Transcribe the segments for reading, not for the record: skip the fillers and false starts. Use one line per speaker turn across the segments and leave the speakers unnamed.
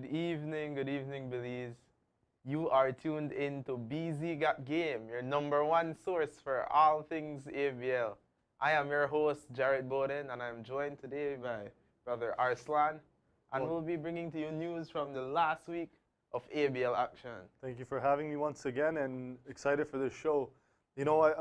Good evening, Belize. You are tuned in to BZ Got Game, your number one source for all things ABL. I am your host, Jared Bowden, and I'm joined today by brother Arslan, and we'll be bringing to you news from the last week of ABL action.
Thank you for having me once again, and excited for this show. You know what?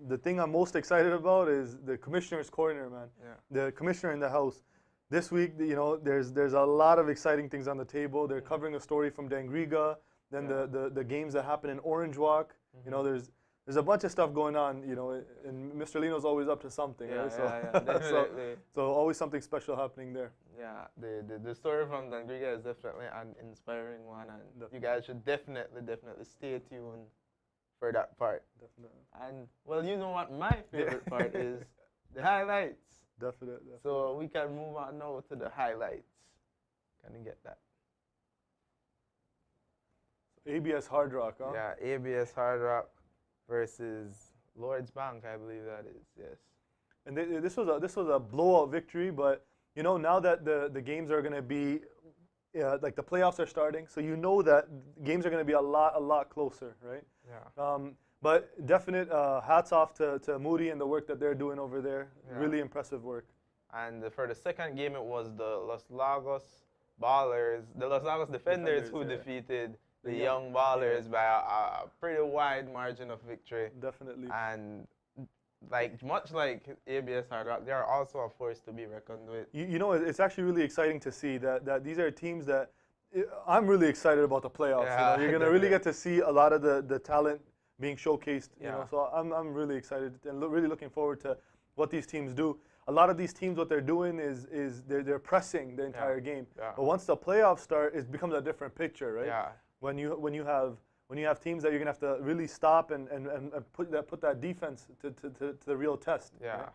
The thing I'm most excited about is the commissioner's corner, man.
Yeah.
The commissioner in the house. This week, there's a lot of exciting things on the table. They're covering a story from Dangriga, then the games that happen in Orange Walk. You know, there's a bunch of stuff going on. You know, and Mr. Lino's always up to something, right?
Definitely.
So always something special happening there.
Yeah, the story from Dangriga is definitely an inspiring one, and you guys should definitely stay tuned for that part.
Definitely.
And well, you know what my favorite part is? The highlights.
Definitely.
So we can move on now to the highlights. Can you get that?
ABS Hard Rock, huh?
Yeah, ABS Hard Rock versus Lord's Bank, I believe that is, yes.
And this was a blowout victory, but you know, now that the games are going to be like the playoffs are starting, so you know that games are going to be a lot closer, right?
Yeah.
But definite hats off to Moody and the work that they're doing over there.
Yeah.
Really impressive work.
And for the second game, it was the Los Lagos Ballers, the Los Lagos Defenders who defeated the Young Ballers by a pretty wide margin of victory.
Definitely.
And much like ABS Hard Rock, they are also a force to be reckoned with.
You know, it's actually really exciting to see that these are teams that I'm really excited about the playoffs.
Yeah,
you know? You're going to really get to see a lot of the talent being showcased.
Yeah.
You know, so I'm really excited and really looking forward to what these teams do. A lot of these teams, what they're doing is they're pressing the entire game.
Yeah.
But once the playoffs start, it becomes a different picture, right?
Yeah.
When you have teams that you're gonna have to really stop and put that defense to the real test.
Yeah.
Right?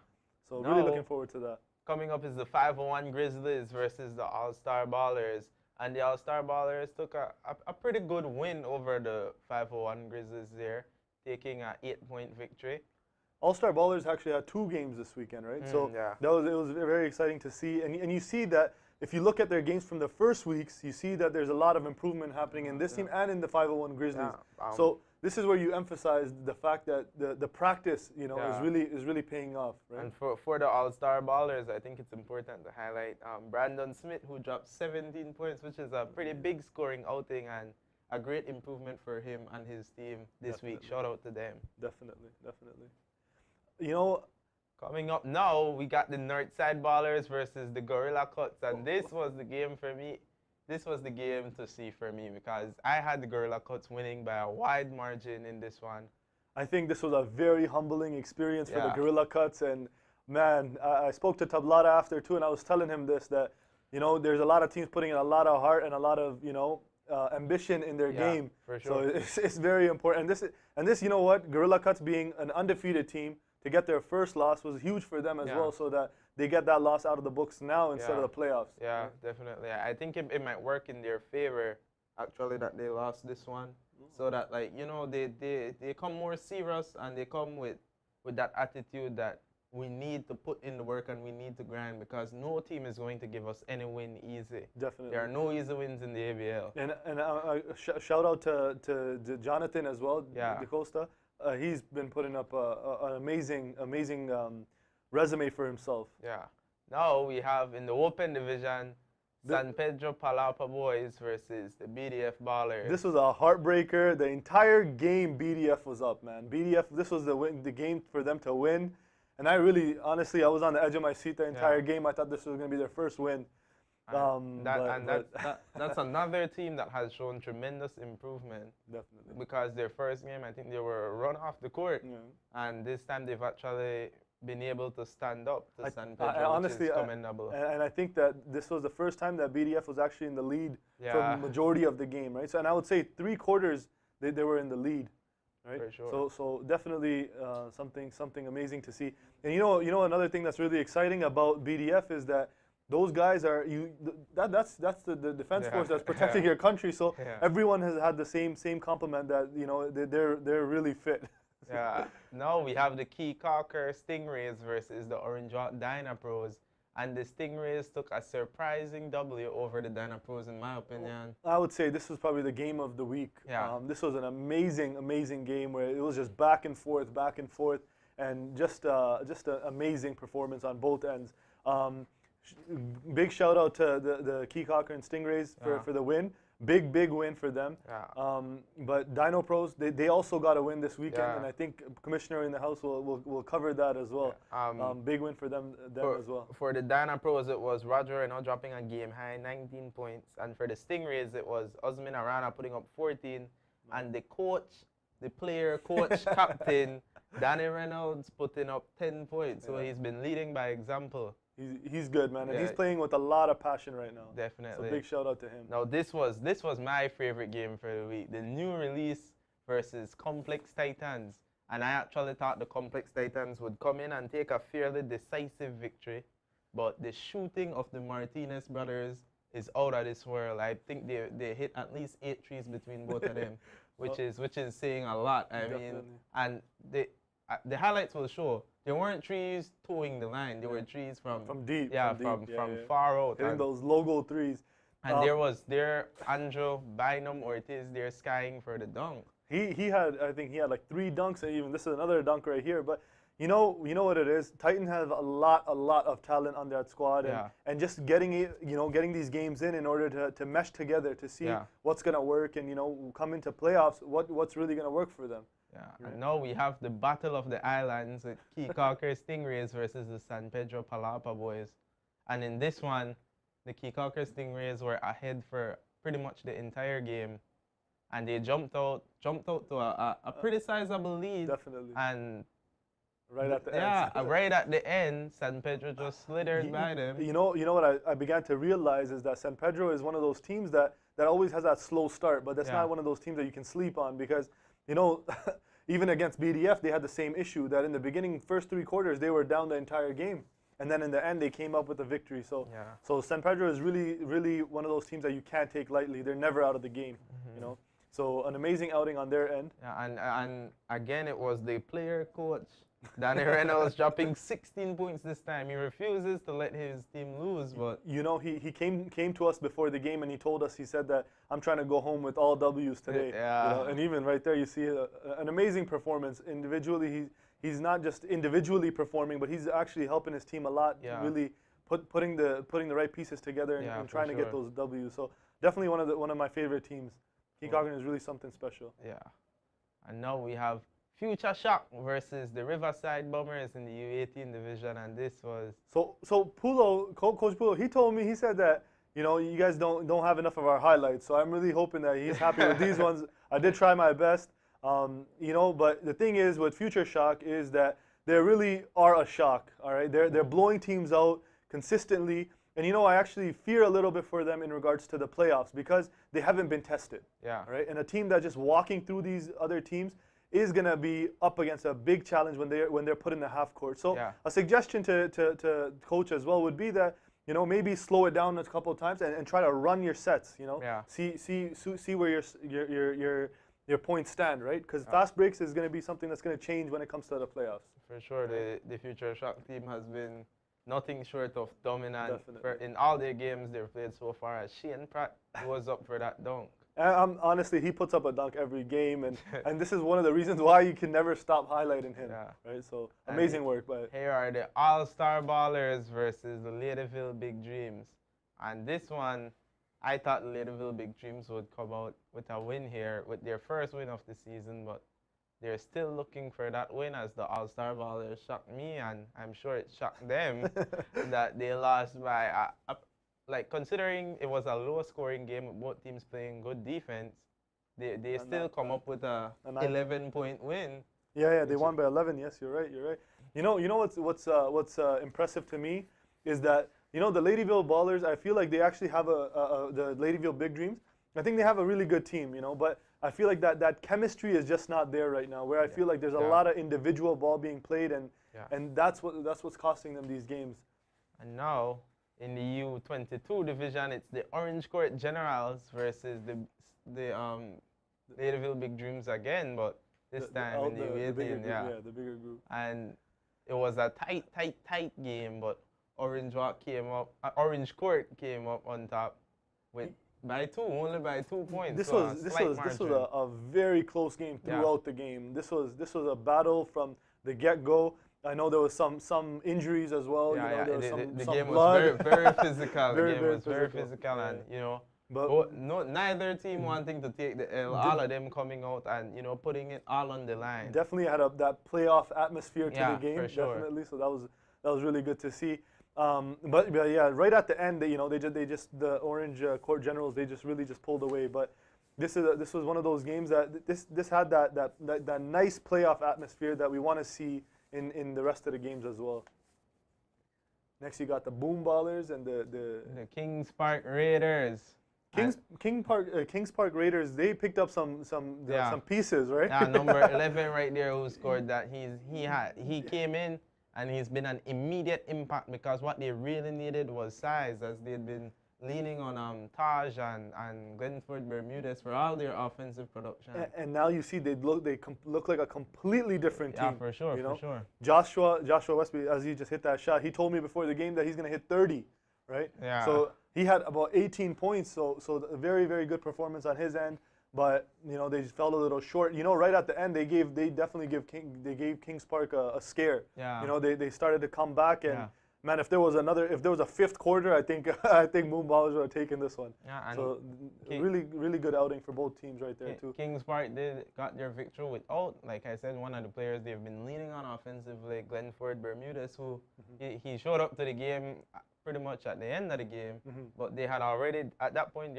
So really looking forward to that.
Coming up is the 501 Grizzlies versus the All-Star Ballers. And the All-Star Ballers took a pretty good win over the 501 Grizzlies there, taking an 8-point victory.
All-Star Ballers actually had 2 games this weekend, right? So
yeah.
it was very exciting to see. And you see that if you look at their games from the first weeks, you see that there's a lot of improvement happening in this team and in the 501 Grizzlies.
Yeah.
So this is where you emphasize the fact that the practice, you know, is really paying off, right?
And for the All-Star Ballers, I think it's important to highlight Brandon Smith, who dropped 17 points, which is a pretty big scoring outing and a great improvement for him and his team this week. Shout out to them.
Definitely. You know,
coming up now, we got the Northside Ballers versus the Gorilla Cuts, and this was the game for me. This was the game to see for me because I had the Gorilla Cuts winning by a wide margin in this one.
I think this was a very humbling experience for the Gorilla Cuts, and man, I spoke to Tablata after too, and I was telling him this, that you know, there's a lot of teams putting in a lot of heart and a lot of, you know, ambition in their game.
For sure.
So it's very important. And this, you know what, Gorilla Cuts being an undefeated team, to get their first loss was huge for them as well, so that they get that loss out of the books now instead of the playoffs.
Yeah, definitely. I think it might work in their favor, actually, that they lost this one, so that, like, you know, they come more serious and they come with that attitude that we need to put in the work and we need to grind, because no team is going to give us any win easy.
Definitely.
There are no easy wins in the ABL.
And shout out to Jonathan as well, DeCosta. He's been putting up an amazing resume for himself.
Yeah. Now we have in the open division, San Pedro Palapa Boys versus the BDF Ballers.
This was a heartbreaker. The entire game, BDF was up, man. BDF, this was the game for them to win. And I really, honestly, I was on the edge of my seat the entire game. I thought this was going to be their first win.
That's another team that has shown tremendous improvement.
Definitely.
Because their first game, I think they were run off the court. And this time they've actually been able to stand up to San Pedro,
honestly,
which is commendable.
And I think that this was the first time that BDF was actually in the lead for the majority of the game, right? So, and I would say 3 quarters they were in the lead, right?
For sure.
So definitely something amazing to see. And you know another thing that's really exciting about BDF is that those guys are that's the defense force that's protecting your country. So everyone has had the same compliment that, you know, they're really fit.
Yeah. Now we have the Key Cocker Stingrays versus the Orange Rock Dyna Pros. and the Stingrays took a surprising W over the Dana Pros, in my opinion.
I would say this was probably the game of the week.
Yeah.
This was an amazing, amazing game where it was just back and forth, and just an amazing performance on both ends. Big shout out to the Keecocker and Stingrays for the win. Big win for them.
Yeah.
But Dino Pros, they also got a win this weekend,
Yeah.
and I think Commissioner in the house will cover that as well. Big win for them as well.
For the Dana Pros, it was Roger Renault dropping a game high 19 points, and for the Stingrays, it was Osman Arana putting up 14, and the coach, the player, coach, captain, Danny Reynolds putting up 10 points. So he's been leading by example.
He's good, man, and he's playing with a lot of passion right now.
Definitely.
So big shout out to him.
Now this was my favorite game for the week. The new release versus Complex Titans. And I actually thought the Complex Titans would come in and take a fairly decisive victory. But the shooting of the Martinez brothers is out of this world. I think they hit at least 8 threes between both of them, which is saying a lot. I mean, and the highlights will show there weren't trees towing the line. There were trees from
deep.
Yeah, from far out.
Hitting those logo threes.
And there Andrew Bynum Ortiz there skying for the dunk.
I think he had like 3 dunks, and even this is another dunk right here. But you know what it is. Titan have a lot of talent on that squad, and just getting these games in order to mesh together to see what's gonna work, and come into playoffs, what's really gonna work for them.
Yeah, and now we have the Battle of the Islands with Keecocker Stingrays versus the San Pedro Palapa boys. And in this one, the Keecocker Stingrays were ahead for pretty much the entire game. And they jumped out to a pretty sizable lead.
Definitely.
And
right at the end.
Yeah, right at the end, San Pedro just slithered by them.
You know what I began to realize is that San Pedro is one of those teams that always has that slow start, but that's not one of those teams that you can sleep on, because even against BDF, they had the same issue, that in the beginning, first 3 quarters, they were down the entire game. And then in the end, they came up with a victory. So San Pedro is really one of those teams that you can't take lightly. They're never out of the game, So an amazing outing on their end.
Yeah, and again, it was the player coach, Danny Reynolds, dropping 16 points this time. He refuses to let his team lose, but
he came to us before the game, and he told us, he said that I'm trying to go home with all W's today.
Yeah.
And even right there, you see an amazing performance. Individually, he's not just individually performing, but he's actually helping his team a lot. Really putting the right pieces together and trying to get those W's. So definitely one of my favorite teams. Keecocker is really something special.
Yeah. And now we have Future Shock versus the Riverside Bombers in the U18 division, and this was
so Pulo, Coach Pulo, he told me, he said that you guys don't have enough of our highlights, so I'm really hoping that he's happy with these ones. I did try my best, but the thing is with Future Shock is that they really are a shock. All right, they're blowing teams out consistently. And I actually fear a little bit for them in regards to the playoffs, because they haven't been tested.
Yeah.
Right? And a team that's just walking through these other teams is gonna be up against a big challenge when they're put in the half court. So a suggestion to coach as well would be that maybe slow it down a couple of times and try to run your sets. See where your points stand, right? Because fast breaks is gonna be something that's gonna change when it comes to the playoffs.
For sure, the Future Shock team has been nothing short of dominant in all their games they've played so far. As Shane Pratt was up for that dunk.
Honestly, he puts up a dunk every game, and this is one of the reasons why you can never stop highlighting him. Right? So amazing work. But
here are the All-Star Ballers versus the Ladyville Big Dreams, and this one, I thought the Ladyville Big Dreams would come out with a win here, with their first win of the season, but they're still looking for that win, as the All-Star Ballers shocked me, and I'm sure it shocked them that they lost by, considering it was a low-scoring game with both teams playing good defense, they still come up with a 11-point win.
Yeah, they won by 11. Yes, you're right. You know what's impressive to me is that the Ladyville Ballers, I feel like they actually have the Ladyville Big Dreams. I think they have a really good team, but I feel like that chemistry is just not there right now, where I feel like there's a lot of individual ball being played, and that's what's costing them these games.
And now in the U22 division, it's the Orange Court Generals versus the Ladyville Big Dreams again, but this time in the U18,
the bigger group.
And it was a tight game, but Orange Court came up on top with only by 2 points.
This
so
was
a
this
slight
was this was
margin.
a very close game throughout the game. This was a battle from the get-go. I know there was some injuries as well.
Yeah,
You know,
yeah.
there was
The
some
game was
blood.
very physical. The
Very,
game
very
was very
physical.
physical,
Yeah.
and
But
neither team wanting to take the L. All of them coming out and putting it all on the line.
definitely had that playoff atmosphere to the
Yeah,
game.
for sure.
Definitely. So that was really good to see. But yeah, right at the end, the Orange Court Generals, they just really just pulled away. But this was one of those games that this had that nice playoff atmosphere that we want to see in the rest of the games as well. Next, you got the Boom Ballers and the
Kings Park Raiders.
Kings Park Raiders. They picked up some pieces, right?
Yeah, number 11 right there who scored that. He came in and he's been an immediate impact because what they really needed was size, as they'd been leaning on Taj and Glenford Bermudez for all their offensive production.
And now you see they look like a completely different team.
Yeah, for sure,
you know?
for sure.
Joshua Westby, as he just hit that shot, he told me before the game that he's going to hit 30, right?
Yeah.
So he had about 18 points, so a very, very good performance on his end. But they just fell a little short. Right at the end, they definitely gave Kings Park a scare.
Yeah.
They started to come back, and
Yeah.
man, if there was a fifth quarter, I think Moon Ballers would have taken this one.
Yeah, and
So really, really good outing for both teams right there too.
Kings Park got their victory without, like I said, one of the players they've been leaning on offensively, Glenford Bermudez, who he showed up to the game pretty much at the end of the game, but they had already at that point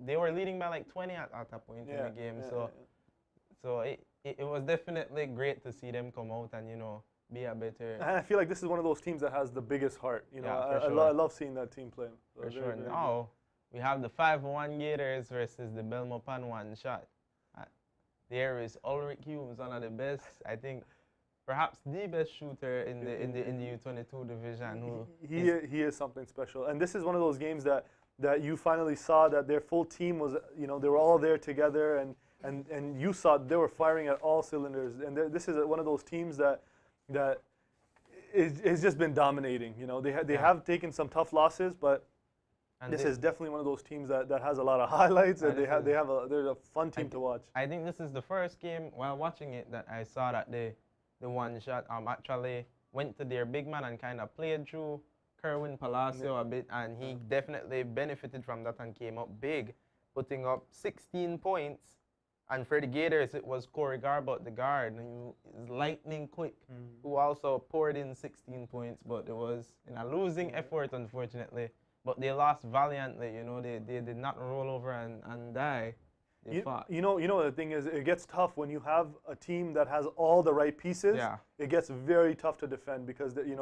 they were leading by like 20 at that point in the game. So it was definitely great to see them come out and be a better.
And I feel like this is one of those teams that has the biggest heart. I love seeing that team play. So
For sure. Now we have the 5-1 Gators versus the Belmopan One Shot. There is Ulrich Humes, one of the best, I think, perhaps the best shooter in the U22 division.
He is something special. And this is one of those games that you finally saw that their full team was, they were all there together, and you saw they were firing at all cylinders. And this is one of those teams that it's just been dominating. They have taken some tough losses, but this is definitely one of those teams that has a lot of highlights, and they're a fun team to watch.
I think this is the first game while watching it that I saw that the One Shot actually went to their big man and kind of played through Kerwin Palacio a bit, and he definitely benefited from that and came up big, putting up 16 points. And for the Gators, it was Corey Garbott, the guard, who is lightning quick, who also poured in 16 points, but it was in a losing effort, unfortunately. But they lost valiantly, they did not roll over and die. They fought.
The thing is, it gets tough when you have a team that has all the right pieces.
Yeah.
It gets very tough to defend because their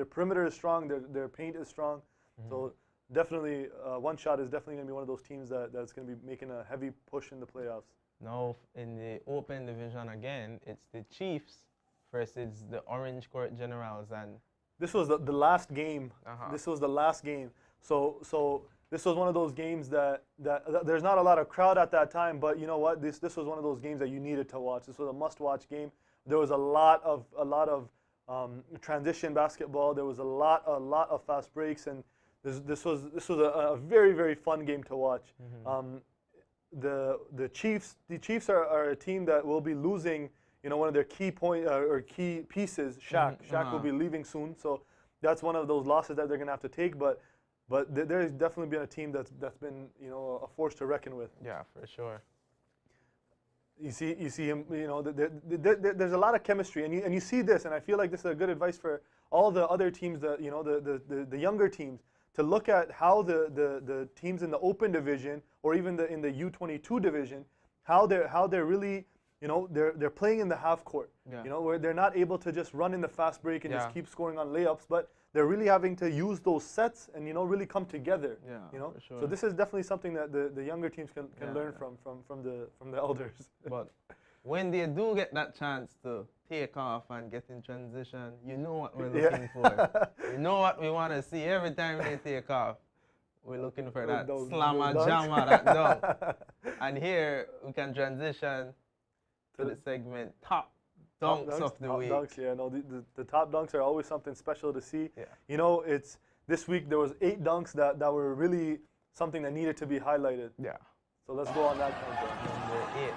perimeter is strong, their paint is strong. So definitely, One Shot is definitely going to be one of those teams that's going to be making a heavy push in the playoffs.
Now, in the open division again, it's the Chiefs versus the Orange Court Generals, and
this was the last game. This was the last game. So this was one of those games that there's not a lot of crowd at that time, but you know what? This was one of those games that you needed to watch. This was a must-watch game. There was a lot of transition basketball. There was a lot of fast breaks, and this was a very, very fun game to watch. The Chiefs are a team that will be losing one of their key pieces. Shaq will be leaving soon, so that's one of those losses that they're gonna have to take. But there's definitely been a team that's been a force to reckon with.
Yeah, for sure.
You see him. There's a lot of chemistry, and you see this, and I feel like this is a good advice for all the other teams, the younger teams, to look at how the teams in the open division or even in the U22 division, how they're really they're playing in the half court. Where they're not able to just run in the fast break and just keep scoring on layups, but they're really having to use those sets and really come together.
For sure.
So this is definitely something that the younger teams can learn from the elders.
But when they do get that chance to take off and get in transition, you know what we're looking for. You know what we want to see every time they take off. We're looking for that slammer jammer, that dunk. And here we can transition to the segment top dunks of the
top
week.
dunks, yeah. No, the top dunks are always something special to see.
Yeah.
You know, it's this week there was 8 dunks that were really something that needed to be highlighted.
Yeah.
So let's go on that count.
Number 8.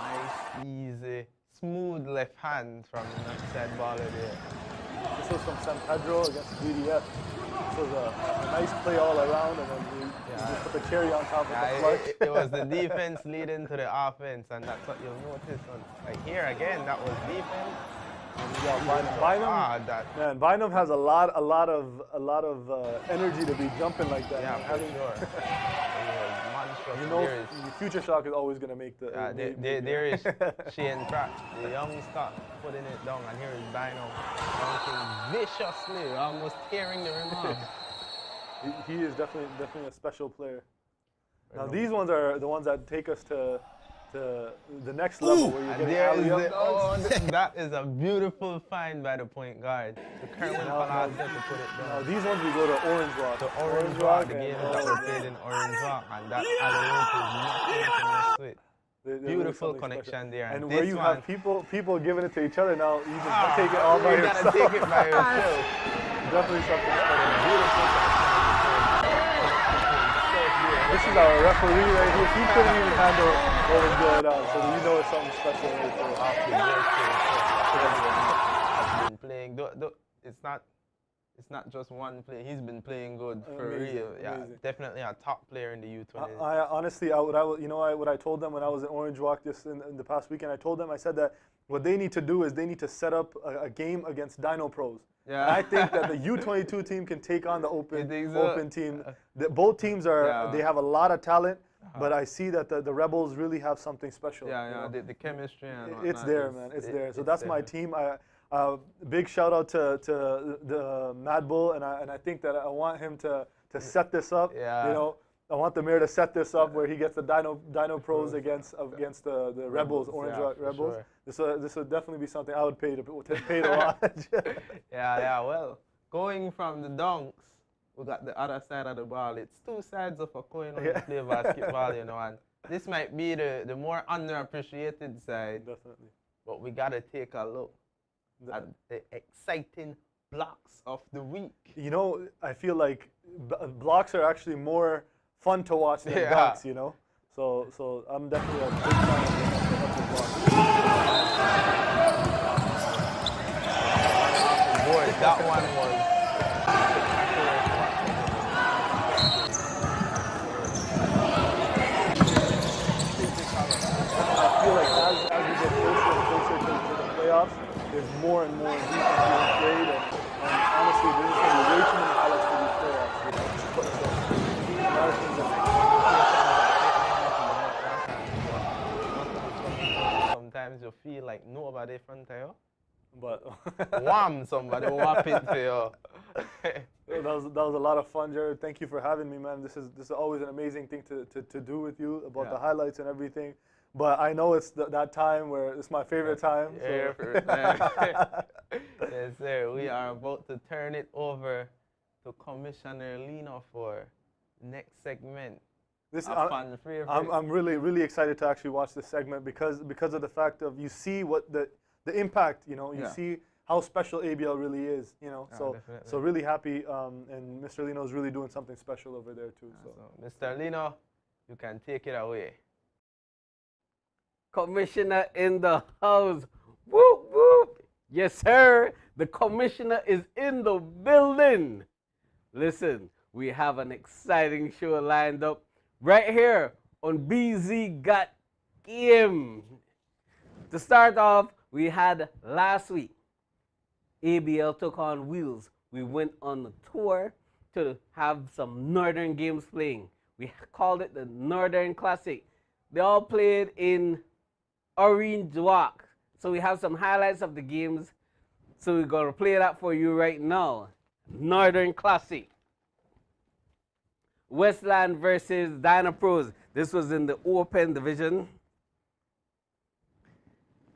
Nice, easy, smooth left hand from the left side baller there.
This was from San Pedro against BDF. This was a nice play all around, and then we put the cherry on top of the clutch.
It was the defense leading to the offense, and that's what you'll notice. Like here again, that was defense.
Man, Bynum has a lot of energy to be jumping like that.
Yeah, for sure.
You know, Future Shock is always going to make the.
There is Shane Pratt, the youngster, putting it down, and here is Bynum dunking viciously, almost tearing the rim off.
He is definitely a special player. Now these ones are the ones that take us to the next level where you're getting alley-up.
That is a beautiful find by the point guard. The Kerwin Palacio to put it down.
Now these ones we go to Orange Rock.
To Orange Rock, the game that was played in Orange Rock, and that alley-oop is nothing to mess with. Beautiful connection there.
And where you have people giving it to each other now, you just take it all by yourself.
You gotta take it by yourself.
Definitely something special.
Beautiful connection.
This is our referee right here. He couldn't even handle what was going on, so you know it's something special right there.
He's been playing. It's not just one play. He's been playing good for real. Yeah,
amazing.
Definitely a top player in the U20.
I honestly, what I told them when I was in Orange Rock just in the past weekend, I said that what they need to do is they need to set up a game against Dino Pros. Yeah. And I think that the U22 team can take on the open team. Both teams they have a lot of talent, but I see that the Rebels really have something special.
Yeah, the chemistry and
it's there, man. It's there. So that's my team. Big shout out to the Mad Bull, and I think that I want him to set this up.
Yeah.
You know, I want the mayor to set this up where he gets the Dino Pros against the Rebels, Orange Rock Rebels. Sure. This would definitely be something I would pay to watch.
Yeah. Well, going from the dunks, we got the other side of the ball. It's two sides of a coin when you play basketball, you know. And this might be the more underappreciated side.
Definitely.
But we gotta take a look at the exciting blocks of the week.
You know, I feel like blocks are actually more fun to watch than dunks, you know? So I'm definitely a big fan of the blocks.
Boy, that one was
I feel like as we get closer and closer to the playoffs, there's more and more defense being played, and honestly, there's just going to be way too many highlights for these playoffs. You know?
Sometimes you feel like nobody front of you,
but
wham, somebody whap it for you.
that was a lot of fun, Jared. Thank you for having me, man. This is always an amazing thing to do with you about the highlights and everything. But I know it's that time where it's my favorite time.
So. Yeah, favorite time. Yes, sir. We are about to turn it over to Commissioner Lino for next segment.
I'm really excited to actually watch this segment because of the fact of you see what the impact, you know, you see how special ABL really is, you know. So really happy, and Mr. Lino is really doing something special over there too. So
Mr. Lino, you can take it away.
Commissioner in the house. Whoop, whoop. Yes, sir. The commissioner is in the building. Listen, we have an exciting show lined up right here on BZ Got Game. To start off, we had last week, ABL took on Wheels. We went on a tour to have some Northern games playing. We called it the Northern Classic. They all played in Orange Rock. So we have some highlights of the games. So we're going to play that for you right now. Northern Classic. Westland versus Dino Pros. This was in the open division.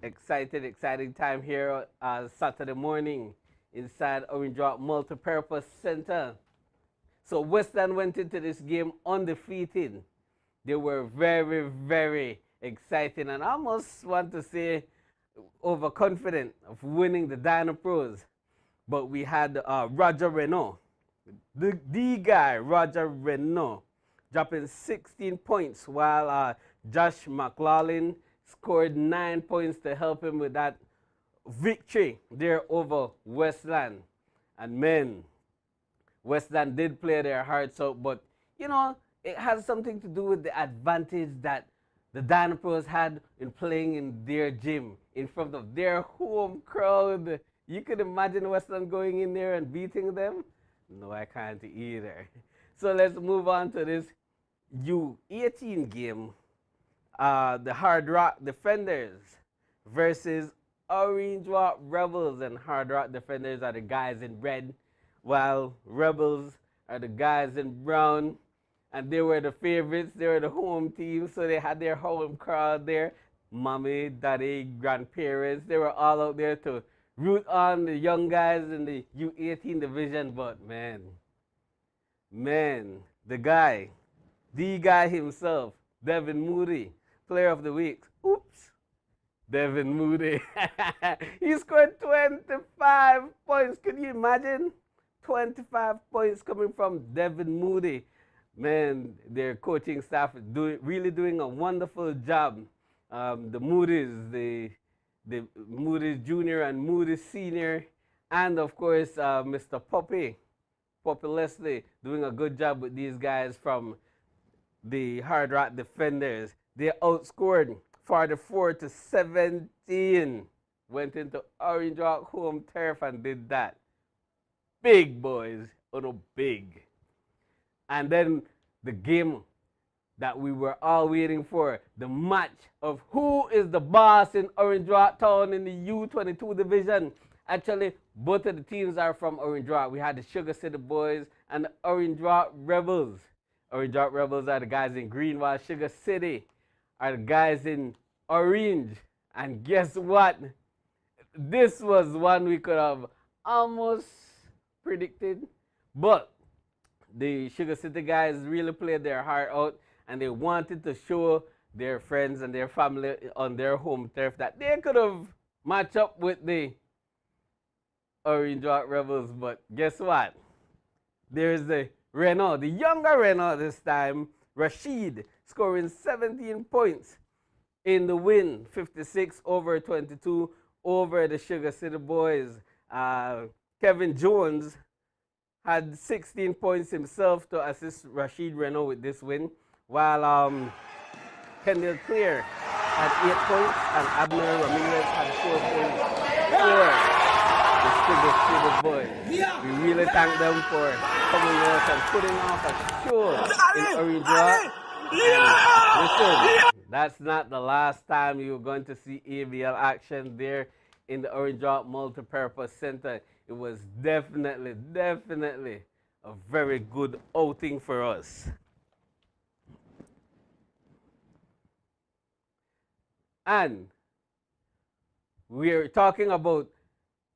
Exciting time here Saturday morning inside Orange Rock Multipurpose Center. So Westland went into this game undefeated. They were very exciting, and I almost want to say overconfident of winning the Dino Pros. But we had Roger Renault, the guy, Roger Renault, dropping 16 points while Josh McLaughlin scored 9 points to help him with that victory there over Westland. And men, Westland did play their hearts out, but you know, it has something to do with the advantage that the Dino Pros had in playing in their gym in front of their home crowd. You could imagine Westland going in there and beating them? No, I can't either. So let's move on to this U18 game. The Hard Rock Defenders versus Orange Rock Rebels, and Hard Rock Defenders are the guys in red, while Rebels are the guys in brown. And they were the favorites. They were the home team, so they had their home crowd there. Mommy, daddy, grandparents, they were all out there to root on the young guys in the U18 division. But man, the guy himself, Devin Moody, player of the week. Oops. Devin Moody. He scored 25 points. Can you imagine? 25 points coming from Devin Moody. Man, their coaching staff is really doing a wonderful job. The Moody's, the Moody's Junior and Moody's Senior, and of course Mr. Poppy Leslie, doing a good job with these guys from the Hard Rock Defenders. They outscored 44-17. Went into Orange Rock home turf and did that. Big boys, oh no, big. And then the game that we were all waiting for, the match of who is the boss in Orange Rock Town in the U22 division. Actually, both of the teams are from Orange Rock. We had the Sugar City Boys and the Orange Rock Rebels. Orange Rock Rebels are the guys in green, while Sugar City are the guys in orange. And guess what? This was one we could have almost predicted, but the Sugar City guys really played their heart out, and they wanted to show their friends and their family on their home turf that they could have matched up with the Orange Rock Rebels. But guess what? There's the Renault, the younger Renault this time, Rashid, scoring 17 points in the win, 56-22 over the Sugar City Boys. Kevin Jones had 16 points himself to assist Rashid Renault with this win, while Kendall Clear had 8 points and Abner Ramirez had 4 points for the Sugar City Boys. We really thank them for coming out and putting off a show in Orange Rock. Listen, that's not the last time you're going to see ABL action there in the Orange Rock Multipurpose Center. It was definitely a very good outing for us. And we're talking about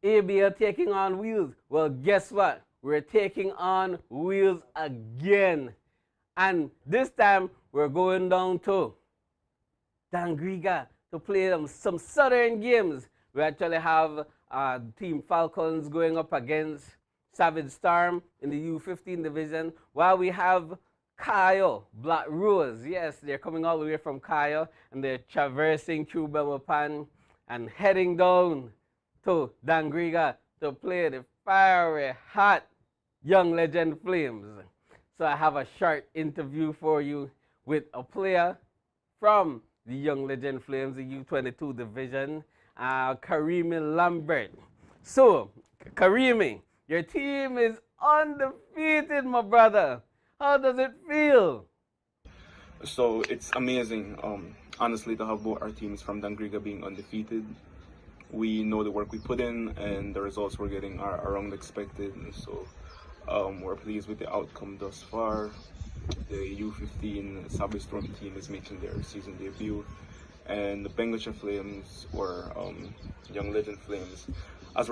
ABL taking on wheels. Well, guess what? We're taking on wheels again. And this time, we're going down to Dangriga to play some Southern games. We actually have Team Falcons going up against Savage Storm in the U15 division, while we have Kayo, Black Rose. Yes, they're coming all the way from Kayo, and they're traversing through Belmopan and heading down to Dangriga to play the fiery hot Young Legend Flames. So I have a short interview for you with a player from the Young Legend Flames, the U22 division, Karimi Lambert. So, Karimi, your team is undefeated, my brother. How does it feel?
So it's amazing, honestly, to have both our teams from Dangriga being undefeated. We know the work we put in, and the results we're getting are around expected. So we're pleased with the outcome thus far. The U15 Savage Storm team is making their season debut, and the Bengalisha Flames, or Young Legend Flames, as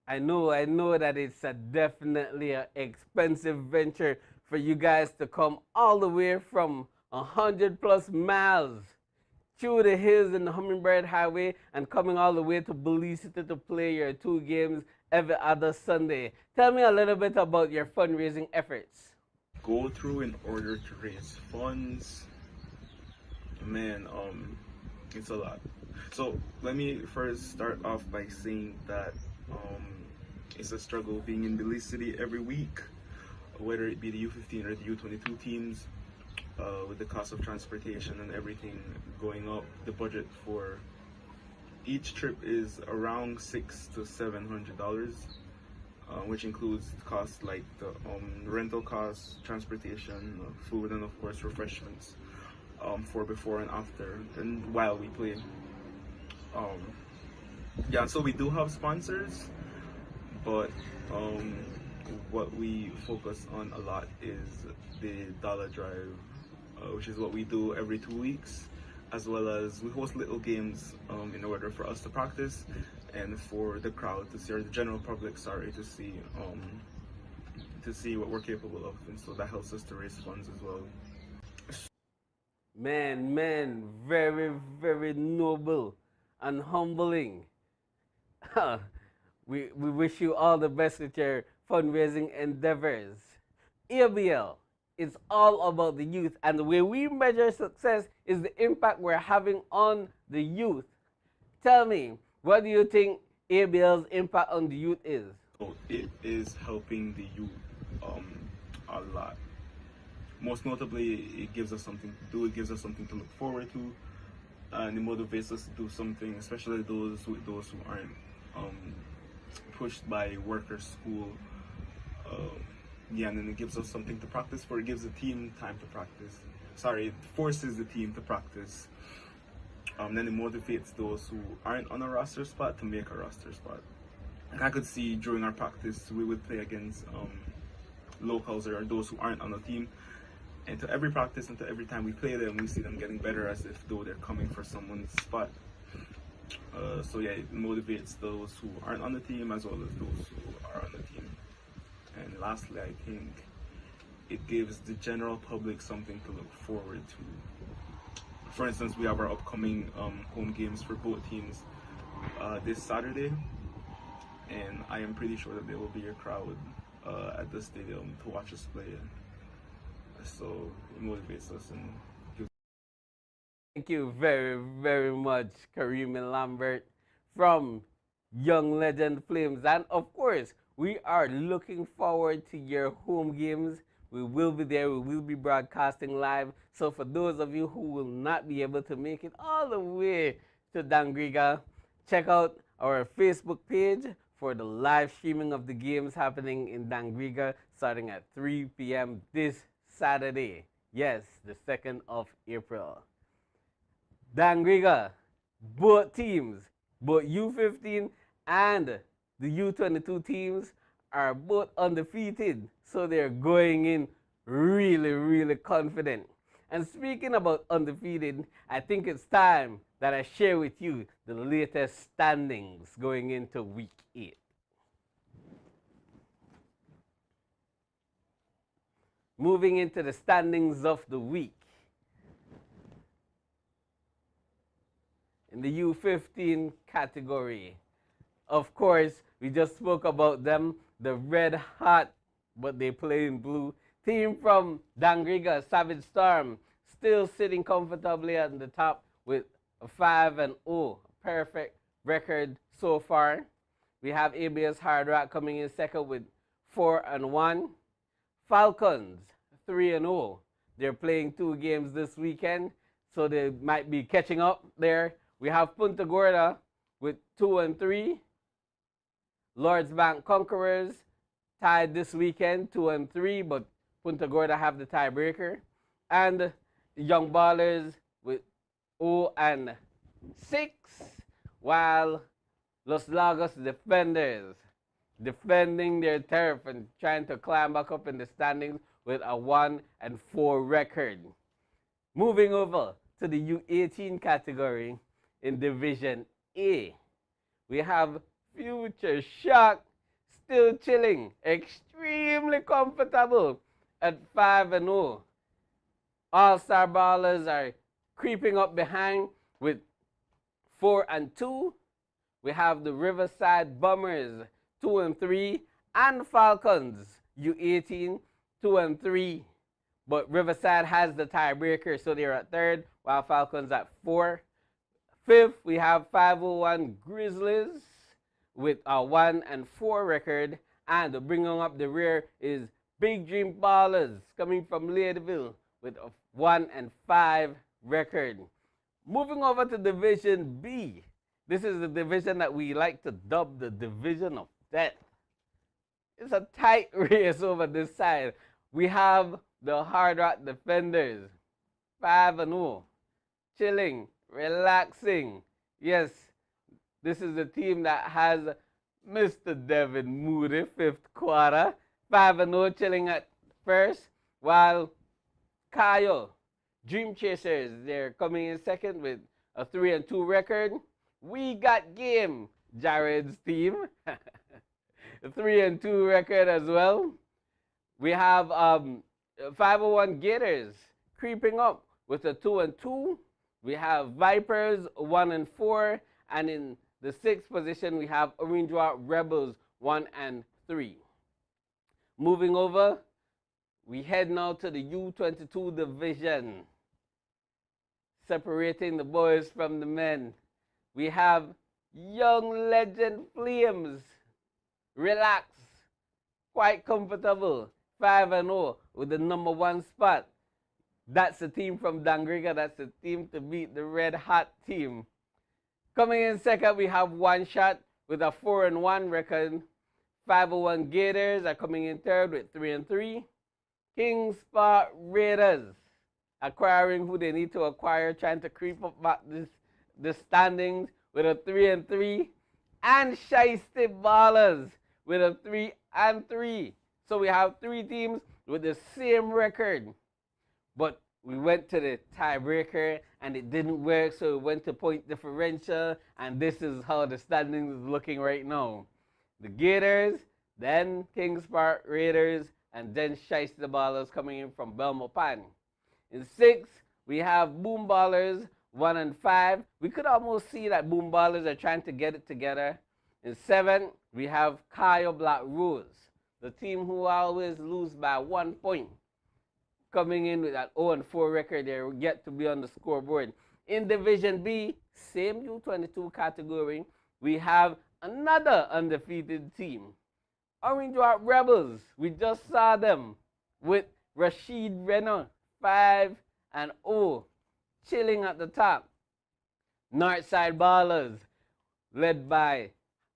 I know that it's definitely an expensive venture for you guys to come all the way from 100+ miles through the hills in the Hummingbird Highway and coming all the way to Belize to play your 2 games every other Sunday. Tell me a little bit about your fundraising efforts.
Go through in order to raise funds. Man, it's a lot. So let me first start off by saying that it's a struggle being in Belize City every week, whether it be the U15 or the U22 teams, with the cost of transportation and everything going up. The budget for each trip is around $600 to $700, which includes costs like the rental costs, transportation, food, and of course refreshments for before and after and while we play. Yeah, so we do have sponsors, but what we focus on a lot is the dollar drive, which is what we do every 2 weeks, as well as we host little games in order for us to practice and for the crowd to see, or the general public, sorry, to see what we're capable of, and so that helps us to raise funds as well.
Man, very, very noble and humbling. we wish you all the best with your fundraising endeavors. ABL is all about the youth, and the way we measure success is the impact we're having on the youth. Tell me, what do you think ABL's impact on the youth is?
So it is helping the youth a lot. Most notably, it gives us something to do, it gives us something to look forward to, and it motivates us to do something, especially those who aren't pushed by work or school. Yeah, and then it gives us something to practice for. It gives the team time to practice. Sorry, it forces the team to practice. Then it motivates those who aren't on a roster spot to make a roster spot. And I could see during our practice, we would play against locals or those who aren't on the team. And to every practice and to every time we play them, we see them getting better as if though they're coming for someone's spot. So yeah, it motivates those who aren't on the team as well as those who are on the team. And lastly, I think it gives the general public something to look forward to. For instance, we have our upcoming home games for both teams this Saturday, and I am pretty sure that there will be a crowd at the stadium to watch us play. So it motivates us and gives.
Thank you very, very much, Kareem and Lambert from Young Legend Flames. And of course, we are looking forward to your home games. We will be there. We will be broadcasting live. So for those of you who will not be able to make it all the way to Dangriga, check out our Facebook page for the live streaming of the games happening in Dangriga starting at 3 p.m. this Saturday. Yes, the 2nd of April. Dangriga, both teams, both U15 and the U22 teams are both undefeated. So they're going in really, really confident. And speaking about undefeated, I think it's time that I share with you the latest standings going into week 8. Moving into the standings of the week. In the U15 category, of course, we just spoke about them, the red hot, but they play in blue. Team from Dangriga, Savage Storm, still sitting comfortably at the top with a 5-0, perfect record so far. We have ABS Hard Rock coming in second with 4-1. Falcons, 3-0. They're playing 2 games this weekend, so they might be catching up there. We have Punta Gorda with 2-3. Lords Bank Conquerors tied this weekend, 2-3, but Punta Gorda have the tiebreaker. And Young Ballers with 0-6, while Los Lagos Defenders defending their turf and trying to climb back up in the standings with a 1-4 record. Moving over to the U18 category in Division A, we have Future Shock still chilling, extremely comfortable at 5-0. All-Star Ballers are creeping up behind with 4-2. We have the Riverside Bombers 2-3 and Falcons U18 2-3. But Riverside has the tiebreaker, so they're at third, while Falcons at 4. Fifth, we have 501 Grizzlies with a 1-4 record, and bringing up the rear is Big Dream Ballers coming from Ladyville with a 1-5 record. Moving over to Division B. This is the division that we like to dub the Division of Death. It's a tight race over this side. We have the Hard Rock Defenders, 5-0, chilling, relaxing. Yes, this is the team that has Mr. Devin Moody, 5th quarter, 5-0, chilling at first, while Kyle, Dream Chasers, they're coming in second with a 3-2 record. We Got Game, Jared's team, a 3-2 record as well. We have 501 Gators creeping up with a 2-2. We have Vipers 1-4, and in the 6th position we have Orange Rock Rebels 1-3. Moving over, we head now to the U22 division, separating the boys from the men. We have Young Legend Flames, relax, quite comfortable, 5-0 with the number 1 spot. That's the team from Dangriga. That's the team to beat the Red Hot team. Coming in second, we have One Shot with a 4-1 record. 501 Gators are coming in third with 3-3. King Spot Raiders acquiring who they need to acquire, trying to creep up back the standings with a 3-3. And Shiesty Ballers with a 3-3. So we have 3 teams with the same record. But we went to the tiebreaker and it didn't work, so we went to point differential, and this is how the standings is looking right now. The Gators, then Kings Park Raiders, and then Shiesty Ballers coming in from Belmopan. In 6th, we have Boom Ballers 1-5. We could almost see that Boom Ballers are trying to get it together. In 7th, we have Kyle Black Rose, the team who always lose by 1 point. Coming in with that 0-4 record, they're yet to be on the scoreboard. In Division B, same U22 category, we have another undefeated team, Orange Rock Rebels. We just saw them with Rashid Renner, 5-0, chilling at the top. Northside Ballers, led by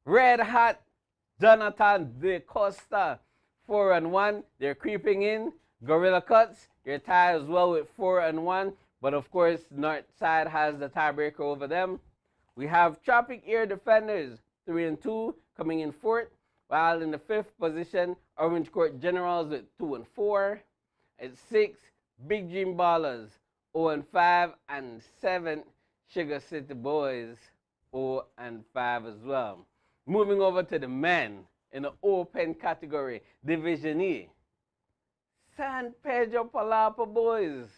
Red Hot Jonathan De Costa, 4-1. They're creeping in. Gorilla Cuts, they're tied as well with 4-1, but of course Northside has the tiebreaker over them. We have Tropic Air Defenders 3-2 coming in 4th, while in the 5th position Orange Court Generals with 2-4. At 6th, Big Dream Ballers 0-5, and 7th, Sugar City Boys 0-5 as well. Moving over to the men in the open category, Division E. San Pedro Palapa boys,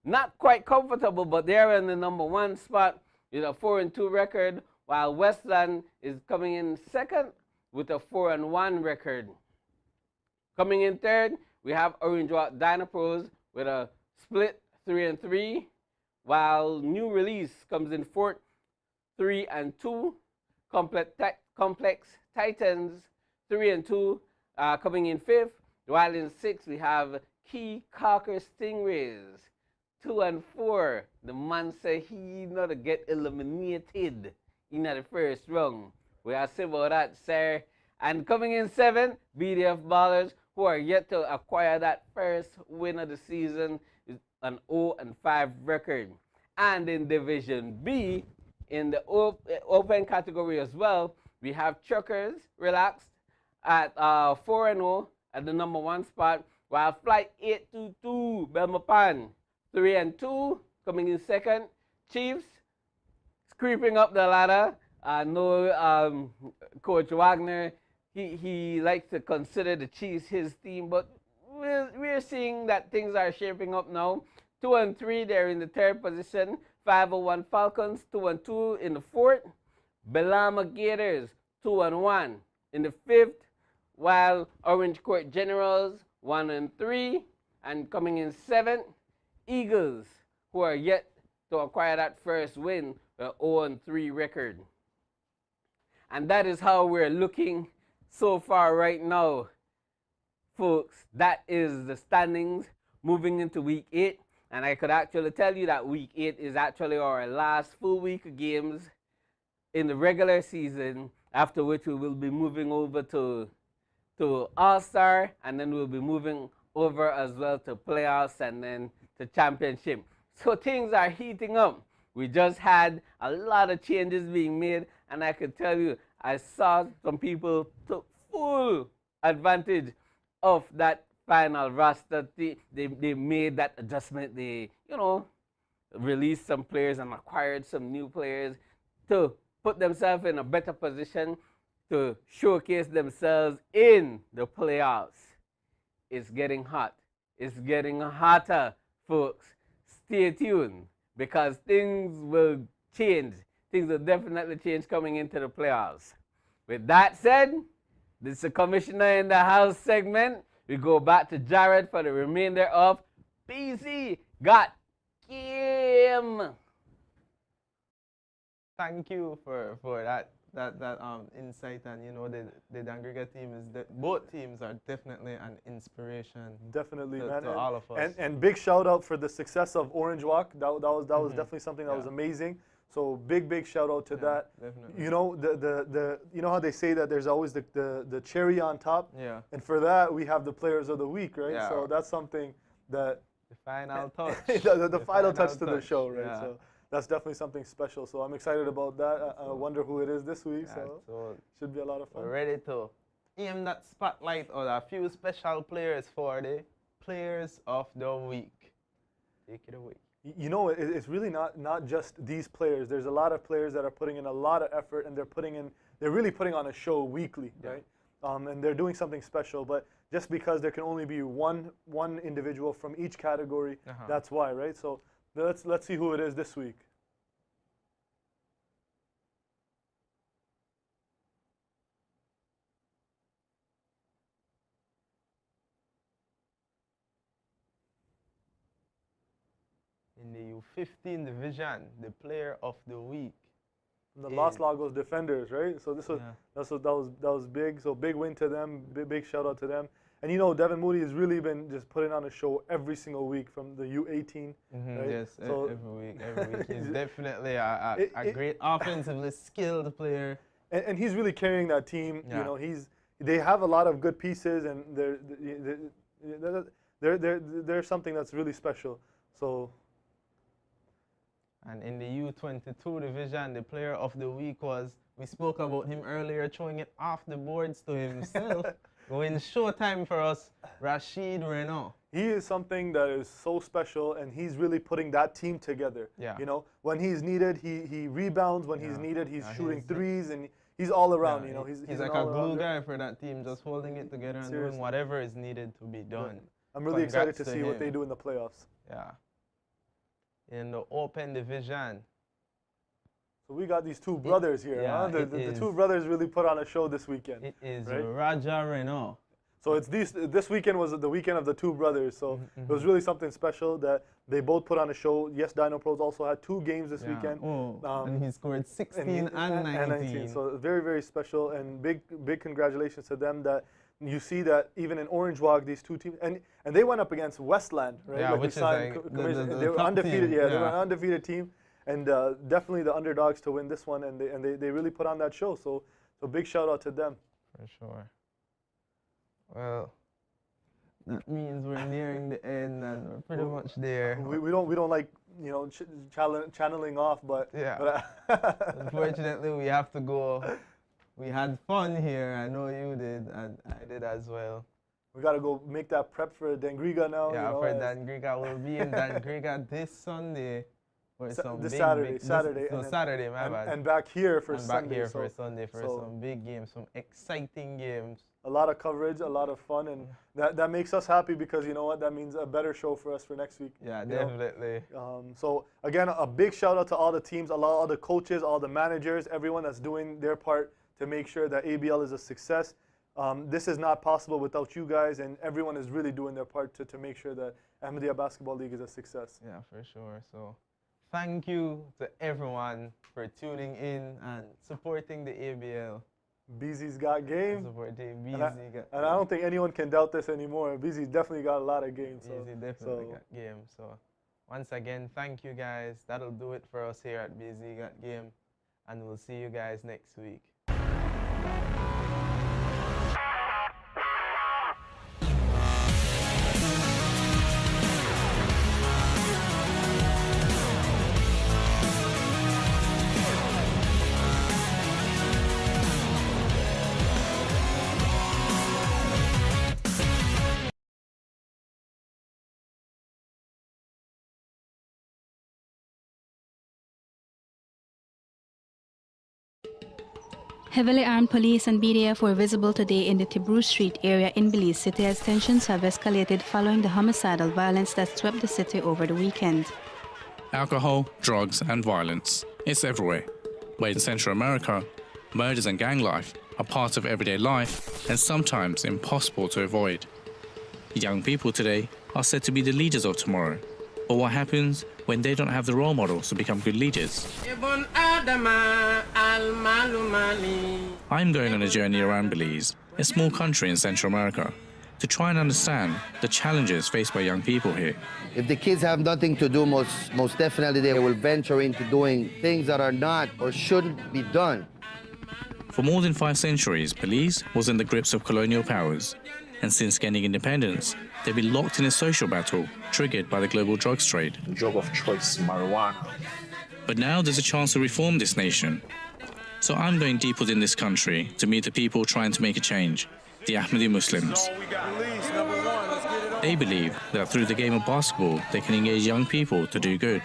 not quite comfortable, but they're in the number 1 spot with a 4-2 record, while Westland is coming in 2nd with a 4-1 record. Coming in 3rd, we have Orange Rock Dynapros with a split 3-3, while New Release comes in 4th, 3-2. Complex Titans 3-2 coming in 5th. While in 6th, we have Key Cocker Stingrays, 2-4. The man said he not to get eliminated in the first round. We are say about that, sir. And coming in 7th, BDF Ballers, who are yet to acquire that first win of the season, is an 0-5 record. And in Division B, in the open category as well, we have Truckers, relaxed, at 4-0. At the number 1 spot, while Flight 822 Belmopan 3-2 coming in 2nd. Chiefs creeping up the ladder. Coach Wagner, he likes to consider the Chiefs his team, but we're seeing that things are shaping up now. 2-3, they're in the third position. 501 Falcons, 2-2 in the fourth. Belama Gators, 2-1 in the fifth, while Orange Court Generals, 1-3, and coming in seventh, Eagles, who are yet to acquire that first win, with 0-3 record. And that is how we're looking so far right now, folks. That is the standings moving into week 8. And I could actually tell you that week 8 is actually our last full week of games in the regular season, after which we will be moving over to All-Star, and then we'll be moving over as well to playoffs and then to championship. So things are heating up. We just had a lot of changes being made, and I could tell you, I saw some people took full advantage of that final roster. They made that adjustment. They, released some players and acquired some new players to put themselves in a better position to showcase themselves in the playoffs. It's getting hot. It's getting hotter, folks. Stay tuned, because things will change. Things will definitely change coming into the playoffs. With that said, this is the Commissioner in the House segment. We go back to Jared for the remainder of BZ Got Game.
Thank you for that insight, and the Dangriga team both teams are definitely an inspiration.
Definitely,
to,
man.
to all of us.
And big shout out for the success of Orange Walk. That was definitely something that was amazing. So big shout out to that.
Definitely.
You know how they say that there's always the cherry on top.
Yeah.
And for that we have the players of the week, right?
Yeah.
So that's something that
The final touch.
the final touch to the show, right?
Yeah.
So that's definitely something special. So I'm excited about that. I wonder who it is this week.
Yeah, so
should be a lot of fun.
we're ready to aim that spotlight on a few special players for the Players of the Week. Take it away.
It's really not just these players. There's a lot of players that are putting in a lot of effort, and they're really putting on a show weekly, right? And they're doing something special. But just because there can only be one individual from each category, that's why, right? So let's see who it is this week.
In the U15 division, the Player of the Week.
The Los Lagos Defenders, right? So that was big. So big win to them. Big shout out to them. And Devin Moody has really been just putting on a show every single week from the U18. Right?
Yes,
so
every week. He's definitely a great offensively skilled player.
And he's really carrying that team.
Yeah.
They have a lot of good pieces, and they're something that's really special. So.
And in the U22 division, the Player of the Week we spoke about him earlier, throwing it off the boards to himself. Going showtime for us, Rashid Renault.
He is something that is so special, and he's really putting that team together.
Yeah.
When he's needed, he rebounds. When he's needed, he's shooting threes, and he's all around. He's
like a glue guy for that team, just holding it together and doing whatever is needed to be done.
I'm really excited to see what they do in the playoffs.
Yeah. In the Open division.
So we got these two brothers here. The two brothers really put on a show this weekend.
It is
right?
Raja Renault.
So it's this weekend was the weekend of the two brothers. So it was really something special that they both put on a show. Yes, Dino Pros also had 2 games this weekend.
And he scored 16 and 19.
So very special, and big congratulations to them. That you see that even in Orange Walk, these two teams, and they went up against Westland, right?
Yeah, which is
they were undefeated. They were an undefeated team, and definitely the underdogs to win this one, and they really put on that show. So big shout out to them.
For sure. Well, that means we're nearing the end, and we're pretty much there.
We don't like channeling off, but
unfortunately we have to go. We had fun here. I know you did, and I did as well.
We gotta go make that prep for Dangriga now.
Yeah, for Dangriga. We'll be in Dangriga this Sunday For some
this
big,
Saturday,
big,
Saturday,
no,
and then-
Saturday, my bad.
and back here for
And
Sunday.
back here for
so
Sunday for
so
some big games, some exciting games.
a lot of coverage, a lot of fun, and that makes us happy because you know what? That means a better show for us for next week.
Yeah,
you know?
definitely.
So again, a big shout out to all the teams, all the coaches, all the managers, everyone that's doing their part to make sure that ABL is a success. This is not possible without you guys, and everyone is really doing their part to make sure that Ahmadiyya Basketball League is a success.
Yeah, for sure. So thank you to everyone for tuning in and supporting the ABL.
BZ's got game.
Supporting
And
BZ.
I don't think anyone can doubt this anymore. BZ's definitely got a lot of games.
BZ definitely got game. So once again, thank you guys. That'll do it for us here at BZ Got Game. And we'll see you guys next week.
Heavily armed police and BDF were visible today in the Tibru Street area in Belize City as tensions have escalated following the homicidal violence that swept the city over the weekend.
Alcohol, drugs, and violence. It's everywhere. Where in Central America, murders and gang life are part of everyday life and sometimes impossible to avoid. Young people today are said to be the leaders of tomorrow. But what happens when they don't have the role models to become good leaders? I'm going on a journey around Belize, a small country in Central America, to try and understand the challenges faced by young people here.
If the kids have nothing to do, most definitely they will venture into doing things that are not or shouldn't be done.
For more than 5 centuries, Belize was in the grips of colonial powers. And since gaining independence, they've been locked in a social battle triggered by the global drugs trade.
The drug of choice, marijuana.
But now there's a chance to reform this nation. So I'm going deep within this country to meet the people trying to make a change, the Ahmadi Muslims. They believe that through the game of basketball, they can engage young people to do good.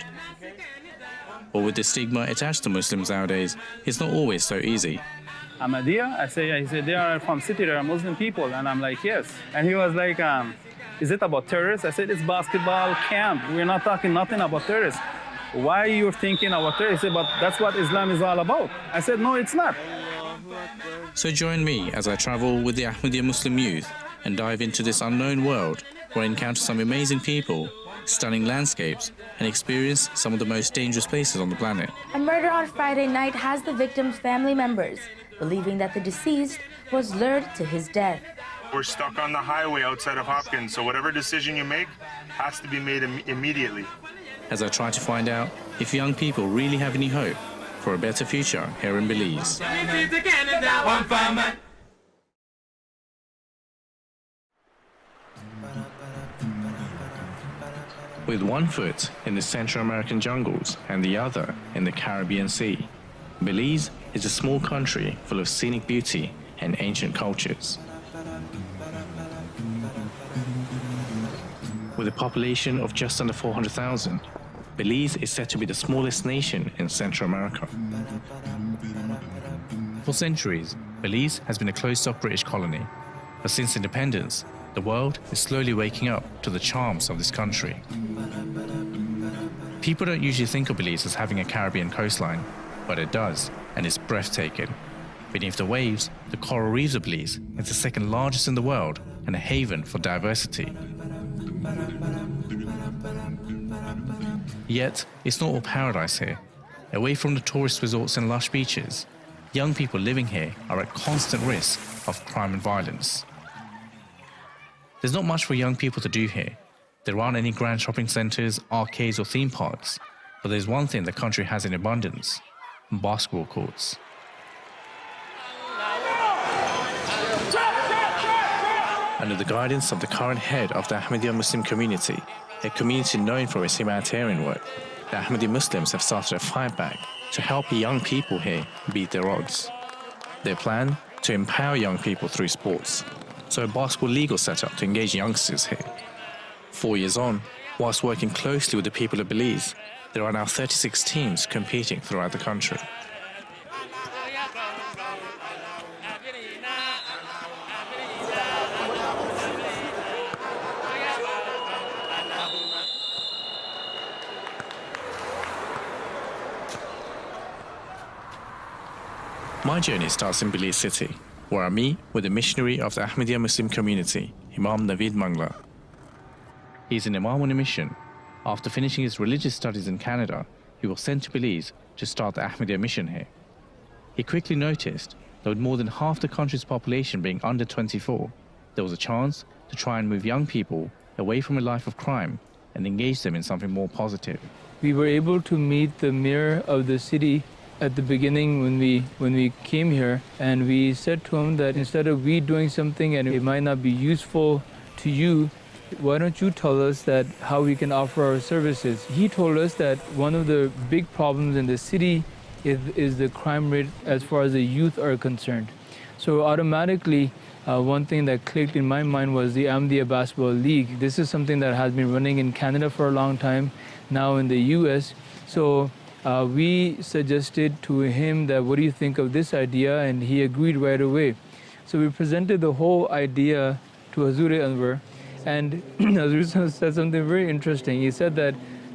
But with the stigma attached to Muslims nowadays, it's not always so easy.
Ahmadiyya? He said, they are from city, they are Muslim people. And I'm like, yes. And he was like, is it about terrorists? I said, it's basketball camp. We're not talking nothing about terrorists. Why are you thinking about terrorists? He said, but that's what Islam is all about. I said, no, it's not.
So join me as I travel with the Ahmadiyya Muslim youth and dive into this unknown world where I encounter some amazing people, stunning landscapes, and experience some of the most dangerous places on the planet.
A murder on Friday night has the victim's family members believing that the deceased was lured to his death.
We're stuck on the highway outside of Hopkins, so whatever decision you make has to be made immediately.
As I try to find out if young people really have any hope for a better future here in Belize. With one foot in the Central American jungles and the other in the Caribbean Sea, Belize is a small country full of scenic beauty and ancient cultures. With a population of just under 400,000, Belize is said to be the smallest nation in Central America. For centuries, Belize has been a closed-off British colony, but since independence, the world is slowly waking up to the charms of this country. People don't usually think of Belize as having a Caribbean coastline, but it does, and it's breathtaking. Beneath the waves, the coral reefs of Belize is the second largest in the world and a haven for diversity. Yet, it's not all paradise here. Away from the tourist resorts and lush beaches, young people living here are at constant risk of crime and violence. There's not much for young people to do here. There aren't any grand shopping centres, arcades or theme parks, but there's one thing the country has in abundance: basketball courts. Under the guidance of the current head of the Ahmadiyya Muslim community, a community known for its humanitarian work, the Ahmadi Muslims have started a fight back to help young people here beat their odds. Their plan? To empower young people through sports. So a basketball league was set up to engage youngsters here. 4 years on, whilst working closely with the people of Belize, there are now 36 teams competing throughout the country. My journey starts in Belize City, where I meet with the missionary of the Ahmadiyya Muslim community, Imam Naveed Mangla. He's an imam on a mission. After finishing his religious studies in Canada, he was sent to Belize to start the Ahmadiyya mission here. He quickly noticed that with more than half the country's population being under 24, there was a chance to try and move young people away from a life of crime and engage them in something more positive.
We were able to meet the mayor of the city at the beginning when we came here, and we said to him that instead of we doing something and it might not be useful to you, why don't you tell us that how we can offer our services? He told us that one of the big problems in the city is the crime rate as far as the youth are concerned. So automatically, one thing that clicked in my mind was the Ahmadiyya Basketball League. This is something that has been running in Canada for a long time, now in the US. So we suggested to him that, what do you think of this idea? And he agreed right away. So we presented the whole idea to Hazur Anwar, and Hazur said something very interesting. He said that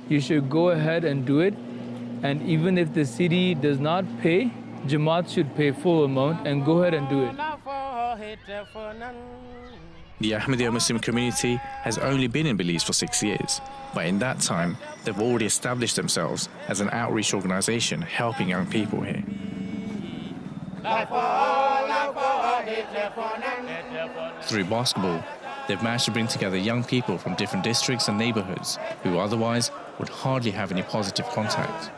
you should go ahead and do it, and even if the city does not pay, Jamaat should pay full amount and go ahead and do it.
The Ahmadiyya Muslim community has only been in Belize for 6 years, but in that time, they've already established themselves as an outreach organization helping young people here. Through basketball, they've managed to bring together young people from different districts and neighborhoods who otherwise would hardly have any positive contact.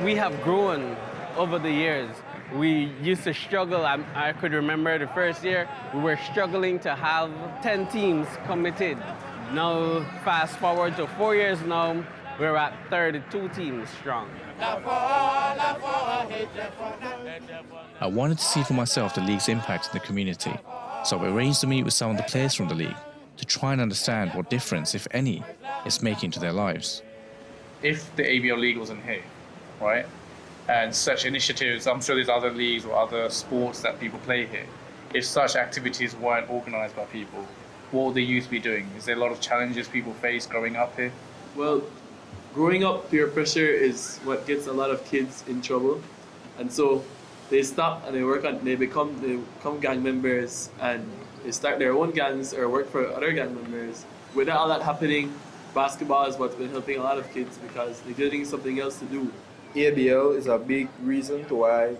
We have grown over the years. We used to struggle. I could remember the first year, we were struggling to have 10 teams committed. Now, fast forward to 4 years now, we're at 32 teams strong.
I wanted to see for myself the league's impact in the community, so I arranged to meet with some of the players from the league to try and understand what difference, if any, it's making to their lives.
If the ABL League wasn't here, right, and such initiatives, I'm sure there's other leagues or other sports that people play here, if such activities weren't organised by people, what would the youth be doing? Is there a lot of challenges people face growing up here?
Well, growing up, peer pressure is what gets a lot of kids in trouble, and so they stop and they become gang members, and they start their own gangs or work for other gang members. Without all that happening, basketball is what's been helping a lot of kids because they're getting something else to do.
ABL is a big reason to why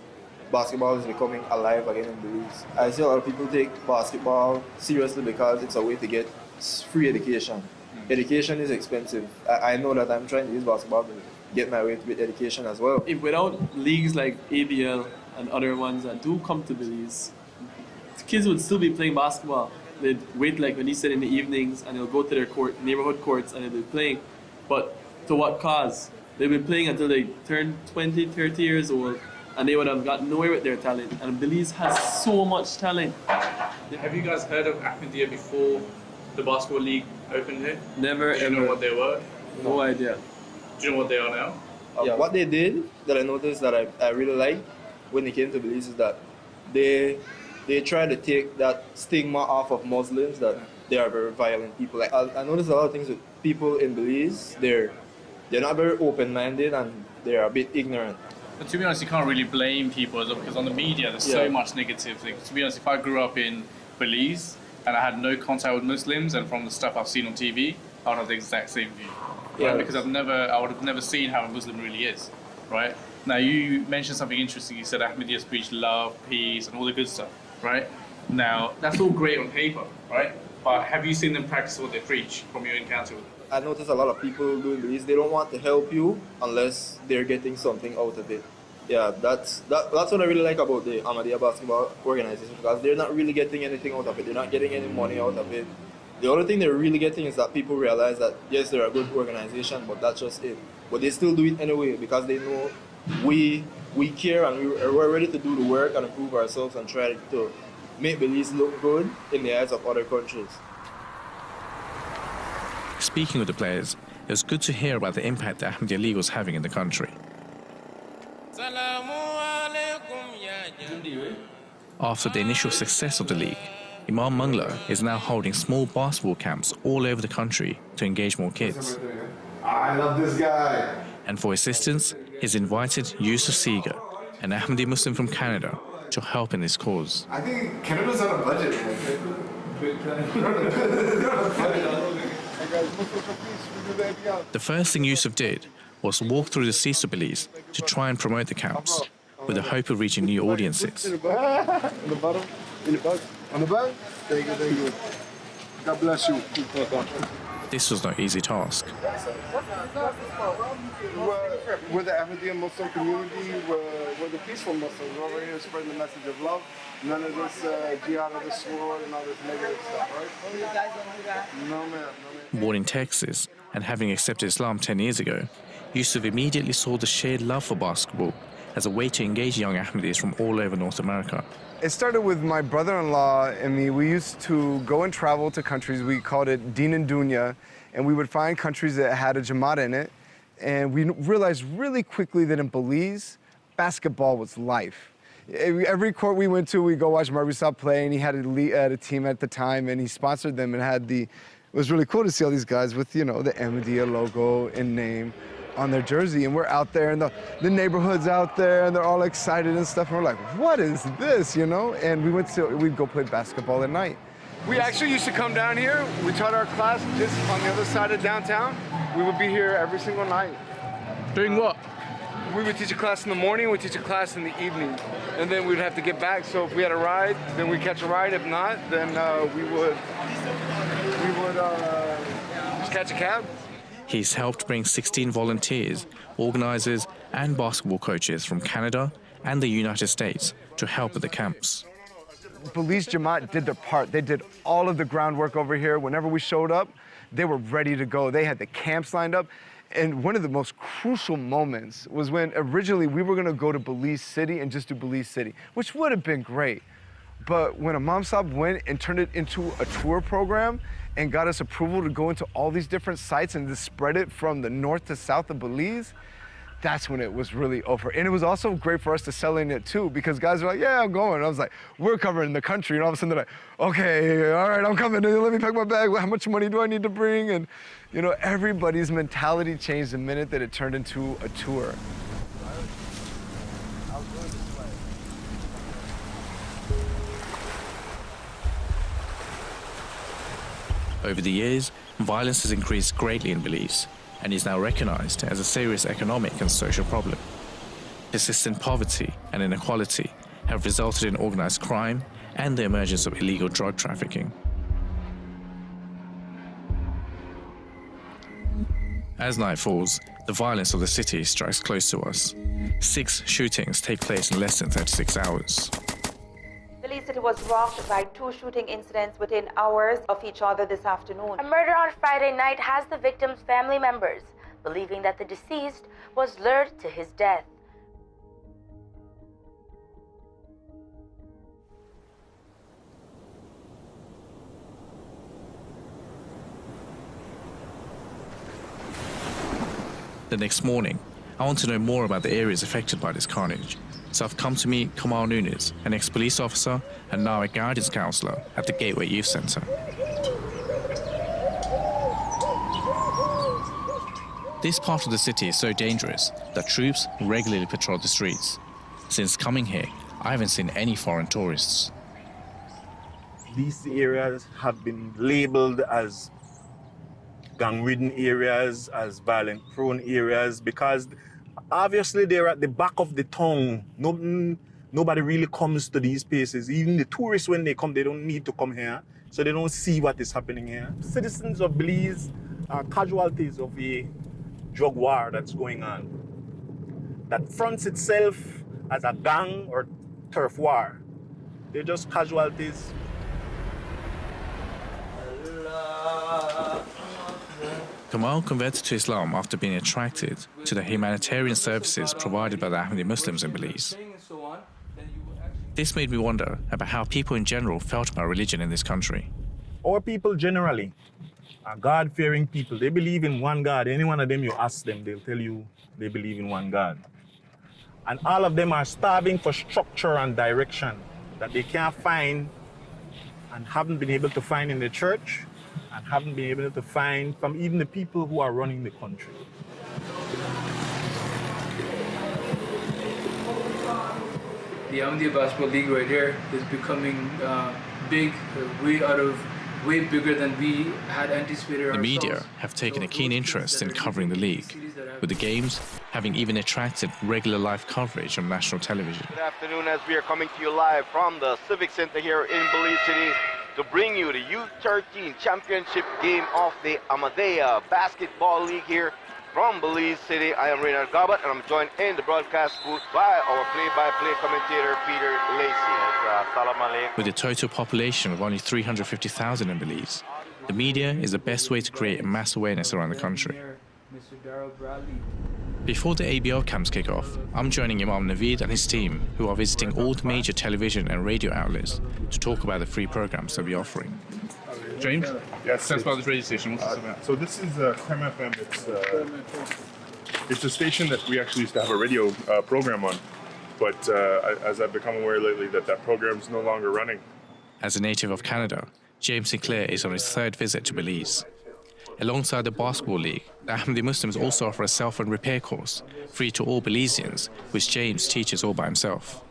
basketball is becoming alive again in Belize. I see a lot of people take basketball seriously because it's a way to get free education. Education is expensive. I know that I'm trying to use basketball to get my way to get education as well.
If without leagues like ABL and other ones that do come to Belize, kids would still be playing basketball. They'd wait, like when he said, in the evenings, and they'll go to their neighborhood courts and they'll be playing. But to what cause? They've been playing until they turn 20, 30 years old, and they would have got nowhere with their talent. And Belize has so much talent.
Have you guys heard of Ahmadiyya before the basketball league opened here?
Never,
ever. Do you know what they were?
No idea.
Do you know what they are now?
Yeah, what they did that I noticed that I really liked when they came to Belize is that they try to take that stigma off of Muslims that they are very violent people. Like I noticed a lot of things with people in Belize. They're not very open-minded and they're a bit ignorant.
But to be honest, you can't really blame people because on the media there's so much negative things. To be honest, if I grew up in Belize and I had no contact with Muslims, and from the stuff I've seen on TV, I would have the exact same view.
Yeah,
right? Because I would have never seen how a Muslim really is, right? Now you mentioned something interesting. You said Ahmadiyya's preach love, peace, and all the good stuff, right? Now that's all great on paper, right? But have you seen them practice what they preach from your encounter with them?
I notice a lot of people doing Belize, they don't want to help you unless they're getting something out of it. Yeah, that's what I really like about the Ahmadiyya Basketball organization, because they're not really getting anything out of it. They're not getting any money out of it. The only thing they're really getting is that people realize that, yes, they're a good organization, but that's just it. But they still do it anyway because they know we care and we're ready to do the work and improve ourselves and try to make Belize look good in the eyes of other countries.
Speaking with the players, it was good to hear about the impact the Ahmadiyya League was having in the country. After the initial success of the league, Imam Mangla is now holding small basketball camps all over the country to engage more kids.
I love this guy.
And for assistance, he's invited Yusuf Seeger, an Ahmadi Muslim from Canada, to help in this cause.
I think Canada's on a budget.
The first thing Yusuf did was walk through the streets of Belize to try and promote the camps, with the hope of reaching new audiences.
On the bottom, in the back, on the back. Thank you. God bless you.
This was no easy task.
We're the Ahmadiyya Muslim community. We're the peaceful Muslims. We're over here spreading the message of love. None of this jihad of the sword and all this negative stuff, right? No, ma'am.
Born in Texas and having accepted Islam 10 years ago, Yusuf immediately saw the shared love for basketball as a way to engage young Ahmadis from all over North America.
It started with my brother-in-law and me. We used to go and travel to countries. We called it Din and Dunya, and we would find countries that had a Jamaat in it. And we realized really quickly that in Belize, basketball was life. Every court we went to, we'd go watch Marvisal play, and he had a team at the time, and he sponsored them and had it was really cool to see all these guys with, the Ahmadiyya logo and name on their jersey, and we're out there, and the neighborhood's out there, and they're all excited and stuff, and we're like, what is this, And we'd go play basketball at night. We actually used to come down here. We taught our class just on the other side of downtown. We would be here every single night.
Doing what?
We would teach a class in the morning, we'd teach a class in the evening, and then we'd have to get back. So if we had a ride, then we'd catch a ride. If not, then we would just catch a cab.
He's helped bring 16 volunteers, organizers, and basketball coaches from Canada and the United States to help with the camps.
Belize Jamaat did their part. They did all of the groundwork over here. Whenever we showed up, they were ready to go. They had the camps lined up. And one of the most crucial moments was when originally we were going to go to Belize City and just do Belize City, which would have been great. But when Imam Saab went and turned it into a tour program and got us approval to go into all these different sites and to spread it from the north to south of Belize, that's when it was really over. And it was also great for us to sell in it too, because guys are like, yeah, I'm going. And I was like, we're covering the country. And all of a sudden they're like, okay, all right, I'm coming. Let me pack my bag. How much money do I need to bring? And everybody's mentality changed the minute that it turned into a tour.
Over the years, violence has increased greatly in Belize and is now recognized as a serious economic and social problem. Persistent poverty and inequality have resulted in organized crime and the emergence of illegal drug trafficking. As night falls, the violence of the city strikes close to us. 6 shootings take place in less than 36 hours.
Belize City was rocked by 2 shooting incidents within hours of each other this afternoon. A murder on Friday night has the victims' family members believing that the deceased was lured to his death.
The next morning, I want to know more about the areas affected by this carnage. So I've come to meet Kamal Nunes, an ex-police officer and now a guidance counsellor at the Gateway Youth Centre. This part of the city is so dangerous that troops regularly patrol the streets. Since coming here, I haven't seen any foreign tourists.
These areas have been labelled as gang-ridden areas, as violent-prone areas, because obviously they're at the back of the town. Nobody really comes to these places. Even the tourists, when they come, they don't need to come here, so they don't see what is happening here. Citizens of Belize are casualties of a drug war that's going on, that fronts itself as a gang or turf war. They're just casualties.
Kamal converted to Islam after being attracted to the humanitarian services provided by the Ahmadi Muslims in Belize. This made me wonder about how people in general felt about religion in this country.
Our people generally are God-fearing people. They believe in one God. Any one of them, you ask them, they'll tell you they believe in one God. And all of them are starving for structure and direction that they can't find and haven't been able to find in the church and haven't been able to find from even the people who are running the country.
The Ahmadiyya Basketball League right here is becoming big, way bigger than we had anticipated
The media
ourselves.
have taken a keen interest in covering the league, with the games having even attracted regular live coverage on national television.
Good afternoon, as we are coming to you live from the Civic Center here in Belize City to bring you the U13 Championship game of the Ahmadiyya Basketball League here from Belize City. I am Reynard Gabat, and I'm joined in the broadcast booth by our play-by-play commentator, Peter Lacey. Salam alaikum.
With a total population of only 350,000 in Belize, the media is the best way to create mass awareness around the country. Before the ABL camps kick off, I'm joining Imam Naveed and his team, who are visiting all the major television and radio outlets to talk about the free programs they'll be offering.
James?
Yes.
Tell us about this radio station. What's this about?
So this is Creme FM. It's a station that we actually used to have a radio program on, but as I've become aware lately that program's no longer running.
As a native of Canada, James Sinclair is on his third visit to Belize. Alongside the Basketball League, the Ahmadi Muslims also offer a cell phone repair course, free to all Belizeans, which James teaches all by himself.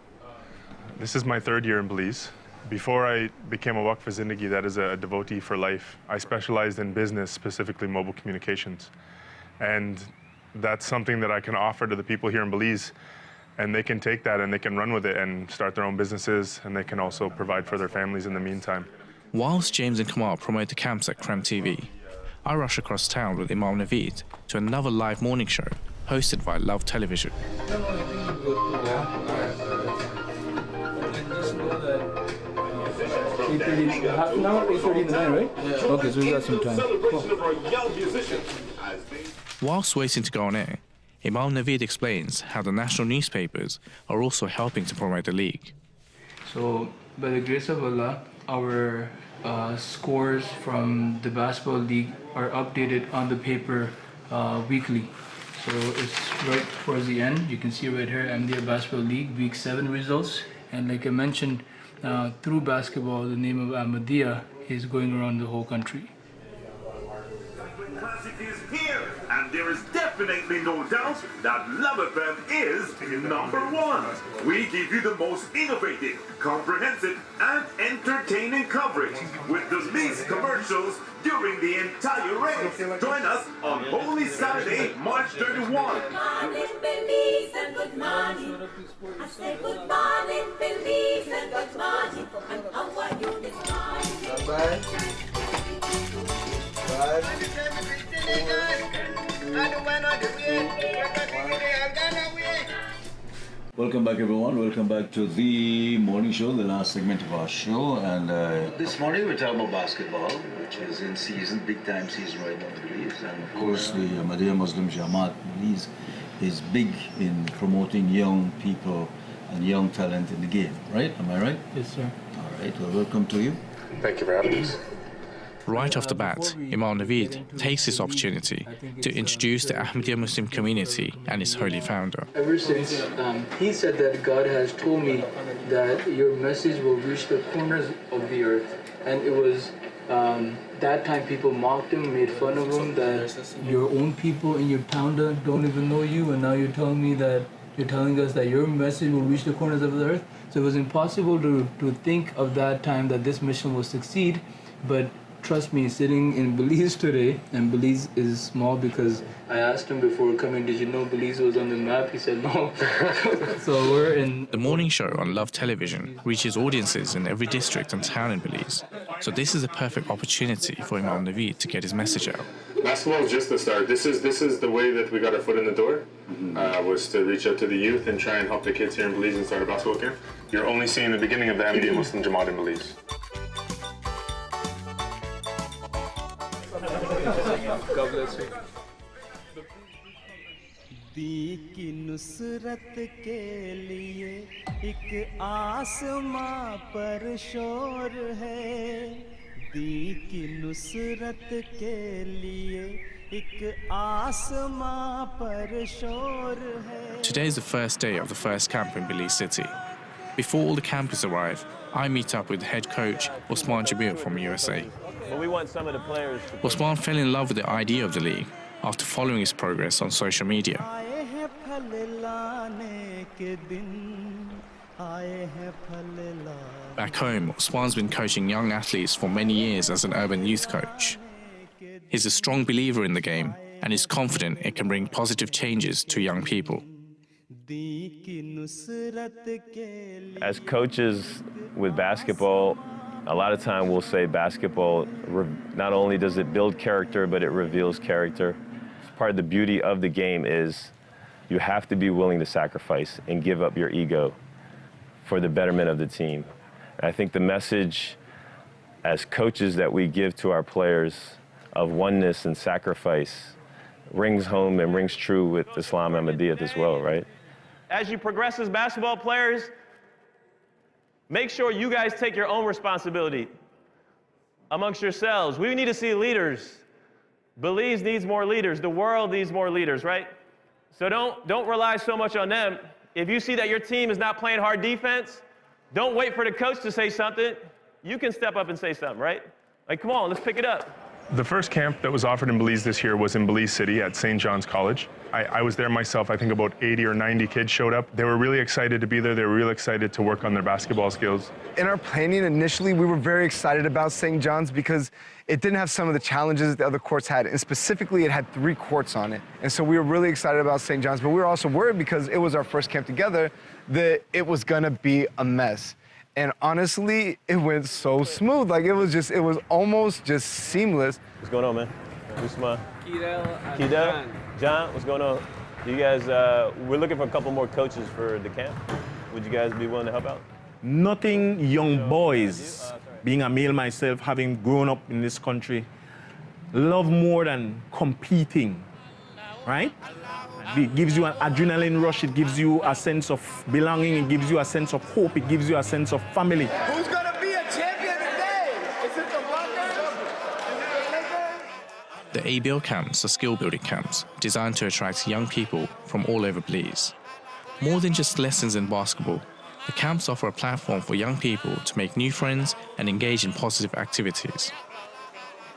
This is my third year in Belize. Before I became a Waqf for Zindagi, that is a devotee for life, I specialized in business, specifically mobile communications. And that's something that I can offer to the people here in Belize, and they can take that and they can run with it and start their own businesses, and they can also provide for their families in the meantime.
Whilst James and Kamal promote the camps at Creme TV, I rush across town with Imam Naveed to another live morning show hosted by Love Television.
Half an hour, 8:30 in the night, right? Yeah. Okay, so we got some time.
Whilst waiting to go on air, Imam Naveed explains how the national newspapers are also helping to promote the league.
So, by the grace of Allah, our scores from the basketball league are updated on the paper weekly. So it's right towards the end. You can see right here, Ahmadiyya Basketball League Week 7 results. And like I mentioned, through basketball, the name of Ahmadiyya is going around the whole country.
Classic is here, and there is definitely no doubt that Love FM is #1. We give you the most innovative, comprehensive, and entertaining coverage with the least commercials during the entire race. Join us on Holy Saturday, March 31.
Good morning, Belize, and good morning. I say good morning, Belize, and good morning. And how are you this morning? Bye.
Welcome back, everyone. Welcome back to the morning show, the last segment of our show. And
this morning we're talking about basketball, which is in season, big time season right now in Belize. And
of course, the Ahmadiyya Muslim Jamaat Belize is big in promoting young people and young talent in the game, right? Am I right?
Yes, sir.
All right. Well, welcome to you.
Thank you for having us.
Right off the bat, Imam Naveed takes this opportunity to introduce the Ahmadiyya Muslim community and its holy founder.
Ever since he said that God has told me that your message will reach the corners of the earth, and it was that time people mocked him, made fun of him, that your own people in your town don't even know you, and now you're telling us that your message will reach the corners of the earth. So it was impossible to think of that time that this mission will succeed, but trust me, sitting in Belize today, and Belize is small because I asked him before coming, did you know Belize was on the map? He said no. So we're in...
The morning show on Love Television reaches audiences in every district and town in Belize. So this is a perfect opportunity for Imam Naveed to get his message out.
Basketball is just the start. This is the way that we got our foot in the door, was to reach out to the youth and try and help the kids here in Belize and start a basketball camp. You're only seeing the beginning of the Ahmadiyya Muslim Jamaat in Belize.
God bless you.
दी की नुसरत के लिए एक आसमां पर शोर है की नुसरत के लिए एक आसमां पर शोर है.
Today is the first day of the first camp in Belize City. Before all the campers arrive, I meet up with head coach Osman Jamil from USA.
But we want some of the players to
Osman fell in love with the idea of the league after following his progress on social media.
आए हैं फल लाने के दिन, आए हैं फल लाने.
Back home, Osman's been coaching young athletes for many years as an urban youth coach. He's a strong believer in the game and is confident it can bring positive changes to young people.
As coaches with basketball, a lot of time we'll say basketball, not only does it build character, but it reveals character. Part of the beauty of the game is you have to be willing to sacrifice and give up your ego for the betterment of the team. And I think the message as coaches that we give to our players of oneness and sacrifice rings home and rings true with Islam Ahmadiyyat as well, right?
As you progress as basketball players, make sure you guys take your own responsibility amongst yourselves. We need to see leaders. Belize needs more leaders. The world needs more leaders, right? So don't rely so much on them. If you see that your team is not playing hard defense, don't wait for the coach to say something. You can step up and say something, right? Like, come on, let's pick it up.
The first camp that was offered in Belize this year was in Belize City at St. John's College. I was there myself. I think about 80 or 90 kids showed up. They were really excited to be there. They were really excited to work on their basketball skills.
In our planning initially, we were very excited about St. John's because it didn't have some of the challenges that the other courts had, and specifically it had 3 courts on it. And so we were really excited about St. John's, but we were also worried because it was our first camp together that it was gonna be a mess. And honestly, it went so smooth. Like it was almost just seamless.
What's going on, man? Usman?
Kidel,
John, what's going on? You guys, we're looking for a couple more coaches for the camp. Would you guys be willing to help out?
Nothing young boys, being a male myself, having grown up in this country, love more than competing, right? It gives you an adrenaline rush, it gives you a sense of belonging, it gives you a sense of hope, it gives you a sense of family.
Who's gonna be a champion today? Is it the Rockers?
The ABL camps are skill-building camps designed to attract young people from all over Belize. More than just lessons in basketball, the camps offer a platform for young people to make new friends and engage in positive activities.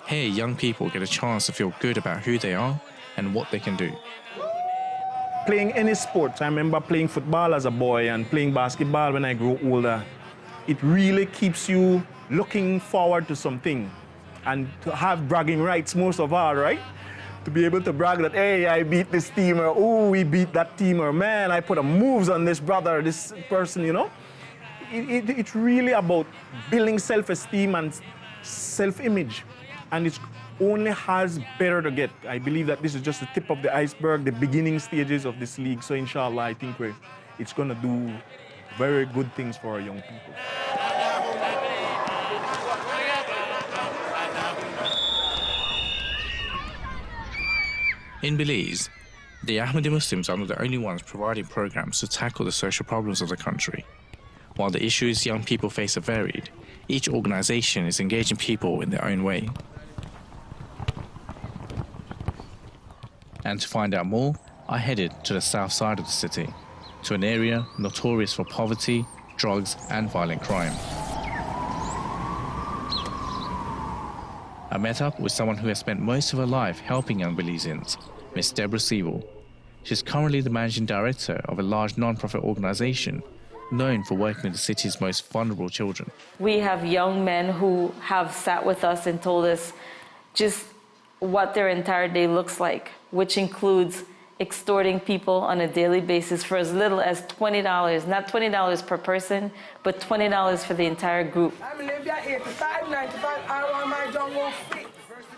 Here, young people get a chance to feel good about who they are and what they can do.
Playing any sport, I remember playing football as a boy and playing basketball when I grew older. It really keeps you looking forward to something and to have bragging rights most of all, right? To be able to brag that, hey, I beat this team, or oh, we beat that team, or man, I put a moves on this brother, this person, you know? It's really about building self-esteem and self-image. And it's only has better to get. I believe that this is just the tip of the iceberg, the beginning stages of this league. So inshallah, I think it's going to do very good things for our young people.
In Belize, the Ahmadi Muslims are not the only ones providing programs to tackle the social problems of the country. While the issues young people face are varied, each organization is engaging people in their own way. And to find out more, I headed to the south side of the city, to an area notorious for poverty, drugs, and violent crime. I met up with someone who has spent most of her life helping young Belizeans, Miss Deborah Siebel. She's currently the managing director of a large non-profit organization known for working with the city's most vulnerable children.
We have young men who have sat with us and told us just what their entire day looks like, which includes extorting people on a daily basis for as little as $20, not $20 per person, but $20 for the entire group.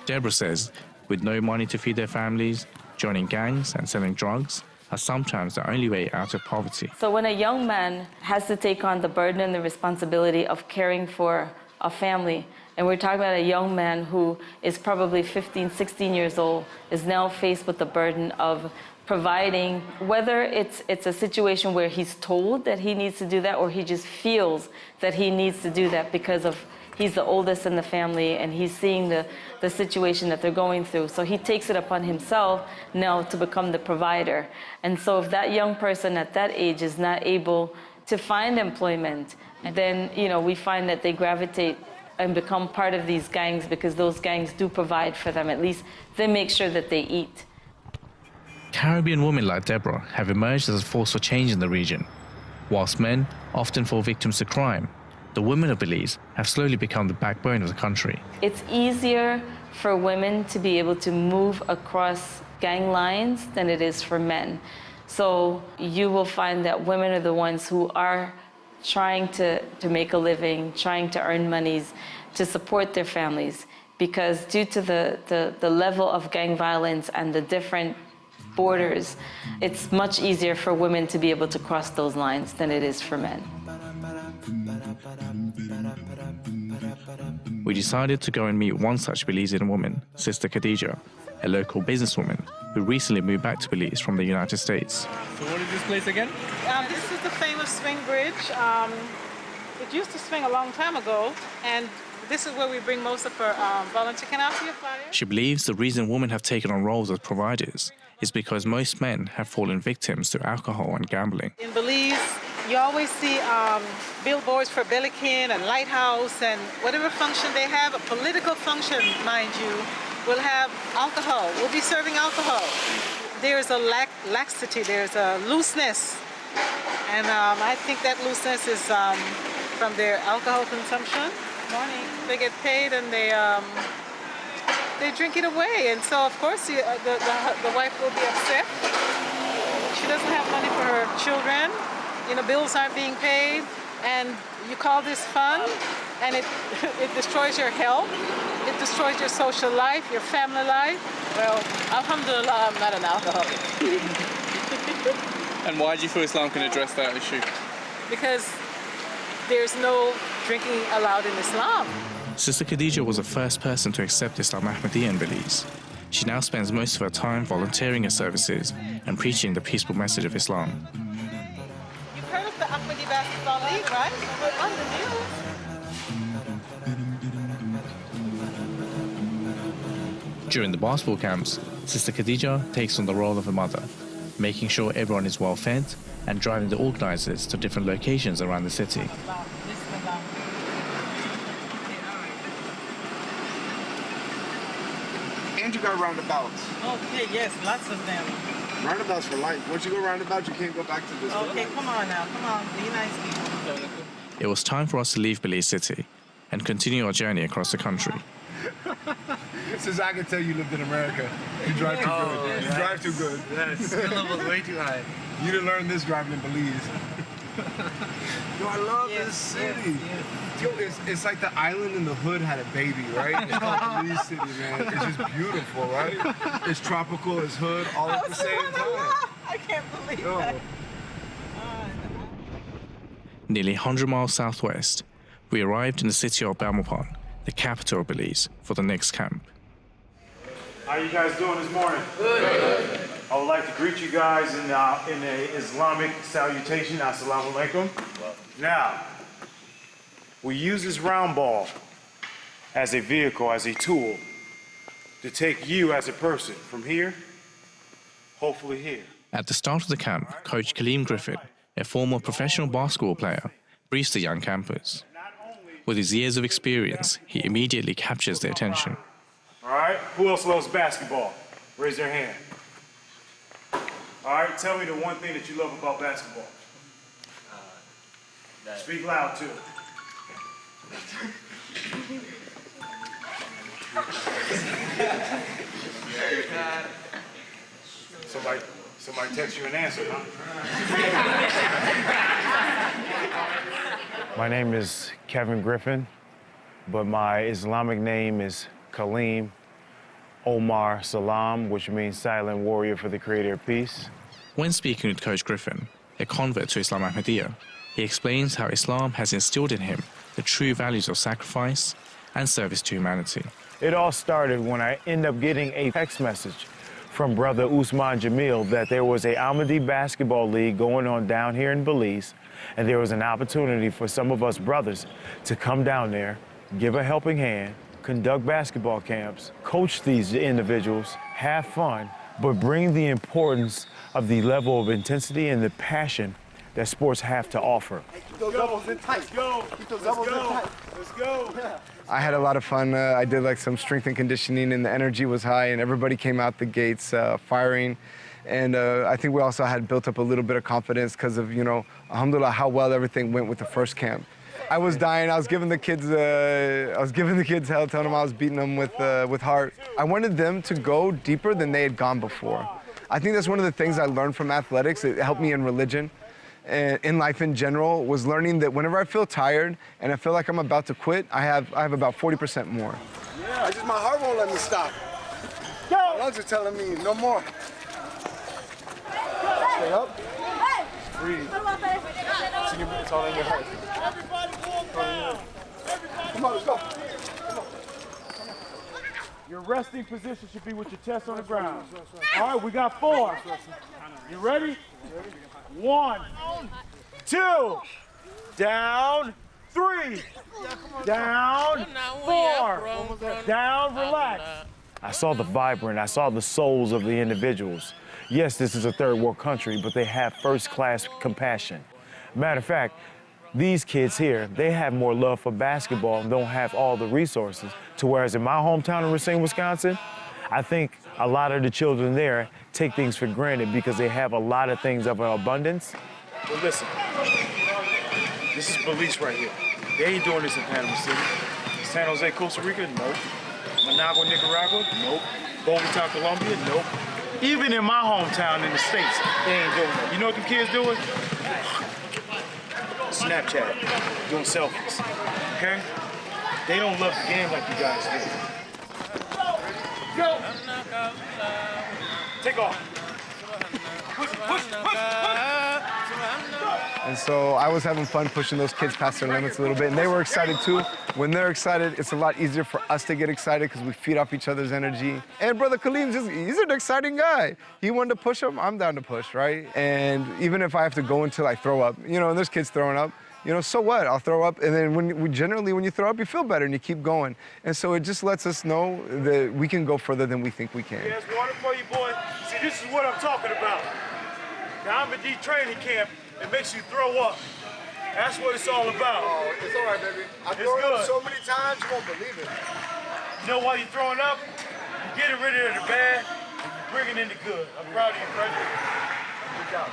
Deborah says, with no money to feed their families, joining gangs and selling drugs are sometimes the only way out of poverty.
So when a young man has to take on the burden and the responsibility of caring for a family, and we're talking about a young man who is probably 15, 16 years old, is now faced with the burden of providing, whether it's a situation where he's told that he needs to do that or he just feels that he needs to do that because of he's the oldest in the family, and he's seeing the situation that they're going through. So he takes it upon himself now to become the provider. And so if that young person at that age is not able to find employment, then, you know, we find that they gravitate and become part of these gangs, because those gangs do provide for them. At least they make sure that they eat.
Caribbean women like Deborah have emerged as a force for change in the region. Whilst men often fall victims to crime, the women of Belize have slowly become the backbone of the country.
It's easier for women to be able to move across gang lines than it is for men. So you will find that women are the ones who are trying to make a living, trying to earn monies to support their families, because due to the level of gang violence and the different borders, it's much easier for women to be able to cross those lines than it is for men.
We decided to go and meet one such Belizean woman, Sister Khadija, a local businesswoman who recently moved back to Belize from the United States.
So what is this place again?
This is the famous swing bridge. It used to swing a long time ago, and this is where we bring most of our volunteer. Can I see a flyer?
She believes the reason women have taken on roles as providers is because most men have fallen victims to alcohol and gambling.
In Belize, you always see billboards for Bellican and Lighthouse, and whatever function they have, a political function, mind you, will have alcohol. We'll be serving alcohol. There's a laxity, there's a looseness, and I think that looseness is from their alcohol consumption. Morning. They get paid and they drink it away, and so of course the wife will be upset. She doesn't have money for her children. You know, bills aren't being paid, and you call this fun, and it destroys your health. It destroys your social life, your family life. Well, alhamdulillah, I'm not an alcoholic.
And why do you feel Islam can address that issue?
Because there's no drinking allowed in Islam.
Sister Khadija was the first person to accept Islam Ahmadiyya in Belize. She now spends most of her time volunteering her services and preaching the peaceful message of Islam.
You've heard of the Ahmadi Basketball League, right? We're on the news.
During the basketball camps, Sister Khadija takes on the role of a mother, making sure everyone is well fed and driving the organizers to different locations around the city.
And you got roundabouts.
Okay, yes, lots of them.
Roundabouts for life. Once you go roundabout, you can't go back to this.
Okay, come on now, come on, be nice people.
It was time for us to leave Belize City and continue our journey across the country.
Since I can tell you lived in America, you drive too good. You drive too good.
Yes, skill level's way too high.
You didn't learn this driving in Belize. Yo, I love this city. Yo, it's like the island in the hood had a baby, right? It's called Belize City, man. It's just beautiful, right? It's tropical, it's hood, all at the same time.
I can't believe that.
Nearly 100 miles southwest, we arrived in the city of Belmopan, the capital of Belize, for the next camp.
How you guys doing this morning? Good. I would like to greet you guys in a Islamic salutation. Assalamu alaikum. Now, we use this round ball as a vehicle, as a tool, to take you as a person from here, hopefully here.
At the start of the camp, Coach Kaleem Griffin, a former professional basketball player, briefs the young campers. With his years of experience, he immediately captures their attention.
All right, who else loves basketball? Raise their hand. All right, tell me the one thing that you love about basketball. Speak loud, too. Somebody text you an answer, huh? My name is Kevin Griffin, but my Islamic name is Kaleem Omar Salam, which means silent warrior for the creator of peace.
When speaking with Coach Griffin, a convert to Islam Ahmadiyya, he explains how Islam has instilled in him the true values of sacrifice and service to humanity.
It all started when I ended up getting a text message from Brother Usman Jamil that there was a Ahmadi basketball league going on down here in Belize, and there was an opportunity for some of us brothers to come down there give a helping hand, conduct basketball camps, coach these individuals, have fun, but bring the importance of the level of intensity and the passion that sports have to offer.
Keep those elbows in tight. Let's go. Keep those elbows in tight.
Let's go.
I had a lot of fun. I did like some strength and conditioning, and the energy was high, and everybody came out the gates firing. And I think we also had built up a little bit of confidence because of, you know, alhamdulillah, how well everything went with the first camp. I was dying. I was giving the kids hell, telling them I was beating them with heart. I wanted them to go deeper than they had gone before. I think that's one of the things I learned from athletics. It helped me in religion and in life in general, was learning that whenever I feel tired and I feel like I'm about to quit, I have about 40% more.
Yeah, my heart won't let me stop. My lungs are telling me no more. Stay up. Breathe. It's all in your heart. Come on, let's go.
Your resting position should be with your chest on the ground. All right, we got 4. You ready? 1, 2, down, 3, down, 4, down, relax. I saw the vibrant, I saw the souls of the individuals. Yes, this is a third world country, but they have first-class compassion. Matter of fact, these kids here, they have more love for basketball and don't have all the resources. To whereas in my hometown of Racine, Wisconsin, I think a lot of the children there take things for granted because they have a lot of things of an abundance. Well, listen, this is Belize right here. They ain't doing this in Panama City. San Jose, Costa Rica, nope. Managua, Nicaragua, nope. Bogota, Colombia, nope. Even in my hometown in the States, they ain't doing that. You know what the kids doing? Snapchat, doing selfies, okay? They don't love the game like you guys do. Go! Take off. Push, push, push, push!
And so I was having fun pushing those kids past their limits a little bit, and they were excited too. When they're excited, it's a lot easier for us to get excited because we feed off each other's energy. And Brother Kaleem, he's an exciting guy. He wanted to push him, I'm down to push, right? And even if I have to go until I throw up, you know, and there's kids throwing up, you know, so what? I'll throw up, and then when you throw up, you feel better and you keep going. And so it just lets us know that we can go further than we think we can.
There's water for you, boy. See, this is what I'm talking about. The Ahmadi training camp, it makes you throw up. That's what it's all about.
Oh, it's all right, baby. I've thrown up so many times, you won't believe it.
You know why you're throwing up? You're getting rid of the bad, and you're bringing in the good. I'm proud of you, Frederick.
Good job.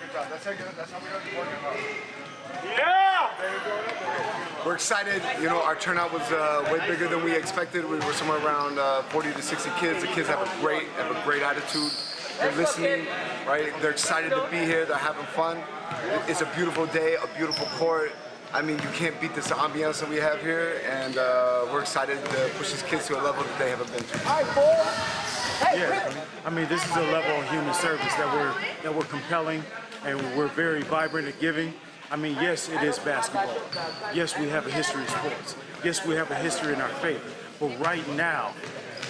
Good job. That's how we are working hard.
Yeah!
We're excited. You know, our turnout was way bigger than we expected. We were somewhere around 40 to 60 kids. The kids have a great attitude. They're listening, right? They're excited to be here. They're having fun. It's a beautiful day, a beautiful court. I mean, you can't beat this ambiance that we have here, and we're excited to push these kids to a level that they haven't been to.
Yeah, I mean, this is a level of human service that we're compelling, and we're very vibrant and giving. I mean, yes, it is basketball. Yes, we have a history of sports. Yes, we have a history in our faith. But right now,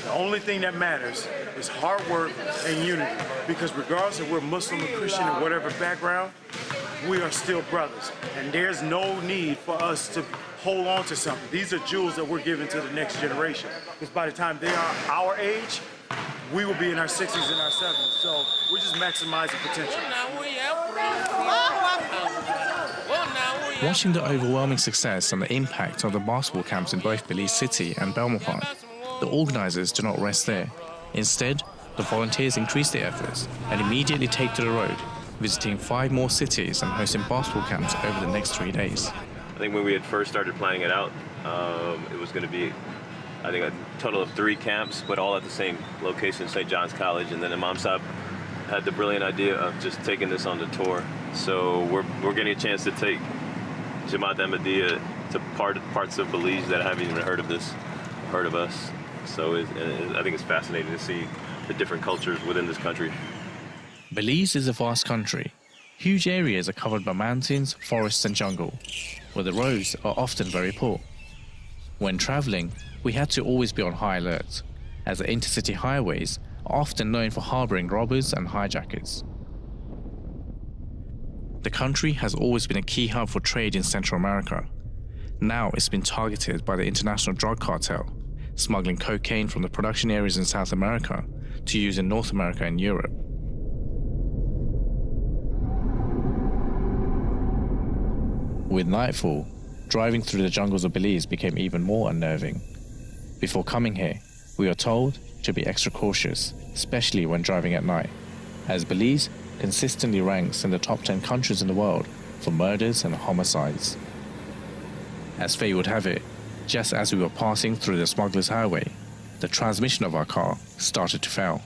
the only thing that matters is hard work and unity. Because regardless if we're Muslim or Christian or whatever background, we are still brothers. And there's no need for us to hold on to something. These are jewels that we're giving to the next generation. Because by the time they are our age, we will be in our 60s and our 70s. So we're just maximizing potential.
Watching the overwhelming success and the impact of the basketball camps in both Belize City and Belmopan, the organizers do not rest there. Instead, the volunteers increase their efforts and immediately take to the road, visiting 5 more cities and hosting basketball camps over the next 3 days.
I think when we had first started planning it out, it was going to be, I think, a total of 3 camps, but all at the same location, St. John's College. And then Imam Saab had the brilliant idea of just taking this on the tour. So we're getting a chance to take Jamaat Ahmadiyya to parts of Belize that haven't even heard of us. So I think it's fascinating to see the different cultures within this country.
Belize is a vast country. Huge areas are covered by mountains, forests and jungle, where the roads are often very poor. When traveling, we had to always be on high alert, as the intercity highways are often known for harboring robbers and hijackers. The country has always been a key hub for trade in Central America. Now it's been targeted by the international drug cartel, smuggling cocaine from the production areas in South America to use in North America and Europe. With nightfall, driving through the jungles of Belize became even more unnerving. Before coming here, we are told to be extra cautious, especially when driving at night, as Belize consistently ranks in the top 10 countries in the world for murders and homicides. As fate would have it, just as we were passing through the smuggler's highway, the transmission of our car started to fail.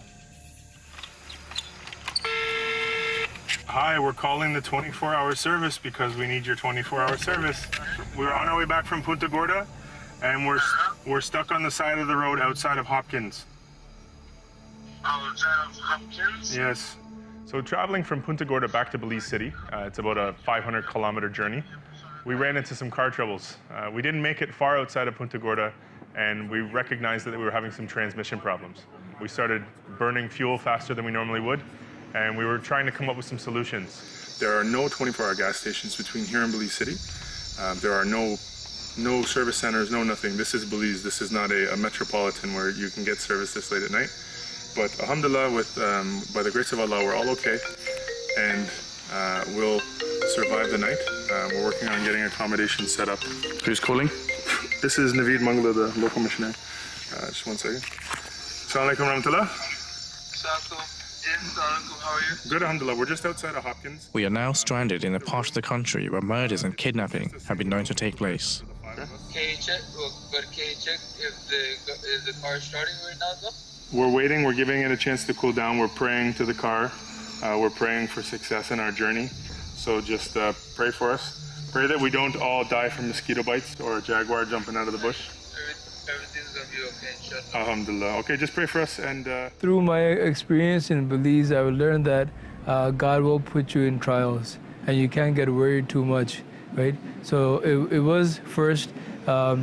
Hi, we're calling the 24-hour service because we need your 24-hour service. We're on our way back from Punta Gorda, and we're stuck on the side of the road outside of Hopkins.
Outside of Hopkins?
Yes.
So traveling from Punta Gorda back to Belize City, it's about a 500-kilometer journey. We ran into some car troubles. We didn't make it far outside of Punta Gorda, and we recognized that we were having some transmission problems. We started burning fuel faster than we normally would, and we were trying to come up with some solutions.
There are no 24-hour gas stations between here and Belize City. There are no service centers, no nothing. This is Belize. This is not a metropolitan where you can get service this late at night. But alhamdulillah, by the grace of Allah, we're all okay, and we'll survive the night. We're working on getting accommodation set up. Who's calling? This is Naveed Mangla, the local missionary. Just one second. Assalamu alaikum warahmatullah.
How are you?
Good, alhamdulillah. We're just outside of Hopkins.
We are now stranded in a part of the country where murders and kidnapping have been known to take place.
Can you check if the car is starting right now, though?
We're waiting. We're giving it a chance to cool down. We're praying to the car. We're praying for success in our journey. So just pray for us. Pray that we don't all die from mosquito bites or a jaguar jumping out of the bush.
Everything's going to be okay, inshallah.
Alhamdulillah. Okay, just pray for us. And
through my experience in Belize, I learned that God will put you in trials, and you can't get worried too much, right? So it was first a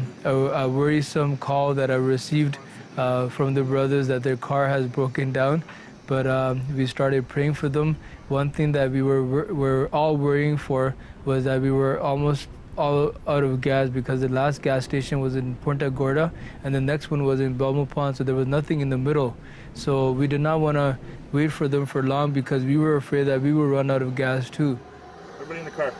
worrisome call that I received from the brothers that their car has broken down, but we started praying for them. One thing that we were all worrying for was that we were almost all out of gas because the last gas station was in Punta Gorda and the next one was in Belmopan, so there was nothing in the middle. So we did not want to wait for them for long because we were afraid that we would run out of gas too.
Everybody in the car.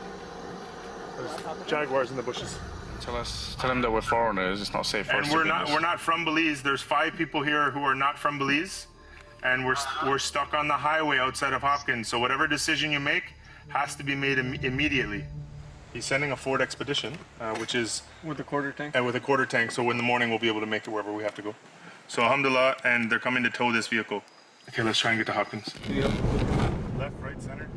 There's jaguars in the bushes.
Tell them that we're foreigners. It's not safe for us.
And we're not from Belize. There's 5 people here who are not from Belize, and we're stuck on the highway outside of Hopkins. So whatever decision you make has to be made immediately. He's sending a Ford Expedition, which is
with a quarter tank.
And with a quarter tank, so in the morning we'll be able to make it wherever we have to go. So alhamdulillah, and they're coming to tow this vehicle. Okay, let's try and get to Hopkins.
Yep.
Left, right, center.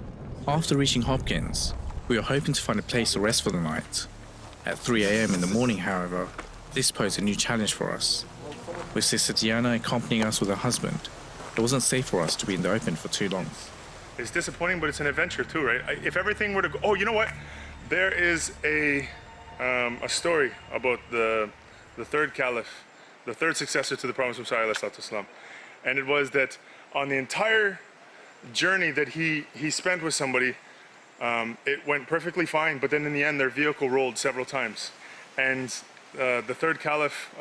After reaching Hopkins, we were hoping to find a place to rest for the night. At 3 a.m. in the morning, however, this posed a new challenge for us. With Sister Diana accompanying us with her husband, it wasn't safe for us to be in the open for too long.
It's disappointing, but it's an adventure too, right? If everything were to go, oh, you know what? There is a story about the third caliph, the third successor to the Prophet Muhammad, and it was that on the entire journey that he spent with somebody, it went perfectly fine, but then in the end their vehicle rolled several times, and the third caliph,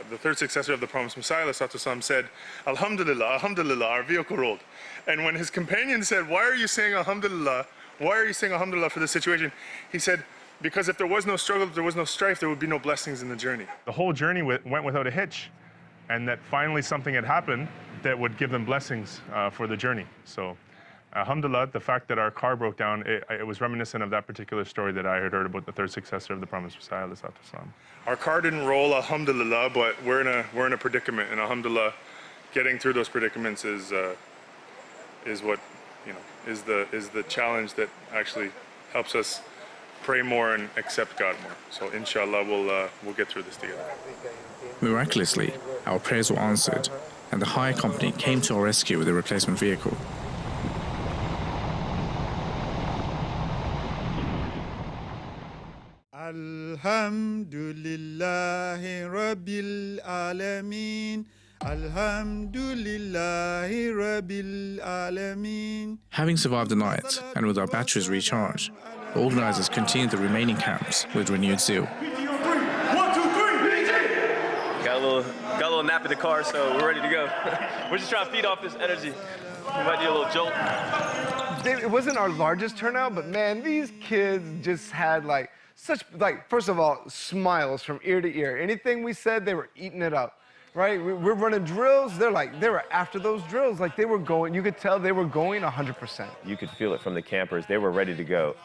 the third successor of the Prophet Muhammad said, Alhamdulillah, Alhamdulillah, our vehicle rolled. And when his companion said, why are you saying Alhamdulillah? Why are you saying Alhamdulillah for this situation? He said, because if there was no struggle, if there was no strife, there would be no blessings in the journey.
The whole journey went without a hitch, and that finally something had happened that would give them blessings for the journey. So, alhamdulillah, the fact that our car broke down, it was reminiscent of that particular story that I had heard about the third successor of the Prophet Muhammad.
Our car didn't roll, alhamdulillah, but we're in a predicament, and alhamdulillah, getting through those predicaments is what, you know, is the challenge that actually helps us pray more and accept God more. So inshallah, we'll get through this together.
Miraculously, our prayers were answered, and the hire company came to our rescue with a replacement vehicle.
Alhamdulillahi Rabbil Alameen. Alhamdulillahi Rabbil Alameen.
Having survived the night, and with our batteries recharged, the organizers continued the remaining camps with renewed zeal.
got a little nap in the car, so we're ready to go. We're just trying to feed off this energy. We might need a little jolt.
It wasn't our largest turnout, but man, these kids just had like first of all, smiles from ear to ear. Anything we said, they were eating it up, right? We're running drills. They were after those drills. Like they were going, you could tell they were going 100%.
You could feel it from the campers. They were ready to go.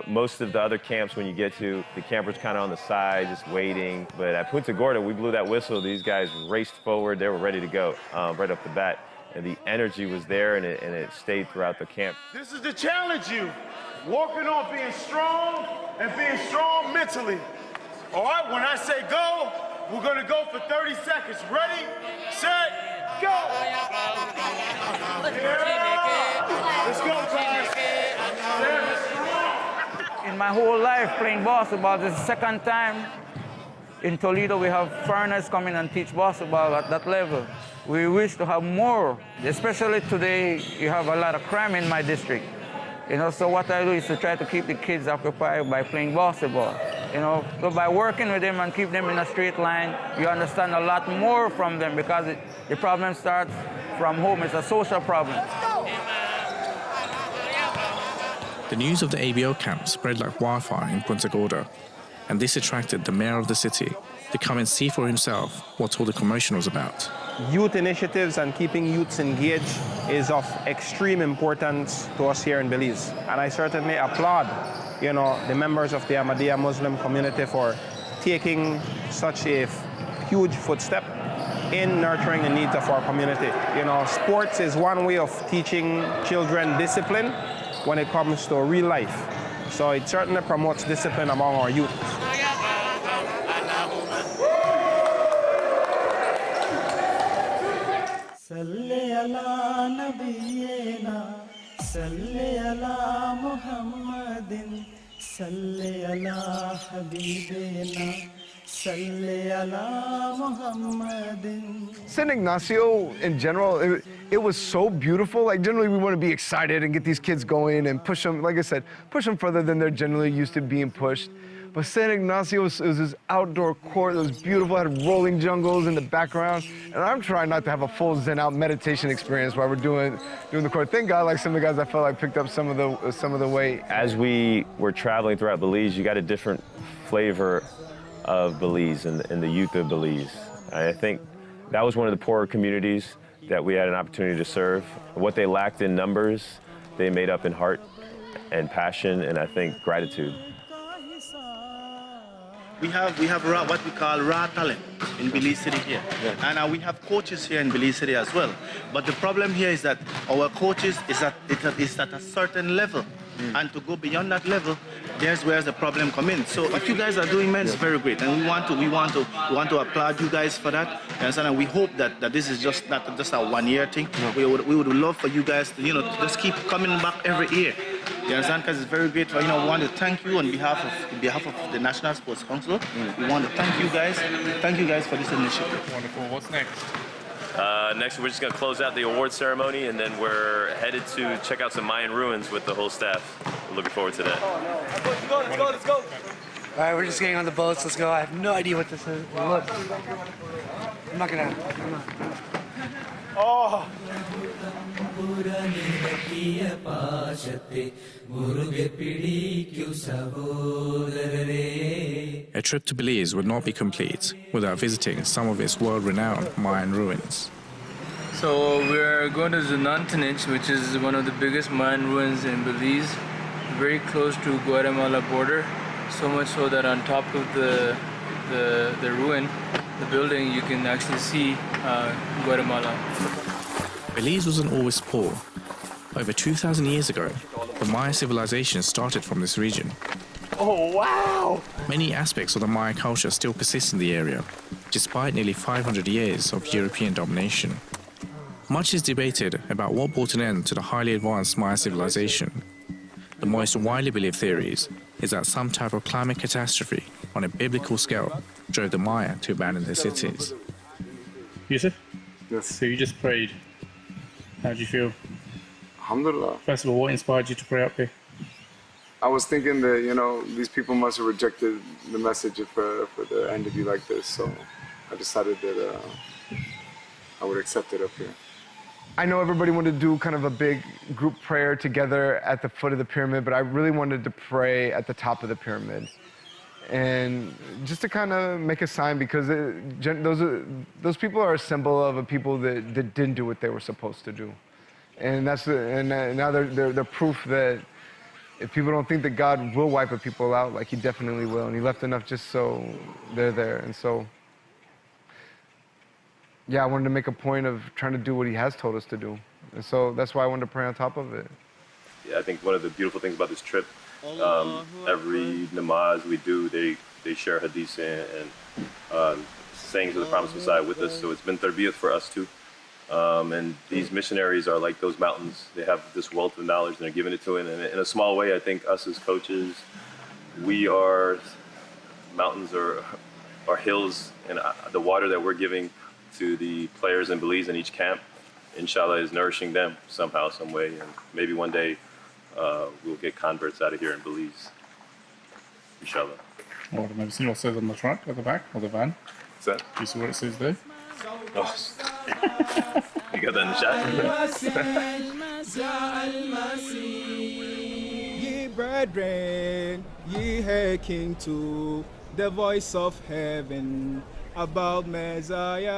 Most of the other camps, when you get to, the campers kind of on the side, just waiting. But at Punta Gorda, we blew that whistle. These guys raced forward. They were ready to go right off the bat. And the energy was there, and it stayed throughout the camp.
This is to challenge you. Working on being strong and being strong mentally. All right, when I say go, we're gonna go for 30 seconds. Ready, set, go! Yeah. Let's go, guys.
In my whole life playing basketball, this is the second time in Toledo we have foreigners come in and teach basketball at that level. We wish to have more, especially today you have a lot of crime in my district. You know, so what I do is to try to keep the kids occupied by playing basketball. You know, so by working with them and keep them in a straight line, you understand a lot more from them because the problem starts from home. It's a social problem.
The news of the ABO camp spread like wildfire in Punta Gorda, and this attracted the mayor of the city to come and see for himself what all the commotion was about.
Youth initiatives and keeping youths engaged is of extreme importance to us here in Belize. And I certainly applaud, you know, the members of the Ahmadiyya Muslim community for taking such a huge footstep in nurturing the needs of our community. You know, sports is one way of teaching children discipline when it comes to real life. So it certainly promotes discipline among our youth.
Salli ala nabiyyina, salli ala Muhammadin, salli ala habibina, salli ala Muhammadin.
San Ignacio, in general, it was so beautiful. Like, generally, we want to be excited and get these kids going and push them, like I said, push them further than they're generally used to being pushed. But San Ignacio was this outdoor court that was beautiful, had rolling jungles in the background. And I'm trying not to have a full zen out meditation experience while we're doing the court. Thank God, like some of the guys I felt like picked up some of the weight.
As we were traveling throughout Belize, you got a different flavor of Belize and the youth of Belize. I think that was one of the poorer communities that we had an opportunity to serve. What they lacked in numbers, they made up in heart and passion, and I think gratitude.
We have what we call raw talent in Belize City here. Yeah. And we have coaches here in Belize City as well. But the problem here is that our coaches is at a certain level. And to go beyond that level, there's where the problem comes in. So what you guys are doing, man, is very great. And we want to applaud you guys for that. You understand? And we hope that this is just not just a one-year thing. We would love for you guys to, to just keep coming back every year. You understand? Because it's very great. We want to thank you on behalf of the National Sports Council. We want to thank you guys for this initiative.
Wonderful. What's next?
Next, we're just going to close out the award ceremony, and then we're headed to check out some Mayan ruins with the whole staff. We're looking forward to that.
Let's go. All right, we're just getting on the boats. Let's go. I have no idea what this is. Look. I'm not going to... Come on. Oh!
A trip to Belize would not be complete without visiting some of its world-renowned Mayan ruins.
So we're going to Zunantanich, which is one of the biggest Mayan ruins in Belize, very close to Guatemala border, so much so that on top of the ruin, the building, you can actually see Guatemala.
Belize wasn't always poor. Over 2,000 years ago, the Maya civilization started from this region.
Oh, wow!
Many aspects of the Maya culture still persist in the area, despite nearly 500 years of European domination. Much is debated about what brought an end to the highly advanced Maya civilization. The most widely believed theories is that some type of climate catastrophe on a biblical scale drove the Maya to abandon their cities.
Yusuf?
Yes.
So you just prayed. How did you feel?
Alhamdulillah.
First of all, what inspired you to pray up here?
I was thinking that, these people must have rejected the message for the end to be like this. So
I decided that I would accept it up here.
I know everybody wanted to do kind of a big group prayer together at the foot of the pyramid, but I really wanted to pray at the top of the pyramid. And just to kind of make a sign, because those people are a symbol of a people that didn't do what they were supposed to do. And now they're proof that if people don't think that God will wipe a people out, like he definitely will. And he left enough just so they're there. And so, yeah, I wanted to make a point of trying to do what he has told us to do. And so that's why I wanted to pray on top of it.
Yeah, I think one of the beautiful things about this trip, every namaz we do, they share hadith and sayings of the Promised Messiah with us. So it's been tarbiyat for us too. And these missionaries are like those mountains. They have this wealth of knowledge and they're giving it to it. And in a small way, I think us as coaches, we are mountains or hills, and the water that we're giving to the players in Belize in each camp, inshallah, is nourishing them somehow, some way. And maybe one day we'll get converts out of here in Belize, inshallah.
Well, I've never seen what it says on the truck at the back of the van.
What's that?
Do you see what it says there?
Oh. You got that in the shot?
Ye brethren, ye hearken to the voice of heaven about Messiah.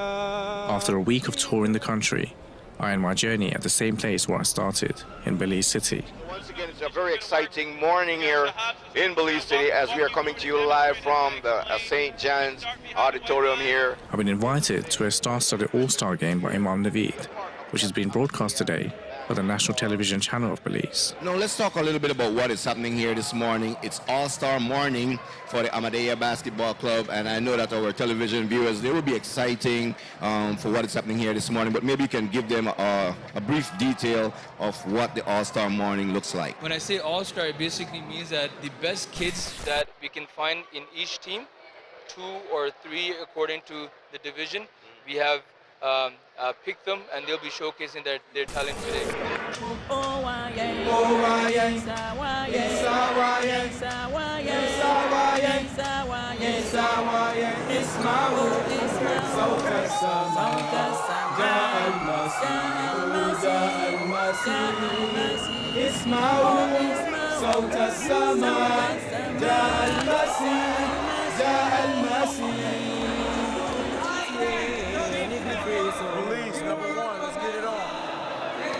After a week of touring the country, I end my journey at the same place where I started, in Belize City.
Once again, it's a very exciting morning here in Belize City as we are coming to you live from the St. John's Auditorium here.
I've been invited to a star-studded all-star game by Imam Naveed, which has been broadcast today by the national television channel of Belize.
Now let's talk a little bit about what is happening here this morning. It's all-star morning for the Ahmadiyya Basketball Club, and I know that our television viewers, they will be exciting for what is happening here this morning, but maybe you can give them a brief detail of what the all-star morning looks like.
When I say all-star, it basically means that the best kids that we can find in each team, 2 or 3 according to the division, we have pick them and they'll be showcasing their talent today.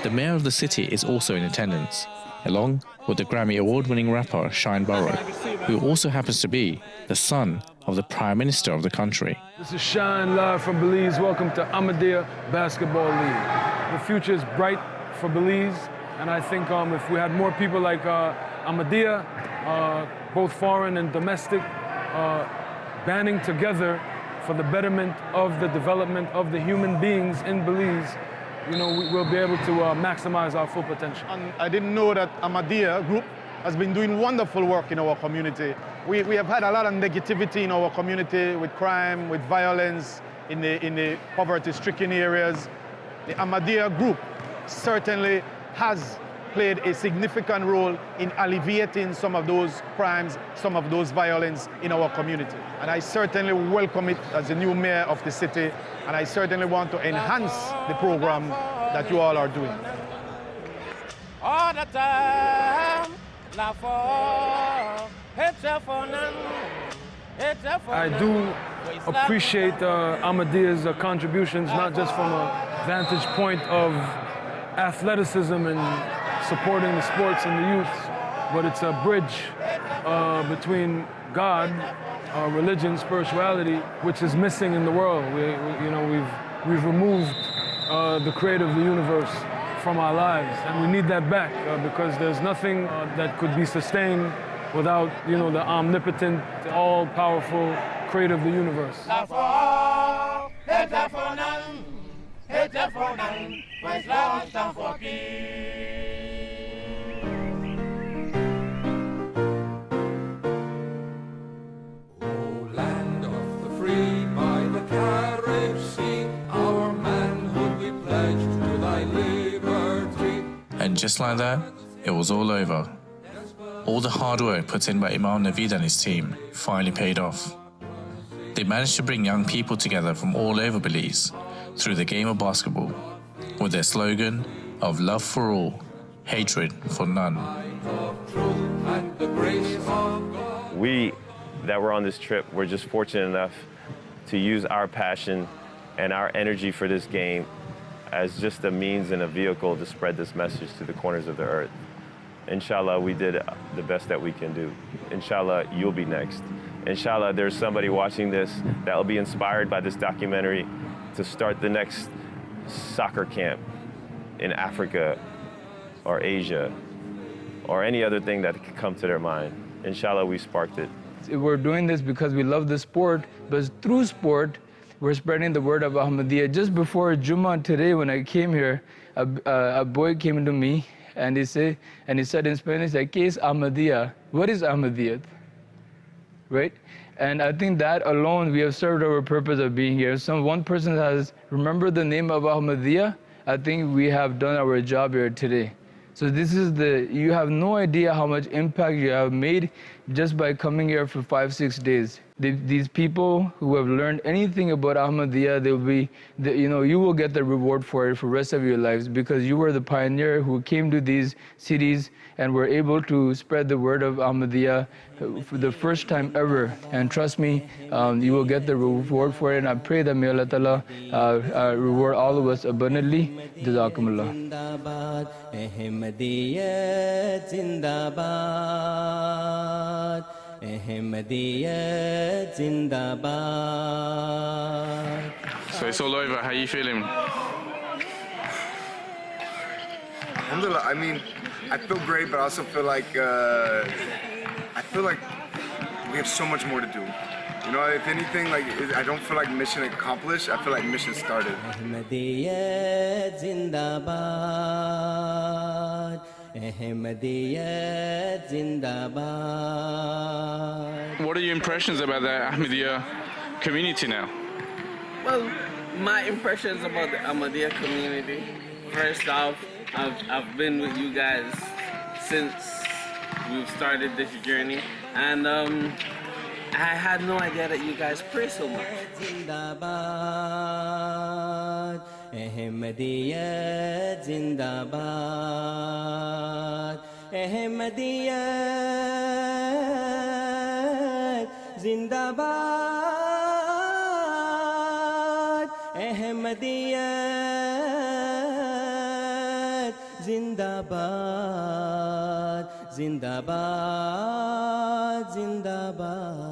The mayor of the city is also in attendance, along with the Grammy Award-winning rapper Shine Burrow, who also happens to be the son of the Prime Minister of the country.
This is Shine live from Belize. Welcome to Ahmadiyya Basketball League. The future is bright for Belize, and I think if we had more people like Ahmadiyya, both foreign and domestic, banding together for the betterment of the development of the human beings in Belize, you know, we'll be able to maximize our full potential.
And I didn't know that Ahmadiyya group has been doing wonderful work in our community. We have had a lot of negativity in our community with crime, with violence, in the poverty-stricken areas. The Ahmadiyya group certainly has played a significant role in alleviating some of those crimes, some of those violence in our community. And I certainly welcome it as the new mayor of the city, and I certainly want to enhance the program that you all are doing.
All the time,
I do appreciate Ahmadiyya's contributions, not just from a vantage point of athleticism and supporting the sports and the youth, but it's a bridge between God, religion, spirituality, which is missing in the world. We've removed the creator of the universe from our lives, and we need that back because there's nothing that could be sustained without, the omnipotent, all-powerful creator of the universe.
And just like that, it was all over. All the hard work put in by Imam Naveed and his team finally paid off. They managed to bring young people together from all over Belize through the game of basketball with their slogan of love for all, hatred for none.
We that were on this trip were just fortunate enough to use our passion and our energy for this game as just a means and a vehicle to spread this message to the corners of the earth. Inshallah, we did the best that we can do. Inshallah, you'll be next. Inshallah, there's somebody watching this that will be inspired by this documentary to start the next soccer camp in Africa or Asia or any other thing that could come to their mind. Inshallah, we sparked it.
We're doing this because we love the sport, but through sport, we're spreading the word of Ahmadiyya. Just before Jummah today, when I came here, a boy came to me and he said in Spanish, like, ¿Qué es Ahmadiyya? What is Ahmadiyya? Right? And I think that alone, we have served our purpose of being here. One person has remembered the name of Ahmadiyya. I think we have done our job here today. So this is you have no idea how much impact you have made just by coming here for 5-6 days. These people who have learned anything about Ahmadiyya, you will get the reward for it for the rest of your lives, because you were the pioneer who came to these cities and were able to spread the word of Ahmadiyya for the first time ever. And trust me, you will get the reward for it. And I pray that may Allah Ta'ala reward all of us abundantly. Jazakumullah.
Ahmadiyyat Zindabad, Ahmadiyyat Zindabad.
So it's all over. How are you feeling?
Alhamdulillah. I mean, I feel great, but I also feel like we have so much more to do. You know, if anything, I don't feel like mission accomplished. I feel like mission started.
Ahmadiyyat Zindabad, Ahmadiyyat Zindabad.
What are your impressions about the Ahmadiyya community now?
Well, my impressions about the Ahmadiyya community. First off, I've been with you guys since we've started this journey, and I had no idea that you guys pray so much.
Zindabad, Ahmadiyyat Zindabad, Ahmadiyyat Zindabad, Ahmadiyyat Zindabad, Zindabad, Zindabad.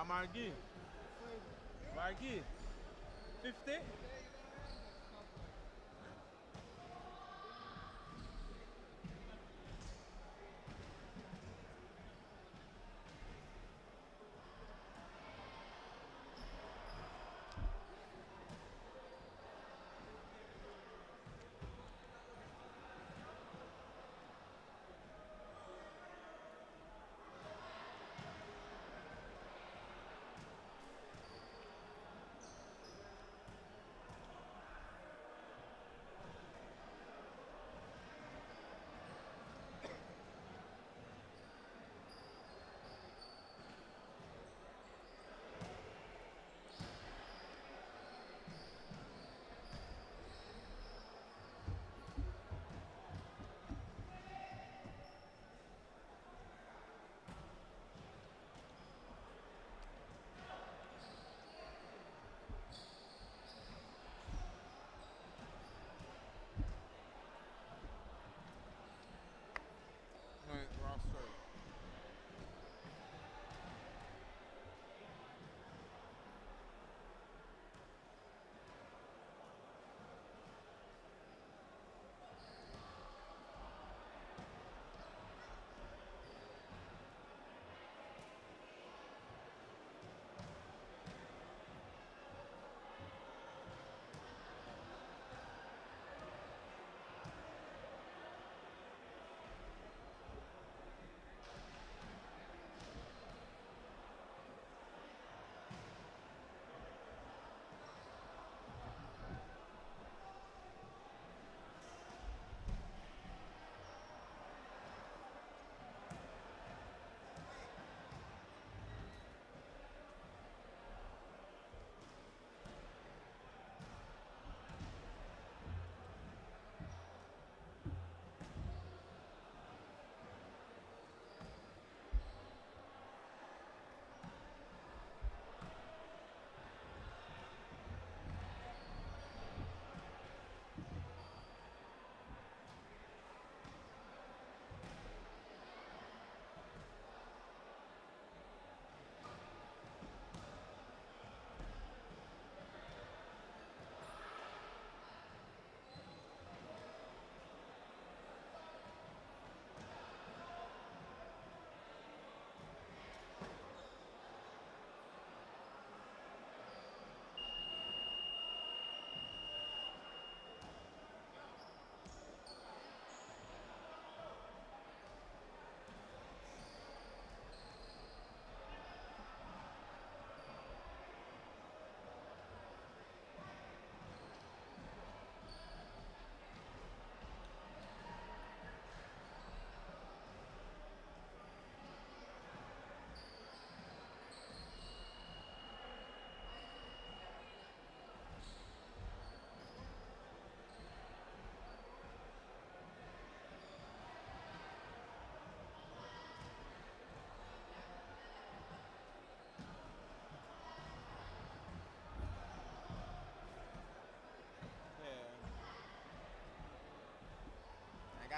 Margie. Margie. 50?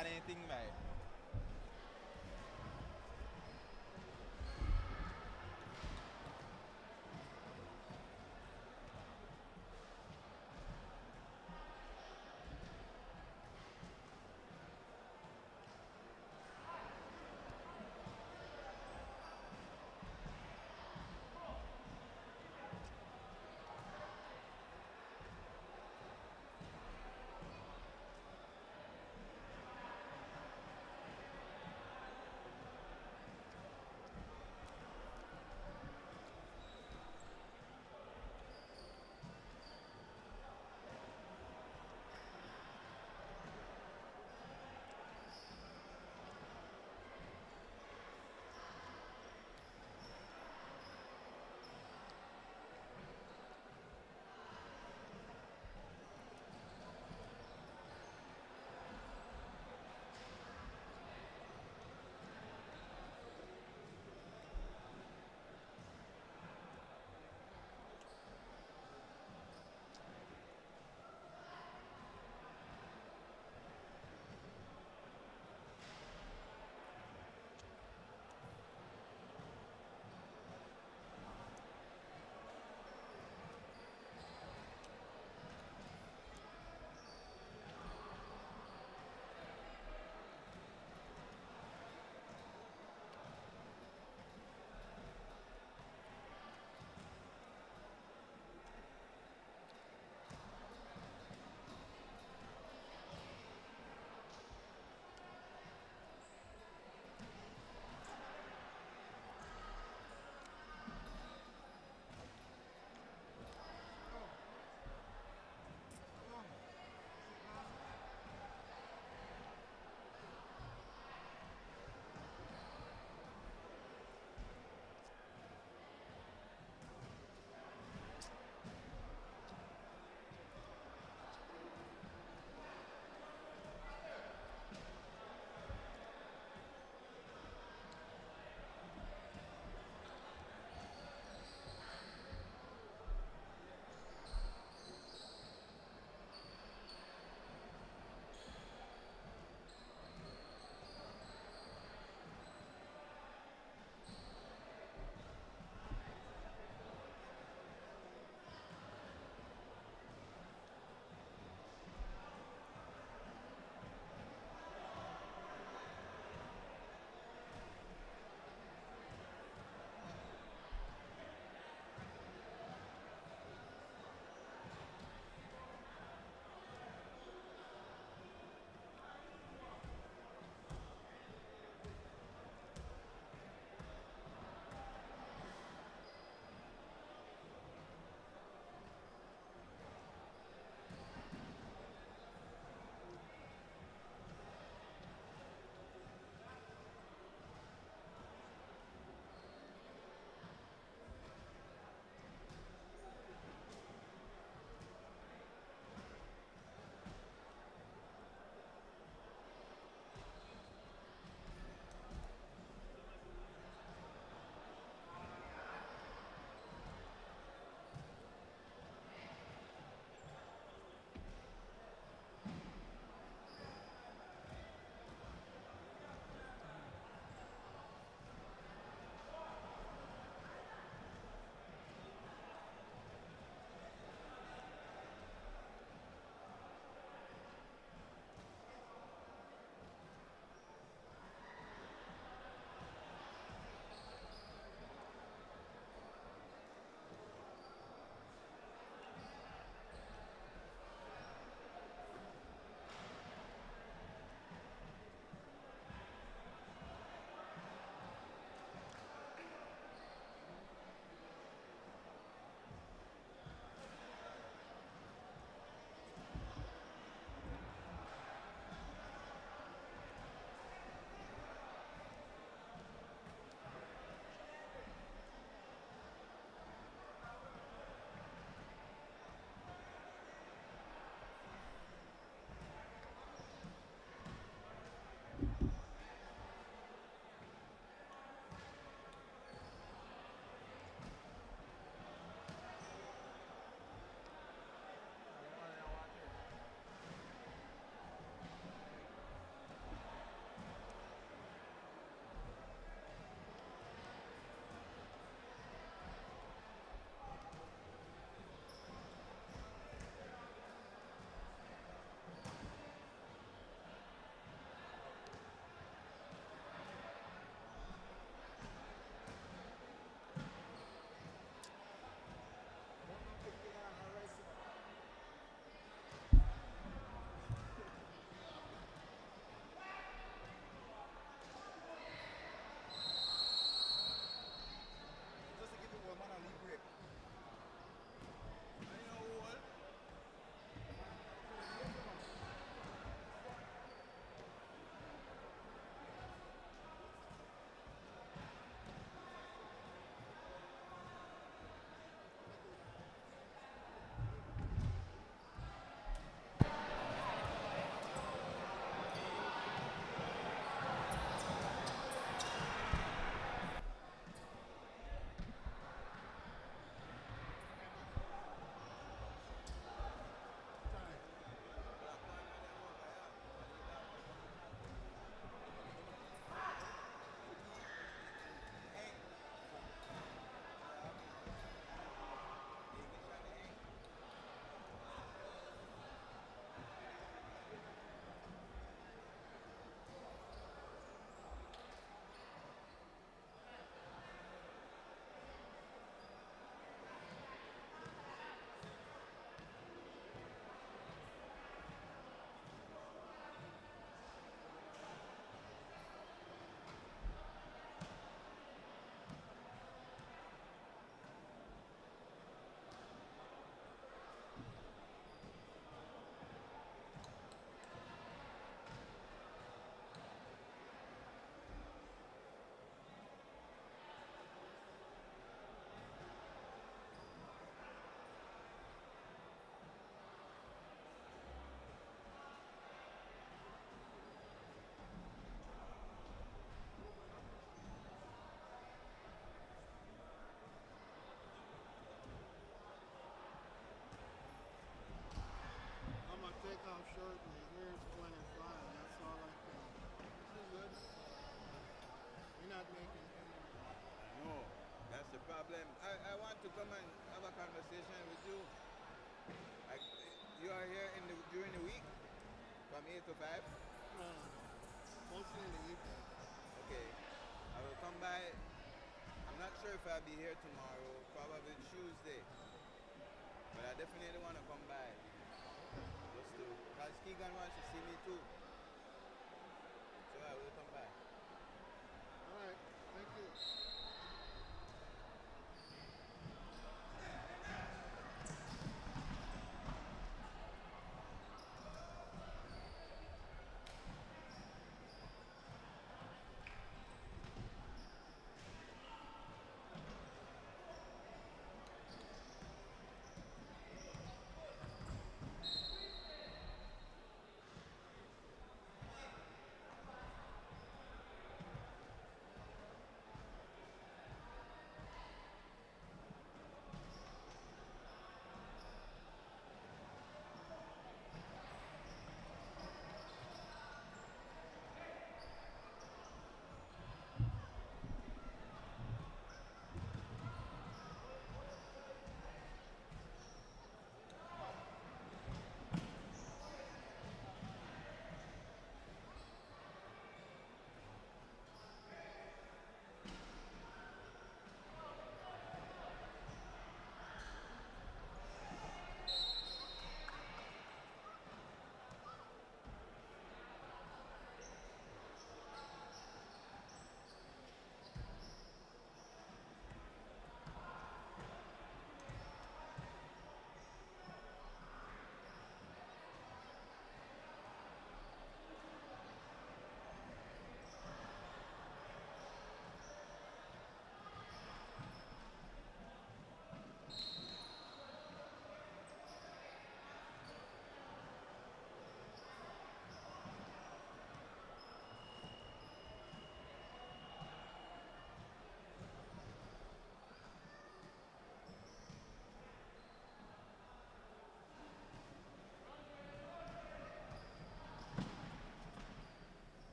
add anything, mate?
certainly. Here's 25. That's all I can. This is good. We're not making any.
No, that's the problem. I want to come and have a conversation with you. You are here during the week, from 8 to 5?
No. Mostly in the evening.
Okay. I will come by. I'm not sure if I'll be here tomorrow, probably Tuesday. But I definitely want to come by. Just to, because Keegan wants to see me too. So I will come by.
All right. Thank you.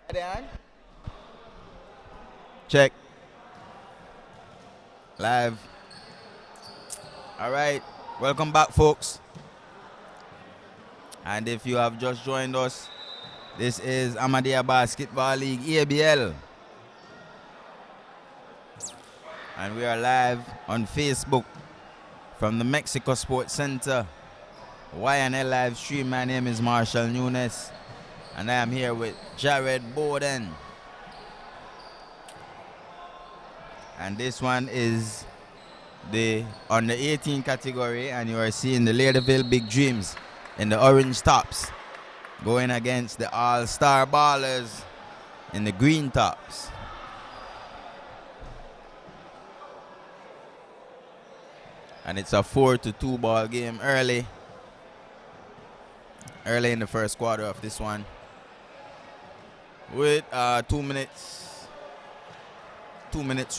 Ready on? Check. Live. All right. Welcome back, folks. And if you have just joined us, this is Ahmadiyya Basketball League, ABL. And we are live on Facebook from the Mexico Sports Center, YNL live stream. My name is Marshall Nunes, and I am here with Jared Bowden. And this one is the under 18 category, and you are seeing the Laderville Big Dreams in the orange tops going against the All-Star Ballers in the green tops. And it's a 4-2 ball game early in the first quarter of this one, with 2 minutes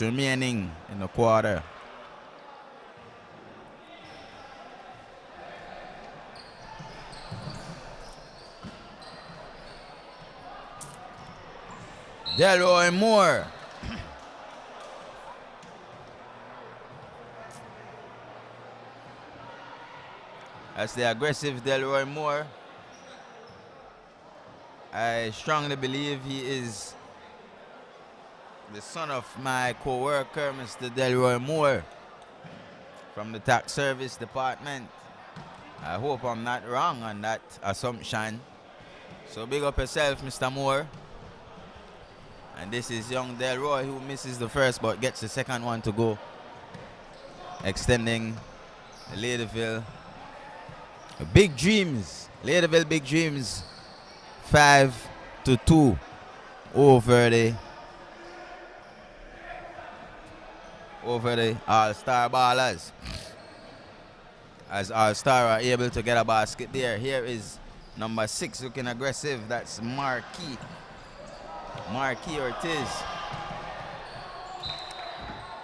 remaining in the quarter. Delroy Moore. That's the aggressive Delroy Moore. I strongly believe he is the son of my co-worker, Mr. Delroy Moore, from the tax service department. I hope I'm not wrong on that assumption. So big up yourself, Mr. Moore. And this is young Delroy, who misses the first but gets the second one to go, extending the Laderville Big Dreams. Laderville Big Dreams 5-2 over the All-Star Ballers, as All-Star are able to get a basket there. Here is number 6 looking aggressive. That's Marquis Ortiz.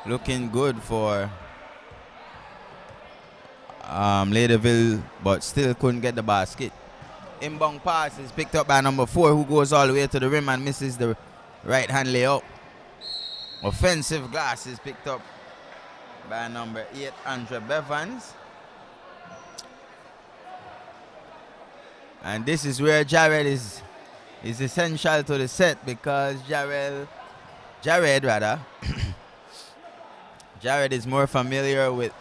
Looking good for Laderville, but still couldn't get the basket. Inbound pass is picked up by number 4, who goes all the way to the rim and misses the right-hand layup. Offensive glass is picked up by number 8, Andre Bevans. And this is where Jared is essential to the set, because Jared is more familiar with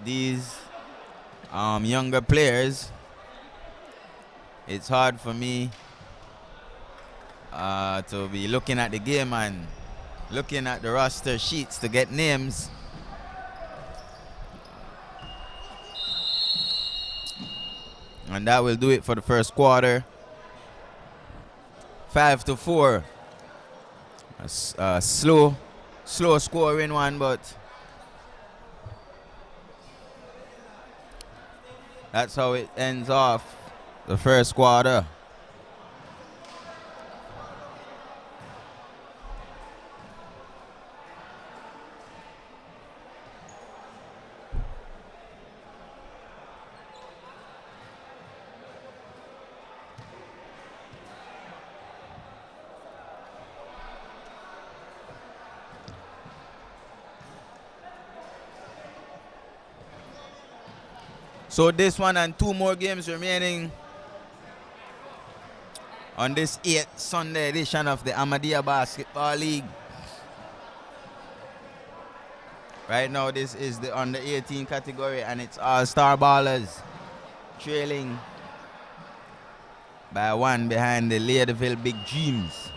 these younger players. It's hard for me to be looking at the game and looking at the roster sheets to get names. And that will do it for the first quarter. 5-4. A slow scoring one, but that's how it ends off the first quarter. So this one and 2 more games remaining on this 8th Sunday edition of the Ahmadiyya Basketball League. Right now this is the under 18 category, and it's All-Star Ballers trailing by 1 behind the Laderville Big Dreams.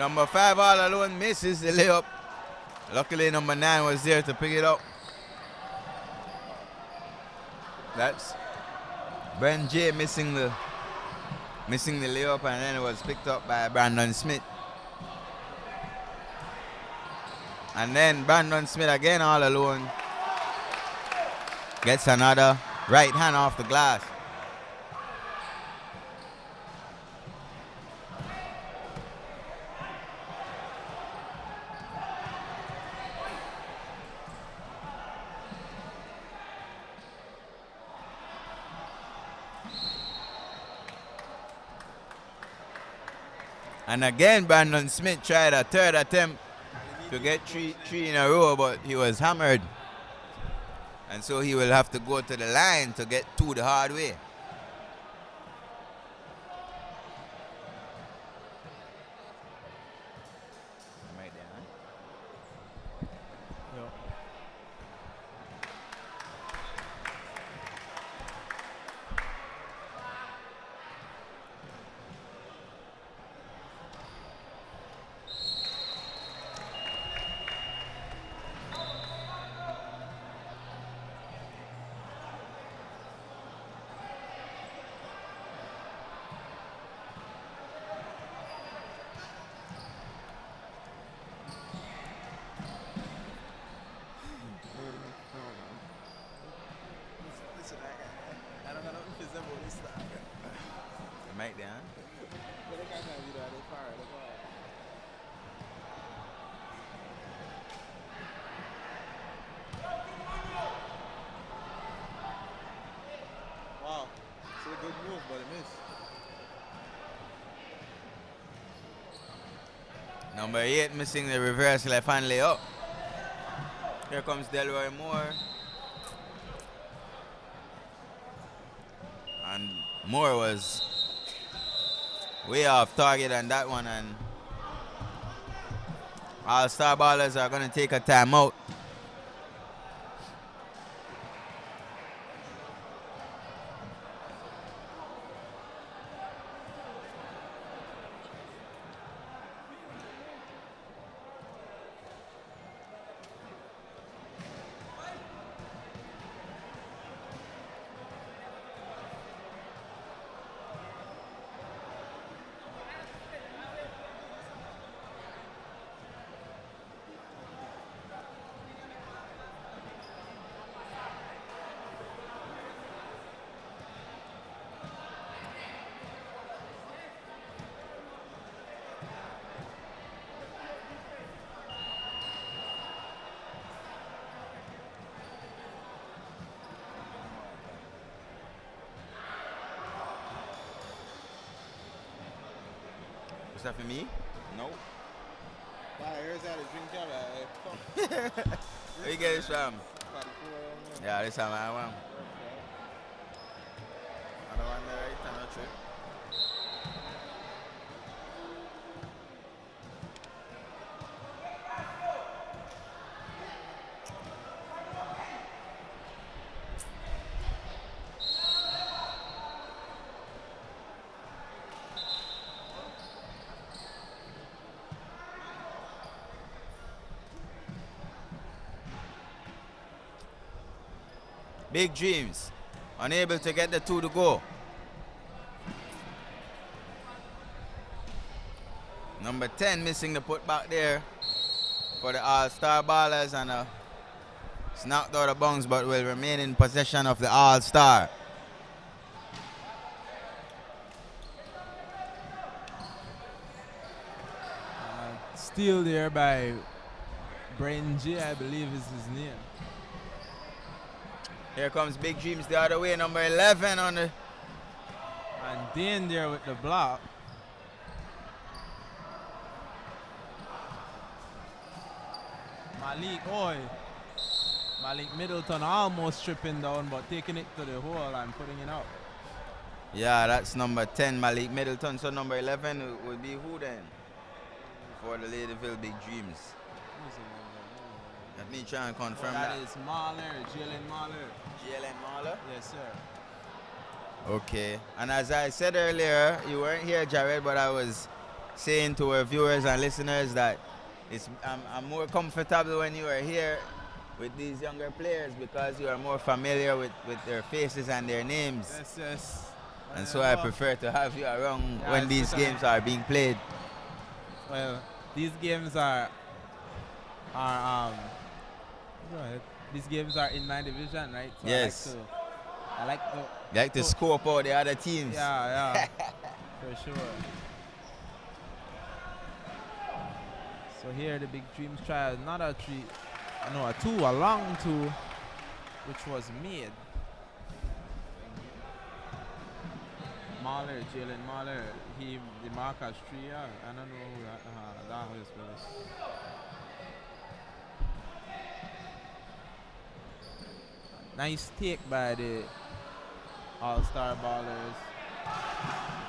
Number 5 all alone misses the layup. Luckily, number 9 was there to pick it up. That's Ben J missing the layup, and then it was picked up by Brandon Smith. And then Brandon Smith again all alone gets another right hand off the glass. And again, Brandon Smith tried a third attempt to get three in a row, but he was hammered. And so he will have to go to the line to get 2 the hard way.
Wow, it's a good move, but it missed.
Number 8 missing the reverse left hand layup. Here comes Delroy Moore. And Moore was way off target on that one, and all Star Ballers are going to take a timeout. Is that for me? No.
Here's how to drink out.
Where you get this from? Yeah, this time I want.
I don't want that right time, that's it.
Big Dreams, unable to get the 2 to go. Number 10 missing the putback there for the All-Star Ballers, and it's knocked out of bounds, but will remain in possession of the All-Star.
Steal there by Brian J, I believe is his name.
Here comes Big Dreams the other way, number 11 on the...
And Dan there with the block. Malik Middleton almost tripping down, but taking it to the hole and putting it out.
Yeah, that's number 10, Malik Middleton. So number 11 would be who then? For the Ladyville Big Dreams. Let me try and confirm that.
That is Mahler, Jalen Mahler.
Jalen Mahler?
Yes, sir.
Okay. And as I said earlier, you weren't here, Jared, but I was saying to our viewers and listeners that I'm more comfortable when you are here with these younger players because you are more familiar with their faces and their names.
Yes, yes.
And so I prefer to have you around
Yeah,
when these games are being played.
Well, these games are go ahead. These games are in my division, right? So
Yes.
I like to
You like to scope out the other teams.
Yeah, for sure. So here the Big Dreams try another a long two, which was made. Mahler, Jalen Mahler, the markers 3, yeah. I don't know who that was. Nice take by the All-Star ballers.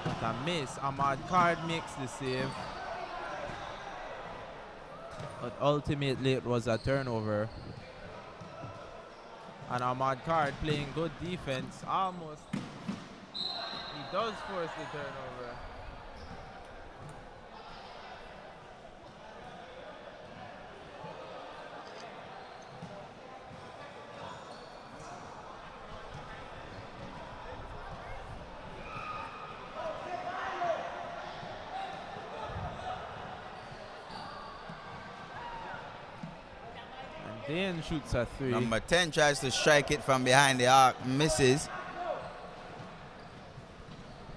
But a miss. Ahmad Card makes the save. But ultimately it was a turnover. And Ahmad Card playing good defense. Almost. He does force the turnover. Dan shoots a 3.
Number 10 tries to strike it from behind the arc, misses.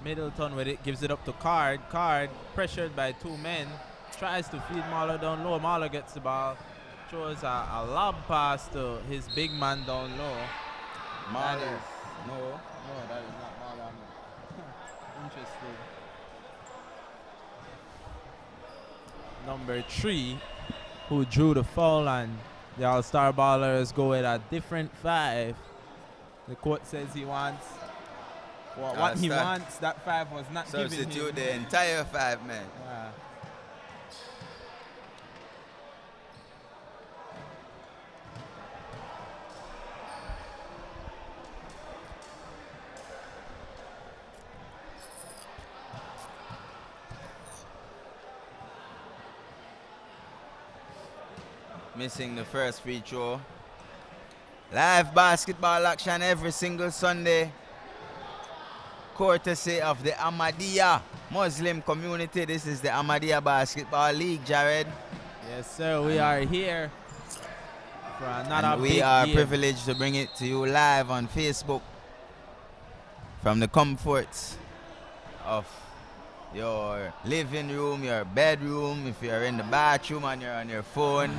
Middleton with it, gives it up to Card. Card, pressured by 2 men, tries to feed Mahler down low. Mahler gets the ball, throws a lob pass to his big man down low.
Mahler.
No, that is not Mahler. Interesting. Number 3, who drew the foul, and the All-Star ballers go with a different 5. The coach says he wants what he wants. That 5 was not given him.
Substitute the entire 5 men.
Yeah.
Missing the first free throw. Live basketball action every single Sunday. Courtesy of the Ahmadiyya Muslim community. This is the Ahmadiyya Basketball League, Jared.
Yes, sir. We are here for another
and we
big
are
game.
privileged to bring it to you live on Facebook from the comforts of your living room, your bedroom, if you're in the bathroom and you're on your phone.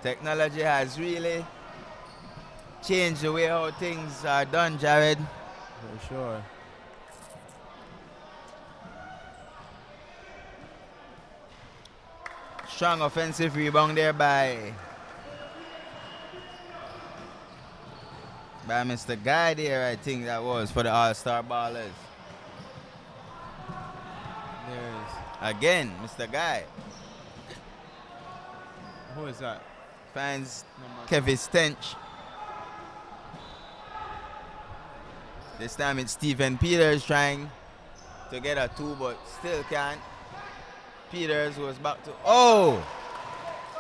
Technology has really changed the way how things are done, Jared.
For sure.
Strong offensive rebound there by Mr. Guy there, I think that was, for the All-Star ballers.
There's
again, Mr. Guy.
Who is that?
Finds Kevin Stench. This time it's Stephen Peters trying to get a 2, but still can't. Peters was back to,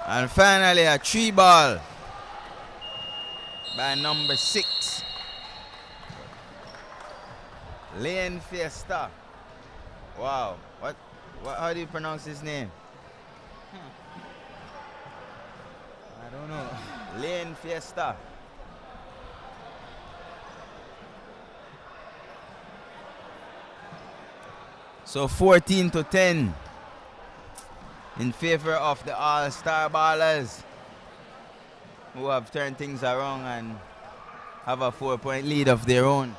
and finally a 3 ball by number 6, Lane Fiesta. Wow, how do you pronounce his name?
I don't know.
Lane Fiesta. So 14-10 in favor of the All-Star ballers, who have turned things around and have a 4-point lead of their own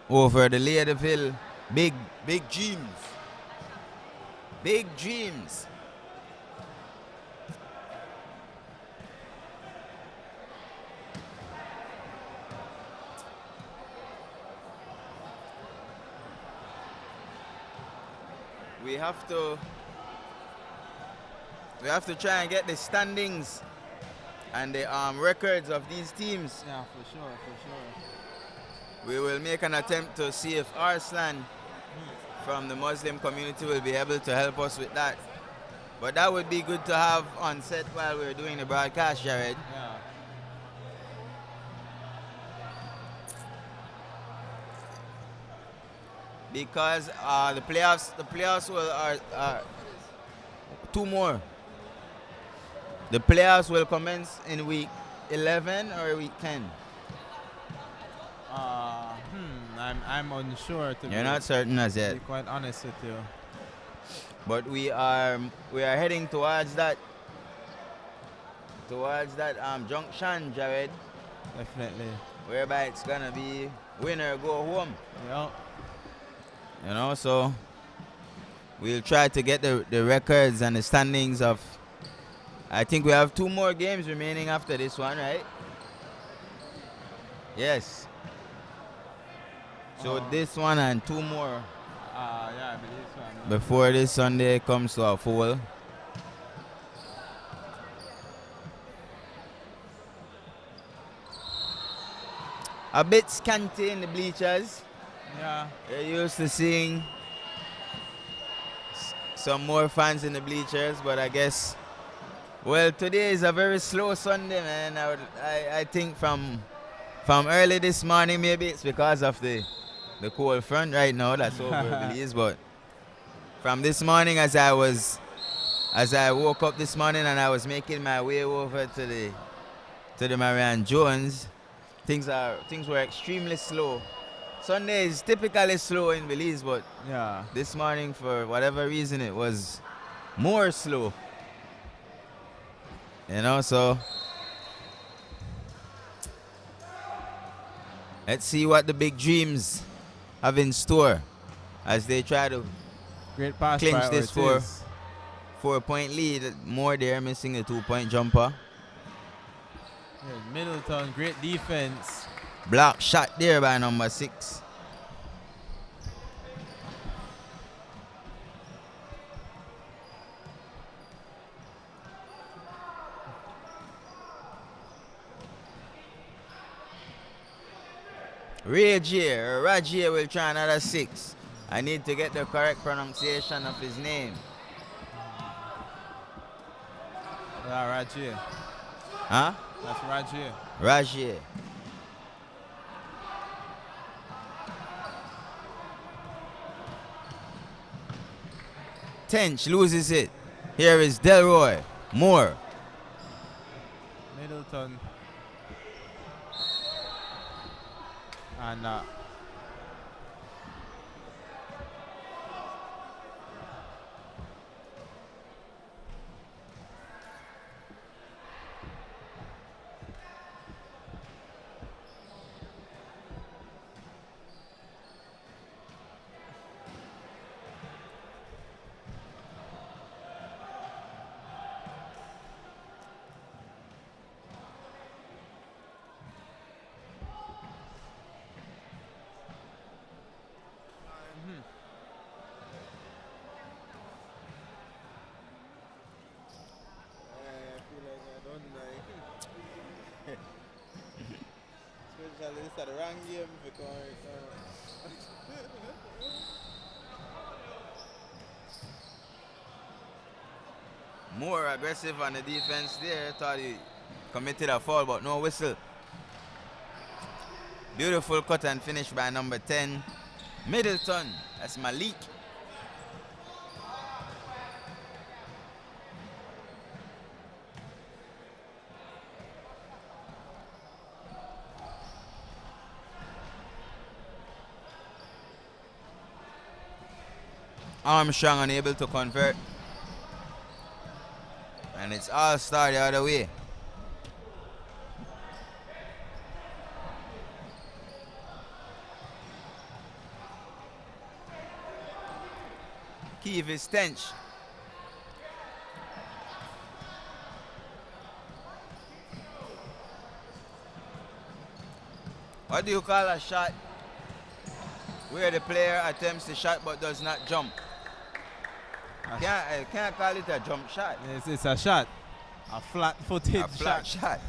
over the Leadville Big Dreams. Big Dreams. We have to try and get the standings and the records of these teams.
Yeah, for sure.
We will make an attempt to see if Arslan from the Muslim community will be able to help us with that. But that would be good to have on set while we're doing the broadcast, Jared.
Yeah.
Because the playoffs are 2 more. The playoffs will commence in week 11 or week 10.
I'm unsure.
You're not certain as yet.
To be quite honest with you.
But we are heading towards that junction, Jared.
Definitely.
Whereby it's gonna be winner go home.
Yeah.
You know, so we'll try to get the records and the standings of. I think we have 2 more games remaining after this one, right? Yes. So this one and 2 more.
Yeah, I believe so.
Before this Sunday comes to a full. A bit scanty in the bleachers.
Yeah.
You're used to seeing some more fans in the bleachers, but I guess, well, today is a very slow Sunday, man. I think from early this morning, maybe it's because of the cold front right now that's over Belize, but from this morning as I woke up this morning and I was making my way over to the Marianne Jones, things were extremely slow. Sunday is typically slow in Belize, but
yeah,
this morning for whatever reason it was more slow. You know, so let's see what the big dreams have in store as they try to clinch this 4-point lead. More there, missing a 2-point jumper.
Here's Middleton, great defense.
Block shot there by number 6. Rajier will try another 6. I need to get the correct pronunciation of his name.
Yeah, Rajier.
Huh?
That's Rajier.
Rajier. Tench loses it. Here is Delroy. Moore.
Middleton. And
Especially this is the wrong game because
More aggressive on the defense there. Thought he committed a foul, but no whistle. Beautiful cut and finish by number 10, Middleton. That's Malik. Armstrong unable to convert. And it's all-star the other way. Keith is Stench. What do you call a shot where the player attempts the shot but does not jump? I can't call it a jump shot.
It's a shot. A flat-footed shot.
A flat shot.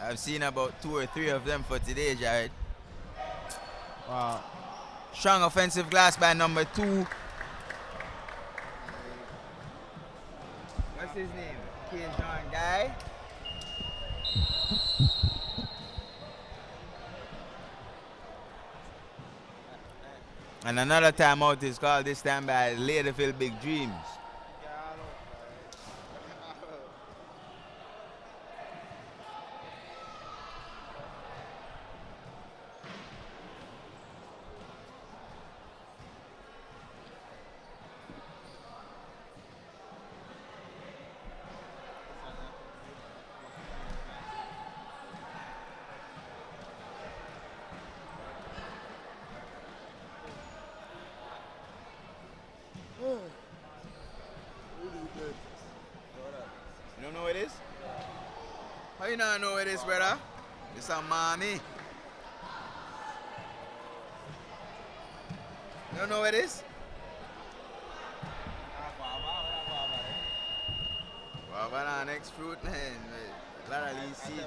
I've seen about 2 or 3 of them for today, Jared.
Wow.
Strong offensive glass by number 2. What's his name? Kane John Guy. And another timeout is called this time by Ladyville Big Dreams. You don't know what it is? How you not know what it is, brother? It's some money. You don't know what it is? Guava next fruit, man. A lot of these seeds.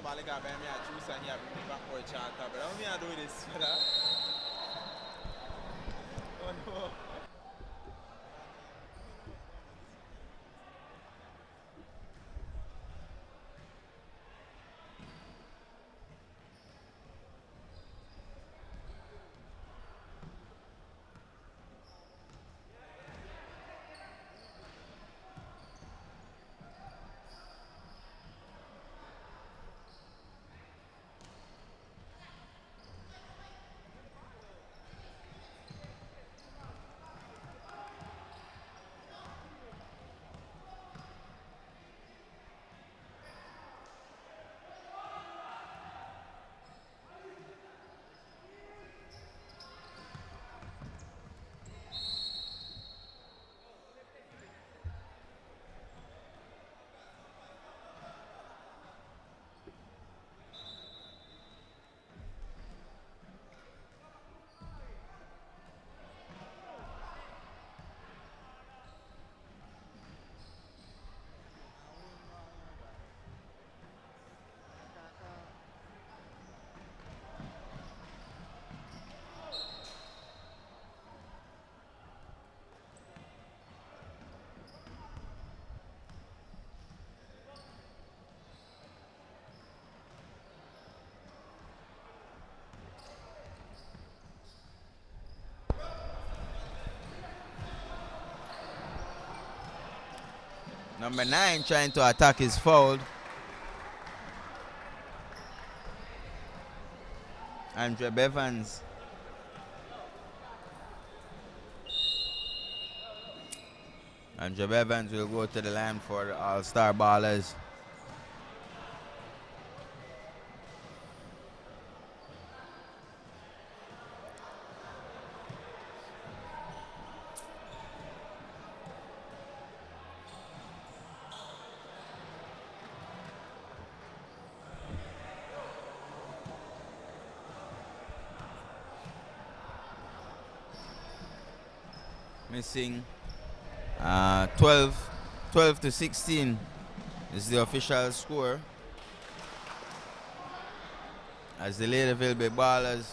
Number 9 trying to attack his foul. Andre Bevans. Andre Bevans will go to the line for the All-Star Ballers. Missing 12 to 16 is the official score as the Ladyville Bay Ballers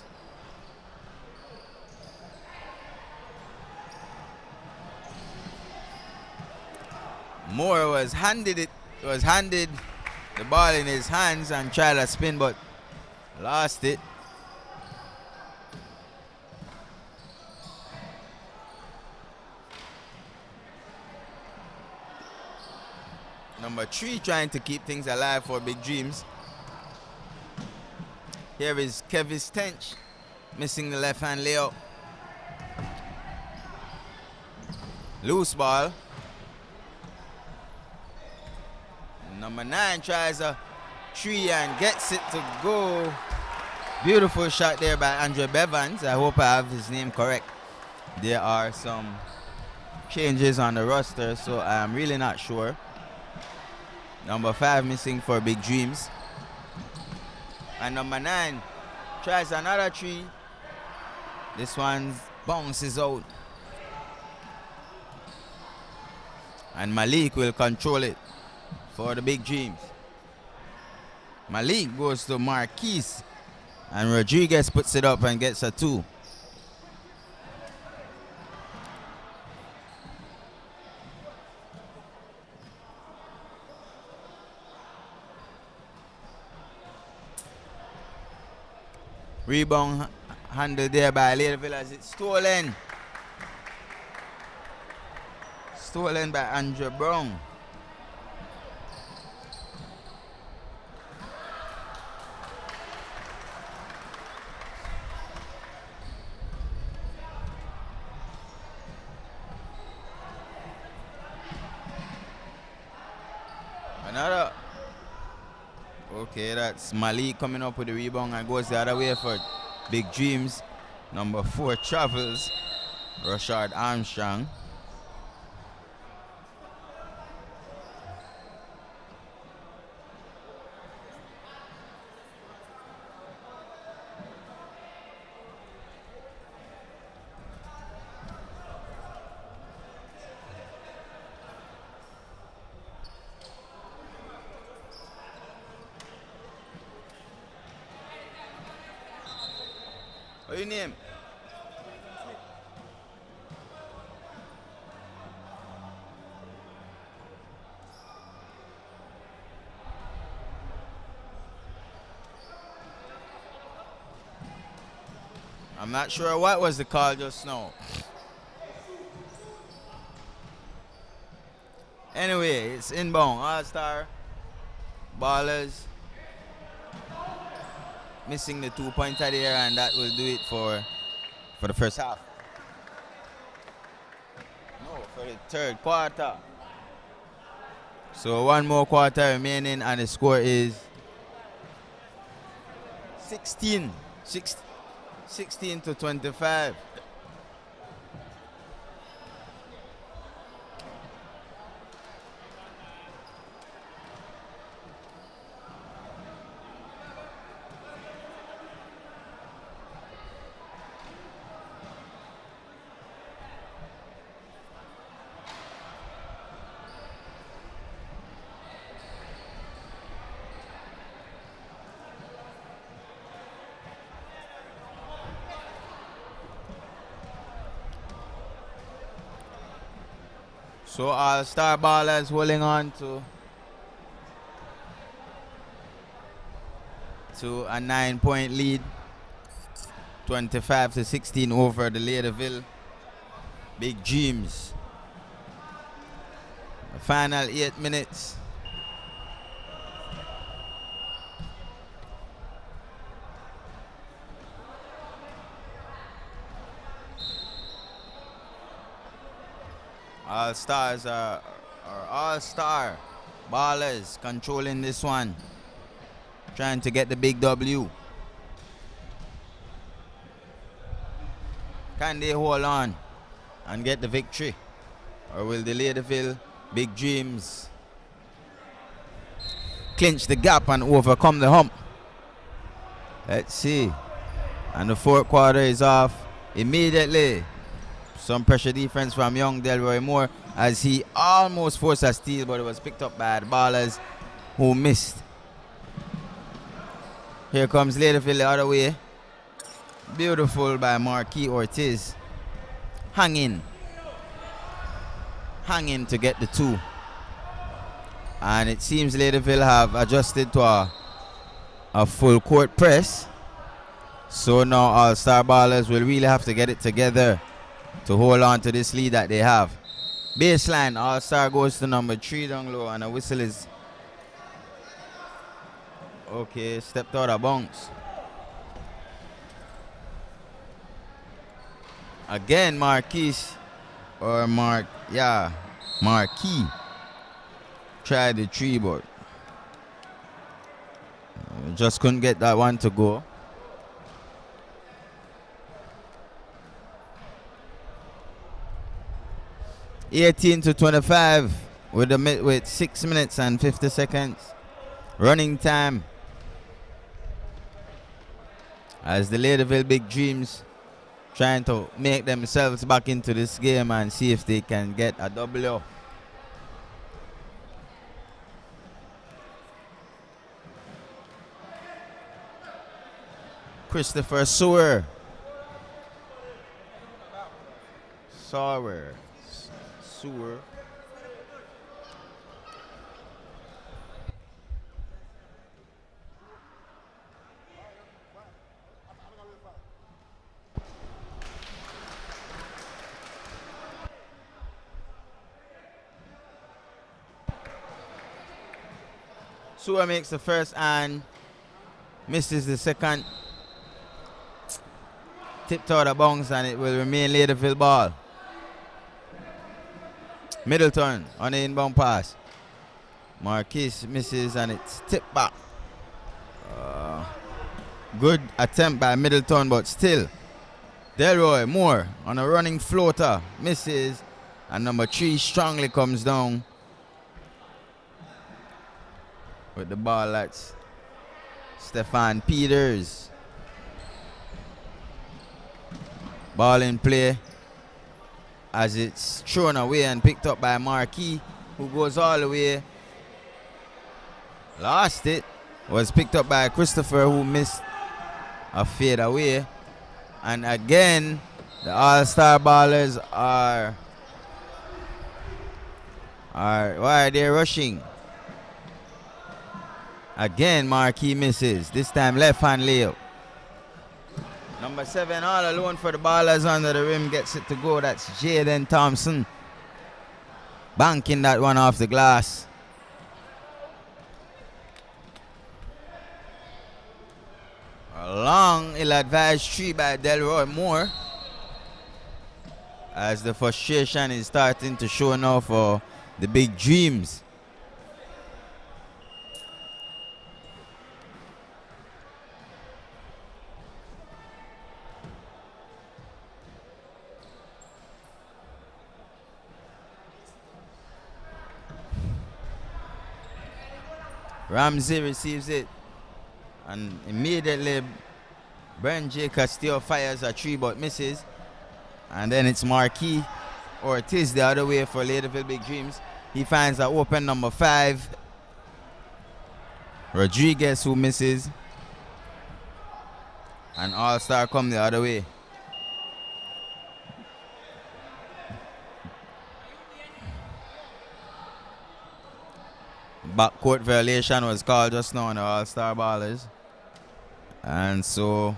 Moore was handed the ball in his hands and tried to spin but lost it. Number 3 trying to keep things alive for Big Dreams. Here is Kevin Stench missing the left hand layup. Loose ball. Number 9 tries a 3 and gets it to go. Beautiful shot there by Andre Bevans. I hope I have his name correct. There are some changes on the roster, so I'm really not sure. Number 5 missing for Big Dreams. And number 9 tries another 3. This one bounces out. And Malik will control it for the Big Dreams. Malik goes to Marquise. And Rodriguez puts it up and gets a 2. Rebound handled there by Leadville as it's stolen. Stolen by Andrew Brown. Another. Okay, that's Malik coming up with the rebound and goes the other way for Big Dreams. Number 4 travels. Rashard Armstrong. What's your name? I'm not sure what was the call just now. Anyway, it's inbound. All-Star. Ballers. Missing the 2-pointer there, and that will do it for the first half. No, for the third quarter. So 1 more quarter remaining, and the score is 16 to 25. So All-Star Ballers holding on to a 9-point lead, 25 to 16 over the Leadville Big Dreams. The final 8 minutes. All-Stars are All-Star Ballers controlling this one, trying to get the big W. Can they hold on and get the victory, or will the Leadville Big Dreams clinch the gap and overcome the hump? Let's see. And the 4th quarter is off immediately. Some pressure defense from young Delroy Moore as he almost forced a steal, but it was picked up by the Ballers who missed. Here comes Leadville the other way. Beautiful by Marquis Ortiz. Hanging to get the 2. And it seems Leadville have adjusted to a full court press. So now All-Star Ballers will really have to get it together to hold on to this lead that they have. Baseline, All-Star goes to number 3 down low, and a whistle is okay, stepped out of bounds. Again, Marquis tried the 3, but just couldn't get that one to go. $18 to 25 with 6 minutes and 50 seconds running time, as the Leadville Big Dreams trying to make themselves back into this game and see if they can get a W. Christopher Sewer. Sua makes the first and misses the second. Tipped out of bounds and it will remain Laterville ball. Middleton on the inbound pass. Marquise misses and it's tipped back. Good attempt by Middleton, but still. Delroy Moore on a running floater. Misses. And number 3 strongly comes down with the ball. That's Stefan Peters. Ball in play as it's thrown away and picked up by Marquis, who goes all the way. Lost it. Was picked up by Christopher, who missed a fade away. And again, the All-Star ballers are why are they rushing? Again, Marquis misses. This time left hand layup. Number 7 all alone for the ballers under the rim, gets it to go. That's Jaden Thompson. Banking that one off the glass. A long ill-advised three by Delroy Moore. As the frustration is starting to show now for the big dreams. Ramsey receives it, and immediately Brent J. Castillo fires a three but misses. And then it's Marquis Ortiz the other way for Laterville Big Dreams. He finds an open number 5. Rodriguez, who misses. And All-Star come the other way. Backcourt violation was called just now on the All-Star ballers. And so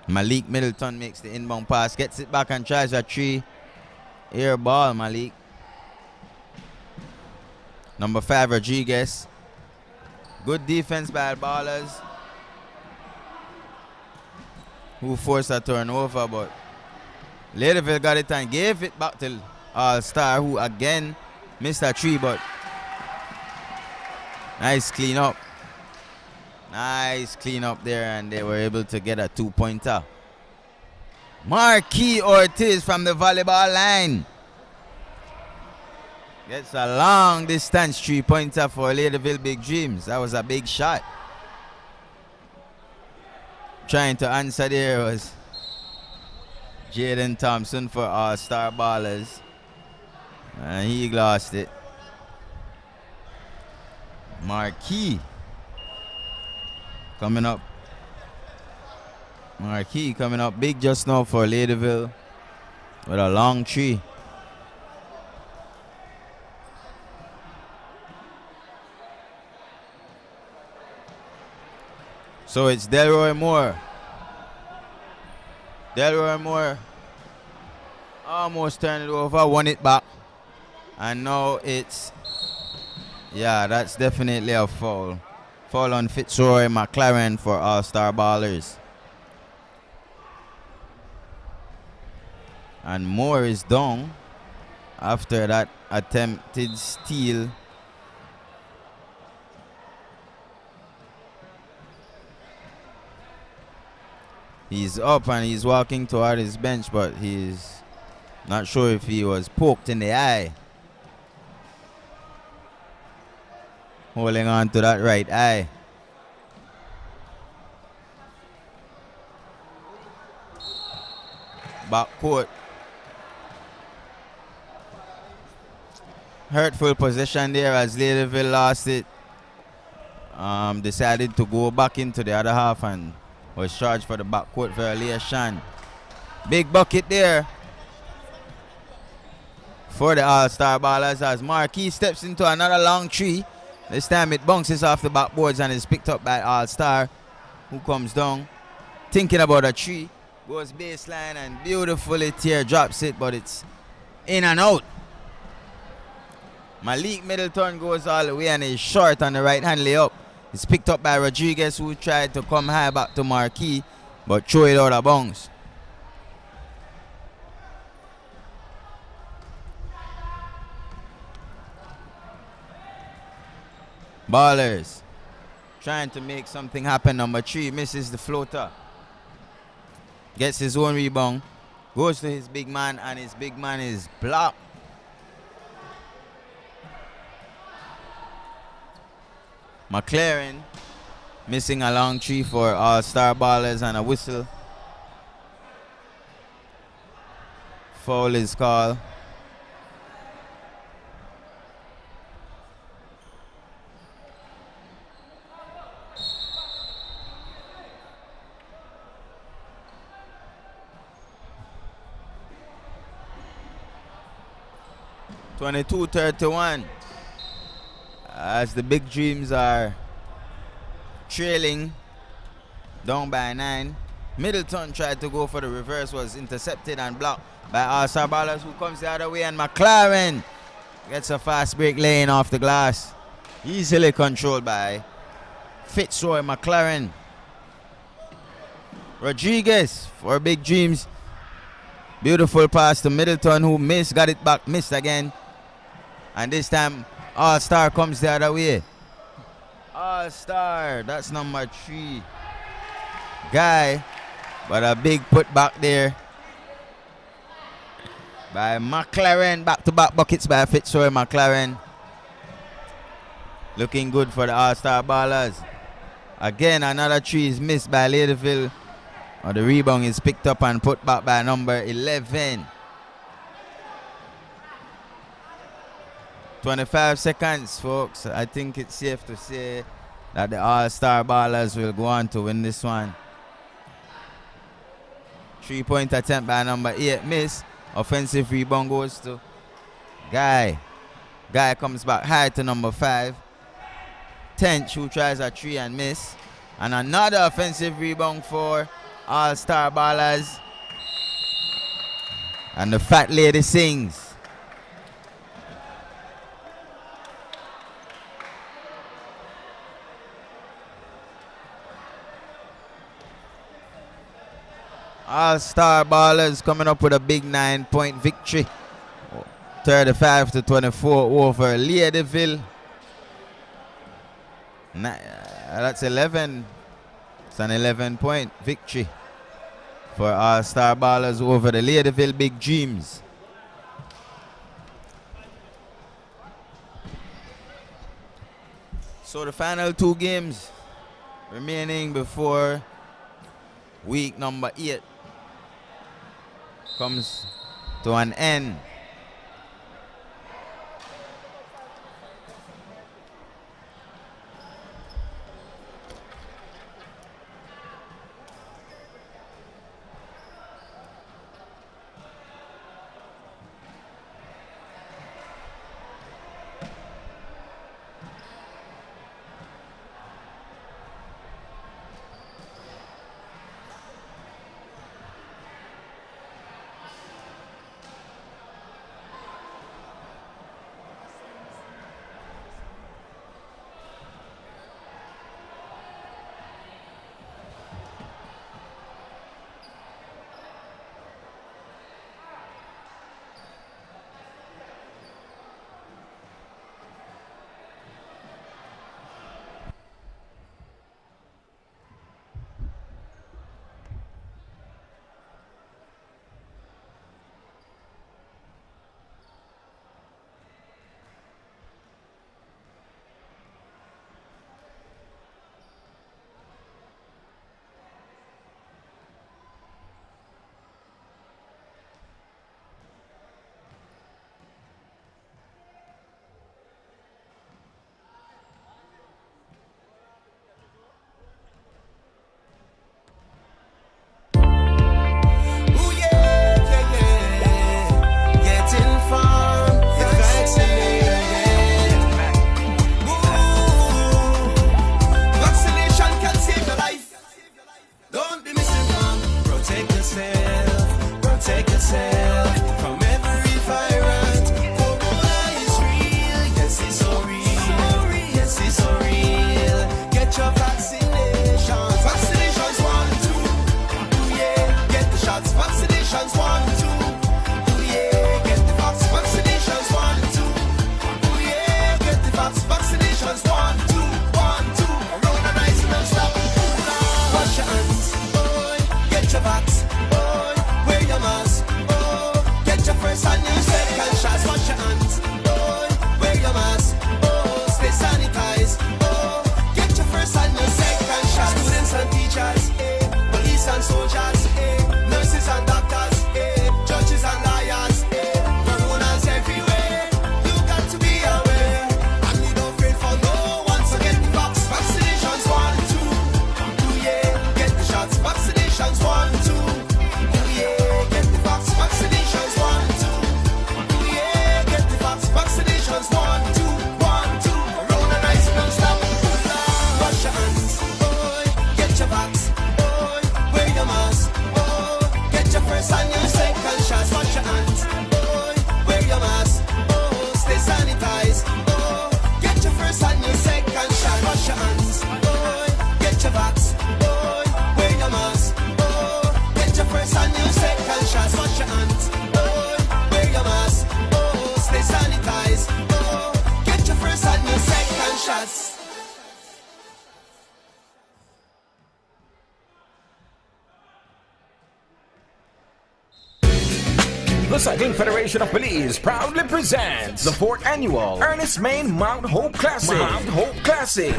Malik Middleton makes the inbound pass, gets it back and tries a 3. Air ball, Malik. Number 5, Rodriguez. Good defense by the ballers, who forced a turnover, but Laterville got it and gave it back to All-Star, who again missed a 3, but nice clean up. Nice clean up there, and they were able to get a 2-pointer. Marquis Ortiz from the volleyball line gets a long distance 3-pointer for Laterville Big Dreams. That was a big shot. Trying to answer there was Jaden Thompson for All-Star ballers, and he lost it. Marquis coming up. Marquis coming up big just now for Laterville with a long 3. So it's Delroy Moore. Delroy Moore almost turned it over, won it back. And now it's, yeah, that's definitely a foul. Foul on Fitzroy McLaren for All-Star ballers. And Moore is down after that attempted steal. He's up and he's walking toward his bench, but he's not sure if he was poked in the eye. Holding on to that right eye. Backcourt. Hurtful possession there as Laterville lost it. Decided to go back into the other half and was charged for the backcourt violation. Big bucket there for the All-Star ballers as Marquis steps into another long 3. This time it bounces off the backboards and is picked up by All-Star, who comes down thinking about a 3. Goes baseline and beautifully teardrops it, but it's in and out. Malik Middleton goes all the way and is short on the right hand layup. It's picked up by Rodriguez, who tried to come high back to Marquis, but throw it out of bounds. Ballers trying to make something happen. Number 3 misses the floater. Gets his own rebound. Goes to his big man, and his big man is blocked. McLaren missing a long 3 for All-Star Ballers and a whistle. Foul is called. (22-31) as the Big Dreams are trailing down by 9. Middleton tried to go for the reverse, was intercepted and blocked by All-Star Ballers, who comes the other way, and McLaren gets a fast break lane off the glass. Easily controlled by Fitzroy McLaren. Rodriguez for Big Dreams. Beautiful pass to Middleton, who missed, got it back, missed again. And this time, All-Star comes the other way. All-Star, that's number 3 guy. But a big put back there by McLaren. Back-to-back buckets by Fitzroy McLaren. Looking good for the All-Star Ballers. Again, another 3 is missed by Ladyville. The rebound is picked up and put back by number 11. 25 seconds, folks. I think it's safe to say that the All-Star Ballers will go on to win this one. 3-point attempt by number 8, miss. Offensive rebound goes to Guy. Guy comes back high to number 5. Tench, who tries a 3 and miss. And another offensive rebound for All-Star Ballers. And the fat lady sings. All-Star Ballers coming up with a big 9-point victory. 35-24 over Ladyville. That's 11. It's an 11-point victory for All-Star Ballers over the Ladyville Big Dreams. So the final 2 games remaining before week number 8 comes to an end.
Yes.
The Cycling Federation of Belize proudly presents the 4th annual Ernest Main Mount Hope Classic. Mount Hope Classic.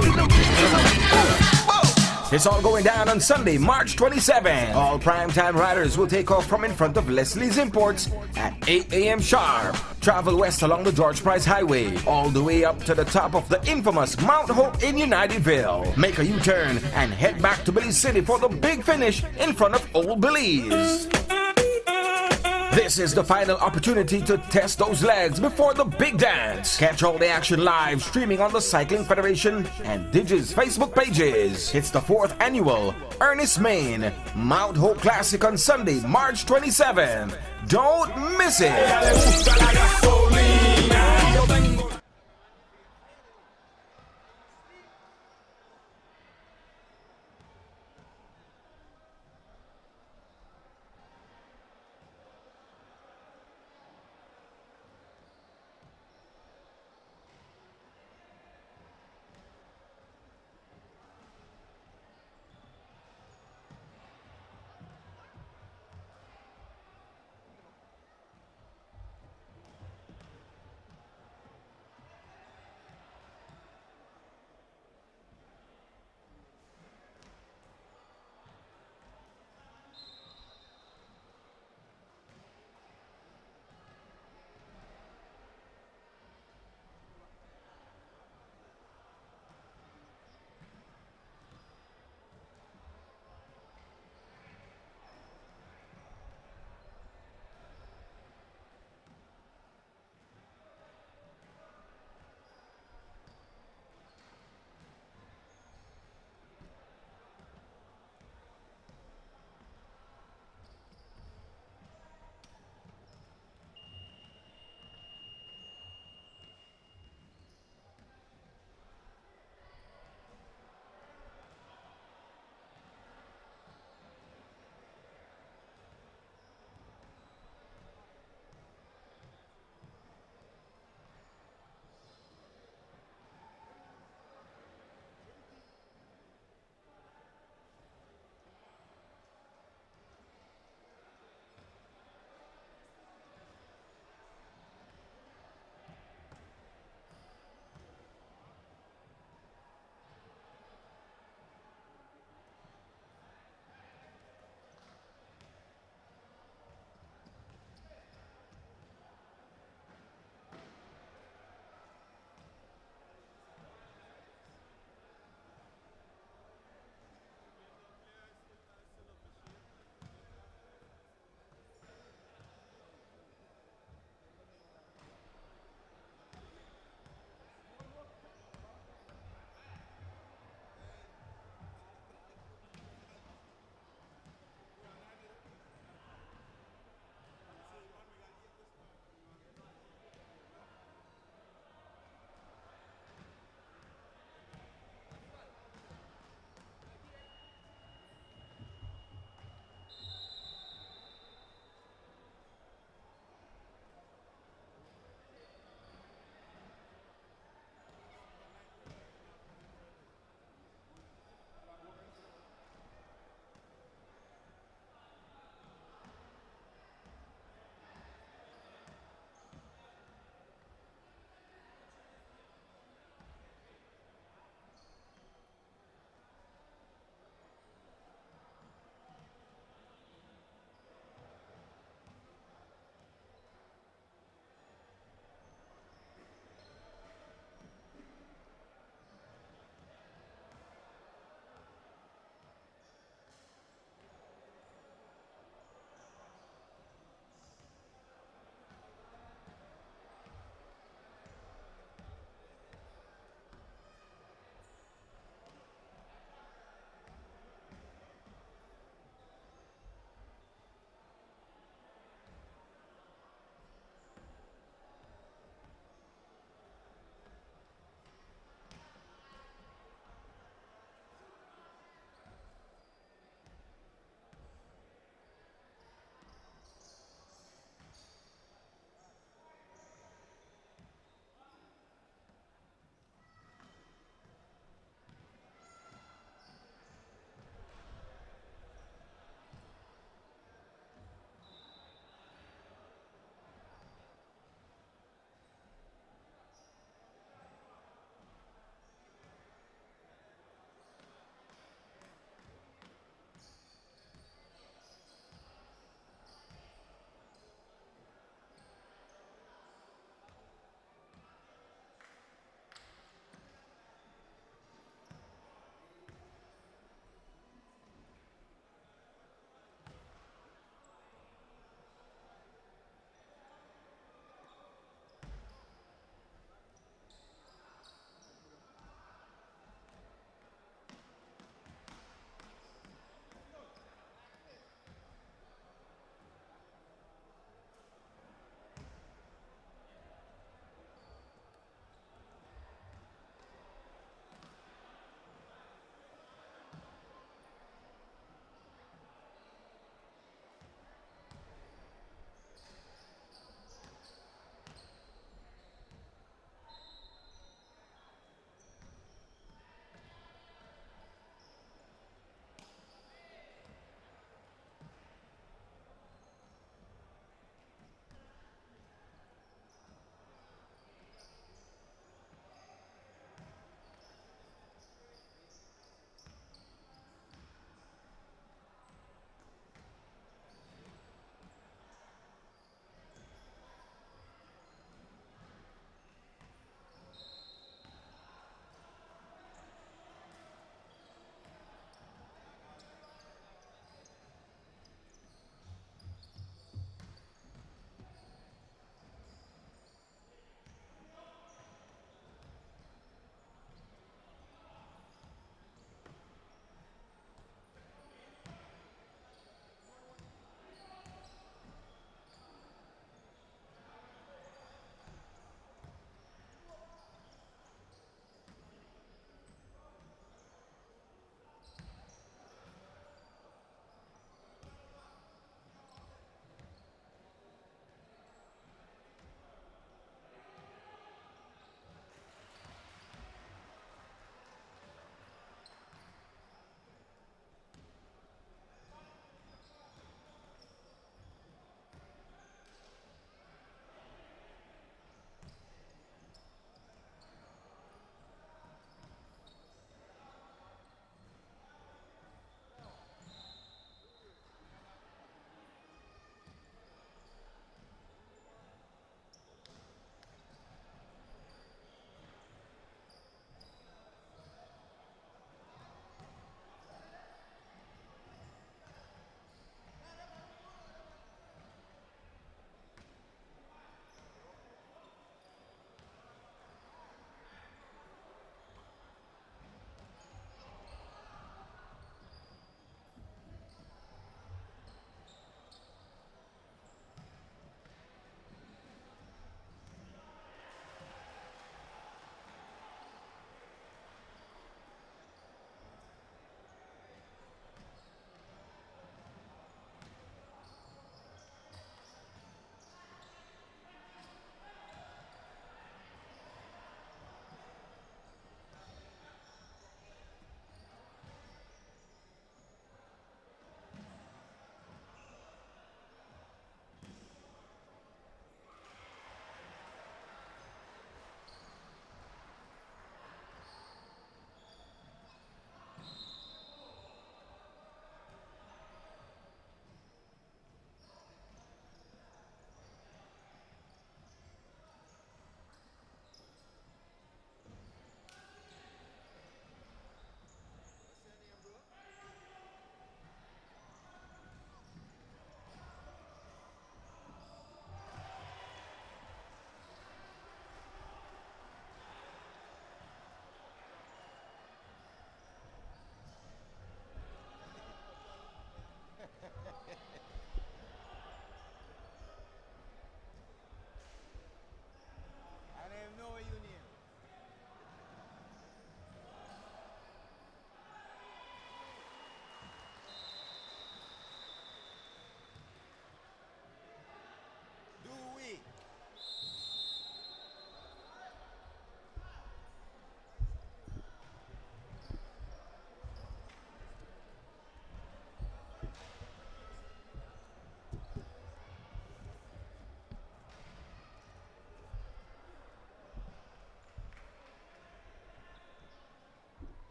It's all going down on Sunday, March 27. All primetime riders will take off from in front of Leslie's Imports at 8 a.m. sharp. Travel west along the George Price Highway, all the way up to the top of the infamous Mount Hope in Unitedville. Make a U-turn and head back to Belize City for the big finish in front of Old Belize. This is the final opportunity to test those legs before the big dance. Catch all the action live streaming on the Cycling Federation and Digis Facebook pages. It's the 4th annual Ernest Main Mount Hope Classic on Sunday, March 27th. Don't miss it.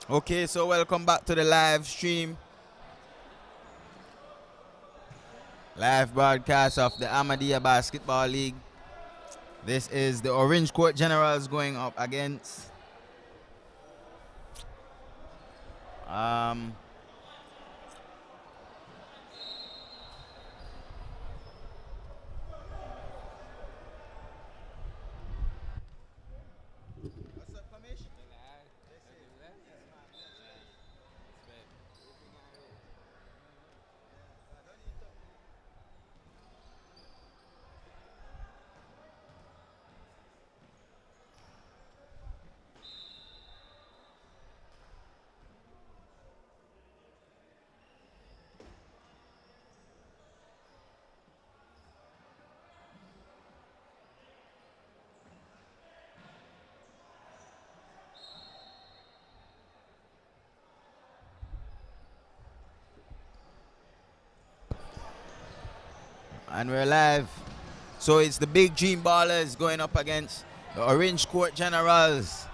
Okay, so welcome back to the live stream. Live broadcast of the Ahmadiyya Basketball League. This is the Orange Court Generals going up against and we're live. So it's the Big Dream Ballers going up against the Orange Court Generals.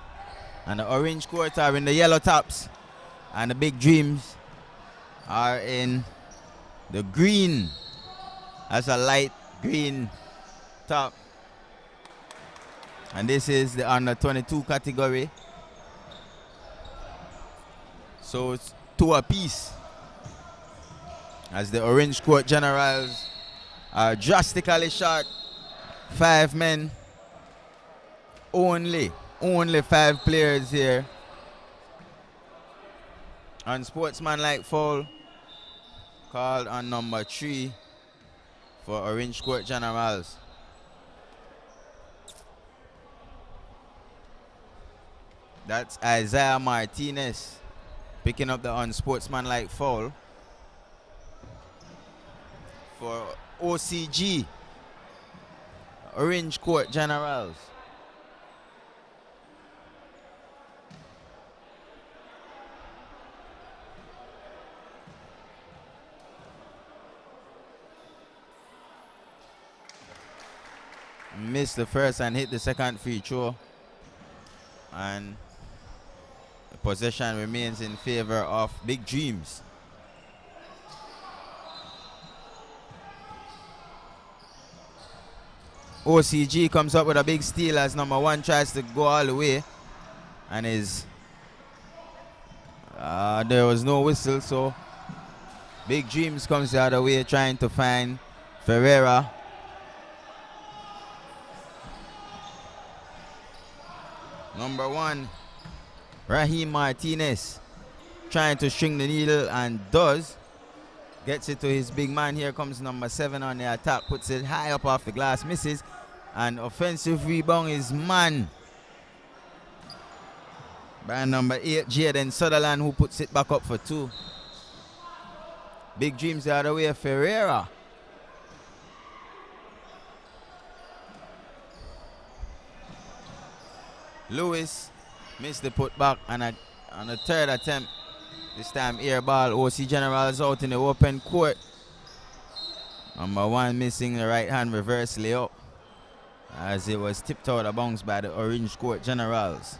And the Orange Court are in the yellow tops. And the Big Dreams are in the green. That's a light green top. And this is the under 22 category. So it's 2 apiece. As the Orange Court Generals are drastically short. 5 men. Only 5 players here. Unsportsmanlike foul called on number 3 for Orange Court Generals. That's Isaiah Martinez picking up the unsportsmanlike foul for OCG, Orange Court Generals. Missed the first and hit the second free throw. And the possession remains in favor of Big Dreams. OCG comes up with a big steal as number 1 tries to go all the way. And there was no whistle, so Big Dreams comes the other way trying to find Ferreira. Number 1, Raheem Martinez, trying to string the needle and does. Gets it to his big man. Here comes number 7 on the attack. Puts it high up off the glass. Misses. And offensive rebound is man by number 8, Jaden Sutherland, who puts it back up for 2. Big Dreams the other way, Ferreira. Lewis missed the putback, and on the third attempt, this time air ball. OC Generals out in the open court. Number 1 missing the right hand reverse layup as it was tipped out of bounds by the Orange Court Generals.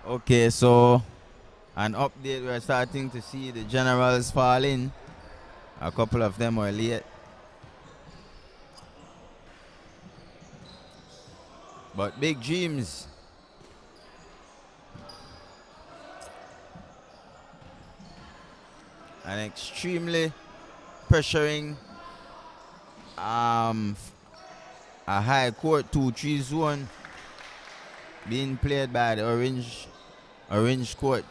Okay, so an update, we're starting to see the Generals fall in. A couple of them were late. But Big Dreams and extremely pressuring a high court 2-3 zone being played by the Orange Court.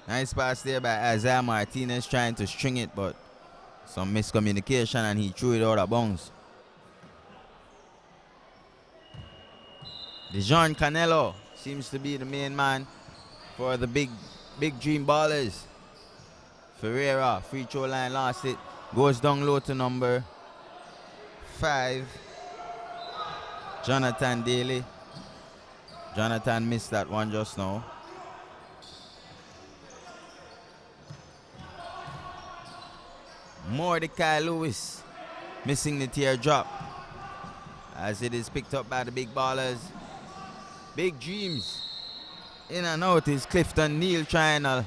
Nice pass there by Isaiah Martinez trying to string it, but some miscommunication and he threw it out of bounds. Dejan Canelo seems to be the main man for the big Dream Ballers. Ferreira, free throw line, lost it. Goes down low to number 5, Jonathan Daly. Jonathan missed that one just now. Mordecai Lewis missing the teardrop as it is picked up by the big ballers. Big Dreams. In and out is Clifton Neal trying a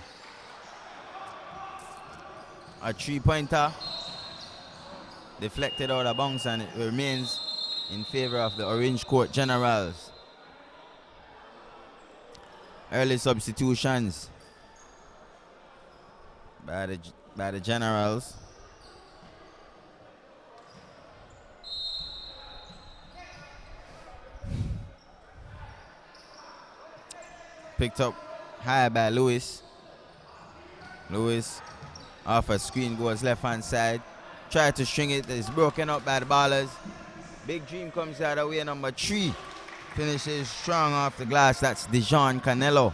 three-pointer. Deflected out of bounds and it remains in favor of the Orange Court Generals. Early substitutions by the Generals. Picked up high by Lewis. Lewis off a screen goes left hand side. Try to string it. It's broken up by the ballers. Big Dream comes out of way, number 3. Finishes strong off the glass. That's Dijon Canelo.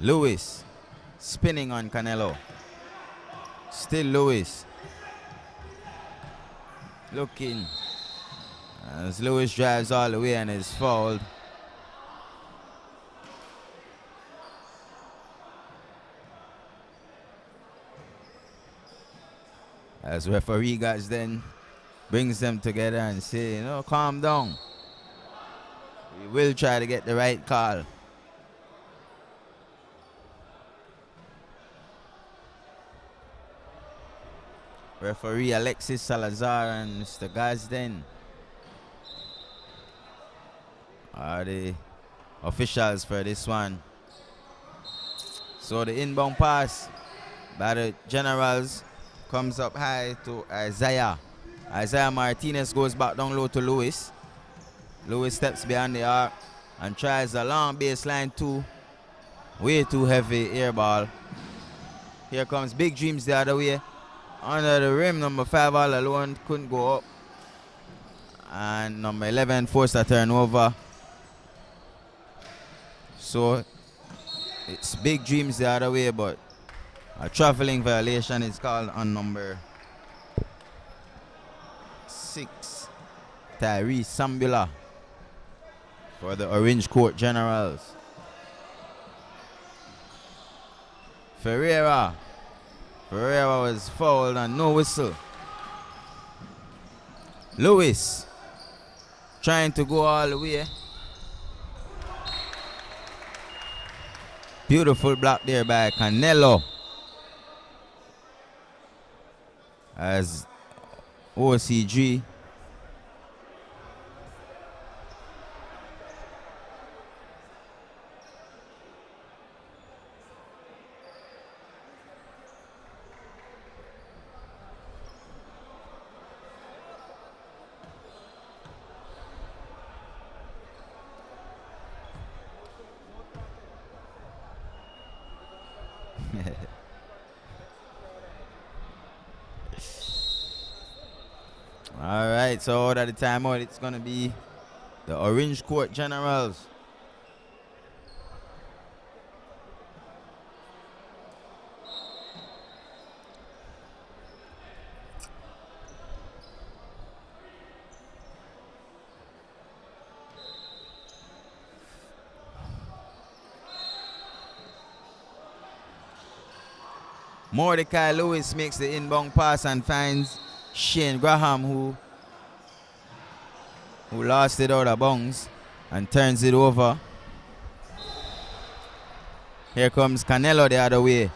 Lewis spinning on Canelo. Still Lewis. Looking as Lewis drives all the way and is fouled. As referee guys then brings them together and say, calm down. We will try to get the right call. Referee Alexis Salazar and Mr. Gazden are the officials for this one. So the inbound pass by the Generals comes up high to Isaiah. Isaiah Martinez goes back down low to Lewis. Lewis steps behind the arc and tries a long baseline two. Way too heavy air ball. Here comes Big Dreams the other way. Under the rim, number 5 all alone, couldn't go up. And number 11 forced a turnover. So it's Big Dreams the other way, but a traveling violation is called on number 6, Tyrese Sambula, for the Orange Court Generals. Ferreira was fouled and no whistle. Lewis trying to go all the way. Beautiful block there by Canelo. As OCG all right, so out of the timeout, it's going to be the Orange Court Generals. Mordecai Lewis makes the inbound pass and finds Shane Graham, who lost it out of bounds and turns it over. Here comes Canelo the other way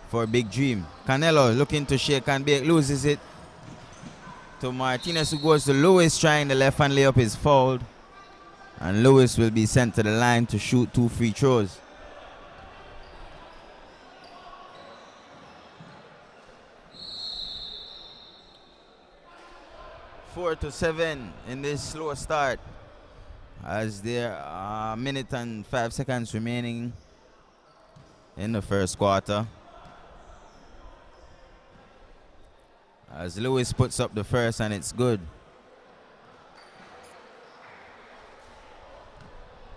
for Big Dream. Canelo looking to shake and bake, loses it to Martinez, who goes to Lewis, trying the left hand layup is fouled. And Lewis will be sent to the line to shoot 2 free throws. Four to 7 in this slow start, as there are a minute and 5 seconds remaining in the first quarter. As Lewis puts up the first and it's good.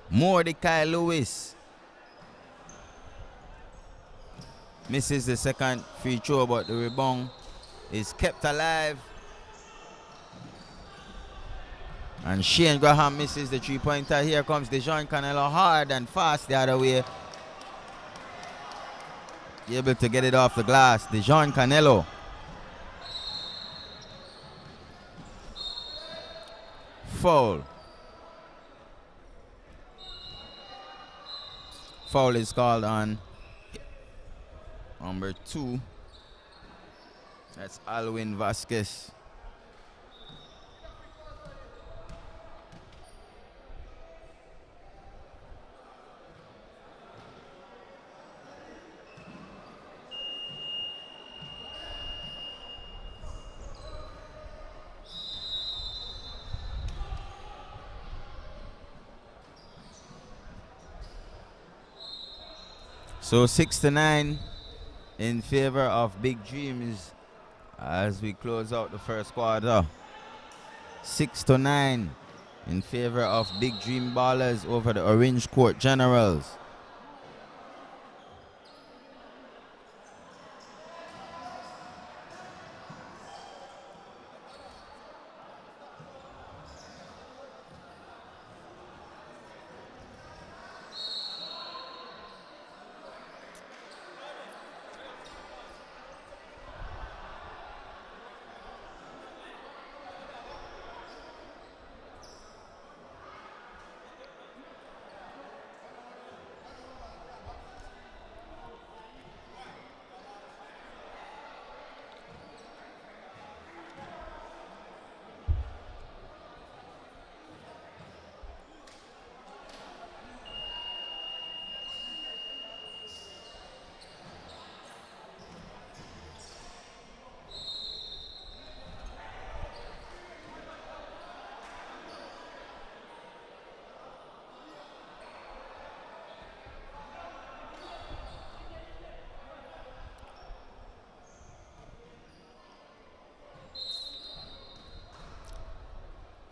Mordecai Lewis misses the second free throw, but the rebound is kept alive. And Shane Graham misses the 3-pointer. Here comes Dijon Canelo hard and fast the other way. able to get it off the glass. Dejon Canelo. Foul. Foul is called on number 2. That's Alwin Vasquez. So 6-9 in favor of Big Dreams as we close out the first quarter. 6-9 in favor of Big Dream Ballers over the Orange Court Generals.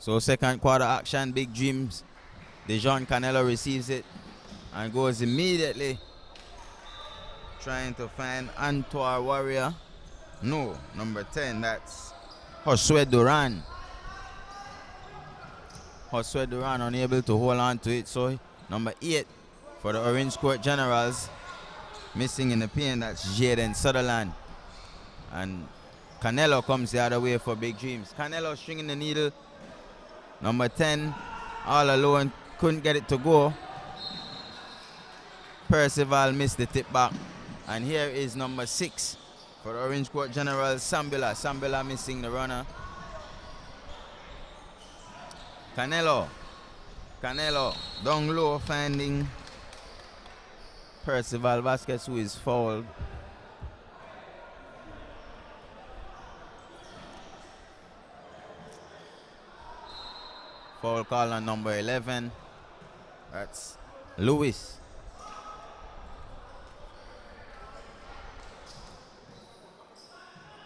So second quarter action, Big Dreams. Dejon Canelo receives it and goes immediately trying to find Antoine Warrior. No, number 10, that's Josue Duran. Josue Duran unable to hold on to it. So number 8 for the Orange Court Generals. Missing in the paint, that's Jaden Sutherland. And Canelo comes the other way for Big Dreams. Canelo stringing the needle. Number 10, all alone, couldn't get it to go. Percival missed the tip back. And here is number 6 for the Orange Court General, Sambila. Sambila missing the runner. Canelo down low, finding Percival Vasquez, who is fouled. Foul call on number 11. That's Lewis.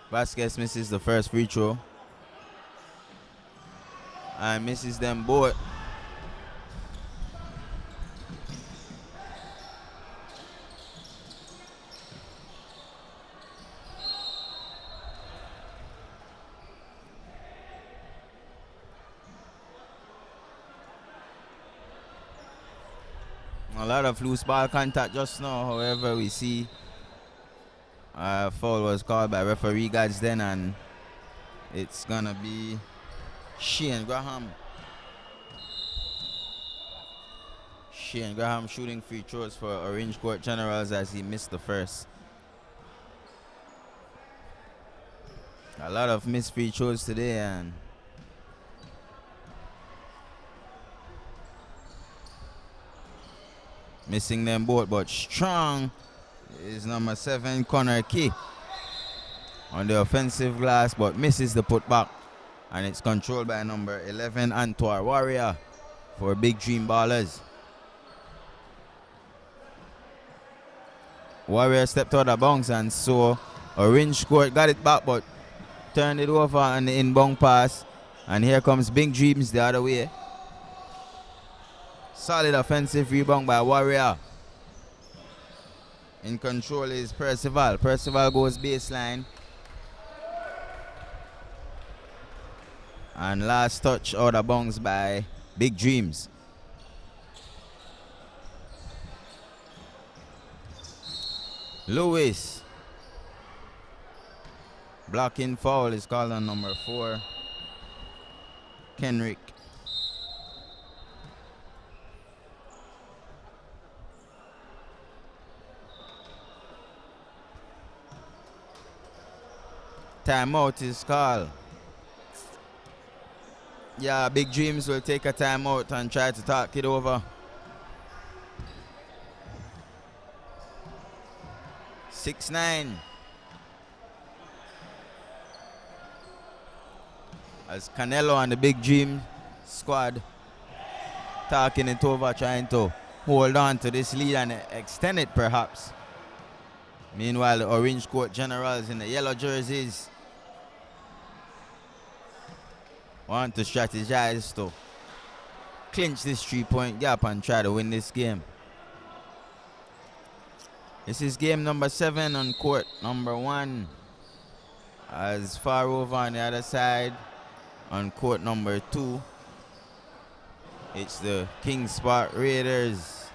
Vasquez misses the first free throw and misses them both. A lot of loose ball contact just now. However, we see foul was called by referee Gadsden, and it's gonna be Shane Graham. Shane Graham shooting free throws for Orange Court Generals as he missed the first. A lot of missed free throws today, and missing them both, but strong is number 7, Connor Key, on the offensive glass, but misses the putback. And it's controlled by number 11, Antoine Warrior, for Big Dream Ballers. Warrior stepped out of bounds, and so Orange Court got it back, but turned it over on the inbound pass. And here comes Big Dreams the other way. Solid offensive rebound by Warrior. In control is Percival. Percival goes baseline. And last touch out of bounds by Big Dreams. Lewis. Blocking foul is called on number 4. Kenrick. Timeout is called. Yeah, Big Dreams will take a timeout and try to talk it over. 6-9. As Canelo and the Big Dream squad talking it over, trying to hold on to this lead and extend it perhaps. Meanwhile, the Orange Court Generals in the yellow jerseys want to strategize to clinch this 3-point gap and try to win this game. This is game number 7 on court number 1. As far over on the other side, on court number 2, it's the King Spot Raiders.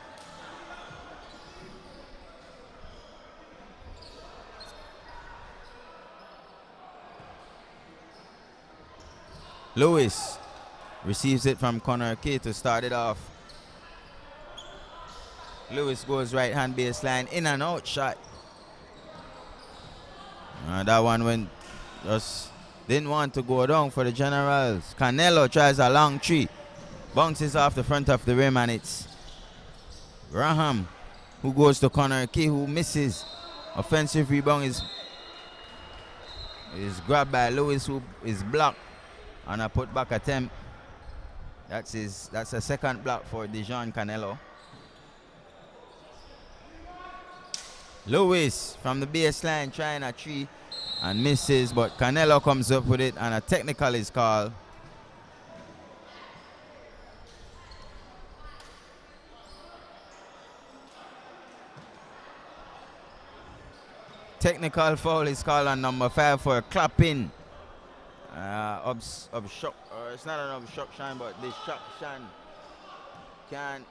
Lewis receives it from Connor Kay to start it off. Lewis goes right hand baseline, in and out shot. That one went, just didn't want to go down for the Generals. Canelo tries a long three, bounces off the front of the rim, and it's Graham who goes to Connor Kay, who misses. Offensive rebound is grabbed by Lewis, who is blocked on a putback attempt. That's a second block for Dijon Canelo. Lewis from the baseline trying a three and misses, but Canelo comes up with it and a technical is called. Technical foul is called on number 5 for a clapping. It's not an obstruction, but distraction. Can't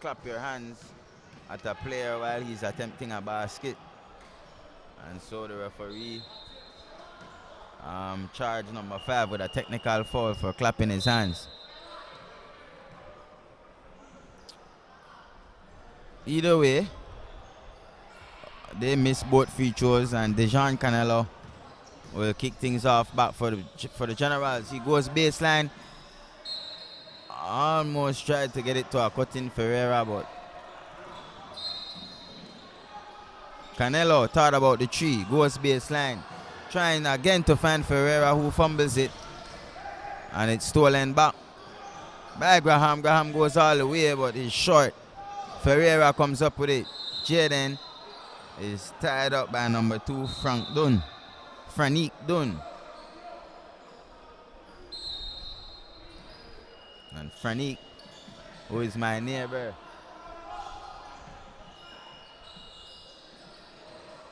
clap your hands at a player while he's attempting a basket. And so the referee charged number 5 with a technical foul for clapping his hands. Either way, they missed both free throws, and Dijon Canelo will kick things off back for the Generals. He goes baseline, almost tried to get it to a cutting Ferreira, but Canelo thought about the three, goes baseline, trying again to find Ferreira, who fumbles it, and it's stolen back by Graham. Graham goes all the way, but he's short. Ferreira comes up with it. Jaden is tied up by number 2, Franique Dunn. And Franique, who is my neighbor.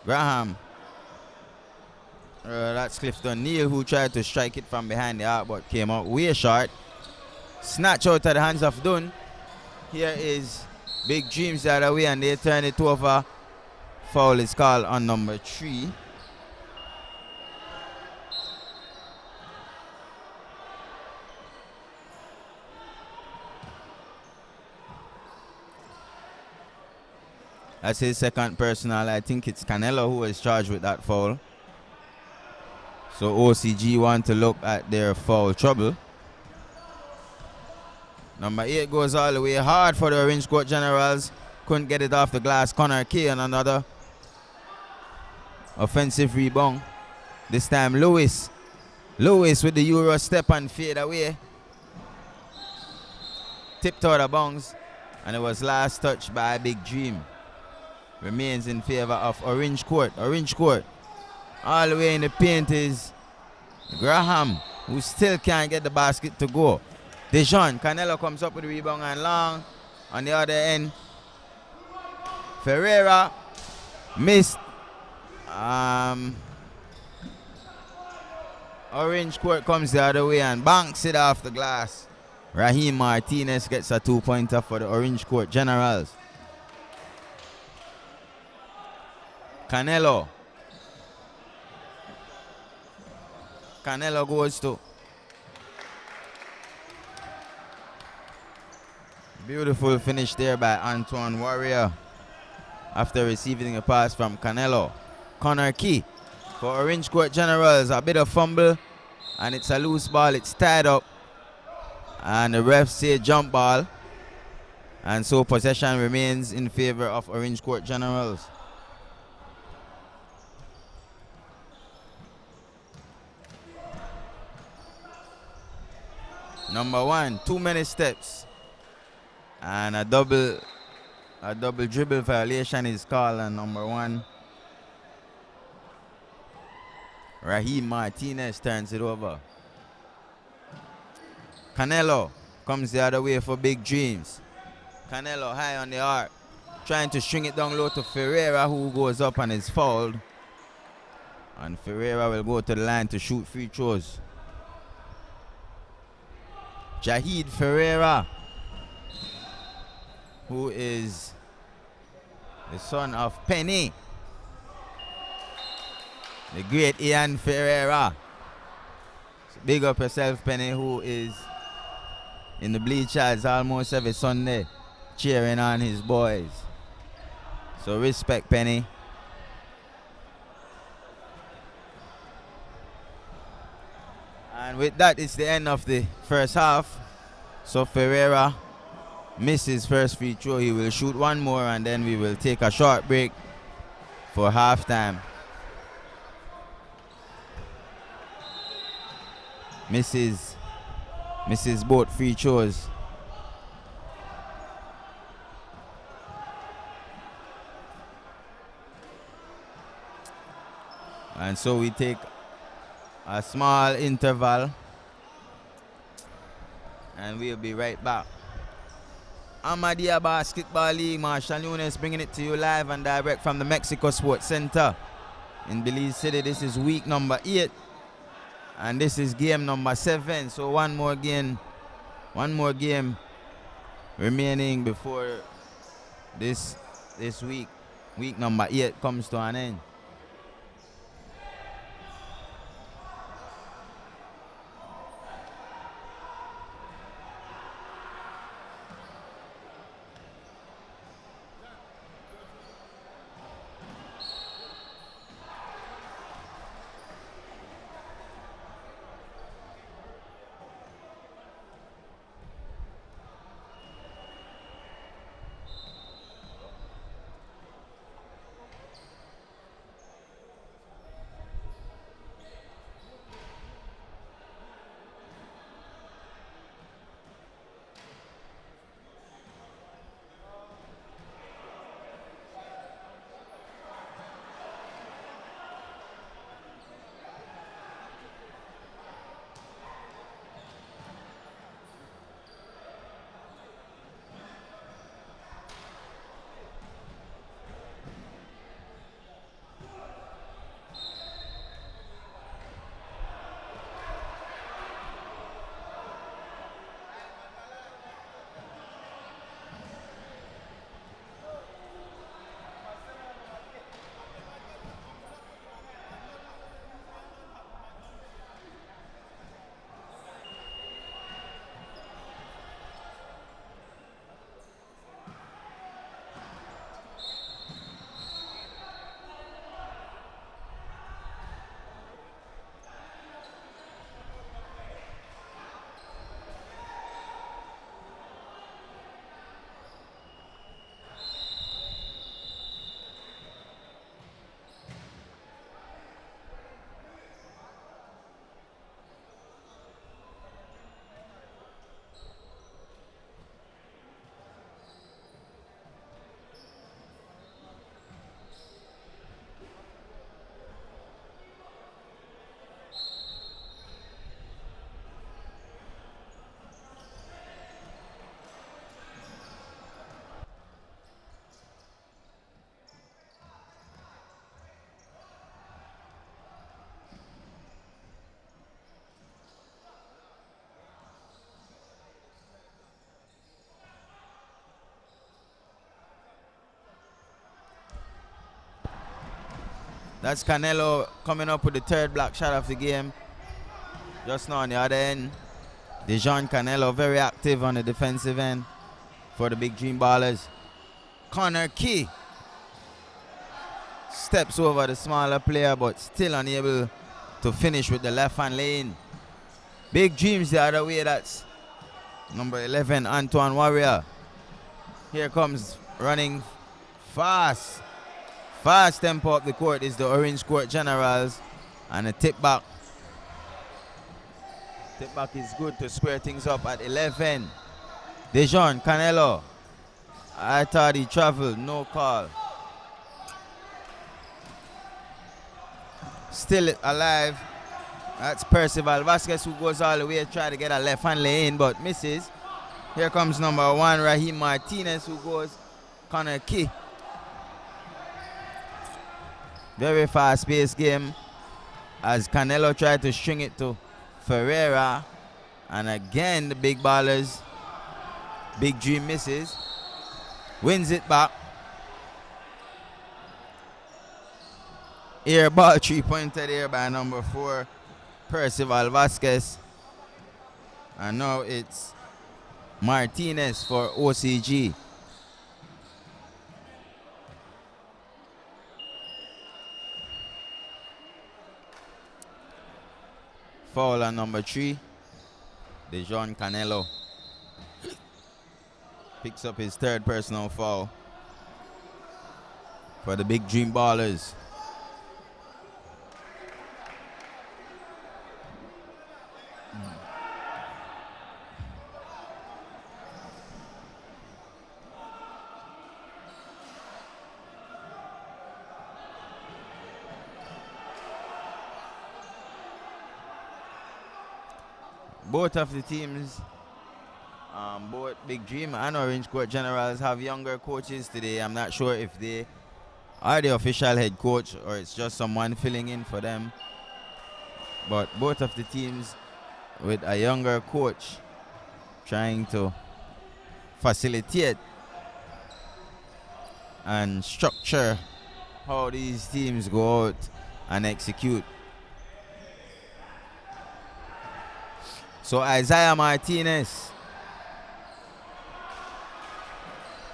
Graham. That's Clifton Neal, who tried to strike it from behind the arc but came out way short. Snatch out of the hands of Dunn. Here is Big Dreams the other way, and they turn it over. Foul is called on number 3. That's his second personal. I think it's Canelo who is charged with that foul. So OCG want to look at their foul trouble. Number 8 goes all the way hard for the Orange Court Generals. Couldn't get it off the glass. Connor Kay on another offensive rebound. This time Lewis. Lewis with the Euro step and fade away. Tipped out of bounds. And it was last touched by Big Dream. Remains in favor of Orange Court. Orange Court. All the way in the paint is Graham, who still can't get the basket to go. Dijon. Canelo comes up with the rebound and long. On the other end, Ferreira missed. Orange Court comes the other way and banks it off the glass. Raheem Martinez gets a 2-pointer for the Orange Court Generals. Canelo. Canelo goes to. Beautiful finish there by Antoine Warrior after receiving a pass from Canelo. Connor Key for Orange Court Generals. A bit of fumble and it's a loose ball. It's tied up and the refs say jump ball. And so possession remains in favor of Orange Court Generals. Number 1, too many steps. And a double dribble violation is called on number 1. Raheem Martinez turns it over. Canelo comes the other way for big dreams. Canelo high on the arc, trying to string it down low to Ferreira, who goes up and is fouled. And Ferreira will go to the line to shoot free throws. Jahid Ferreira, who is the son of Penny, the great Ian Ferreira. So big up yourself, Penny, who is in the bleachers almost every Sunday, cheering on his boys. So respect, Penny. And with that, it's the end of the first half. So Ferreira misses first free throw. He will shoot one more and then we will take a short break for halftime. Misses both free throws. And so we take a small interval and we'll be right back. Ahmadiyya Basketball League, Marshall Nunes bringing it to you live and direct from the Mexico Sports Center in Belize City. This is week number 8 and this is game number 7. So one more game remaining before this week number 8 comes to an end. That's Canelo coming up with the third block shot of the game. Just now on the other end, Dejan Canelo very active on the defensive end for the Big Dream Ballers. Connor Key steps over the smaller player but still unable to finish with the left hand lane. Big Dreams the other way, that's number 11, Antoine Warrior. Here comes running fast tempo up the court is the Orange Court Generals, and a tip back. Tip back is good to square things up at 11. Dejan Canelo. I thought he traveled, no call. Still alive. That's Percival Vasquez who goes all the way to try to get a left hand lane but misses. Here comes number 1, Raheem Martinez, who goes Connor Key. Very fast-paced game as Canelo tried to string it to Ferreira. And again, the Big Ballers, Big Dream misses. Wins it back. Air ball 3-pointer there by number 4, Percival Vasquez. And now it's Martinez for OCG. Foul on number 3, Dejan Canelo. Picks up his third personal foul for the Big Dream Ballers. Both of the teams, both Big Dream and Orange Court Generals, have younger coaches today. I'm not sure if they are the official head coach or it's just someone filling in for them. But both of the teams with a younger coach trying to facilitate and structure how these teams go out and execute. So Isaiah Martinez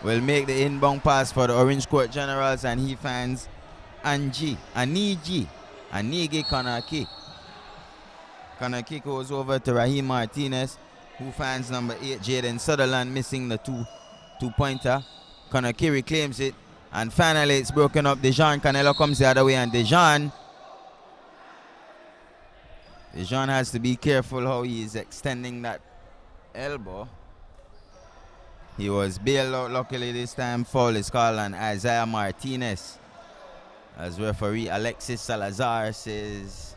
will make the inbound pass for the Orange Court Generals, and he finds Anigi Kanaki. Kanaki goes over to Raheem Martinez, who finds number 8, Jaden Sutherland, missing the two-pointer. Kanaki reclaims it, and finally it's broken up. Dejan Canelo comes the other way, and Dejan has to be careful how he is extending that elbow. He was bailed out. Luckily this time, foul is called on Isaiah Martinez, as referee Alexis Salazar says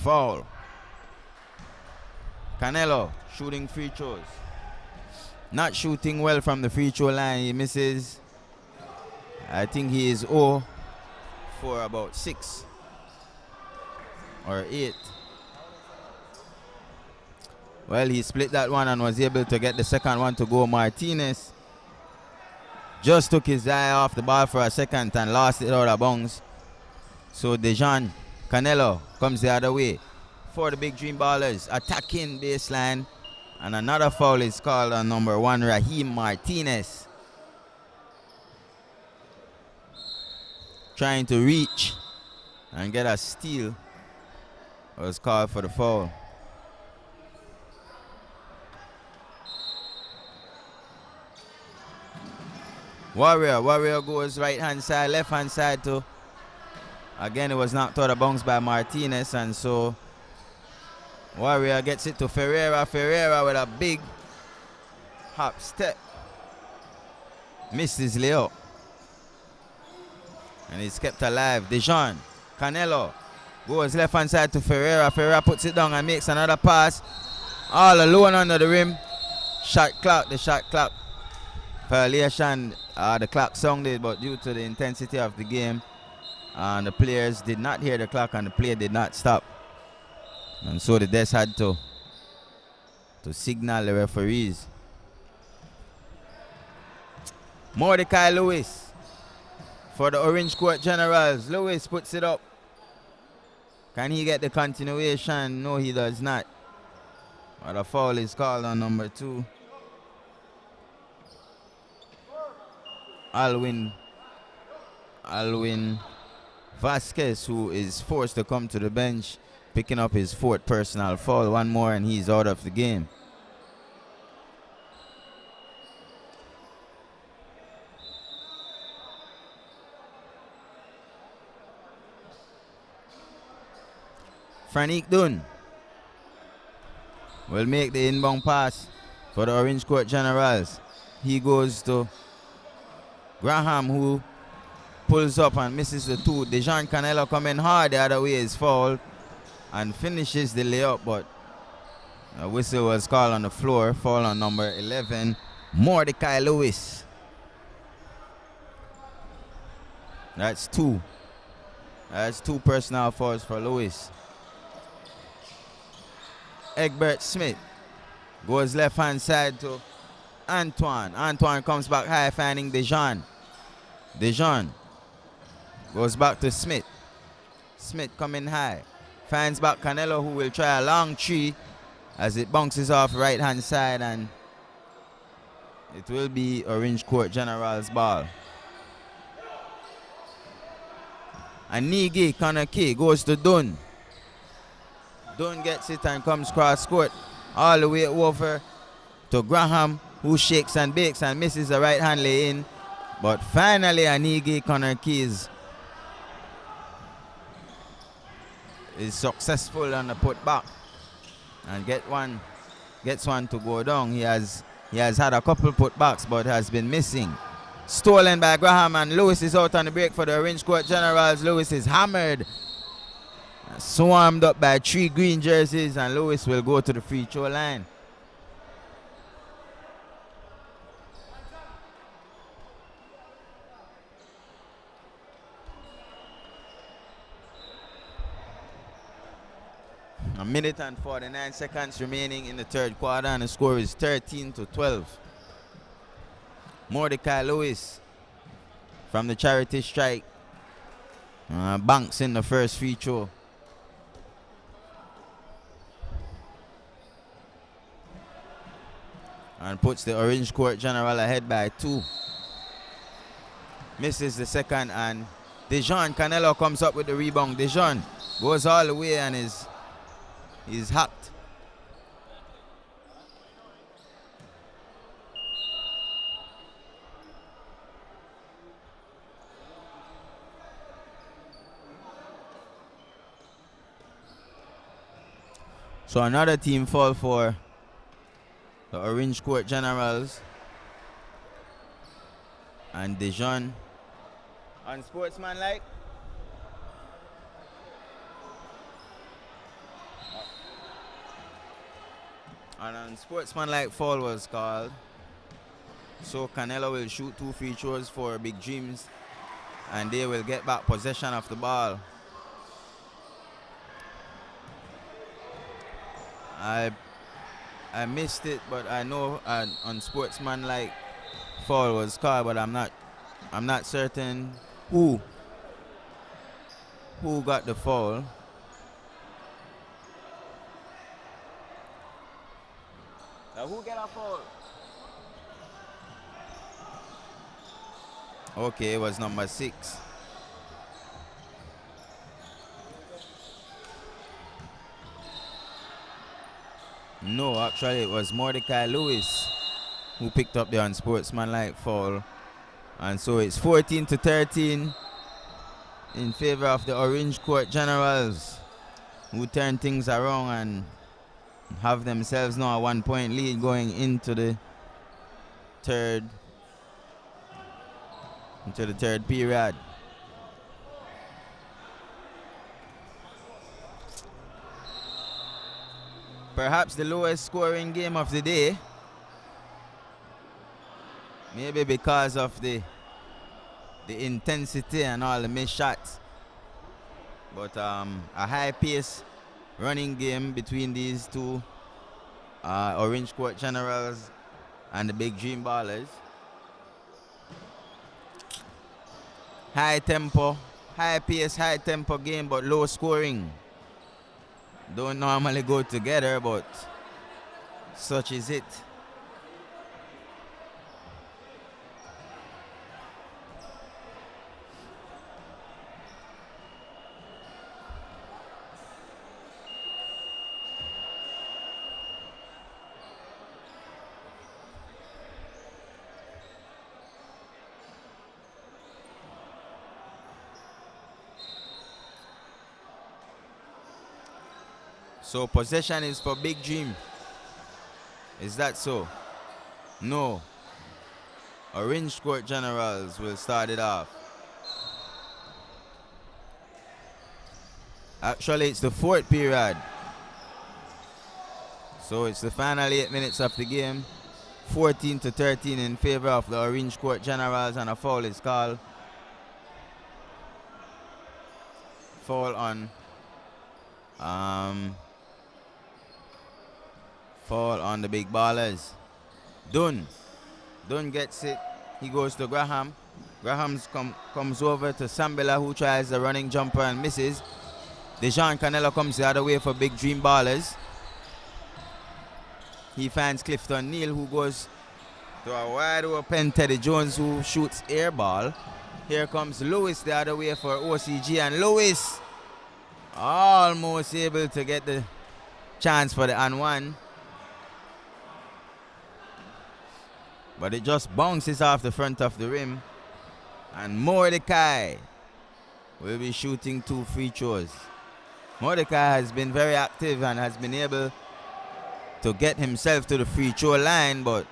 foul. Canelo shooting free throws. Not shooting well from the free throw line. He misses. I think he is 0 for about 6 or 8. Well, he split that one and was able to get the second one to go. Martinez just took his eye off the ball for a second and lost it out of bounds. So Dejan Canelo comes the other way for the Big Dream Ballers, attacking baseline, and another foul is called on number 1, Raheem Martinez. Trying to reach and get a steal. Was called for the foul. Warrior goes right hand side, left hand side too. Again, it was knocked out of bounds by Martinez, and so Warrior gets it to Ferreira. Ferreira with a big hop step. Missed his layup. And he's kept alive. Dejan Canelo goes left hand side to Ferreira. Ferreira puts it down and makes another pass. All alone under the rim. The shot clock violation. The clock sounded, but due to the intensity of the game, the players did not hear the clock and the play did not stop. And so the desk had to signal the referees. Mordecai Lewis for the Orange Court Generals. Lewis puts it up. Can he get the continuation? No, he does not. But a foul is called on number 2. Alwin Vasquez, who is forced to come to the bench, picking up his 4th personal foul. One more and he's out of the game. Franik Dunn will make the inbound pass for the Orange Court Generals. He goes to Graham, who pulls up and misses the 2. Dejan Canelo coming hard the other way is fouled and finishes the layup, but a whistle was called on the floor. Foul on number 11, Mordecai Lewis. That's 2. That's 2 personal fouls for Lewis. Egbert Smith goes left hand side to Antoine. Antoine comes back high, finding Dejan. Dejan goes back to Smith. Smith coming high. Finds back Canelo, who will try a long 3 as it bounces off right hand side, and it will be Orange Court General's ball. Anigi Kanaki goes to Dunn. Dunn gets it and comes cross court all the way over to Graham, who shakes and bakes and misses the right hand lay in. But finally Anigi Kanaki is successful on the putback and gets one to go down. He has had a couple putbacks but has been missing. Stolen by Graham, and Lewis is out on the break for the Orange Court Generals. Lewis is hammered, swarmed up by 3 green jerseys, and Lewis will go to the free throw line. A minute and 49 seconds remaining in the 3rd quarter, and the score is 13-12. Mordecai Lewis from the charity strike banks in the first free throw. And puts the Orange Court General ahead by 2. Misses the second, and Dejan Canelo comes up with the rebound. Dejan goes all the way and is hacked. So another team foul for the Orange Court Generals. And Dejan unsportsmanlike. An unsportsmanlike foul was called. So Canelo will shoot 2 free throws for Big Dreams, and they will get back possession of the ball. I missed it, but I know an unsportsmanlike foul was called, but I'm not certain who got the foul. Now who get a foul? Okay, it was number 6. No, actually it was Mordecai Lewis who picked up the unsportsmanlike foul. And so it's 14-13 in favor of the Orange Court Generals, who turn things around and have themselves now a 1-point lead going into the third period. Perhaps the lowest scoring game of the day, maybe because of the intensity and all the missed shots, but a high pace running game between these two Orange Court Generals and the Big Dream Ballers. high tempo, high pace, high tempo game, but low scoring. Don't normally go together, but such is it. So possession is for Big Dream. Is that so? No. Orange Court Generals will start it off. Actually, it's the fourth period. So it's the final 8 minutes of the game. 14-13 in favor of the Orange Court Generals, and a foul is called. Foul on the big ballers. Dunn gets it. He goes to Graham. Graham comes over to Sambela, who tries the running jumper and misses. Dejan Canelo comes the other way for Big Dream ballers. He finds Clifton Neal, who goes to a wide open Teddy Jones, who shoots air ball. Here comes Lewis the other way for OCG, and Lewis almost able to get the chance for the and one. But it just bounces off the front of the rim. And Mordecai will be shooting 2 free throws. Mordecai has been very active and has been able to get himself to the free throw line, but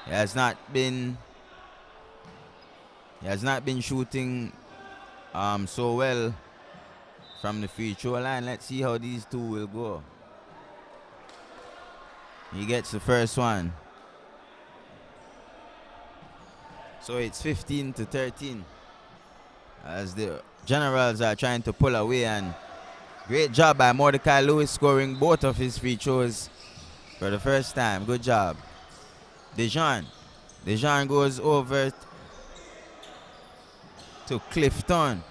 he has not been shooting so well from the free throw line. Let's see how these two will go. He gets the first one. So it's 15-13 as the Generals are trying to pull away, and great job by Mordecai Lewis scoring both of his free throws for the first time. Good job. Dejan goes over to Clifton.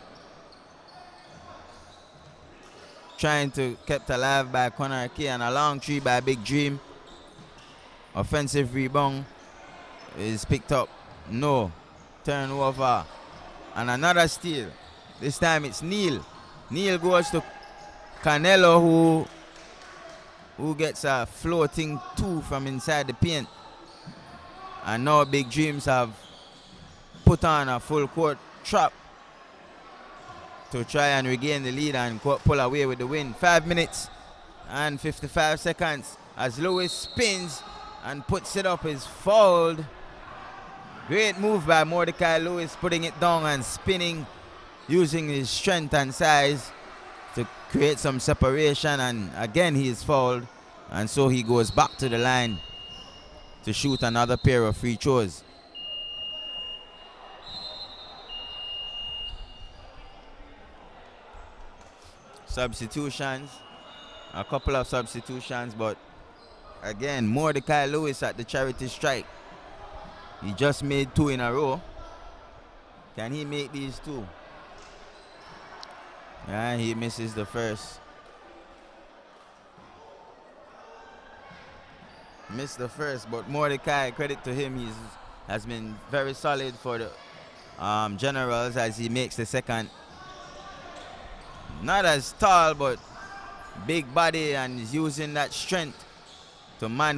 Trying to kept alive by Connor Kay, and a long three by Big Dream. Offensive rebound is picked up. No. Turnover. And another steal. This time it's Neal. Neal goes to Canelo, who gets a floating 2 from inside the paint. And now Big Dreams have put on a full court trap to try and regain the lead and pull away with the win. 5 minutes and 55 seconds as Lewis spins and puts it up, is fouled. Great move by Mordecai Lewis, putting it down and spinning, using his strength and size to create some separation, and again he is fouled, and so he goes back to the line to shoot another pair of free throws. Substitutions, a couple of substitutions, but again Mordecai Lewis at the charity strike. He just made 2 in a row. Can he make these 2? Yeah, he misses the first. Missed the first, but Mordecai, credit to him, he has been very solid for the Generals as he makes the second. Not as tall, but big body, and is using that strength to man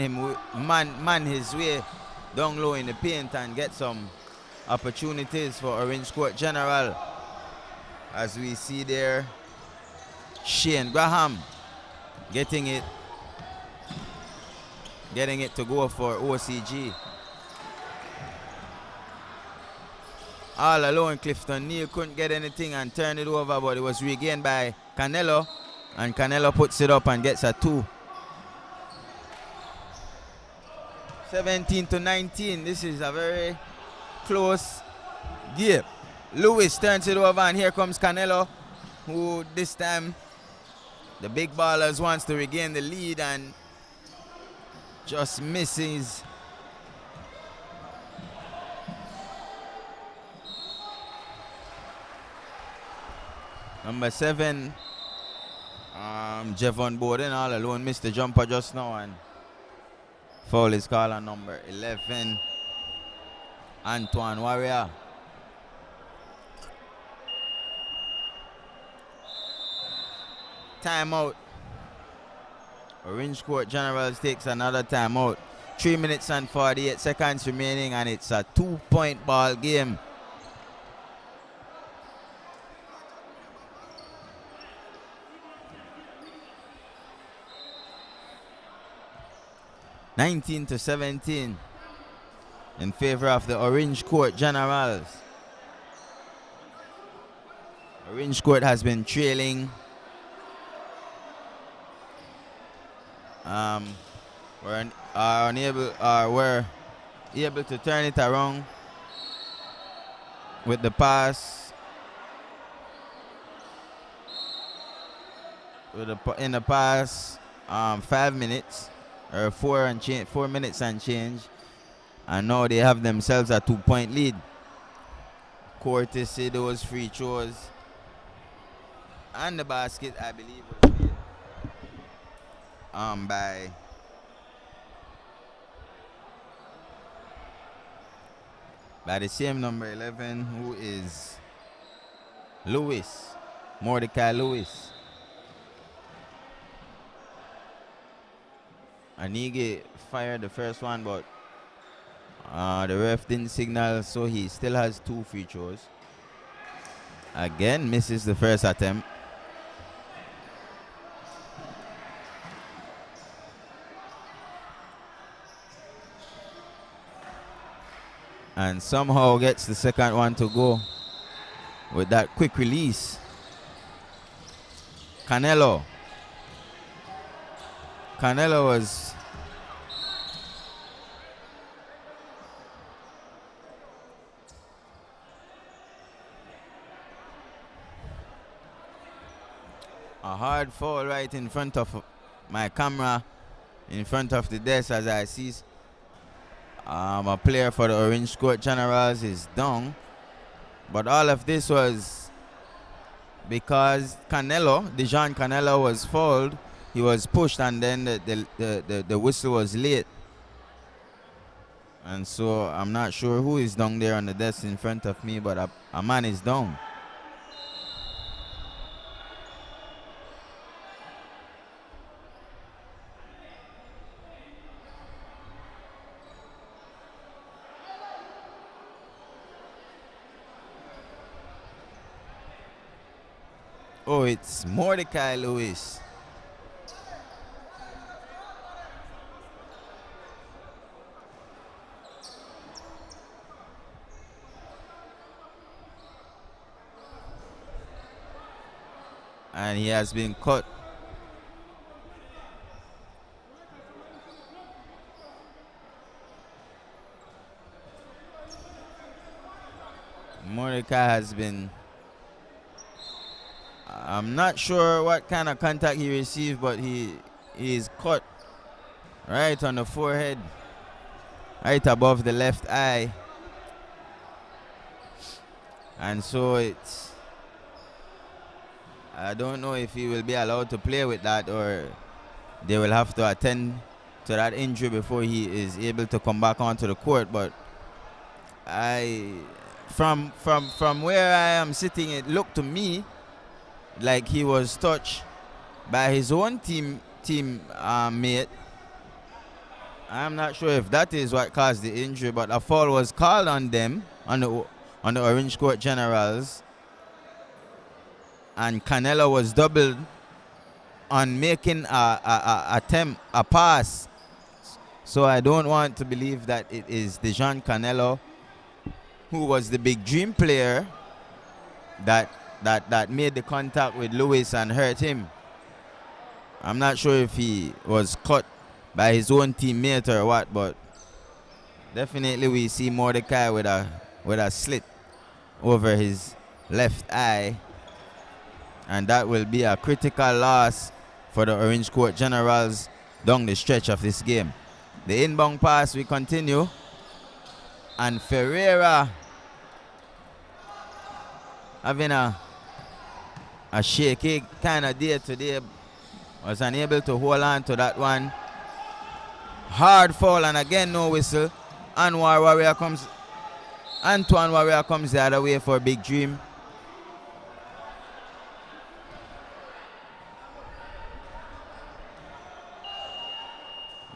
his way down low in the paint and get some opportunities for Orange Court General. As we see there, Shane Graham getting it to go for OCG. All alone, Clifton Neal couldn't get anything and turn it over, but it was regained by Canelo, and Canelo puts it up and gets a 2. 17-19. This is a very close game. Lewis turns it over, and here comes Canelo, who this time the big ballers wants to regain the lead and just misses. Number 7, Jevon Bowden all alone missed the jumper just now, and foul is called on number 11, Antoine Warrior. Timeout. Orange Court Generals takes another timeout. 3 minutes and 48 seconds remaining, and it's a 2-point ball game. (19-17) in favor of the Orange Court Generals. Orange Court has been trailing. We're able to turn it around with the pass. In the past 5 minutes, or 4 minutes and change, and now they have themselves a 2-point lead. Courtesy those free throws and the basket, I believe, was made by the same number 11, who is Lewis, Mordecai Lewis. Anige fired the first one, but the ref didn't signal, so he still has 2 free throws. Again, misses the first attempt. And somehow gets the second one to go with that quick release. Canelo was a hard foul right in front of my camera, in front of the desk, as I see a player for the Orange Court Generals is down. But all of this was because Dejan Canelo was fouled. He was pushed, and then the whistle was late. And so I'm not sure who is down there on the desk in front of me, but a man is down. Oh, it's Mordecai Lewis. And he has been cut. Mordecai has been, I'm not sure what kind of contact he received, but he is cut right on the forehead, right above the left eye. And so I don't know if he will be allowed to play with that, or they will have to attend to that injury before he is able to come back onto the court. But from where I am sitting, it looked to me like he was touched by his own team mate. I'm not sure if that is what caused the injury, but a foul was called on them, on the Orange Court Generals, and Canelo was doubled on making a pass. So I don't want to believe that it is Dejan Canelo, who was the big dream player, that made the contact with Lewis and hurt him. I'm not sure if he was cut by his own teammate or what, but definitely we see Mordecai with a slit over his left eye, and that will be a critical loss for the Orange Court Generals down the stretch of this game. The inbound pass, we continue, and Ferreira having a a shaky kind of day today. Was unable to hold on to that one. Hard foul, and again no whistle. Antoine Warrior comes the other way for Big Dream.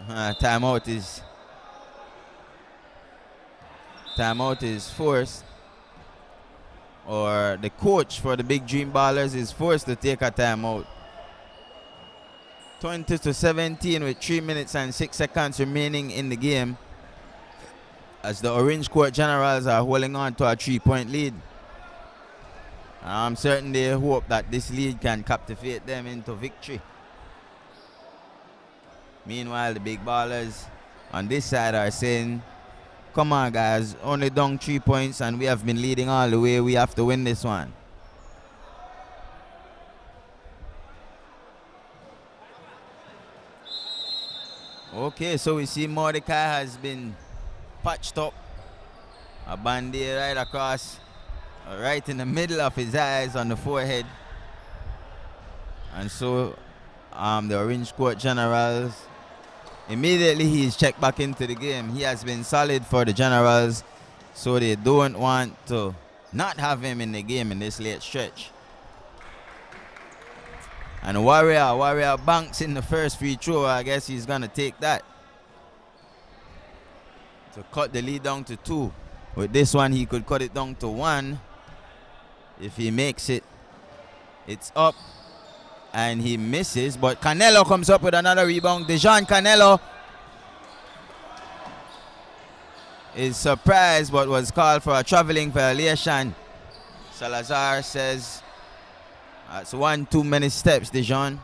Timeout is forced, or the coach for the Big Dream Ballers is forced to take a timeout. 20-17 with 3 minutes and 6 seconds remaining in the game, as the Orange Court Generals are holding on to a 3-point lead. I'm certain they hope that this lead can captivate them into victory. Meanwhile, the Big Ballers on this side are saying, come on guys, only down 3 points and we have been leading all the way. We have to win this one. Okay, so we see Mordecai has been patched up. A band-aid right across, right in the middle of his eyes on the forehead. And so the Orange Court Generals, immediately he is checked back into the game. He has been solid for the Generals, so they don't want to not have him in the game in this late stretch. And Warrior banks in the first free throw. I guess he's going to take that to cut the lead down to 2. With this one, he could cut it down to 1. If he makes it, it's up. And he misses, but Canelo comes up with another rebound. Dejan Canelo is surprised but was called for a traveling violation. Salazar says that's 1 too many steps, Dejan.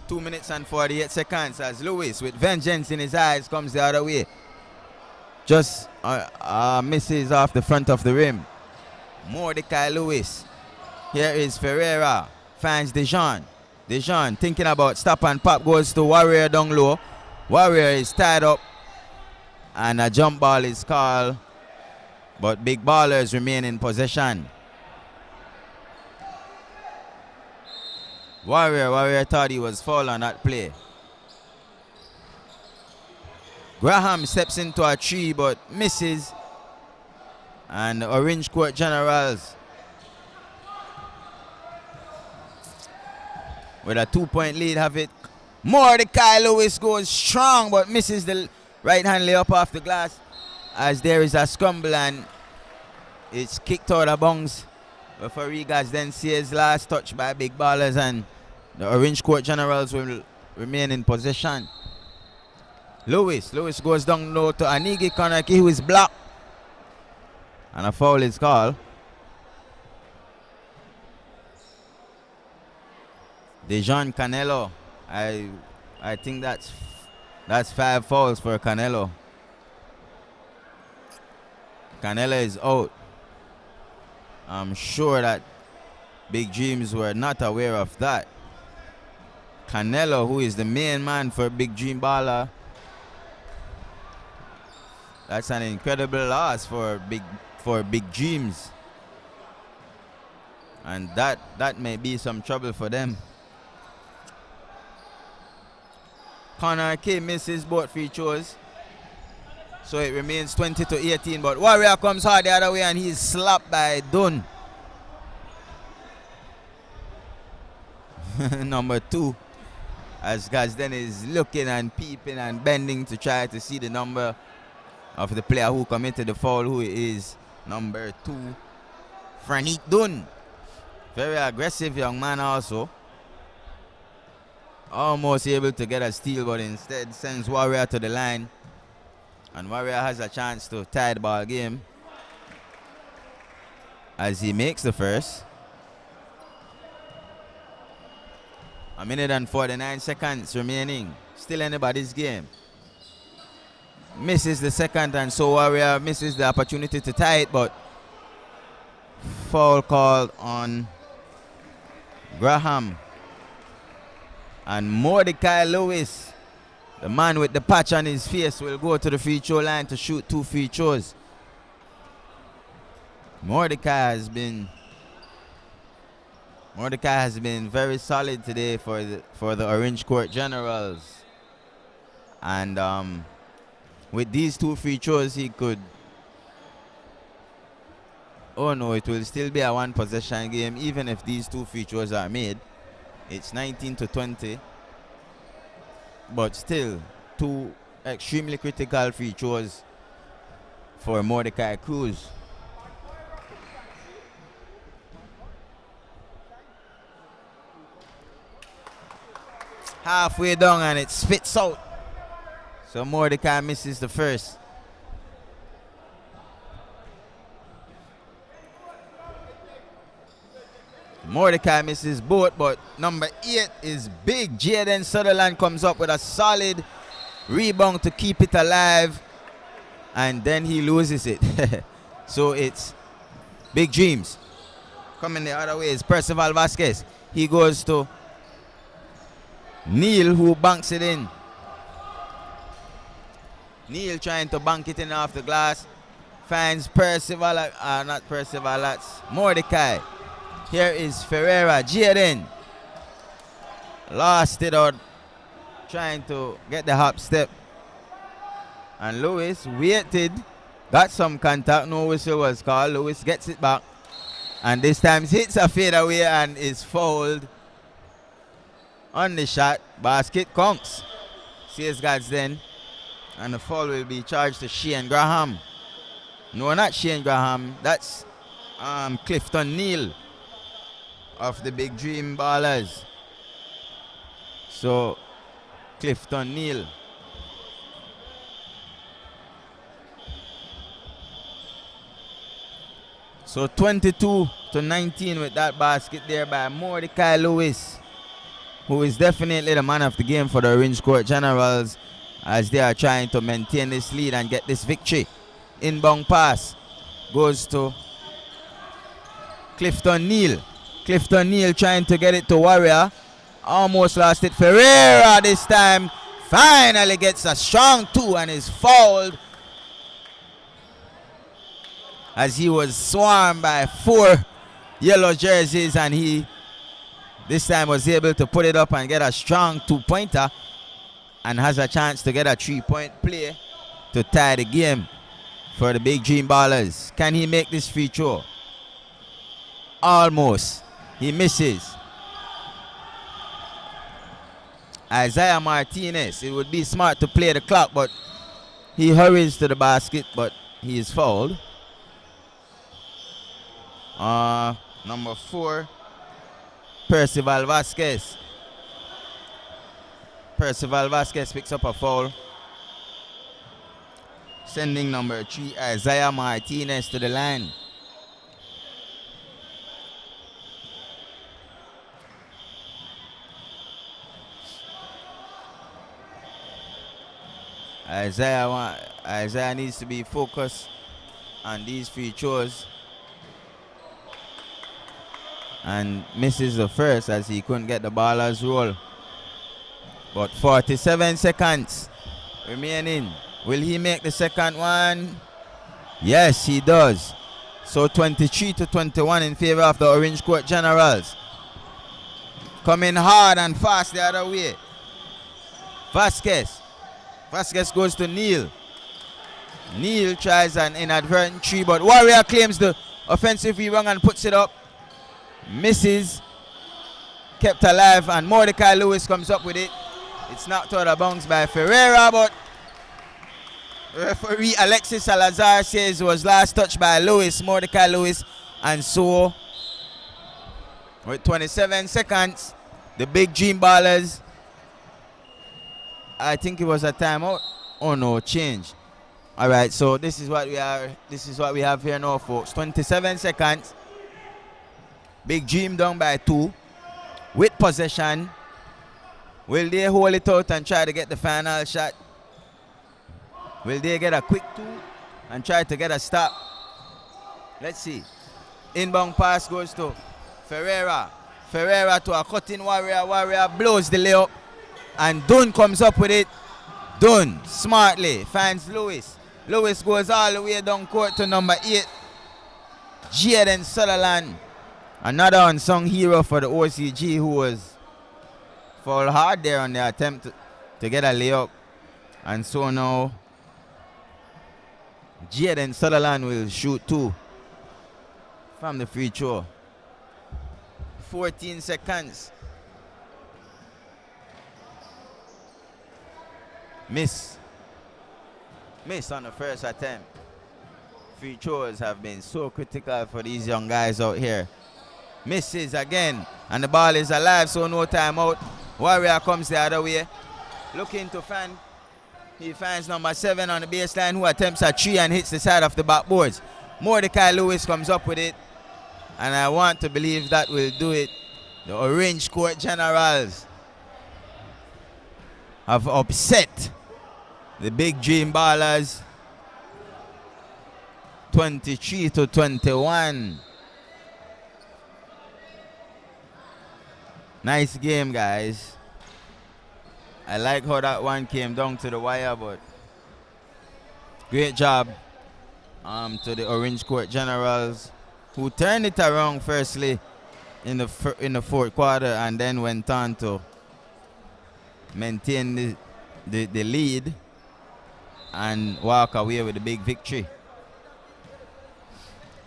Two minutes and 48 seconds as Lewis, with vengeance in his eyes, comes the other way. Just misses off the front of the rim. Mordecai Lewis. Here is Ferreira. Finds Dejan. Dejan thinking about stop and pop, goes to Warrior down low. Warrior is tied up. And a jump ball is called. But Big Ballers remain in possession. Warrior thought he was fouled on that play. Graham steps into a tree but misses. And the Orange Court Generals with a 2-point lead have it. Mordecai Lewis goes strong but misses the right hand layup off the glass, as there is a scramble and it's kicked out of bounds. Farigas then sees last touch by Big Ballers, and the Orange Court Generals will remain in possession. Lewis goes down low to Anigi Konaki, who is blocked. And a foul is called. Dejan Canelo. I think that's 5 fouls for Canelo. Canelo is out. I'm sure that Big Dreams were not aware of that. Canelo, who is the main man for Big Dream Baller. That's an incredible loss for Big Dreams. And that may be some trouble for them. Connor K misses both free throws. So it remains 20-18, but Warrior comes hard the other way and he's slapped by Dunn. Number 2. As Gazden is looking and peeping and bending to try to see the number of the player who committed the foul, who is number 2, Franik Dunn. Very aggressive young man also. Almost able to get a steal, but instead sends Warrior to the line. And Warrior has a chance to tie the ball game as he makes the first. 1 minute and 49 seconds remaining. Still anybody's game. Misses the second, and so Warrior misses the opportunity to tie it, but foul called on Graham. And Mordecai Lewis, the man with the patch on his face, will go to the free throw line to shoot 2 free throws. Mordecai has been very solid today for the Orange Court Generals. And with these 2 free throws, he could. Oh no, it will still be a 1 possession game even if these 2 free throws are made. It's 19-20. But still, 2 extremely critical free throws for Mordecai Cruz. Halfway down and it spits out. So Mordecai misses the first. Mordecai misses both, but number 8 is big. Jaden Sutherland comes up with a solid rebound to keep it alive, and then he loses it. So it's Big Dreams. Coming the other way is Percival Vasquez. He goes to Neil, who banks it in. Neil trying to bank it in off the glass. Finds Percival, not Percival, that's Mordecai. Here is Ferreira. Jaden lost it out, trying to get the hop step. And Lewis waited, got some contact, no whistle was called. Lewis gets it back, and this time hits a fadeaway and is fouled on the shot. Basket conks. Says Gads then. And the foul will be charged to Shane Graham. No, not Shane Graham. That's Clifton Neal of the Big Dream Ballers. So, Clifton Neal. So 22-19 with that basket there by Mordecai Lewis, who is definitely the man of the game for the Orange Court Generals as they are trying to maintain this lead and get this victory. Inbound pass goes to Clifton Neal. Clifton Neal trying to get it to Warrior. Almost lost it. Ferreira this time finally gets a strong 2 and is fouled as he was swarmed by 4 yellow jerseys, and he this time was able to put it up and get a strong 2-pointer and has a chance to get a 3-point play to tie the game for the Big Dream Ballers. Can he make this free throw? Almost. He misses. Isaiah Martinez. It would be smart to play the clock, but he hurries to the basket, but he is fouled. Number 4, Percival Vasquez. Percival Vasquez picks up a foul, sending number 3, Isaiah Martinez, to the line. Isaiah needs to be focused on these free throws and misses the first as he couldn't get the ballers roll. But 47 seconds remaining. Will he make the second one? Yes, he does. So 23-21 in favor of the Orange Court Generals. Coming hard and fast the other way. Vasquez goes to Neal. Neal tries an inadvertent 3, but Warrior claims the offensive rebound and puts it up. Misses. Kept alive, and Mordecai Lewis comes up with it. It's knocked out of bounds by Ferreira, but referee Alexis Salazar says it was last touched by Lewis, Mordecai Lewis, and so with 27 seconds, the Big Dream Ballers, I think it was a timeout. Oh no, change. All right, so this is what we have here now, folks. 27 seconds. Big Dream down by 2 with possession. Will they hold it out and try to get the final shot? Will they get a quick 2 and try to get a stop? Let's see. Inbound pass goes to Ferreira. Ferreira to a cutting Warrior. Warrior blows the layup, and Dunn comes up with it. Dunn smartly finds Lewis. Lewis goes all the way down court to number 8. Jaden Sutherland, another unsung hero for the OCG, who was fouled hard there on the attempt to get a layup. And so now Jaden Sutherland will shoot 2 from the free throw. 14 seconds. Miss on the first attempt. Free throws have been so critical for these young guys out here. Misses again, and the ball is alive, so no timeout. Warrior comes the other way, looking to fan. He finds number 7 on the baseline, who attempts a 3 and hits the side of the backboards. Mordecai Lewis comes up with it, and I want to believe that will do it. The Orange Court Generals have upset the Big Dream Ballers 23-21. Nice game, guys. I like how that one came down to the wire, but great job to the Orange Court Generals, who turned it around firstly in the fourth quarter and then went on to maintain the lead and walk away with a big victory.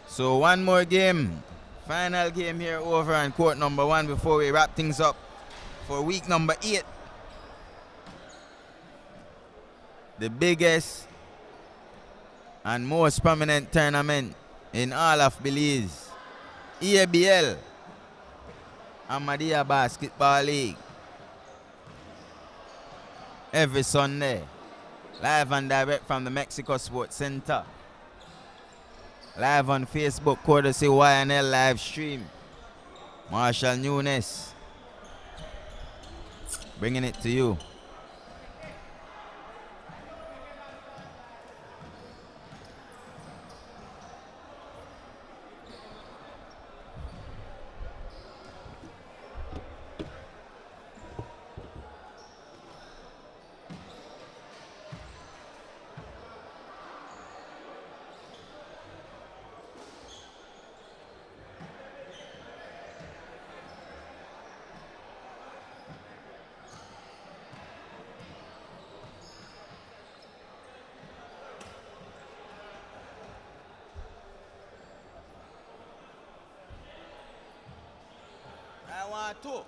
So one more game, final game here over on court number 1 before we wrap things up for week number 8. The biggest and most prominent tournament in all of Belize, EABL, Ahmadiyya Basketball League. Every Sunday, live and direct from the Mexico Sports Center. Live on Facebook, courtesy YNL live stream. Marshall Nunes bringing it to you. Two.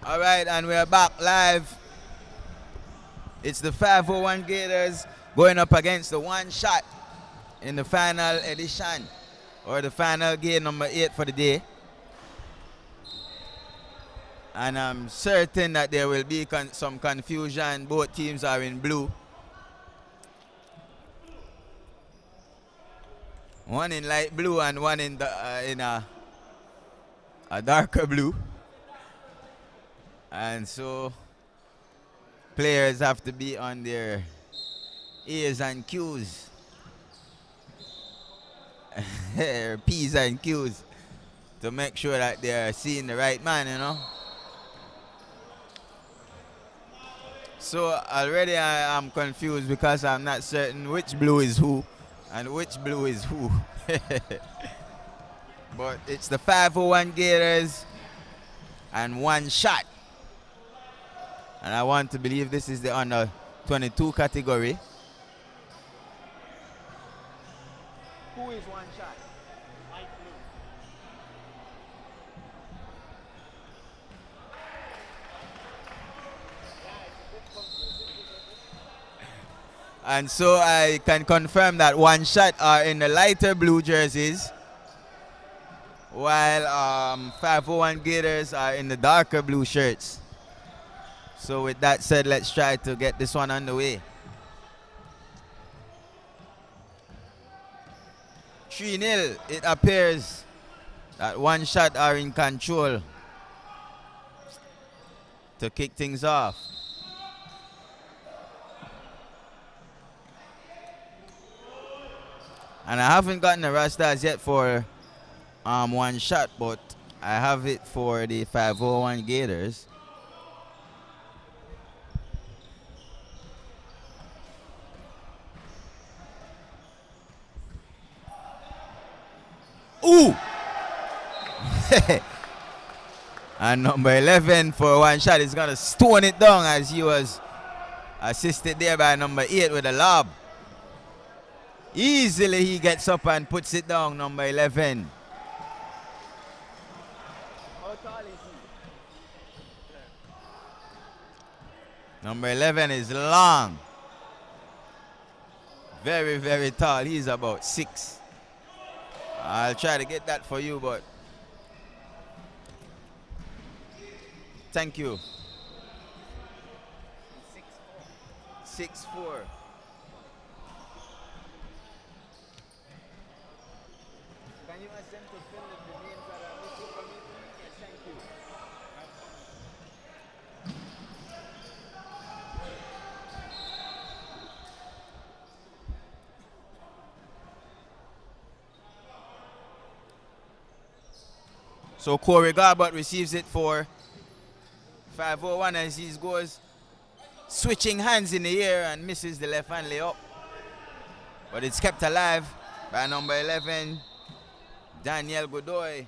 All right, and we're back live. It's the 501 Gators going up against the One Shot in the final edition, or the final game number 8 for the day. And I'm certain that there will be some confusion. Both teams are in blue. One in light blue and one in a darker blue. And so players have to be on their A's and Q's. P's and Q's to make sure that they're seeing the right man, you know. So already I am confused because I'm not certain which blue is who and which blue is who. But it's the 501 Gators and One Shot. And I want to believe this is the under 22 category. Who is One Shot? And so I can confirm that One Shot are in the lighter blue jerseys, while 501 Gators are in the darker blue shirts. So with that said, let's try to get this one underway. 3-0, it appears that One Shot are in control to kick things off. And I haven't gotten the rosters yet for One Shot, but I have it for the 501 Gators. Ooh! And number 11 for One Shot is going to stone it down as he was assisted there by number 8 with a lob. Easily he gets up and puts it down, number 11. How tall is he? Number 11 is long. Very, very tall. He's about 6. I'll try to get that for you, but thank you. 6'4". Can you ask them to fill in the names that are missing for me? Yes, thank you. So Corey Garbott receives it for 501 as he goes switching hands in the air and misses the left hand layup. But it's kept alive by number 11, Daniel Godoy.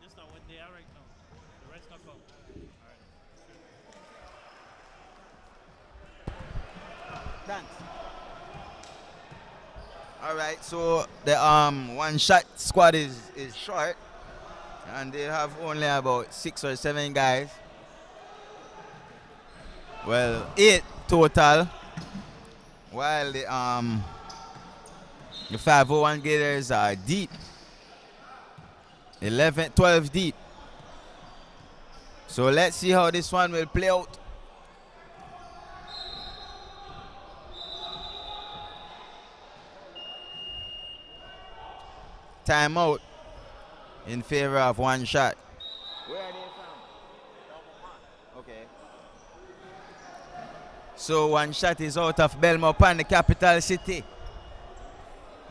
This not what they are right now. The rest not come.
Thanks. All right, so the One Shot squad is short, and they have only about 6 or 7 guys. Well, 8 total, while the 501 Gators are deep. 12 deep. So let's see how this one will play out. Timeout in favor of One Shot. Where are they from? Okay. So One Shot is out of Belmopan, the capital city,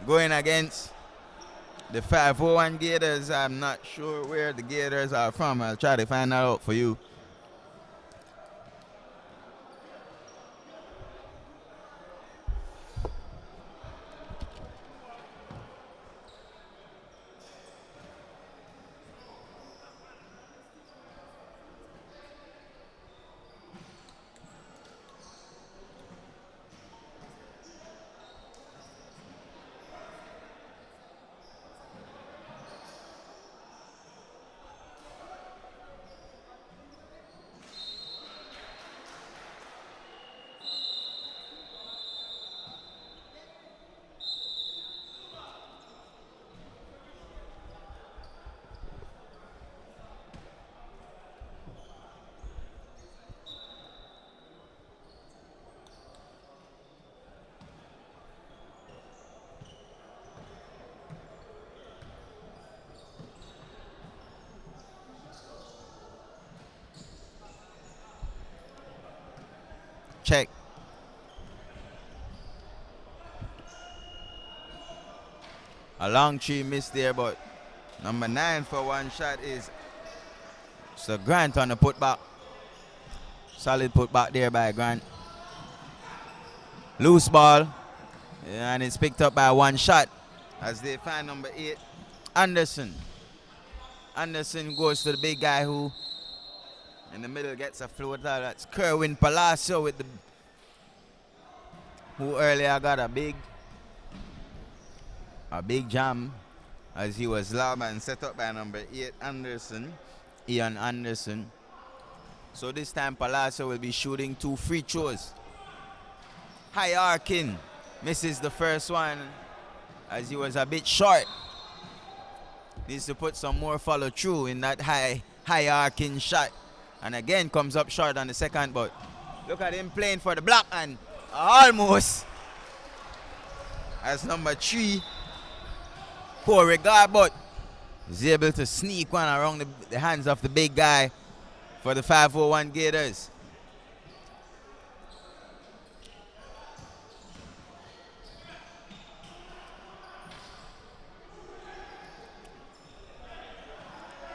going against the 501 Gators. I'm not sure where the Gators are from. I'll try to find that out for you. A long three missed there, but number 9 for one shot is so Grant on the putback. Solid putback there by Grant. Loose ball, and it's picked up by one shot as they find number 8, Anderson. Anderson goes to the big guy who in the middle gets a floater. That's Kerwin Palacio with the who earlier got a big jam as he was lobbed and set up by number 8, Anderson, Ian Anderson. So this time Palacio will be shooting 2 free throws. High arcing, misses the first one as he was a bit short. Needs to put some more follow through in that high arcing shot. And again comes up short on the second, but look at him playing for the block and almost as number 3, Corey Guard, but is able to sneak one around the hands of the big guy for the 501 Gators.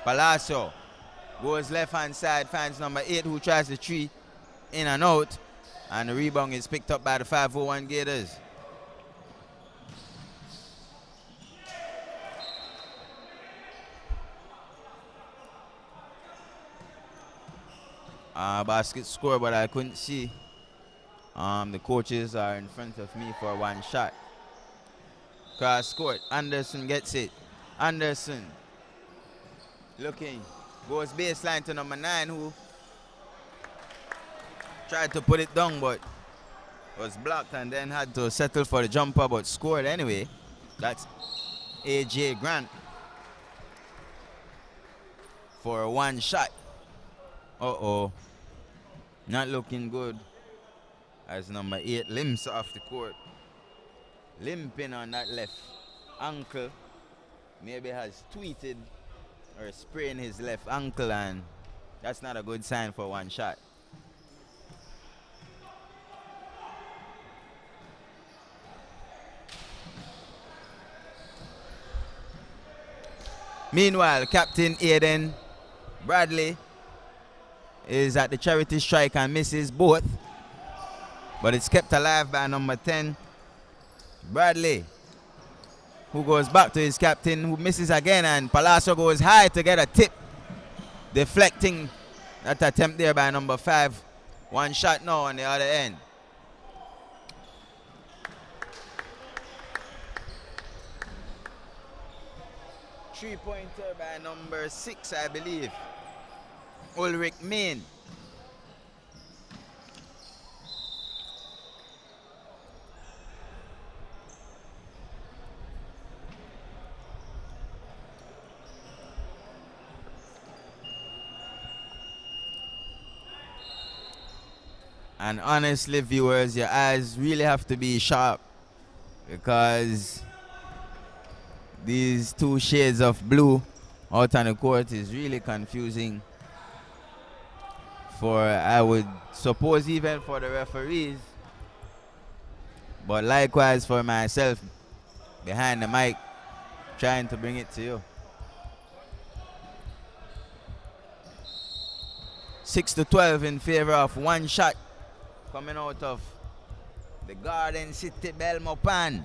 Palacio goes left hand side, finds number 8 who tries the 3 in and out, and the rebound is picked up by the 501 Gators. Basket score, but I couldn't see. The coaches are in front of me for one shot. Cross court, Anderson gets it. Anderson looking, goes baseline to number 9 who tried to put it down but was blocked and then had to settle for the jumper but scored anyway. That's AJ Grant for one shot. Uh-oh. Not looking good as number 8 limps off the court. Limping on that left ankle. Maybe has tweeted or sprained his left ankle, and that's not a good sign for one shot. Meanwhile, Captain Aiden Bradley is at the charity strike and misses both, but it's kept alive by number 10, Bradley, who goes back to his captain, who misses again, and Palacio goes high to get a tip, deflecting that attempt there by number 5. One shot now on the other end. Three-pointer by number 6, I believe, Ulrich Main. And honestly, viewers, your eyes really have to be sharp because these 2 shades of blue out on the court is really confusing for, I would suppose, even for the referees, but likewise for myself behind the mic trying to bring it to you. 6-12 in favor of one shot coming out of the Garden City Belmopan.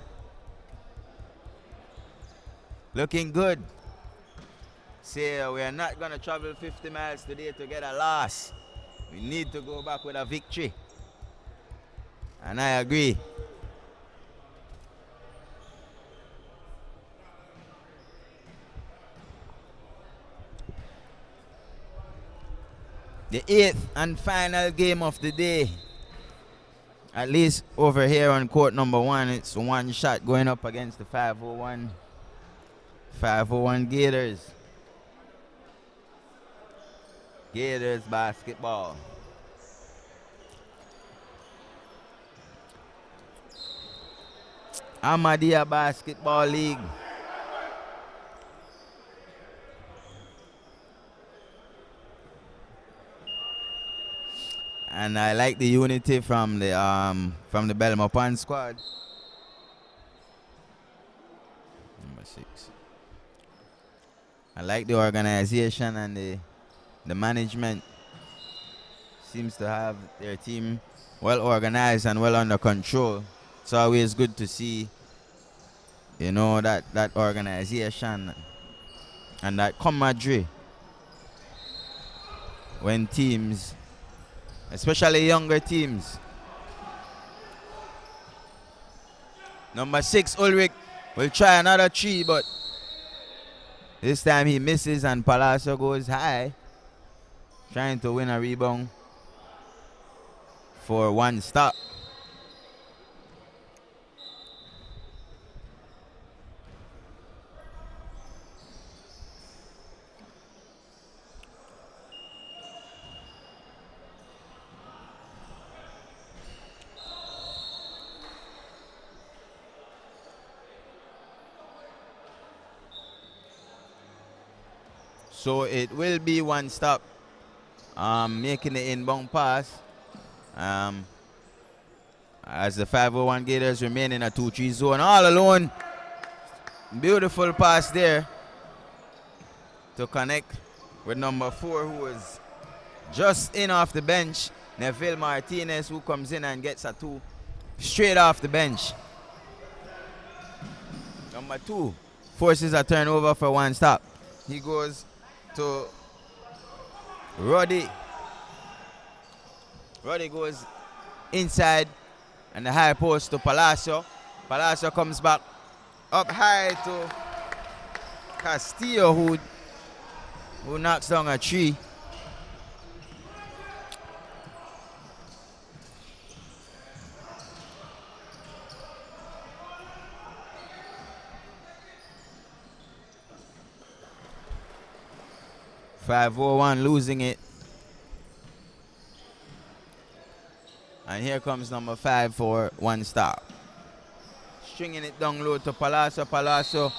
Looking good. Say we are not going to travel 50 miles today to get a loss. We need to go back with a victory. And I agree. The 8th and final game of the day. At least over here on court number 1, it's one shot going up against the 501 Gators. Gators basketball. Ahmadiyya Basketball League. And I like the unity from the Belmopan squad. Number 6. I like the organization and the management seems to have their team well organized and well under control. It's always good to see, you know, that organization and that camaraderie when teams, especially younger teams. Number 6, Ulrich, will try another 3, but this time he misses and Palacio goes high, trying to win a rebound for 1 stop. So it will be 1 stop, making the inbound pass. As the 501 Gators remain in a 2-3 zone all alone. Beautiful pass there to connect with number 4, who is just in off the bench. Neville Martinez, who comes in and gets a 2 straight off the bench. Number 2 forces a turnover for 1 stop. He goes to Roddy. Roddy goes inside and the high post to Palacio. Palacio comes back up high to Castillo, who knocks down a 3. .501 losing it. And here comes number 5 for 1 stop. Stringing it down low to Palacio. Palacio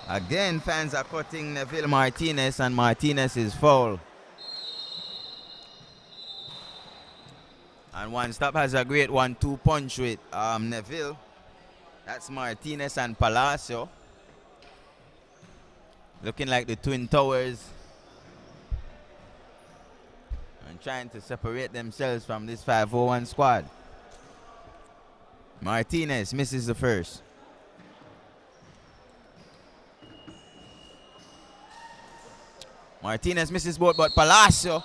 again, fans are cutting Neville Martinez, and Martinez is foul. And 1 stop has a great 1-2 punch with Neville. That's Martinez and Palacio. Looking like the Twin Towers. And trying to separate themselves from this 501 squad. Martinez misses the first. Martinez misses both, but Palacio,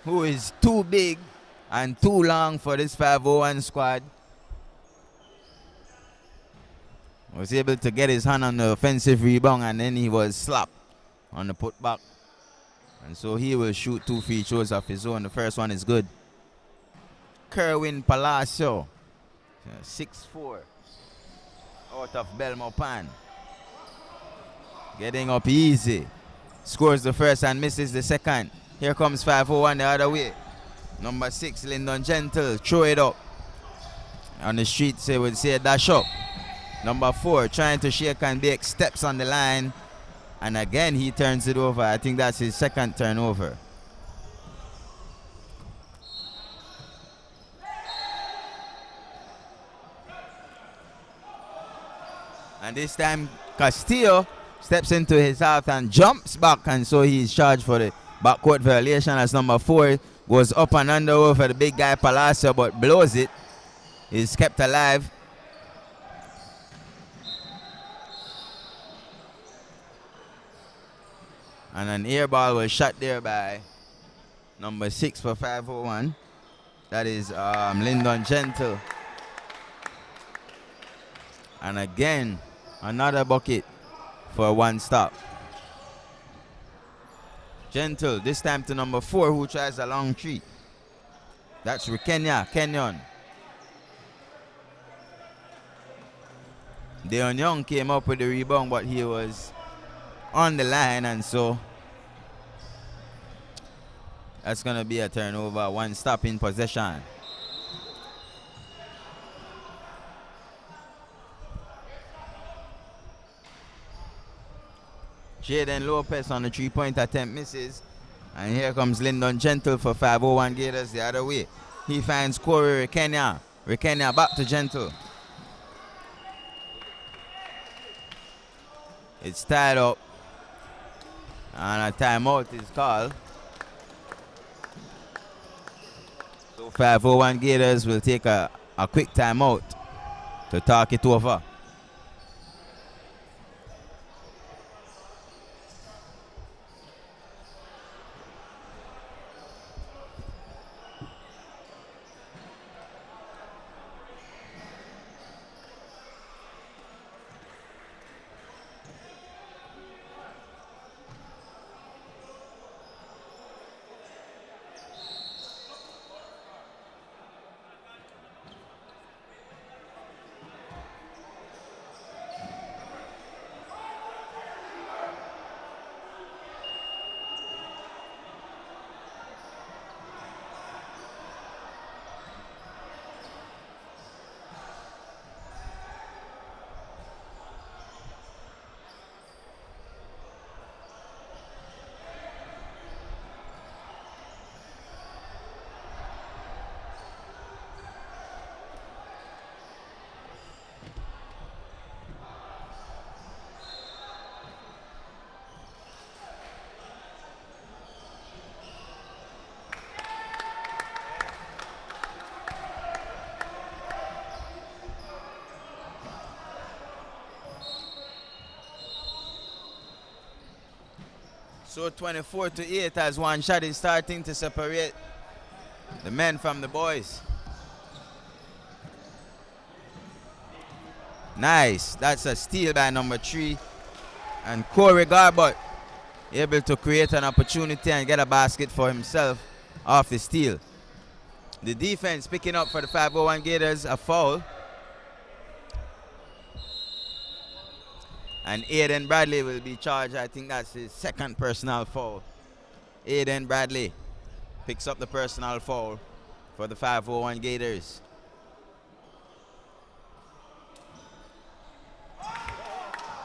who is too big and too long for this 501 squad, was able to get his hand on the offensive rebound, and then he was slapped on the putback. And so he will shoot 2 free throws off his own. The first one is good. Kerwin Palacio, 6'4", out of Belmopan. Getting up easy. Scores the first and misses the second. Here comes 501 the other way. Number 6, Lyndon Gentle, throw it up. On the streets, they would say dash up. Number 4, trying to shake and bake, steps on the line. And again, he turns it over. I think that's his second turnover. And this time, Castillo steps into his half and jumps back. And so he's charged for the backcourt violation as number 4 goes up and under over the big guy Palacio, but blows it. He's kept alive. And an air ball was shot there by number 6 for 501. That is Lyndon Gentle. And again, another bucket for 1 stop. Gentle, this time to number 4, who tries a long 3. That's Kenyon. Deon Young came up with the rebound, but he was on the line, and so that's going to be a turnover. 1 stop in possession. Jaden Lopez on the 3-point attempt misses. And here comes Lyndon Gentle for 501 Gators the other way. He finds Corey Rekenya. Rekenya back to Gentle. It's tied up. And a timeout is called. So 501 Gators will take a quick timeout to talk it over. So 24-8 as one shot is starting to separate the men from the boys. Nice. That's a steal by number 3. And Corey Garbott able to create an opportunity and get a basket for himself off the steal. The defense picking up for the 501 Gators a foul. And Aiden Bradley will be charged. I think that's his second personal foul. Aiden Bradley picks up the personal foul for the 501 Gators.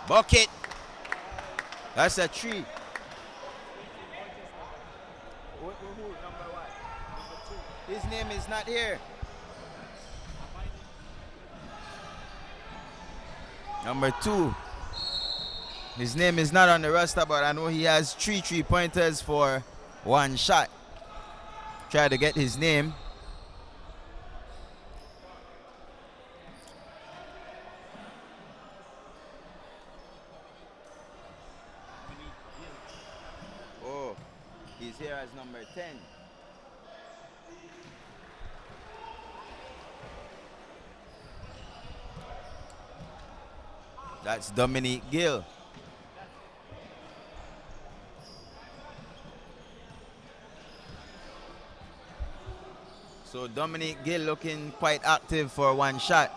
Bucket. That's a 3. His name is not here. Number 2. His name is not on the roster, but I know he has 3 3-pointers for one shot. Try to get his name. Oh, he's here as number 10. That's Dominique Gill. So Dominique Gill looking quite active for one shot.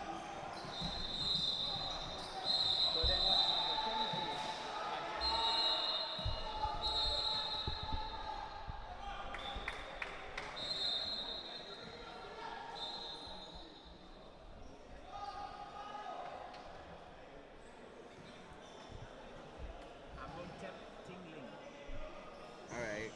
All right.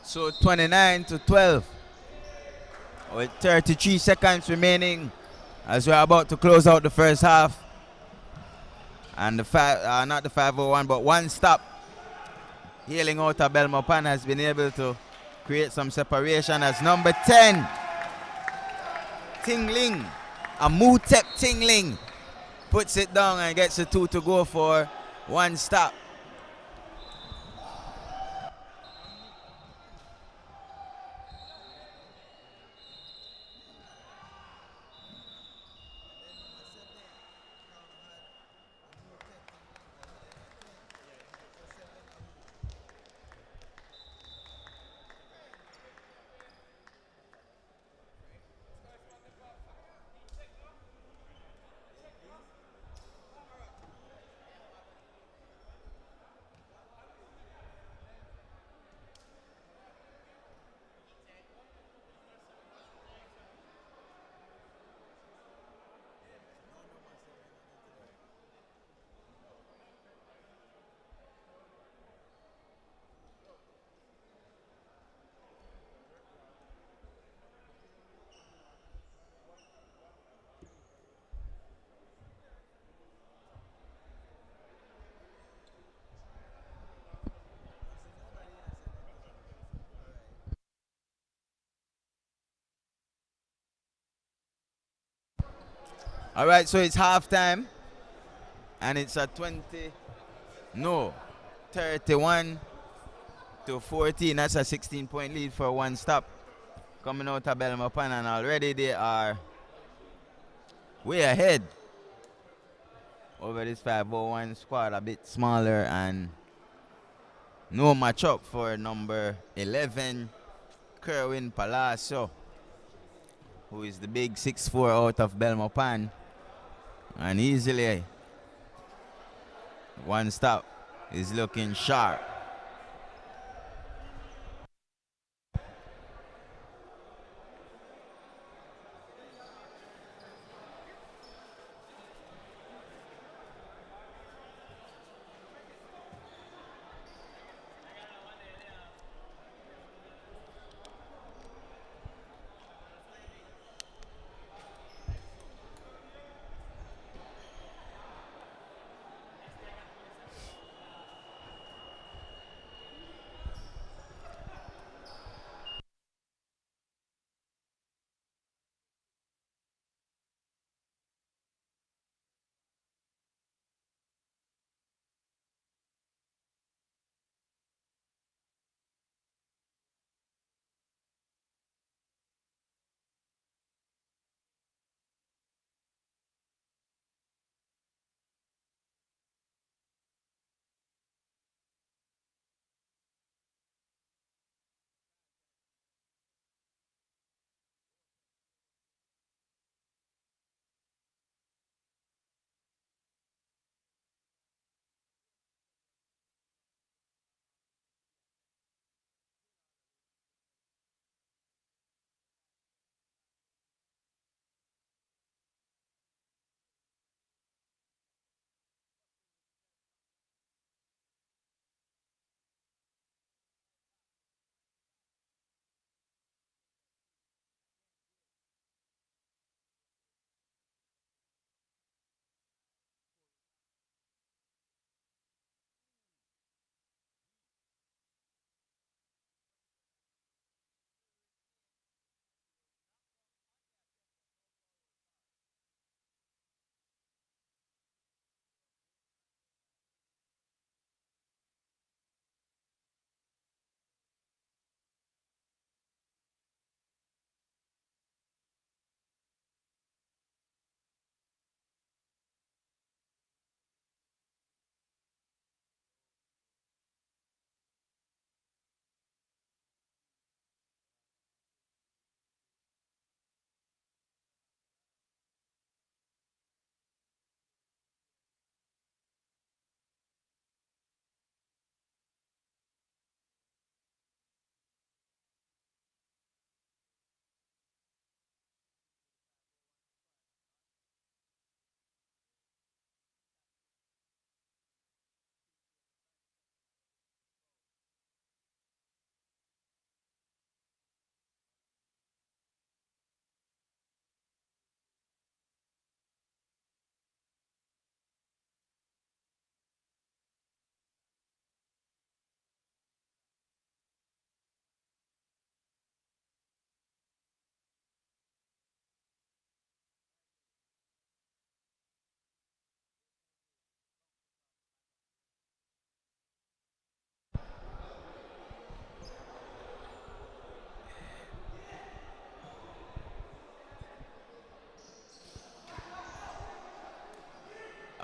So 29-12 with 33 seconds remaining as we're about to close out the first half. And the not the 501, but one stop healing out of Belmopan has been able to create some separation as number 10, Tingling, Amutep Tingling, puts it down and gets the 2 to go for one stop. All right, so it's halftime, and it's a 31 to 14. That's a 16-point lead for one stop coming out of Belmopan, and already they are way ahead over this 501 squad, a bit smaller, and no matchup for number 11, Kerwin Palacio, who is the big 6'4" out of Belmopan, and easily one stop is looking sharp.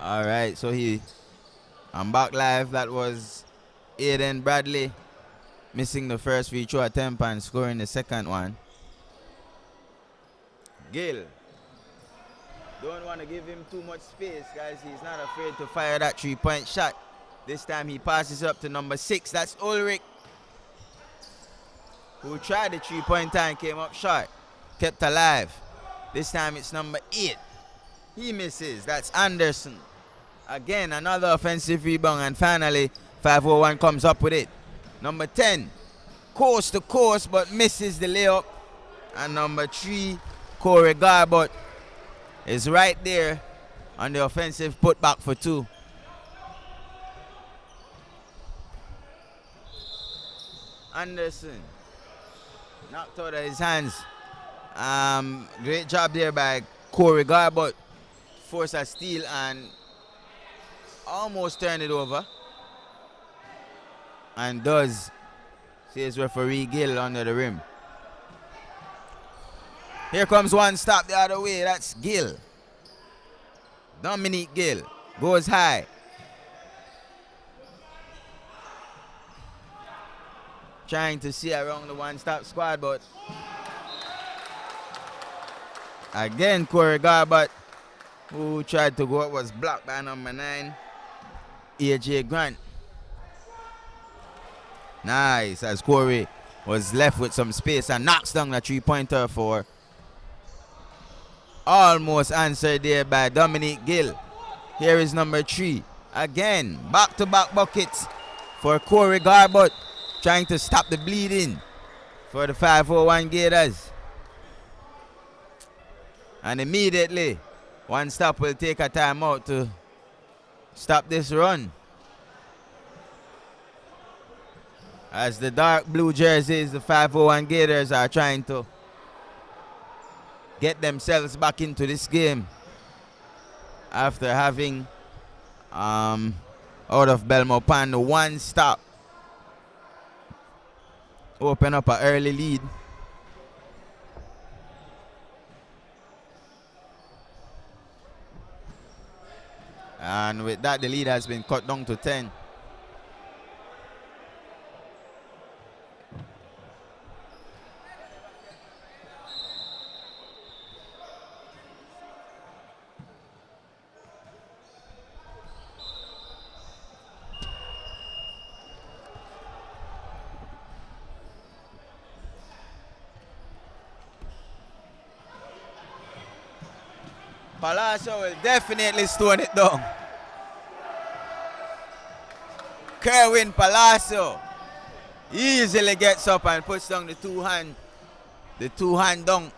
All right, so I'm back live. That was Aiden Bradley missing the first free throw attempt and scoring the second one. Gil, don't want to give him too much space, guys. He's not afraid to fire that three-point shot. This time he passes up to number 6. That's Ulrich, who tried the three-pointer and came up short. Kept alive. This time it's number 8. He misses. That's Anderson. Again, another offensive rebound, and finally 501 comes up with it. Number 10, coast to coast, but misses the layup. And number 3, Corey Garbott, is right there on the offensive putback for 2. Anderson knocked out of his hands. Great job there by Corey Garbott force a steal and almost turn it over. And does, says referee Gill under the rim. Here comes one stop the other way. That's Gill. Dominique Gill goes high. Trying to see around the one-stop squad, but again, Corey Garbutt, who tried to go up, was blocked by number 9, AJ Grant. Nice, as Corey was left with some space and knocks down the three-pointer for almost answered there by Dominique Gill. Here is number 3. Again, back-to-back buckets for Corey Garbutt, trying to stop the bleeding for the 501 Gators. And immediately, One Stop will take a timeout to stop this run. As the dark blue jerseys, the 501 Gators, are trying to get themselves back into this game after having out of Belmopan the One Stop open up an early lead. And with that, the lead has been cut down to 10. Palacio will definitely stone it down. Kerwin Palacio easily gets up and puts down the two-hand dunk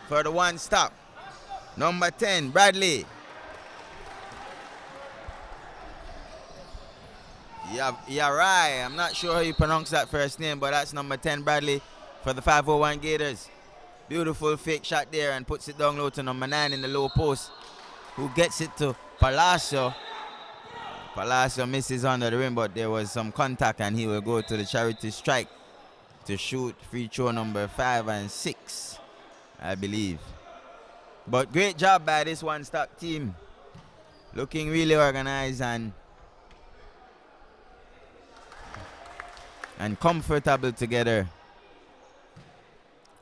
for the One Stop. Number 10, Bradley. Yarai, I'm not sure how you pronounce that first name, but that's number 10, Bradley, for the 501 Gators. Beautiful fake shot there and puts it down low to number 9 in the low post, who gets it to Palacio. Palacio misses under the rim, but there was some contact and he will go to the charity strike to shoot free throw number 5 and 6, I believe. But great job by this One Stop team. Looking really organized and comfortable together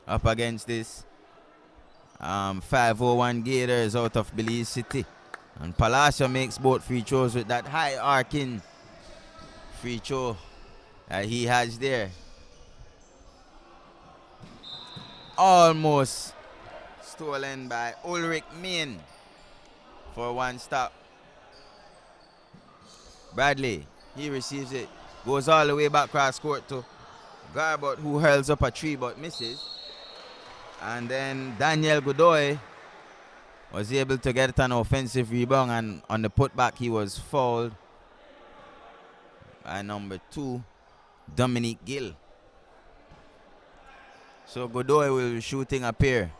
up against this 501 Gators out of Belize City. And Palacio makes both free throws with that high arcing free throw that he has there. Almost stolen by Ulrich Main for One Stop. Bradley, he receives it, goes all the way back cross court to Garbutt, who hurls up a three but misses. And then Daniel Godoy was able to get an offensive rebound, and on the putback he was fouled by number 2, Dominique Gill. So Godoy will be shooting a pair.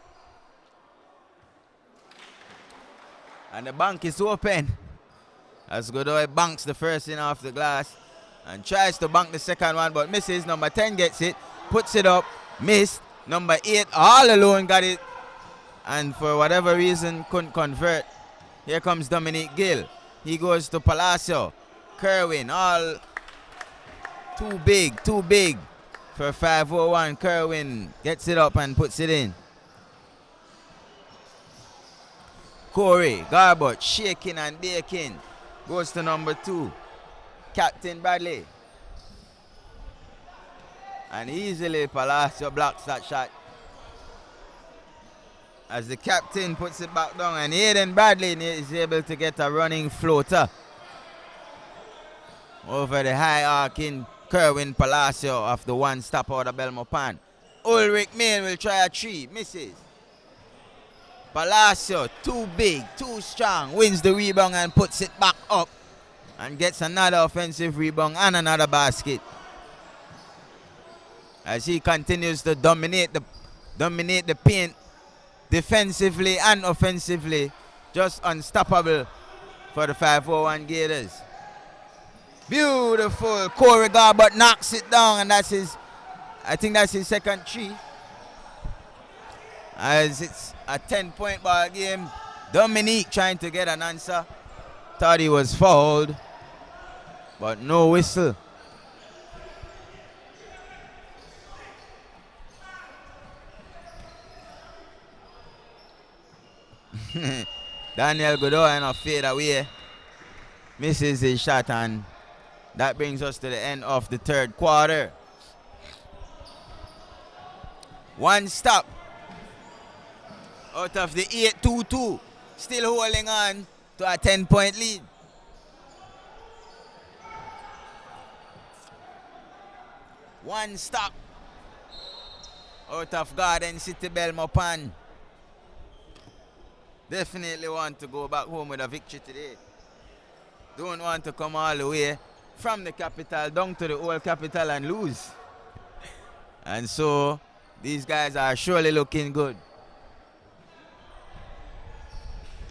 And the bank is open as Godoy banks the first in off the glass and tries to bank the second one but misses. Number 10 gets it, puts it up, missed. Number 8 all alone got it and for whatever reason couldn't convert. Here comes Dominique Gill. He goes to Palacio. Kerwin, all too big for 501. Kerwin gets it up and puts it in. Corey Garbutt shaking and baking. Goes to number 2, Captain Bradley. And easily Palacio blocks that shot as the captain puts it back down, and Aiden Bradley is able to get a running floater over the high arcing Kerwin Palacio of the One Stop out of Belmopan. Ulrich Main will try a three, misses. Palacio, too big, too strong, wins the rebound and puts it back up and gets another offensive rebound and another basket as he continues to dominate the paint defensively and offensively just unstoppable for the 501 Gators. Beautiful. Corey Garbett knocks it down, and that's his, I think that's his second three. As it's a 10-point ball game. Dominique trying to get an answer. Thought he was fouled, but no whistle. Daniel Godoy fade away. Misses his shot, and that brings us to the end of the third quarter. One stop out of the 8-2-2. Still holding on to a 10-point lead. One stop out of Garden City Belmopan. Definitely want to go back home with a victory today. Don't want to come all the way from the capital down to the old capital and lose. And so these guys are surely looking good.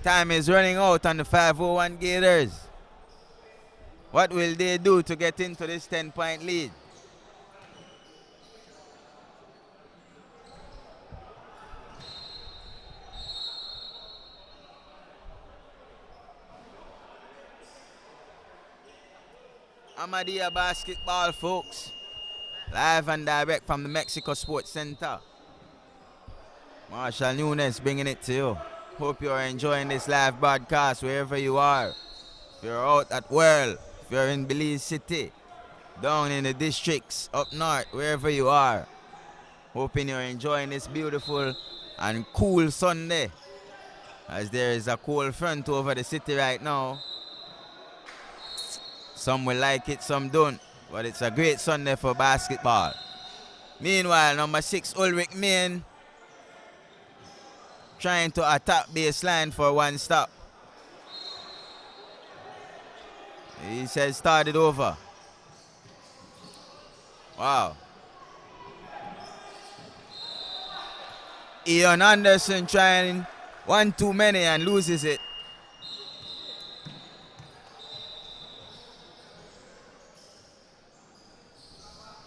Time is running out on the 501 Gators. What will they do to get into this 10-point lead? Ahmadiyya basketball, folks. Live and direct from the Mexico Sports Center. Marshall Nunes bringing it to you. Hope you're enjoying this live broadcast wherever you are. If you're out at World, if you're in Belize City, down in the districts, up north, wherever you are. Hoping you're enjoying this beautiful and cool Sunday, as there is a cold front over the city right now. Some will like it, some don't. But it's a great Sunday for basketball. Meanwhile, number 6, Ulrich Main, trying to attack baseline for one stop. He says start it over. Wow. Ian Anderson trying one too many and loses it.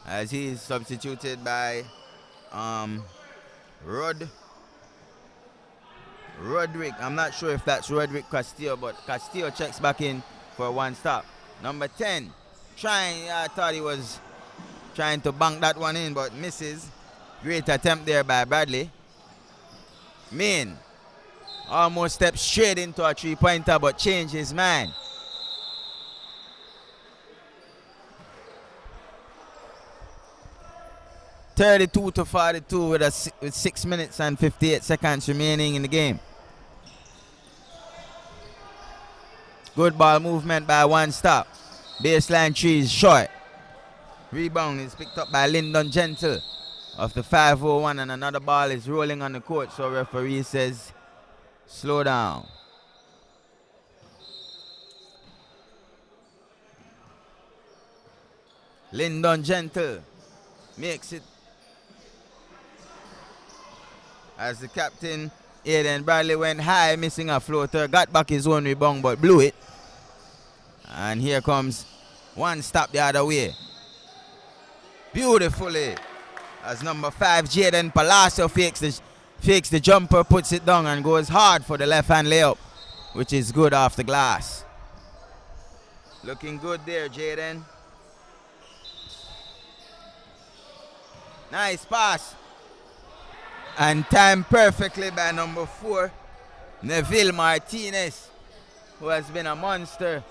As he is substituted by Roderick. I'm not sure if that's Roderick Castillo, but Castillo checks back in for one stop. Number 10, I thought he was trying to bank that one in, but misses. Great attempt there by Bradley. Main almost steps straight into a three-pointer, but changed his mind. (32-42) with 6 minutes and 58 seconds remaining in the game. Good ball movement by one stop. Baseline three is short. Rebound is picked up by Lyndon Gentle of the 501, and another ball is rolling on the court, so referee says slow down. Lyndon Gentle makes it as the captain, Aiden Bradley, went high, missing a floater, got back his own rebound but blew it. And here comes one stop the other way. Beautifully, as number 5, Jaden Palacio fakes the jumper, puts it down and goes hard for the left-hand layup, which is good off the glass. Looking good there, Jaden. Nice pass. And timed perfectly by number 4, Neville Martinez, who has been a monster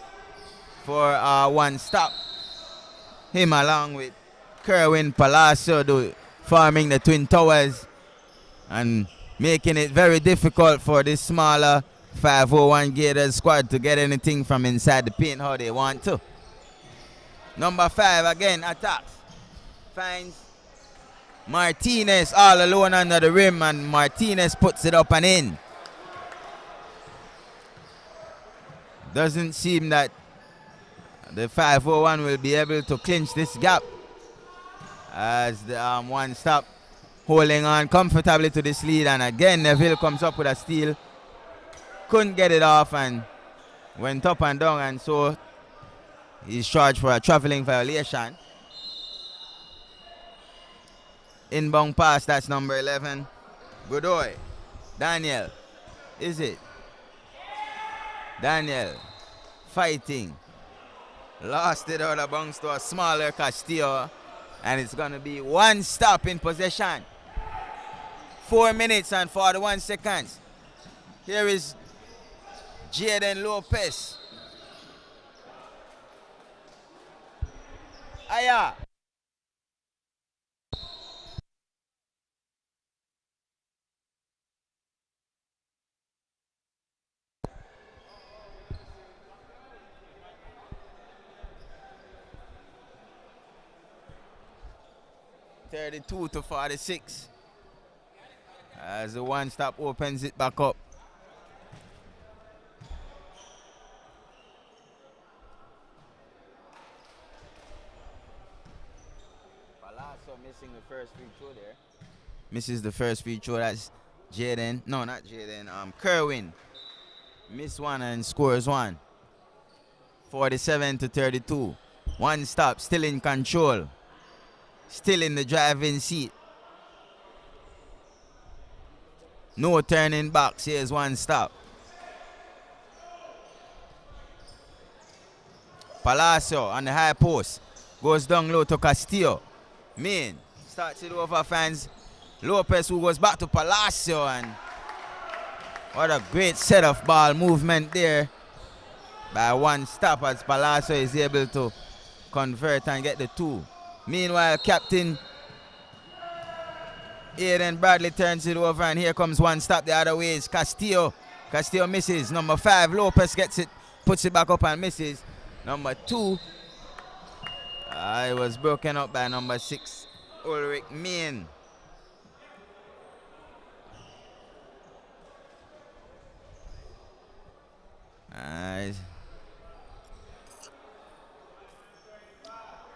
for one stop. Him along with Kerwin Palacio forming the Twin Towers and making it very difficult for this smaller 501 Gators squad to get anything from inside the paint how they want to. Number 5 again attacks. Finds Martinez all alone under the rim, and Martinez puts it up and in. Doesn't seem that the 501 will be able to clinch this gap, as the one stop holding on comfortably to this lead, and again Neville comes up with a steal. couldn't get it off and went up and down, and so he's charged for a traveling violation. Inbound pass, that's number 11. Godoy. Daniel. Is it? Daniel. Fighting. Lost it out of bounds to a smaller Castillo. And it's going to be one stop in possession. 4 minutes and 41 seconds. Here is Jaden Lopez. Aya. (32-46). As the one stop opens it back up. Palazzo missing the first free throw there. Misses the first free throw. That's Jaden. No, not Jaden. Kerwin. Miss one and scores one. 47-32. One stop, still in control. Still in the driving seat. No turning back. Here's one stop. Palacio on the high post. Goes down low to Castillo. Main starts it over, fans. Lopez, who goes back to Palacio, and what a great set of ball movement there by one stop as Palacio is able to convert and get the two. Meanwhile, Captain Aiden Bradley turns it over, and here comes one stop the other way. Is Castillo. Castillo misses. Number 5, Lopez gets it, puts it back up and misses. Number 2, it was broken up by number 6, Ulrich Main. Nice.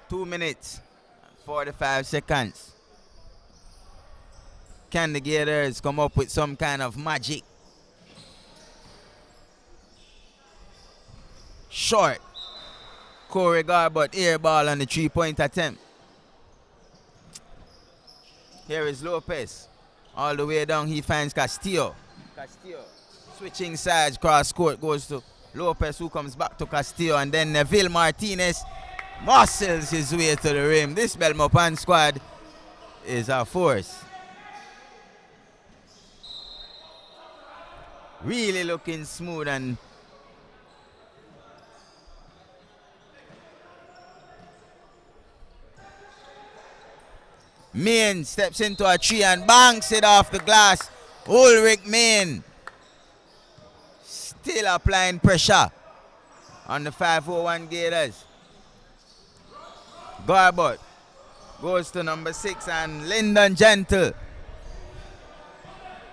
2 minutes, 45 seconds. Can the Gators come up with some kind of magic? Short. Corey Garbott air ball on the 3-point attempt. Here is Lopez. All the way down, he finds Castillo. Castillo switching sides, cross court, goes to Lopez, who comes back to Castillo, and then Neville Martinez muscles his way to the rim. This Belmopan squad is a force. Really looking smooth, and Main steps into a tree and banks it off the glass. Ulrich Main still applying pressure on the 501 Gators. Garbott goes to number 6, and Lyndon Gentle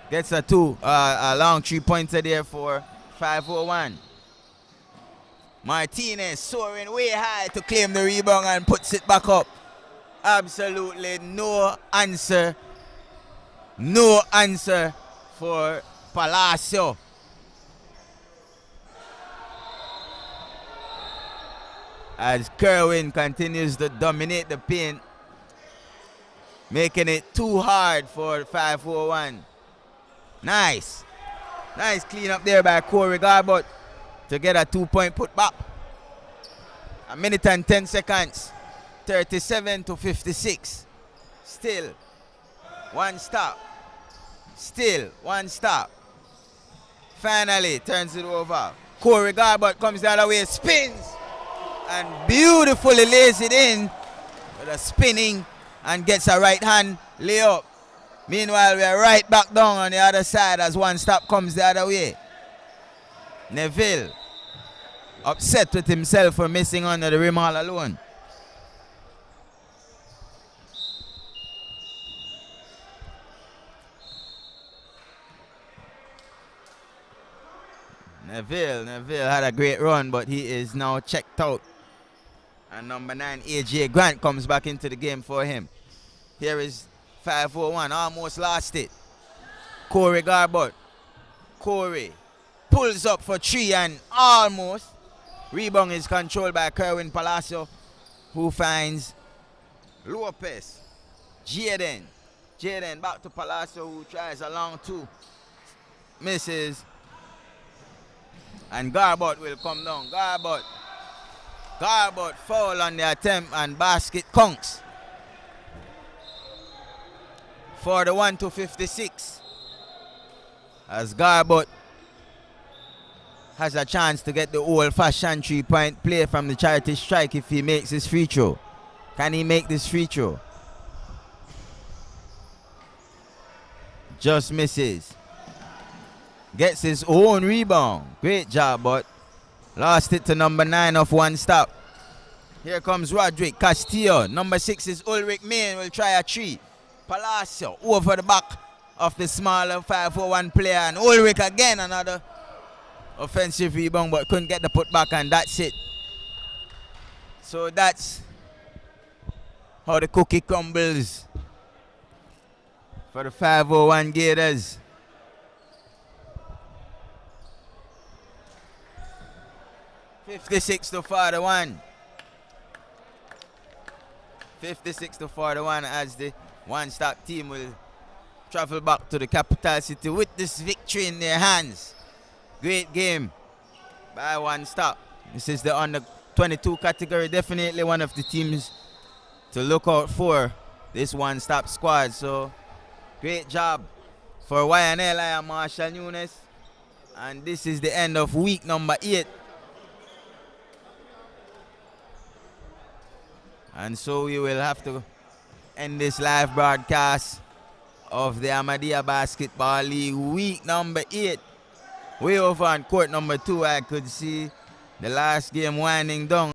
gets a long 3-pointer there for 501. Martinez soaring way high to claim the rebound and puts it back up. Absolutely no answer. No answer for Palacio. As Kerwin continues to dominate the paint, making it too hard for 501. Nice. Nice clean up there by Corey Garbott to get a 2-point putback. 1 minute and 10 seconds. 37-56. Still one stop. Still one stop. Finally turns it over. Corey Garbott comes the other way, spins, and beautifully lays it in with a spinning and gets a right hand layup. Meanwhile, we are right back down on the other side as one stop comes the other way. Neville upset with himself for missing under the rim all alone. Neville had a great run, but he is now checked out. And number 9, AJ Grant, comes back into the game for him. Here is 501, almost lost it. Corey Garbott. Corey pulls up for 3 and almost. Rebound is controlled by Kerwin Palacio, who finds Lopez. Jaden back to Palacio, who tries a long 2. Misses. And Garbott will come down. Garbott foul on the attempt and basket conks. 41-56. As Garbott has a chance to get the old-fashioned 3-point play from the charity strike if he makes his free throw. Can he make this free throw? Just misses. Gets his own rebound. Great job, but lost it to number 9 off one stop. Here comes Roderick Castillo. Number 6 is Ulrich Main. Will try a 3. Palacio over the back of the smaller 5-4-1 player. And Ulrich again, another offensive rebound, but couldn't get the putback, and that's it. So that's how the cookie crumbles for the 501 Gators. (56-41). 56-41 as the one-stop team will travel back to the capital city with this victory in their hands. Great game by One Stop. This is the under 22 category. Definitely one of the teams to look out for, this One Stop squad. So great job for YNL. I am Marshall Nunes, and this is the end of week number 8. And so we will have to end this live broadcast of the Ahmadiyya Basketball League week number 8. Way over on court number 2, I could see the last game winding down.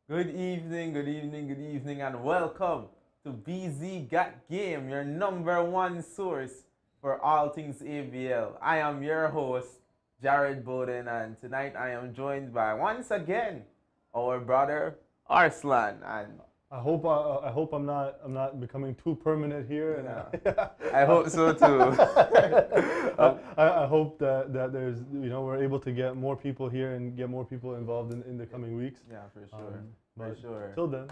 Good evening, and welcome to BZ Got Game, your #1 source for all things ABL. I am your host, Jared Bowden, and tonight I am joined by, once again, our brother Arslan. And
I hope I'm not becoming too permanent here. And
I hope so too.
I hope that there's, we're able to get more people here and get more people involved in the coming weeks.
Yeah, for sure. For sure.
Till then,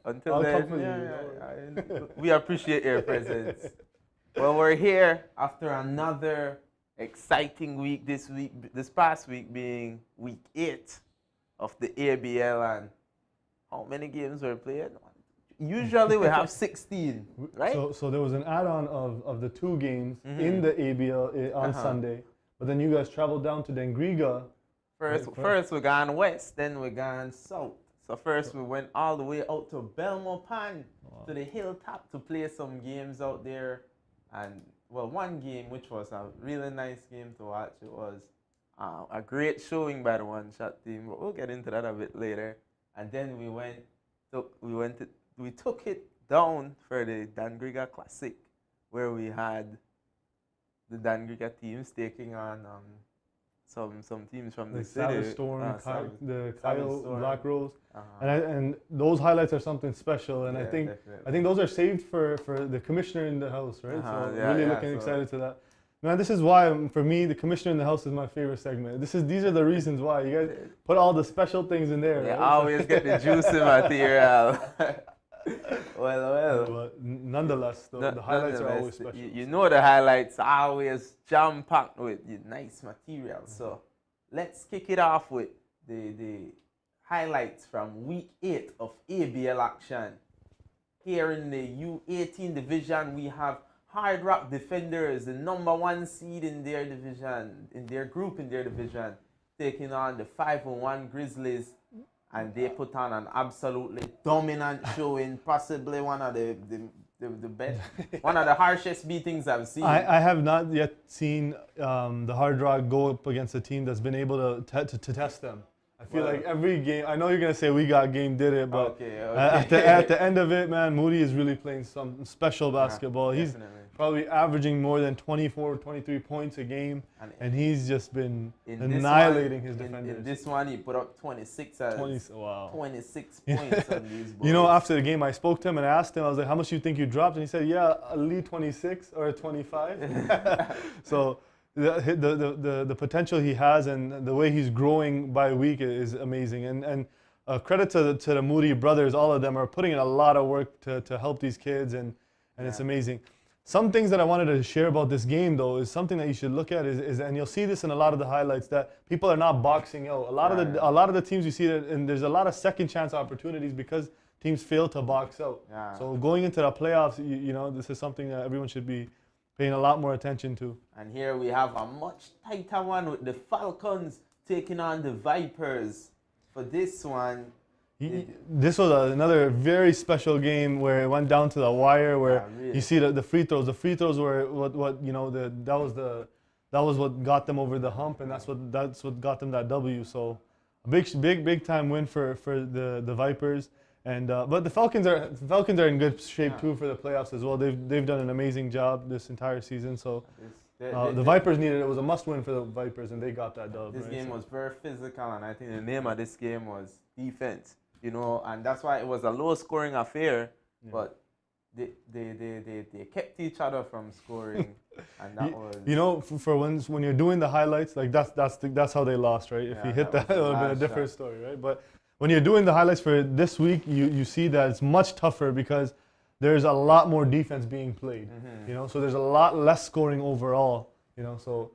until
I'll
then,
come for you.
we appreciate your presence. Well, we're here after another exciting week. This past week being week 8 of the ABL, and how many games were played? Usually we have 16, right?
So there was an add-on of the 2 games in the ABL on Sunday, but then you guys traveled down to Dengriga.
First we gone west, then we gone south. So first we went all the way out to Belmopan, to the hilltop, to play some games out there. And well, one game which was a really nice game to watch. It was a great showing by the one-shot team, but we'll get into that a bit later. And then we took it down for the Dangriga Classic, where we had the Dangriga teams taking on some teams from the city.
Savage Storm, the Kyle Black Rose, and those highlights are something special. And
yeah,
I think those are saved for the commissioner in the house, right? Looking excited to that. Man, this is why, for me, the commissioner in the house is my favorite segment. These are the reasons why. You guys put all the special things in there.
Yeah,
right?
always get the juicy material. Well.
But nonetheless, the highlights are always special.
You know the highlights are always jam-packed with nice material. So let's kick it off with the highlights from week 8 of ABL action. Here in the U18 division, we have Hard Rock Defenders, the #1 seed in their division, in their division, taking on the 501 Grizzlies, and they put on an absolutely dominant showing, possibly one of the best, one of the harshest beatings I've seen.
I have not yet seen the Hard Rock go up against a team that's been able to test them. I feel like every game, I know you're going to say We Got Game did it, but at the end of it, man, Moody is really playing some special basketball. He's probably averaging more than 24, 23 points a game, and he's just been annihilating his defenders.
In this one, he put up 26 points on these boys.
You know, after the game, I spoke to him and I asked him, I was like, how much do you think you dropped? And he said, yeah, at least 26 or 25. So the potential he has and the way he's growing by week is amazing. And credit to the Moody brothers, all of them are putting in a lot of work to help these kids, and it's amazing. Some things that I wanted to share about this game, though, is something that you should look at is and you'll see this in a lot of the highlights, that people are not boxing out. A lot of the teams you see that, and there's a lot of second chance opportunities because teams fail to box out. So going into the playoffs, you know, this is something that everyone should be paying a lot more attention to.
And here we have a much tighter one with the Falcons taking on the Vipers. For this one,
this was another very special game where it went down to the wire, where you see the free throws. The free throws were what you know, that was what got them over the hump, and that's what got them that W. So a big time win for the Vipers. And but the Falcons are in good shape too for the playoffs as well. They've done an amazing job this entire season. So the Vipers needed it. It was a must-win for the Vipers, and they got that dub.
This game was very physical, and I think the name of this game was defense. You know, and that's why it was a low-scoring affair. But they kept each other from scoring, and that was. You
know, for when you're doing the highlights, like that's how they lost, right? If you hit that, it would have been a different story, right? But when you're doing the highlights for this week, you see that it's much tougher because there's a lot more defense being played. You know, so there's a lot less scoring overall. You know, so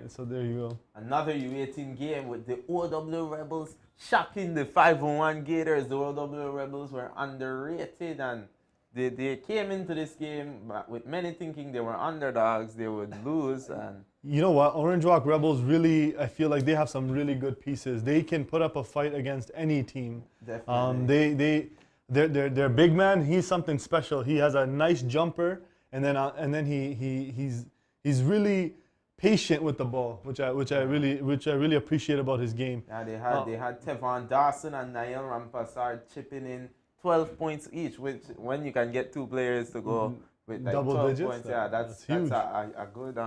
so there you go.
Another U18 game with the OW Rebels shocking the 501 Gators. The OW Rebels were underrated, and they came into this game with many thinking they were underdogs, they would lose. And
you know what, Orange Walk Rebels really, I feel like they have some really good pieces. They can put up a fight against any team.
Definitely.
Their big man, he's something special. He has a nice jumper, and then he's really patient with the ball, which I really appreciate about his game.
Yeah, they had Tevon Dawson and Niall Rampassard chipping in 12 points each, which when you can get two players to go with like
double
12
digits,
points, that's huge. A good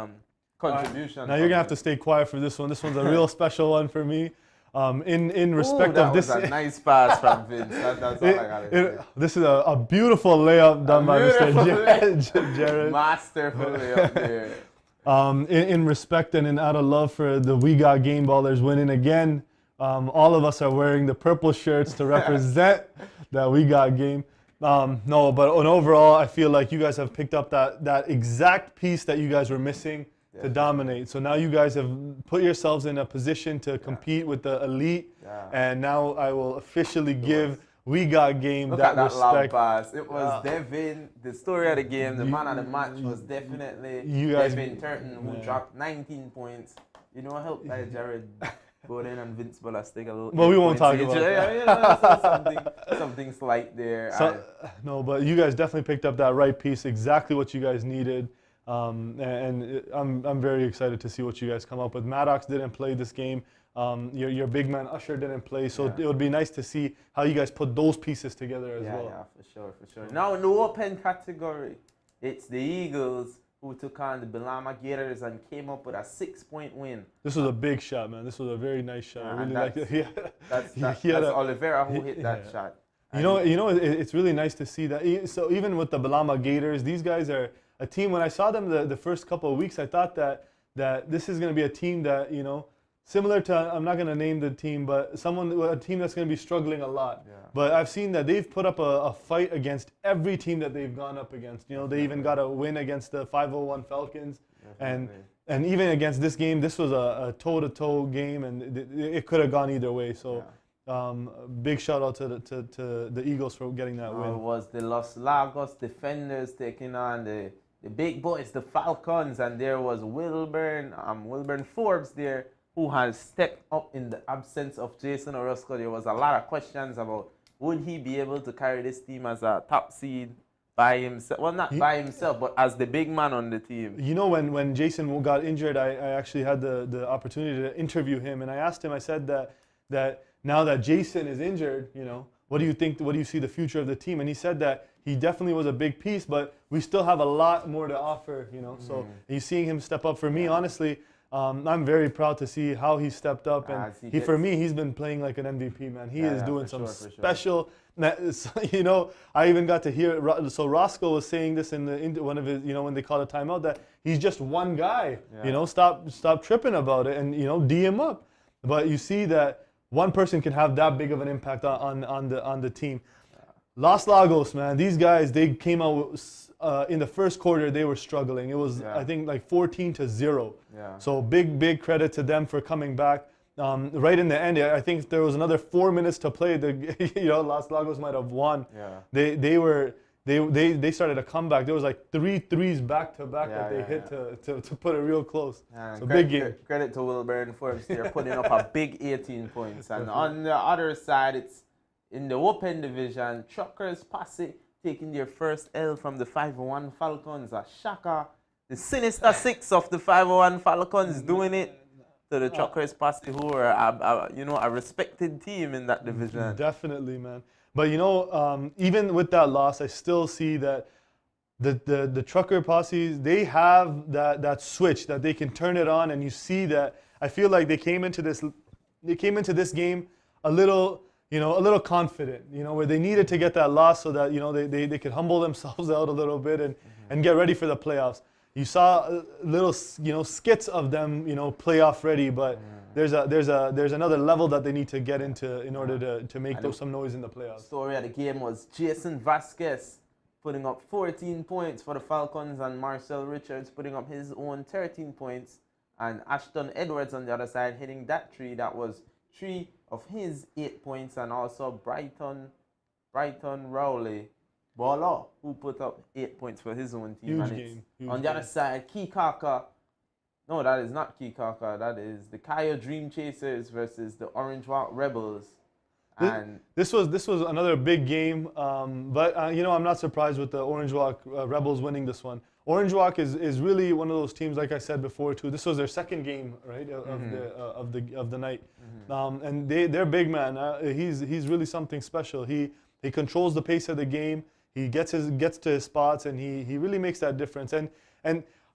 contribution.
Now you're gonna have to stay quiet for this one. This one's a real special one for me. In respect of this,
that was a nice pass from Vince. That's all I gotta say.
This is a beautiful layup done by Mr. Jared.
Masterful layup there.
In respect and out of love for the We Got Game Ballers winning again, all of us are wearing the purple shirts to represent that We Got Game. No, but overall, I feel like you guys have picked up that exact piece that you guys were missing to dominate. So now you guys have put yourselves in a position to compete with the elite, and now I will officially give We Got Game that respect.
Lob pass. It was Devin. The story of the game, the man of the match was definitely Devin Turton, who dropped 19 points. You know, helped by Jared Bowden and Vince Ballas take a little.
Well, we won't talk about that.
You know, something slight there.
No, but you guys definitely picked up that right piece, exactly what you guys needed. And I'm very excited to see what you guys come up with. Maddox didn't play this game. Your big man Usher didn't play, so it would be nice to see how you guys put those pieces together as well.
Yeah, for sure. Now in the open category, it's the Eagles who took on the Belama Gators and came up with a 6-point win.
This was a big shot, man. This was a very nice shot. I really like it.
That's Oliveira who hit that shot.
You know, it's really nice to see that. So even with the Belama Gators, these guys are a team. When I saw them the first couple of weeks, I thought that this is going to be a team that, you know, similar to, I'm not going to name the team, but a team that's going to be struggling a lot. Yeah. But I've seen that they've put up a fight against every team that they've gone up against. You know, they even got a win against the 501 Falcons. And even against this game, this was a toe-to-toe game, and it could have gone either way. So big shout out to the Eagles for getting that win.
It was the Los Lagos defenders taking on the big boys, the Falcons, and there was Wilburn Forbes there, who has stepped up in the absence of Jason Orozco. There was a lot of questions about would he be able to carry this team as a top seed by himself. Well, not by himself, but as the big man on the team.
You know, when Jason got injured, I actually had the opportunity to interview him, and I asked him, I said that that now that Jason is injured, you know, what do you think? What do you see the future of the team? And he said that he definitely was a big piece, but we still have a lot more to offer, you know. So he's seeing him step up. For me, honestly, I'm very proud to see how he stepped up, and for me, he's been playing like an MVP, man. He is doing some special. You know, I even got to hear. So Roscoe was saying this in one of his, you know, when they called a timeout, that he's just one guy. You know, stop tripping about it, and you know, D him up. But you see that one person can have that big of an impact on the team. Los Lagos, man, these guys, they came out in the first quarter, they were struggling. It was, I think, like 14-0. So big credit to them for coming back. Right in the end, I think there was another 4 minutes to play. You know, Los Lagos might have won. They started a comeback. There was like 3 threes back to back that they hit to put it real close. So big game.
Credit to Wilburn Forbes. They're putting up a big 18 points. And on the other side, it's in the open division, Truckers Posse taking their first L from the 501 Falcons. A shocker. The Sinister Six of the 501 Falcons doing it to the Truckers Posse, who are you know, a respected team in that division.
Definitely, man. But you know, even with that loss, I still see that the Trucker Posses, they have that switch that they can turn it on, and you see that. I feel like they came into this game a little, you know, a little confident, you know, where they needed to get that loss so that, you know, they could humble themselves out a little bit and get ready for the playoffs. You saw little, you know, skits of them, you know, playoff ready, but there's another level that they need to get into in order to make some noise in the playoffs.
Story of the game was Jason Vasquez putting up 14 points for the Falcons, and Marcel Richards putting up his own 13 points, and Ashton Edwards on the other side hitting that three. That was 3 of his 8 points, and also Brighton Rowley Bala, who put up 8 points for his own team.
Huge game.
On the other side, Kikaka. No, that is not Kikaka. That is the Kaya Dream Chasers versus the Orange Walk Rebels. And
this was another big game, but you know, I'm not surprised with the Orange Walk Rebels winning this one. Orange Walk is really one of those teams, like I said before too. This was their second game, right, of the night, and they're big, man. He's really something special. He controls the pace of the game. He gets to his spots, and he really makes that difference. And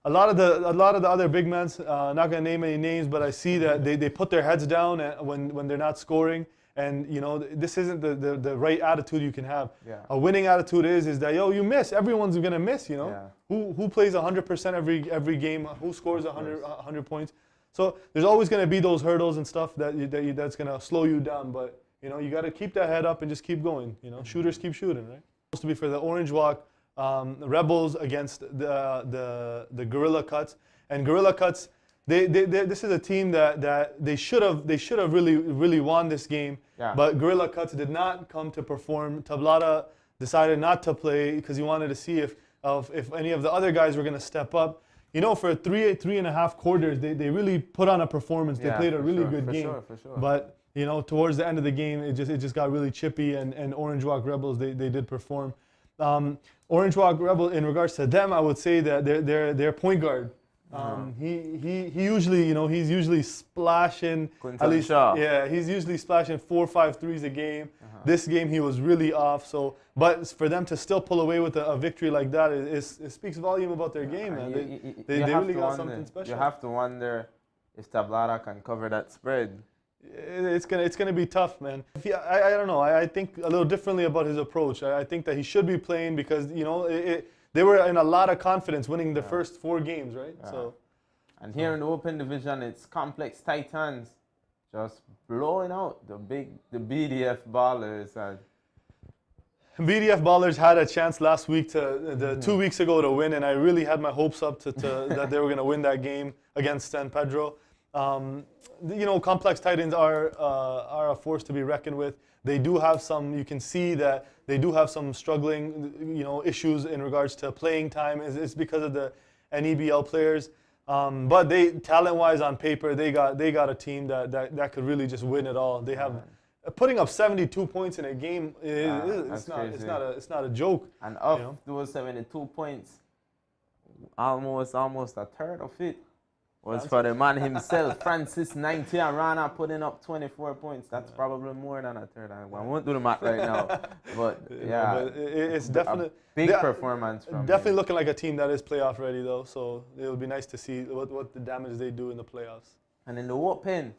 a lot of the other big men, not gonna name any names, but I see that they put their heads down when they're not scoring. And you know, this isn't the right attitude you can have. A winning attitude is that, yo, you miss. Everyone's gonna miss. You know, who plays 100% every game? Who scores 100 points? So there's always gonna be those hurdles and stuff that's gonna slow you down. But you know, you gotta keep that head up and just keep going. You know, shooters keep shooting, right? Supposed to be for the Orange Walk Rebels against the Gorilla Cuts, and Gorilla Cuts. This is a team that they should have really won this game, but Gorilla Cuts did not come to perform. Tablata decided not to play because he wanted to see if any of the other guys were going to step up. You know, for 3.5 quarters, they really put on a performance. They played a really good game. For sure. But you know, towards the end of the game, it just got really chippy, and Orange Walk Rebels they did perform. Orange Walk Rebels, in regards to them, I would say that their point guard. He usually, you know, he's usually splashing at least. Yeah, he's usually splashing 4 or 5 threes a game. This game he was really off. So, but for them to still pull away with a victory like that, it speaks volume about their game, man. They really got something special.
You have to wonder if Tablata can cover that spread.
It's gonna be tough, man. I don't know. I think a little differently about his approach. I think that he should be playing because, you know, they were in a lot of confidence winning the first 4 games, right? So,
and here in the open division, it's Complex Titans just blowing out the BDF Ballers. And
BDF Ballers had a chance last week 2 weeks ago to win, and I really had my hopes up that they were going to win that game against San Pedro. You know, Complex Titans are a force to be reckoned with. They do have some, you can see that they do have some struggling, you know, issues in regards to playing time. It's because of the NEBL players. But talent-wise on paper, they got a team that could really just win it all. They have putting up 72 points in a game. It's not a joke.
And of those 72 points, almost a third of it was for the man himself. Francis 90 and Rana putting up 24 points. That's probably more than a third. I won't do the math right now. But yeah,
but it's definitely
big performance from
definitely
him.
looking like a team that is playoff ready though. So it'll be nice to see what the damage they do in the playoffs.
And in the open,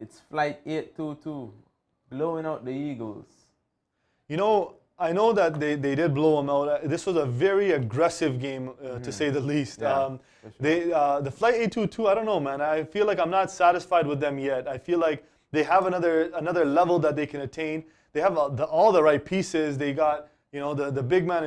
it's flight 822 blowing out the Eagles.
You know, I know that they did blow them out. This was a very aggressive game, to say the least.
Yeah,
the Flight 822, I don't know, man. I feel like I'm not satisfied with them yet. I feel like they have another level that they can attain. They have all the right pieces. They got, you know, the big man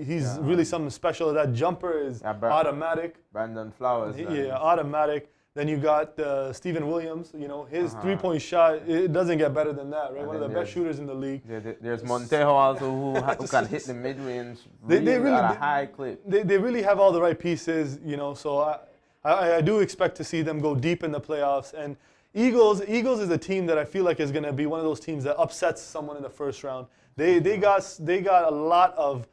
he's really something special. That jumper is automatic.
Brandon Flowers.
Yeah, automatic. Then you got Steven Williams. You know, his three-point shot, it doesn't get better than that, right? One of the best shooters in the league.
There's Montejo also who can hit the mid-range really at a high clip.
They really have all the right pieces, you know, so I do expect to see them go deep in the playoffs. And Eagles is a team that I feel like is going to be one of those teams that upsets someone in the first round. They got a lot of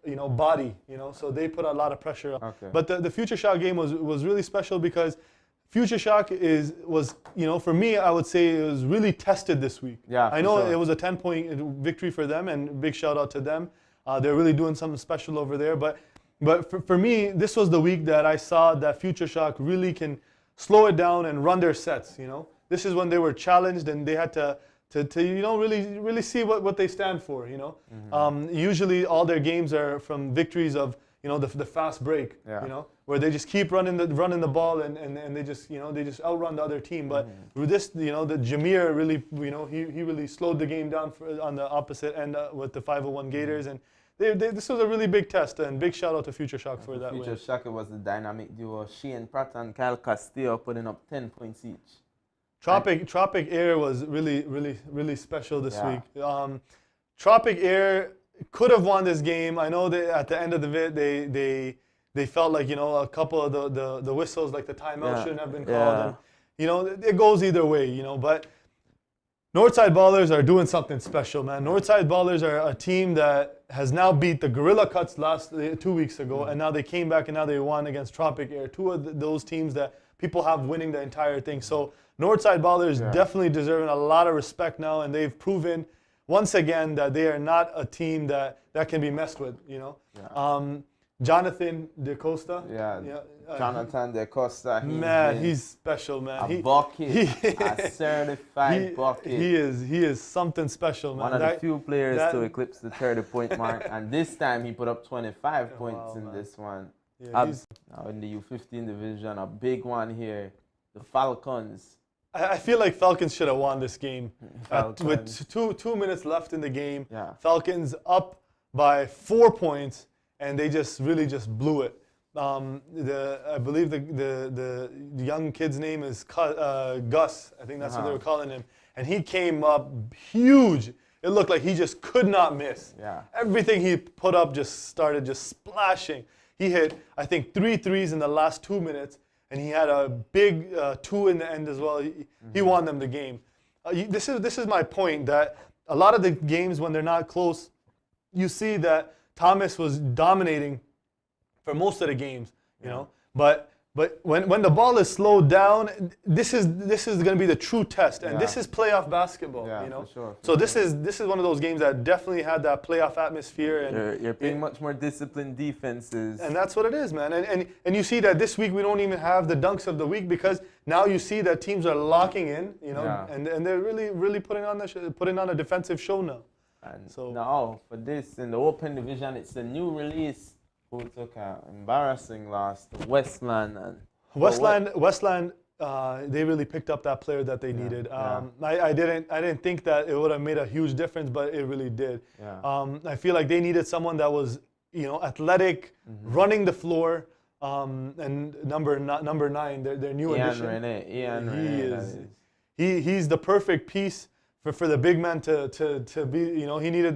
you know, body, you know, so they put a lot of pressure on.
Okay.
But the Future Shock game was really special because Future Shock was, you know, for me, I would say it was really tested this week.
Yeah,
I know
sure.
it was a 10-point victory for them, and big shout out to them. They're really doing something special over there. But for me, this was the week that I saw that Future Shock really can slow it down and run their sets, you know. This is when they were challenged and they had to you know, really see what they stand for, you know. Usually all their games are from victories of, you know, the fast break, you know, where they just keep running the ball and they just, you know, they just outrun the other team. But with this, you know, the Jameer really, you know, he really slowed the game down on the opposite end with the 501 Gators, and this was a really big test, and big shout out to Future Shock for that win.
Future Shock was the dynamic duo. Shane Pratt and Kyle Castillo putting up 10 points each.
Tropic Air was really special this week. Tropic Air could have won this game. I know that at the end of the vid, they felt like, you know, a couple of the whistles, like the timeout, shouldn't have been called. And, you know, it goes either way, you know. But Northside Ballers are doing something special, man. Northside Ballers are a team that has now beat the Gorilla Cuts 2 weeks ago, and now they came back and now they won against Tropic Air. Two of those teams that people have winning the entire thing. So Northside Ballers definitely deserving a lot of respect now, and they've proven once again that they are not a team that can be messed with, you know. Jonathan DeCosta.
Jonathan DeCosta.
He's special, man.
A bucket, a certified bucket.
He is something special, man.
One of the few players to eclipse the 30-point mark, and this time he put up 25 points in this one.
Yeah,
now in the U15 division, a big one here, the Falcons.
I feel like Falcons should have won this game. With 2 minutes left in the game, Falcons up by 4 points, and they really blew it. I believe the young kid's name is Gus. I think that's what they were calling him. And he came up huge. It looked like he just could not miss. Everything he put up just started splashing. He hit, I think, 3 threes in the last 2 minutes, and he had a big 2 in the end as well. He won them the game. This is my point, that a lot of the games when they're not close, you see that Thomas was dominating for most of the games, you know. But when the ball is slowed down, this is going to be the true test, and this is playoff basketball, you know.
For sure,
so this is one of those games that definitely had that playoff atmosphere, and
you're playing much more disciplined defenses,
and that's what it is, man. And you see that this week we don't even have the dunks of the week, because now you see that teams are locking in, you know, and they're really putting on a defensive show now.
And so now for this in the open division, it's a new release who took an embarrassing loss to Westland.
Westland, they really picked up that player that they needed. I didn't think that it would have made a huge difference, but it really did. I feel like they needed someone that was, you know, athletic, running the floor, and number 9, their new addition. He's the perfect piece for the big man to be, you know. He needed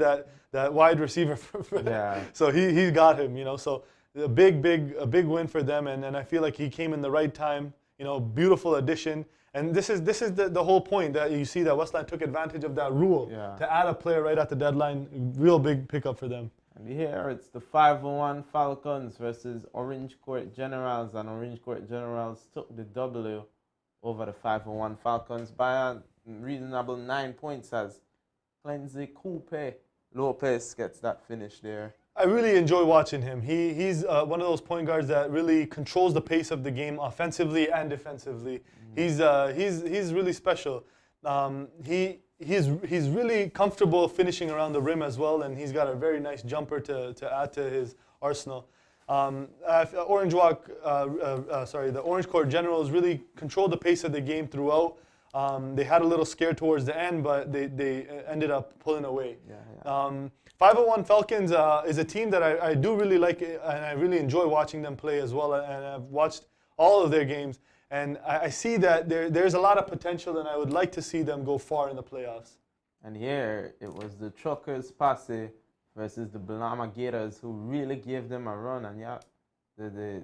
that wide receiver for that. So he got him, you know. So a big win for them, and I feel like he came in the right time, you know. Beautiful addition, and this is the whole point, that you see that Westland took advantage of that rule to add a player right at the deadline. Real big pickup for them.
And here it's the 501 Falcons versus Orange Court Generals, and Orange Court Generals took the W over the 501 Falcons by a reasonable 9 points as Clenzy Coupe Lopez gets that finish there.
I really enjoy watching him. He's one of those point guards that really controls the pace of the game offensively and defensively. He's really special. He's really comfortable finishing around the rim as well, and he's got a very nice jumper to add to his arsenal. The Orange Court Generals really controlled the pace of the game throughout. They had a little scare towards the end, but they ended up pulling away. 501 Falcons is a team that I do really like, and I really enjoy watching them play as well, and I've watched all of their games. And I see that there's a lot of potential, and I would like to see them go far in the playoffs.
And here it was the Truckers Posse versus the Balama Gators, who really gave them a run. And yeah, the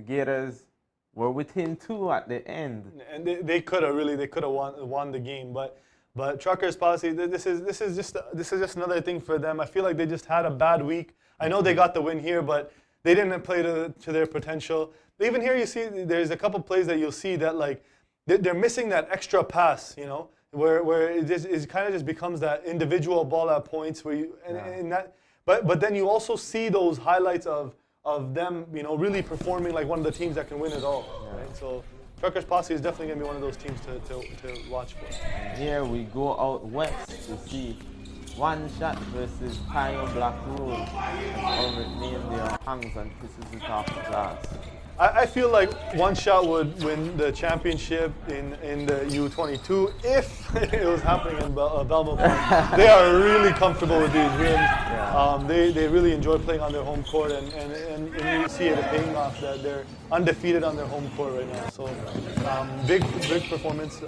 Gators were within 2 at the end.
And they could have won the game, but Truckers Posse, this is just another thing for them. I feel like they just had a bad week. I know they got the win here, but they didn't play to their potential. Even here, you see there's a couple plays that you'll see that like they're missing that extra pass, you know, where it kind of just becomes that individual ball at points where you and that. But then you also see those highlights of them, you know, really performing like one of the teams that can win it all. Right? So Truckers Posse is definitely going to be one of those teams to watch for.
And here we go out west to see One Shot versus Pio Black Rule. As Ulrich name there hangs and pisses it off the glass.
I feel like One Shot would win the championship in the U22 if it was happening in Belmont Park. They are really comfortable with these rims. They really enjoy playing on their home court, and you see it paying off that they're undefeated on their home court right now. So big performance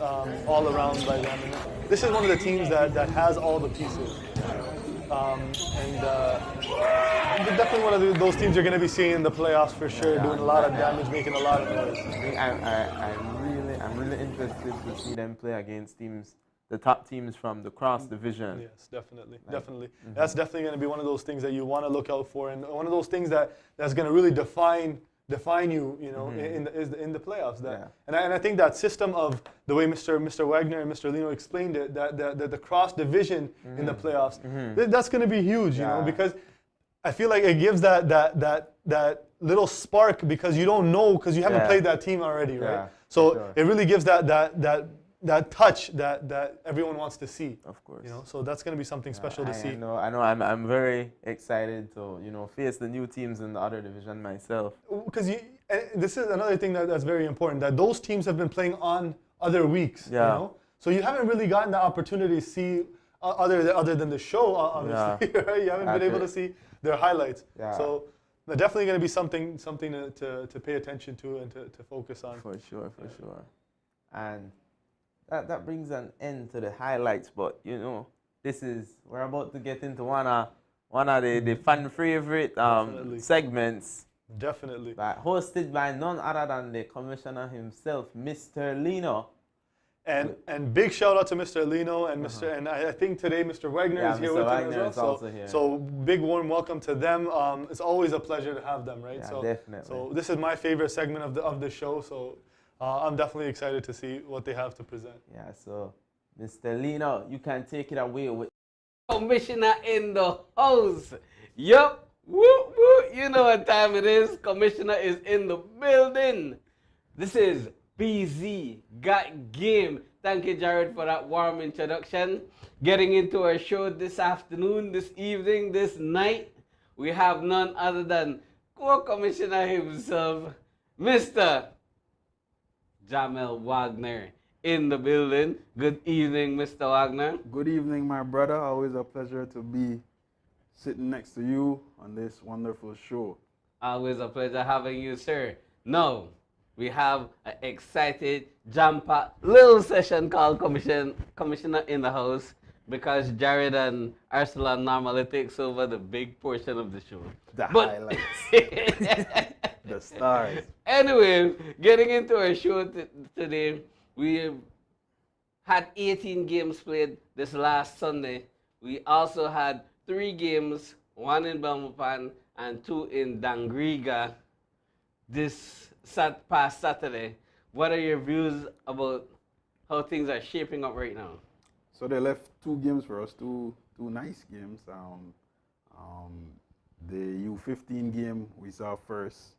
all around by them. And this is one of the teams that has all the pieces. Definitely one of those teams you're going to be seeing in the playoffs for sure, doing a lot of damage, making a lot of noise.
I'm really interested to see them play against the top teams from the cross division.
Yes, definitely. That's definitely going to be one of those things that you want to look out for, and one of those things that's going to really define you, you know, in the playoffs. And I think that system of the way Mr. Wagner and Mr. Lino explained it, that the cross division in the playoffs, that's going to be huge, you know, because I feel like it gives that little spark, because you don't know, because you haven't played that team already, right? So it really gives that touch that everyone wants to see. Of course. You know, so that's going to be something special to see.
I know. I'm very excited to, you know, face the new teams in the other division myself.
Because this is another thing that's very important, that those teams have been playing on other weeks. You know, so you haven't really gotten the opportunity to see other than the show, obviously. Right? You haven't been able to see their highlights. So they're definitely going to be something to pay attention to and to focus on.
For sure. And that brings an end to the highlights, but you know, we're about to get into one of the fan favorite segments.
Definitely.
Hosted by none other than the commissioner himself, Mr. Lino.
And big shout out to Mr. Lino and and I think today Mr. Wagner is here with us as well. So big warm welcome to them. It's always a pleasure to have them, right?
Yeah, definitely.
So this is my favorite segment of the show. So I'm definitely excited to see what they have to present.
Yeah. So Mr. Lino, you can take it away with
Commissioner in the house. Yup. Woo woo. You know what time it is. Commissioner is in the building. This is BZ Got Game. Thank you, Jared, for that warm introduction. Getting into our show this afternoon, this evening, this night, we have none other than co-commissioner himself, Mr. Jamel Wagner, in the building. Good evening, Mr. Wagner.
Good evening, my brother. Always a pleasure to be sitting next to you on this wonderful show.
Always a pleasure having you, sir. Now, we have an excited, jam-packed little session called Commissioner in the House, because Jared and Arsalan normally takes over the big portion of the show.
Highlights. The stars.
Anyway, getting into our show today, we had 18 games played this last Sunday. We also had 3 games one in Belmopan and two in Dangriga this past Saturday. What are your views about how things are shaping up right now?
So they left 2 games for us, two nice games. The U15 game we saw first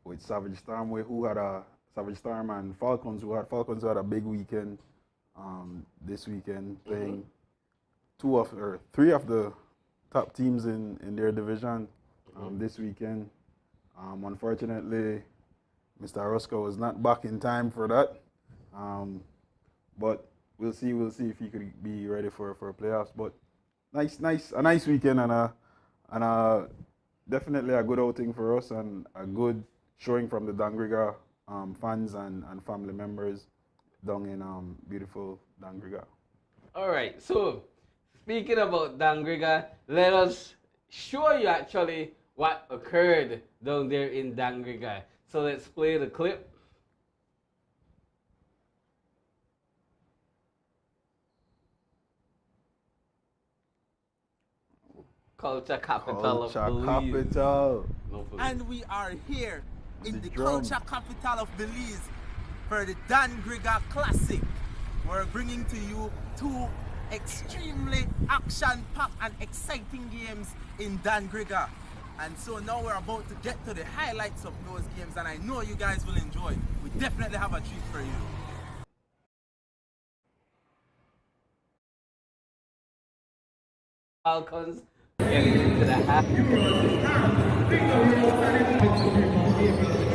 with Savage Storm, who had a Savage Storm and Falcons, who had a big weekend this weekend, playing 3 of the top teams in their division this weekend. Unfortunately, Mr. Roscoe was not back in time for that, but we'll see if he could be ready for playoffs. But a nice weekend and definitely a good outing for us and a good showing from the Dangriga fans and family members down in beautiful Dangriga.
All right, so speaking about Dangriga, let us show you actually what occurred down there in Dangriga. So let's play the clip. Culture capital of Belize.
And we are here in the culture capital of Belize for the Dangriga Classic. We're bringing to you 2 extremely action-packed and exciting games in Dangriga. And so now we're about to get to the highlights of those games, and I know you guys will enjoy. We definitely have a treat for you.
Falcons getting into the half.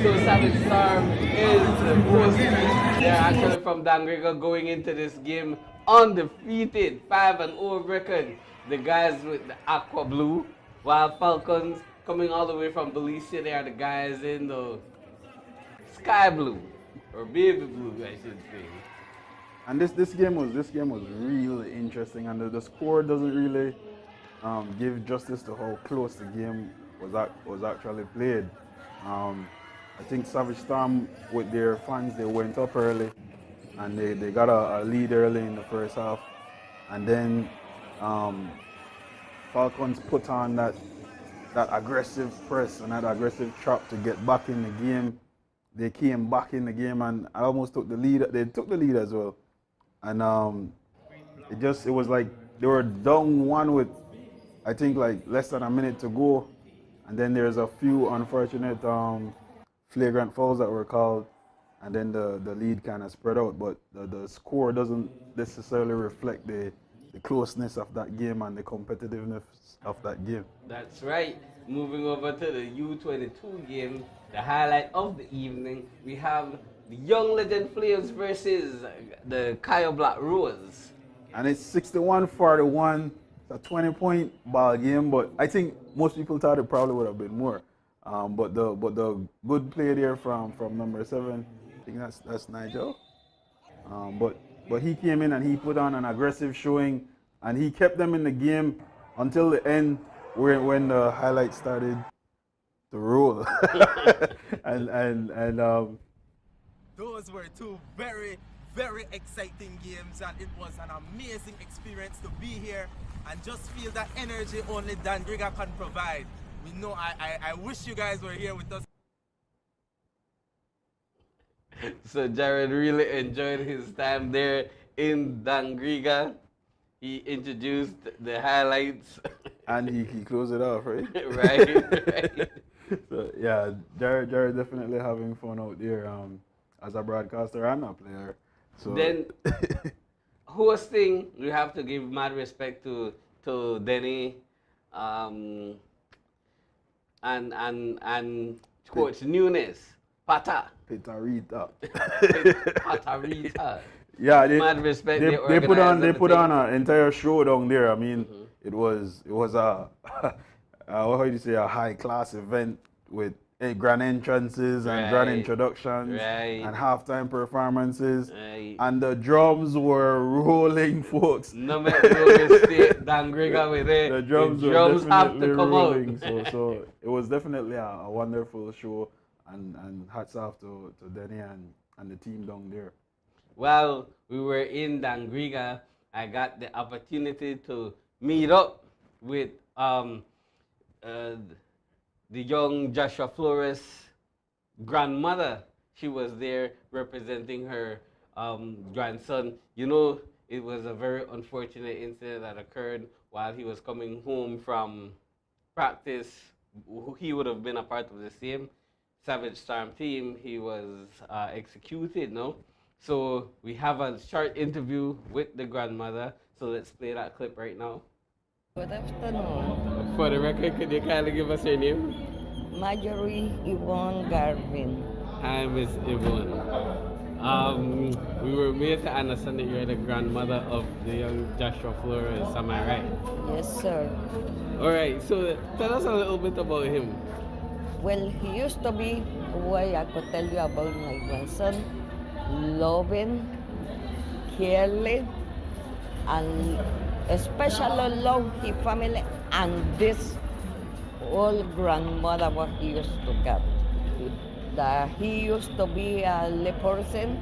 So Savage Storm is the host. They're actually from Dangriga going into this game undefeated, 5-0 record. The guys with the aqua blue, while Falcons coming all the way from Belize, they are the guys in the sky blue or baby blue, I should say.
And this game was really interesting, and the score doesn't really give justice to how close the game was actually played. I think Savage Storm, with their fans, they went up early, and they got a lead early in the first half, and then Falcons put on that aggressive press and that aggressive trap to get back in the game. They came back in the game and almost took the lead. They took the lead as well, and it was like they were down 1 with, I think, like less than a minute to go, and then there's a few unfortunate flagrant fouls that were called, and then the lead kind of spread out. But the score doesn't necessarily reflect the closeness of that game and the competitiveness of that game.
That's right. Moving over to the U22 game, the highlight of the evening, we have the Young Legend Flames versus the Kyle Black Rose.
And it's 61-41. It's a 20-point ball game, but I think most people thought it probably would have been more. But the good play there from number 7, I think that's Nigel. But he came in and he put on an aggressive showing, and he kept them in the game until the end, when the highlights started to roll. and
those were 2 very, very exciting games, and it was an amazing experience to be here and just feel that energy only Dangriga can provide. We know I wish you guys were here with us.
So Jared really enjoyed his time there in Dangriga. He introduced the highlights.
And he closed it off, right?
right.
So yeah, Jared definitely having fun out there as a broadcaster and a player. So
then hosting, we have to give mad respect to Denny and Coach Nunes.
Patarita.
Patarita.
Yeah,
mad respect.
They put on an entire show down there. I mean, it was a how do you say, a high class event with grand entrances and grand introductions and halftime performances, and the drums were rolling, folks.
No mistake, Dangriga with it.
The drums were have to come rolling, out. so it was definitely a wonderful show, and hats off to Denny and the team down there.
While we were in Dangriga, I got the opportunity to meet up
with uh, the young Joshua Flores' grandmother. She was there representing her grandson. You know, it was a very unfortunate incident that occurred while he was coming home from practice. He would have been a part of the same Savage Storm team. He was executed, no? So we have a short interview with the grandmother. So let's play that clip right now.
Good afternoon.
For the record, could you kindly give us your name?
Marjorie Yvonne Garvin.
Hi, Miss Yvonne. We were made to understand that you're the grandmother of the young Joshua Flores. Am I right?
Yes, sir.
All right. So tell us a little bit about him.
Well, he used to be who I could tell you about my grandson. Loving, caring, and especially love his family and this old grandmother what he used to get. That he used to be a lay person,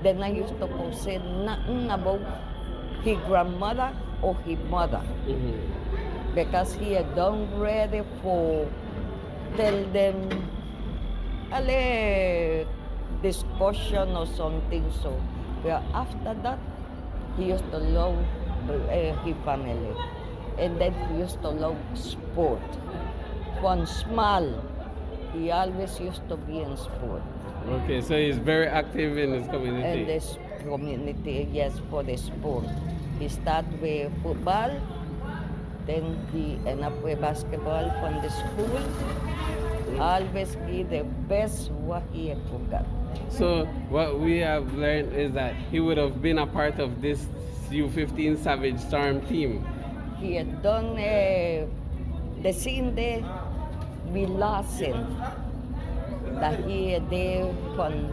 then I used to say nothing about his grandmother or his mother. Because he had done ready for tell them a discussion or something. So well, after that, he used to love his family. And then he used to love sport. From small, he always used to be in sport.
Okay, so he's very active in his community.
In this community, yes, for the sport. He started with football, then he ended up with basketball from the school. Always give the best what he could get.
So what we have learned is that he would have been a part of this U15 Savage Storm team.
He had done the same day we lost him. That he did from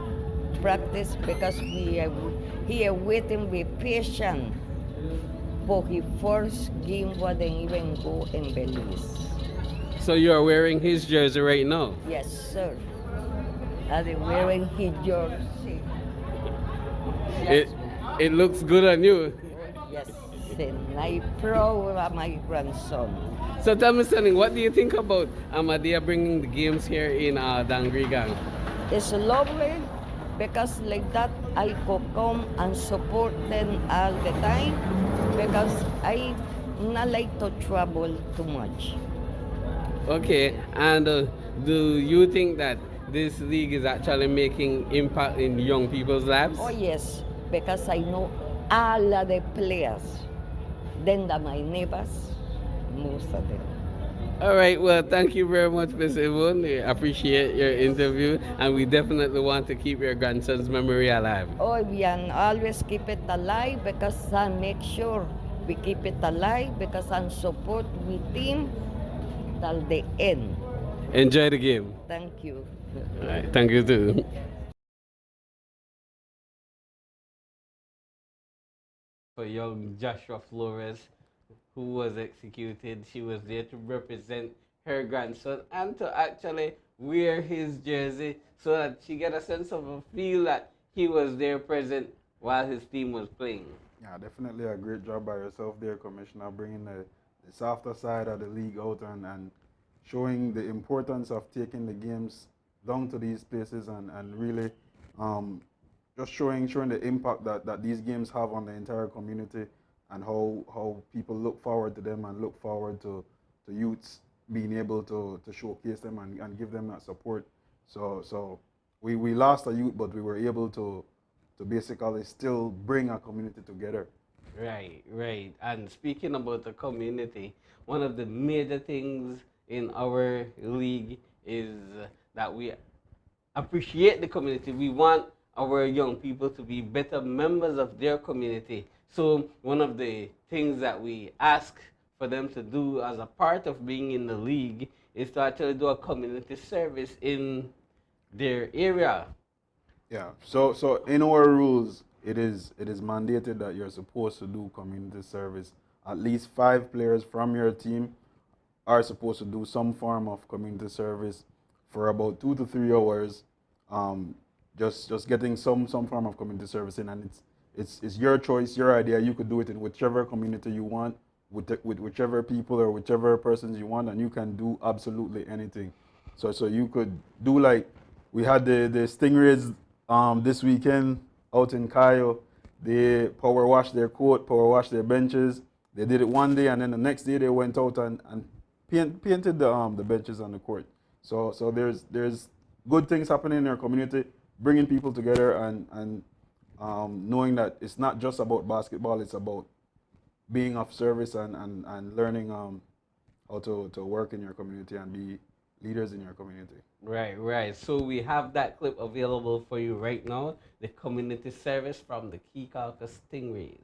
practice because he waiting with patience for his first game wasn't even go in Belize.
So you are wearing his jersey right now?
Yes, sir. I'm wearing his jersey.
It looks good on you.
Yes, and I'm proud of my grandson.
So tell me something, what do you think about Ahmadiyya bringing the games here in Dangrigang?
It's lovely because like that I could come and support them all the time because I not like to travel too much.
Okay, and do you think that this league is actually making impact in young people's lives?
Oh yes, because I know all of the players. Then my neighbors, most of them.
All right, well, thank you very much, Ms. Yvonne. We appreciate your interview, and we definitely want to keep your grandson's memory alive.
Oh, we always keep it alive because I make sure we keep it alive because I support with him till the end.
Enjoy the game.
Thank you.
All right, thank you too. For young Joshua Flores, who was executed, she was there to represent her grandson and to actually wear his jersey so that she get a sense of a feel that he was there present while his team was playing.
Yeah, definitely a great job by yourself there, Commissioner, bringing the softer side of the league out and showing the importance of taking the games down to these places and really just showing the impact that these games have on the entire community and how people look forward to them and look forward to youths being able to showcase them and give them that support. So we lost a youth, but we were able to basically still bring our community together.
Right, right. And speaking about the community, one of the major things in our league is that we appreciate the community. We want our young people to be better members of their community. So one of the things that we ask for them to do as a part of being in the league is to actually do a community service in their area.
Yeah, so in our rules, it is mandated that you're supposed to do community service. At least 5 players from your team are supposed to do some form of community service for about 2 to 3 hours. Just getting some form of community service in, and it's your choice, your idea. You could do it in whichever community you want, with whichever people or whichever persons you want, and you can do absolutely anything. So you could do like we had the Stingrays this weekend out in Cayo. They power washed their court, power washed their benches. They did it one day, and then the next day they went out and painted the benches on the court. So there's good things happening in our community, bringing people together and knowing that it's not just about basketball, it's about being of service and learning how to work in your community and be leaders in your community.
Right. So we have that clip available for you right now, the community service from the Keykalka Stingrays.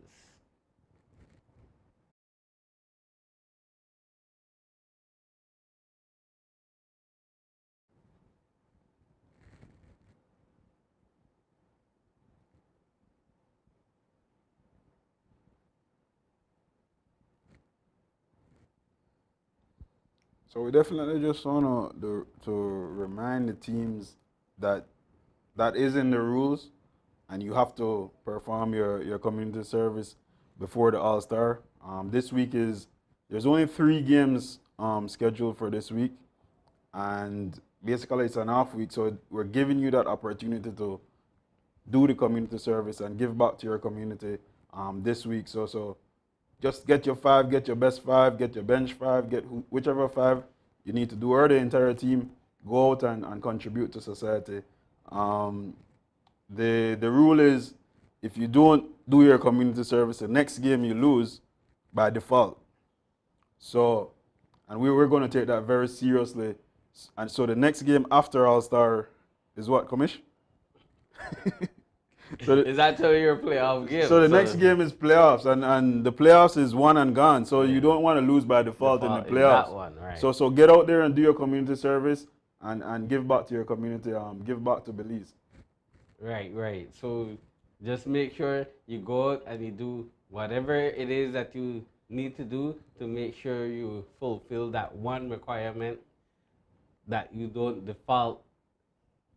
So we definitely just want to remind the teams that is in the rules, and you have to perform your community service before the All-Star. This week there's only 3 games scheduled for this week, and basically it's an off week, so we're giving you that opportunity to do the community service and give back to your community this week. So just get your 5, get your best 5, get your bench 5, get whichever 5 you need to do, or the entire team, go out and contribute to society. The rule is if you don't do your community service, the next game you lose by default. So, and we're going to take that very seriously. And so the next game after All-Star is what, Commish?
Is that your playoff game?
So the next game is playoffs, and the playoffs is one and gone. So you don't want to lose by default in the playoffs.
That one, right.
So get out there and do your community service and give back to your community. Give back to Belize.
Right. So just make sure you go out and you do whatever it is that you need to do to make sure you fulfill that one requirement, that you don't default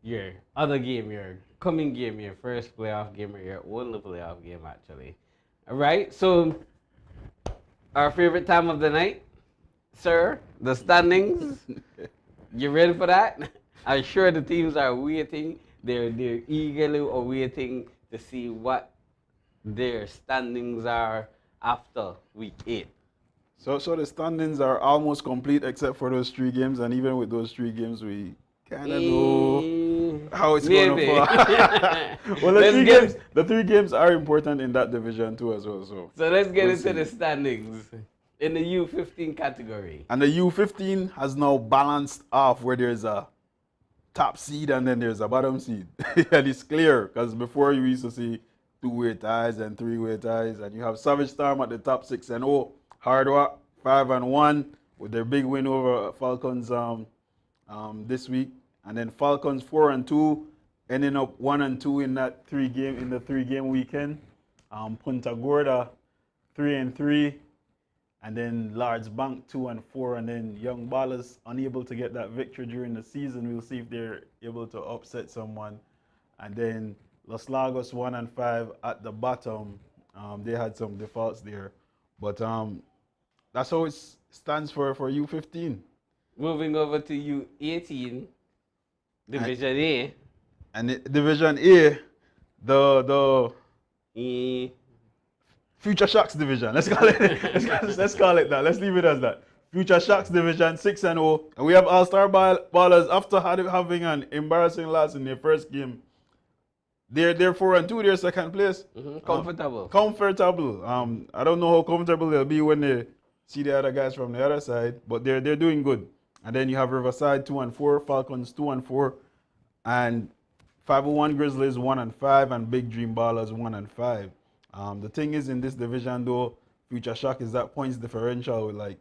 your other game, your coming game, your first playoff game, or your only playoff game, actually. All right, so our favorite time of the night, sir, the standings. You ready for that? I'm sure the teams are waiting. They're eagerly awaiting to see what their standings are after week 8.
So the standings are almost complete except for those 3 games, and even with those 3 games, we kind of know how it's going to fall. Well, the 3 games are important in that division too as well.
So let's get into the standings in the U15 category.
And the U15 has now balanced off where there's a top seed and then there's a bottom seed. And it's clear because before you used to see 2-way ties and 3-way ties, and you have Savage Storm at the top 6-0, Hard Rock 5-1 with their big win over Falcons this week, and then Falcons 4-2, ending up 1-2 in that 3-game weekend. Punta Gorda 3-3, and then Large Bank 2-4, and then Young Ballers unable to get that victory during the season. We'll see if they're able to upset someone. And then Los Lagos 1-5 at the bottom. They had some defaults there, but that's how it stands for U15.
Moving over to U18, Division A.
And Division A, the Future Shocks division. Let's call it. let's call it that. Let's leave it as that. Future Shocks division 6-0, and we have All-Star Ballers after having an embarrassing loss in their first game. They're 4-2. They're second place.
Comfortable.
Comfortable. I don't know how comfortable they'll be when they see the other guys from the other side, but they're doing good. And then you have Riverside 2-4, Falcons 2-4, and 501 Grizzlies 1-5, and Big Dream Ballers 1-5. The thing is, in this division though, Future Shock is that points differential with like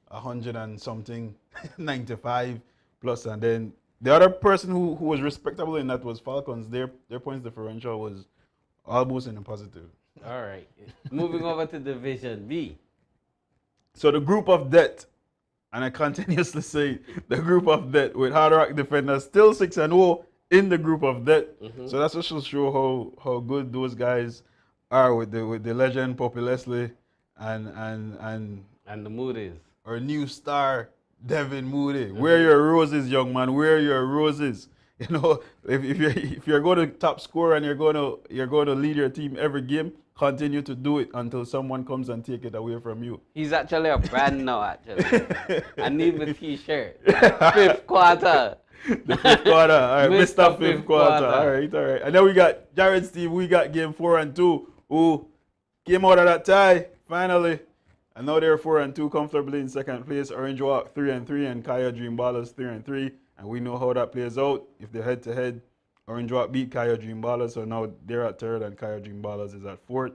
100 and something, 95 plus, and then the other person who was respectable in that was Falcons. Their points differential was almost in the positive.
All right. Moving over to Division B.
So the group of death, and I continuously say the group of death with Hard Rock Defenders still 6-0 in the group of death. So that's just to show how good those guys are with the legend Poppy Leslie and
And the Moody's.
Our new star, Devin Moody. Where are your roses, young man? Where are your roses? You know, if you're going to top score and you're going to lead your team every game, continue to do it until someone comes and take it away from you.
He's actually a brand now, actually. I need the t-shirt. Fifth quarter.
The fifth quarter. All right, Mr. Fifth quarter. All right. And then we got Jared's team. We got game 4 and 2, who came out of that tie, finally. And now they're 4 and 2 comfortably in second place. Orange Walk 3 and 3, and Kaya Dream Ballers 3 and 3. And we know how that plays out. If they're head to head, Orange Walk beat Kaya Dream Ballers, so now they're at third and Kaya Dream Ballers is at fourth.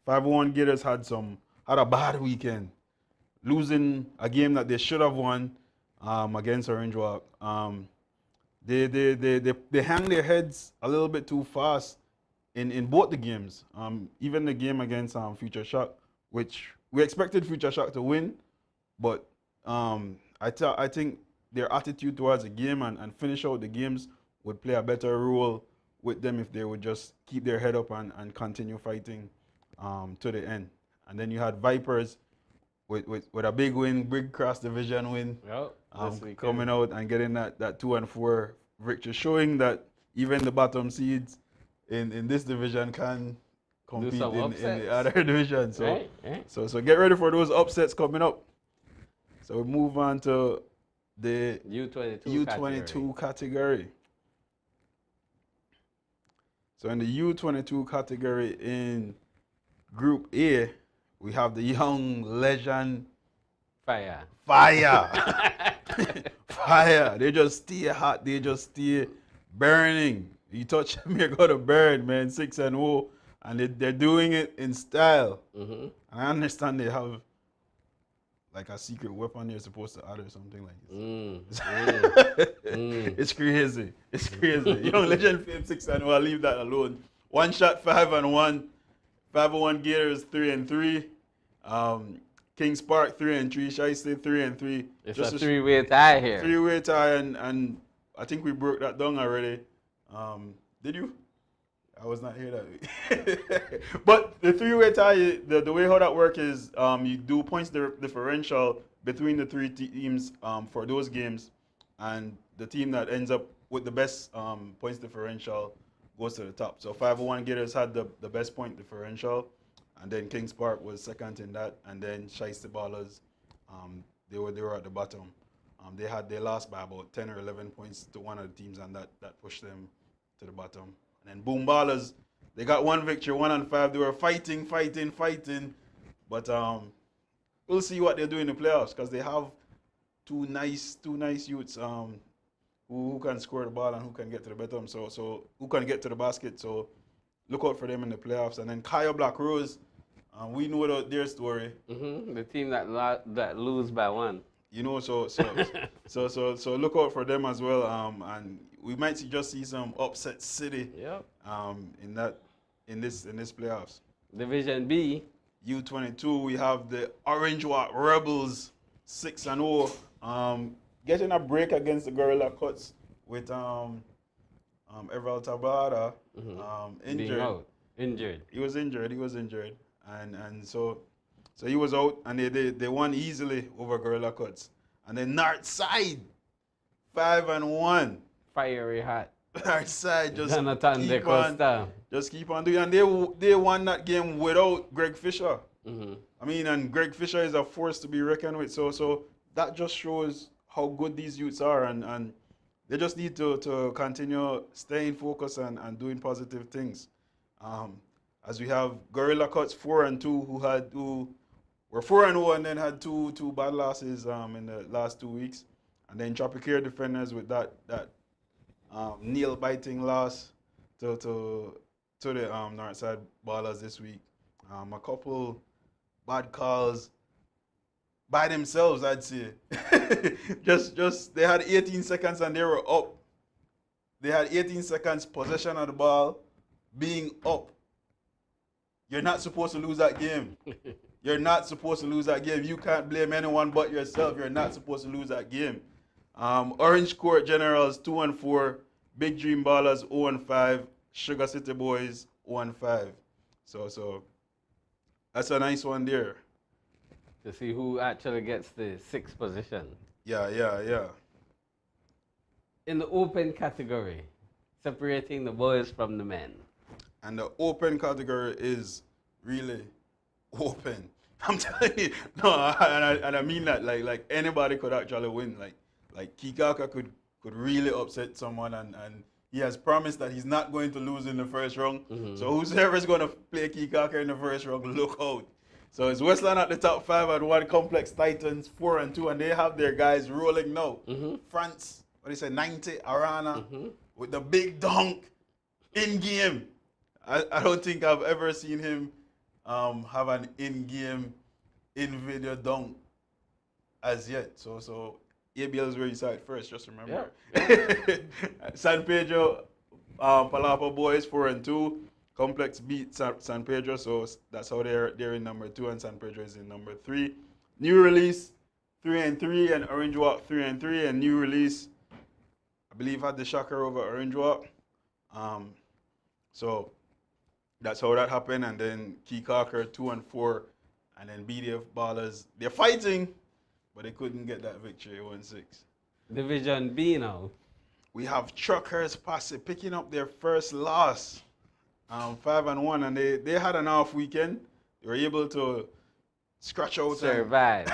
501 Gators had a bad weekend, losing a game that they should have won against Orange Walk. They hang their heads a little bit too fast in both the games. Even the game against Future Shock, which we expected Future Shock to win, but I think their attitude towards the game and finish out the games would play a better role with them if they would just keep their head up and continue fighting to the end. And then you had Vipers with a big win, big cross division win, coming out and getting that 2 and 4 victory, showing that even the bottom seeds in this division can compete in the other division. So, so get ready for those upsets coming up. So we move on to the U22 category. So in the U22 category in Group A, we have the young legend
Fire.
Fire. They just stay hot. They just stay burning. You touch them, you're going to burn, man. 6-0. And they're doing it in style. And I understand they have like a secret weapon you're supposed to add or something like this. It's crazy. It's crazy. Young Legend Fame 6-0. I'll leave that alone. One shot 5-1. 501 Gators 3 and 3. Kings Park 3 and 3. Shai State 3 and 3.
It's just a three-way tie here.
Three-way tie, and I think we broke that down already. Did you? I was not here that week. But the three-way tie, the way how that works is you do points differential between the three teams for those games, and the team that ends up with the best points differential goes to the top. So 501 Gators had the best point differential, and then Kings Park was second in that, and then Shiesty Ballers, they were at the bottom. They lost by about 10 or 11 points to one of the teams, and that pushed them to the bottom. And then Boom Ballers, they got one victory, 1-5. They were fighting, but we'll see what they do in the playoffs, because they have two nice youths who can score the ball and who can get to the bottom, so who can get to the basket. So look out for them in the playoffs. And then Kaya Black Rose, we know their story.
The team that lose by 1.
You know, so look out for them as well. And we might just see some upset city. In this playoffs.
Division B,
U22, we have the Orange Walk Rebels 6-0. Getting a break against the Gorilla Cuts with Everal Tabata
injured.
He was injured. And so he was out, and they won easily over Gorilla Cuts. And then North Side 5-1.
Fiery hot.
North Side just keep on doing, and they won that game without Greg Fisher. I mean, and Greg Fisher is a force to be reckoned with. So that just shows how good these youths are, and they just need to continue staying focused and doing positive things. As we have Gorilla Cuts 4-2, who were 4-0 and then had two bad losses in the last 2 weeks, and then Tropicare Defenders with that nail biting loss to the Northside Ballers this week. A couple bad calls by themselves, I'd say. just they had 18 seconds and they were up. They had 18 seconds possession of the ball, being up. You're not supposed to lose that game. You're not supposed to lose that game. You can't blame anyone but yourself. You're not supposed to lose that game. Orange Court Generals 2-4, Big Dream Ballers 0-5, Sugar City Boys 0-5. So that's a nice one there.
to see who actually gets the 6th position.
Yeah.
In the open category, separating the boys from the men.
And the open category is really open. I'm telling you, no, and I mean that like anybody could actually win. Like Kikaka could really upset someone, and he has promised that he's not going to lose in the first round. So whoever is going to play Kikaka in the first round, look out. So it's Westland at the top 5 and 1, Complex Titans 4 and 2, and they have their guys rolling now. France, what do you say, 90, Arana with the big dunk in game. I don't think I've ever seen him have an in-game, in-video dunk as yet. So ABL is where you saw it first, just remember. Yeah. San Pedro, Palapa boys 4 and 2. Complex beat San Pedro, so that's how they're in number 2, and San Pedro is in number 3. New Release 3 and 3, and Orange Walk 3 and 3, and New Release, I believe, had the shocker over Orange Walk. So that's how that happened, and then Keycarker 2 and 4, and then BDF Ballers, they're fighting, but they couldn't get that victory 1-6.
Division B now.
We have Truckers Posse picking up their first loss, 5 and 1, and they had an off weekend. They were able to scratch out,
survive,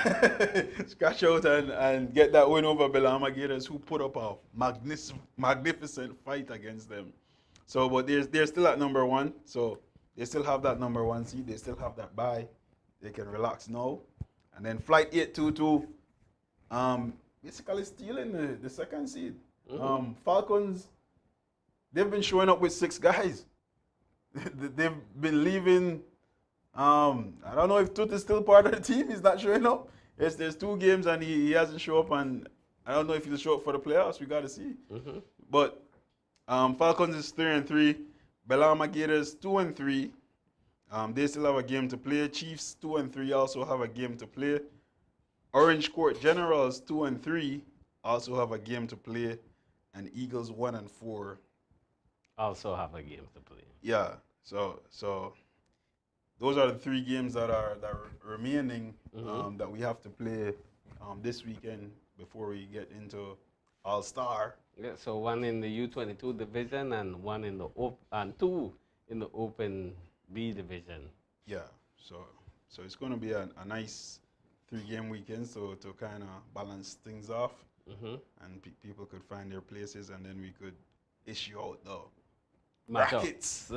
scratch out and get that win over Belama Gators, who put up a magnificent fight against them. So, but they're still at number 1, so they still have that number 1 seed. They still have that bye. They can relax now. And then Flight 822, basically stealing the 2nd seed. Falcons, they've been showing up with 6 guys. They've been leaving. I don't know if Tut is still part of the team. He's not showing up. There's 2 games and he hasn't shown up, and I don't know if he'll show up for the playoffs. We got to see. But Falcons is 3 and 3. Belama Gators 2 and 3. They still have a game to play. Chiefs 2 and 3 also have a game to play. Orange Court Generals 2 and 3 also have a game to play, and Eagles 1 and 4
also have a game to play.
Yeah. So those are the 3 games that are remaining that we have to play this weekend before we get into All-Star.
Yeah, so 1 in the U22 division and 1 in the and 2 in the Open B division.
Yeah. So it's going to be a nice 3-game weekend, so to kind of balance things off, and people could find their places, and then we could issue out the brackets.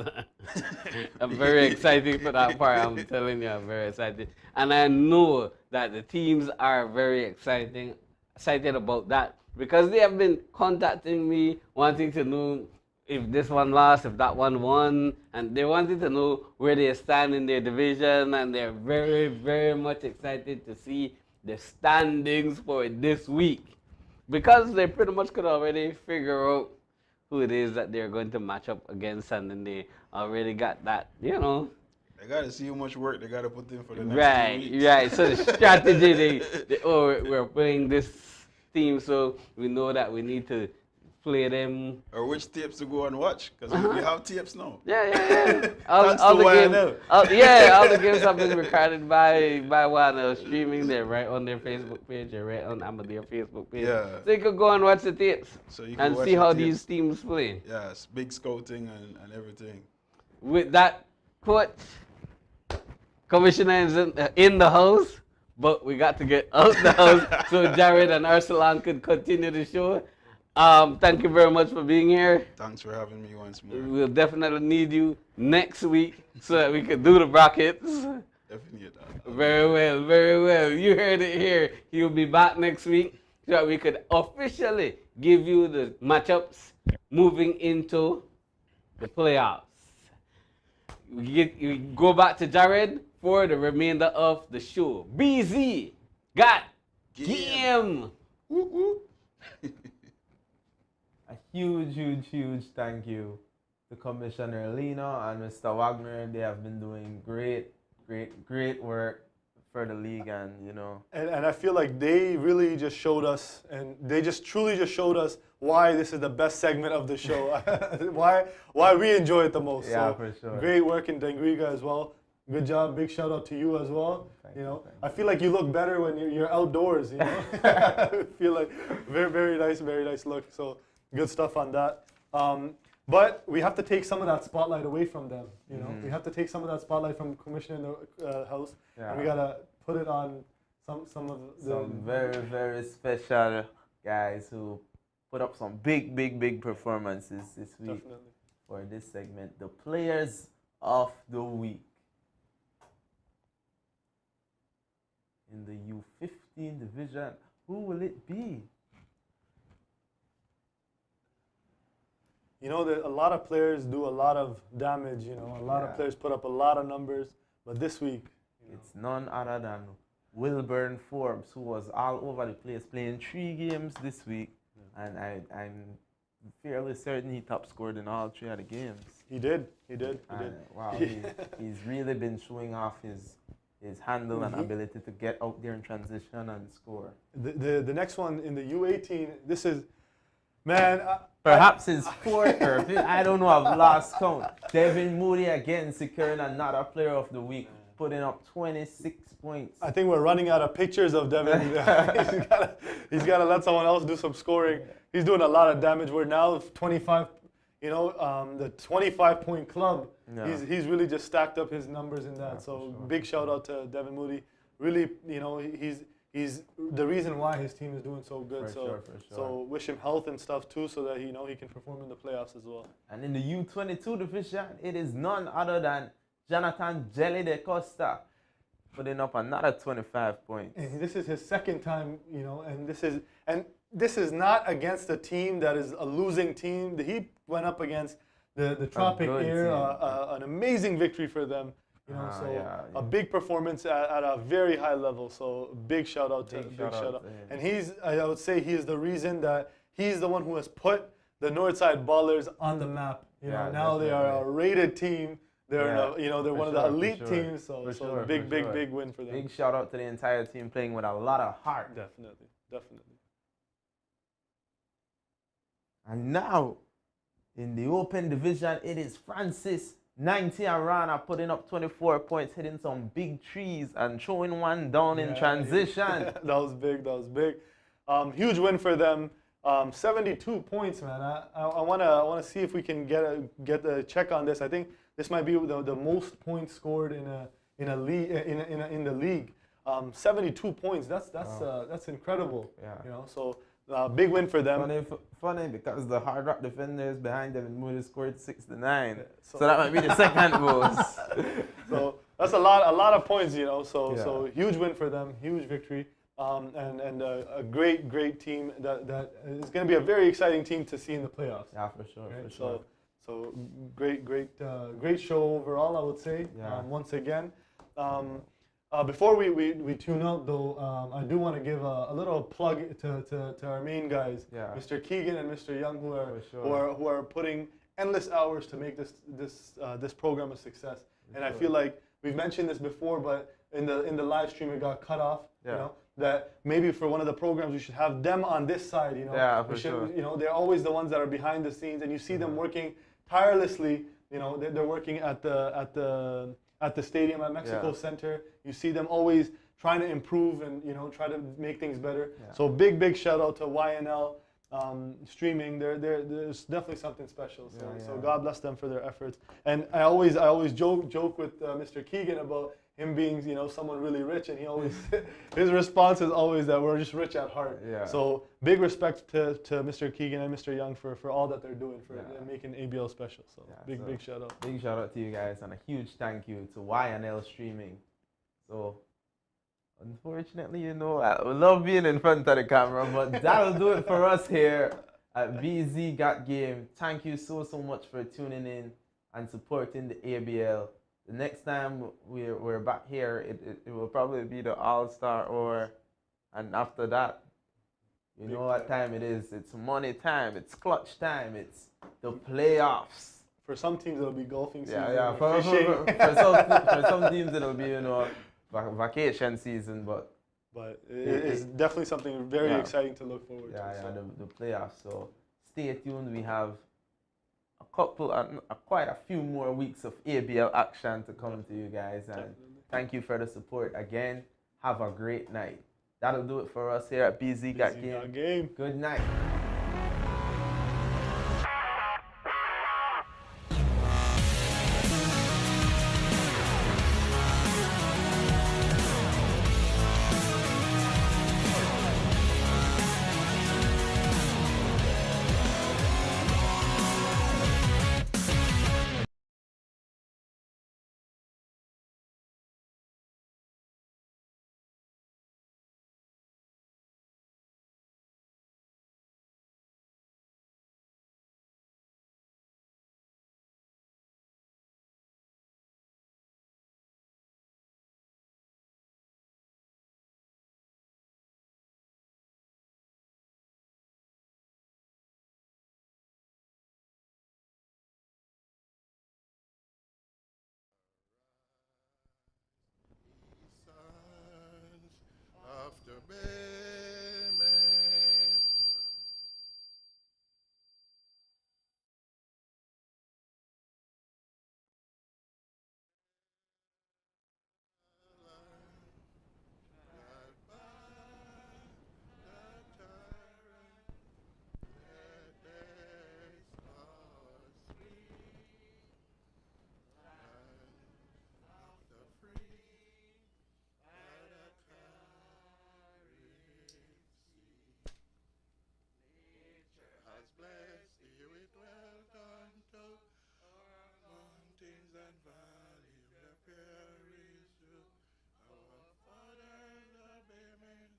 I'm very excited for that part. I'm telling you, I'm very excited, and I know that the teams are very excited about that, because they have been contacting me wanting to know if this one lost, if that one won, and they wanted to know where they stand in their division, and they're very, very much excited to see the standings for this week, because they pretty much could already figure out who it is that they're going to match up against, and then they already got that, you know.
They got to see how much work they got to put in for the next 2 weeks.
Right. So the strategy, we're playing this team, so we know that we need to play them.
Or which tapes to go and watch, because we have tapes now.
Yeah. all the games have been recorded by Wano, streaming there right on their Facebook page or right on Amadeus Facebook page.
Yeah.
So you could go and watch the tapes and see how these teams play.
Yes, big scouting and everything.
With that, coach, commissioner is in the house, but we got to get out the house so Jared and Arsalan could continue the show. Thank you very much for being here.
Thanks for having me once more.
We'll definitely need you next week so that we can do the brackets.
Definitely.
Very well. You heard it here. He'll be back next week so that we could officially give you the matchups moving into the playoffs. We go back to Jared for the remainder of the show. BZ got game.
A huge thank you to Commissioner Lino and Mr. Wagner. They have been doing great work for the league, and you know.
And I feel like they really just showed us, and they just truly just showed us why this is the best segment of the show. why we enjoy it the most.
Yeah,
so
for sure.
Great work in Dengriga as well. good job. Big shout out to you as well. I feel like you look better when you're outdoors. I feel like very nice look. So good stuff on that. But we have to take some of that spotlight away from them. We have to take some of that spotlight from Commissioner in the House, and we gotta put it on some of the
very special guys who put up some big performances this week.
Definitely.
For this segment, the Players of the Week. In the U15 division, who will it be?
A lot of players do a lot of damage. A lot of players put up a lot of numbers, but this week,
it's none other than Wilburn Forbes, who was all over the place, playing 3 games this week, and I'm fairly certain he top scored in all 3 of the games.
He did.
Wow, he's really been showing off his handle and ability to get out there in transition and score.
The next one in the U18, this is, man.
Perhaps his 4th or 5th, I don't know, I've lost count. Devin Moody again securing another Player of the Week, putting up 26 points.
I think we're running out of pictures of Devin. he's got to let someone else do some scoring. He's doing a lot of damage. We're now 25, the 25-point club. Yeah. He's really just stacked up his numbers in that. So big shout out to Devin Moody. Really, he's the reason why his team is doing so good. For sure. So wish him health and stuff too, so that he can perform in the playoffs as well.
And in the U22 division, it is none other than Jonathan Jelly de Costa, putting up another 25 points.
And this is his 2nd time, and this is not against a team that is a losing team. He went up against the Tropic Air, an amazing victory for them. A big performance at a very high level. So big shout out to him. And I would say he is the reason that he's the one who has put the Northside Ballers on the map. Now definitely. They are a rated team. They're they're one of the elite teams. So big win for them.
Big shout out to the entire team playing with a lot of heart.
Definitely.
And now, in the open division, it is Francis 90 Arana putting up 24 points, hitting some big trees and throwing one down in transition.
That was big. Huge win for them. 72 points, man. I wanna see if we can get a check on this. I think this might be the most points scored in the league. 72 points. That's incredible.
Yeah.
So big win for them.
Funny because the Hard Rock defenders behind Devin Moody scored 69. So that might be the second most.
So that's a lot of points, So huge win for them, huge victory, and a great team that is going to be a very exciting team to see in the playoffs.
Yeah, for sure.
So great show overall, I would say. Once again. Before we tune out, though, I do want to give a little plug to our main guys, Mr. Keegan and Mr. Young, who are putting endless hours to make this program a success. And I feel like we've mentioned this before, but in the live stream it got cut off. That maybe for one of the programs we should have them on this side. They're always the ones that are behind the scenes, and you see them working tirelessly. They're working at the stadium at Mexico Center. You see them always trying to improve and try to make things better. So big shout out to YNL streaming. There's definitely something special. So God bless them for their efforts. And I always joke with Mr. Keegan about him being someone really rich, and he always his response is always that we're just rich at heart. So big respect to Mr. Keegan and Mr. Young for all that they're doing for making ABL special. So big shout out.
Big shout out to you guys, and a huge thank you to YNL streaming. So unfortunately, I love being in front of the camera, but that'll do it for us here at BZ Got Game. Thank you so much for tuning in and supporting the ABL. The next time we're back here, it will probably be the All-Star and after that, you know what time it is. It's money time. It's clutch time. It's the playoffs.
For some teams, it'll be golfing season.
For some teams, it'll be vacation season, but
it's definitely something very exciting to look forward to.
The playoffs. So stay tuned. We have quite a few more weeks of ABL action to come to you guys. And thank you for the support again. Have a great night. That'll do it for us here at BZ Got Game. Good night.
After Bayman. Has blessed thee with wealth unto mountains and valleys where prairies do. Our fathers are beaming,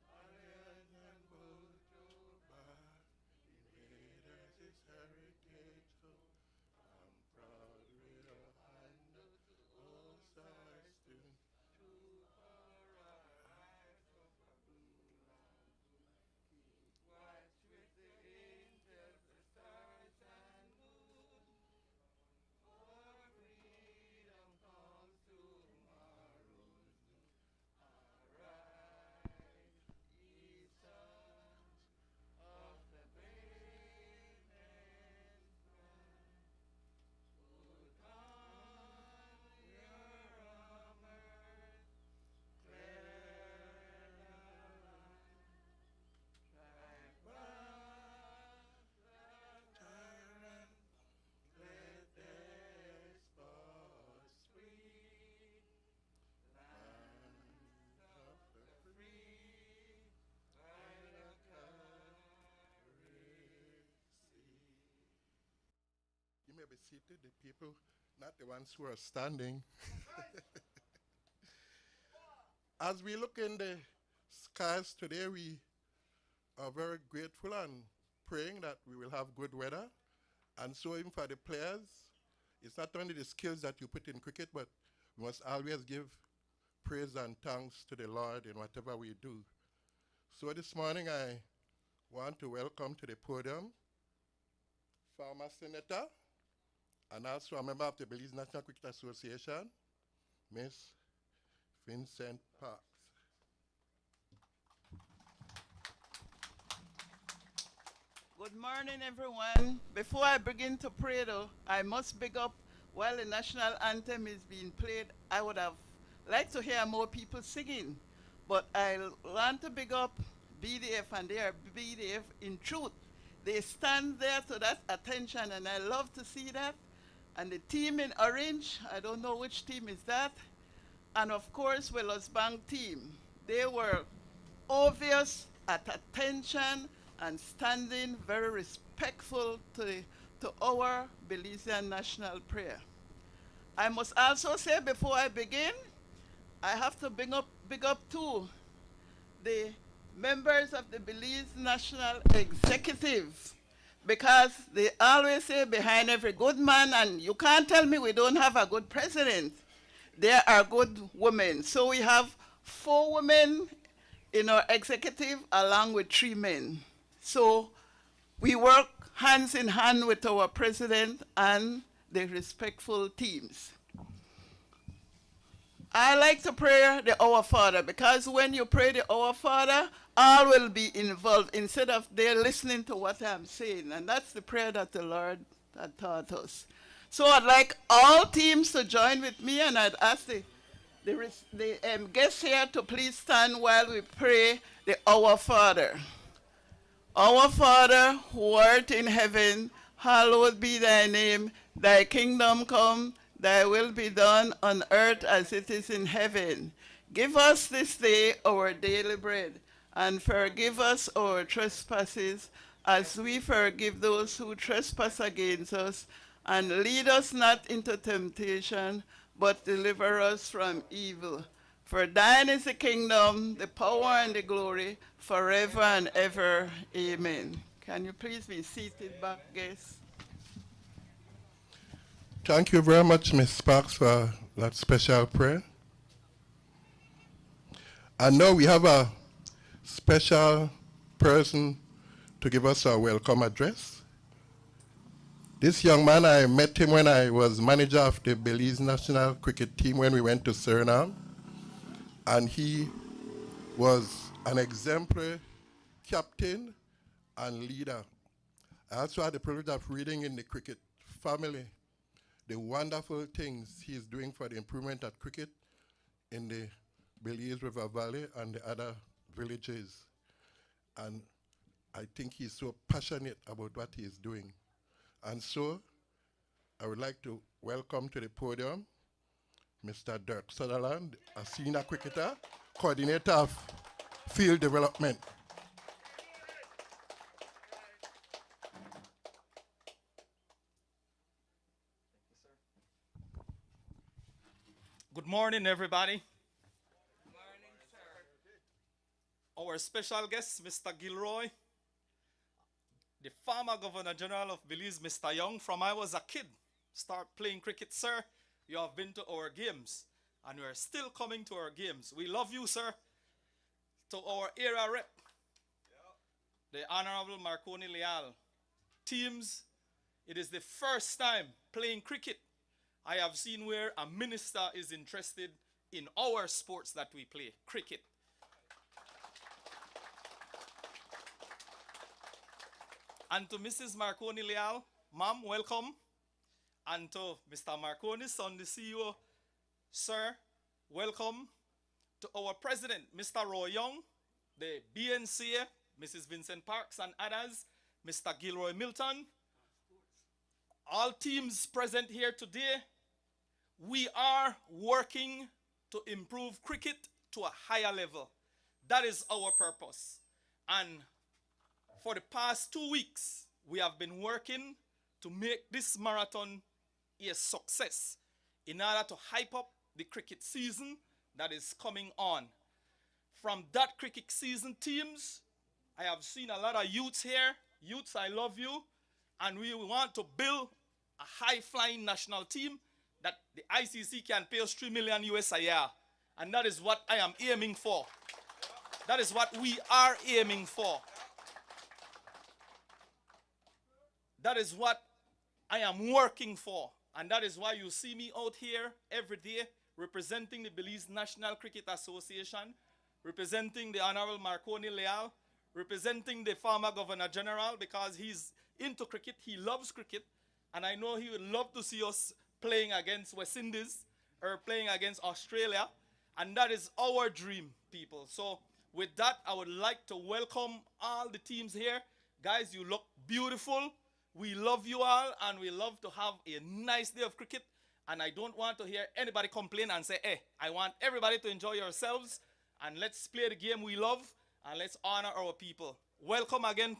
lions and bulls to bar. He made us his heritage so I'm proud we'll handle all sides soon. Watch with the angels, the stars and moon. For freedom comes tomorrow. Arise, ye sons of the brave men. Put on your armor, clear the line. Drive back the tyrant, let despots free. Land of the free, by the Caribbean Sea. You may be seated, the people, not the ones who are standing. As we look in the skies today, we are very grateful and praying that we will have good weather. And so even for the players, it's not only the skills that you put in cricket, but we must always give praise and thanks to the Lord in whatever we do. So this morning I want to welcome to the podium former senator and also a member of the Belize National Cricket Association, Miss Vincent Parks.
Good morning, everyone. Before I begin to pray, though, I must big up while the national anthem is being played. I would have liked to hear more people singing, but I want to big up BDF, and they are BDF in truth. They stand there to that attention, and I love to see that. And the team in orange, I don't know which team is that. And of course, Willows Bank team. They were obvious at attention and standing very respectful to our Belizean national prayer. I must also say before I begin, I have to big up too the members of the Belize National Executive, because they always say behind every good man, and you can't tell me we don't have a good president, there are good women. So we have 4 women in our executive along with 3 men. So we work hands in hand with our president and the respectful teams. I like to pray the Our Father, because when you pray the Our Father, all will be involved instead of they're listening to what I'm saying. And that's the prayer that the Lord that taught us. So I'd like all teams to join with me, and I'd ask the guests here to please stand while we pray the Our Father. Our Father, who art in heaven, hallowed be thy name. Thy kingdom come, thy will be done on earth as it is in heaven. Give us this day our daily bread, and forgive us our trespasses, as we forgive those who trespass against us. And lead us not into temptation, but deliver us from evil. For thine is the kingdom, the power, and the glory, forever and ever. Amen. Can you please be seated back, guests?
Thank you very much, Ms. Sparks, for that special prayer. And now we have a special person to give us a welcome address. This young man, I met him when I was manager of the Belize national cricket team when we went to Suriname. And he was an exemplary captain and leader. I also had the privilege of reading in the cricket family the wonderful things he is doing for the improvement of cricket in the Belize River Valley and the other villages. And I think he's so passionate about what he is doing. And so I would like to welcome to the podium Mr. Dirk Sutherland, a senior cricketer, coordinator of field development.
Good morning, everybody. Good morning, sir. Our special guest, Mr. Gilroy, the former Governor General of Belize, Mr. Young, from I was a kid, start playing cricket, sir. You have been to our games, and we are still coming to our games. We love you, sir. To our area rep, the Honorable Marconi Leal. Teams, it is the first time playing cricket I have seen where a minister is interested in our sports that we play, cricket. And to Mrs. Marconi Leal, ma'am, welcome. And to Mr. Marconi, son, the CEO, sir, welcome. To our president, Mr. Roy Young, the BNCA, Mrs. Vincent Parks and others, Mr. Gilroy Milton, all teams present here today, we are working to improve cricket to a higher level. That is our purpose. And for the past 2 weeks, we have been working to make this marathon a success in order to hype up the cricket season that is coming on. From that cricket season, teams, I have seen a lot of youths here. Youths, I love you. And we want to build a high-flying national team that the ICC can pay us $3 million US a year. And that is what I am aiming for. That is what we are aiming for. That is what I am working for. And that is why you see me out here every day representing the Belize National Cricket Association, representing the Honorable Marconi Leal, representing the former Governor General, because he's into cricket, he loves cricket, and I know he would love to see us playing against West Indies or playing against Australia, and that is our dream, people. So with that, I would like to welcome all the teams here. Guys, you look beautiful. We love you all, and we love to have a nice day of cricket, and I don't want to hear anybody complain and say, hey, I want everybody to enjoy yourselves, and let's play the game we love, and let's honor our people. Welcome again.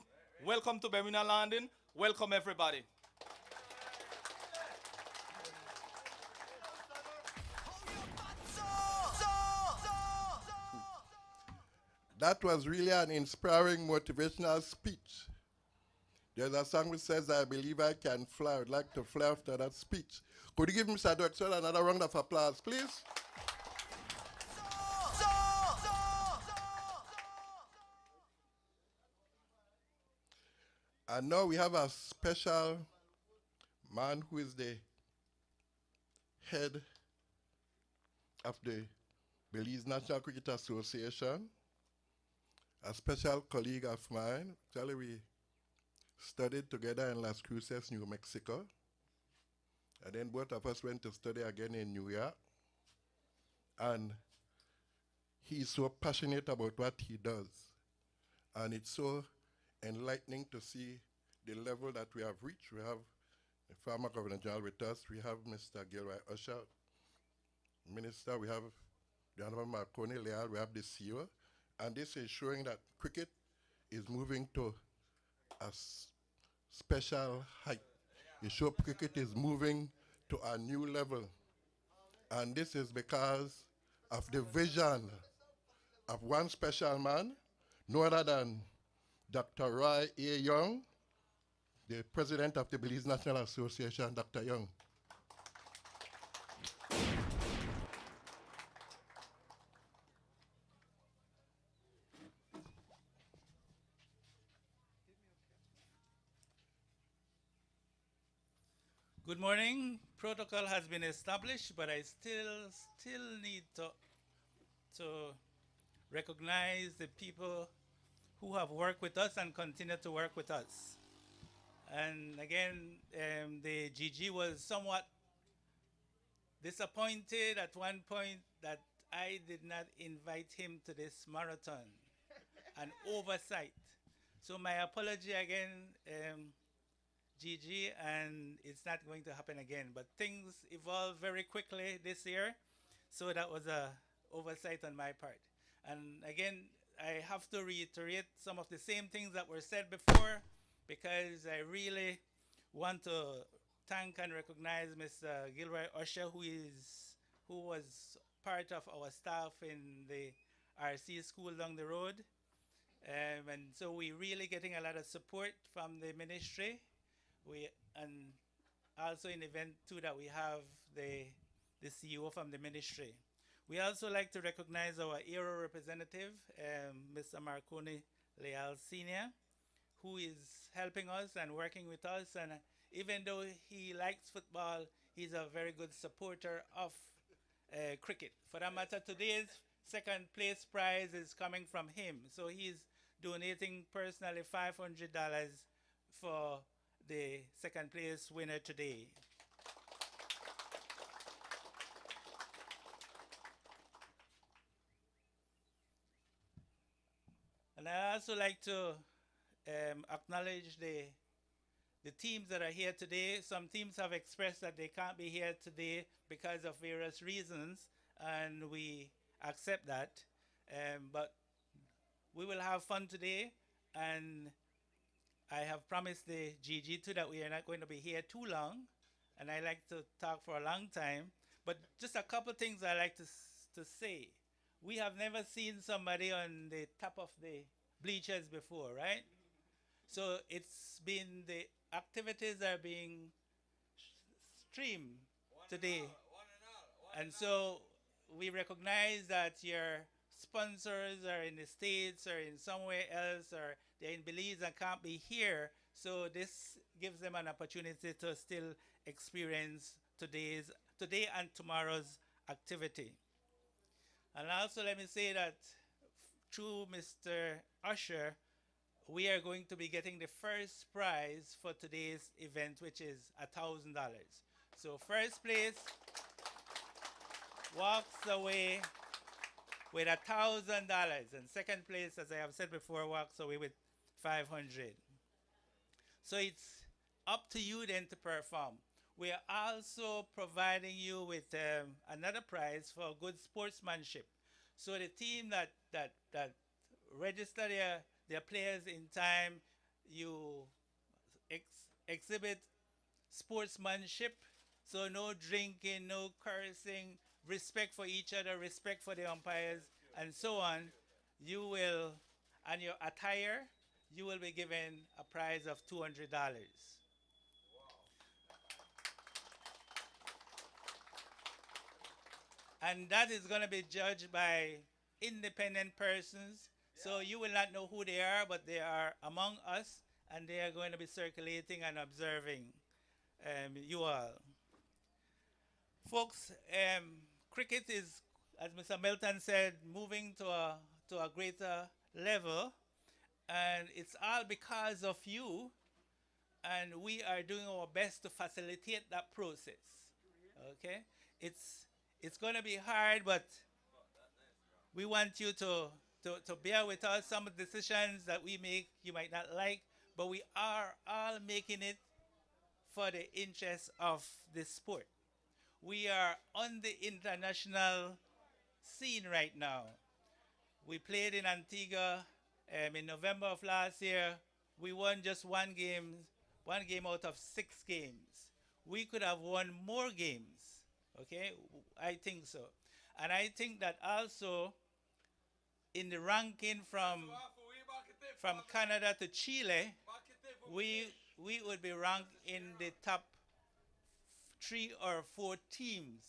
Welcome to Bermuda Landing. Welcome, everybody.
That was really an inspiring, motivational speech. There's a song which says, I believe I can fly. I would like to fly after that speech. Could you give Mr. Dirksen another round of applause, please? And now we have a special man who is the head of the Belize National Cricket Association, a special colleague of mine. Actually, we studied together in Las Cruces, New Mexico. And then both of us went to study again in New York. And he's so passionate about what he does. And it's so enlightening to see the level that we have reached. We have the former Governor General with us. We have Mr. Gilroy Usher, Minister. We have the Honorable Marconi Leal. We have the CEO. And this is showing that cricket is moving to a special height. It shows cricket is moving to a new level. And this is because of the vision of one special man, no other than Dr. Roy A. Young, the president of the Belize National Association, Dr. Young.
Good morning. Protocol has been established, but I still need to recognize the people who have worked with us and continue to work with us. And again, the GG was somewhat disappointed at one point that I did not invite him to this marathon, an oversight. So my apology again, GG, and it's not going to happen again. But things evolved very quickly this year, so that was a oversight on my part. And again, I have to reiterate some of the same things that were said before, because I really want to thank and recognize Mr. Gilroy Usher, who was part of our staff in the RC school down the road. And so we're really getting a lot of support from the ministry. And also in the event too that we have the CEO from the ministry. We also like to recognize our Aero representative, Mr. Marconi Leal Sr., who is helping us and working with us. And even though he likes football, he's a very good supporter of cricket. For that matter, today's second place prize is coming from him. So he's donating personally $500 for the second place winner today. And I also like to acknowledge the teams that are here today. Some teams have expressed that they can't be here today because of various reasons, and we accept that. But we will have fun today, and I have promised the GG too that we are not going to be here too long, and I like to talk for a long time. But just a couple things I like to say. We have never seen somebody on the top of the bleachers before, right? So it's been, the activities are being streamed today. And so we recognize that your sponsors are in the States or in somewhere else, or they're in Belize and can't be here. So this gives them an opportunity to still experience today and tomorrow's activity. And also let me say that through Mr. Usher, we are going to be getting the first prize for today's event, which is $1,000. So first place walks away with $1,000, and second place, as I have said before, walks away with $500. So it's up to you then to perform. We are also providing you with another prize for good sportsmanship. So the team that register their players in time, you exhibit sportsmanship. So no drinking, no cursing, respect for each other, respect for the umpires, and so on. You will, and your attire, you will be given a prize of $200. And that is going to be judged by independent persons. So you will not know who they are, but they are among us, and they are going to be circulating and observing you all. Folks, cricket is, as Mr. Melton said, moving to a greater level, and it's all because of you and we are doing our best to facilitate that process. Okay, it's going to be hard, but we want you to bear with us. Some of the decisions that we make you might not like, but we are all making it for the interest of the sport. We are on the international scene right now. We played in Antigua in November of last year. We won just one game out of 6 games. We could have won more games. Okay, I think so. And I think that also in the ranking from Canada to Chile, we would be ranked in the top 3 or 4 teams.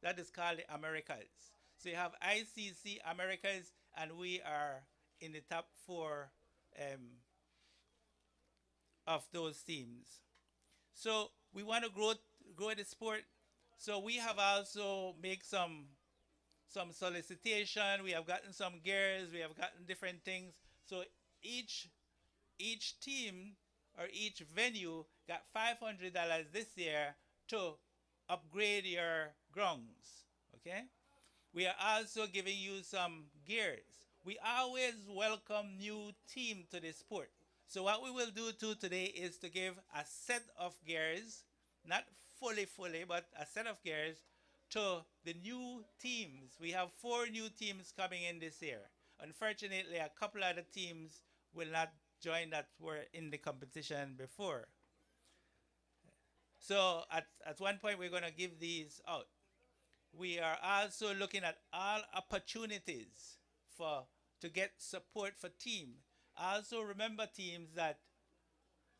That is called the Americas. So you have ICC Americas, and we are in the top 4 of those teams. So we want to grow the sport. So we have also make some solicitation. We have gotten some gears. We have gotten different things. So each team or each venue got $500 this year to upgrade your grounds. Okay? We are also giving you some gears. We always welcome new team to the sport. So what we will do too today is to give a set of gears, not fully, but a set of gears to the new teams. We have 4 new teams coming in this year. Unfortunately, a couple of the teams will not join that were in the competition before. So at one point we're going to give these out. We are also looking at all opportunities to get support for team. Also remember teams that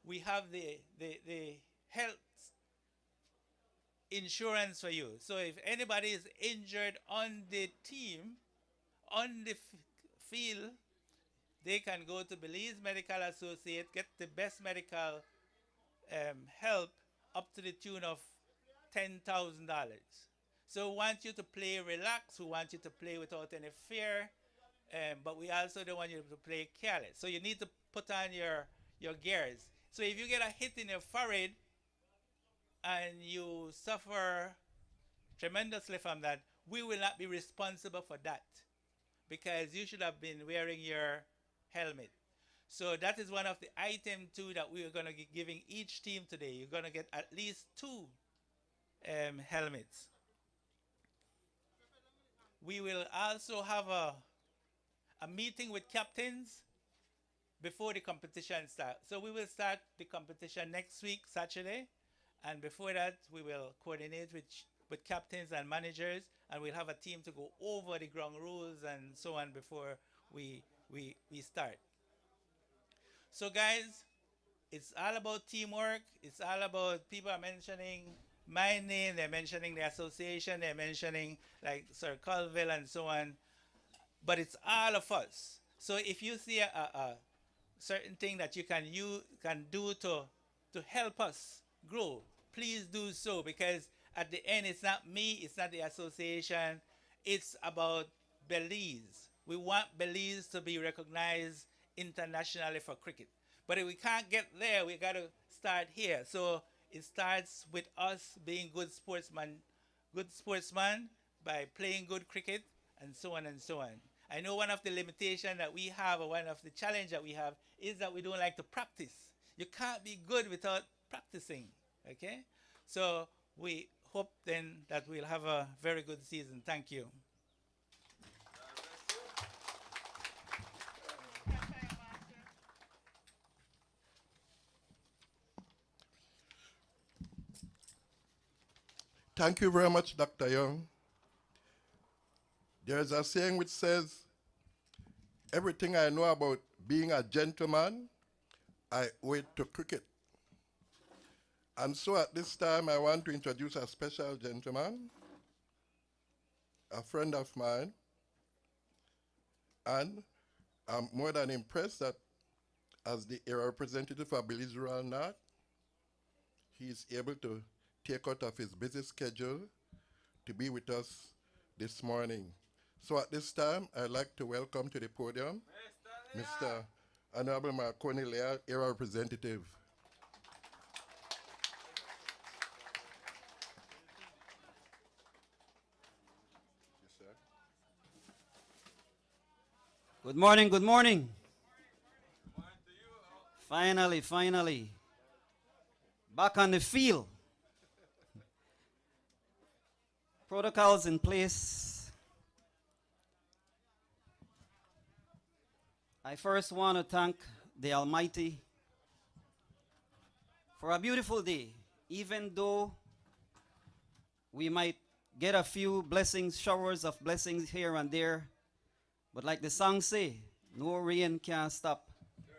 we have the health insurance for you. So if anybody is injured on the team, on the field, they can go to Belize Medical Associate, get the best medical help up to the tune of $10,000. So we want you to play relaxed. We want you to play without any fear. But we also don't want you to play careless. So you need to put on your gears. So if you get a hit in your forehead and you suffer tremendously from that, we will not be responsible for that because you should have been wearing your helmet. So that is one of the items too that we are going to be giving each team today. You're going to get at least 2 helmets. We will also have a meeting with captains before the competition starts. So we will start the competition next week, Saturday. And before that, we will coordinate with captains and managers. And we'll have a team to go over the ground rules and so on before we start. So guys, it's all about teamwork. It's all about people are mentioning my name. They're mentioning the association. They're mentioning like Sir Colville and so on. But it's all of us. So if you see a certain thing that you can do to help us grow, please do so, because at the end it's not me, it's not the association, it's about Belize. We want Belize to be recognized internationally for cricket. But if we can't get there, we got to start here. So it starts with us being good sportsmen by playing good cricket and so on and so on. I know one of the limitations that we have, or one of the challenge that we have, is that we don't like to practice. You can't be good without practicing, okay? So we hope then that we'll have a very good season. Thank you.
Thank you very much, Dr. Young. There is a saying which says, everything I know about being a gentleman, I owe it to cricket. And so at this time, I want to introduce a special gentleman, a friend of mine, and I'm more than impressed that as the area representative for Belize Rural North, he's able to take out of his busy schedule to be with us this morning. So at this time, I'd like to welcome to the podium Mr. Honorable Marconi Leal, area representative.
Good morning, good morning. Finally. Back on the field. Protocols in place. I first want to thank the Almighty for a beautiful day, even though we might get a few blessings, showers of blessings here and there. But like the song say, no rain can stop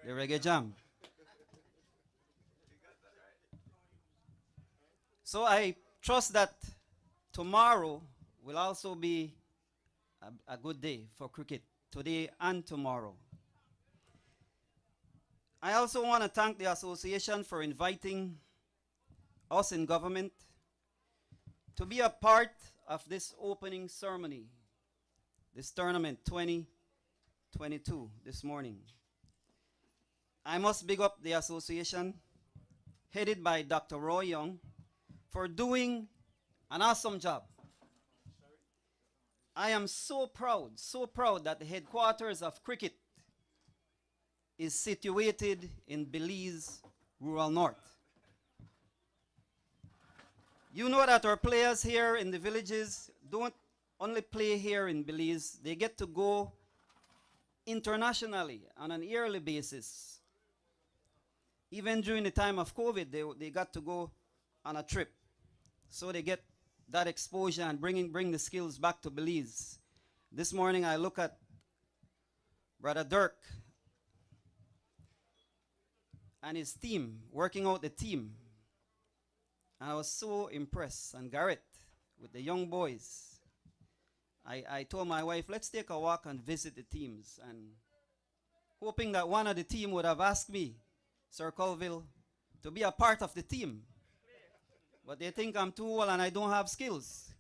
the reggae jam. So I trust that tomorrow will also be a good day for cricket, today and tomorrow. I also want to thank the association for inviting us in government to be a part of this opening ceremony, this tournament 2022 this morning. I must big up the association headed by Dr. Roy Young for doing an awesome job. I am so proud that the headquarters of cricket is situated in Belize, Rural North. You know that our players here in the villages don't only play here in Belize, they get to go internationally on an yearly basis. Even during the time of COVID, they got to go on a trip. So they get that exposure and bring the skills back to Belize. This morning I look at Brother Dirk and his team, working out the team. And I was so impressed. And Garrett, with the young boys, I told my wife, let's take a walk and visit the teams. And hoping that one of the team would have asked me, Sir Colville, to be a part of the team. But they think I'm too old and I don't have skills.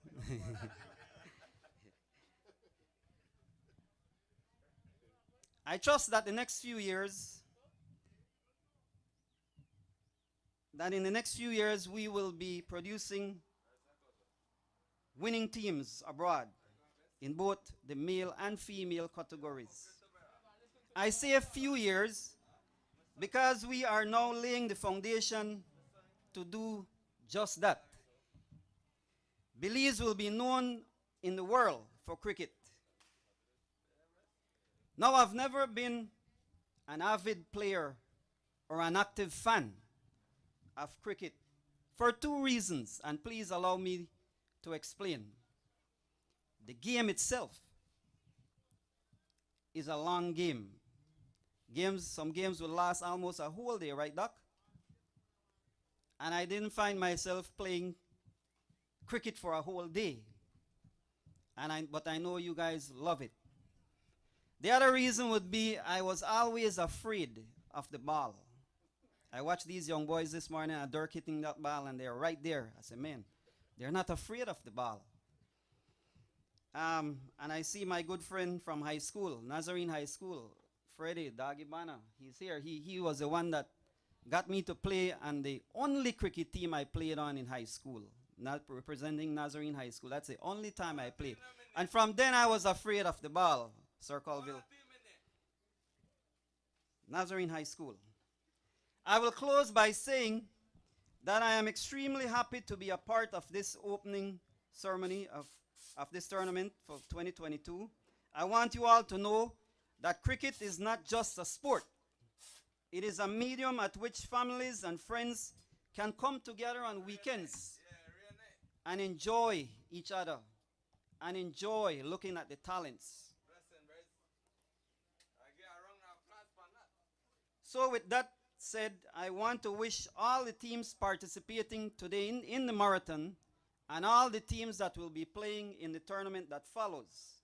I trust that in the next few years we will be producing winning teams abroad in both the male and female categories. I say a few years because we are now laying the foundation to do just that. Belize will be known in the world for cricket. Now, I've never been an avid player or an active fan of cricket for two reasons, and please allow me to explain. The game itself is a long game. Some games will last almost a whole day, right, Doc? And I didn't find myself playing cricket for a whole day. But I know you guys love it. The other reason would be I was always afraid of the ball. I watched these young boys this morning and Dirk hitting that ball and they're right there. I said, man, they're not afraid of the ball. And I see my good friend from high school, Nazarene High School, Freddie Dagibana. He's here. He was the one that got me to play on the only cricket team I played on in high school, not representing Nazarene High School. That's the only time I played. And from then I was afraid of the ball, Sir Colville. Nazarene High School. I will close by saying that I am extremely happy to be a part of this opening ceremony of this tournament for 2022. I want you all to know that cricket is not just a sport. It is a medium at which families and friends can come together on weekends and enjoy each other and enjoy looking at the talents. So with that said, I want to wish all the teams participating today in the marathon and all the teams that will be playing in the tournament that follows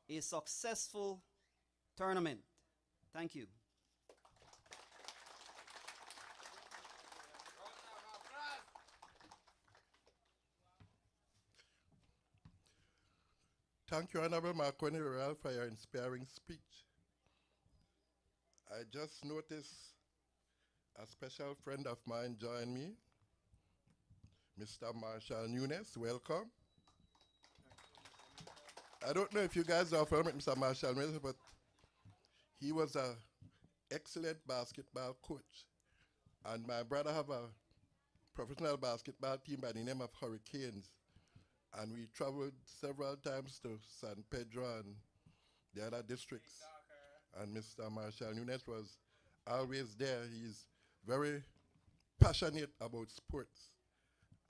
a successful tournament. Thank you.
Thank you, Honorable Marconi Royal, for your inspiring speech. I just noticed a special friend of mine join me, Mr. Marshall Nunes. Welcome. I don't know if you guys are familiar with Mr. Marshall Nunes, but he was a excellent basketball coach. And my brother have a professional basketball team by the name of Hurricanes. And we traveled several times to San Pedro and the other districts. And Mr. Marshall Nunes was always there. He's very passionate about sports.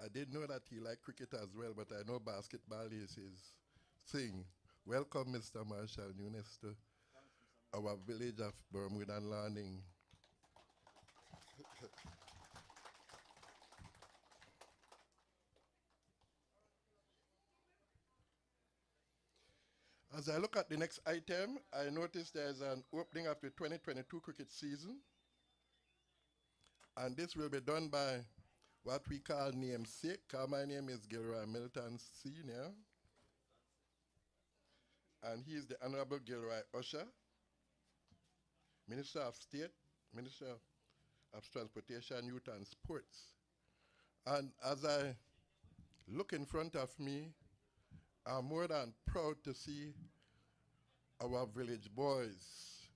I didn't know that he liked cricket as well, but I know basketball is his thing. Welcome, Mr. Marshall Nunes, to our village of Bermuda Landing. As I look at the next item, I notice there's an opening of the 2022 cricket season. And this will be done by what we call namesake. My name is Gilroy Milton Sr. And he is the Honorable Gilroy Usher, Minister of State, Minister of Transportation, Youth and Sports. And as I look in front of me, I'm more than proud to see our village boys,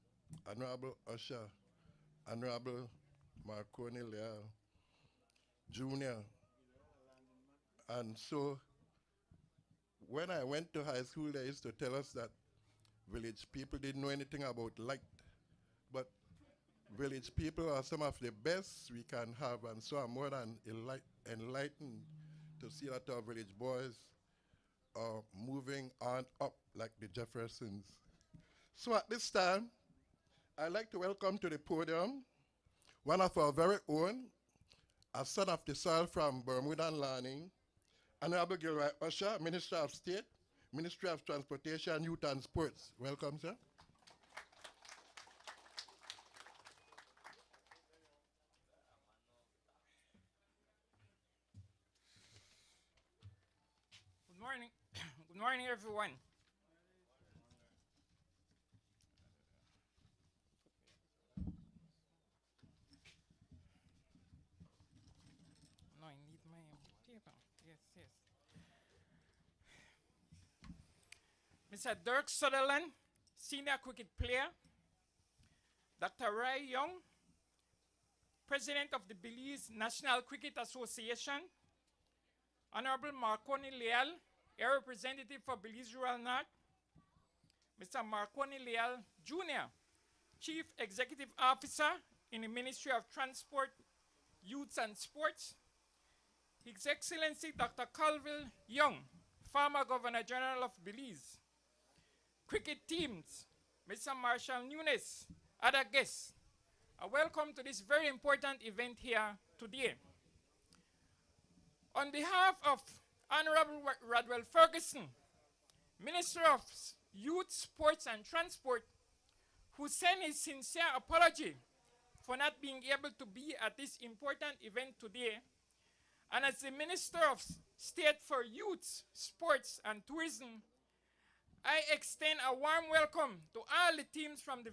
Honorable Usher, Honorable Marconi Leal Jr. And so when I went to high school, they used to tell us that village people didn't know anything about light. But village people are some of the best we can have, and so I'm more than enlightened to see that our village boys are moving on up like the Jeffersons. So at this time, I'd like to welcome to the podium one of our very own, a son of the soil from Bermuda and Landing, Honorable Gilroy Usher, Minister of State, Ministry of Transportation, Youth and Sports. Welcome, sir.
Good morning. Good morning, everyone. No, I need my paper. Yes, yes. Mr. Dirk Sutherland, senior cricket player. Dr. Ray Young, president of the Belize National Cricket Association. Honorable Marconi Leal, a representative for Belize Rural North. Mr. Marconi Leal Jr., Chief Executive Officer in the Ministry of Transport, Youth and Sports. His Excellency Dr. Colville Young, former Governor General of Belize. Cricket teams, Mr. Marshall Nunes, other guests, welcome to this very important event here today. On behalf of Honorable Rodwell Ferguson, Minister of Youth, Sports and Transport, who sent his sincere apology for not being able to be at this important event today, and as the Minister of State for Youth, Sports and Tourism, I extend a warm welcome to all the teams from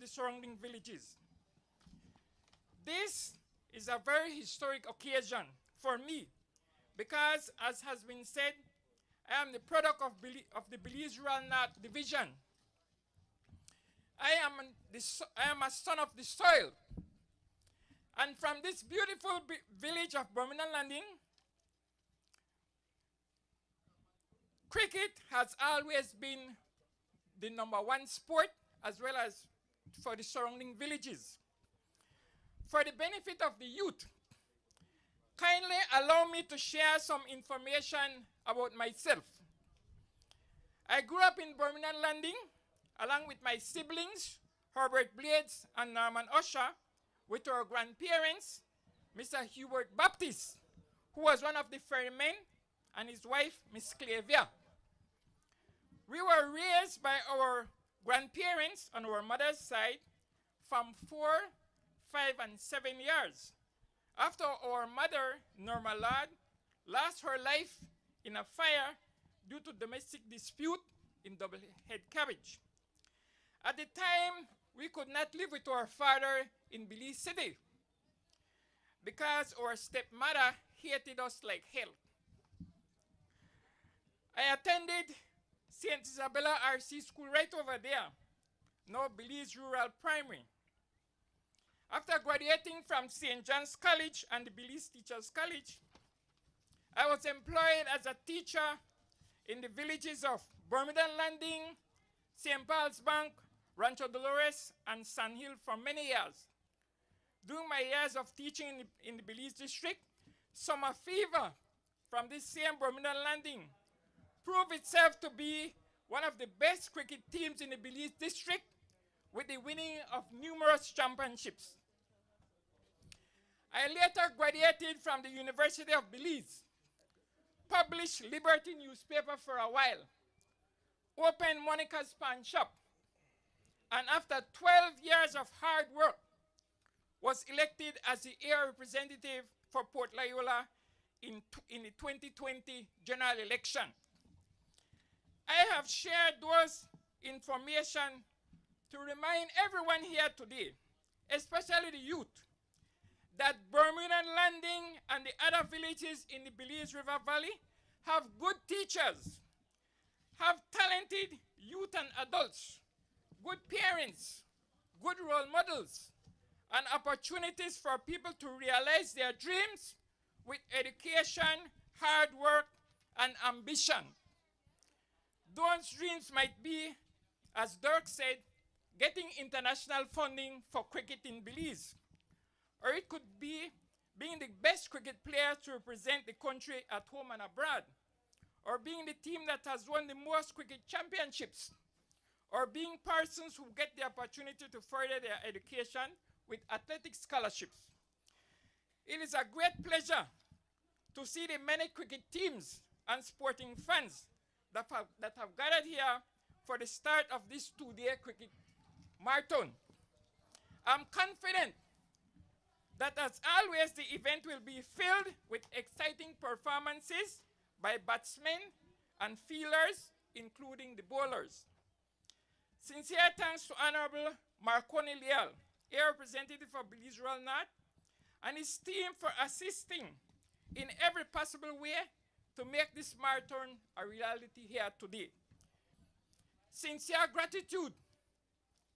the surrounding villages. This is a very historic occasion for me because, as has been said, I am the product of the Belize Rural North Division. I am a son of the soil. And from this beautiful village of Bermuda Landing, cricket has always been the #1 sport, as well as for the surrounding villages. For the benefit of the youth, kindly allow me to share some information about myself. I grew up in Bermuda Landing, along with my siblings, Herbert Blades and Norman Usher, with our grandparents, Mr. Hubert Baptist, who was one of the ferrymen, and his wife, Miss Clavia. We were raised by our grandparents on our mother's side from 4, 5, and 7 years, after our mother, Norma Lord, lost her life in a fire due to domestic dispute in Doublehead Cabbage. At the time, we could not live with our father in Belize City because our stepmother hated us like hell. I attended St. Isabella RC School right over there, now Belize Rural Primary. After graduating from St. John's College and the Belize Teachers College, I was employed as a teacher in the villages of Bermudan Landing, St. Paul's Bank, Rancho Dolores, and Sand Hill for many years. During my years of teaching in the Belize district, Summer Fever from this same Bermudan Landing proved itself to be one of the best cricket teams in the Belize district, with the winning of numerous championships. I later graduated from the University of Belize, published Liberty newspaper for a while, opened Monica's Pawn Shop, and after 12 years of hard work, was elected as the area representative for Port Loyola in the 2020 general election. I have shared those information to remind everyone here today, especially the youth, that Bermudan Landing and the other villages in the Belize River Valley have good teachers, have talented youth and adults, good parents, good role models, and opportunities for people to realize their dreams with education, hard work, and ambition. Those dreams might be, as Dirk said, getting international funding for cricket in Belize, or it could be being the best cricket player to represent the country at home and abroad, or being the team that has won the most cricket championships, or being persons who get the opportunity to further their education with athletic scholarships. It is a great pleasure to see the many cricket teams and sporting fans that have gathered here for the start of this two-day cricket marathon. I'm confident that, as always, the event will be filled with exciting performances by batsmen and fielders, including the bowlers. Sincere thanks to Honorable Marconi Leal, Air Representative for Belize Rural North, and his team for assisting in every possible way to make this marathon a reality here today. Sincere gratitude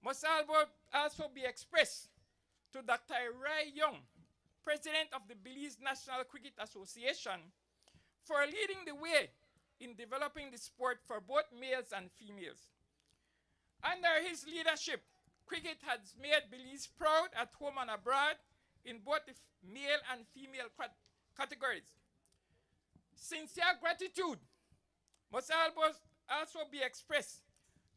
must also be expressed to Dr. Ray Young, President of the Belize National Cricket Association, for leading the way in developing the sport for both males and females. Under his leadership, cricket has made Belize proud at home and abroad in both the male and female categories. Sincere gratitude must also be expressed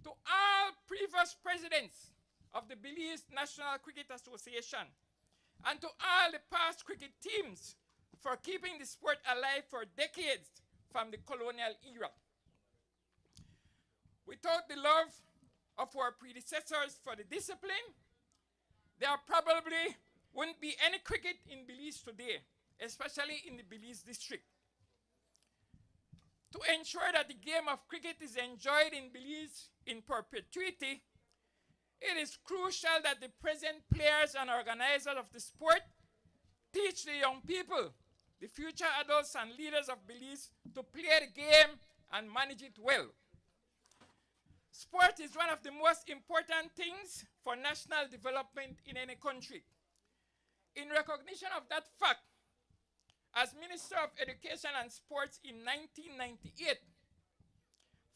to all previous presidents of the Belize National Cricket Association and to all the past cricket teams for keeping the sport alive for decades from the colonial era. Without the love of our predecessors for the discipline, there probably wouldn't be any cricket in Belize today, especially in the Belize district. To ensure that the game of cricket is enjoyed in Belize in perpetuity, it is crucial that the present players and organizers of the sport teach the young people, the future adults and leaders of Belize, to play the game and manage it well. Sport is one of the most important things for national development in any country. In recognition of that fact, as Minister of Education and Sports in 1998,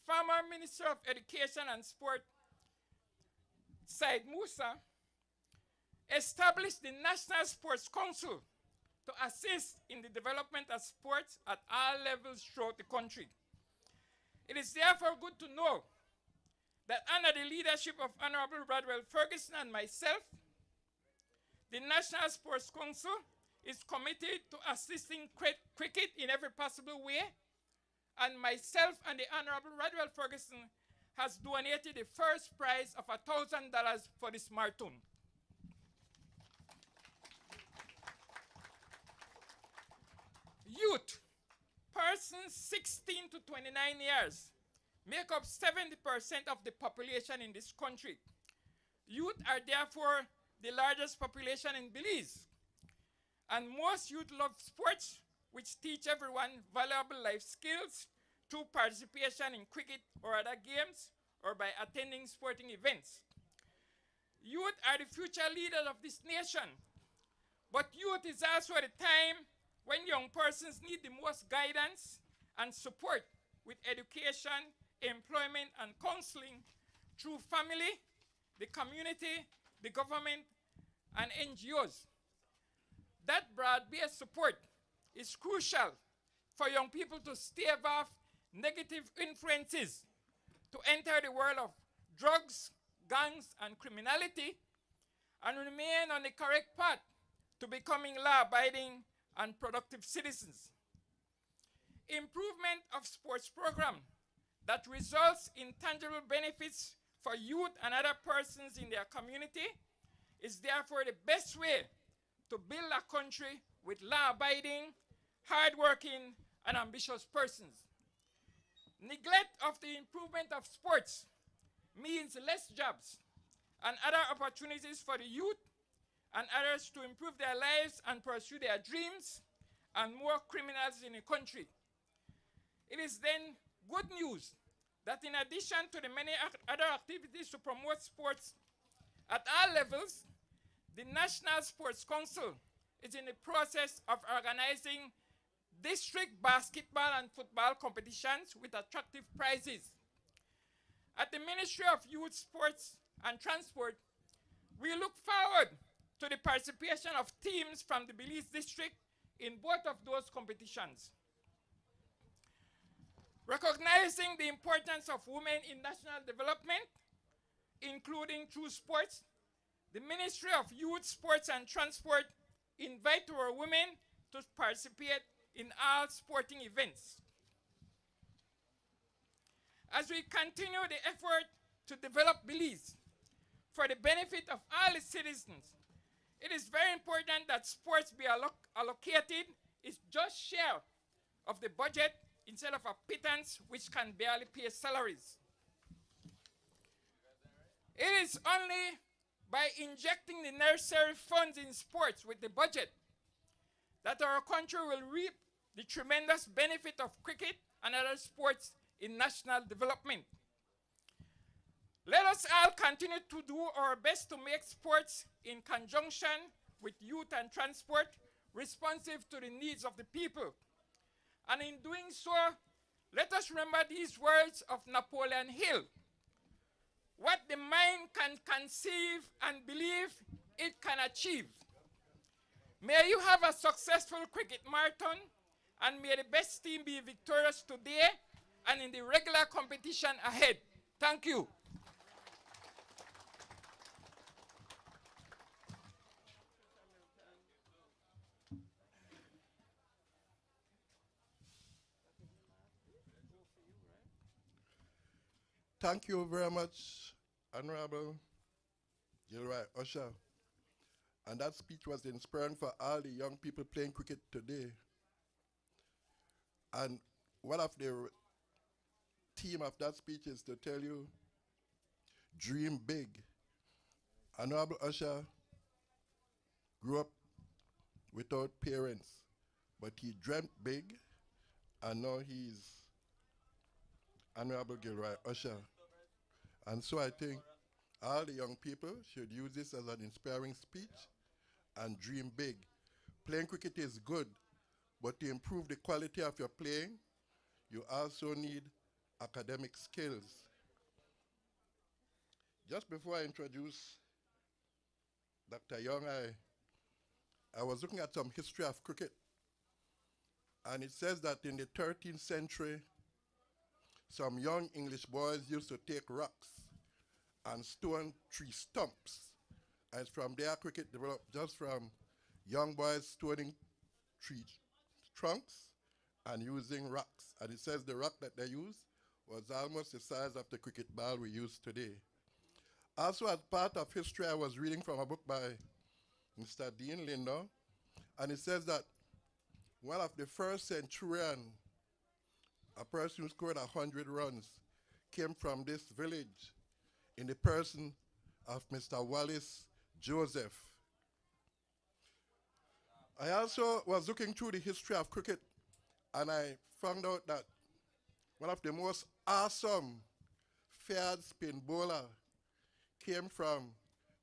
former Minister of Education and Sport Said Musa established the National Sports Council to assist in the development of sports at all levels throughout the country. It is therefore good to know that under the leadership of Honorable Bradwell Ferguson and myself, the National Sports Council is committed to assisting cricket in every possible way, and myself and the Honorable Bradwell Ferguson has donated the first prize of $1,000 for this marathon. Youth, persons 16 to 29 years, make up 70% of the population in this country. Youth are therefore the largest population in Belize. And most youth love sports, which teach everyone valuable life skills through participation in cricket or other games, or by attending sporting events. Youth are the future leaders of this nation, but youth is also the time when young persons need the most guidance and support with education, employment, and counseling through family, the community, the government, and NGOs. That broad-based support is crucial for young people to stave off negative influences, to enter the world of drugs, gangs, and criminality, and remain on the correct path to becoming law-abiding and productive citizens. Improvement of sports program that results in tangible benefits for youth and other persons in their community is therefore the best way to build a country with law-abiding, hard-working, and ambitious persons. Neglect of the improvement of sports means less jobs and other opportunities for the youth and others to improve their lives and pursue their dreams, and more criminals in the country. It is then good news that in addition to the many other activities to promote sports at all levels, the National Sports Council is in the process of organizing district basketball and football competitions with attractive prizes. At the Ministry of Youth, Sports and Transport, we look forward to the participation of teams from the Belize district in both of those competitions. Recognizing the importance of women in national development, including through sports, the Ministry of Youth, Sports and Transport invite our women to participate in all sporting events. As we continue the effort to develop Belize for the benefit of all its citizens, it is very important that sports be allocated its just share of the budget instead of a pittance which can barely pay salaries. It is only by injecting the necessary funds in sports with the budget that our country will reap the tremendous benefit of cricket and other sports in national development. Let us all continue to do our best to make sports in conjunction with youth and transport responsive to the needs of the people. And in doing so, let us remember these words of Napoleon Hill. What the mind can conceive and believe, it can achieve. May you have a successful cricket marathon, and may the best team be victorious today and in the regular competition ahead. Thank you.
Thank you very much, Honorable Gilroy Usher. And that speech was inspiring for all the young people playing cricket today. And one of the theme of that speech is to tell you, dream big. Honorable Usher grew up without parents, but he dreamt big, and now he's Honorable Gilroy Usher. And so I think all the young people should use this as an inspiring speech and dream big. Playing cricket is good, but to improve the quality of your playing, you also need academic skills. Just before I introduce Dr. Young, I was looking at some history of cricket, and it says that in the 13th century, some young English boys used to take rocks and stone tree stumps. And from there, cricket developed just from young boys stoning tree trunks and using rocks. And it says the rock that they used was almost the size of the cricket ball we use today. Also, as part of history, I was reading from a book by Mr. Dean Linder, and it says that one of the first centurion, a person who scored 100 runs, came from this village in the person of Mr. Wallace Joseph. I also was looking through the history of cricket, and I found out that one of the most awesome feared spin bowler came from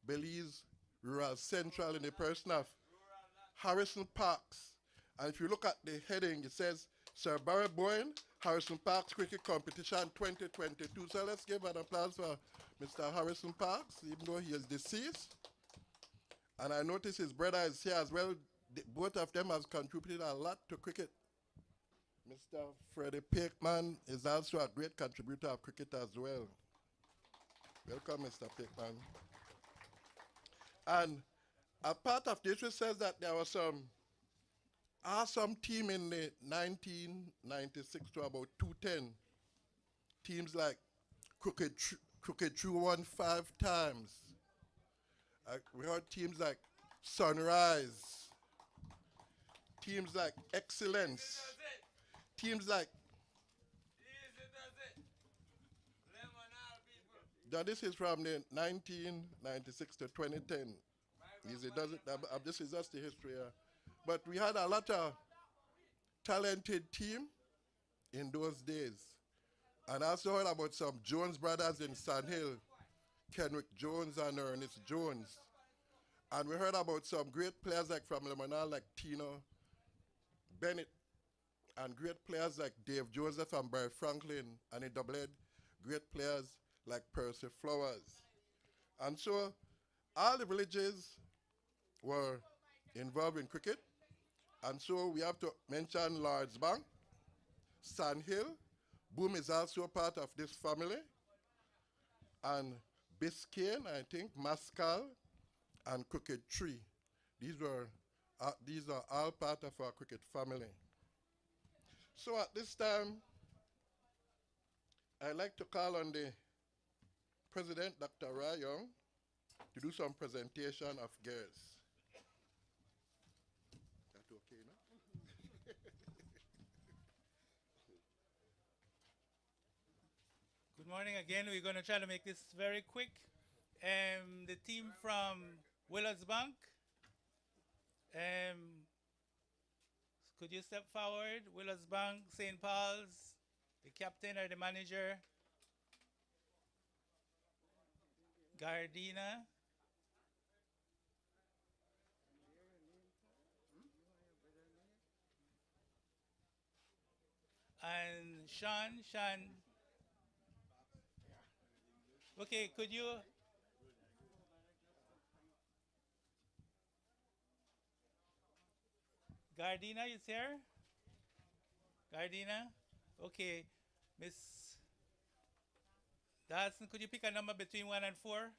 Belize Rural Central in the person of Harrison Parks. And if you look at the heading, it says Sir Barry Boyne, Harrison Parks Cricket Competition 2022. So let's give an applause for Mr. Harrison Parks, even though he is deceased. And I notice his brother is here as well. Both of them has contributed a lot to cricket. Mr. Freddie Pickman is also a great contributor of cricket as well. Welcome, Mr. Pickman. And a part of this says that there was some awesome team in the 1996 to about 210. Teams like Crooked True won 5 times. We had teams like Sunrise, teams like Excellence, teams like. Now this is from the 1996 to 2010. Easy does it. This is just the history. But we had a lot of talented team in those days. And I also heard about some Jones brothers in Sandhill, Kenrick Jones and Ernest Jones. And we heard about some great players like from Lebanon, like Tino Bennett, and great players like Dave Joseph and Barry Franklin, and in Dublin, great players like Percy Flowers. And so all the villages were involved in cricket. And so we have to mention Lords Bank, Sandhill. Boom is also part of this family. And Biscayne, I think, Mascal, and Crooked Tree. These are all part of our cricket family. So at this time, I'd like to call on the President, Dr. Rai Young, to do some presentation of gears. That okay, no?
Good morning again. We're going to try to make this very quick. The team from Willards Bank, could you step forward? Willards Bank, St. Paul's, the captain or the manager, Gardena, and Sean. Okay, could you? Gardena is here? Gardena? Okay. Miss Dawson, could you pick a number between 1 and 4?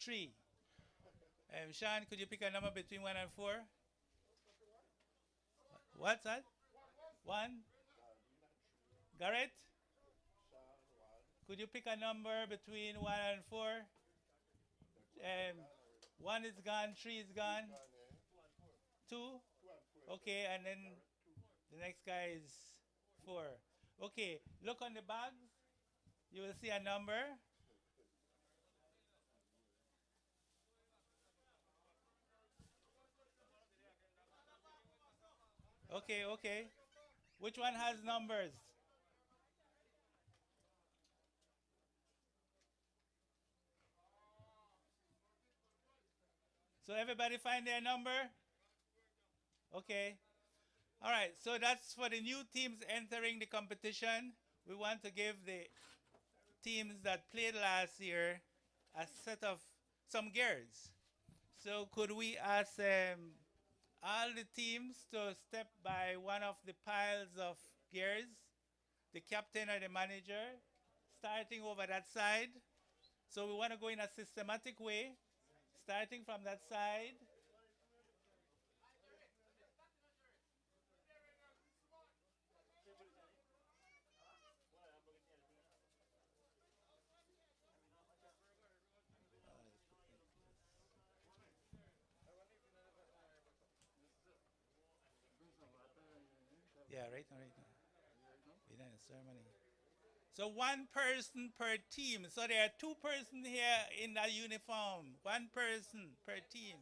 3. Sean, could you pick a number between 1 and 4? What's that? 1? Garrett? Could you pick a number between 1 and 4? 1 is gone, 3 is gone. 2? Okay, and then the next guy is 4. Okay, look on the bags. You will see a number. Okay. Which one has numbers? So everybody find their number? Okay. All right, so that's for the new teams entering the competition. We want to give the teams that played last year a set of some gears. So could we ask all the teams to step by one of the piles of gears, the captain or the manager, starting over that side. So we want to go in a systematic way, starting from that side. Yeah, right. We're done the ceremony. So 1 person per team. So there are 2 persons here in that uniform. 1 person per team.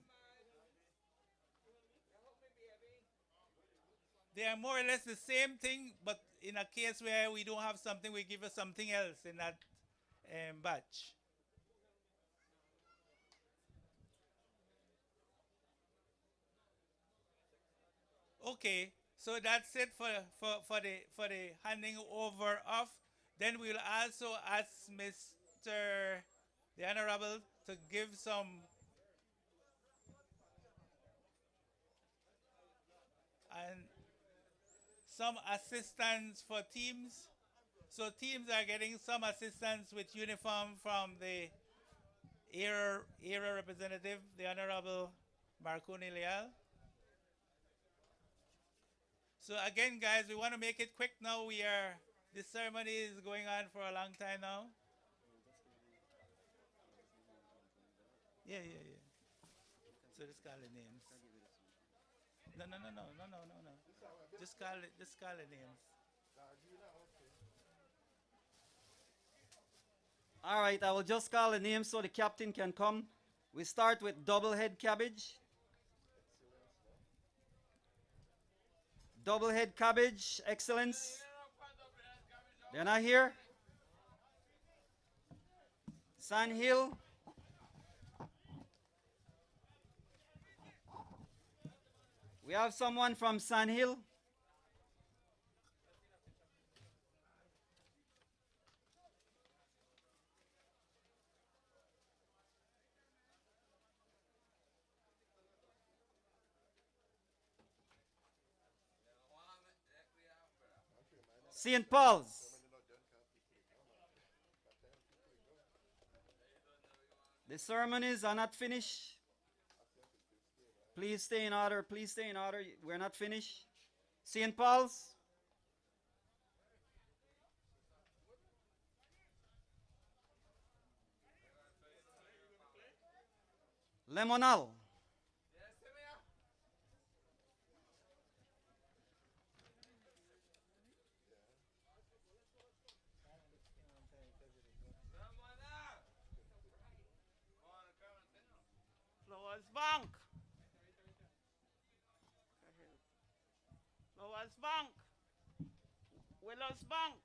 They are more or less the same thing, but in a case where we don't have something, we give us something else in that batch. Okay, so that's it for the handing over of. Then we'll also ask Mr. the Honorable to give some assistance for teams. So teams are getting some assistance with uniform from the era representative, the Honorable Marconi Leal. So again, guys, we want to make it quick now. This ceremony is going on for a long time now. Yeah. So just call the names. No. Just call the names.
All right, I will just call the names so the captain can come. We start with double head cabbage. Double head cabbage, excellence. They're not here. Sand Hill. We have someone from Sand Hill. St. Paul's. The ceremonies are not finished. Please stay in order. Please stay in order. We're not finished. St. Paul's. Lemonal.
Flowers Bank. Flowers Bank. Willows Bank.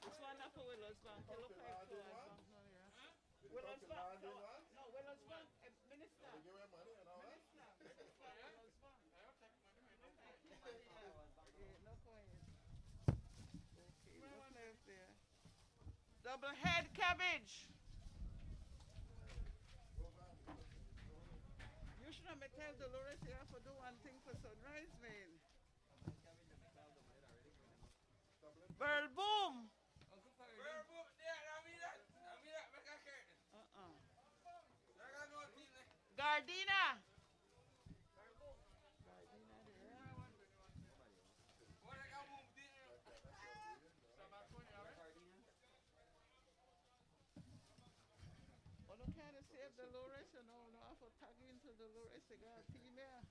Which one up for Willows Bank? You look like Flowers Bank. No, yeah. Willows Bank. No, Willows Bank. Minister. Willows Bank. No coin. Okay, what's left there? Double head cabbage. You should have tell Dolores you have to do one thing for sunrise, man. Burl Boom. Gardena. Oh, no, can't save Dolores, you know, no, I have to tag into Dolores, they got a team here.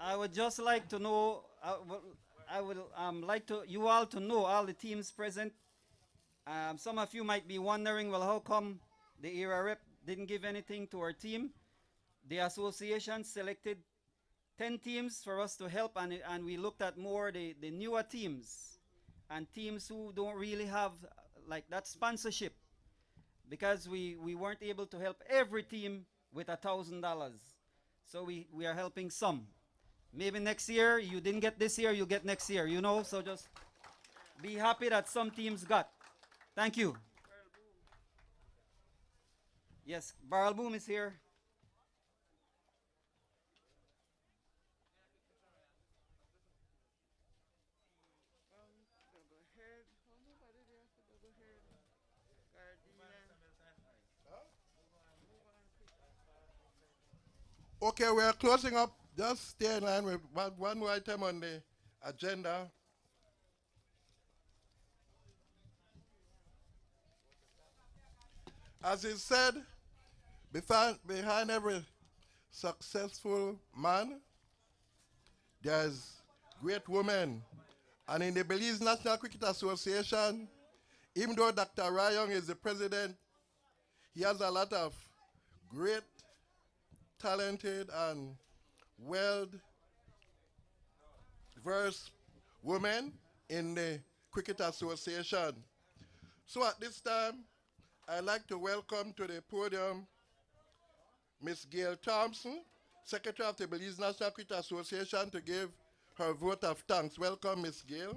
I would just like to know, I would like to you all to know, all the teams present. Some of you might be wondering, well, how come the era rep didn't give anything to our team? The association selected 10 teams for us to help, and we looked at more the newer teams and teams who don't really have like that sponsorship, because we weren't able to help every team with $1,000. So we are helping some. Maybe next year, you didn't get this year, you get next year, you know? So just be happy that some teams got. Thank you. Yes, Barrel Boom is here.
Okay, we are closing up. Just stay in line with one more item on the agenda. As is said, behind every successful man, there's great women. And in the Belize National Cricket Association, even though Dr. Rayong is the president, he has a lot of great talented and well-versed women in the Cricket Association. So at this time, I'd like to welcome to the podium Miss Gail Thompson, Secretary of the Belize National Cricket Association, to give her vote of thanks. Welcome, Miss Gail.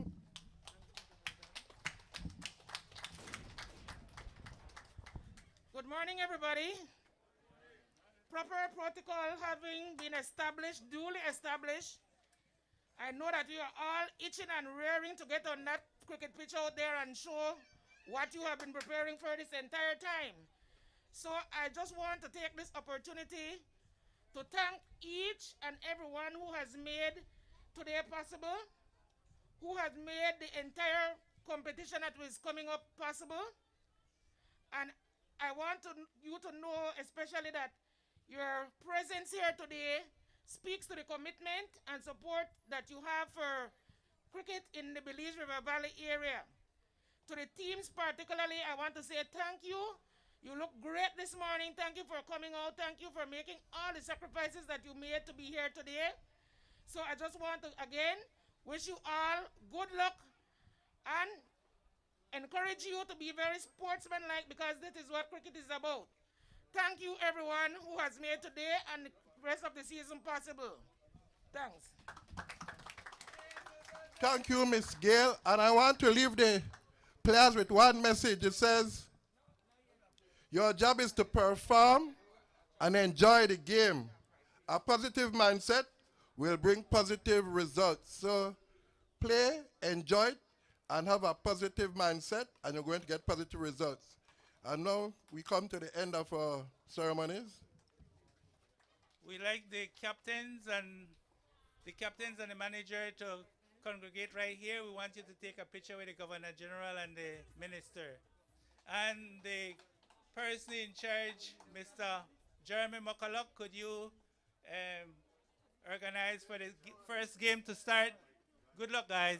Good morning, everybody. Proper protocol having been established, duly established, I know that you are all itching and rearing to get on that cricket pitch out there and show what you have been preparing for this entire time. So I just want to take this opportunity to thank each and everyone who has made today possible, who has made the entire competition that was coming up possible. And I want you to know especially that your presence here today speaks to the commitment and support that you have for cricket in the Belize River Valley area. To the teams particularly, I want to say thank you. You look great this morning. Thank you for coming out. Thank you for making all the sacrifices that you made to be here today. So I just want to, again, wish you all good luck and encourage you to be very sportsmanlike, because this is what cricket is about. Thank you, everyone who has made today and the rest of the season possible. Thanks.
Thank you, Miss Gail. And I want to leave the players with one message. It says, your job is to perform and enjoy the game. A positive mindset will bring positive results. So play, enjoy it, and have a positive mindset, and you're going to get positive results. And now we come to the end of our ceremonies.
We like the captains and the manager to congregate right here. We want you to take a picture with the Governor General and the Minister. And the person in charge, Mr. Jeremy McCulloch, could you organize for the first game to start? Good luck, guys.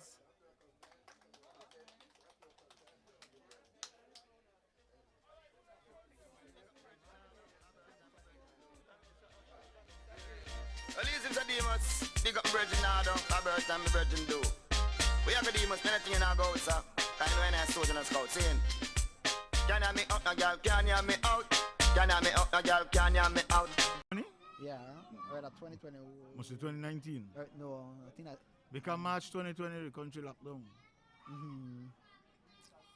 Elise Demas, big up Virgin Nado, my birth and my Virgin do. We have a Demas, anything in our go, sir. Kind of when I saw in a scout saying, can you me up, no girl, can you me out? Can you me up, no girl, can you me out?
Yeah, right at 2020.
Must be 2019.
No, I think that.
Because March 2020, the country locked down.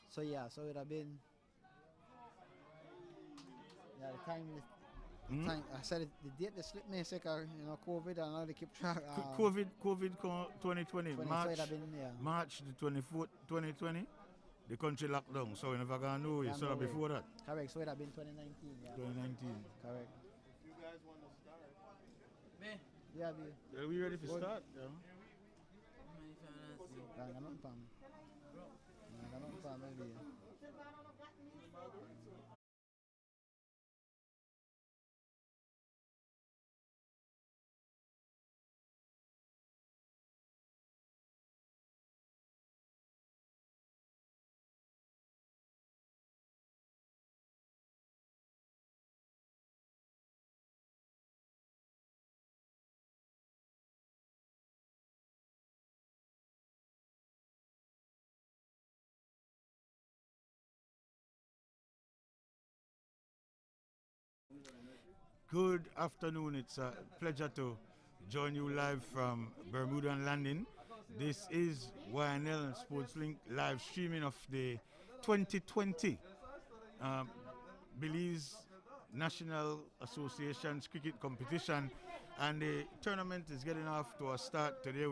So yeah, so it have been. Yeah, the time. Time, I said the date they slipped me, it's like COVID, and now they keep track.
COVID 2020, March,
so been, yeah.
March the 24th, 2020, the country locked down. So we never gonna know it. So before that.
Correct. So it have been 2019. Yeah.
2019.
Correct.
If you guys want to start.
Me. Yeah, be.
Are we ready for start? Yeah. Good afternoon. It's a pleasure to join you live from Bermudan Landing. This is YNL Sports Link live streaming of the 2020 Belize National Association's cricket competition, and the tournament is getting off to a start today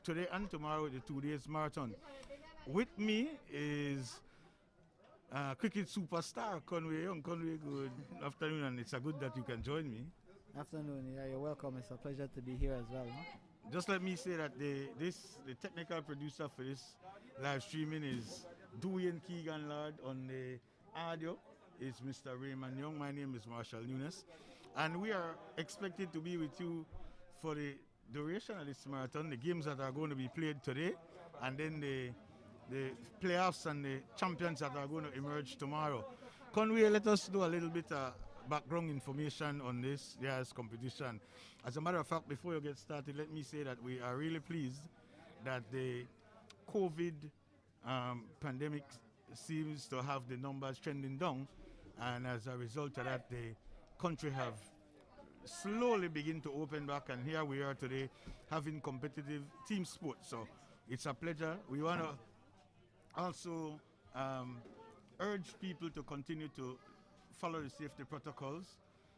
today and tomorrow with the 2 days marathon. With me is cricket superstar Conway Young. Conway, good afternoon, and it's a good that you can join me.
Afternoon, yeah, you're welcome. It's a pleasure to be here as well.
Just let me say that the technical producer for this live streaming is Dewey and Keegan Lord. On the audio is Mr. Raymond Young. My name is Marshall Nunes, and we are expected to be with you for the duration of this marathon, the games that are going to be played today, and then the playoffs and the champions that are going to emerge tomorrow. Conway, let us do a little bit background information on this year's competition. As a matter of fact, before you get started, let me say that we are really pleased that the COVID pandemic seems to have the numbers trending down, and as a result of that, the country have slowly begin to open back, and here we are today having competitive team sports. So it's a pleasure. We want to also urge people to continue to follow the safety protocols,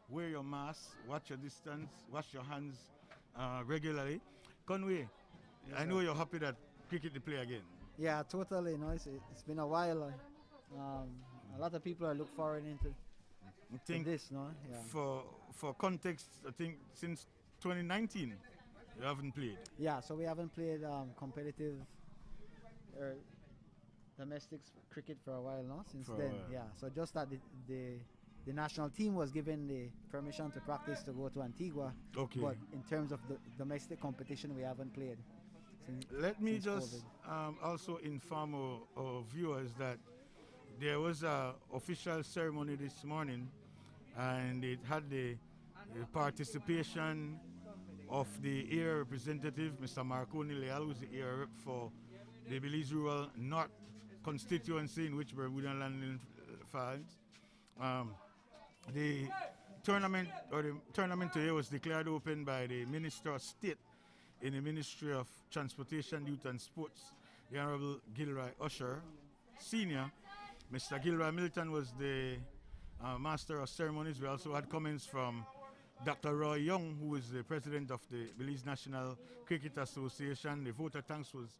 wear your mask, watch your distance, wash your hands regularly. Conway,
Yes,
I know
sir.
you're happy that cricket to play again.
Yeah, totally. It's been a while. A lot of people are looking forward into
I think
this, no? Yeah.
for context, I think since 2019 you haven't played.
Yeah, so we haven't played competitive or domestic cricket for a while now. Since
For a
then,
while.
yeah. So just that the national team was given the permission to practice to go to Antigua.
Okay.
But in terms of the domestic competition, we haven't played.
Let me
since
just also inform our viewers that there was a official ceremony this morning, and it had the participation of the area representative, Mr. Marconi Leal, who's the area rep for the Belize Rural North constituency in which Bermuda Landing falls. The tournament today was declared open by the Minister of State in the Ministry of Transportation, Youth and Sports, the Honorable Gilroy Usher, Senior. Mr. Gilroy Milton was the Master of Ceremonies. We also had comments from Dr. Roy Young, who is the President of the Belize National Cricket Association. The vote of thanks was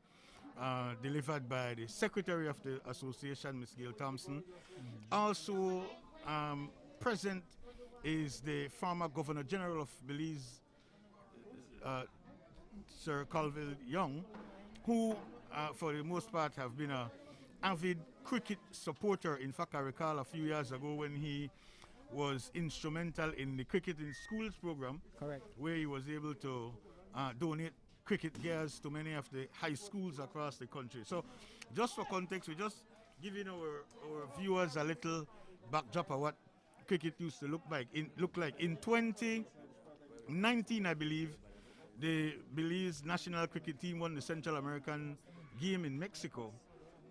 delivered by the Secretary of the Association, Ms. Gail Thompson. Also present is the former Governor General of Belize, Sir Colville Young, who for the most part have been an avid cricket supporter. In fact, I recall a few years ago when he was instrumental in the Cricket in Schools program.
Correct.
Where he was able to donate cricket gears to many of the high schools across the country. So just for context, we're just giving our viewers a little backdrop of what cricket used to look like. In 2019, I believe, the Belize national cricket team won the Central American game in Mexico.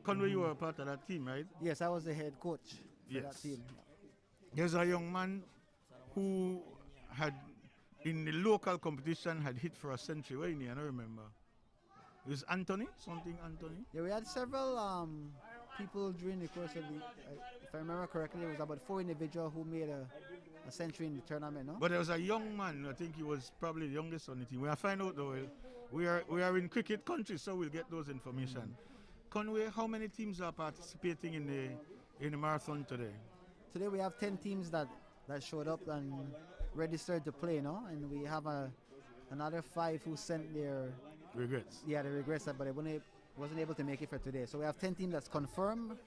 Conway, you were a part of that team, right?
Yes, I was the head coach for that team.
There's a young man who had, in the local competition, had hit for a century. Where in here? I don't remember. It was Anthony? Something Anthony?
Yeah, we had several people during the course of the, if I remember correctly, it was about 4 individuals who made a century in the tournament, no?
But there was a young man, I think he was probably the youngest on the team. We'll find out though. We are in cricket country, so we'll get those information. Conway, how many teams are participating in the marathon today?
Today we have 10 teams that showed up and registered to play, no? And we have another 5 who sent their
regrets.
Yeah, the regrets, but they wasn't able to make it for today. So we have 10 teams that's confirmed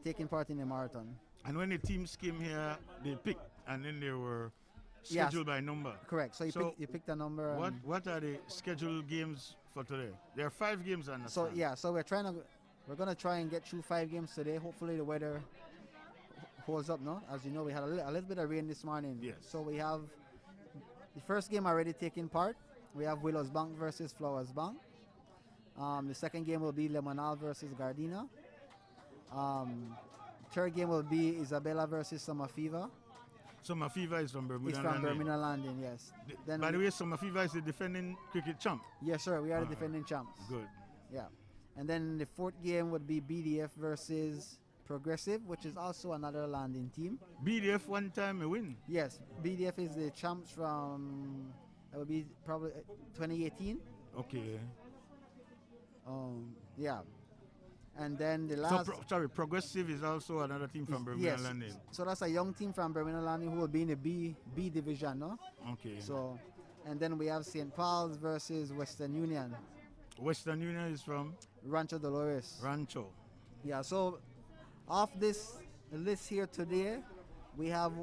taking part in the marathon.
And when the teams came here, they picked, and then they were scheduled by number.
Correct. So you picked a number.
What are the scheduled games for today? There are 5 games, I understand.
So yeah, so we're gonna try and get through 5 games today. Hopefully the weather holds up, no? As you know, we had a little bit of rain this morning.
Yes.
So we have the first game already taking part. We have Willows Bank versus Flowers Bank. The second game will be Lemonal versus Gardena. Third game will be Isabella versus Summer Fever.
Summer Fever is from Bermuda
It's from
Landing.
Bermuda Landing, yes. Then
By the way, Summer Fever is the defending cricket champ.
Yes, sir. We are the defending champs.
Good.
Yeah. And then the fourth game would be BDF versus Progressive, which is also another landing team.
BDF one time a win.
Yes, BDF is the champs from, that would be probably 2018.
Okay.
Yeah. And then the last...
Progressive is also another team from Bermuda
yes.
Landing.
So that's a young team from Bermuda Landing who will be in the B division, no?
Okay.
So, and then we have St. Paul's versus Western Union.
Western Union is from?
Rancho Dolores.
Rancho.
Yeah, so off this list here today, we have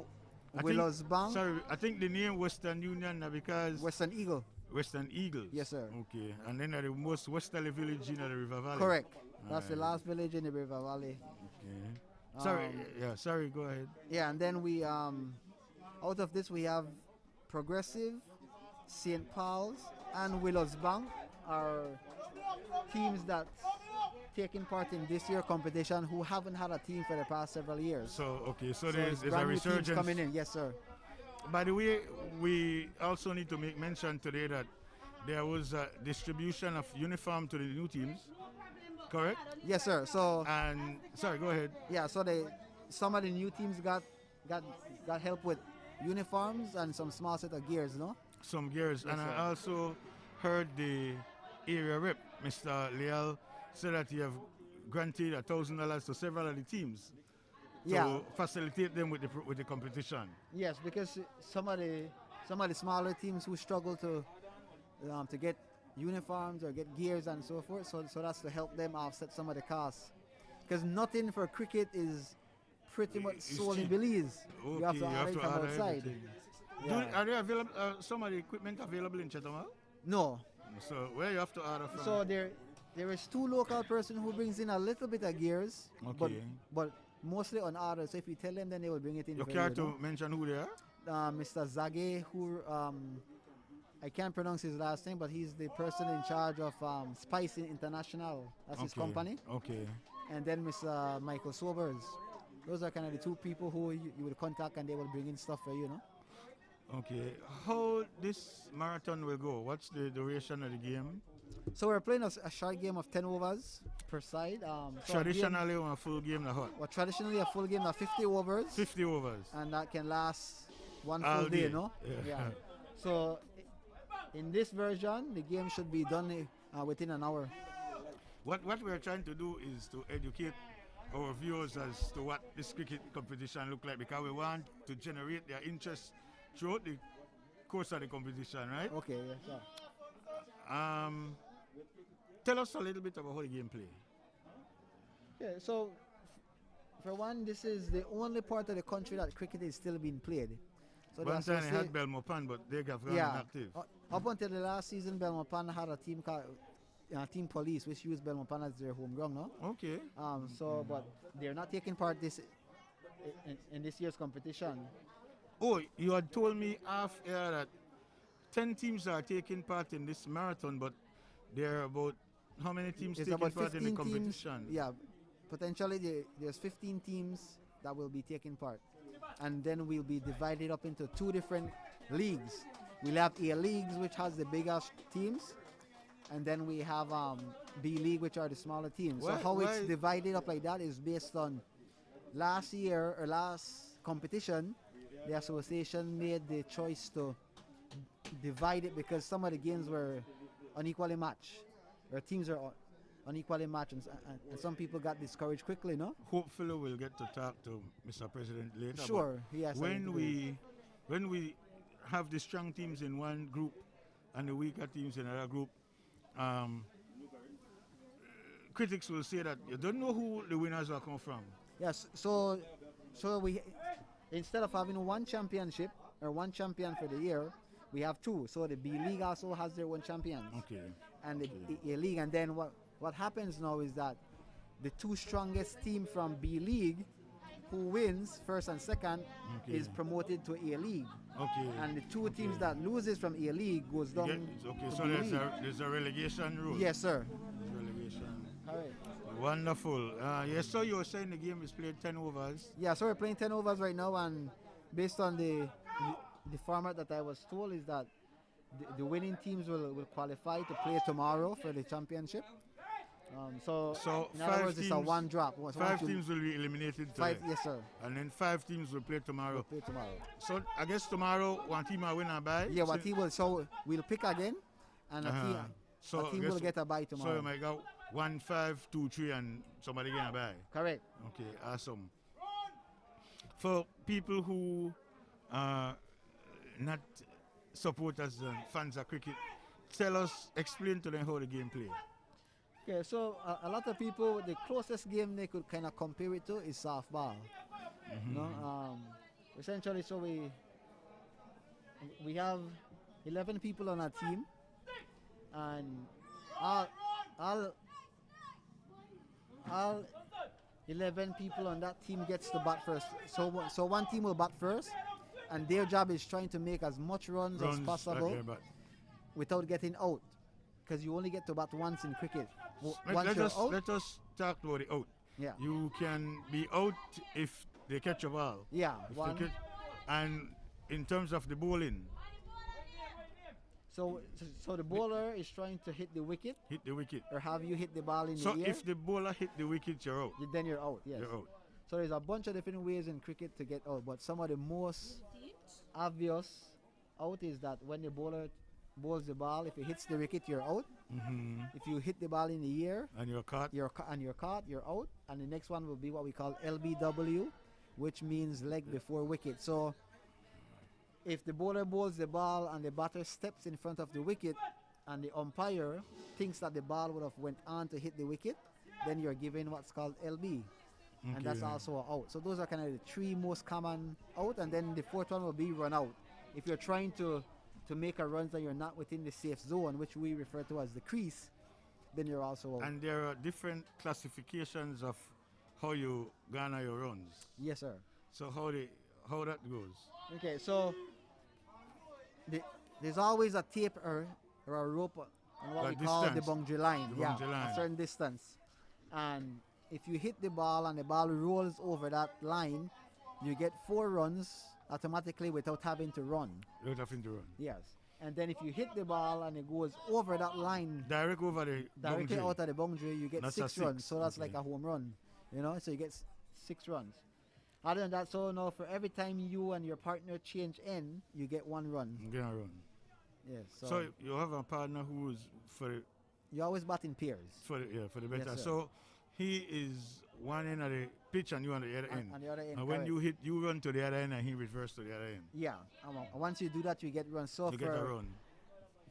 Willows Bank.
Sorry, I think the name Western Union because...
Western Eagle.
Western Eagles.
Yes, sir.
Okay, and then the most westerly village in the River Valley.
Correct. That's the last village in the River Valley.
Okay. Sorry, sorry, go ahead.
Yeah, and then we, out of this, we have Progressive, St. Paul's, and Willows Bank are teams that taking part in this year competition who haven't had a team for the past several years.
So, okay, so
it's
there's a
brand new teams
resurgence
coming in. Yes, sir.
By the way, we also need to make mention today that there was a distribution of uniform to the new teams, correct?
Yes, sir. So
and sorry, go ahead.
Yeah, so some of the new teams got help with uniforms and some small set of gears, no?
Some gears,
Yes,
and
sir.
I also heard the area rep, Mr. Leal, said that he have granted $1,000 to several of the teams
Yeah.
to facilitate them with the competition.
Yes, because some of the smaller teams who struggle to get uniforms or get gears and so forth, so that's to help them offset some of the costs. Because nothing for cricket is pretty much sold in Belize.
Okay,
You have to order it from
order
outside.
everything.
Yeah.
Are there available some of the equipment available in Chatham?
No.
So where you have to order from?
So there is two local person who brings in a little bit of gears,
Okay.
but mostly on order. So if you tell them, then they will bring it in.
You
for
care
you,
to
no?
mention who they are?
Mr. Zage, who I can't pronounce his last name, but he's the person in charge of Spice International. That's his
Okay,
company.
okay.
And then Mr. Michael Sobers. Those are kind of the two people who you will contact, and they will bring in stuff for you, no?
Okay. How this marathon will go? What's the duration of the game?
So we're playing a short game of 10 overs per side. So
Traditionally, on a full game, the hot.
Well, traditionally a full game of 50 overs.
50 overs.
And that can last one
All
full day,
day.
no?
Yeah.
So in this version, the game should be done within an hour.
What we're trying to do is to educate our viewers as to what this cricket competition look like, because we want to generate their interest throughout the course of the competition, right?
Okay, yes, sir.
Tell us a little bit about how the game play.
Okay, so for one, this is the only part of the country that cricket is still being played. So
One
that's
time
what
they
say-
had Belmopan, but they have gone
yeah.
inactive.
Up until the last season, Belmopan had a team called Team Police, which used Belmopan as their home ground, no?
Okay.
But they're not taking part in this year's competition.
Oh, you had told me off air that 10 teams are taking part in this marathon, but there are about how many teams
There's
taking
about
part in the
15
competition?
teams. Yeah, potentially there's 15 teams that will be taking part. And then we'll be divided up into two different leagues. We'll have A leagues, which has the biggest teams, and then we have B league, which are the smaller teams.
Why-
so how it's
why-
divided up like that is based on last competition, the association made the choice to divide it because some of the games were unequally matched. Or teams are unequally matched, and some people got discouraged quickly, no?
Hopefully we'll get to talk to Mr. President later. but
Sure, he has something to
when we have the strong teams in one group and the weaker teams in another group, critics will say that you don't know who the winners will come from.
Yes, so we, instead of having one championship or one champion for the year, we have two. So the B League also has their own champions.
Okay.
And the A League. And then what happens now is that the two strongest team from B League, who wins first and second,
Okay.
is promoted to A League.
Okay.
And the two teams that loses from A League goes down.
Okay,
to
so
B
there's
League.
there's a relegation rule.
Yes, sir.
There's relegation.
All right.
Wonderful. Yes, so you were saying the game is played 10 overs.
Yeah, so we're playing 10 overs right now, and based on the format that I was told is that the winning teams will qualify to play tomorrow for the championship. So in other words, it's a one drop. It's
Five
1, 2,
teams will be eliminated today.
Five, yes, sir.
And then 5 teams will play tomorrow.
Play tomorrow.
So I guess tomorrow one team will win and bye.
Yeah, one team will. So we'll pick again, and a team
I
will
guess-
get a bye
So
tomorrow.
you might go 1, 5, 2, 3, and somebody get a bye.
Correct.
Okay, awesome. For people who are not supporters and fans of cricket, explain to them how the game play.
Okay, so a lot of people, the closest game they could kind of compare it to is softball. You know, essentially, so we have 11 people on our team, and all 11 people on that team gets to bat first. So one team will bat first, and their job is trying to make as much runs as possible without getting out, because you only get to bat once in cricket. Once you're out,
let us talk about the out.
Yeah.
You can be out if they catch a ball.
Yeah.
And in terms of the bowling.
So the bowler is trying to hit the wicket.
Hit the wicket.
Or have you hit the ball in the
air? So
if
the bowler hit the wicket, you're out.
Then you're out, yes.
You're out.
So there's a bunch of different ways in cricket to get out, but some of the most obvious out is that when the bowler bowls the ball, if it hits the wicket, you're out. If you hit the ball in the air
and you're caught,
you're out. And the next one will be what we call LBW, which means leg before wicket. So if the bowler bowls the ball and the batter steps in front of the wicket and the umpire thinks that the ball would have went on to hit the wicket, then you're given what's called LB. And that's also an out. So those are kind of the three most common out, and then the fourth one will be run out. If you're trying to make a run that you're not within the safe zone, which we refer to as the crease, then you're also out.
And there are different classifications of how you garner your runs.
Yes, sir.
So how that goes?
Okay, so there's always a tape or a rope on what we call the boundary line. A certain distance. And if you hit the ball and the ball rolls over that line, you get 4 runs automatically without having to run.
Without having to run.
Yes. And then if you hit the ball and it goes over that line,
directly
out of the boundary, you get 6 runs. So that's like a home run, so you get 6 runs. Other than that, so now for every time you and your partner change end, you get 1 run.
You get a run.
Yes.
So you have a partner who is
you always bat in pairs.
For the better.
Yes,
so he is one end of the pitch and you on the other end.
On the other end.
And when you hit, you run to the other end and he reverses to the other end.
Yeah. Once you do that, you get runs. So
you get a run.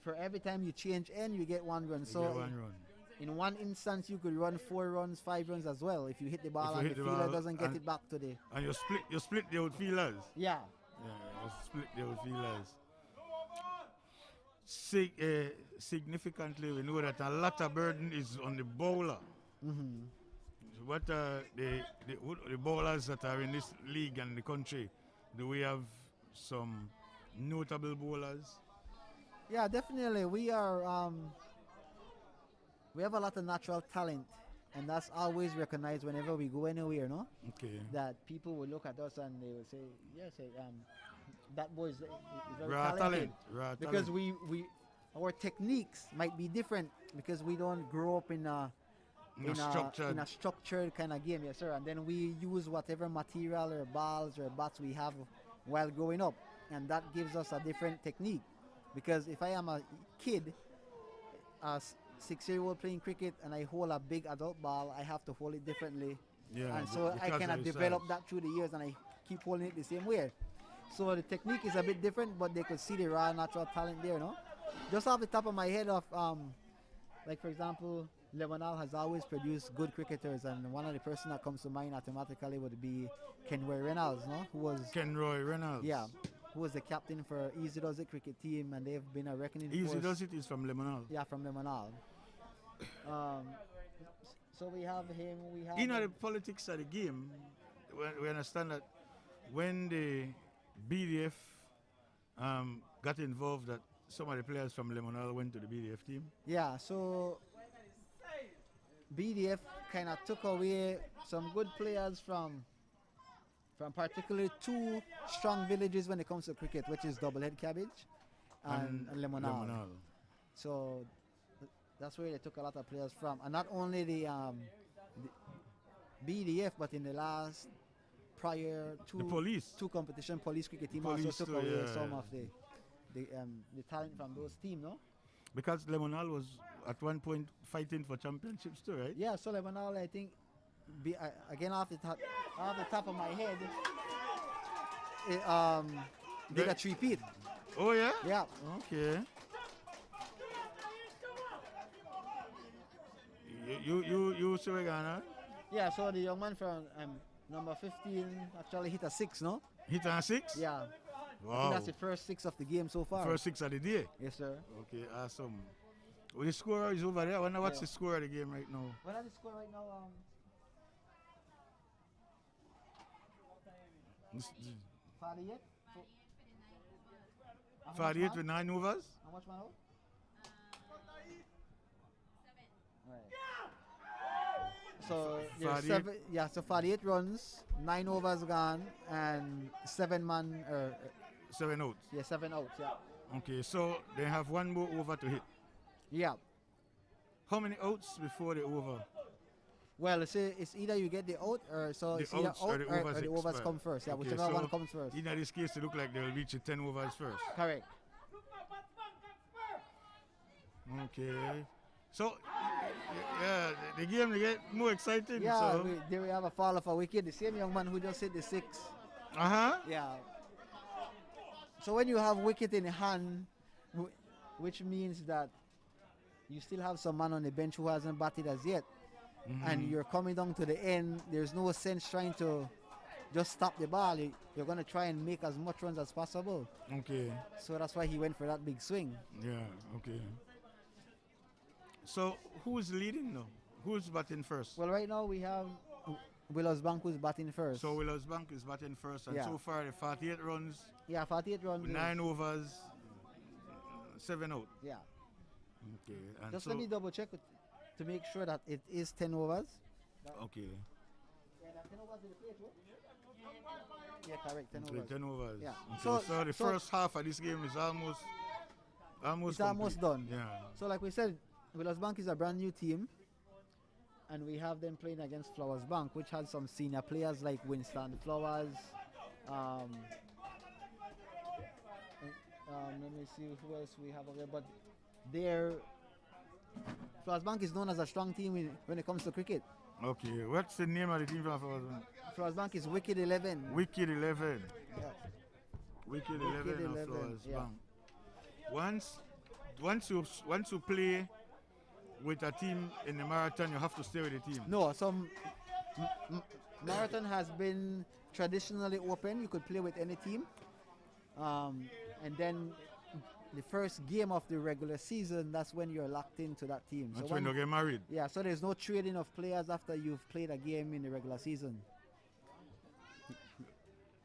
For every time you change end, you get 1 run.
You
so
get 1 run.
In one instance, you could run 4 runs, 5 runs as well if you hit the ball and the fielder doesn't get it back to the.
And you split the outfielders.
Yeah.
Yeah, you split the outfielders. Significantly, we know that a lot of burden is on the bowler. What are the bowlers that are in this league and the country? Do we have some notable bowlers?
Yeah, definitely. We are. We have a lot of natural talent, and that's always recognized whenever we go anywhere, no?
Okay.
That people will look at us and they will say, yes, that boy is very
raw
talented.
Raw
because
talent.
our techniques might be different because we don't grow up in a structured kind of game, yes, sir. And then we use whatever material or balls or bats we have while growing up, and that gives us a different technique. Because if I am a kid, 6-year-old playing cricket, and I hold a big adult ball, I have to hold it differently.
Yeah,
and so I cannot develop that through the years, and I keep holding it the same way. So the technique is a bit different, but they could see the raw natural talent there, no? Just off the top of my head like for example, Lebanon has always produced good cricketers, and one of the person that comes to mind automatically would be Kenroy Reynolds, no?
Kenroy Reynolds.
Yeah. Who was the captain for Easy Does It cricket team, and they've been a reckoning force.
Easy Does It is from Lebanon.
Yeah, from Lebanon. So we have him. We have.
In the politics of the game, we understand that when the BDF got involved, that some of the players from Lebanon went to the BDF team.
Yeah. So BDF kind of took away some good players from particularly 2 strong villages when it comes to cricket, which is Doublehead Cabbage and Lemonal. So that's where they took a lot of players from. And not only the BDF, but in the last prior two competition, police cricket team also took away some of the talent from those teams, no?
Because Lemonal was at one point fighting for championships too, right?
Yeah, so Lemonal, I think, again off the top of my head, did a 3-peat.
Oh yeah?
Yeah.
Okay. You Ghana?
Yeah, so the young man from number 15 actually hit a 6, no?
Hit a 6?
Yeah.
Wow.
I think that's the first 6 of the game so far.
First 6 of the day?
Yes, sir.
Okay, awesome. Well, the scorer is over there. I wonder what's the score of the game right now.
What are the score right now? 48.
48 with 9 overs.
How much man out? Right. So there's
48.
so 48 runs, 9 overs gone, and 7 man.
7 outs.
Yeah, 7 outs. Yeah.
Okay, so they have 1 more over to hit.
Yeah.
How many outs before the over?
Well, it's either you get the out or so
The
it's either
outs
out
or the overs,
or the overs
expire.
come first. Yeah,
Okay,
whichever
so
one comes first.
In this case, it look like they'll reach the 10 overs first.
Correct.
Okay. So, yeah, the game they get more exciting.
Yeah,
So.
there we have a fall of a wicket. The same young man who just hit the 6. Yeah. So when you have wicket in hand, which means that you still have some man on the bench who hasn't batted as yet, and you're coming down to the end, there's no sense trying to just stop the ball. You're going to try and make as much runs as possible.
Okay.
So that's why he went for that big swing.
Yeah, okay. So who's leading now? Who's batting first?
Well, right now we have Willows Bank who's batting first.
So Willows Bank is batting first, and
Yeah.
so far the 48 runs.
Yeah, 48 runs.
9 overs, 7 out.
Yeah.
Okay. And
Just
so,
let me double check to make sure that it is 10 overs.
Okay.
Yeah, correct. 10
Okay,
overs.
10 overs.
Yeah.
Okay, so the first half of this game is almost
It's almost done.
Yeah.
So like we said, Willows Bank is a brand new team, and we have them playing against Flowers Bank, which has some senior players like Winston Flowers. Let me see who else we have over there. But Flowers Bank is known as a strong team when it comes to cricket.
Okay. What's the name of the team from Flowers Bank?
Flowers Bank is Wicked 11.
Wicked 11.
Yeah.
Wicked
Wicked
11 of
11,
Flowers
yeah.
Bank. Once you play with a team in the marathon, you have to stay with the team.
No, some marathon has been traditionally open. You could play with any team, and then the first game of the regular season, that's when you're locked into that team.
That's when you get married.
Yeah, so there's no trading of players after you've played a game in the regular season.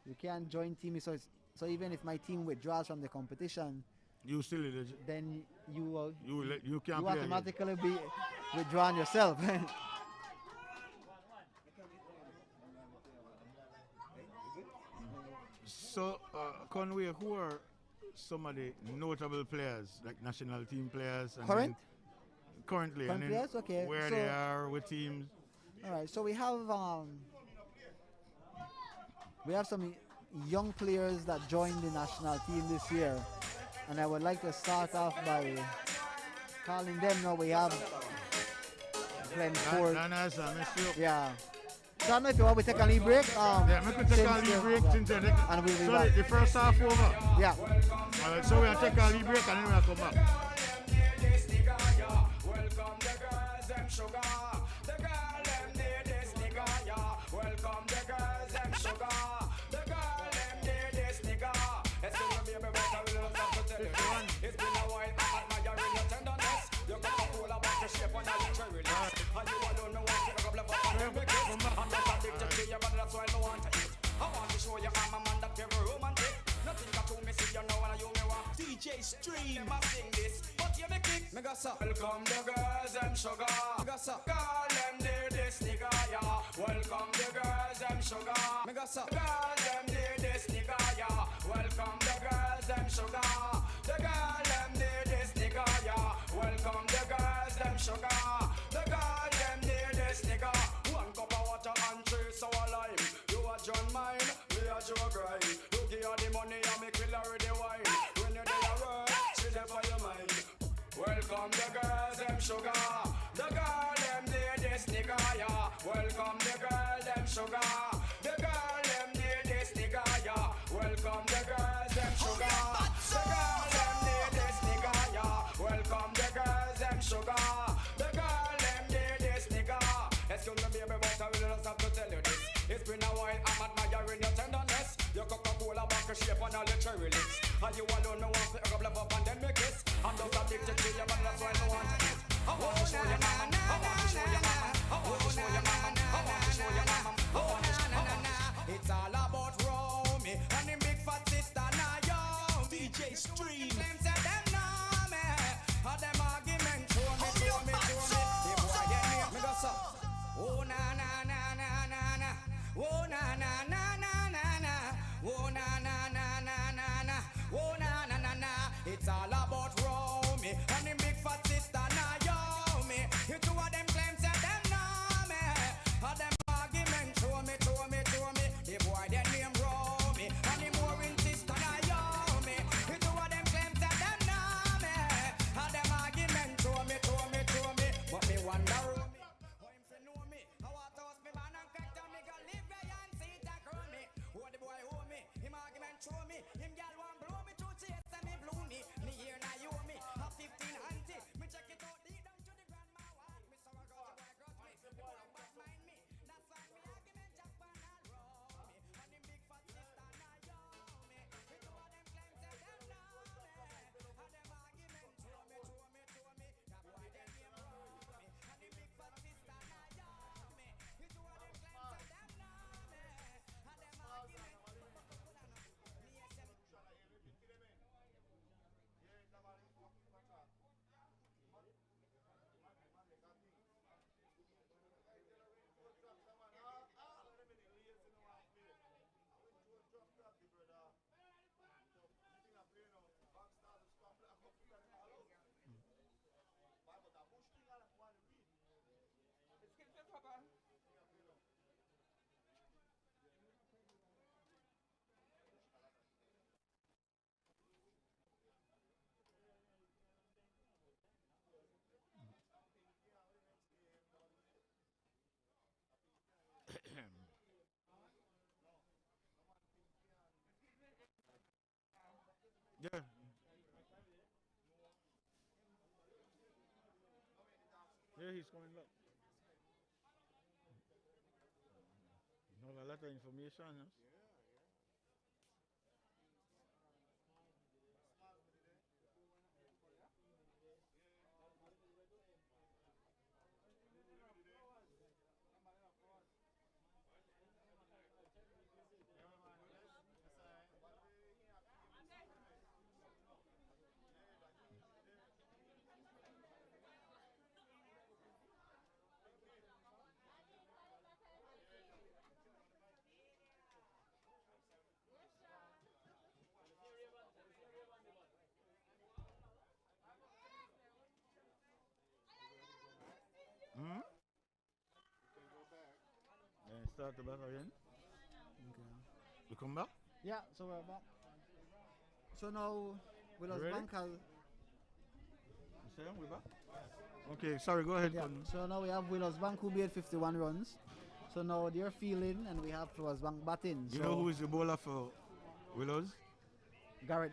You can't join teams, so even if my team withdraws from the competition,
You still
then you
can't play again.
automatically be withdrawn yourself.
So, Conway, who are some of the notable players, like national team players? And
Current?
Currently,
Current
and then
players? Okay,
where
so-
they are with teams.
All right, so we have some young players that joined the national team this year, and I would like to start off by calling them. Now we have Glenn Ford. Yeah. So I don't know if you want to take a lead break.
Yeah, we could take a lead break since then.
And we'll be
So
back.
the first half over.
Yeah.
All right, so we'll take a lead break and then we'll come back.
Welcome the girls, them sugar. The girl, them need this nigga, yeah. Welcome the girls, them sugar. The girl, them need this nigga. It's gonna be a baby, I will have to tell you this. It's been a while, I'm admiring your tenderness. Your Coca-Cola back to shape and your cherry lips. And you alone know what to couple of up and make it. I'm just addicted to you, but that's why I want to eat. I want to show you I'm a man that very romantic. Nothing got to me, see you know and you me want. DJ Stream, I sing this, but you me kick. Me got some. Welcome the girls, them sugar. Me got some. Girl, them need this nigga, yeah. Welcome the girls, them sugar. Me got some. Girls, them need this nigga, yeah. Welcome the girls, them sugar. The girl, them need this nigga, yeah. Welcome the girls, them sugar. The girl, them need this nigga. One cup of water and 3 sour lime. You a John mine, me a Joe grind. You give her the money and me kill her with the wine. When you're there work, she there for your mind. Welcome the girls, them sugar. The girl, them need this nigga, yeah. Welcome the girl, them sugar. The girl, them need this nigga, yeah. Welcome the girls, them sugar. The girl, them need this nigga, yeah. Welcome the girls, them sugar. The girl, them need this nigga. Excuse me, baby, but I will just have to tell you this. It's been a while, I'm admiring your tenderness. Your Coca-Cola back shape and all your cherry lips. And you alone know want to couple up and then make kiss. I'm just addicted to you, but that's why I want to eat. I want to show you mama, I want to show you mama, I want to show you mama, I want to show you mama, I want to show you mama. It's all about road.
Yeah. Yeah, he's coming back. You know, a lot of information. Huh? Hmm? Then start the back again.
Okay.
You come back?
Yeah, so we're back. So now, Willows
ready?
Bank has.
You say we're back? Okay, sorry, go ahead.
Yeah. So now we have Willows Bank who made 51 runs. So now they're fielding and we have Flowers Bank batting.
You
so
know who is the bowler for Willows?
Garrett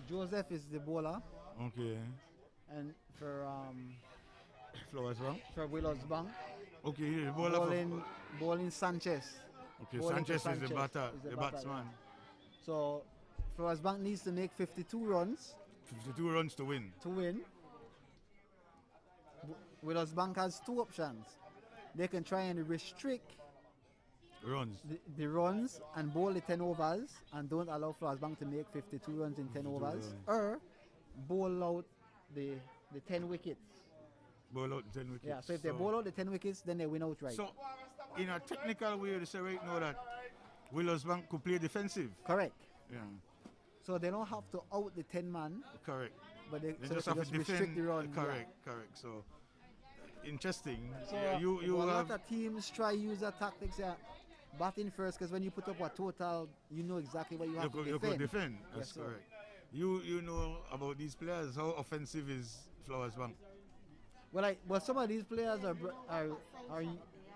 Joseph is the bowler.
Okay.
And for
Flowers Bank?
For Willows Bank.
Okay, the bowler
bowling Sanchez.
Okay,
Bowling
Sanchez
for
is the batter,
is
the
batter,
batsman.
yeah. So Flowers Bank needs to make 52 runs.
52 runs to win.
To win. Willows Bank has two options. They can try and restrict
runs.
The runs and bowl the 10 overs and don't allow Flowers Bank to make 52 runs in 10 overs.
runs.
Or bowl out the 10 wickets.
Bowl out the 10 wickets.
Yeah, so if they bowl out the 10 wickets, then they win outright.
So, in a technical way, they say right now that Willows Bank could play defensive.
Correct.
Yeah.
So they don't have to out the 10 man.
Correct.
But they
just have to defend.
restrict the run.
Correct, correct. So, interesting.
So
you
a
have
lot of teams try use that tactics. Yeah, batting first, because when you put up a total, you know exactly what you have to defend.
You could defend. That's
Yes, sir.
correct. You know about these players. How offensive is Flowers Bank?
Well, some of these players are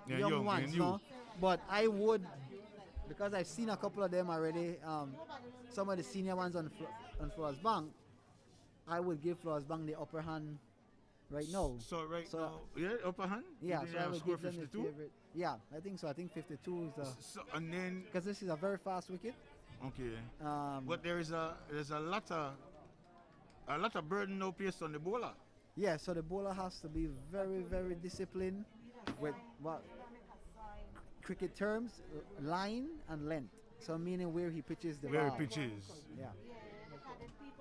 Yeah,
young ones,
new.
no? But I would, because I've seen a couple of them already. Some of the senior ones on Flowers Bank, I would give Flowers Bank the upper hand right now.
So now, yeah, upper hand.
Yeah,
You think
so
they
I
have
would
score
give them the
52?
favorite. Yeah, I think so. I think 52 is the.
So, and then
because this is a very fast wicket.
Okay.
Um,
But there's a lot of burden now placed on the bowler.
Yeah, so the bowler has to be very, very disciplined with what cricket terms, line and length. So meaning where he pitches the
Where
ball.
he pitches.
Yeah.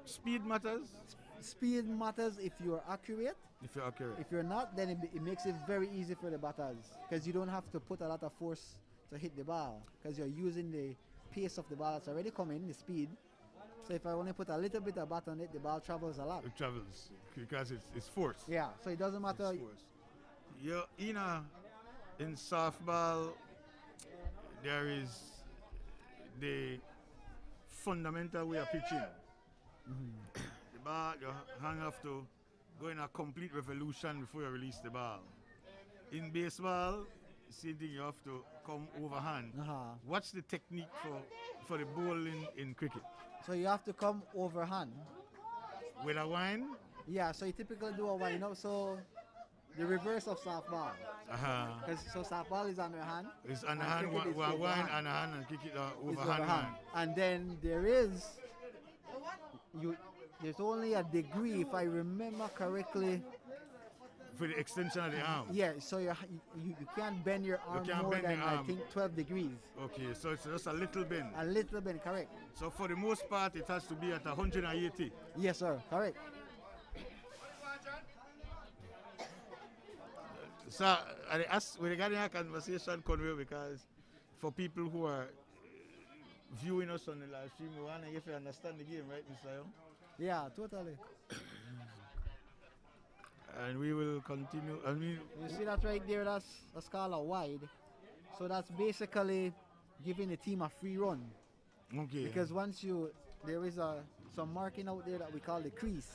Speed matters.
Speed matters if you're accurate.
If you're accurate.
If you're not, then it makes it very easy for the batters because you don't have to put a lot of force to hit the ball because you're using the pace of the ball that's already coming, the speed. So if I only put a little bit of bat on it, the ball travels a lot.
It travels because it's force.
Yeah, so it doesn't matter.
Yeah, in softball, there is the fundamental way of pitching. The ball, your hand have to go in a complete revolution before you release the ball. In baseball, same thing, you have to come overhand. What's the technique for the bowling in cricket?
So you have to come overhand.
With a wind?
Yeah, so you typically do a wind, so the reverse of softball. So softball is on your hand.
It's on the
and
hand,
cricket is
one
overhand.
on the hand and kick it
It's
overhand.
And then there's only a degree, if I remember correctly.
For the extension of the arm.
Yeah, so you can't bend your arm
can't
more
bend
than
the
I
arm.
think 12 degrees.
Okay, so it's just a little bend.
A little bit, correct.
So for the most part, it has to be at 180.
Yes, sir, correct.
So I ask, we're getting a conversation, Conway, because for people who are viewing us on the live stream, we want to if you understand the game, right, Mr. Young?
Yeah, totally.
And we will continue. I mean,
You see that right there? That's a scalar wide. So that's basically giving the team a free run.
Okay.
Because there is some marking out there that we call the crease.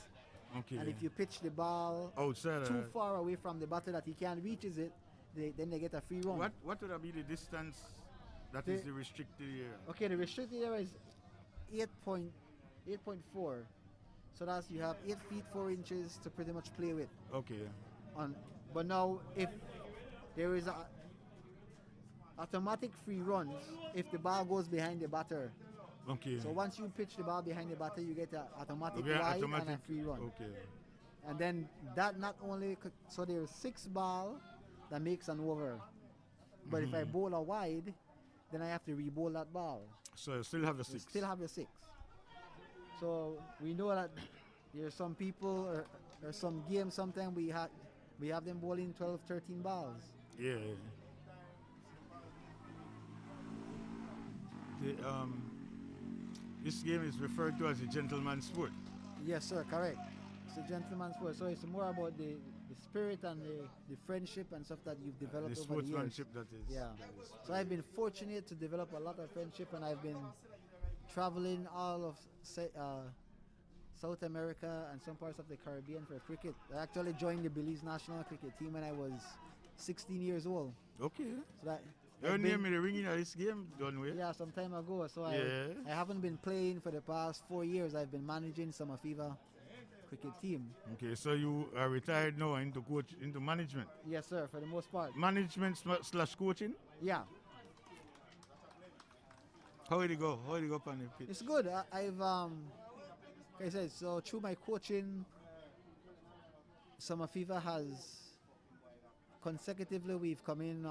Okay.
And if you pitch the ball
outside
too far away from the batter that he can't reaches it, then they get a free run.
what would be the distance that is the restricted area?
Okay, the restricted area is 8.4. So that's you have 8 feet 4 inches to pretty much play with.
Okay.
But now if there is a automatic free runs if the ball goes behind the batter.
Okay.
So once you pitch the ball behind the batter, you get an automatic wide and a free run.
Okay.
And then that not only so there's 6 ball that makes an over. But if I bowl a wide, then I have to re-bowl that ball.
So you still have the 6.
Still have the 6. So we know that there's some people or some games sometimes we have them bowling 12, 13 balls.
Yeah. This game is referred to as a gentleman's sport.
Yes, sir, correct. It's a gentleman's sport. So it's more about the spirit and the friendship and stuff that you've developed
The
over the years.
sportsmanship that is.
Yeah. So I've been fortunate to develop a lot of friendship, and I've been traveling all of South America and some parts of the Caribbean for cricket. I actually joined the Belize national cricket team when I was 16 years old.
Okay.
So that
Your name in the ringing of this game, done with?
Yeah, some time ago. So
Yeah.
I haven't been playing for the past 4 years. I've been managing Summer Fever cricket team.
Okay, so you are retired now into management.
Yes, sir, for the most part.
Management / coaching?
Yeah.
How did it go? How did it go up on the pitch?
It's good. I've like I said, so through my coaching, Summer Fever has consecutively we've come in.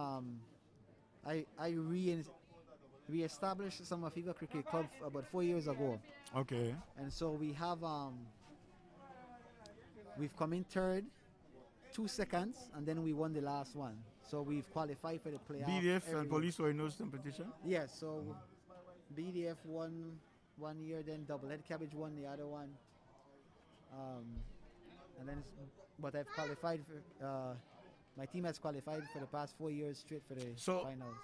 I re-established Summer Fever Cricket Club about 4 years ago.
Okay.
And so we have we've come in third, 2 seconds, and then we won the last one. So we've qualified for the playoff.
BDF and police were in those competition?
Yes, so BDF won 1 year, then Double Head Cabbage won the other one. And then, but I've qualified for, my team has qualified for the past 4 years straight for the finals.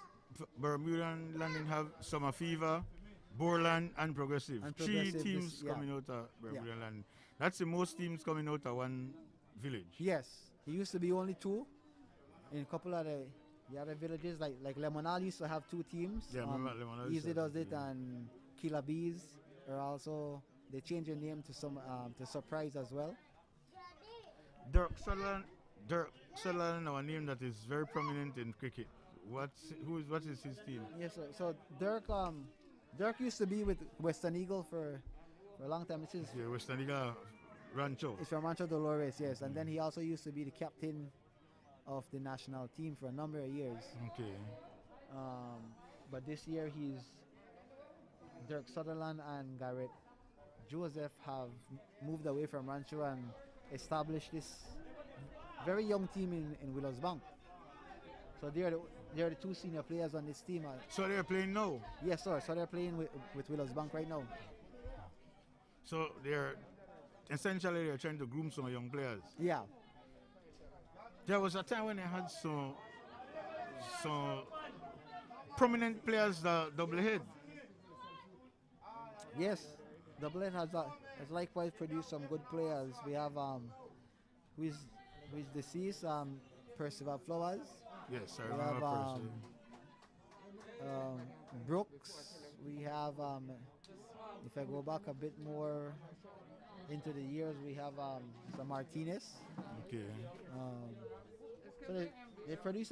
Bermudan Landing have Summer Fever, Borland, and Progressive.
And
3
Progressive,
teams coming out of Bermudan Landing. That's the most teams coming out of one village.
Yes, it used to be only 2 in a couple of the other villages. Like Lemonal used to have 2 teams.
Yeah, Lemonal used
Easy
to have
does it, and Killer Bees are also. They changed their name to some to Surprise as well.
Dirk Sutherland, our name that is very prominent in cricket. What is his team?
Yes, sir. So Dirk used to be with Western Eagle for a long time.
Western Eagle Rancho.
It's from Rancho Dolores, yes. And then he also used to be the captain of the national team for a number of years.
Okay.
But this year Dirk Sutherland and Garrett Joseph have moved away from Rancho and established this very young team in Willows Bank. So they're the 2 senior players on this team.
So they're playing now?
Yes, sir. So they're playing with Willows Bank right now.
So they're trying to groom some young players.
Yeah.
There was a time when they had some prominent players that double head.
Yes, Double Head has likewise produced some good players. We have who is deceased, Percival Flowers.
Yes, I
we
remember
have Brooks. We have if I go back a bit more into the years, we have some Martinez.
Okay.
So they produce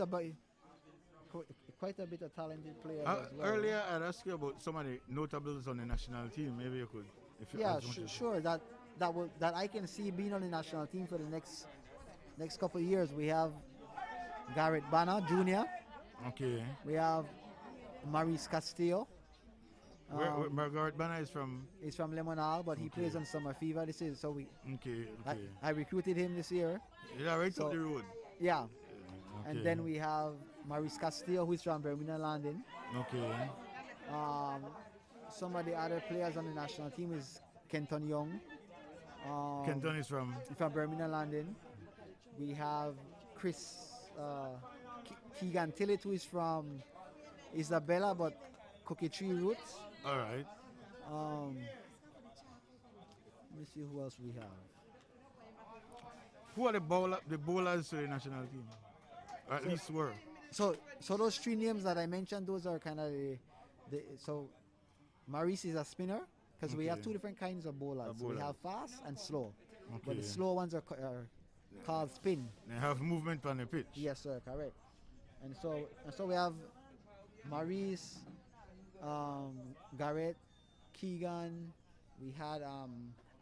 quite a bit of talented players as well.
Earlier, I'd asked you about some of the notables on the national team. Maybe you could, if you
sure. That I can see being on the national team for the next couple of years. We have Garrett Banner Jr.
Okay.
We have Maurice Castillo.
Where Garrett Banner is from?
He's from Lemonal, but he plays on Summer Fever.
Okay.
I recruited him this year.
Yeah, right up the road.
Yeah.
Okay.
And then we have Maurice Castillo, who's from Bermuda Landing.
Okay.
Some of the other players on the national team is Kenton Young.
Kenton is from
Bermuda Landing. We have Chris Keegan Tillett, who is from Isabella, but Cookie Tree roots.
All right.
Let me see who else we have.
Who are the bowlers to the national team? Or at least were.
So those 3 names that I mentioned, those are kind of so Maurice is a spinner. because we have two different kinds of bowlers. We have fast and slow. But the slow ones are called spin.
They have movement on the pitch.
Yes, sir, correct. And so we have Maurice, Garrett, Keegan. We had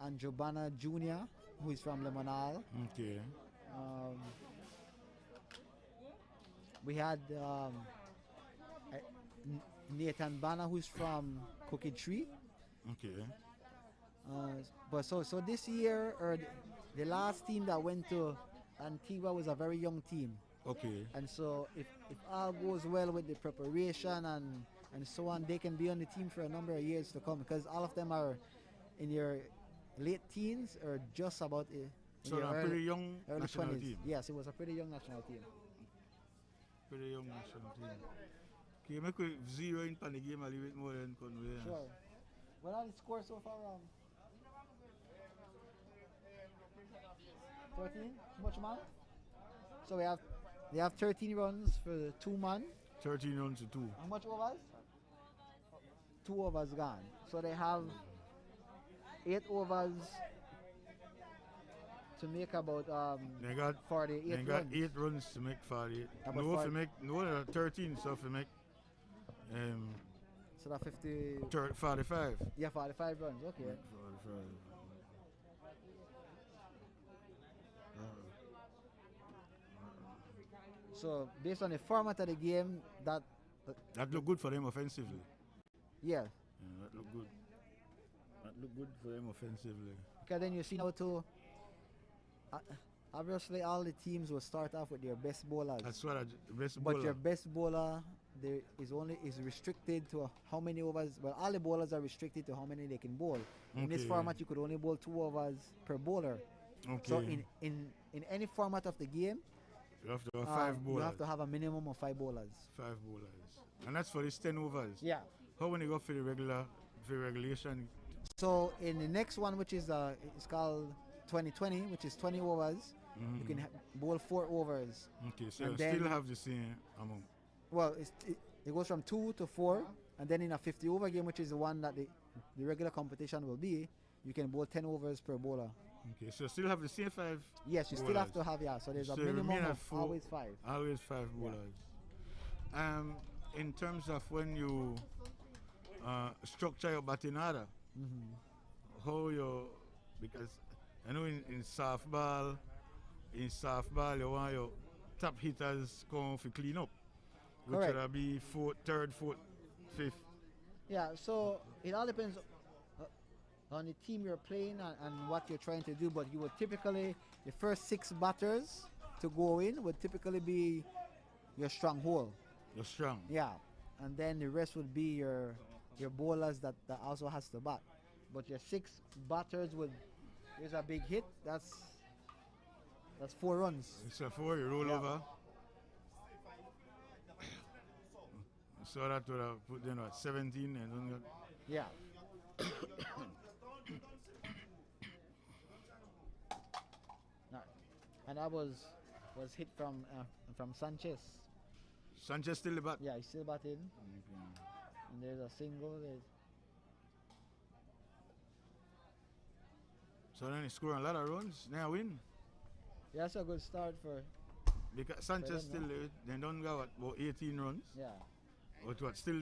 Anjobana Jr., who is from Lemonal.
Okay.
We had Nathan Bana, who's from Cookie Tree.
Okay.
But so this year, or the last team that went to Antigua was a very young team.
Okay.
And so if all goes well with the preparation and so on, they can be on the team for a number of years to come, because all of them are in your late teens or just about
so a pretty young
early
national
20s.
team.
Yes, it was a pretty young national team.
Pretty young national team. Okay, make we zero in on the game a little bit more than conveyance.
Sure. What are the scores so far? 13? Too much man? So they have 13 runs for the 2 man.
13 runs to 2.
How much overs? 2 overs gone. So they have 8 overs to make about
they got
48
they got
runs.
8 runs to make 48.
About
No, if
40.
you make no 13, so if you make
so that 50
45.
Yeah, 45 runs. Okay.
45.
So based on the format of the game, that
look good for them offensively.
Yeah.
That look good. That look good for them offensively.
Because then you see now too. Obviously, all the teams will start off with their best bowlers.
That's what best
But
bowler.
your best bowler is restricted to how many overs. Well, all the bowlers are restricted to how many they can bowl. In this
Okay.
format, you could only bowl 2 overs per bowler. So
Okay.
in any format of the game,
You have to have 5 bowlers.
you have to have a minimum of 5 bowlers.
5 bowlers. And that's for this 10 overs.
Yeah.
How when you go for the regulation?
So in the next one, which is it's called 2020, which is 20 overs, you can bowl 4 overs.
Okay, so
And
you
then-
still have the same amount.
Well, it goes from 2 to 4, and then in a 50 over game, which is the one that the regular competition will be, you can bowl 10 overs per bowler.
Okay, so you still have the same 5.
Yes, you still have to have, yeah. So there's a
you remain
minimum
at
of
4,
always 5.
Always 5 bowlers. In terms of when you structure your batting order, how you, because I know in softball you want your top hitters come for clean up, which
Correct.
would be 4th, 3rd, 4th, 5th.
Yeah, so it all depends on the team you're playing and what you're trying to do, but you would typically, the first 6 batters to go in would typically be your stronghold.
You're strong.
Yeah, and then the rest would be your bowlers that also has to bat. But your 6 batters there's a big hit, that's 4 runs.
It's a 4, you roll
Yeah.
over. So that would have put them at 17 and then
Yeah. And that was hit from Sanchez.
Sanchez still the bat?
Yeah, he's still batting. And there's a single.
So then he score a lot of runs, now win.
Yeah, that's a good start for.
Because Sanchez
them,
still they don't go at about 18 runs.
Yeah.
But what, still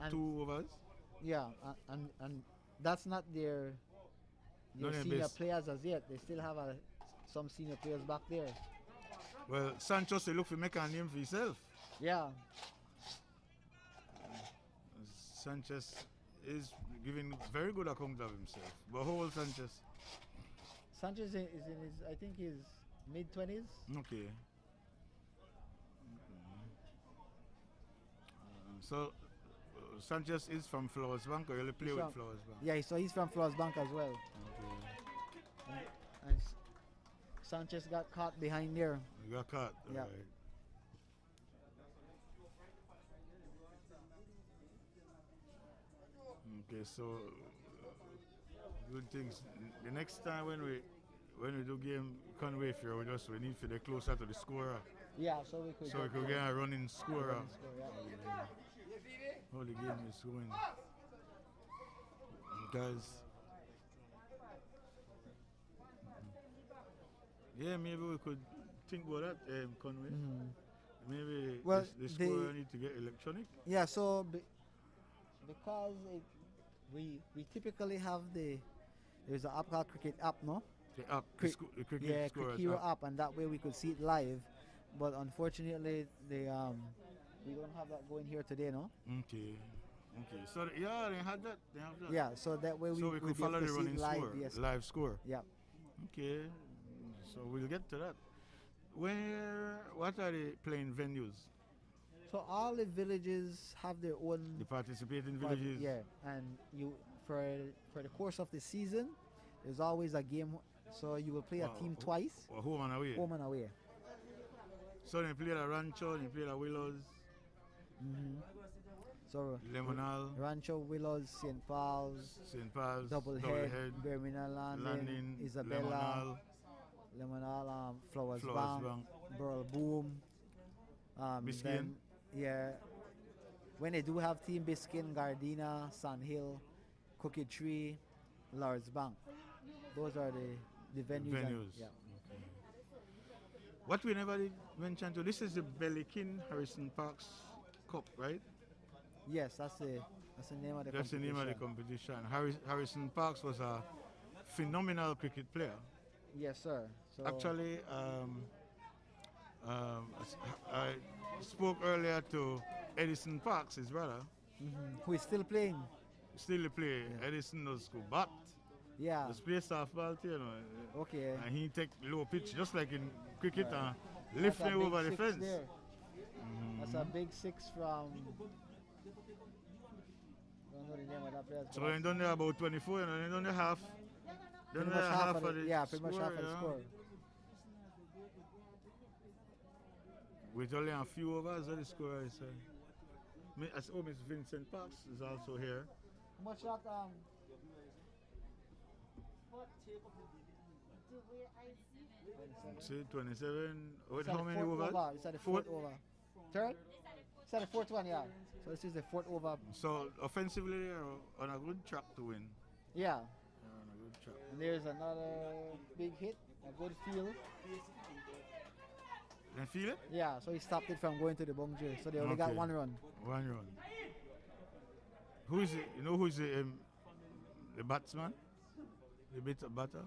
two overs?
Yeah, and that's not their
Not their
senior
best.
players as yet. They still have some senior players back there.
Well, Sanchez they look for make a name for himself.
Yeah.
Sanchez is giving very good account of himself. But how old Sanchez?
Sanchez is in his, I think his mid-20s.
Okay. So Sanchez is from Flowers Bank, or you only play
He's
with
from-
Flowers Bank?
Yeah, so he's from Flowers Bank as well.
Okay.
And Sanchez got caught behind there.
You got caught.
Yeah.
Alright. Okay, so good things. The next time when we do game Conway Fair, we need to get closer to the scorer.
Yeah, so we could
get a running scorer.
running score, yeah.
How the game is going. Because Yeah, maybe we could think about that, Conway. Maybe
Well,
the score need to get electronic.
Yeah, so because we typically have there's an app called Cricket app, no?
The app, the cricket
yeah,
scorers
Cricket
app.
app, and that way we could see it live. But unfortunately, we don't have that going here today, no?
Okay. So yeah, they had that. They have that.
Yeah, so that way
so we
we'll
could
be able
follow
to
the
see it
running
live,
score,
yes.
live score.
Yeah.
Okay. So we'll get to that. What are the playing venues?
So all the villages have their own.
The participating villages.
Yeah, and for the course of the season, there's always a game. So you will play a team twice.
Home and away.
Home and away.
So they play at Rancho, they play at Willows.
So
Lemonal,
Rancho, Willows, St. Paul's, Doublehead, Birmingham Landing, Isabella, Lemonal, Flowers Bank, Burl Boom.
Biscayne.
Yeah, when they do have team, Biscayne, Gardena, Sand Hill, Cookie Tree, Lords Bank. Those are the venues. Yeah.
Okay. What we never did mention to, this is the Bellikin Harrison Parks Cup, right?
Yes, that's the name of the competition.
That's the name of the competition. Harrison Parks was a phenomenal cricket player.
Yes, sir. So
actually, I spoke earlier to Edison Parks, his brother.
Who is still playing?
Still play. Yeah. Edison does go bat.
Yeah.
Just play softball, you know.
Okay.
And he take low pitch, just like in cricket, and lift them over the fence.
That's a big 6 from. Don't know the name of that player.
So they done there about 24, and they done the half.
Pretty much half of the
score,
much half of the score.
With only a few overs of the score, I say. Miss Vincent Parks is also here.
How much that
See, 27. With
it's
how many
overs?
overs?
It's at the fourth over. Third? It's at the fourth one, yeah. So this is the fourth over.
So offensively, they're on a good track to win.
Yeah.
They're on a good track.
And there's another big hit, a good field.
They feel it?
Yeah, so he stopped it from going to the bungee. So they only got 1 run.
1 run. Who is it? You know who is the batsman? The batter?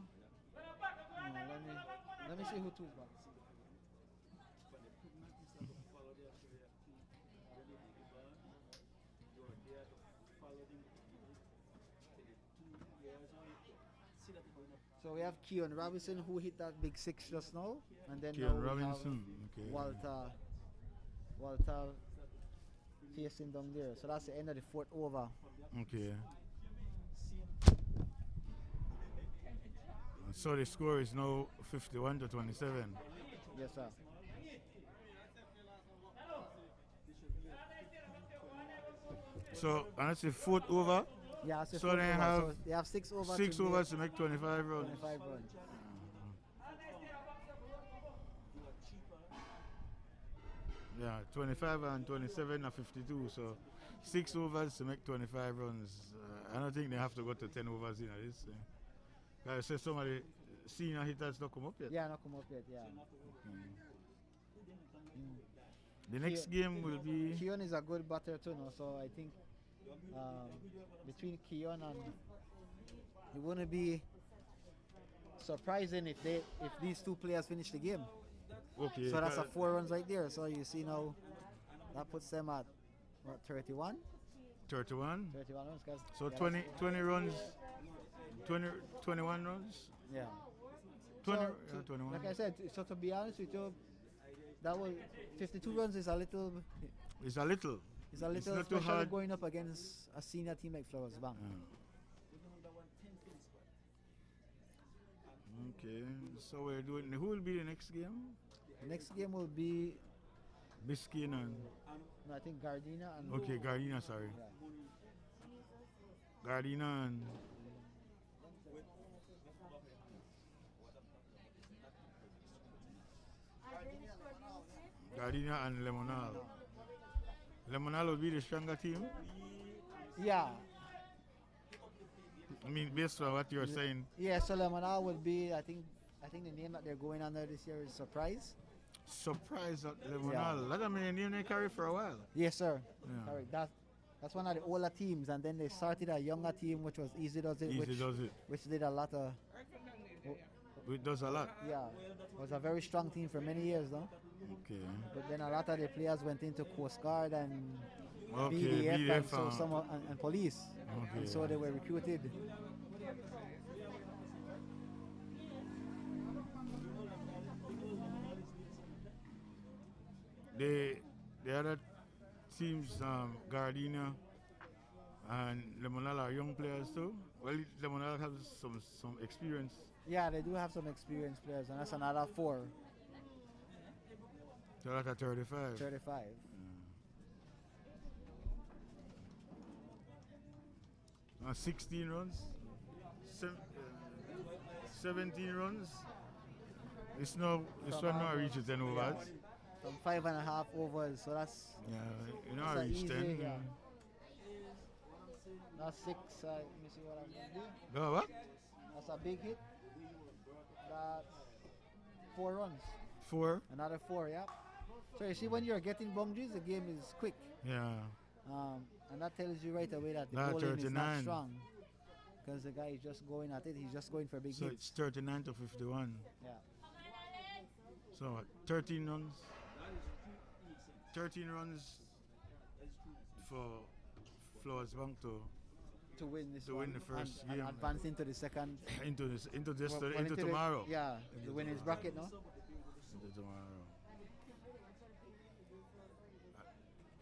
Let me see who two bats. So we have Keon Robinson who hit that big 6 just now, and then
Keon
now
Robinson,
we have
okay.
Walter facing down there. So that's the end of the fourth over.
Okay. So the score is now 51 to 27.
Yes, sir.
So, and that's the fourth over?
Yeah, that's the
so
fourth
they
over.
have
So they have 6 overs.
6 overs to make 25 runs.
25 runs.
Yeah, 25 and 27 are 52. So 6 overs to make 25 runs. I don't think they have to go to 10 overs in this. I say some of the senior hitters not come up yet.
Yeah, not come up yet, yeah.
The next game will be...
Keon is a good batter too, no? So I think between Keon and... It wouldn't be surprising if these two players finish the game.
Okay.
So that's a 4 runs right there. So you see now, that puts them at, what, 31?
31?
31 runs.
So 20 runs, 21 runs?
Yeah.
20,
So,
yeah, 21.
like I said, so to be honest with you, that was 52 runs is a little.
It's a little.
It's a little,
not too
especially
hard.
going up against a senior team like Flowers Bank.
Okay, so we're doing. Who will be the next game?
The next game will be.
Biscayne and.
No, I think Gardena and.
Okay, Gardena, sorry.
Yeah.
Gardena and. Gardena and Lemonal. Lemonal will be the stronger team?
Yeah.
I mean, based on what you're saying.
Yeah, so Lemonal will be, I think, I think the name that they're going under this year is Surprise.
Surprise at Lemonal. That's a name they carry for a while.
Yes, sir.
Yeah.
Correct. That's one of the older teams, and then they started a younger team, which was Easy Does It. Which did a lot of.
It does a lot.
Yeah, it was a very strong team for many years, though.
Okay.
But then a lot of the players went into Coast Guard and
Okay,
BDF, and
BDF,
so and police,
Okay.
and so they were recruited.
The other teams, Gardena and Lemonal are young players too. Well, Lemonal has some experience.
Yeah, they do have some experienced players, and that's another 4.
So that's a 35.
35.
16 runs, 17 runs. It's not reaches 10 overs.
From 5.5 overs, so that's
You know,
that's
I reach
easy,
10.
Yeah. That's 6. Let me see what I'm gonna do.
Oh, what?
That's a big hit. That's 4 runs.
4.
Another 4, yeah. So you see, when you're getting boundaries, the game is quick.
Yeah.
And that tells you right away that the
That
bowling is not
39.
strong. Because the guy is just going at it. He's just going for big
So
hits.
it's 39 to 51.
Yeah.
So what, 13 runs. 13 runs for Flores Bank to
win this
to
one
win the first
and
game.
advance into the second.
into tomorrow.
The winners bracket, no?
Into tomorrow.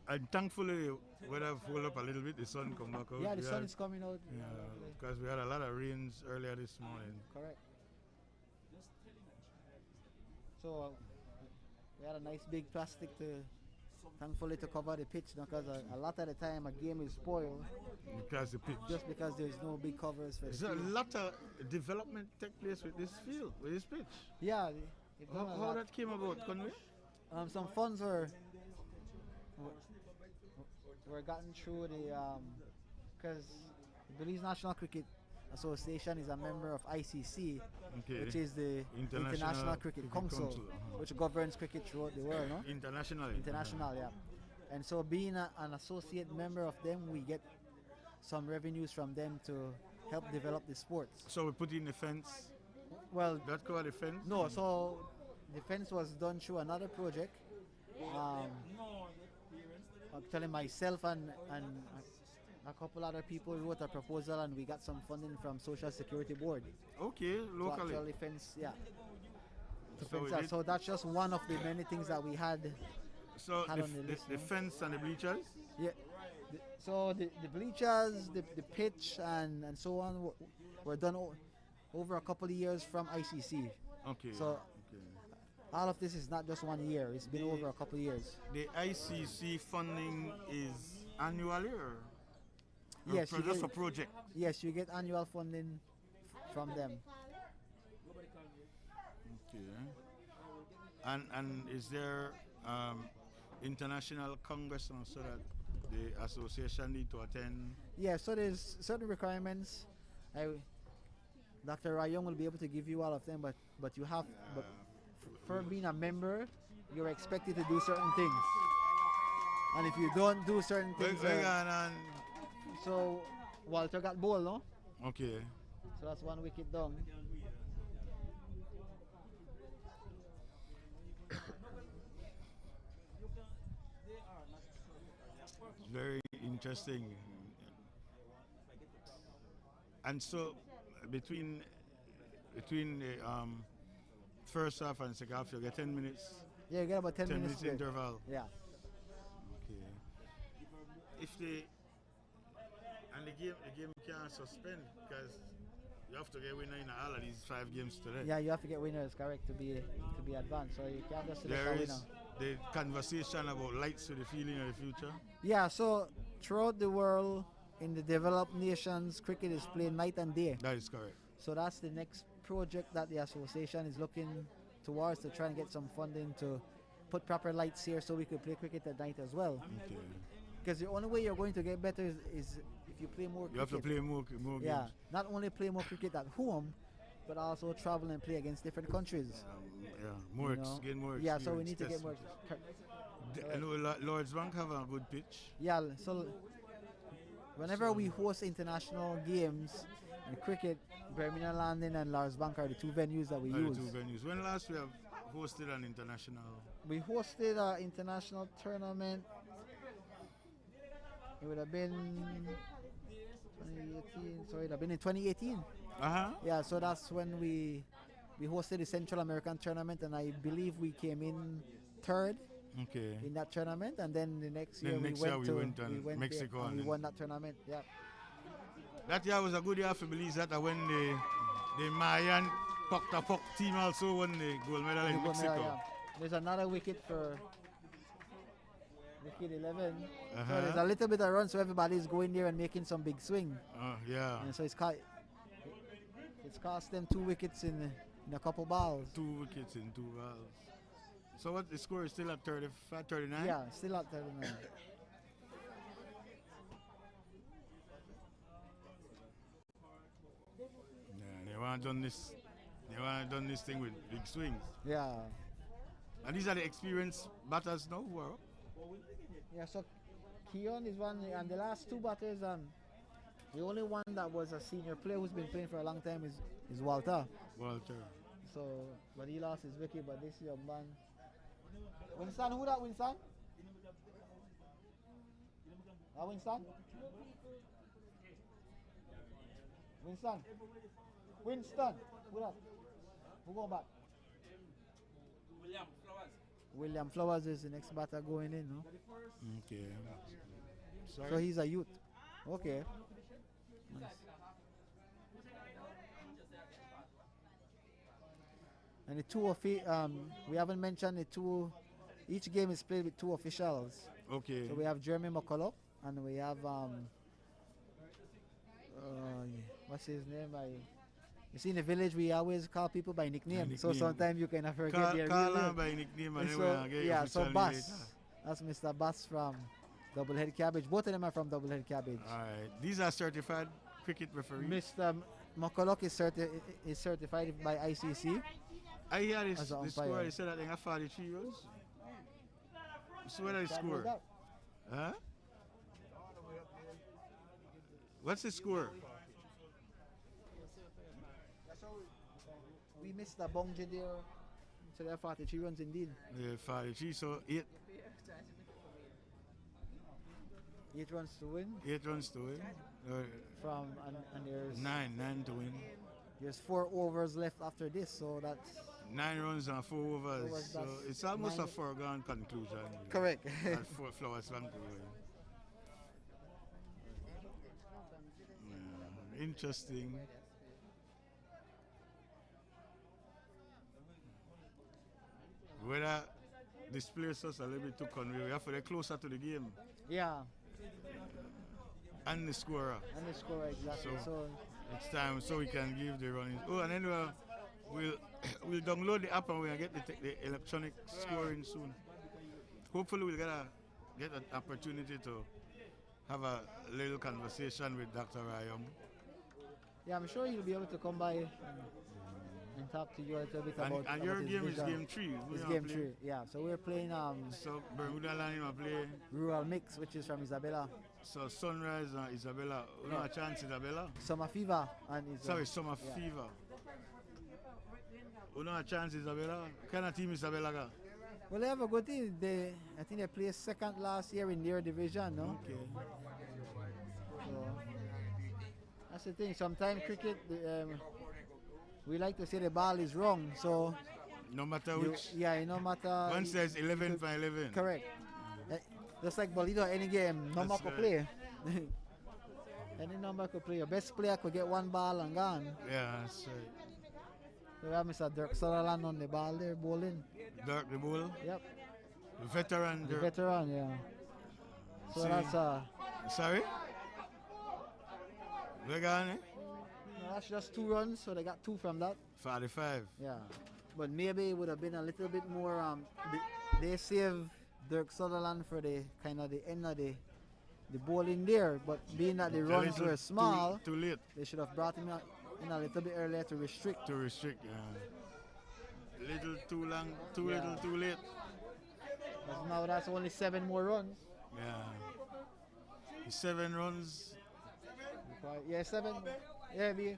And thankfully the weather hold up a little bit. The sun come back out.
Yeah, the sun is coming out.
Yeah, because we had a lot of rains earlier this morning.
Correct. So we had a nice big plastic to, thankfully, to cover the pitch, because a lot of the time a game is spoiled
Because the pitch.
just because there's no big covers for the
There's a
field.
lot of development take place with this field, with this pitch.
Yeah, they've done a
How
lot.
that came about, Conway?
Some funds were gotten through the because the Belize National Cricket Association is a member of ICC,
Okay.
which is the International Cricket Council, which governs cricket throughout the world, no?
Internationally.
International, yeah. And so, being an associate member of them, we get some revenues from them to help develop the sports.
So we put in the fence.
Well,
that called the fence?
No, so the fence was done through another project. Actually, myself and a couple other people wrote a proposal, and we got some funding from Social Security Board.
Okay, locally.
To actually fence, yeah. To
So
fence
we
out.
did-
So that's just one of the many things that we had.
So
had
the,
on the
the,
list,
the
no?
fence and the bleachers?
Yeah. So the bleachers, the pitch, and so on were done over a couple of years from ICC.
Okay.
So all of this is not just 1 year. It's been over a couple of years.
The ICC funding is annually or
Yes,
for
you
just
get-
for project?
Yes, you get annual funding from them.
Okay. And is there international congress so that the association need to attend?
Yeah, so there's certain requirements. Dr. Rayong will be able to give you all of them, but you have, but for being a member, you're expected to do certain things. And if you don't do certain things, so Walter got ball, no?
Okay.
So that's 1 wicket down.
Very interesting. And so between the first half and second half, you get 10 minutes.
Yeah, you get about 10 minutes break.
interval.
Yeah.
Okay. If the game can't suspend because you have to get winner in all of these 5 games today.
Yeah, you have to get winners, correct, to be advanced. So you can't just select
There
a
is
winner.
the conversation about lights to the feeling of the future.
Yeah, so throughout the world, in the developed nations, cricket is played night and day.
That is correct.
So that's the next project that the association is looking towards, to try and get some funding to put proper lights here so we could play cricket at night as well.
Okay.
Because the only way you're going to get better is if you play more cricket.
You have to play more
Yeah,
games.
not only play more cricket at home, but also travel and play against different countries.
Gain more experience.
Yeah, so we need to get more.
I know Lord's Bank have a good pitch.
Yeah, so whenever we host international games in cricket, Birmingham Landing and Lars Bank are the two venues that we use.
The two venues. When last we have hosted an international?
We hosted an international tournament. It would have been 2018. Sorry, it would have been in 2018. Yeah, so that's when we hosted the Central American tournament, and I believe we came in third.
Okay.
In that tournament, and then the next year we went to
Mexico
and we won that tournament. Yeah.
That year was a good year for Belize. That when the Mayan puck team also won the gold medal in Mexico.
Medal, yeah. There's another wicket for wicket 11. So there's a little bit of run, so everybody's going there and making some big swing.
Yeah.
And so it's cost them 2 wickets in a couple balls.
2 wickets in 2 balls. So what the score is still at 35, 39?
Yeah, still at 39.
They want to done this. They want to done this thing with big swings.
Yeah.
And these are the experienced batters now who are up.
Yeah. So Keon is one, and the last 2 batters, the only one that was a senior player who's been playing for a long time is Walter. So, but he lost his wicket. But this young man. Winston, who that Winston? Winston? Winston, who that? Who going back? William Flowers is the next batter going in, no?
Okay. Sorry?
So he's a youth. Okay. Nice. And the 2 we haven't mentioned the 2. Each game is played with 2 officials.
Okay.
So we have Jeremy McCullough and we have what's his name? You see in the village we always call people by nickname. So sometimes you kind of forget their
call
real name.
by nickname and
so Bass. That's Mr. Bass from Doublehead Cabbage. Both of them are from Doublehead Cabbage.
Alright. These are certified cricket referees.
Mr. McCullough is certified by ICC.
I hear this the score. He said that they have 43 runs. So what is the score? Huh? What's the score?
We missed the Bongji there. So there are 43 runs indeed.
Yeah, 43. So 8
runs to win.
8 runs to win.
And there's
9 to win.
There's 4 overs left after this, so that's
9 runs and 4 overs. So it's almost a foregone conclusion.
Correct.
That 4 Flowers Bank to win. Yeah, interesting. Whether this place us a little bit too convey, we have to get closer to the game.
Yeah.
And the scorer.
Exactly.
So it's time so we can give the running. Oh, and then we'll download the app and we'll get the electronic scoring soon. Hopefully we'll get an opportunity to have a little conversation with Dr. Rayam.
Yeah, I'm sure he'll be able to come by and talk to you a little bit about.
And your game is game 3.
It's game 3. Yeah. So we're playing.
So Bermuda Land will play
Rural Mix, which is from Isabella.
So Sunrise and Isabella. No chance Isabella.
Summer Fever and Isabella.
Sorry, Summer Fever. No chance Isabella. What kind of team Isabella got?
Well, they have a good team. I think they placed second last year in their division, no?
Okay.
So that's the thing. Sometimes cricket, we like to say the ball is wrong. So
no matter which.
Yeah, no matter.
One says 11 for 11.
Correct. Just like Bolito, any game, number could play. Any number could play. Your best player could get 1 ball and gone.
Yeah, that's right.
So we have Mr. Dirk Sutherland on the ball there, bowling.
Dirk the bowler?
Yep.
The veteran Dirk.
The veteran, yeah. So
see,
that's
Sorry? We're gone, eh?
No, that's just 2 runs, so they got 2 from that.
45.
Yeah. But maybe it would have been a little bit more they saved Dirk Sutherland for the kind of the end of the bowling there, but being that the runs were small,
too late.
they should have brought him in a little bit earlier to restrict.
Little too long, too
Yeah.
little, too late.
Because now that's only 7 more runs.
Yeah. 7 runs.
Yeah, 7. Yeah, B.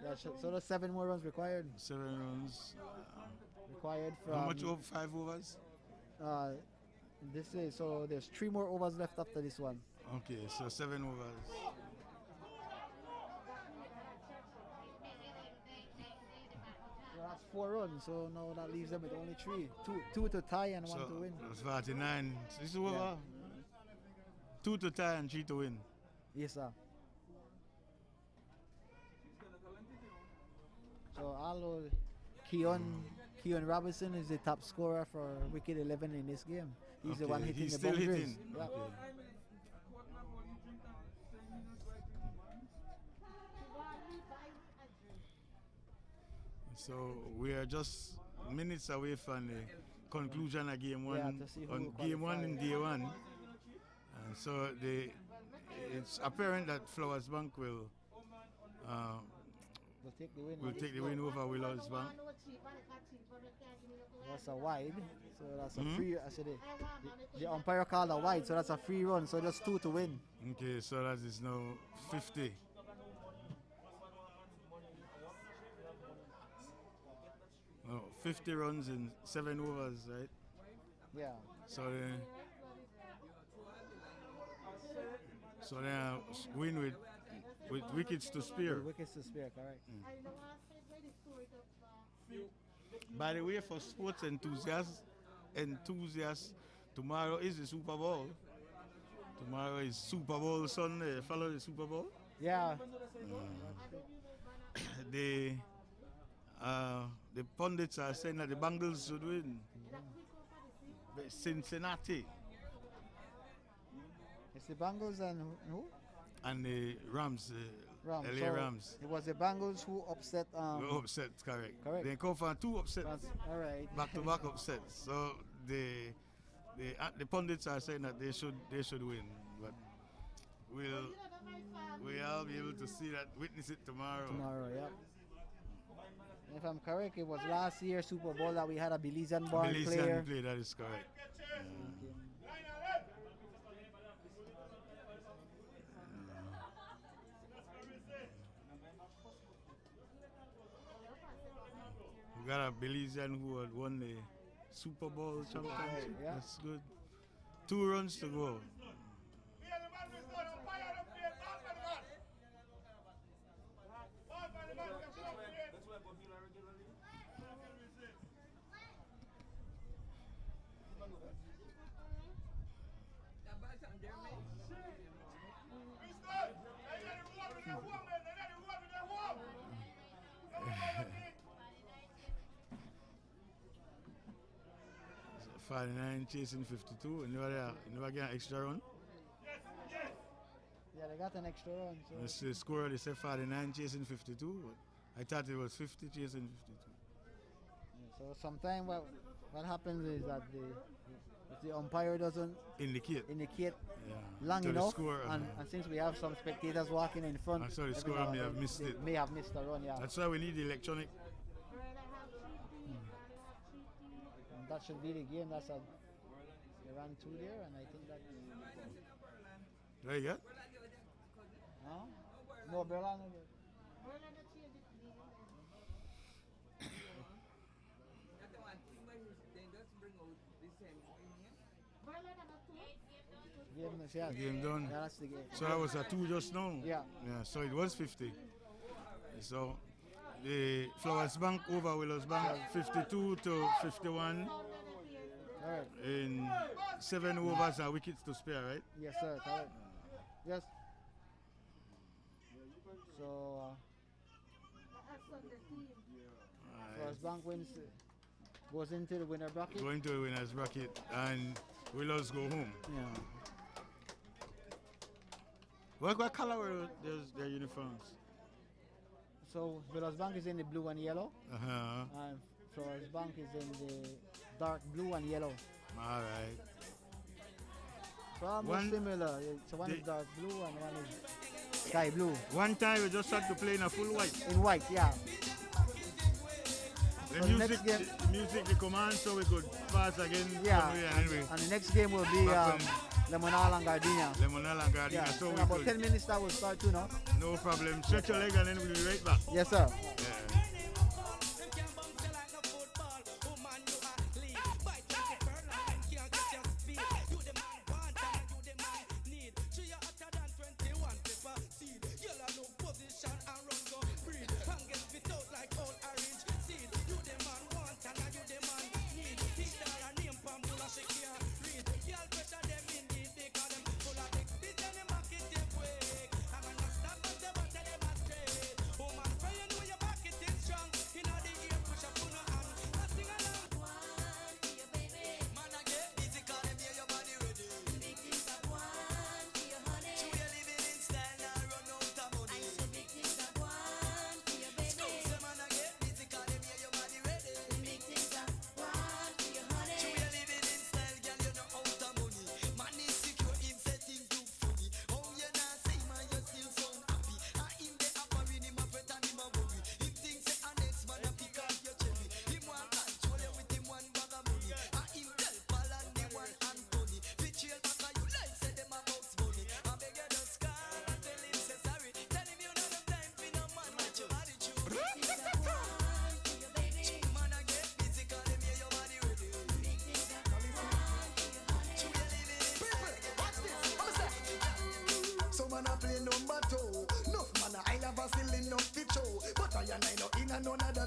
Yeah, so there's 7 more runs required.
7 runs.
Required from.
How much over 5 overs?
This is so there's 3 more overs left after this one.
Okay, so 7 overs.
So that's 4 runs. So now that leaves them with only 3. Two to tie and 1 to win.
That's 49. So this is over.
Yeah.
2 to tie and 3 to win.
Yes, sir. So although Keon Robinson is the top scorer for Wicket 11 in this game. He's the one hitting
He's
the
still
boundaries.
hitting.
Yeah.
Okay. So we are just minutes away from the conclusion of game 1.
Yeah, to see who
on
will
game 1
qualify.
in day 1. And so it's apparent that Flowers Bank will
take the win.
Over Willows Bank.
That's a wide. So that's a
Hmm?
free. I said the umpire called a wide, so that's a free run. So just 2 to win.
Okay, so that is now 50. Oh, 50 runs in 7 overs, right?
Yeah.
So they win with wickets to spare.
With wickets to spare, correct.
By the way, for sports enthusiasts, tomorrow is the Super Bowl. Tomorrow is Super Bowl Sunday. Follow the Super Bowl?
Yeah.
The pundits are saying that the Bengals should win. But Cincinnati
It's the Bengals and who?
and the Rams,
Rams.
LA
So
Rams.
It was the Bengals who upset.
Upset, correct.
Correct.
They come from 2 upsets.
All right.
Back-to-back upsets. So the pundits are saying that they should win, but we'll all be able to see that, witness it tomorrow.
Tomorrow, yeah. If I'm correct, it was last year Super Bowl that we had a Belizean born player.
Play, that is correct. We got a Belizean who had won the Super Bowl championship.
Yeah.
That's good. 2 runs to go. So 49 chasing 52. You never get an extra run.
Yeah, they got an extra run. So.
That's the score. They said 49 chasing 52. I thought it was 50 chasing 52.
Yeah, so sometimes what happens is that if the umpire doesn't
indicate
long
to the
enough,
score,
and since we have some spectators walking in front,
I saw the
every
score
now
may
and
have
then
missed
they
it.
May have missed a run, yeah.
That's why we need the electronic.
And that should be the game. That's a they ran 2 there, and I think that.
Very good.
Huh? No, Berlin.
Game done.
Yeah, that's the game.
So that was a 2 just now.
Yeah.
Yeah. So it was 50. So the Flowers Bank over Willows Bank 52 to 51.
Right.
In 7 overs and wickets to spare, right?
Yes, sir. Correct. Yes. So, First Bank wins, goes into the winner bracket.
Going to the winner's bracket, and Willows go home.
Yeah.
What color were their uniforms?
So Willows Bank is in the blue and yellow,
Uh-huh.
and Flores Bank is in the dark blue and yellow.
All right.
So almost similar. So one is dark blue and one is. Sky blue.
One time we just had to play in a full white.
In white, yeah.
The
So
music,
the next game,
the music, the command, so we could pass again.
yeah.
Anyway.
And the next game will be Lemonal and Gardenia.
Lemonal and Gardenia.
Yeah.
So
In
we
about
could,
10 minutes that will start too now.
no problem. Stretch your leg and then we'll be right back.
Yes, sir.
Yeah.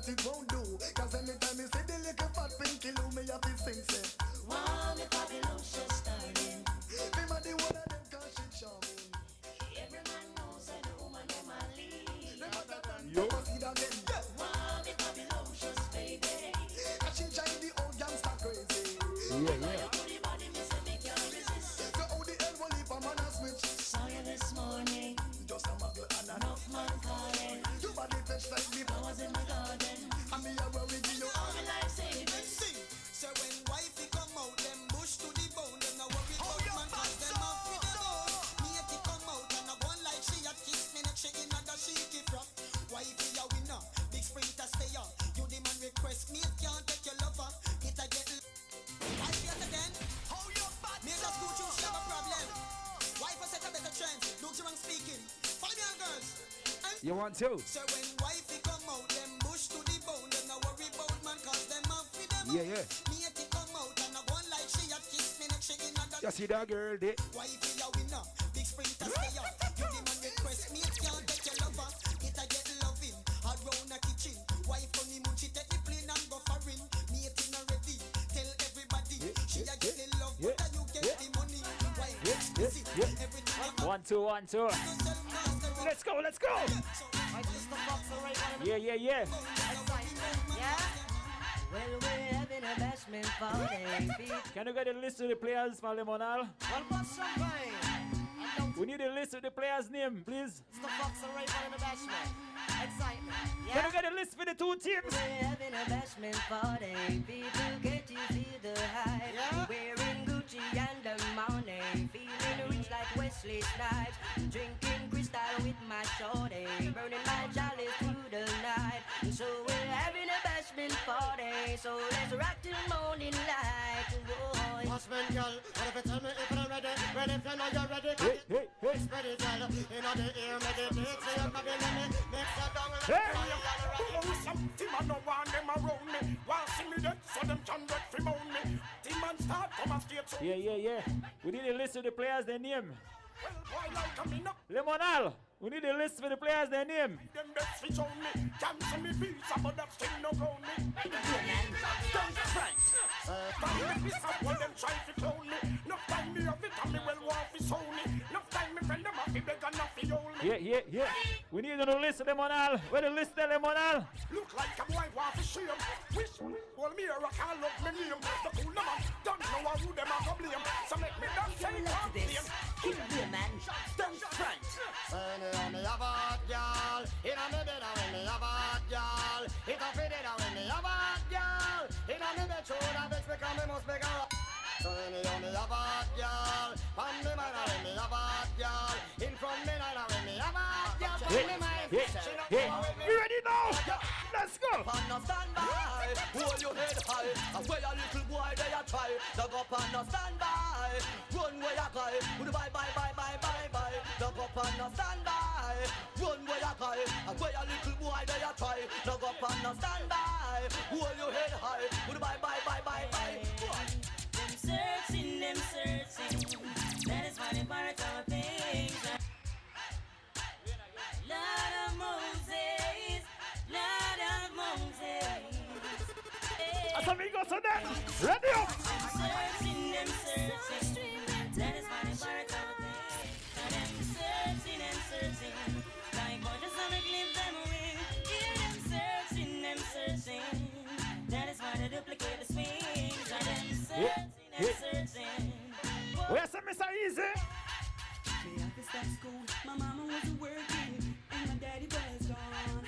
It won't do. Cause anytime you see the little fat pinky loo, me have to sing say, wow, the Babylon's starting. Remember the one of them cause she charming. Every man knows that the woman them a lead. Remember that man never see that again. Wow, the Babylon's baby. And she drive the old gangster crazy.
Yeah.
So how the hell will leave a man a switch?
Saw you this morning.
Just a muggle and
Enough man calling.
your body fresh like me.
I was in the garden.
And me a worry give you
all my life savings.
Sing. So when wifey come out, them bush to the bone. Them no worry about man cause them off with the bone. Matey come out and a one like she a kiss me neck. She in a da shaky front. Wifey a winner, big sprinter stay on. You the man request me, it can't take your lover. It a get wifey yet again. How you bad? Me just go through, she have a problem. Wife a set a better trend. Look wrong speaking. Follow me on girls.
You want to?
So when wifey come out, them bush to the bone. Them no worry about man cause them off with them.
Yeah.
Matey come out and a one like she a kiss me neck. She in a da.
You see that girl there?
Wifey a winner, big sprinter stay up. You the man request me, it can't take your lover. It a get loving, around the kitchen. Wife on the moon, she take the plane and go foreign. Matey not ready, tell everybody. She a get the love, but you get the money. Wife exquisite, everything.
1, 2, 1, 2. Let's go. Yeah.
Yeah? Well, we're having a bashment party.
Can you get a list of the players for Lemonal?
Well, what's some fine?
We need a list of the players' name, please.
It's the Fox right on the bashment. Excitement. Yeah?
Can you get a list for the two teams?
We're having a bashment party. People get to feel the hype. Yeah? Wearing Gucci and the money. Feeling rich like Wesley Snipes. Drinking crystal with my shorty. Burning my chalice through the night. So we're having a bashment party. So let's rock till morning light. Whoa.
Bashment girl, what if you tell me if you're ready? Ready if you know you're ready.
Hey.
Ready girl, you know the air, meditate. So you're coming in me, mix that down.
Something I no want them around me. Want see me dead, so them can get free moan me. Team man start come and skate so.
Yeah. We need a list of the players' their name.
Well, boy like a me no.
Lemonal, we need a list for the players' their name.
Them best switch on me. Cancel me pizza, but that still no ground me. Don't fright. Can't make up when them try to clone me. No time me have it and me well want to show me. No time me friend them have to beg and not to hold me.
Yeah. We need a list of Lemonal. Where the list of Lemonal?
Look like a boy want to shame. Wish well me a call up me name. The cool man don't know who them a go blame. So make me dance say come blame.
Keep it man.
Don't fright.
Me have a hot girl. It a me bed when me have a hot girl. It a fit it when me have a hot girl. It a me bed shoulder bitch because me must be girl. So me have a hot girl. Pan me man when me have a hot girl. In front me night when me have a
We ready now? Let's go.
On standby, hold your head high. And where a little boy they a try. Dug up on standby, run where you guy. Bye bye bye bye bye bye. Dug up on standby, run where you guy. And where a little boy they a try. Dug up on standby, hold your head high. Bye bye bye bye bye.
Them searching, them searching. That is why they part of things. Lord of Moses, Lord of Moses.
As amigos on that, ready up.
Searching, them searching. That is why they part of things. Them searching and searching. Like God just wanna glimpse them away. Yeah, them searching. That is why they duplicate the swings. Them searching and searching.
Where's Mr. Easy?
Me have to stop school. My mama wasn't working, and my daddy was gone.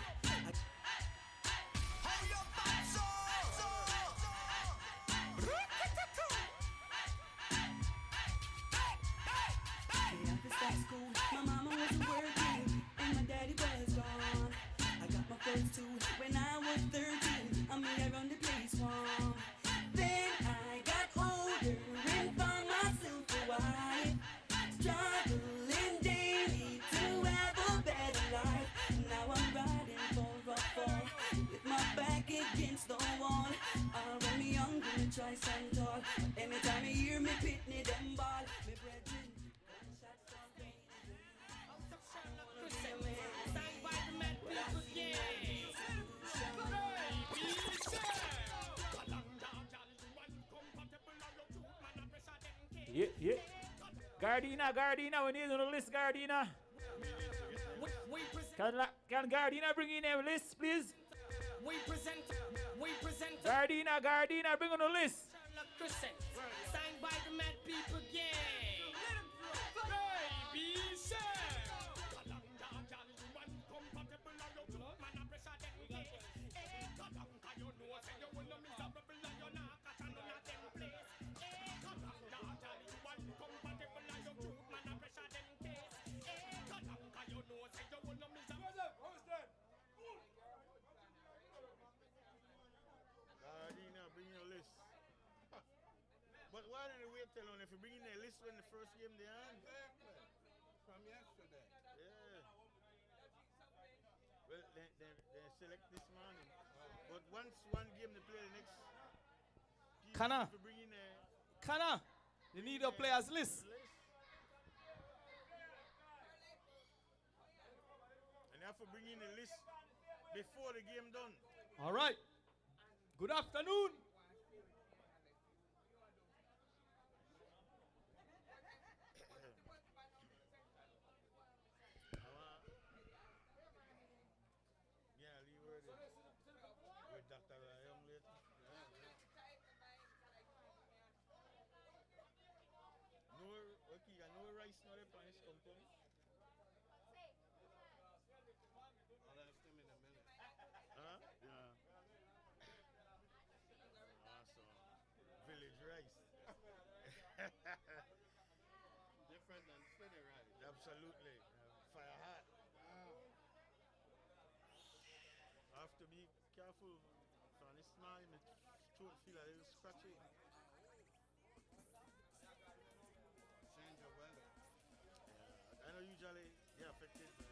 Me have to stop school. My mama wasn't working, and my daddy was gone. I got my first two when I was 13. I mean, I run the place warm. Then I got older and found myself a wife. Struggling daily to have a better life. Now I'm riding for a fall with my back against the wall. When me young, gonna try some tall. But anytime you hear me pitney them ball, me brethren, gunshots from rain.
Yeah. Gardina, we need on the list, Gardina. Can Gardina bring in a list, please?
We present.
Gardina, bring on the list.
Signed by the Mad People Gang. Baby, sir.
Gardina, bring your list. But why did we tell on if you bring in a list when the first game they had?
Exactly. From yesterday.
Yeah. Well, they select this morning. But once one game they play the next.
Kana.
If you bring in a
Kana, you need a players list.
And you have to bring in a list before the game done.
All right. Good afternoon.
Yeah, Lee word with Dr. Young later. No, okay, no rice, no Spanish compound.
I'll ask them in a minute.
Huh? Yeah. Awesome. Village rice.
Different than city rice.
Absolutely. Fire hot. I have to be careful. From this small, my throat feel a little scratchy.
Change of weather.
I know usually they're affected by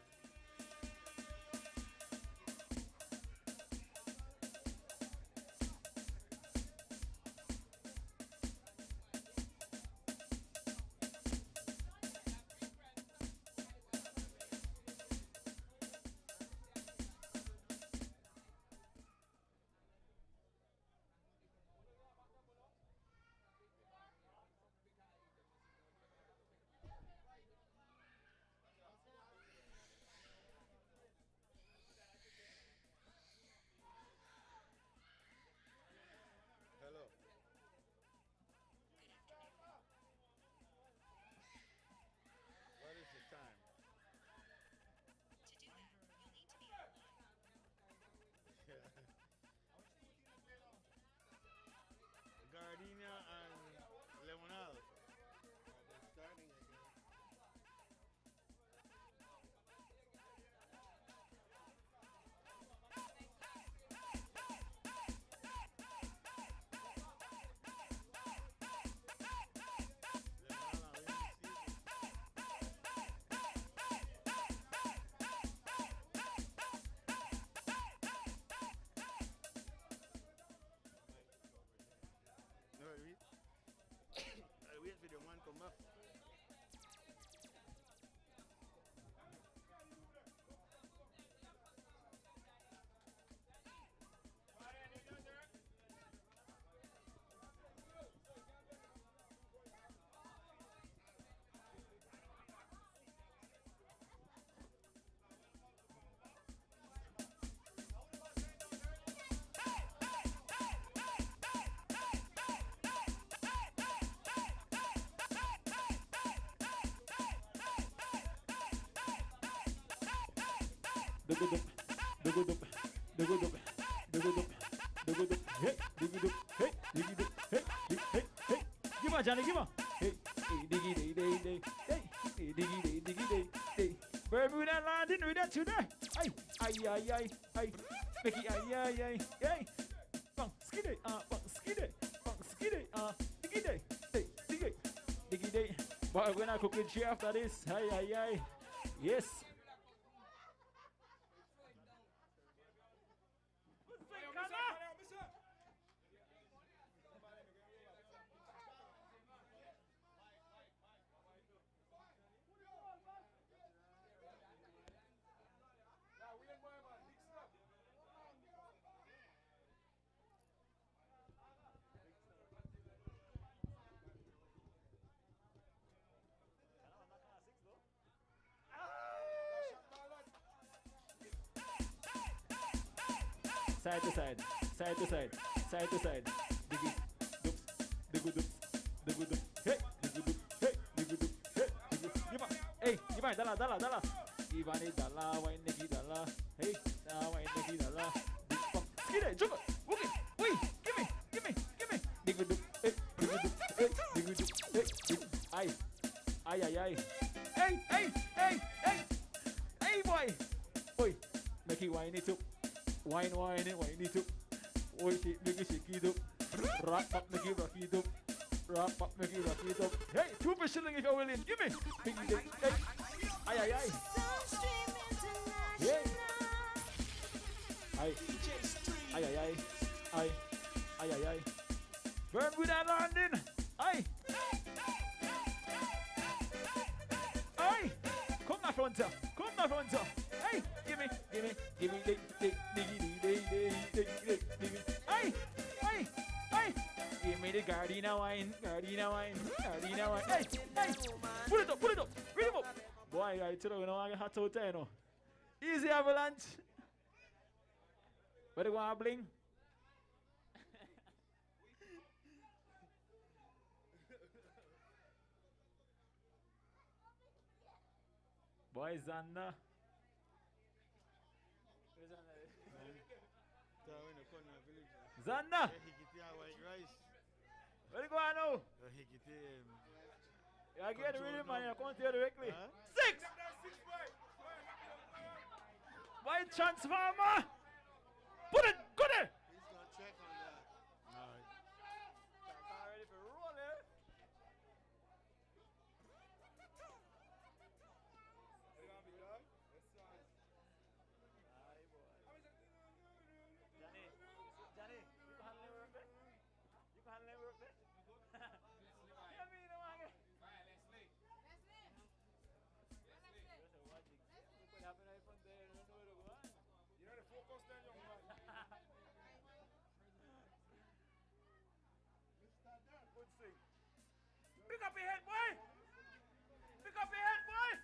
Dugudup, dugudup, dugudup, dugudup, dugudup, hey, dugudup, hey, dugudup, hey, hey, hey. Give her, Johnny, give her. Hey, diggy day day day, hey, diggy day diggy day day. Bermuda landing with that today. Ay, ay, ay, ay, ay. Mickey, ay, ay, ay, ay. Bang, skiddy, bang, skiddy, diggy day, diggy, diggy day. But when I cook it here after this, ay, ay, ay. Yes. Side to side, side to side, side to side. Diggy, doops, diggy doops, diggy doop, hey, diggy doop, hey, diggy doop, hey, diggy. Give me, hey, give me, dala, dala, dala. Give me dala, wine, niggy, dala. Hey, wine, niggy, dala. Big pump, skiddy, juggle, woogie, wee, give me, diggy doop, hey, diggy doop, hey, diggy doop, hey, diggy. Ay, ay, ay, ay. Hey, hey, hey, hey, hey, boy, boy, make it wine it up. Wine, wine, wine it up. Oh shit, make it shake it up. Rock back, make it rock it up. Rock back, make it rock it up. Hey, 2 shilling if you're willing. Give me. Biggie day. Hey. Aye, aye, aye. Yeah. Aye. Aye, aye, aye. Aye. Aye, aye, aye. Burn with that landing. Aye. Aye. Come na fronter. Come na fronter. Hey, gimme, dig, ay, ay, ay. Give me the Gardena wine, Gardena wine, Gardena wine. Hey, hey, pull it up, read him up. Boy, I tell you, I hot out there, you know. Easy avalanche. Where do you want to bling? Boy, Zanna. Zanna! Where you going now? You get the rhythm and you come here directly. Huh? 6! Why transformer? Put it! Go there!
He's going to check on that.
All right. I'm ready for roll there. Johnny, you can handle work there? You can handle work there? Yeah, me, no one. Leslie. What happened right from there? You don't know where to go on. You know the focus there, young man. Good thing. Pick up your head, boy! Pick up your head, boy!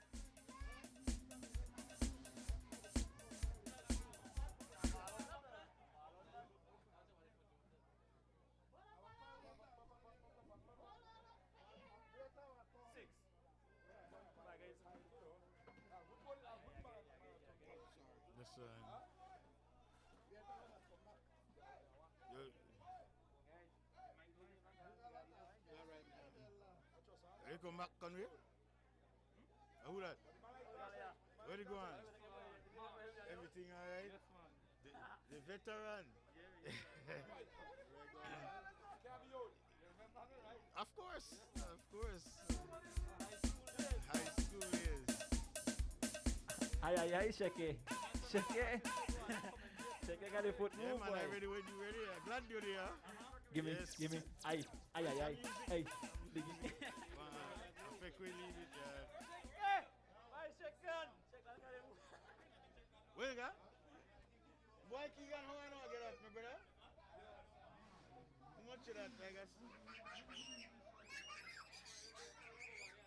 Listen. You come back, Conway? Who that? Where you going? Everything all right? The veteran. Of course, of course. High school years.
Aye, aye, aye, Sheke. Sheke. Sheke got the foot move,
yeah, man,
boy.
I'm ready when you ready. I'm glad you're there.
Give me,
yes.
give me. Aye, aye, aye, aye. Aye.
I think we leave it there.
Hey! Why Sheke gun? Sheke gun got him.
Where you got? Boy, Keegan, how I know I get off, my brother? How much of that, I guess?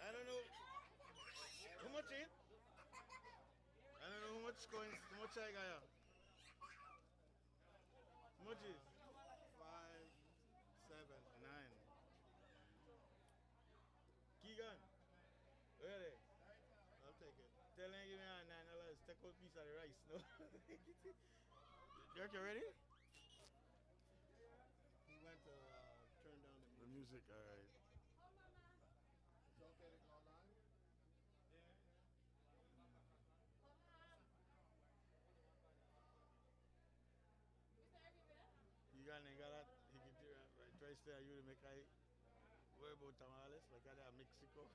I don't know. How much it? I don't know how much coins, how much I got here. How much is?
5, 7,
9. Keegan, where are they?
I'll take it.
Tell them give me $9, $10. take out a piece of the rice, no? Derek, you ready?
He went to turn down
The music, all right.
It's okay to go live?
You got that? He can do right. Try to stay you to make I worry about tamales like I did Mexico.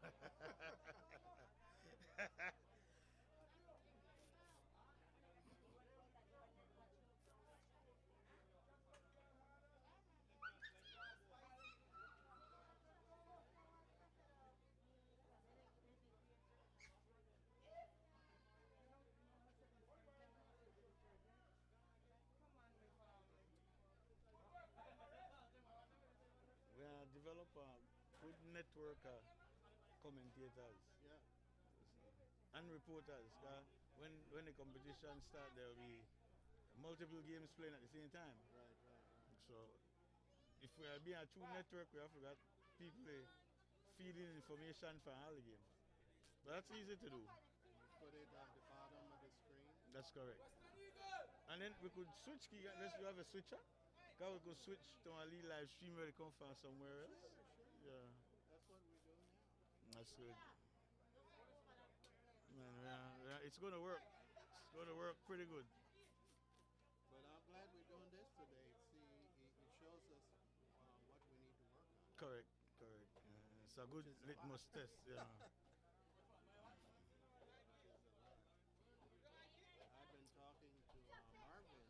We develop a good network of commentators.
Yeah.
And reporters. When the competition starts, there will be multiple games playing at the same time.
Right.
So if we are being a true network, we have to got people feeding information for all the games. But that's easy to do.
You put it at the bottom of the screen.
That's correct. And then we could switch key unless you have a switcher. Because we could switch to a little live stream where they come from somewhere else.
Sure.
Yeah.
That's what we're doing now.
That's good. Man, it's going to work. It's going to work pretty good.
But I'm glad we're doing this today. See, it shows us what we need to work on.
Correct. It's a good litmus test. Yeah.
I've been talking to Marvin.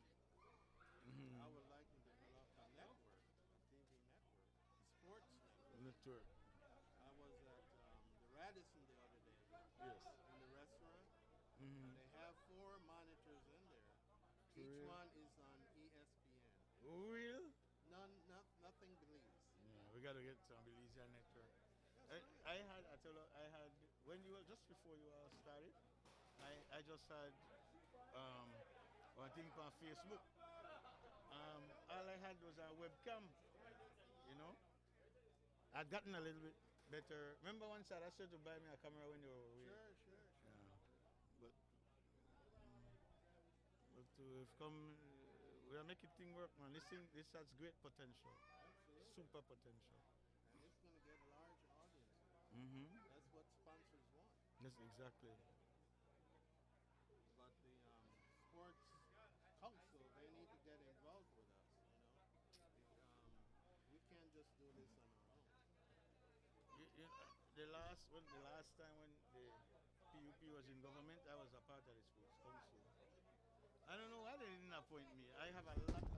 Mhm.
I would like to develop a network, a TV network, sports
Network.
I was at the Radisson the other day.
Yes.
In the restaurant.
Mhm.
They have 4 monitors in there.
For
Each
real?
one is on ESPN.
Real?
Nothing Belize.
Yeah, we got to get some Belizean network. I had, when you were, just before you all started, I just had one thing on Facebook. All I had was a webcam, you know. I'd gotten a little bit better. Remember one side I said to buy me a camera when you were away?
Sure.
Yeah. But to have come, we are making things work, man. This has great potential.
Absolutely.
Super potential.
And it's going to get a large audience.
Mm-hmm.
That's what sponsors want.
Yes, exactly.
But the sports council, they need to get involved with us, you know. We can't just do this on our own.
The last time when the PUP was in government, I was a part of the sports council. I don't know why they didn't appoint me. I have a lot of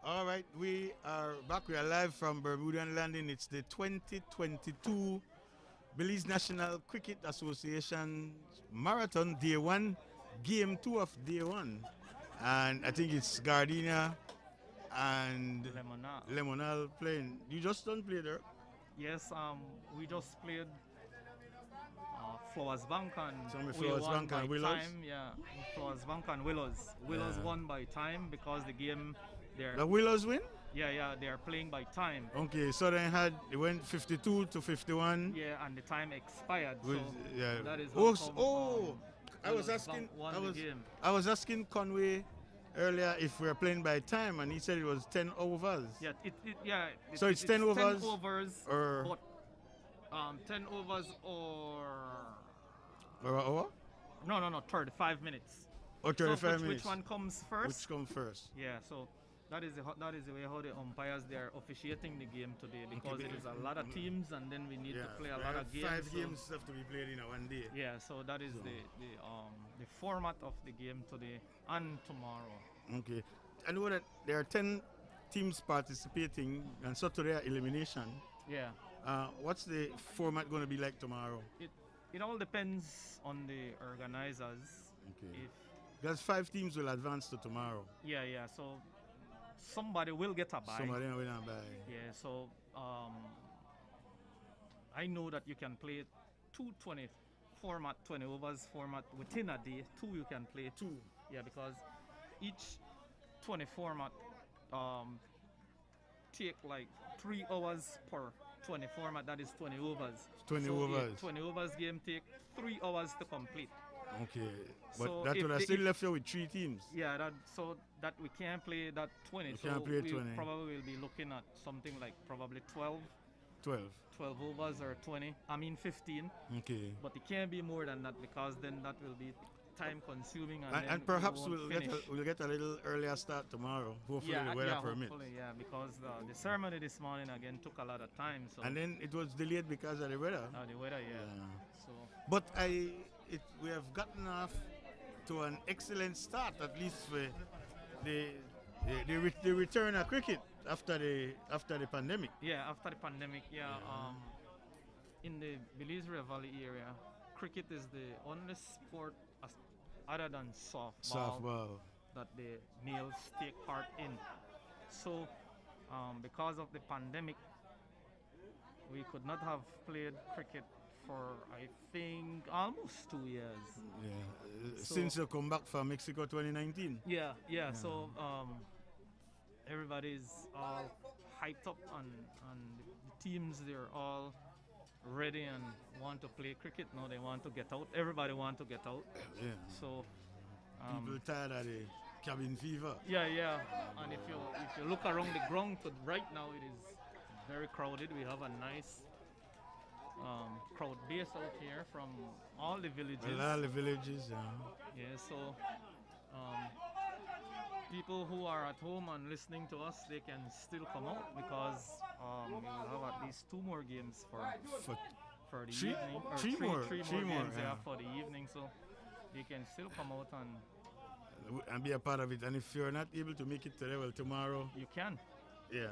All right, we are back. We are live from Bermudian Landing. It's the 2022 Belize National Cricket Association Marathon Day 1, Game 2 of Day 1. And I think it's Gardenia and Lemonal playing. You just don't play there?
Yes, we just played Flowers Bank and we
Flowers
won
Bank
by
and Willows?
time. Yeah, Flowers Bank and Willows. Willows won by time because the game.
The Willows win?
Yeah, they are playing by time.
Okay, so they went 52 to 51.
Yeah, and the time expired.
With,
so that is how come,
I was asking.
won the game.
I was asking Conway earlier if we were playing by time, and he said it was 10 overs.
Yeah,
So it's 10 overs.
10 overs,
or
10 overs or
an hour?
No, 35 minutes.
Or 35
so
minutes.
Which one comes first?
Which comes first?
Yeah, so that is the way how the umpires they are officiating the game today because it is a lot of teams and then we need to play a lot of games.
5 games have to be played in one day.
Yeah, so that is the format of the game today and tomorrow.
Okay, I know that there are 10 teams participating, and so today are elimination.
Yeah.
What's the format going to be like tomorrow?
It all depends on the organizers.
Okay. Because 5 teams will advance to tomorrow.
Yeah. So somebody will get a bye.
Somebody will not buy.
Yeah. So I know that you can play 220 format, 20 overs format within a day. 2 you can play. 2. Yeah, because each 20 format take like 3 hours per 20 format. That is 20 overs.
20
so
overs.
20 overs game take 3 hours to complete.
Okay, but
So
that
if
would have
the-
still
if-
left you with 3 teams.
Yeah, so that we can't play that 20.
You
so
can't play
we
20.
probably will be looking at something like probably 12.
12.
12 overs or 20. I mean 15.
Okay.
But it can't be more than that because then that will be time consuming and, then
And
we
perhaps
won't
we'll
finish.
get a little earlier start tomorrow. Hopefully the weather permits.
Hopefully, yeah, because the ceremony this morning again took a lot of time. So
And then it was delayed because of the weather.
the weather, yeah. So
But we have gotten off to an excellent start, at least for the return of cricket after the pandemic.
yeah, after the pandemic, in the Belize River Valley area, cricket is the only sport other than
Softball.
that the males take part in. So, because of the pandemic, we could not have played cricket for I think almost 2 years.
Yeah.
So-
Since you come back from Mexico 2019.
Yeah. So everybody's all hyped up and the teams they're all ready and want to play cricket. Now they want to get out. Everybody want to get out.
Yeah.
So
People tired of the cabin fever.
yeah. And if you look around the ground right now, it is very crowded. We have a nice crowd base out here from all the villages.
Well, all the villages,
Yeah, so people who are at home and listening to us, they can still come out because we will have at least 2 more games for the evening. Or
three more
games,
yeah.
for the evening. So they can still come out
and be a part of it. And if you're not able to make it today, well, tomorrow
you can.
Yeah,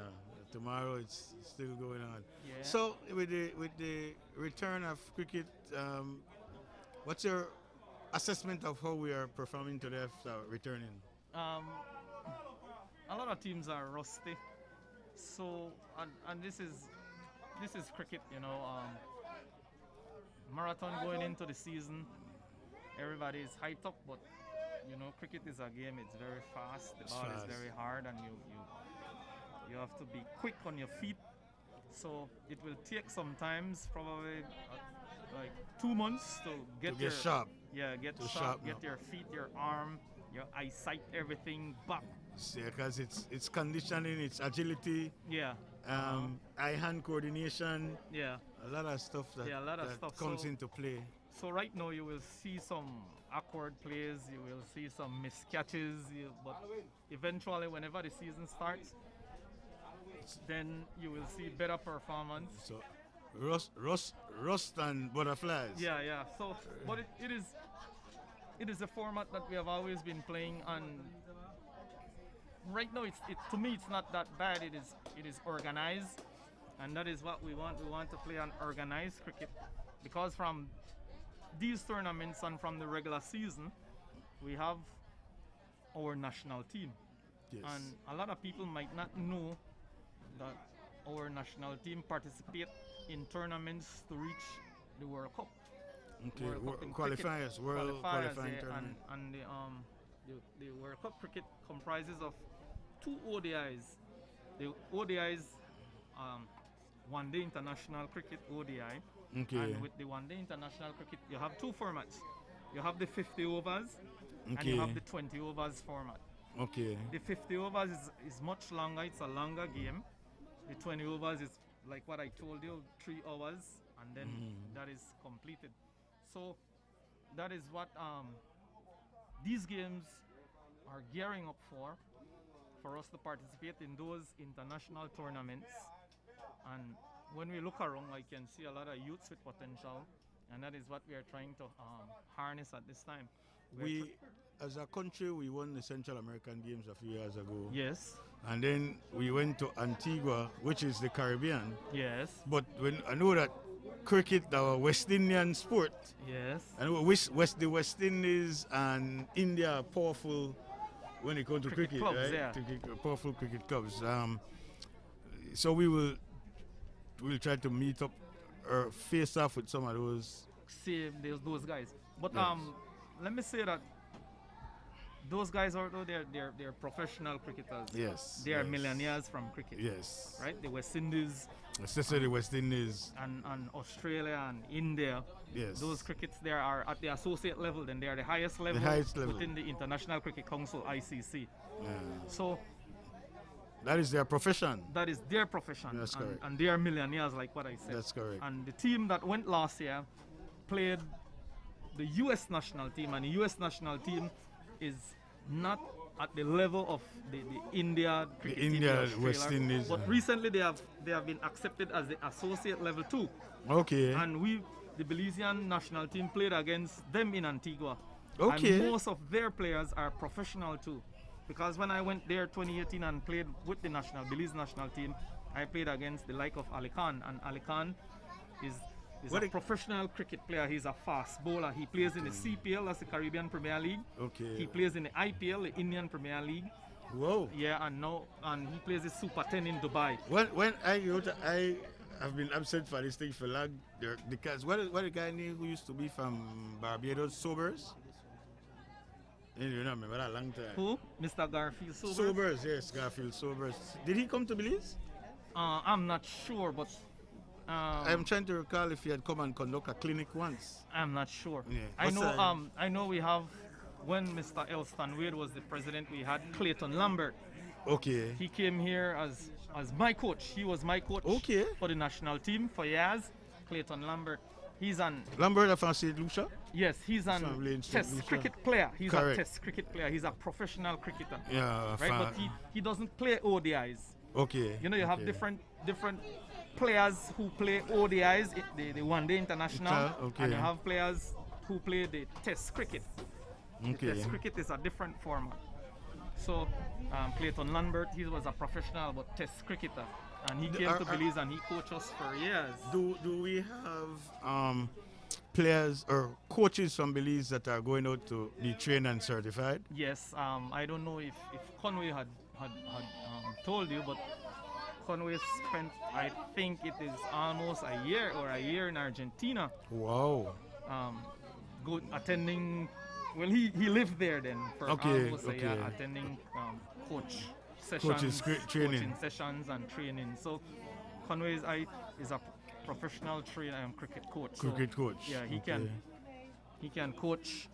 tomorrow it's still going on.
Yeah.
So with the return of cricket, what's your assessment of how we are performing today after returning?
A lot of teams are rusty. So and this is cricket, marathon going into the season. Everybody is hyped up, but cricket is a game. It's very fast. The ball is very hard, and you have to be quick on your feet. So it will take sometimes probably like 2 months to get
sharp.
Yeah, get
To
sharp.
sharpen
Get
up.
your feet, your arm, your eyesight, everything back.
Yeah, because it's conditioning, it's agility.
Yeah.
Eye-hand coordination.
Yeah.
A lot of stuff that,
Yeah, a lot of
that
stuff.
comes
So-
into play.
So right now you will see some awkward plays, you will see some miscatches, but eventually whenever the season starts, then you will see better performance.
So rust and butterflies.
Yeah. So, but it is a format that we have always been playing, and right now, to me, it's not that bad. It is organized, and that is what we want. We want to play an organized cricket, because from these tournaments and from the regular season, we have our national team.
Yes.
And a lot of people might not know that our national team participate in tournaments to reach the World Cup.
Okay,
World Cup in
qualifiers,
cricket.
world qualifying
yeah,
tournament.
and the World Cup cricket comprises of 2 ODIs. The ODIs, One Day International Cricket ODI.
Okay.
And with the One Day International Cricket, you have 2 formats. You have the 50 overs, and
Okay.
you have the 20 overs format.
Okay.
The 50 overs is much longer. It's a longer game. The 20 overs is like what I told you, 3 hours, and then that is completed. So that is what these games are gearing up for us to participate in those international tournaments. And when we look around, I can see a lot of youths with potential, and that is what we are trying to harness at this time.
As a country, we won the Central American Games a few years ago.
Yes.
And then we went to Antigua, which is the Caribbean.
Yes.
But when I know that cricket, our West Indian sport.
Yes.
And the West Indies and India are powerful when it comes to cricket,
clubs,
right?
yeah.
Powerful cricket clubs. So we'll try to meet up or face off with some of those.
See those guys. But
Yes.
let me say that those guys are they're professional cricketers.
Yes,
They are
yes.
millionaires from cricket.
Yes.
Right? The West Indies.
Especially the West Indies.
And Australia and India.
Yes.
Those crickets there are at the associate level, then they are the highest level, within the International Cricket Council, ICC.
Yeah.
So
that is their profession.
that is their profession.
That's correct.
And they are millionaires, like what I said.
That's correct.
And the team that went last year played the US national team, and the US national team is not at the level of the India cricket team,
India,
Australia.
West Indies.
But recently they have been accepted as the associate level too.
Okay.
And the Belizean national team played against them in Antigua.
Okay.
And most of their players are professional too. Because when I went there 2018 and played with the Belize national team, I played against the like of Ali Khan. And Ali Khan is a professional cricket player. He's a fast bowler. He plays in the CPL, that's the Caribbean Premier League.
Okay.
He plays in the IPL, the Indian Premier League.
Whoa.
Yeah, and he plays the Super 10 in Dubai.
When I have been absent for this thing for long. Because what the guy name who used to be from Barbados, Sobers? You don't remember that long time.
Who? Mr. Garfield Sobers?
Sobers, yes, Garfield Sobers. Did he come to Belize?
I'm not sure, but
I'm trying to recall if he had come and conduct a clinic once.
I'm not sure.
Yeah.
I know we have, when Mr. Elston Wade was the president, we had Clayton Lambert.
Okay.
He came here as my coach. He was my coach for the national team for years. Clayton Lambert. He's an
Lambert from St. Lucia?
Yes, he's an
From St.
test
Lucia.
cricket player. He's
Correct.
a test cricket player. He's a professional cricketer.
Yeah,
right.
fan.
But he doesn't play ODIs.
Okay.
You know, you have
okay.
different players who play ODIs, the One Day International,
Okay.
and you have players who play the Test cricket.
Okay.
The Test cricket is a different format. So Clayton Lambert, he was a professional but Test cricketer, and he came to Belize and he coached us for years.
Do we have players or coaches from Belize that are going out to be trained and certified?
Yes, I don't know if Conway had told you, but Conway spent, I think it is almost a year in Argentina.
Wow.
Attending. Well, he lived there then for almost a year, attending coach sessions,
training.
coaching sessions and training. So Conway is a professional trainer and cricket coach.
Cricket coach.
Yeah, he can coach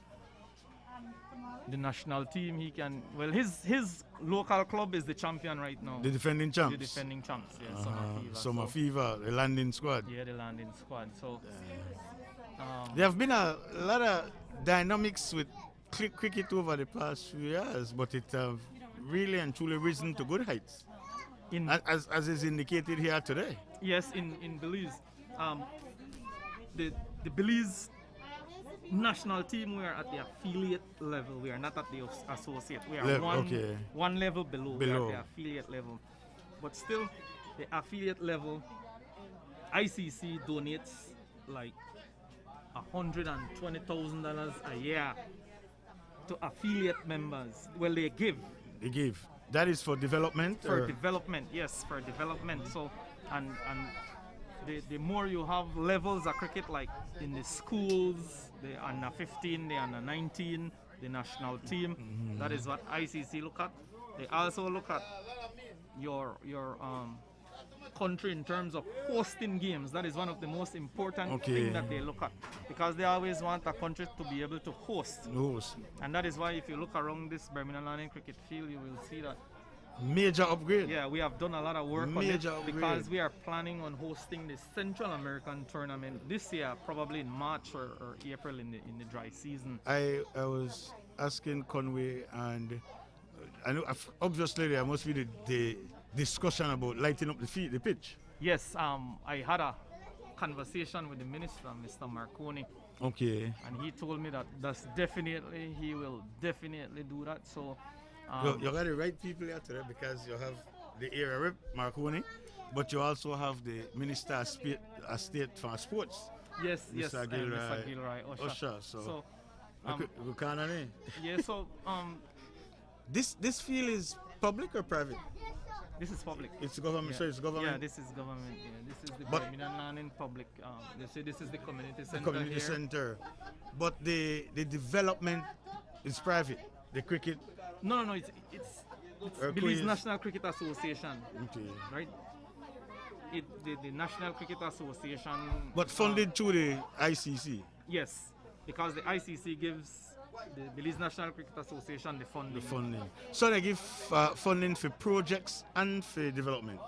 the national team. He can. Well, his local club is the champion right now.
The defending champs.
The defending champs. Yeah,
Summer Fever, the landing squad.
Yeah, the landing squad. So
there have been a lot of dynamics with cricket over the past few years, but it have really and truly risen to good heights. As is indicated here today.
Yes, in Belize. The Belize national team, we are at the affiliate level. We are not at the associate. We are
Okay.
one level below. We
Below.
are at the affiliate level. But still, the affiliate level, ICC donates like $120,000 a year to affiliate members. Well, they give.
They give. That is for development?
For
or?
development, yes, for development. So, and the more you have levels of cricket, like in the schools, the under 15, the under 19, the national team, that is what ICC look at. They also look at your country in terms of hosting games. That is one of the most important things that they look at, because they always want a country to be able to host. And that is why if you look around this Birmingham Land cricket field, you will see that
major upgrade.
Yeah, we have done a lot of work
Major
on it because we are planning on hosting the Central American tournament this year, probably in March or April in the dry season.
I was asking Conway, and I know obviously there must be the discussion about lighting up the pitch.
Yes, I had a conversation with the minister, Mr. Marconi.
Okay.
And he told me that he will definitely do that. So
you got the right people here today, because you have the area rep Marconi, but you also have the Minister of State for Sports.
Yes,
Mr.
Mr. Gilroy Usher.
So
yeah, so
this field is public or private?
This is public.
It's government.
Yeah.
So it's government.
Yeah, this is government. Yeah, this is the Birmingham Land in public. They say this is the community center.
The community center, but the development is private. The cricket.
No, it's Belize National Cricket Association.
Okay.
Right. The National Cricket Association.
But funded through the ICC.
Yes, because the ICC gives the Belize National Cricket Association the funding.
The funding. So they give funding for projects and for development.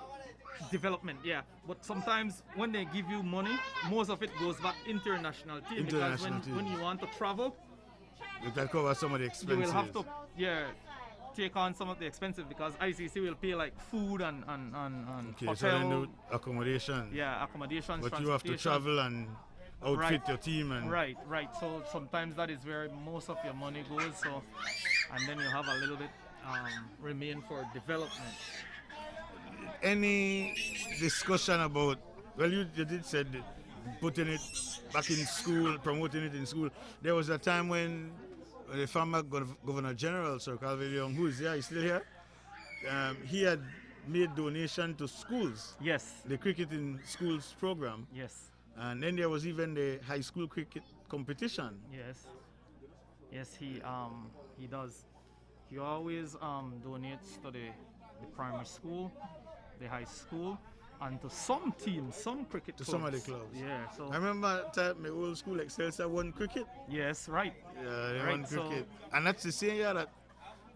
Development, yeah. But sometimes when they give you money, most of it goes back into your national team. Because when you want to travel,
you can cover some of the expenses.
You will have to, take on some of the expenses, because ICC will pay like food and hotel.
So then do accommodation.
Yeah, accommodation.
But you have to travel and outfit your team and
right. So sometimes that is where most of your money goes. So, and then you have a little bit remain for development.
Any discussion about? Well, you did said putting it back in school, promoting it in school. There was a time when the former Governor General, Sir Calvin Young, who is here, he's still here. He had made donation to schools.
Yes.
The cricket in schools program.
Yes.
And then there was even the high school cricket competition.
Yes, he does. He always donates to the primary school, the high school, and to some teams, some cricket clubs.
To some of the clubs.
Yeah. So
I remember my old school Excelsior won cricket.
Yes, right.
Yeah, they won cricket. And that's the same year that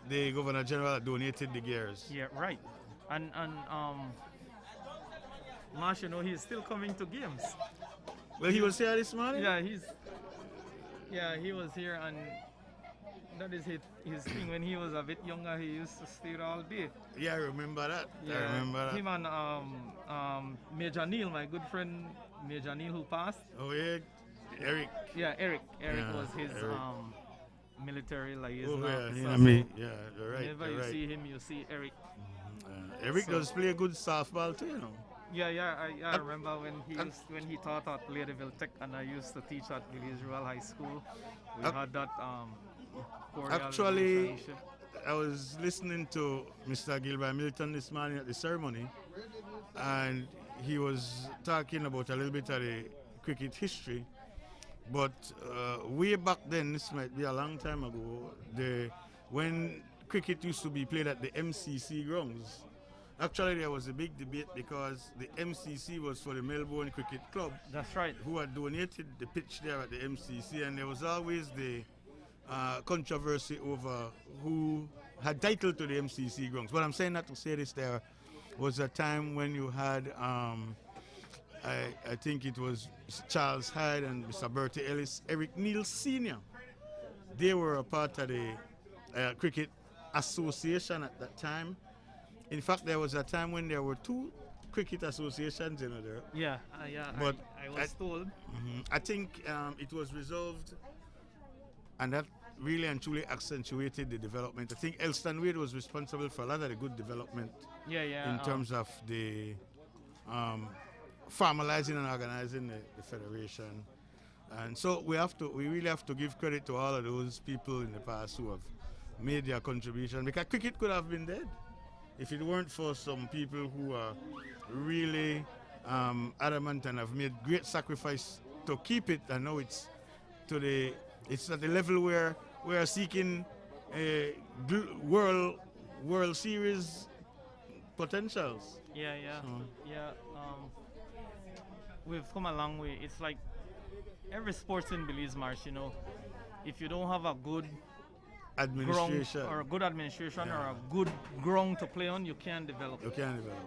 the Governor General donated the gears.
Yeah, right. And Marsh, he's still coming to games.
Well, he was here this morning?
Yeah, he was here, and that is his thing. When he was a bit younger, he used to stay all day.
Yeah, I remember that.
Yeah,
I remember that.
Him and Major Neil, my good friend Major Neil, who passed.
Oh yeah, Eric.
Yeah, Eric. Eric
Yeah,
was his
Eric.
military liaison.
Oh
officer.
yeah, me. Yeah, you're right.
Whenever
you're
you
right.
see him, you see Eric.
Eric does play good softball too,
I remember when he taught at Ladyville Tech, and I used to teach at Belize Rural High School. We had that cordial
Actually,
relationship.
I was listening to Mr. Gilbert Milton this morning at the ceremony, and he was talking about a little bit of the cricket history. But way back then, this might be a long time ago, when cricket used to be played at the MCC grounds. Actually, there was a big debate because the MCC was for the Melbourne Cricket Club.
That's right.
Who had donated the pitch there at the MCC, and there was always the controversy over who had title to the MCC grounds. But I'm saying that to say this, there was a time when you had, I think it was Charles Hyde and Mr. Bertie Ellis, Eric Neal Sr. They were a part of the Cricket Association at that time. In fact, there was a time when there were two cricket associations in there.
Yeah,
But
I was told.
I think it was resolved and that really and truly accentuated the development. I think Elston Wade was responsible for a lot of the good development in terms of the formalizing and organizing the federation. And so we really have to give credit to all of those people in the past who have made their contribution, because cricket could have been dead if it weren't for some people who are really adamant and have made great sacrifice to keep it. And now it's at the level where we are seeking a World Series potentials.
Yeah. So. We've come a long way. It's like every sports in Belize Marsh, if you don't have a good
administration
or a good administration or a good ground to play on, you can't develop.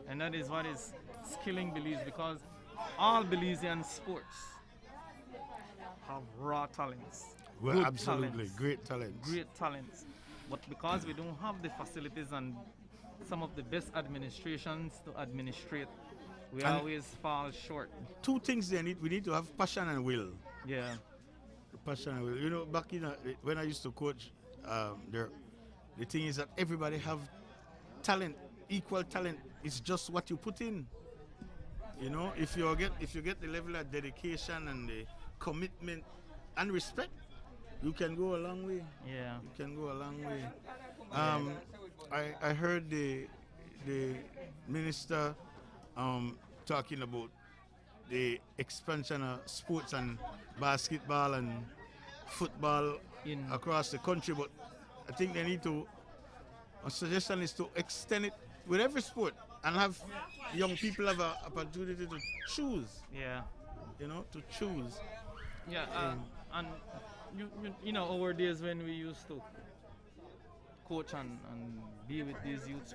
And that is what is killing Belize, because all Belizean sports have raw talents.
Well, absolutely, great talents.
Great talents. But because we don't have the facilities and some of the best administrations to administrate, we always fall short.
Two things we need to have passion and will.
Yeah.
Passion and will. Back when I used to coach, the thing is that everybody have talent, equal talent. It's just what you put in. If you get the level of dedication and the commitment and respect, you can go a long way.
Yeah.
You can go a long way. I heard the minister talking about the expansion of sports and basketball and football across the country, but I think they need to, a suggestion is to extend it with every sport and have young people have an opportunity to choose.
Yeah.
To choose.
Yeah, and over days when we used to coach and be with these youths,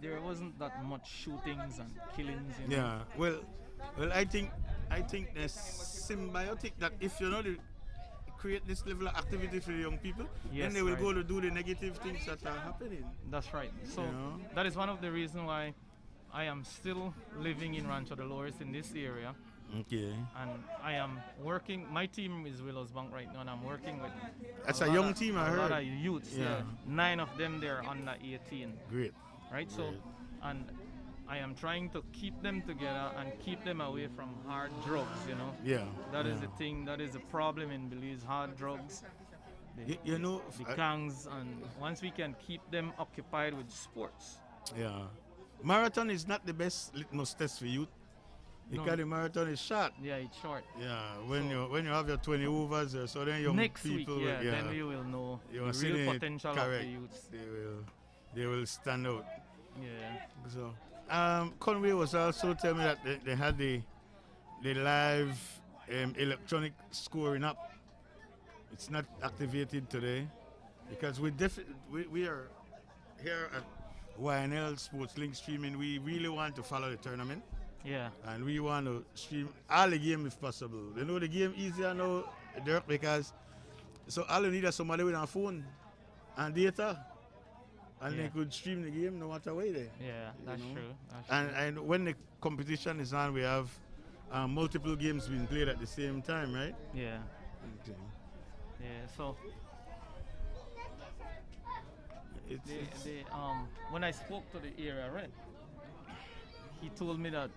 there wasn't that much shootings and killings.
Yeah, well, I think there's symbiotic that if you create this level of activity for the young people, then they will go to do the negative things that are happening.
That's right. So that is one of the reasons why I am still living in Rancho Dolores in this area.
Okay.
And I am working, my team is Willows Bank right now, and I'm working with
a young team, I heard.
A lot of youths, 9 of them, they're under 18.
Great.
Right?
Great.
So, and I am trying to keep them together and keep them away from hard drugs,
Yeah.
That is the thing, that is the problem in Belize, hard drugs. The gangs, and once we can keep them occupied with sports.
Yeah. Marathon is not the best litmus test for youth. Because the marathon is short.
Yeah, it's short.
Yeah, when you have your 20 overs, so then young
next
people
week, then we will know the real potential of the youths.
They will stand out.
Yeah.
So, Conway was also telling me that they had the live electronic scoring up. It's not activated today because we are here at YNL Sports Link Streaming. We really want to follow the tournament.
Yeah.
And we want to stream all the game if possible. The game easier now, Dirk, because so all you need is somebody with a phone and data, and they could stream the game no matter where they.
Yeah, that's true.
And when the competition is on, we have multiple games being played at the same time, right?
Yeah.
Okay.
Yeah. So when I spoke to the area rep, he told me that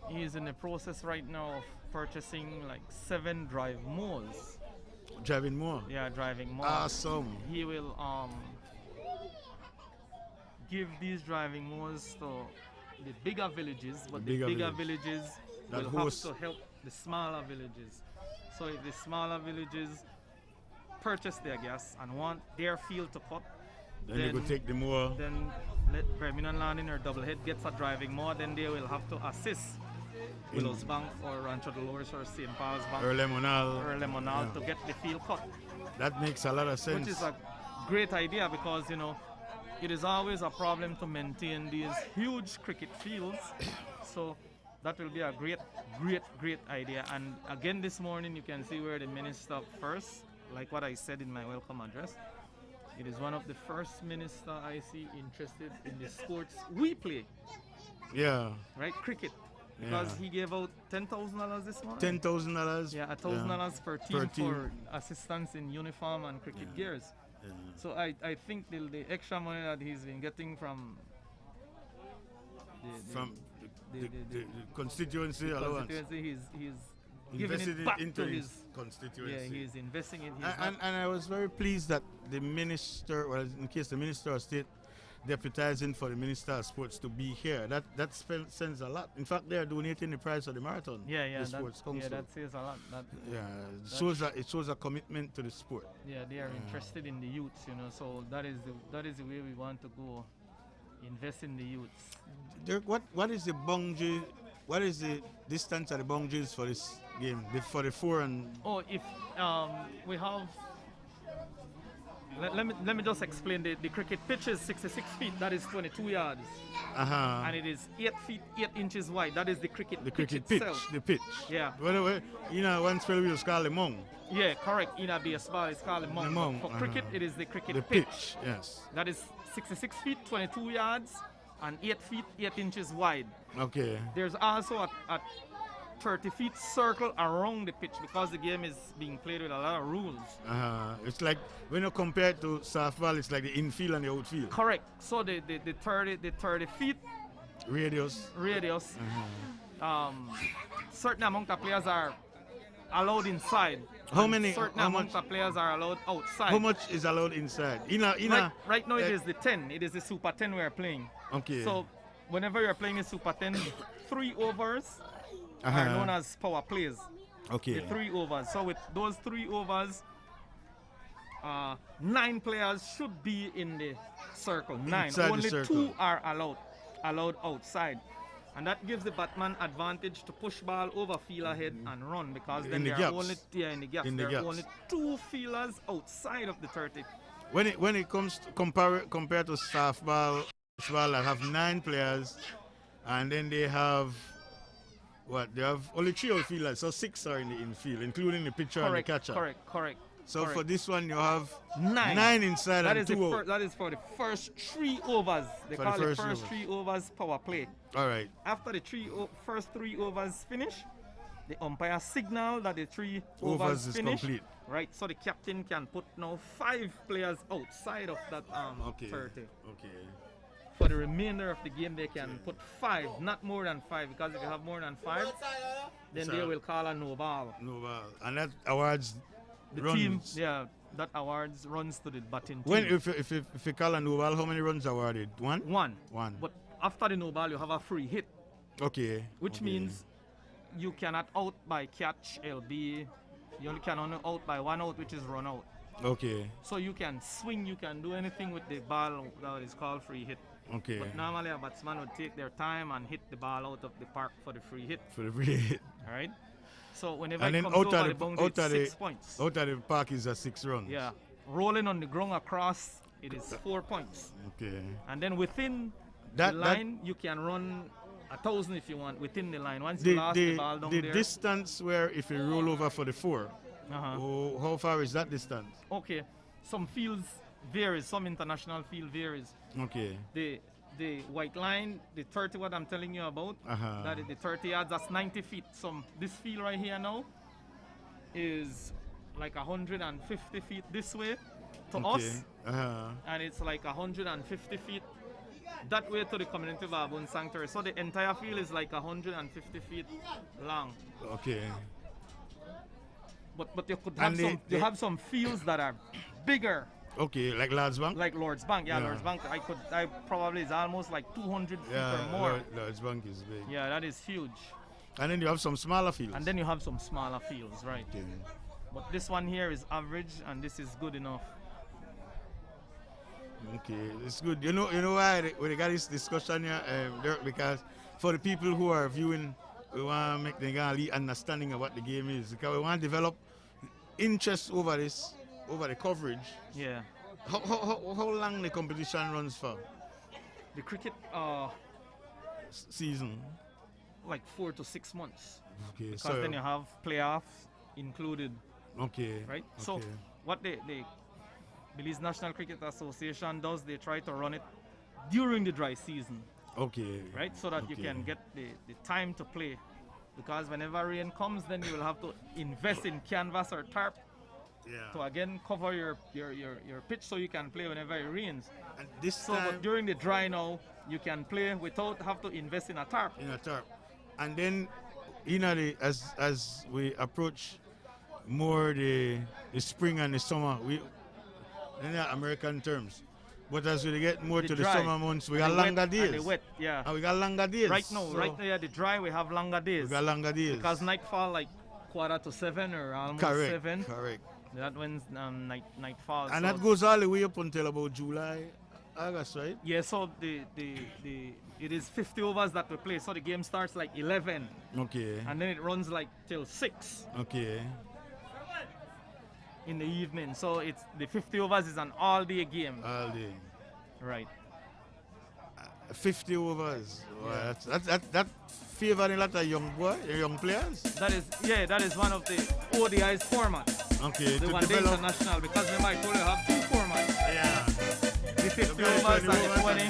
he is in the process right now of purchasing like 7 drive mowers.
Driving more?
Yeah, driving more.
Awesome.
He will give these driving mowers to the bigger villages, but the bigger villages will have to help the smaller villages. So if the smaller villages purchase their gas and want their field to cut,
then they could take the mower.
Then let Birmingham Landing or Doublehead gets a driving mower, then they will have to assist Willows Bank or Rancho Dolores or St. Paul's Bank
or Lemonal
to get the field cut.
That makes a lot of sense.
Which is a great idea because, it is always a problem to maintain these huge cricket fields. So that will be a great idea. And again this morning you can see where the minister first, like what I said in my welcome address, it is one of the first minister I see interested in the sports we play.
Yeah.
Right? Cricket. because
Yeah.
he gave out $10,000 this month.
$10,000.
Yeah, $1,000 per team for assistance in uniform and cricket gears.
Yeah.
So I think the extra money that he's been getting from
the constituency allowance.
He's giving
Invested
it back
into
to
his
his
constituency.
Yeah, he's investing it.
And I was very pleased that the minister, well, in case the minister of state deputizing for the minister of sports to be here, that sends a lot. In fact, they are donating the price of the marathon.
Yeah,
the sports council.
that says a lot.
It shows a commitment to the sport.
Yeah, they are interested in the youths, so that is the way we want to go. Invest in the youths.
Dirk, what is the boundary? What is the distance of the boundaries for this game? For the 4 and
if we have. Let me just explain. The cricket pitch is 66 feet. That is 22 yards. And it is 8 feet 8 inches wide. That is the cricket pitch itself.
The pitch.
Yeah.
One spell we just call the mung.
Yeah, correct. In a baseball, it's called the mung. For cricket, it is the cricket pitch.
Yes.
That is 66 feet, 22 yards, and 8 feet 8 inches wide.
Okay.
There's also a 30 feet circle around the pitch because the game is being played with a lot of rules.
It's like when you compare it to softball, it's like the infield and the outfield.
Correct. So the 30 feet
radius.
Certain amount of players are allowed inside.
How many?
Certain
How
amount
much?
of players are allowed outside.
How much is allowed inside?
Right now it is the 10. It is the Super 10 we are playing.
Okay.
So whenever you're playing the Super 10, 3 overs are known as power plays.
Okay.
The 3 overs. So with those 3 overs, 9 players should be in the circle. 9.
Inside the
Only
circle.
2 are allowed outside. And that gives the batman advantage to push ball over field ahead and run because then there are only in the gaps. There are only 2 fielders outside of the 30.
When it comes to compared to softball, I have 9 players, and then they have they have only 3 outfielders, so 6 are in the infield, including the pitcher and the catcher.
Correct.
So for this one, you have
9
inside
that
and
is
2 out.
That is for the first 3 overs. They call the first 3 overs power play.
All right.
After the first 3 overs finish, the umpire signal that the 3 overs
is
finish.
complete.
Right, so the captain can put now 5 players outside of that 30.
Okay.
For the remainder of the game, they can put 5, not more than 5, because if you have more than 5, then they will call a no ball.
No ball. And that awards
the
runs.
team, that awards runs to the batting team.
When if you call a no ball, how many runs awarded? 1?
1.
1.
But after the no ball, you have a free hit.
Okay.
Which means you cannot out by catch, LB. You only can only out by 1 out, which is run out.
Okay.
So you can swing, you can do anything with the ball that is called free hit.
Okay.
But normally a batsman would take their time and hit the ball out of the park for the free hit.
For the free hit.
All right. So whenever
And
it
then
comes over the boundary, it's 6 points.
Out of the park is 6 runs.
Yeah. Rolling on the ground across, it is 4 points.
Okay.
And then within
That-
the line, you can run 1,000 if you want within the line. Once you lost the ball down
the
there.
distance where if you roll over for the 4, how far is that distance?
Okay. Some fields varies. Some international field varies.
Okay.
The white line, the 30 what I'm telling you about, that is the 30 yards, that's 90 feet. This field right here now is like 150 feet this way to us. And it's like 150 feet that way to the community baboon sanctuary. So the entire field is like 150 feet long.
Okay.
But you could have you have some fields that are bigger.
Okay, like Lord's Bank?
Like Lord's Bank, Lord's Bank. I probably is almost like 200 feet or more.
Lord's Bank is big.
Yeah, that is huge.
And then you have some smaller fields.
And then you have some smaller fields, right?
Okay.
But this one here is average, and this is good enough.
Okay, it's good. You know why we got this discussion here, Dirk, because for the people who are viewing, we want to make them get a understanding of what the game is. Because we want to develop interest over this, over the coverage.
Yeah.
How long the competition runs for?
The cricket
season?
Like 4 to 6 months.
Okay,
because
so
then you have playoffs included.
Okay.
Right?
Okay.
So what the Belize National Cricket Association does, they try to run it during the dry season.
Okay.
Right, so that you can get the time to play. Because whenever rain comes, then you will have to invest in canvas or tarp to again cover your pitch so you can play whenever it rains.
And this
so
time,
but during the dry now, you can play without have to invest in a tarp.
And then, as we approach more the spring and the summer, in the American terms. But as we get more to the summer months, we got longer days.
And the wet, yeah.
And we got longer days.
Right now, the dry, we have longer days.
We got longer days.
Because nightfall like 6:45 or almost 7.
Correct.
That when nightfall.
And that goes all the way up until about July, August, right?
Yeah, so it is 50 overs that we play. So the game starts like 11.
Okay.
And then it runs like till 6.
Okay.
In the evening. So it's the 50 overs is an all-day game.
All day.
Right.
50 overs.
Yeah.
That favor a lot of young players.
That is one of the ODI's formats.
Okay.
The one day international, because remember I told you I have 2 formats.
Yeah.
The 50 overs and the 20.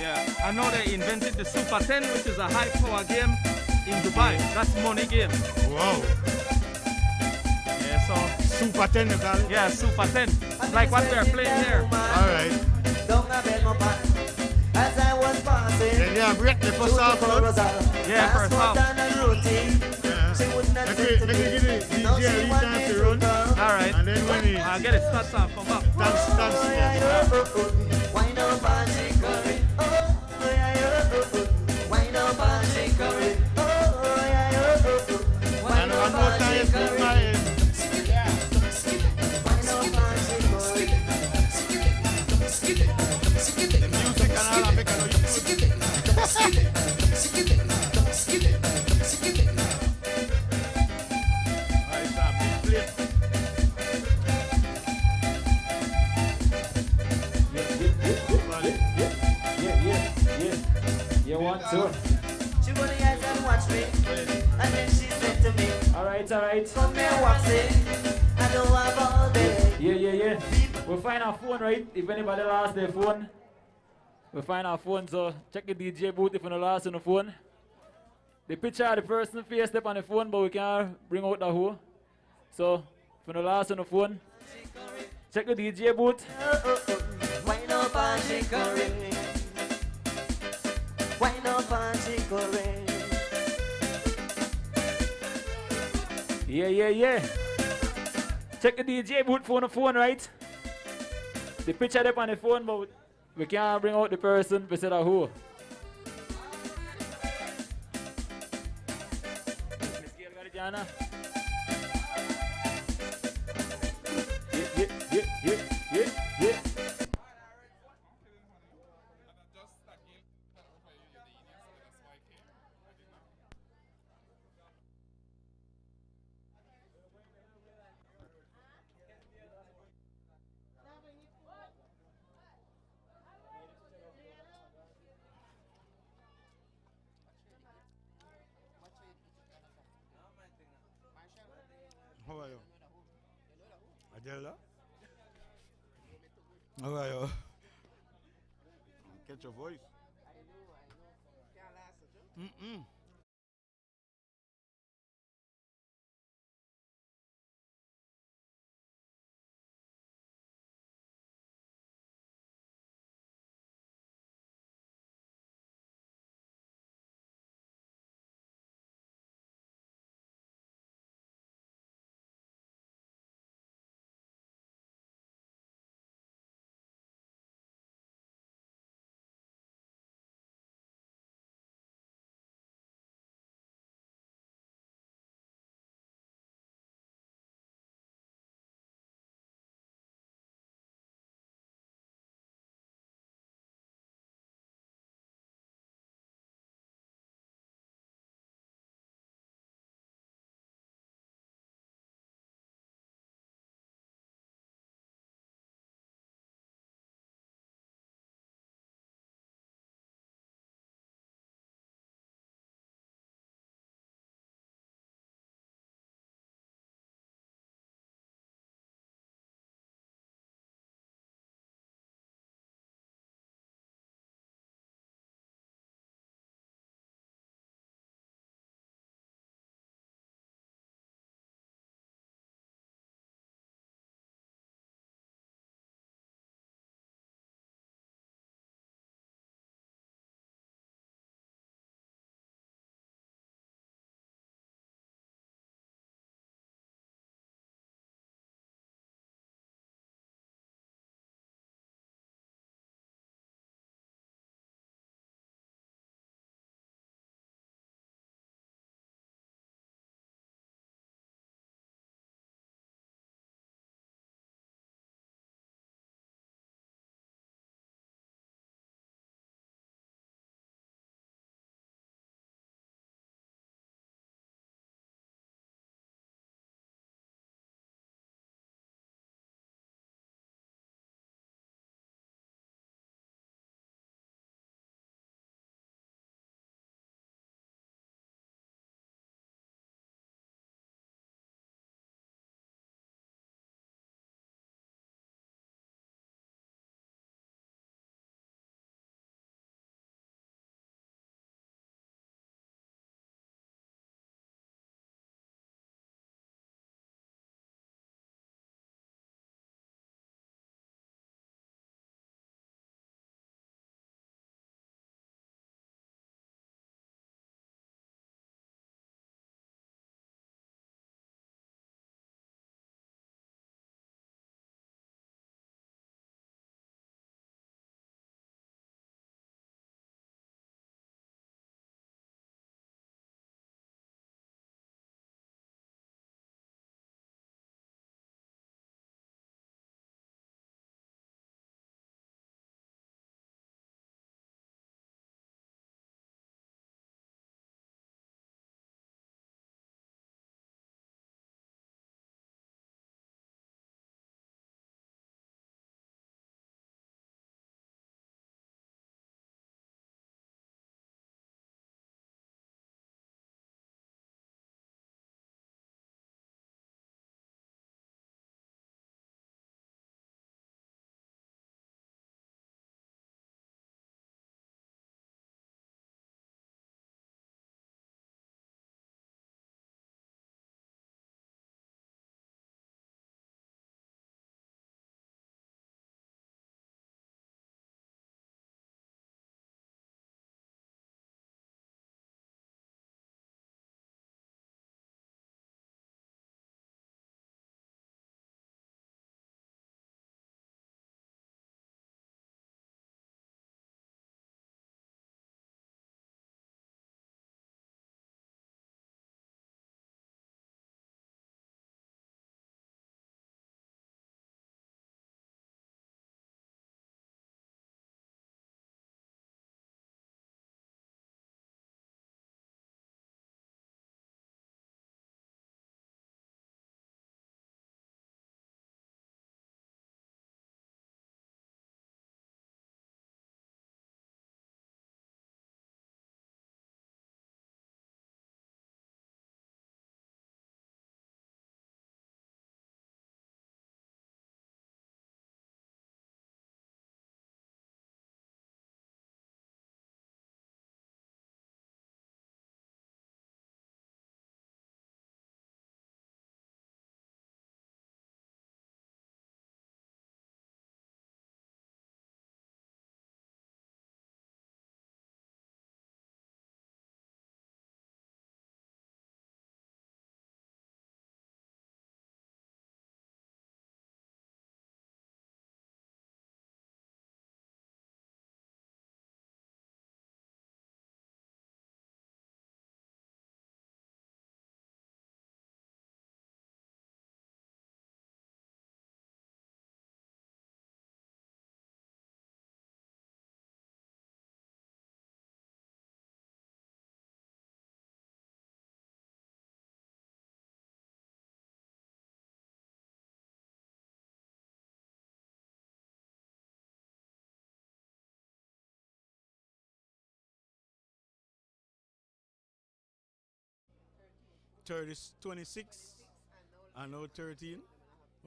Yeah. I know they invented the Super 10, which is a high power game in Dubai. That's money game.
Wow.
Yeah, so
Super 10 you call it?
Yeah, Super 10. Like what we're playing here.
Alright.
As I was passing,
then yeah, break the first half.
Yeah, first half.
Let me give the DJ a chance to run.
Alright.
And then when
I'll get it starts off, come back.
Wind up and shake it. Oh, yeah, wind up and shake it. Oh, yeah, wind up and shake it.
The music and all of it can
You want to?
She put the eyes and watch me, and then she said to me,
Alright.
come here, wax it. I know I'm all day.
Yeah. We'll find our phone, right? If anybody lost their phone, we'll find our phone. So check the DJ booth if you lost on the phone. The picture of the person face step on the phone, but we can't bring out the whole. So if you lost on the phone, check the DJ booth.
Wind up and shake it. Wind up and shake it.
Yeah. Check the DJ booth for the phone, right? The picture up on the phone, but we can't bring out the person beside a who. Yeah.
How are you? Adela? How are you? Catch your voice. Mm-mm. 26 and now 13.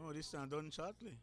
Oh, this time done shortly.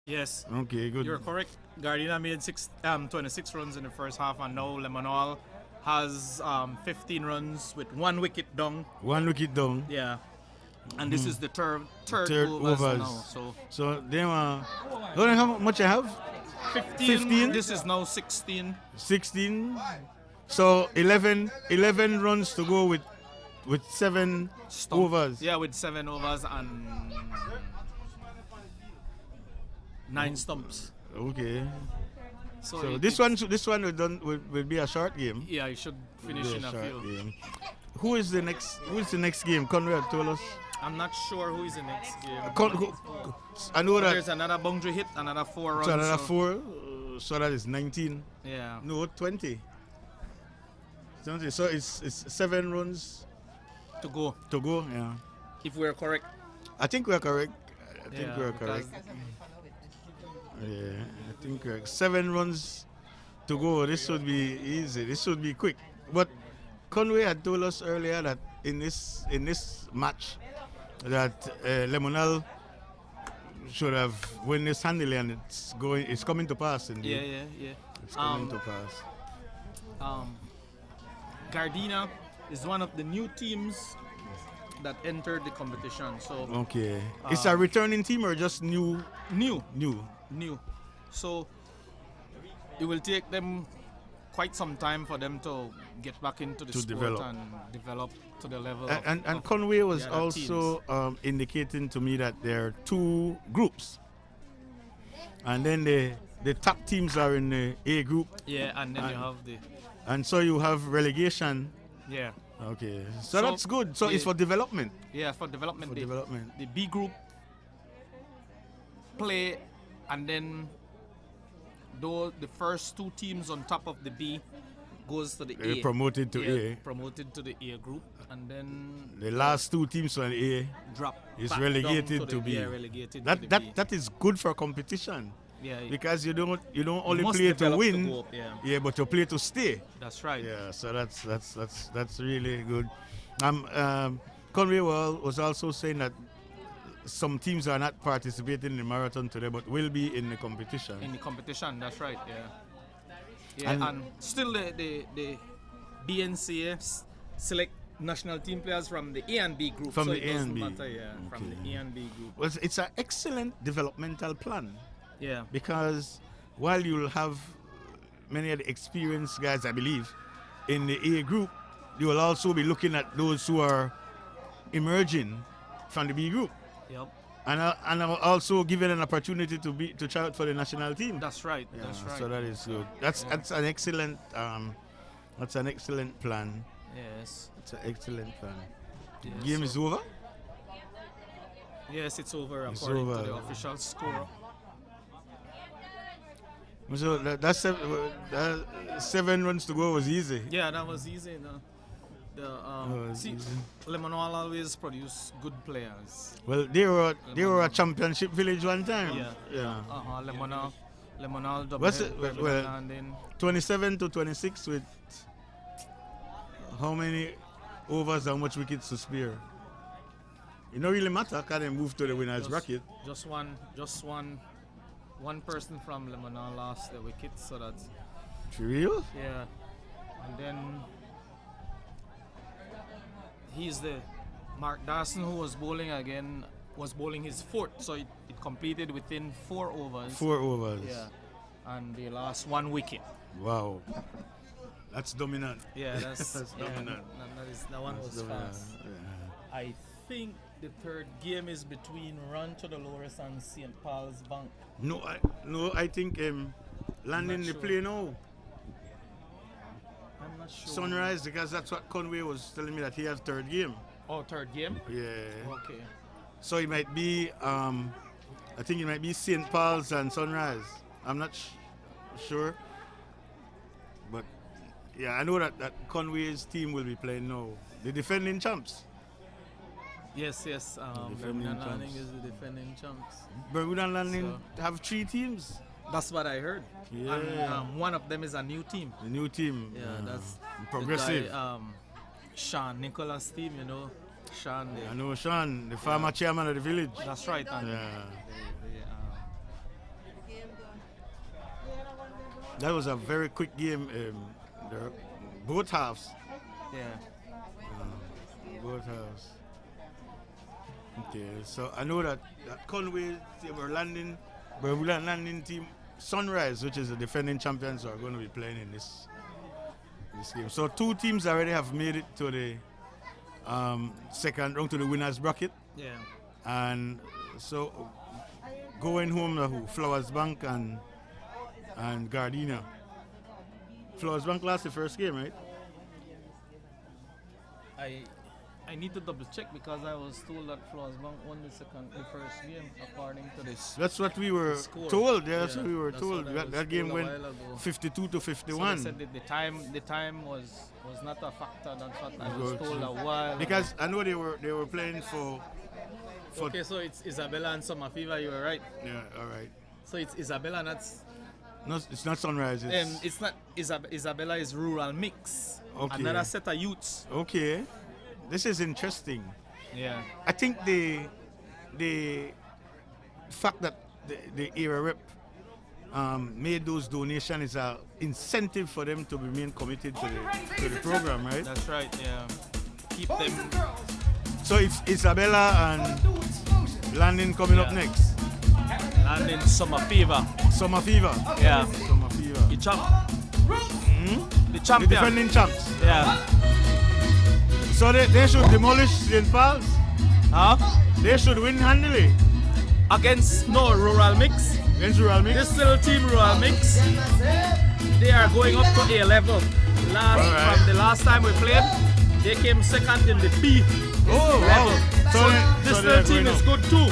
Yes.
Okay, good.
You're correct. Gardena made 26 runs in the first half, and now Lemonal has 15 runs with 1 wicket down.
1 wicket down.
Yeah. And this is the third
overs
now.
So they how much I have?
15. This is now 16.
16. So 11 runs to go with 7 overs.
Yeah, with 7 overs and 9 stumps.
Okay. So
it-
this one will be a short game.
Yeah, you should finish in a
short
few.
game. Who is the next game? Conrad told us.
I'm not sure who is the next game.
I know that
There's another boundary hit, another 4 runs.
so another 4, so that is 19.
Yeah.
No, 20. So it's 7 runs
to go.
Yeah.
If we're correct.
I think we're correct. I think
Yeah,
we're correct. Yeah, I think we're 7 runs to go. This should be easy. This should be quick. But Conway had told us earlier that in this match that Lemonal should have won this handily, and it's coming to pass. Indeed.
Yeah.
It's coming to pass.
Gardena is one of the new teams that entered the competition. So
Okay. It's a returning team or just new?
New.
New.
So it will take them quite some time for them to get back into the sport
develop.
and develop to the level
And
of
Conway was
the other teams.
also indicating to me that there are 2 groups, and then the top teams are in the A group.
Yeah, and then you have the
And so you have relegation.
Yeah.
Okay. So that's good. So it's for development.
Yeah, for development.
For development.
The B group
play, and then though the first 2 teams on top of the B goes to the A.
Promoted to A.
Promoted to the A group, and then
the last 2 teams from A
drop
is
back
relegated
down
to B.
Relegated to the B.
That is good for competition.
Yeah,
because you don't only
must
play to
develop to
win.
go up,
but you play to stay.
That's right.
Yeah, so that's really good. Conway was also saying that some teams are not participating in the marathon today, but will be in the competition.
In the competition, that's right. Yeah. And still the BNCA select national team players from the A and B group.
From
so
the
it
A
doesn't
and B.
matter, from the A and B group.
Well, it's an excellent developmental plan.
Yeah.
Because while you'll have many of the experienced guys, I believe, in the A group, you will also be looking at those who are emerging from the B group.
Yep.
And also given an opportunity to try out for the national team.
That's right. That's right.
So that is good. That's an excellent plan.
Yes.
It's an excellent plan.
Yes,
Game is over?
Yes, it's over according to the official score.
So that 7 runs to go was easy.
Yeah, that was easy. Lemonal always produce good players.
Well, they were a championship village one time.
Yeah. Lemonal double
What's
head,
it? Well,
and then
27 to 26 with how many overs, how much wickets to spare. It don't really matter. Can they move to the winners bracket?
Just one person from Lemonal lost the wicket, so that's
For real?
yeah. And then he's the Mark Dawson who was bowling again, was bowling his 4th, so it completed within 4 overs.
4 overs.
Yeah. And they lost 1 wicket.
Wow. That's dominant.
Yeah, that's
dominant.
That one was
dominant.
fast.
Yeah.
I think the 3rd game is between Rancho Dolores and St. Paul's Bank.
No, I think landing the play now.
I'm not sure.
Sunrise, because that's what Conway was telling me, that he has 3rd game.
Oh, 3rd game?
Yeah.
Okay.
So it might be, I think it might be St. Paul's and Sunrise. I'm not sure. But yeah, I know that Conway's team will be playing now. The defending champs.
Yes. Bermuda Landing is the defending champs.
Bermuda Landing have 3 teams.
That's what I heard.
Yeah.
And one of them is a new team.
A new team.
Yeah, that's
progressive.
The guy, Sean Nicholas' team, you know. Sean.
I know Sean, the former chairman of the village.
That's right. And
that was a very quick game. Both halves.
Yeah.
Both halves. Okay, so I know that Conway, Bermuda Landing team, Sunrise, which is the defending champions, are going to be playing in this game. So 2 teams already have made it to the second round, to the winners bracket.
Yeah.
And so going home now, Flowers Bank and Gardena. Flowers Bank lost the first game, right?
I need to double check because I was told that Flowers Bank won the first game according to this.
That's what we were told. Yeah, that's what we were told. That game went 52 to 51.
So they said that the time was not a factor. That's what I was told a while.
Because I know they were playing for.
Okay, so it's Isabella and Summer Fever. You were right.
Yeah, all right.
So it's Isabella,
No, it's not Sunrise.
It's not Isabella is rural mix.
Okay.
Another set of youths.
Okay. This is interesting.
Yeah.
I think the fact that the area rep made those donations is an incentive for them to remain committed to the program, right?
That's right, yeah. Keep them.
So it's Isabella and Landing coming up next.
Landing Summer Fever.
Summer Fever?
Yeah.
Summer Fever.
The champ. The champion.
The defending champs.
Yeah.
So they should demolish St. Paul's?
Huh?
They should win handily.
Against Rural Mix.
Against Rural Mix?
This little team Rural Mix. They are going up to A level. From the last time we played, they came second in the B level.
Wow.
So this little team is good too.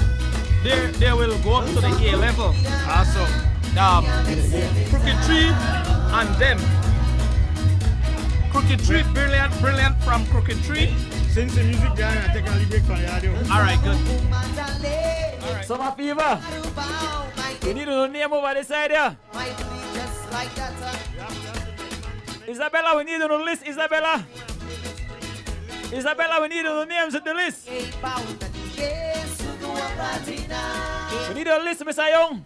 they will go up to the A level.
Awesome.
Crooked Tree and them. Crooked Tree, brilliant from Crooked Tree.
Since the music down, I take a little break from the audio.
Alright, good.
Alright. Summer Fever. We need to name over this side here. Isabella, we need to list. Isabella, we need the names of the list. We need a list, Mr. Young.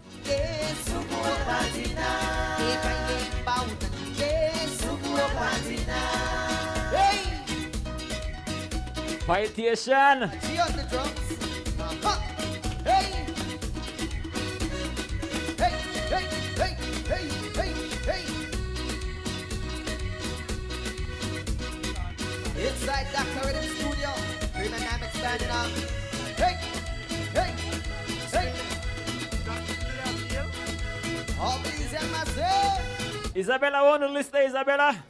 Citation.
Inside Dr. Rhythm Studio, Dynamic standing up. Hey, hey, hey. All these and myself.
Isabella, want to list there, Isabella?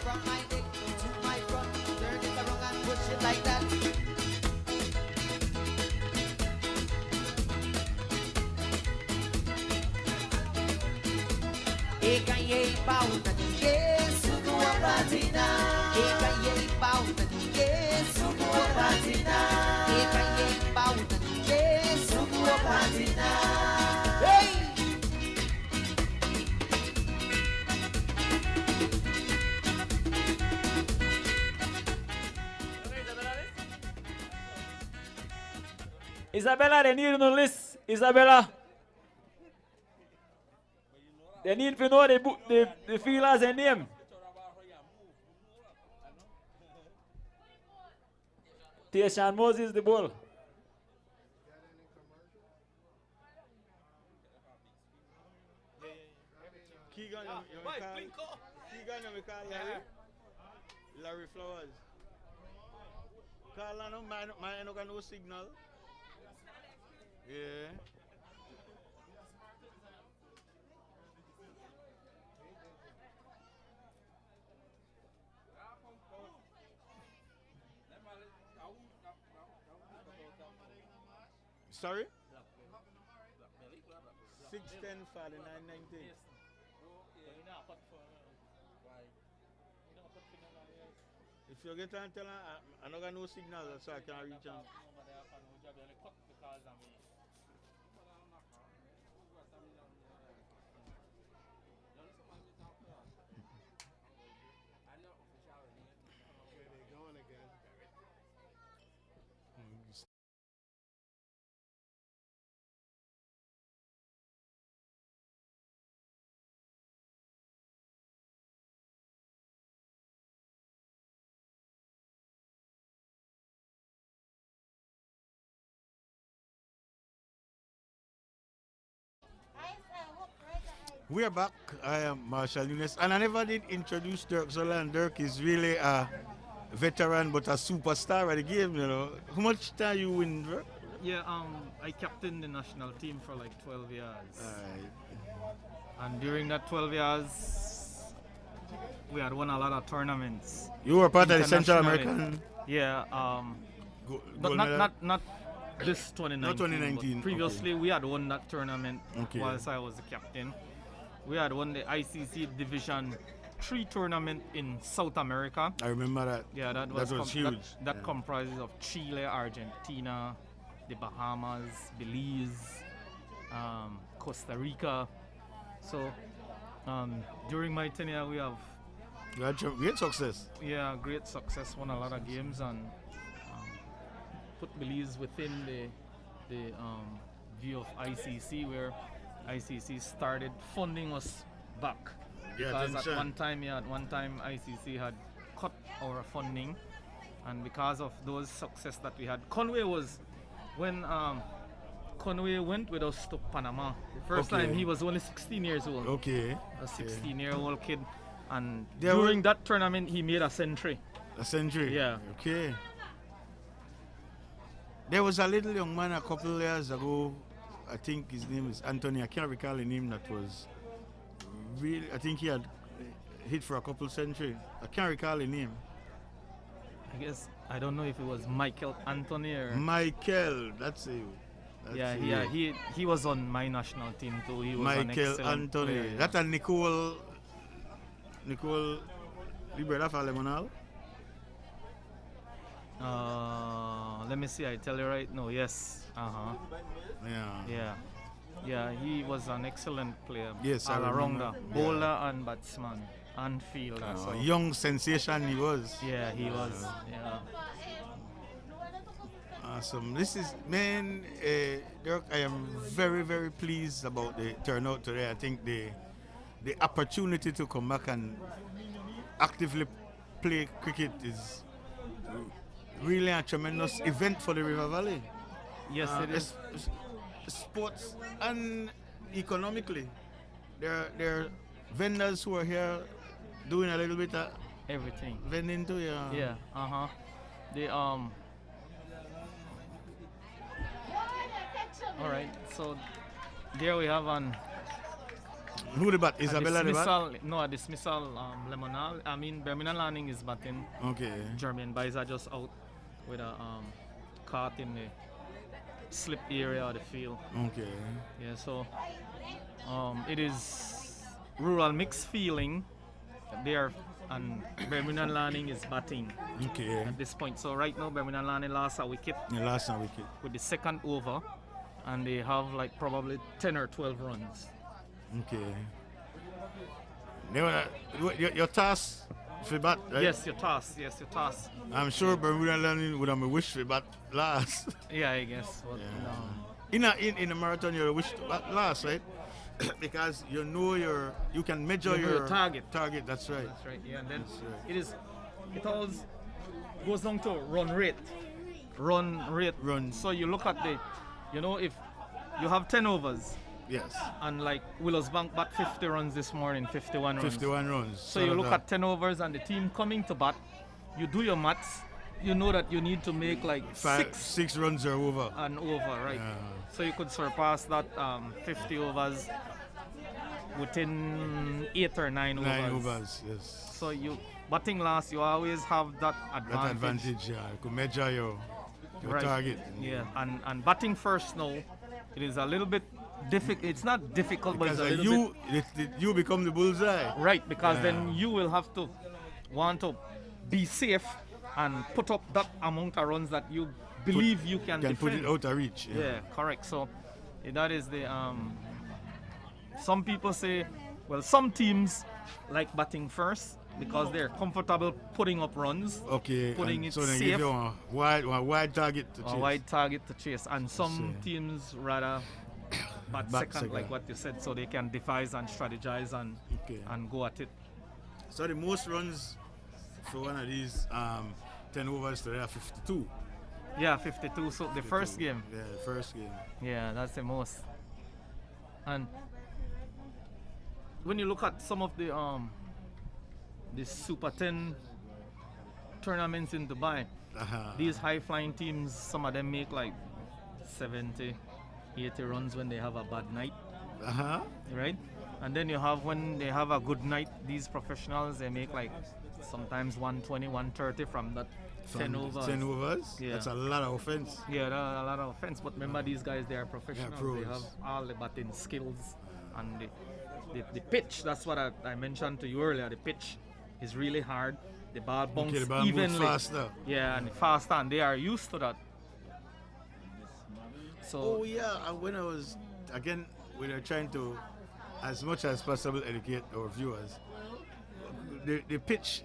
From my neck to my front, turn it around and push it like that. Ekaye pauna diye sukuwa patina. Ekaye pauna diye sukuwa patina. Ekaye pauna diye sukuwa patina. Hey!
Isabella, they need to list. Isabella. They need to know the feelers and name. Tiashan Moses, the ball.
Keegan, you call Larry Flowers. Call on my no got no signal. Yeah. Sorry? 610 for the 990. If you get on tell I don't got no signal, so I can't reach out. We are back. I am Marshall Nunes, and I never did introduce Dirk Zola. Dirk is really a veteran, but a superstar of the game. You know, how much time you win, Dirk?
Yeah, I captained the national team for like 12 years. And during that 12 years, we had won a lot of tournaments.
You were part of the Central American.
Yeah. But not this 2019.
Not 2019.
Previously,
okay.
We had won that tournament
okay.
whilst I was the captain. We had won the ICC Division 3 tournament in South America.
I remember that.
Yeah, that was
huge.
That comprises of Chile, Argentina, the Bahamas, Belize, Costa Rica. So during my tenure, we have
great success.
Yeah, great success. Won a lot of games and put Belize within the view of ICC, where ICC started funding us back.
Yeah,
because at one time ICC had cut our funding, and because of those success that we had, Conway was when Conway went with us to Panama. The first time he was only 16 years old.
Okay.
A 16-year-old kid, and during that tournament he made a century.
A century.
Yeah.
Okay. There was a little young man a couple of years ago. I think his name is Anthony. I can't recall the name. That was really. I think he had hit for a couple century. I can't recall the name.
I guess I don't know if it was Michael Anthony or
Michael. That's it.
He was on my national team too. He was an
Michael
excellent
Anthony.
player, yeah.
That and Nicole Libera for Lemonal.
Let me see. I tell you right now. Yes. Yeah. He was an excellent player.
Yes,
all
I
around
remember.
bowler and batsman and fielder. So.
Young sensation he was.
Yeah, he was. Yeah.
Awesome. This is, man, Dirk, I am very, very pleased about the turnout today. I think the opportunity to come back and actively play cricket is really a tremendous event for the River Valley.
Yes, it is.
Sports and economically. There are vendors who are here doing a little bit of
everything.
Vending too, yeah.
Yeah, They all right, so there we have an
who the bat? Isabella the bat?
No, a dismissal. Lemonal. I mean, Birmingham Landing is batting.
Okay.
Jermaine Baez are just out with a caught in the slip area of the field.
Okay.
Yeah, so it is rural mixed feeling there, and Birmingham Landing is batting.
Okay.
At this point, so right now Birmingham Landing lost a wicket.
Yeah, lost a wicket.
With the second over, and they have like probably 10 or 12 runs.
Okay. Your task for bat, right?
Yes, your task. Yes, your task.
I'm sure Bermuda Landing would have a wish for bat last.
Yeah, I guess. But,
in a marathon, you wish to bat last, right? Because you know you can measure your
target.
Target, that's right.
That's right. Yeah, and then it all goes down to run rate. Run. So you look at if you have 10 overs.
Yes.
And like Willows Bank bat 50 runs this morning, 51 runs.
51 runs.
So you look at 10 overs and the team coming to bat, you do your maths, you know that you need to make like
six runs or over.
And over, right? Yeah. So you could surpass that 50 overs within 8 or 9 overs.
9 overs, yes.
So you batting last, you always have that advantage.
That advantage, yeah. You could measure your target.
Yeah, and batting first now, it is a little bit difficult. It's not difficult,
because
but it's a little bit.
You become the bullseye.
Right, because then you will have to want to be safe and put up that amount of runs that you believe you can defend.
Put it out of reach.
Yeah, correct. So that is the. Some people say, well, some teams like batting first because they're comfortable putting up runs.
Okay.
Putting it
so
safe.
They give you a wide target to chase.
A wide target to chase, and some teams rather bat second, like what you said, so they can devise and strategize and go at it.
So the most runs for one of these 10 overs today are 52.
Yeah, 52. So 52. The first game.
Yeah, the first game.
Yeah, that's the most. And when you look at some of the Super 10 tournaments in Dubai, these high-flying teams, some of them make like 70, 80 runs when they have a bad night. Right? And then you have when they have a good night, these professionals, they make like sometimes 120, 130 from that 10 overs.
10 overs?
Yeah.
That's a lot of offense.
Yeah, a lot of offense. But remember, these guys, they are professionals.
Pros.
They have all the batting skills. And the pitch, that's what I mentioned to you earlier. The pitch is really hard. The ball bounces evenly.
Faster.
Yeah, and faster. And they are used to that. So.
Oh, yeah. And when I was, again, we are trying to, as much as possible, educate our viewers. The pitch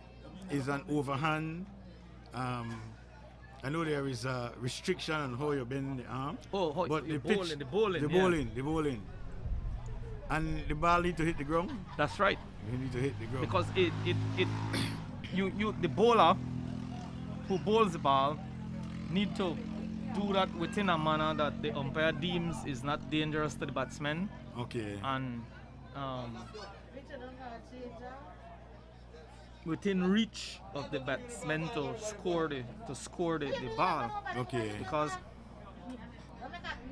is an overhand. I know there is a restriction on how you bend the arm.
But the
bowling. And the ball need to hit the ground?
That's right.
You need to hit the ground.
Because the bowler who bowls the ball need to do that within a manner that the umpire deems is not dangerous to the batsman.
Okay.
And within reach of the batsman to score the ball.
Okay.
Because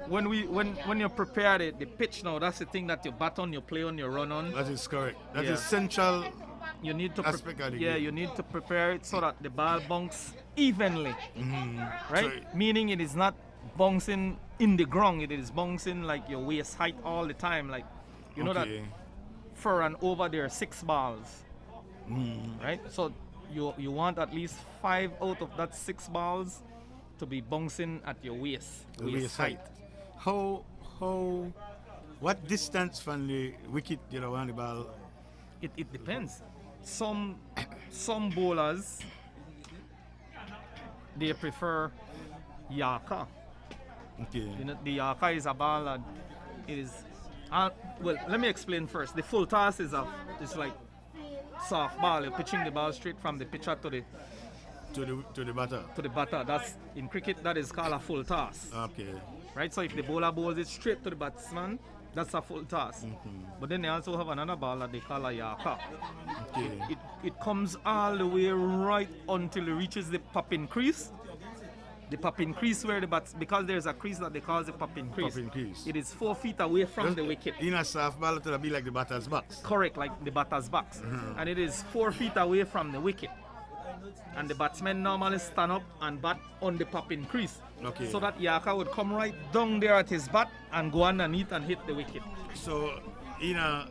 when you prepare the pitch now, that's the thing that you bat on, you play on, you run on.
That is correct. That
Yeah.
is central.
You need to
aspect of the
yeah,
game.
you need to prepare it so that the ball bounces evenly, right?
So-
Meaning it is not bouncing in the ground; it is bouncing like your waist height all the time. Like you know that
Okay.
for and over there are 6 balls, right? So you want at least 5 out of that 6 balls to be bouncing at your waist height.
How what distance from the wicket you know on the ball?
It depends. Some bowlers they prefer Yaka.
Okay.
You know, the Yaka is a ball that is well. Let me explain first. The full toss is like soft ball. You're pitching the ball straight from the pitcher to the
batter.
To the batter. That's in cricket. That is called a full toss.
Okay.
Right. So if the bowler bowls it straight to the batsman, that's a full toss. But then they also have another ball that they call a Yaka.
Okay.
It comes all the way right until it reaches the popping crease. The popping crease where the bats, because there's a crease that they call the popping crease.
Popping crease.
It is 4 feet away from the wicket.
In a soft ball, it'll be like the batter's box.
Correct, like the batter's box. And it is 4 feet away from the wicket. And the batsmen normally stand up and bat on the popping crease.
Okay.
So that Yaka would come right down there at his bat and go underneath and hit the wicket.
So in a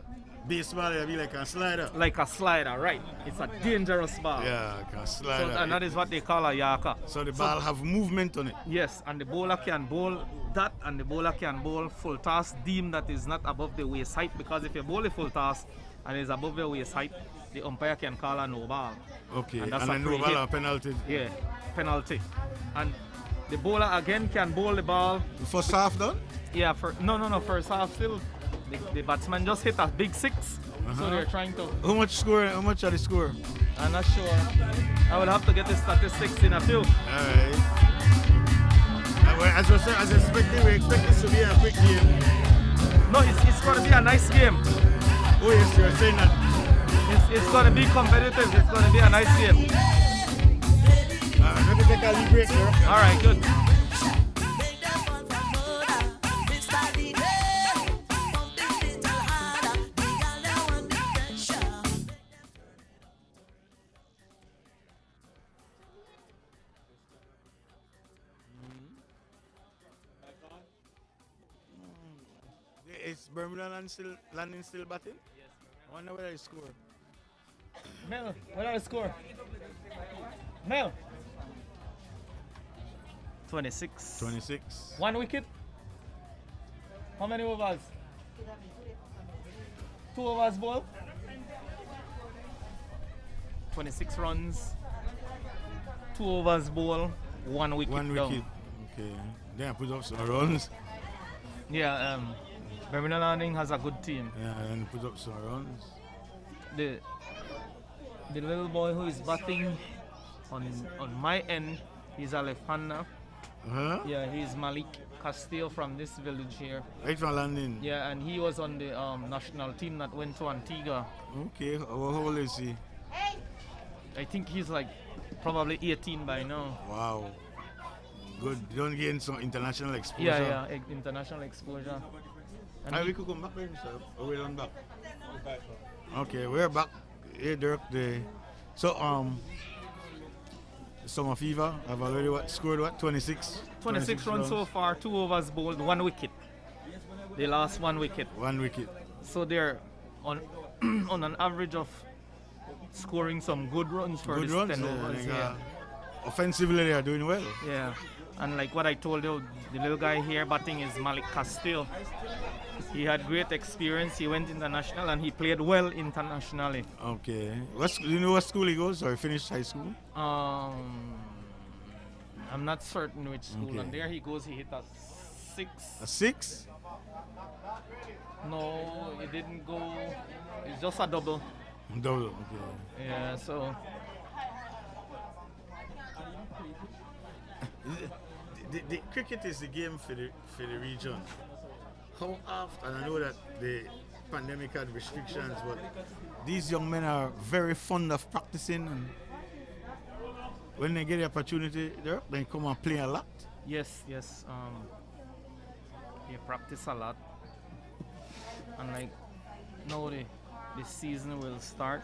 baseball, it'll be like a slider.
Like a slider, right. It's a dangerous ball.
Yeah, like a slider.
So, and that is what they call a Yaka.
So the ball have movement on it.
Yes, and the bowler can bowl that, and the bowler can bowl full toss deem that is not above the waist height, because if you bowl a full toss and it's above the waist height, the umpire can call a no ball.
Okay,
And that's
and
a
then no
free
ball
hit.
or penalty.
Yeah, penalty. And the bowler again can bowl the ball.
First half done?
Yeah, no, first half still. The batsman just hit a big 6. So they're trying to.
How much score? How much are the score?
I'm not sure. I will have to get the statistics in a few.
Alright. As expected, we expect this to be a quick game.
No, it's going to be a nice game.
Oh yes, you're saying that.
It's going to be competitive. It's going to be a nice game.
Let me take a little break here.
All right, good.
Is Birmingham landing still batting? Yes. I wonder where they score.
Mel, what are the score? Mel. 26.
26.
1 wicket. How many overs? 2 overs ball. 26 runs. 2 overs ball. 1 wicket.
1
down.
wicket. Okay. Then I put up some runs.
Yeah, Birmingham Landing has a good team.
Yeah, and put up some runs.
The little boy who is batting on my end, he's a left-hander. Yeah, he's Malik Castillo from this village here.
Right from Landing.
Yeah, and he was on the national team that went to Antigua.
Okay, how old is he?
I think he's like probably 18 by now.
Wow. Good. You don't gain some international exposure.
Yeah, international exposure. And
We could come back there, sir. Or we're on back. Okay, we're back. Hey, Dirk. So, Summer Fever have already scored 26?
26 runs so far, 2 overs bowled, 1 wicket. They lost 1 wicket.
1 wicket.
So they're on on an average of scoring some good runs for
Good
this
runs.
10 overs. Yeah.
Offensively, they are doing well.
Yeah. And like what I told you, the little guy here batting is Malik Castillo. He had great experience. He went international and he played well internationally.
Okay. Do you know what school he goes or he finished high school?
I'm not certain which school.
Okay.
And there he goes. He hit a 6.
A 6?
No, it didn't go. It's just a double.
Double, okay.
Yeah, so.
The cricket is the game for the region. How often, I know that the pandemic had restrictions, but these young men are very fond of practicing, and when they get the opportunity, they come and play a lot.
Yes, yes. You practice a lot, and like now the season will start.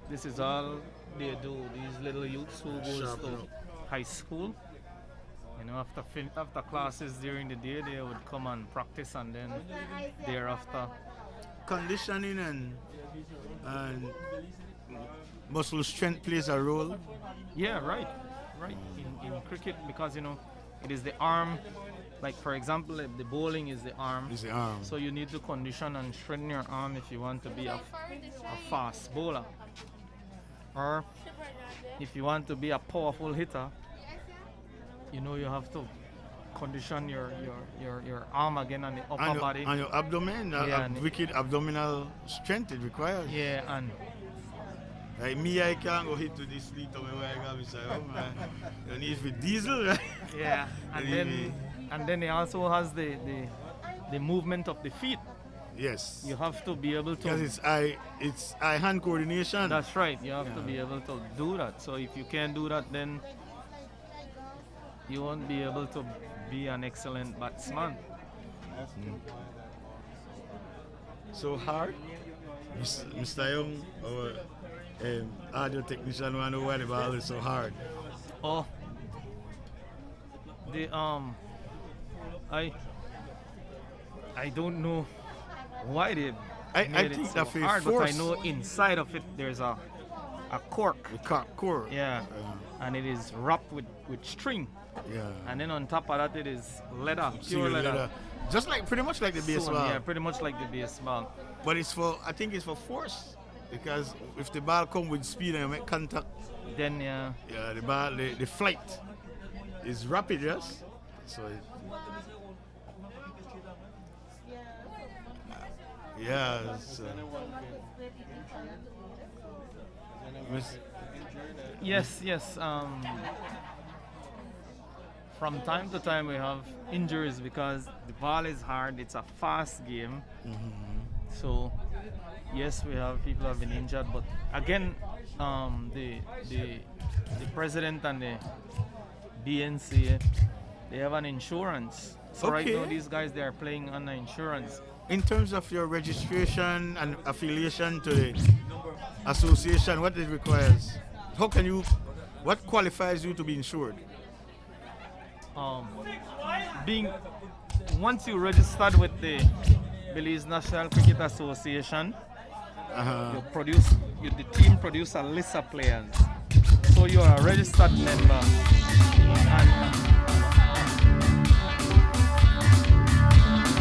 This is all they do. These little youths who goes
Sharpen
to
up.
high school. You know, after classes during the day, they would come and practice, and then thereafter.
Conditioning and muscle strength plays a role.
Yeah, right. In cricket, because you know, it is the arm. Like for example, if the bowling is the arm.
It's the arm.
So you need to condition and strengthen your arm if you want to be a fast bowler. Or if you want to be a powerful hitter, you know you have to condition your arm again and the upper body.
And your abdomen, wicked abdominal strength it requires.
Yeah, and
like me, I can't go hit to this fleet of where I got beside home. You need for diesel, right?
Yeah, and then it also has the movement of the feet.
Yes.
You have to be able to.
Because it's eye-hand coordination.
That's right. You have to be able to do that. So if you can't do that, then you won't be able to be an excellent batsman.
So hard, Mr. Young, our audio technician, want to know why the ball is so hard.
Oh, I don't know why they made it so hard, but I know inside of it there's a cork.
A cork.
Yeah, and it is wrapped with string.
Yeah.
And then on top of that it is leather, pure leather.
Just like pretty much like the baseball.
Yeah, pretty much like the baseball.
But I think it's for force. Because if the ball come with speed and you make contact,
then yeah,
the ball, the flight is rapid, yes. So
yes. From time to time we have injuries because the ball is hard. It's a fast game, so. Yes, we have people have been injured, but again, the president and the BNC, they have an insurance. So right now, these guys they are playing under insurance.
In terms of your registration and affiliation to the association, what it requires? What qualifies you to be insured?
Once you registered with the Belize National Cricket Association, the team produce a list of players. So you are a registered member.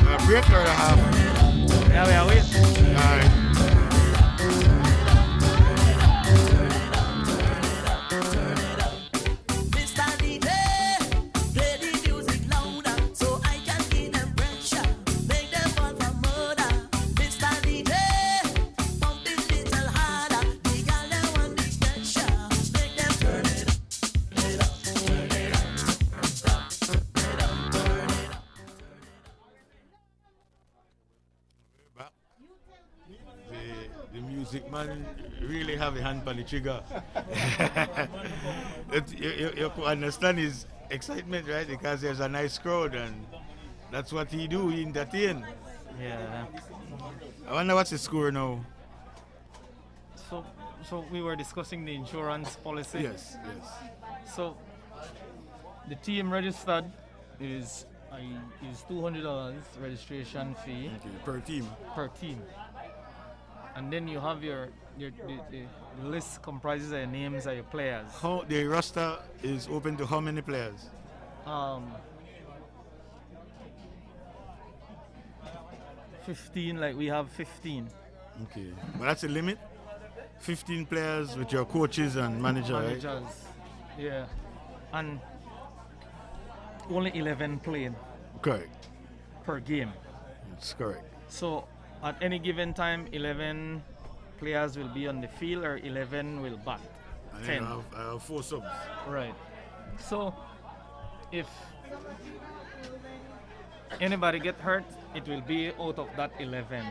A break or a half?
Yeah, we are waiting.
All right. The music man really have a hand on the trigger. You could understand his excitement, right? Because there's a nice crowd and that's what he do, he entertain.
Yeah.
I wonder what's the score now.
So we were discussing the insurance policy.
Yes.
So the team registered is $200 registration fee
per team.
And then you have the list comprises of your names of your players.
How the roster is open to how many players?
15, like we have 15.
Okay, but that's a limit. 15 players with your coaches and managers. Right?
Yeah, and only 11 playing.
Correct.
Per game.
That's correct.
So at any given time, 11 players will be on the field or 11 will bat.
And
10.
then I have 4 subs.
Right. So if anybody get hurt, it will be out of that 11.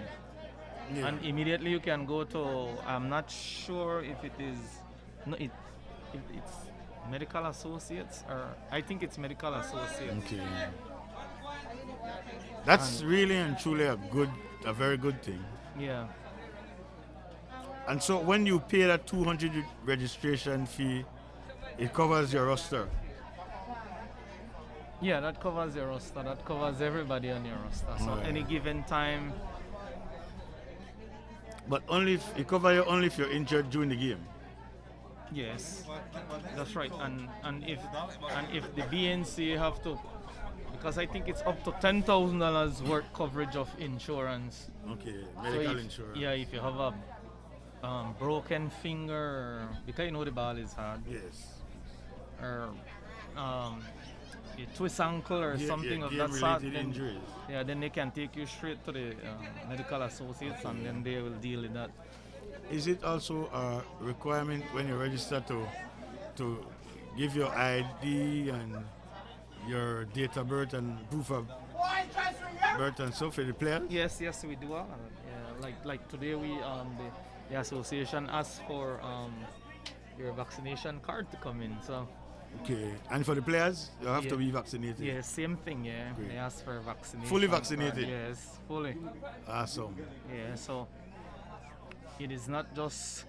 Yeah.
And immediately you can go to, I'm not sure if it is, no, it's medical associates, or I think it's medical associates.
Okay. That's really and truly a very good thing.
Yeah.
And so when you pay that 200 registration fee, it covers your roster.
Yeah, that covers your roster. That covers everybody on your roster. So
Right.
any given time.
But only if it covers you only if you're injured during the game.
Yes, that's right. And if the BNC have to, because I think it's up to $10,000 worth coverage of insurance.
Okay, medical
if,
insurance.
Yeah, if you have a broken finger, because you know the ball is hard.
Yes.
Or a twist ankle or something of that sort.
Injuries.
Yeah, then they can take you straight to the medical associates, and then they will deal with that.
Is it also a requirement when you register to give your ID and your date of birth and proof of birth and so for the players?
Yes, we do. Like today, the association asked for your vaccination card to come in. So.
Okay, and for the players, you have to be vaccinated.
Yeah, same thing. Yeah,
Great.
they ask for vaccination.
Fully vaccinated.
Card. Yes, fully.
Awesome.
Yeah, so it is not just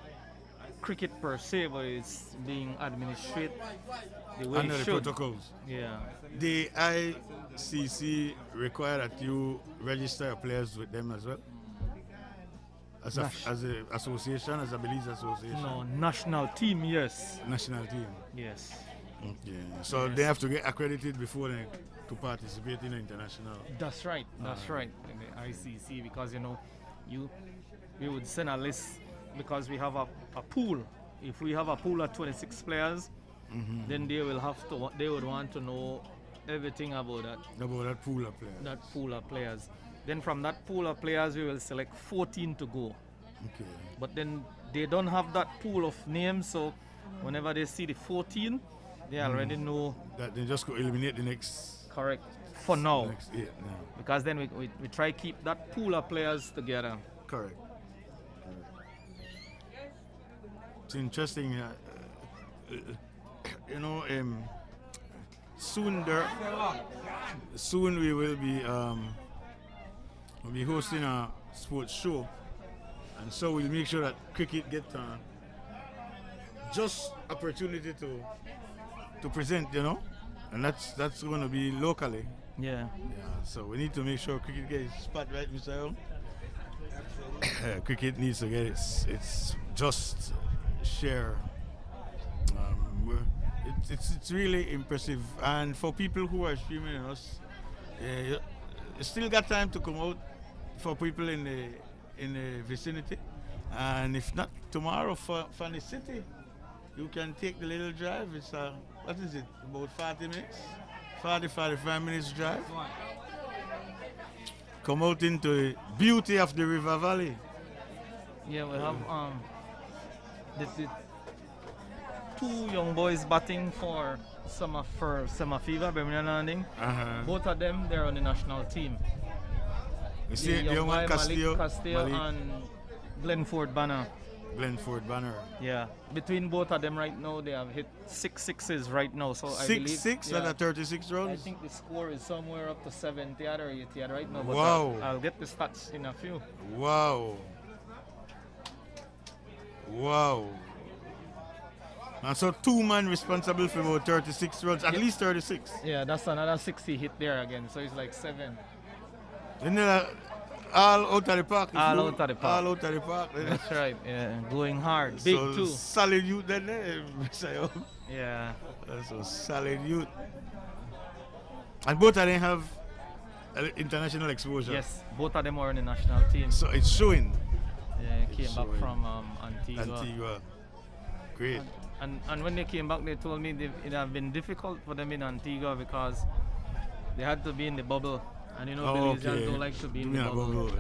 cricket per se, but it's being administered the way
Under
it
the
should.
protocols.
Yeah.
The ICC require that you register your players with them as well? As a association, as a Belize association?
No, national team, yes.
National team?
Yes.
Okay. So
Yes.
they have to get accredited before they to participate in the international.
That's right. That's right. In the ICC, because we would send a list because we have a pool. If we have a pool of 26 players, then they would want to know everything about that.
About that pool of players.
That pool of players. Then from that pool of players, we will select 14 to go.
Okay.
But then they don't have that pool of names, so whenever they see the 14, they already know
that they just go eliminate the next.
Correct. For now.
Next 8 now.
Because then we try keep that pool of players together.
Correct. It's interesting. Soon we will be we'll be hosting a sports show, and so we'll make sure that cricket get just opportunity to present, and that's going to be locally.
Yeah.
So we need to make sure cricket gets spot right, Mr. Earl. Cricket needs to get its just share. It's really impressive, and for people who are streaming us, you still got time to come out for people in the vicinity, and if not tomorrow for the city, you can take the little drive. It's what is it, about 40 minutes, 45 minutes drive. Come out into the beauty of the river valley.
Yeah, we have the two young boys batting for Summer Fever, Birmingham Landing. Both of them, they're on the national team.
You see the young one,
Castillo
Malik.
and Glenford Banner.
Glenford Banner.
Yeah, between both of them right now, they have hit 6 sixes right now. So I believe
6 out of 36 runs.
I think the score is somewhere up to 70 or 80 right now. But
Wow.
I'll get the stats in a few.
Wow. And so 2 men responsible for about 36 runs, at least 36.
Yeah, that's another 60 hit there again. So it's like 7.
Isn't it all out of the park?
All out of the park.
All out of the park.
That's right. Yeah, going hard. Big
so
too.
Solid youth then, Mr.
Yeah.
That's a solid youth. And both of them have international exposure.
Yes, both of them are in the national team.
So it's showing.
Yeah, he came back from Antigua.
Great.
And when they came back, they told me it had been difficult for them in Antigua because they had to be in the bubble. And Belizeans don't like to be in the bubble.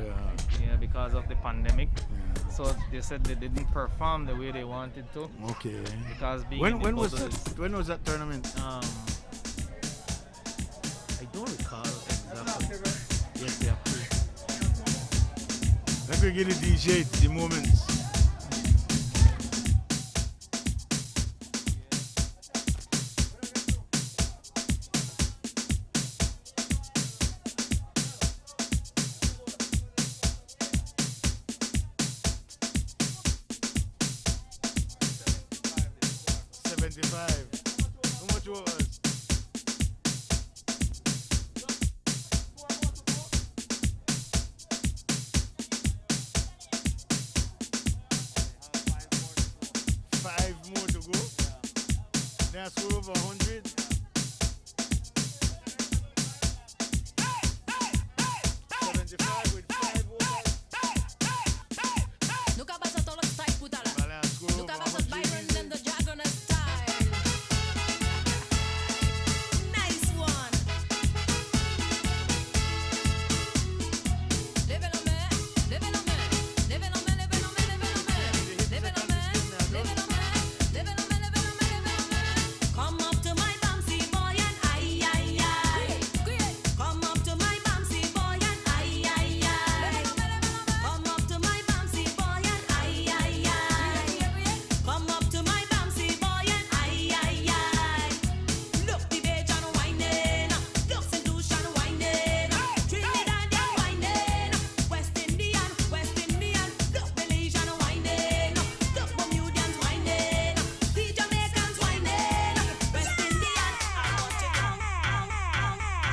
Yeah, because of the pandemic. Yeah. So they said they didn't perform the way they wanted to.
Okay.
Because being
when was that tournament?
I don't recall exactly. Yes, they are free.
Let me get the DJ the moments. go. They are score over 100.
Nunca pasa todos los strikes, putala. Nunca pasa Byron and the Dragon style. Nice one. Leve la main, leve la main, leve la main, leve la main, leve la main, leve la main, leve la main, leve la main, leve la main, leve la main. Come up to my bouncy boy and ay ay ay. Come up to my bouncy boy and ay ay ay. Come up to my bouncy boy and ay ay ay. Come up to my bouncy boy and ay ay ay. Look the Bajan whining, look St. Lucian whining, Trinidadian whining, West Indian, look Belizean whining, look Bermudians whining, the Jamaicans whining, West Indian. I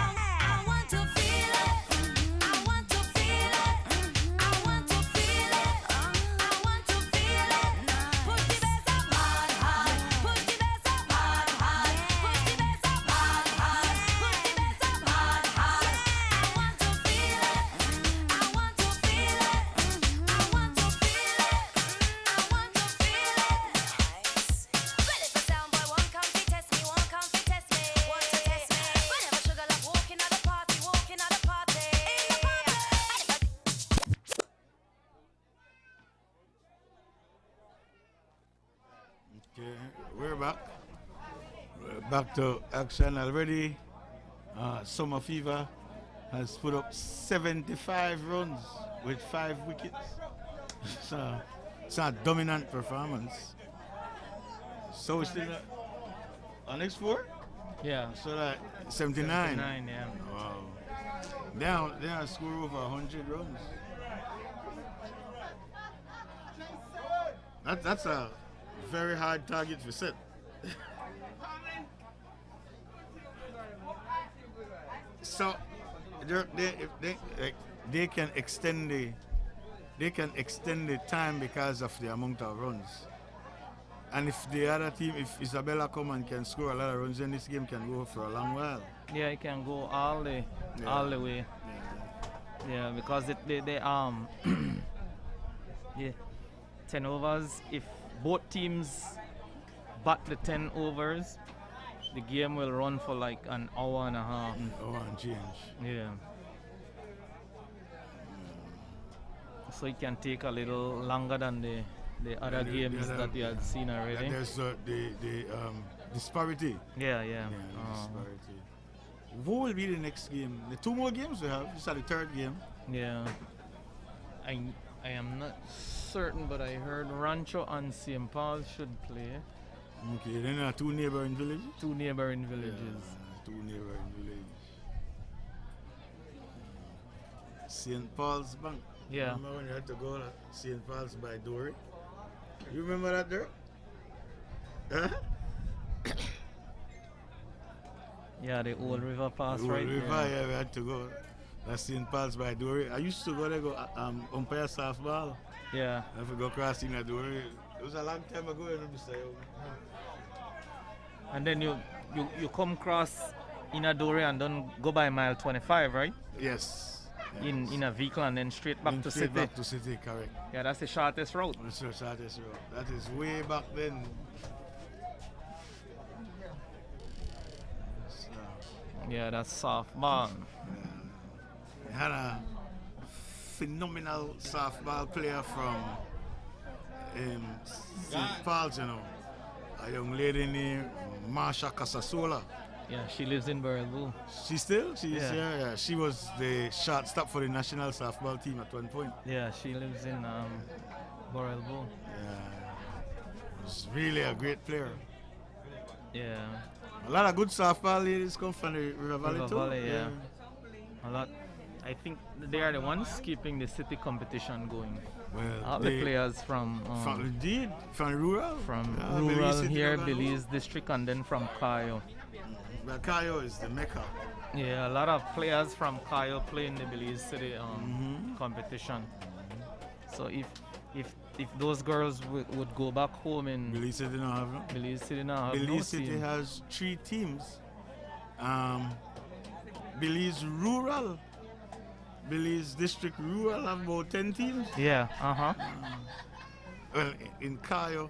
want to feel it. I want to feel it. I want to feel it. I want to feel it. Push the bass up hard, hard. Push the bass up hard, hard. Push the bass up hard, hard. Push the bass up hard, hard. I want to feel it. I want to feel it. I want to feel it. I want to feel it. Well, if a sound boy won't come to test me, won't come to test me. Want to test me? Whenever Sugar Love walking at the party, walking at the party.
Okay, we're back. We're back to action already. Summer Fever has put up 75 runs with 5 wickets. It's a dominant performance. So it's still on next 4?
Yeah.
So that 79.
79, yeah.
Wow. They are score over 100 runs. That's a very hard target for set. So they can extend the time because of the amount of runs. And if the other team, if Isabella come and can score a lot of runs, then this game can go for a long while.
Yeah, it can go all the way. Yeah, because they yeah, 10 overs. If both teams bat the 10 overs, the game will run for like an hour and a half.
Hour and change.
Yeah. So it can take a little longer than the other games that you had seen already.
There's the disparity.
Yeah.
Disparity. What will be the next game? The 2 more games we have. This is the 3rd game.
Yeah. I am not certain, but I heard Rancho and St. Paul should play.
Okay, then there are 2 neighboring villages?
2 neighboring villages.
Yeah, 2 neighboring villages. St. Paul's Bank.
Yeah.
Remember when you had to go to St. Paul's by Dory? You remember that girl? Huh?
Yeah, the old river pass
The
right
old river,
there.
yeah, we had to go. That's St. Paul's by Dory. I used to go there, go umpire softball.
Yeah.
I have to go crossing that Dory. It was a long time ago, you know, Mr. Young.
And then you come across Inadori and then go by mile 25, right?
Yes.
In a vehicle and then straight back to
Straight
city.
back to city, correct.
Yeah, that's the shortest route.
That's the shortest route. That is way back then.
Yeah, that's softball.
We had a phenomenal softball player from St. Paul's, you know. A young lady named Marsha Casasola.
Yeah, she lives in Burrell.
She still? She's
Yeah.
here, yeah. She was the shortstop for the national softball team at one point.
Yeah, she lives in Burrell.
Yeah. Was really a great player.
Yeah.
A lot of good softball ladies come from the River Valley
River
too.
Valley, yeah. A lot. I think they are the ones keeping the city competition going.
Well,
all the players from
indeed from rural,
rural here, Belize district, and then from Cayo.
Well, Cayo is the mecca.
Yeah, a lot of players from Cayo play in the Belize City competition. So if if those girls would go back home in
Belize City don't have no.
Belize City now have
Belize
no
City
team.
has 3 teams. Belize Rural, Belize District Rural have about 10 teams.
Yeah,
Well, in Cayo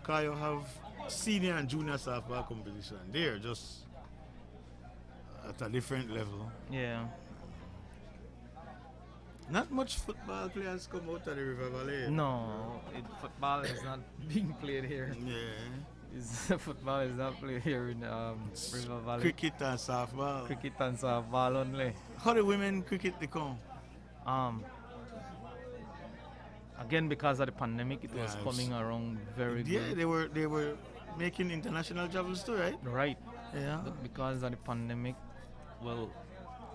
have senior and junior softball competition. They're just at a different level.
Yeah.
Not much football players come out of the River Valley.
No, football is not being played here.
Yeah.
Football is not played here in River Valley.
Cricket and softball.
Cricket and softball only.
How the women cricket they come?
Again, because of the pandemic, it was coming around very good.
Yeah, they were making international travels too, right?
Right.
Yeah.
But because of the pandemic, well,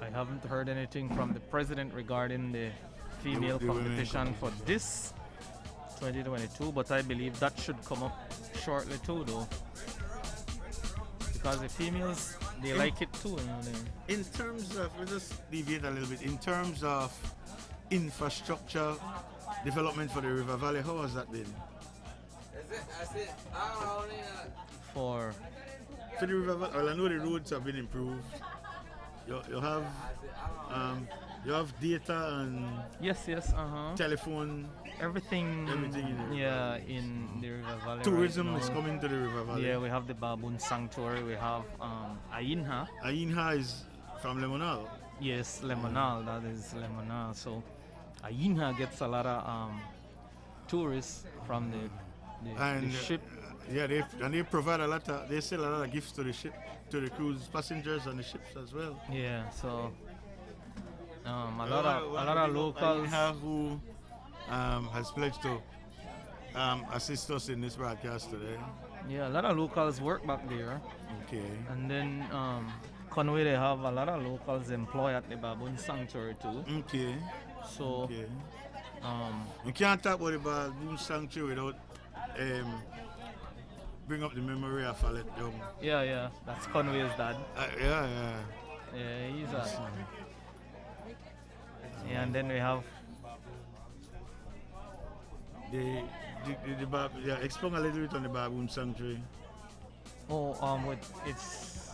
I haven't heard anything from the president regarding the female
The women
competition for this 2022, but I believe that should come up shortly too, though. Because the females, they like it too, you know.
In terms of, we'll just deviate a little bit. In terms of infrastructure development for the River Valley, how has that been?
For
the River Valley, well, I know the roads have been improved. You have data and
yes,
telephone.
Everything
in the River Valley.
in the River Valley.
Tourism
right
is
now.
coming to the River Valley.
Yeah, we have the Baboon Sanctuary. We have Ainha.
Ainha is from Lemonal.
Yes, Lemonal. That is Lemonal. So Ainha gets a lot of tourists from the ship.
Yeah, they provide they sell a lot of gifts to the ship, to the cruise passengers on the ships as well.
Yeah, so a lot of locals
who has pledged to assist us in this broadcast today.
Yeah, a lot of locals work back there.
Okay.
And then Conway, they have a lot of locals employed at the Baboon Sanctuary too.
Okay.
So
okay. We can't talk about the Baboon Sanctuary without bring up the memory of Alet Young.
Yeah, that's Conway's dad.
Yeah,
he's a. Yeah, and then we have
explain a little bit on the Baboon Sanctuary.
It's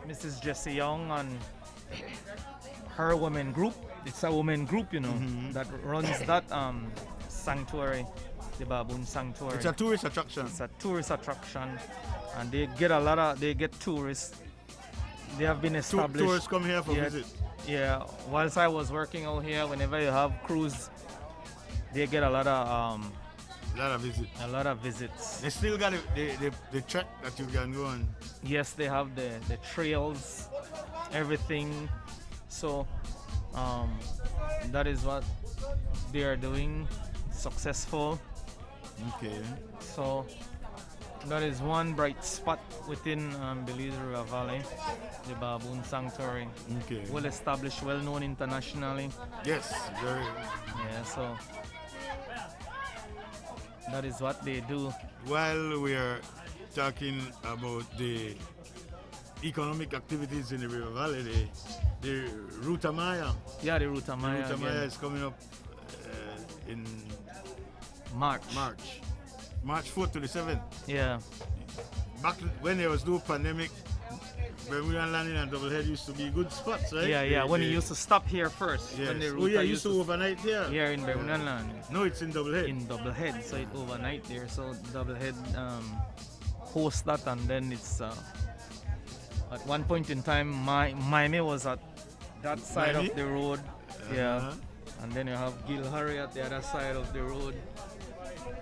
Mrs. Jessie Young and her women group. It's a women group, that runs that sanctuary, the Baboon Sanctuary.
It's a tourist attraction.
It's a tourist attraction, and they get tourists. They have been established.
Tourists come here for visit.
Yeah, whilst I was working out here, whenever you have cruise, they get a lot of
visits.
A lot of visits.
They still got the track that you can go on.
Yes, they have the trails, everything. So that is what they are doing. Successful.
Okay.
So that is one bright spot within Belize River Valley, the Baboon Sanctuary.
Okay.
Well established, well known internationally.
Yes, very.
Yeah, so that is what they do.
While we are talking about the economic activities in the River Valley, the Ruta Maya.
Yeah, the Ruta Maya.
The Ruta Maya is coming up in
March
4th to the 7th.
Yeah.
Back when there was no pandemic, Bermuda Landing and Doublehead used to be good spots, right?
Yeah. When you used to stop here first.
Yes.
When the
Ruta used to overnight here.
Here in Bermuda Landing.
No, it's in Doublehead.
In Doublehead, so it overnight there. So Doublehead hosts that, and then it's at one point in time, Miami was at that side of the road. Yeah. And then you have Gilhari at the other side of the road.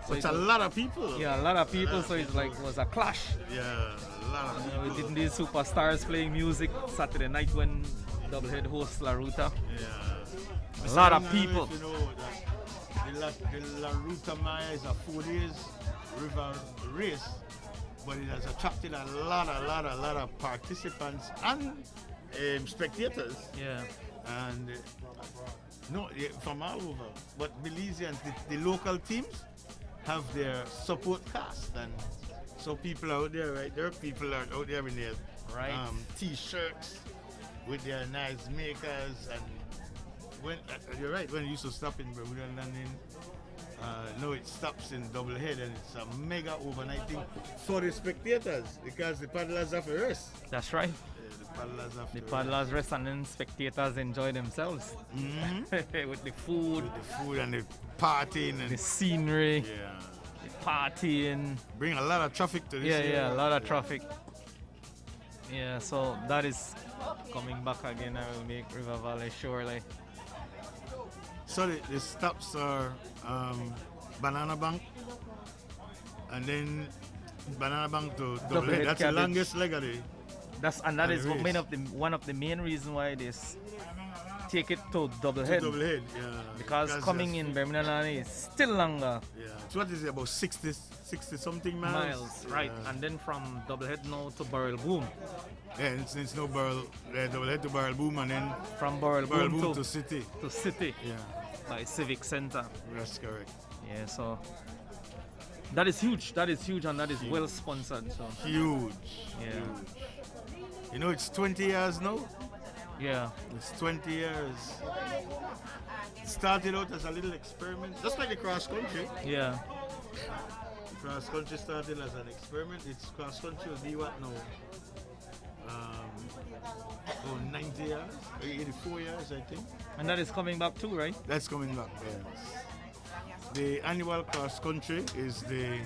So it's a lot of people.
Yeah, a lot of people. So it's like it was a clash.
Yeah, a lot of people.
We did these superstars playing music Saturday night when Doublehead hosts La Ruta.
Yeah.
A lot of people.
You know that the La Ruta Maya is a 4 days river race, but it has attracted a lot of participants and spectators.
Yeah.
And from all over. But Belizeans, the local teams have their support cast, and so people out there, right? There are people out there in their T-shirts with their nice makers, and when you're right, when you used to stop in Bermuda Landing, No, it stops in double head, and it's a mega overnight thing for the spectators because the paddlers have to rest.
That's right.
The paddlers have
The
to
paddlers rest and then spectators enjoy themselves. With the food.
With the food and the partying and
the scenery.
Yeah.
The partying.
Bring a lot of traffic to this area.
Yeah, a lot of traffic. Yeah, so that is coming back again. I will make River Valley surely.
So the stops are Banana Bank and then Banana Bank to Double Head. That's the longest leg of the.
That is one of the main reasons why they take it to Double Head.
Double Head, yeah.
Because coming in Birmingham is still longer.
Yeah. So what is it, about 60 something miles?
Right. And then from Double Head now to Barrel Boom.
Yeah, it's no Double Head to Barrel Boom, and then
from Barrel Boom
to City.
To City.
Yeah.
By Civic Center.
That's correct.
Yeah, so that is huge. That is huge, and that is well sponsored. So
huge.
Yeah.
Huge. You know, it's 20 years now.
Yeah.
It's 20 years. It started out as a little experiment, just like the cross country.
Yeah.
The cross country started as an experiment. It's cross country will be what now? 90 years, 84 years, I think.
And that is coming back too, right?
That's coming back, yes. The annual cross country is the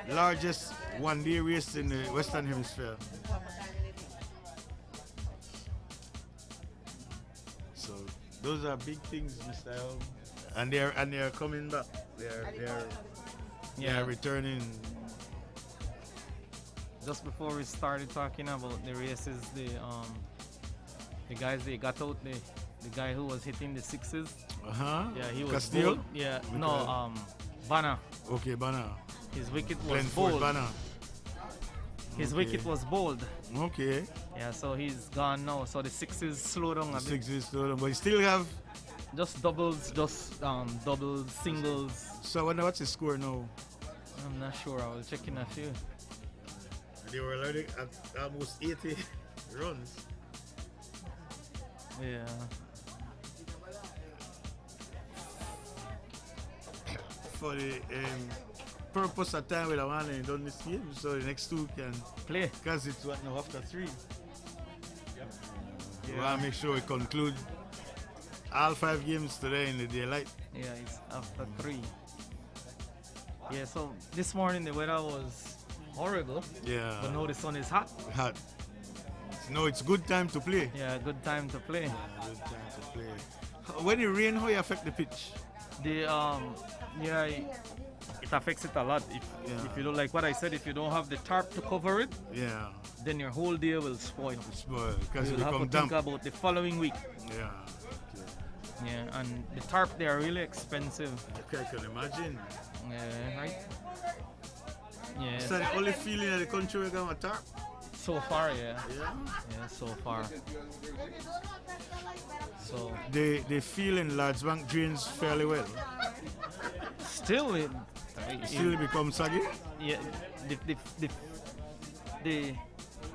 largest one-day race in the Western Hemisphere. So those are big things, Mr. Elm. And they're coming back. They're returning.
Just before we started talking about the races, the guys they got out, the guy who was hitting the sixes.
Yeah,
he was
Castillo?
bold. Yeah, no, Banner.
Okay, Banner.
His wicket was
Glenford
bold.
Banner.
His wicket was bold.
Okay.
Yeah, so he's gone now. So the sixes slow down a bit.
Sixes slow down, but you still have
just doubles, doubles, singles.
So I wonder what's his score now?
I'm not sure. I was checking a few.
They were already at almost 80 runs.
Yeah.
For the purpose of time with the one and done this game, so the next two can
play.
Because it's what now after 3. Yep.
Yeah.
We want to make sure we conclude all 5 games today in the daylight.
Yeah, it's after 3. Yeah, so this morning the weather was horrible.
Yeah.
But now the sun is hot.
Hot. No, it's good time to play.
Yeah, good time to play.
Yeah, good time to play. When it rain, how it affect the pitch?
Yeah, it affects it a lot. If you don't, like what I said, if you don't have the tarp to cover it,
yeah,
then your whole day will spoil.
Because
you'll have to think about the following week.
Yeah.
Yeah, and the tarp, they are really expensive.
Okay, I can imagine.
Yeah, right? Yeah.
Is that the only feeling of the country we're going to tarp?
So far, yeah.
Yeah?
Yeah, so far. So
they feel in Large Bank drains fairly well.
Still, it
becomes saggy.
Yeah,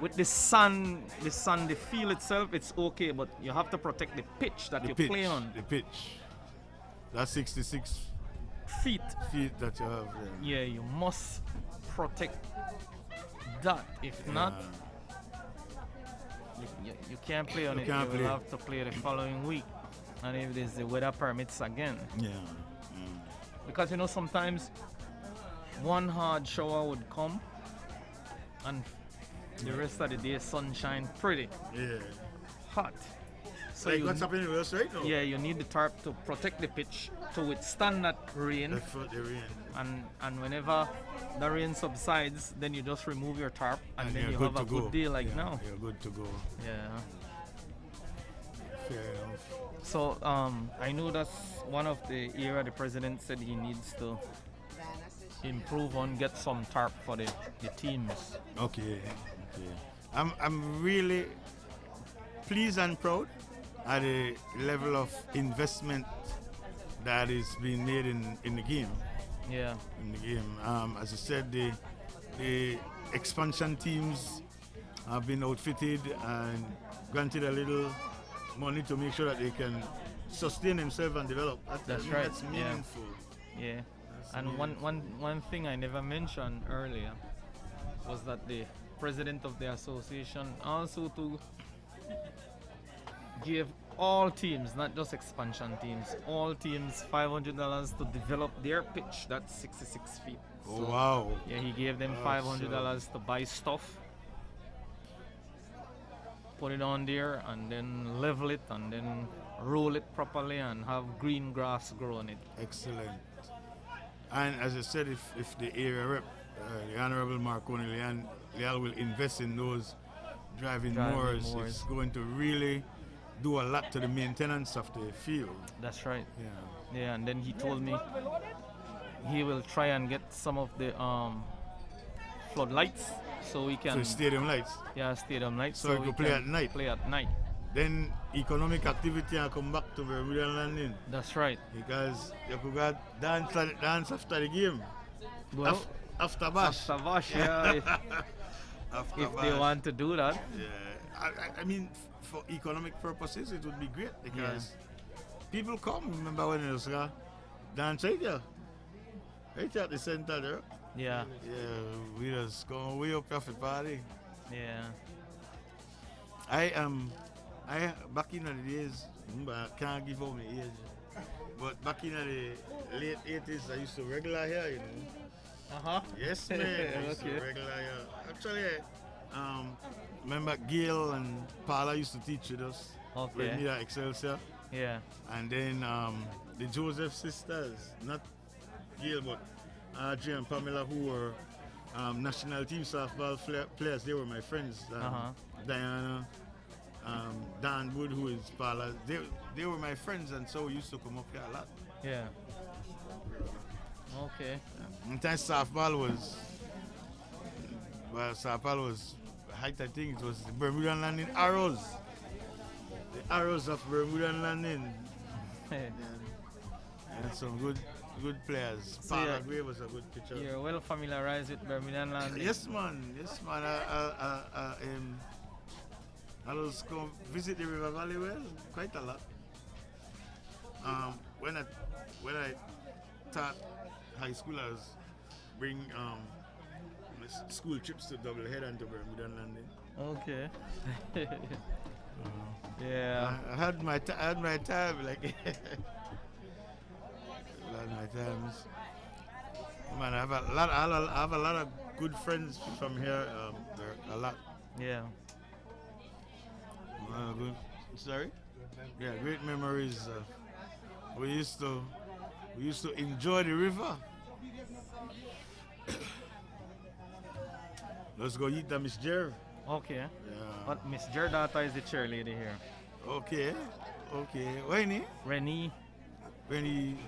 with the sun, the field itself, it's okay, but you have to protect the pitch that you play on.
The pitch. That's 66
feet
that you have.
Yeah, you must protect that. If not, you can't play on it. You will have to play the following week, and if the weather permits again.
Yeah.
Because sometimes one hard shower would come, and the rest of the day sunshine pretty.
Yeah.
Hot. So
like what's happening with us right now?
Yeah, you need the tarp to protect the pitch to withstand that rain.
The rain.
And whenever the rain subsides, then you just remove your tarp and then you
good
have a
to
good day like now.
You're good to go.
Yeah.
Fair enough.
So I know that's one of the area the president said he needs to improve on, get some tarp for the teams.
Okay. I'm really pleased and proud at the level of investment that is being made in the game.
Yeah.
In the game. As I said, the expansion teams have been outfitted and granted a little money to make sure that they can sustain himself and develop.
That's
I
right.
That's meaningful.
Yeah.
That's
And one thing I never mentioned earlier was that the president of the association also to give all teams, not just expansion teams, all teams $500 to develop their pitch. That's 66 feet.
Oh, wow.
Yeah, he gave them $500 to buy stuff, put it on there, and then level it, and then roll it properly, and have green grass grow on it.
Excellent. And as I said, if the area rep, the Honorable Marconi Leal will invest in those driving moors, it's going to really do a lot to the maintenance of the field.
That's right.
Yeah.
Yeah, and then he told me he will try and get some of the floodlights so we can.
So stadium lights.
Yeah, stadium lights.
So we could play at night.
Play at night.
Then economic activity will come back to Bermudian Landing.
That's right.
Because you could go dance after the game.
Well,
after bash.
After bash, yeah. If they want to do that.
Yeah. I mean, for economic purposes, it would be great because people come. Remember when it was dance right there? Right at the center there.
Yeah.
Yeah, we just go way up profit party.
Yeah.
I back in the days, remember, I can't give out my age, but back in the late 80s, I used to regular here, you know.
Uh-huh.
Yes, man. I used to regular here. Actually, remember Gail and Paula used to teach with us.
Okay.
With me at Excelsior.
Yeah.
And then the Joseph sisters, not Gail, but Audrey and Pamela, who were national team softball players. They were my friends. Diana, Dan Wood, who is Paula. They were my friends, and so we used to come up here a lot.
Yeah. Okay.
One time softball was height, I think it was the Bermudian Landing Arrows. The Arrows of Bermudian Landing. And some good players.
So
Paula Gray was a good pitcher.
You're well familiarized with Bermudian Landing.
Yes, man. I was going to visit the River Valley well, quite a lot. When I taught high school, I was bring school trips to Doublehead and to Bermudian Landing.
Okay. Yeah.
I had my time, like. I had my times. Man, I have a lot of good friends from here. There a lot.
Yeah.
Good. Sorry. Yeah, great memories. We used to enjoy the river. Let's go eat the Miss Jer.
Okay.
Yeah.
But Miss Jerdata is the cheerleader here.
Okay. When
Rennie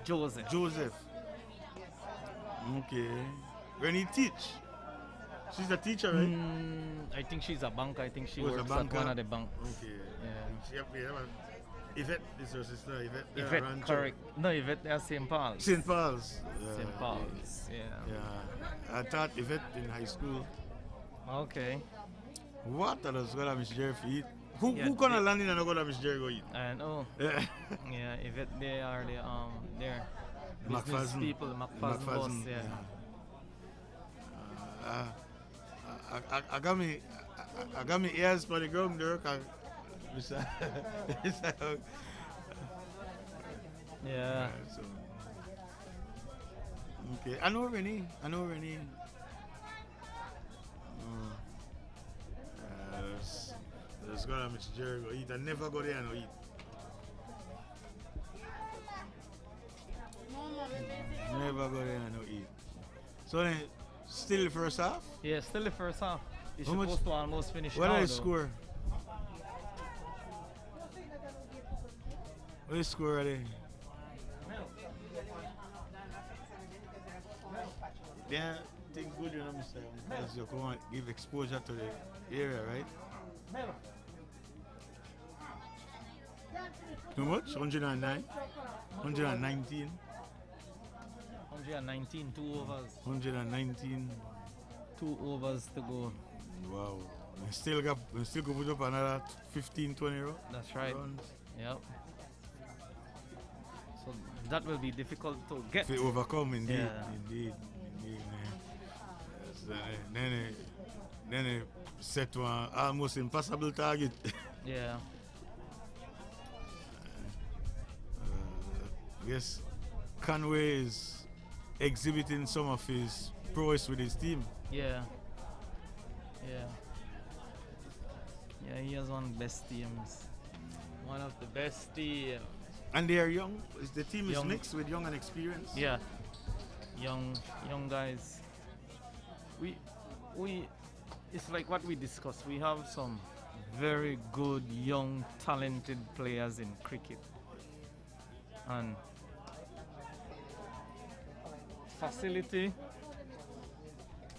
Joseph.
Okay. When he teach? She's a teacher, right?
I think she's a banker. I think she
Oh,
works at one of the banks.
Okay.
Yeah.
Yvette is her sister.
Yvette, correct. No, Yvette, they're St. Paul's.
St. Paul's. Yeah.
St. Paul's, yeah.
I taught Yvette in high school.
Okay.
What? I was going to Miss Jerry for eat. Who gonna land in and not gonna Miss Jerry go eat?
I know.
Yeah.
Yeah, Yvette, they are their business
McPherson.
people, the McPherson boss, yeah.
I got me ears for the ground there.
Yeah.
Okay, I know Rennie. Let's go to Mr. Jerry go eat. I never go there and eat. Never go there and eat. So then, still the first half?
Yeah, still the first half. It's
How much-
supposed to almost finish
What
now,
is the
though.
score? What is the score are they? Yeah, think good, you know, Mr. Because you come and give exposure to the area, right? Too much? 109? 119?
119, 2 overs.
119.
2 overs to go.
Wow. We still go put up another 15, 20 runs.
That's right.
Runs.
Yep. So that will be difficult to get.
To overcome, indeed.
Yeah.
Indeed. Yes, then he set one almost impossible target.
Yeah.
Yes, Conway is exhibiting some of his prowess with his team.
Yeah. Yeah. Yeah, he has one of the best teams. One of the best teams.
And they are young. The team is
Young.
mixed with young and experienced.
Yeah. Young guys. We it's like what we discussed. We have some very good young talented players in cricket. And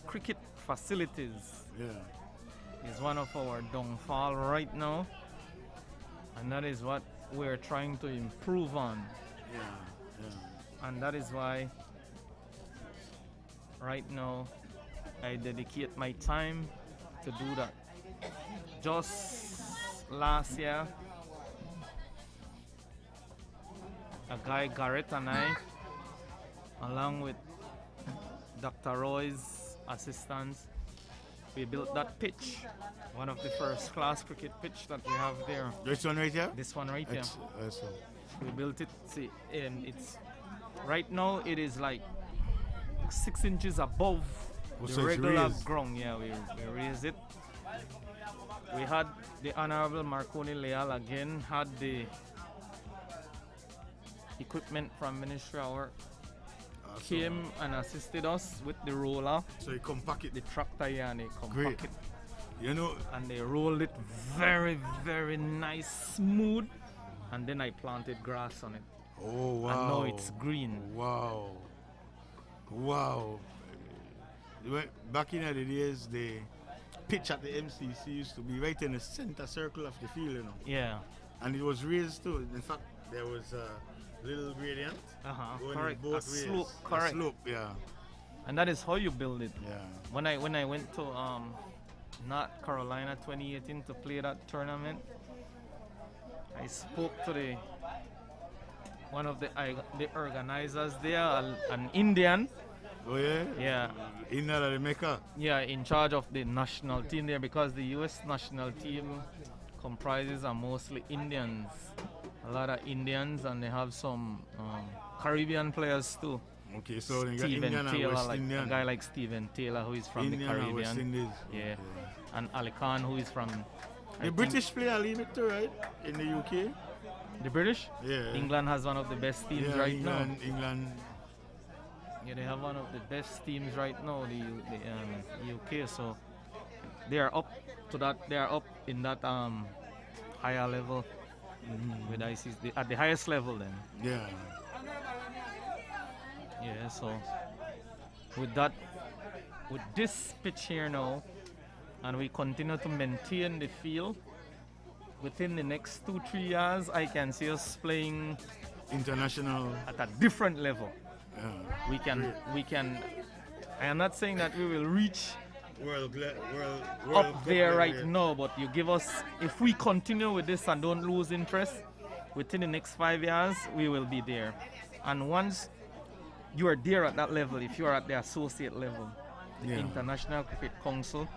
cricket facilities is one of our downfall right now, and that is what we're trying to improve on. And that is why right now I dedicate my time to do that. Just last year, a guy Garrett and I, along with Dr. Roy's assistants, we built that pitch, one of the first class cricket pitch that we have there.
This one right here?
This one right here.
Excellent.
We built it. See, it's right now it is like 6 inches above
So
the
it's
regular
raised.
ground. Yeah, we raised it. We had the Honorable Marconi Leal again had the equipment from Ministry of Work. Came and assisted us with the roller.
So you compact it.
The tractor, yeah, and they compact
Great.
it.
You know,
and they rolled it very, very nice, smooth, and then I planted grass on it.
Oh wow!
And now it's green.
Wow! Wow! Back in the days, the pitch at the MCC used to be right in the center circle of the field, you know.
Yeah.
And it was raised too. In fact, there was a little gradient. Going
Correct.
both
A
ways.
slope.
A
Correct.
slope, yeah.
And that is how you build it.
Yeah.
When I went to North Carolina 2018 to play that tournament, I spoke to one of the organizers there, an Indian.
Oh yeah.
Yeah.
In the Mecca.
Yeah, in charge of the national team there, because the U.S. national team comprises are mostly Indians. A lot of Indians, and they have some Caribbean players too.
Okay, so they got
Stephen
Indian and
Taylor,
West
like
Indian.
a guy like Stephen Taylor, who is from
Indian
the
and West
Caribbean.
Indies.
Yeah. And Ali Khan, who is from
The British play a little bit too, right? In the UK.
The British?
Yeah.
England has one of the best teams
Yeah,
right
England,
now.
England.
Yeah, they have one of the best teams right now, the UK. So they are up to that. They are up in that higher level with ICC at the highest level. Then.
Yeah.
Yeah. So with that, with this pitch here now, and we continue to maintain the field. Within the next 2-3 years, I can see us playing
international
at a different level.
Yeah.
We can. I am not saying that we will reach
world
up
Cup
there
level,
right
yeah.
now, but you give us, if we continue with this and don't lose interest, within the next 5 years, we will be there. And once you are there at that level, if you are at the associate level, the
Yeah.
International Cricket Council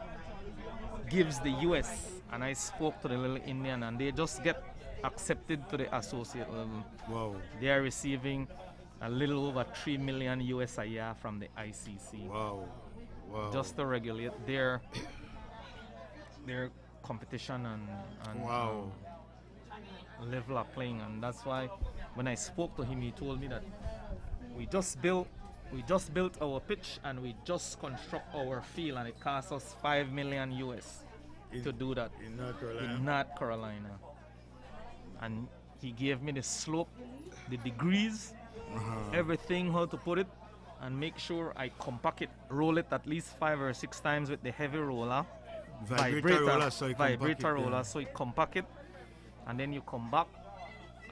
gives the US, and I spoke to the little Indian, and they just get accepted to the associate level.
Wow.
They are receiving a little over $3 million US a year from the ICC.
Wow. Wow.
Just to regulate their competition and
Wow.
level of playing, and that's why when I spoke to him, he told me that we just built our pitch and we just construct our field, and it cost us $5 million US to do that
in North Carolina.
in North Carolina. And he gave me the slope, the degrees, everything, how to put it, and make sure I compact it, roll it at least 5 or 6 times with the heavy roller,
Vibrator roller, so you compact
vibrator
it, yeah.
roller, so you compact it, and then you come back,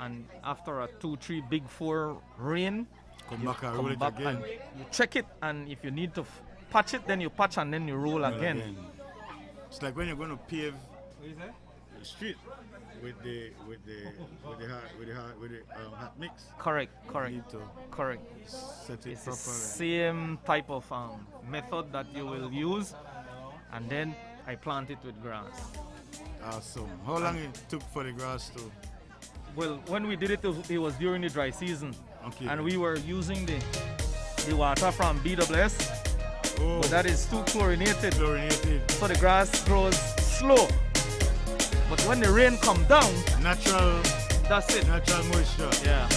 and after a 2-3 big 4 rain,
Come
you
back and roll it
back
again.
and you check it, and if you need to patch it, then you patch and then you roll again.
It's like when you're going to pave
What is that?
the street. with the hot mix.
Correct.
You need to
Correct.
set it
It's the
properly.
same type of method that you will use, and then I plant it with grass.
Awesome. How long it took for the grass to?
Well, when we did it, it was during the dry season,
Okay.
and we were using the water from BWS, but that is too chlorinated. So the grass grows slow. But when the rain come down,
natural.
That's it.
Natural moisture.
Yeah.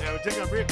Yeah, we'll take a break.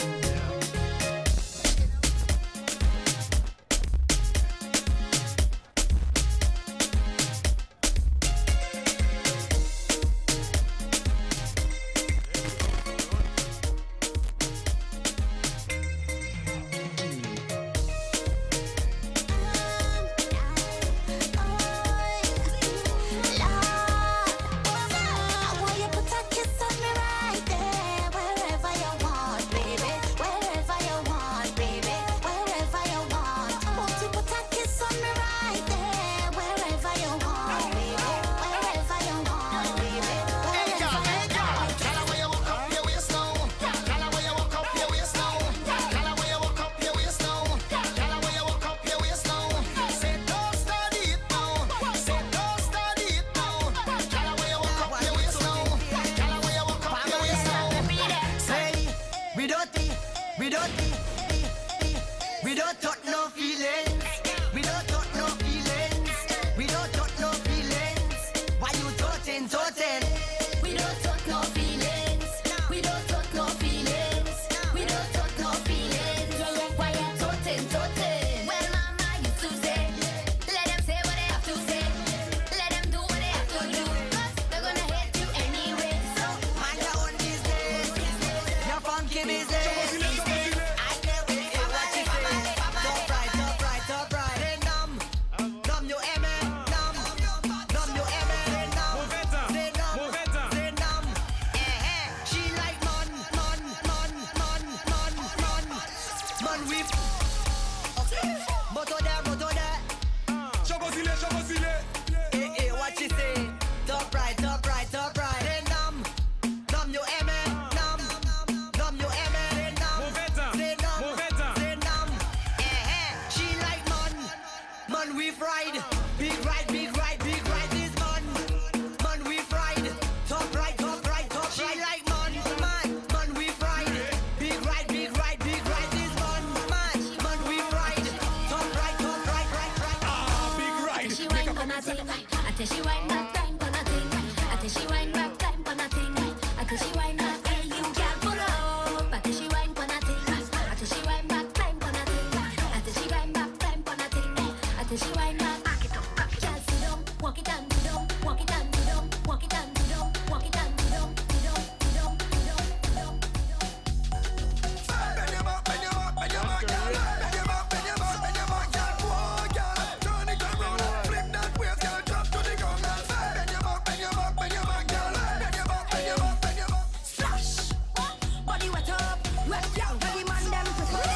We don't touch no feelings. We don't touch no feelings. We don't touch no feelings. Why you touching? We don't touch no feelings. We don't touch no feelings. We don't touch no feelings. Why you touching? Well, mama used to say, let them say what they have to say. Let them do what they have to do. 'Cause they're gonna hate you anyway. So mind your own business. Your funky business. She wine back time for nothing. She wine back time for nothing. She wine back, hey you can't pull up. She wine for nothing. She wine back time for nothing. She wine back time for nothing. She wine back. Back it up, can't sit down, walk it and do down, walk it and do down, walk it and do down, walk it and do down, do down, do down, do down, do down, do down. Bend your back, bend your back, bend your back, girl. Bend your back, bend your back, bend your back, girl. Whoa, girl, turn it around, flip that waist, girl. Drop to the ground, girl. Bend your back, bend your back, bend your back, girl. Bend your back, bend your back, bend your back. Splash, body wet up, wet down, ready man them to fall.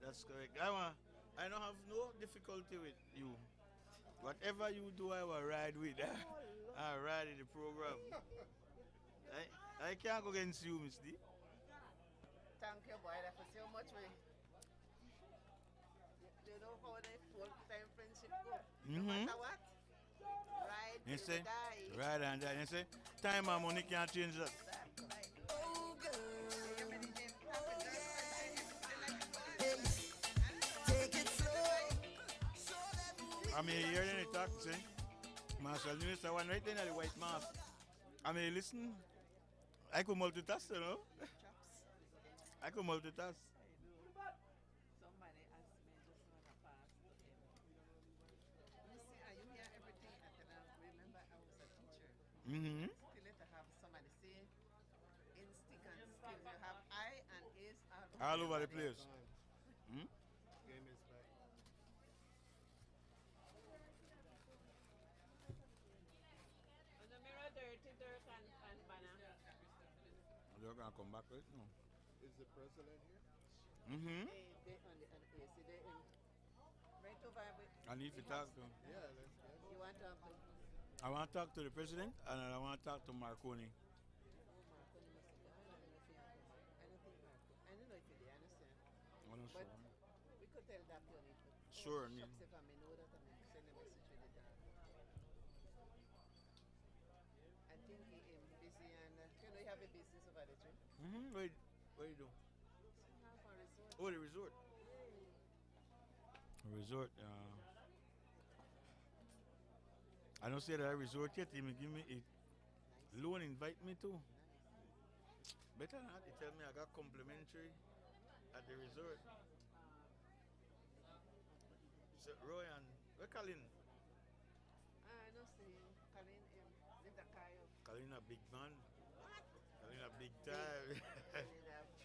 That's correct. I don't have no difficulty with you. Whatever you do, I will ride with. I ride in the program. I can't go against you, Miss D.
Thank you, boy. That was so much way. You know how they full time friendship go. No matter what.
You see? Right and that. You see? Time and money can't change that. I mean, hearing it talk, see? Marshall Lewis, the one right there in the white mask. I mean, listen, I could multitask, you know? I could multitask.
Somebody asked me just want to pass to him. You see, are you hear everything? And then I remember I was a teacher.
Mm-hmm.
Still to have somebody say instinct and skills. You have I and is
All over the place. Hmm?
Game is back.
And the mirror dirty, Dirk and Banner.
They're going to come back right now.
Is the president here?
Mm-hmm.
They on the AC. They right over with.
I need to talk to him.
Yeah, let's get it.
You want to talk to?
I want to talk to the president and I want to talk to Marconi.
I don't know if you understand.
I'm not
But
sure.
we could tell that you need to.
Sure,
Oh,
need-
shucks, if I may know that, I may send a message with it. I think he is busy and you know you have a business over there too.
Mm-hmm. What do you do?
Have a resort.
Oh, the resort. Resort. I don't say that I resort yet. He may give me a loan, invite me to. Better not. He tell me I got complimentary at the resort. So Roy and where Colin?
I know see Colin live the car of
Colin a big man. Colin a big time.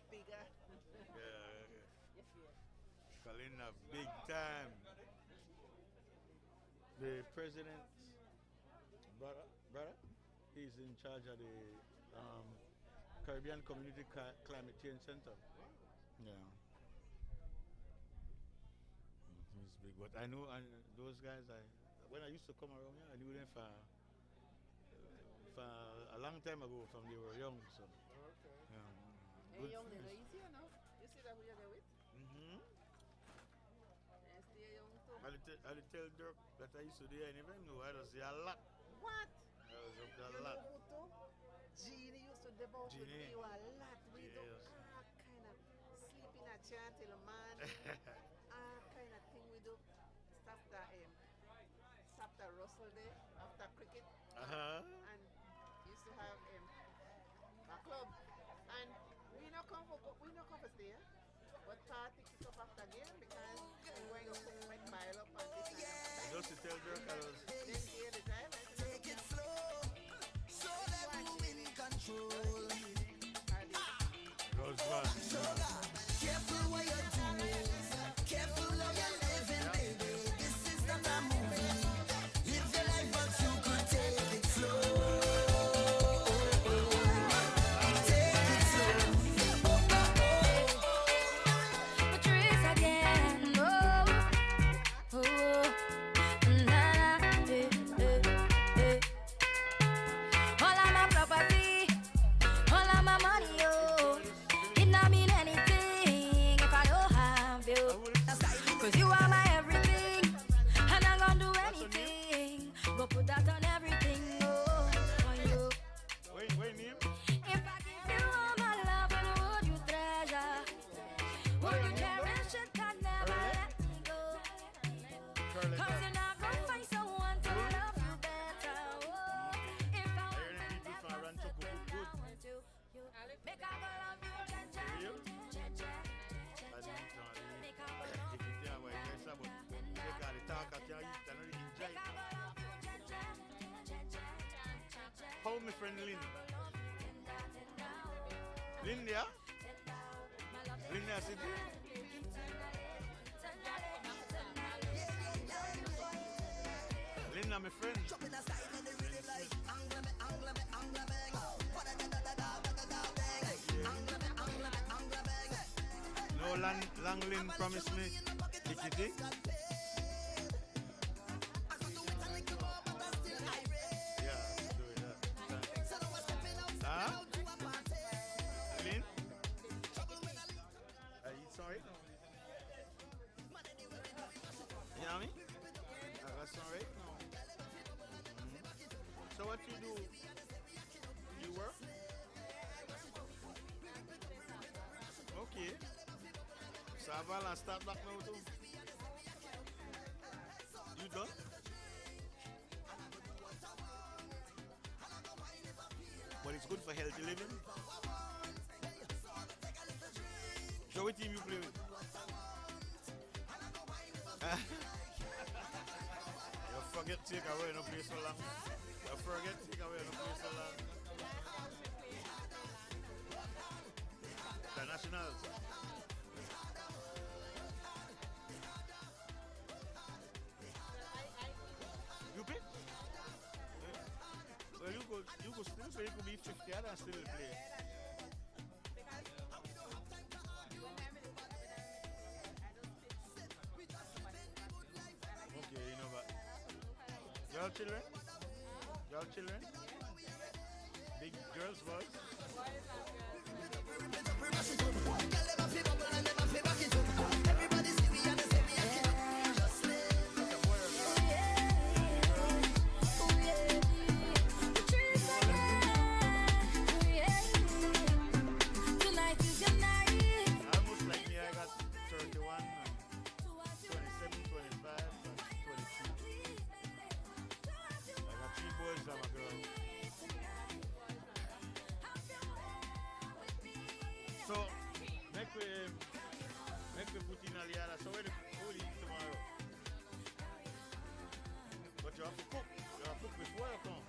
bigger.
Yeah.
Yes, yes.
Colin a big time. The president, brother, he's in charge of the Caribbean Community Climate Change Center. Yeah. He's big, but I know those guys. When I used to come around here, I knew them for a long time ago, from they were young. So.
Okay.
Hey, young, they're easy, you know. You see that who you're there with?
Mm-hmm.
They stay young too.
I tell Dirk that I used to do it, I never knew. I just see a lot.
What?
I was up there a
You
lot.
know who too? Jeannie used to debate with
Jeannie.
me a lot. We do
Yes.
all kind of sleep in a chair till morning. All kind of thing we do. Stop the Russell there after cricket.
Uh-huh.
And used to have a club. And we not come for stay. But party kick up after game because we're going to cook like pile up and this and that.
Just to tell Dirk I was.
Then here the time.
Take it slow, so that we in control.
Goes one.
Careful what you're doing, careful how you're living, baby. This is not a movie. Live your life, but you could take it slow. Take it slow.
Patrice again, oh, nah, all of my property, all of my money, oh, it not mean anything if I don't have you. 'Cause you are my everything, and I'm gonna do anything. Go put that on everything, oh, for you.
Wait, name?
If I give you all my love, and would you treasure? Would you cherish it and never let me go? 'Cause you're not gonna find someone to love you better. Oh, if I want to make I go love you, make I go love you, cha-cha, cha-cha, cha-cha. Make I go love
If you tell me yes, but they got the talk, I can't eat, I don't enjoy it. How my friend Lynn? Lynn there? Lynn there, sit there? Lynn, my friend. No, Lang Lynn promised me tickety. Yeah, do it. Huh? Lynn? It's alright? You know what I mean? That's alright? you do? You work? Okay. Savala start back now too. You done? But it's good for healthy living. So what team you play with? You forget take away no play so long. You forget take away no play so long. The Nationals. You play? Well, you go still, so you could be 50 and still play. Okay, you know what? Y'all children? Y'all children? Big girls, boys? Almost like me, I got 31, 27, 25, and 22. I got 3 boys and a girl. So, make we put in Aliana. So where we eat tomorrow? But you have to cook. You have to cook before you come.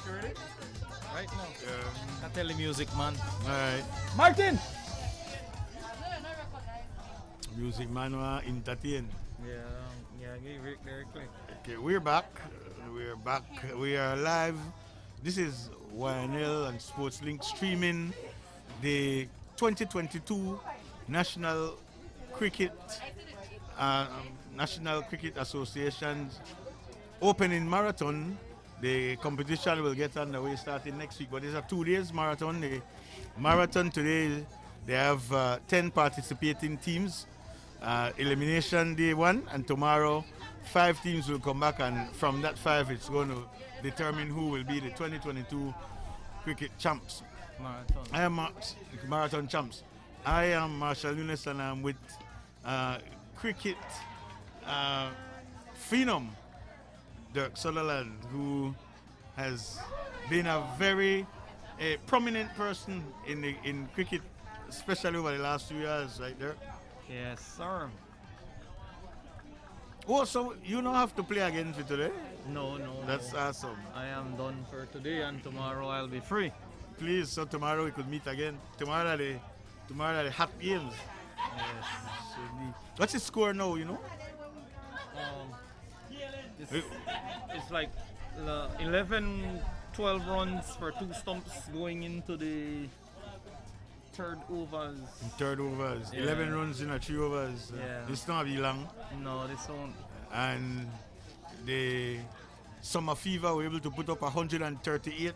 You ready?
Right now. I tell the music, man.
Alright.
Martin!
Music man entertain.
Yeah, very quick.
Okay, we're back. We're back. We are live. This is YNL and Sports Link streaming the 2022 National Cricket Association's opening marathon. The competition will get underway starting next week, but it's a 2 days marathon. The marathon today, they have 10 participating teams. Elimination day 1, and tomorrow 5 teams will come back, and from that 5 it's going to determine who will be the 2022 cricket champs. Marathon champs. I am Marshall Nunes, and I'm with cricket phenom Dirk Sutherland, who has been a very prominent person in cricket, especially over the last few years, right there.
Yes, sir.
Oh, so you don't have to play again for today?
No.
That's awesome.
I am done for today, and tomorrow I'll be free.
Please, so tomorrow we could meet again. Tomorrow are the hot games.
Yes.
What's the score now, you know?
It's like 11, 12 runs for 2 stumps going into the third overs.
Yeah. 11 runs in a 3 overs.
Yeah.
This not be long.
No, this won't.
And the Summer Fever were able to put up 138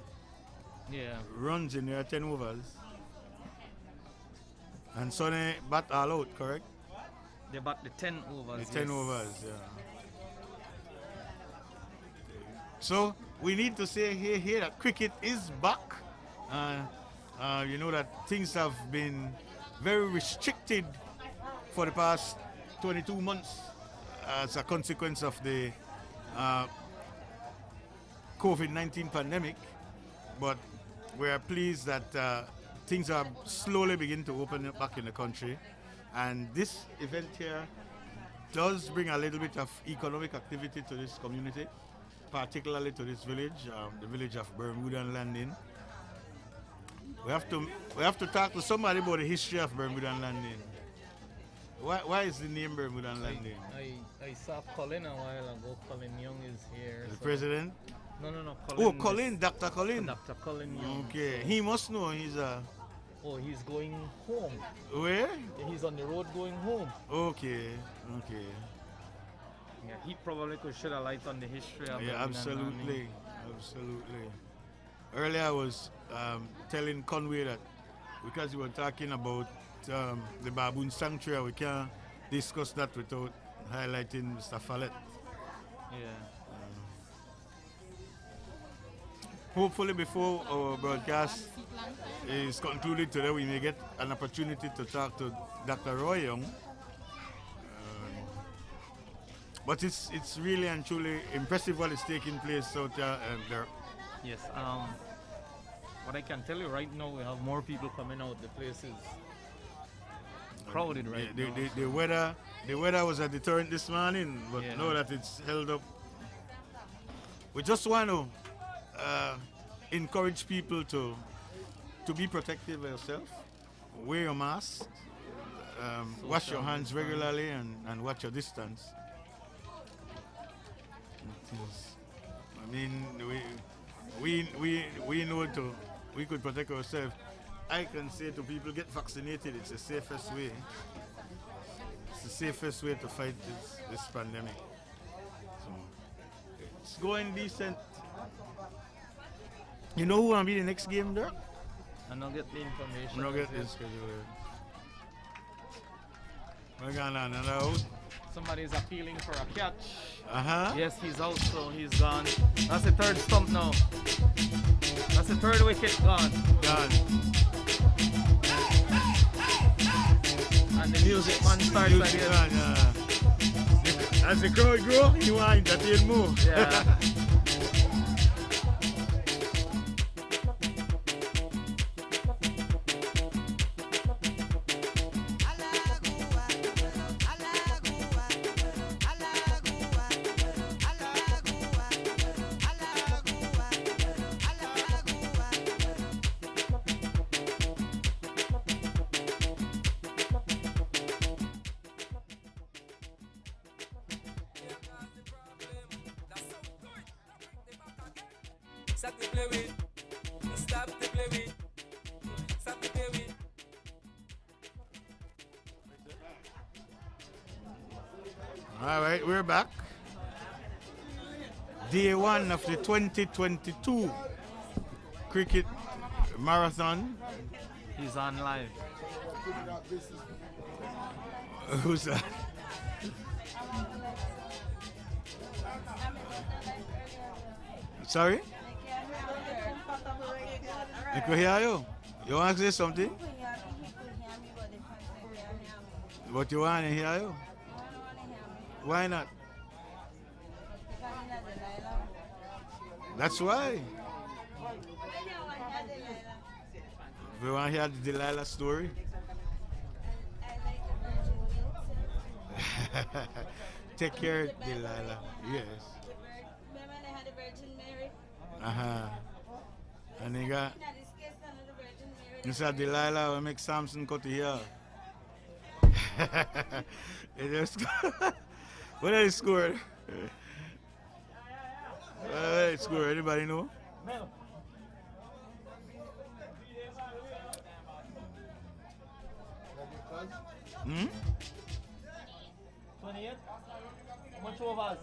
runs in their 10 overs. And Sonny bat all out, correct?
They bat the 10 overs.
The 10
yes.
overs, yeah. So we need to say here that cricket is back. You know that things have been very restricted for the past 22 months as a consequence of the COVID-19 pandemic. But we are pleased that things are slowly beginning to open up back in the country. And this event here does bring a little bit of economic activity to this community, particularly to this village, the village of Bermuda and Landing. We have to talk to somebody about the history of Bermuda and Landing. Why is the name Bermuda and Landing?
I saw Colin a while ago. Colin Young is here.
The president?
No.
Oh, Colin, Dr. Colin.
Dr. Colin Young.
Okay, he must know he's a...
Oh, he's going home.
Where?
He's on the road going home.
Okay.
Yeah, he probably could shed a light on the history of
Yeah, absolutely. Earlier I was telling Conway that because we were talking about the Baboon Sanctuary, we can't discuss that without highlighting Mr. Follett.
Yeah.
Hopefully before our broadcast is concluded today, we may get an opportunity to talk to Dr. Roy Young. But it's really and truly impressive what is taking place out there.
Yes. What I can tell you right now, we have more people coming out. The place is crowded right now.
The weather was a deterrent this morning, but now that it's held up, we just want to encourage people to be protective of yourself, wear your mask, wash your hands regularly, and watch your distance. I mean, we know we could protect ourselves. I can say to people, get vaccinated. It's the safest way. It's the safest way to fight this pandemic. So it's going decent. You know who will be the next game there?
I don't get the information.
I don't get the schedule. We're going on another out.
Somebody's appealing for a catch.
Yes,
he's out, so he's gone. That's the third stump now. That's the third wicket gone. And the music man starts again.
As the crowd grow, you want to entertain more.
Yeah.
Stop to play with. Stop to play with. Stop to play with.
All right, we're back. Day one of the 2022 cricket marathon.
He's on live.
Who's that? Sorry? I could hear you. You want to say something? But you want to hear you? Why not? That's why. We want to hear the Delilah story. Take care, Delilah. Yes. And they got Mr. Delilah will make Samson cut the hair. They just what are they scored? What are they scored? Anybody know? Hmm?
28? How much overs?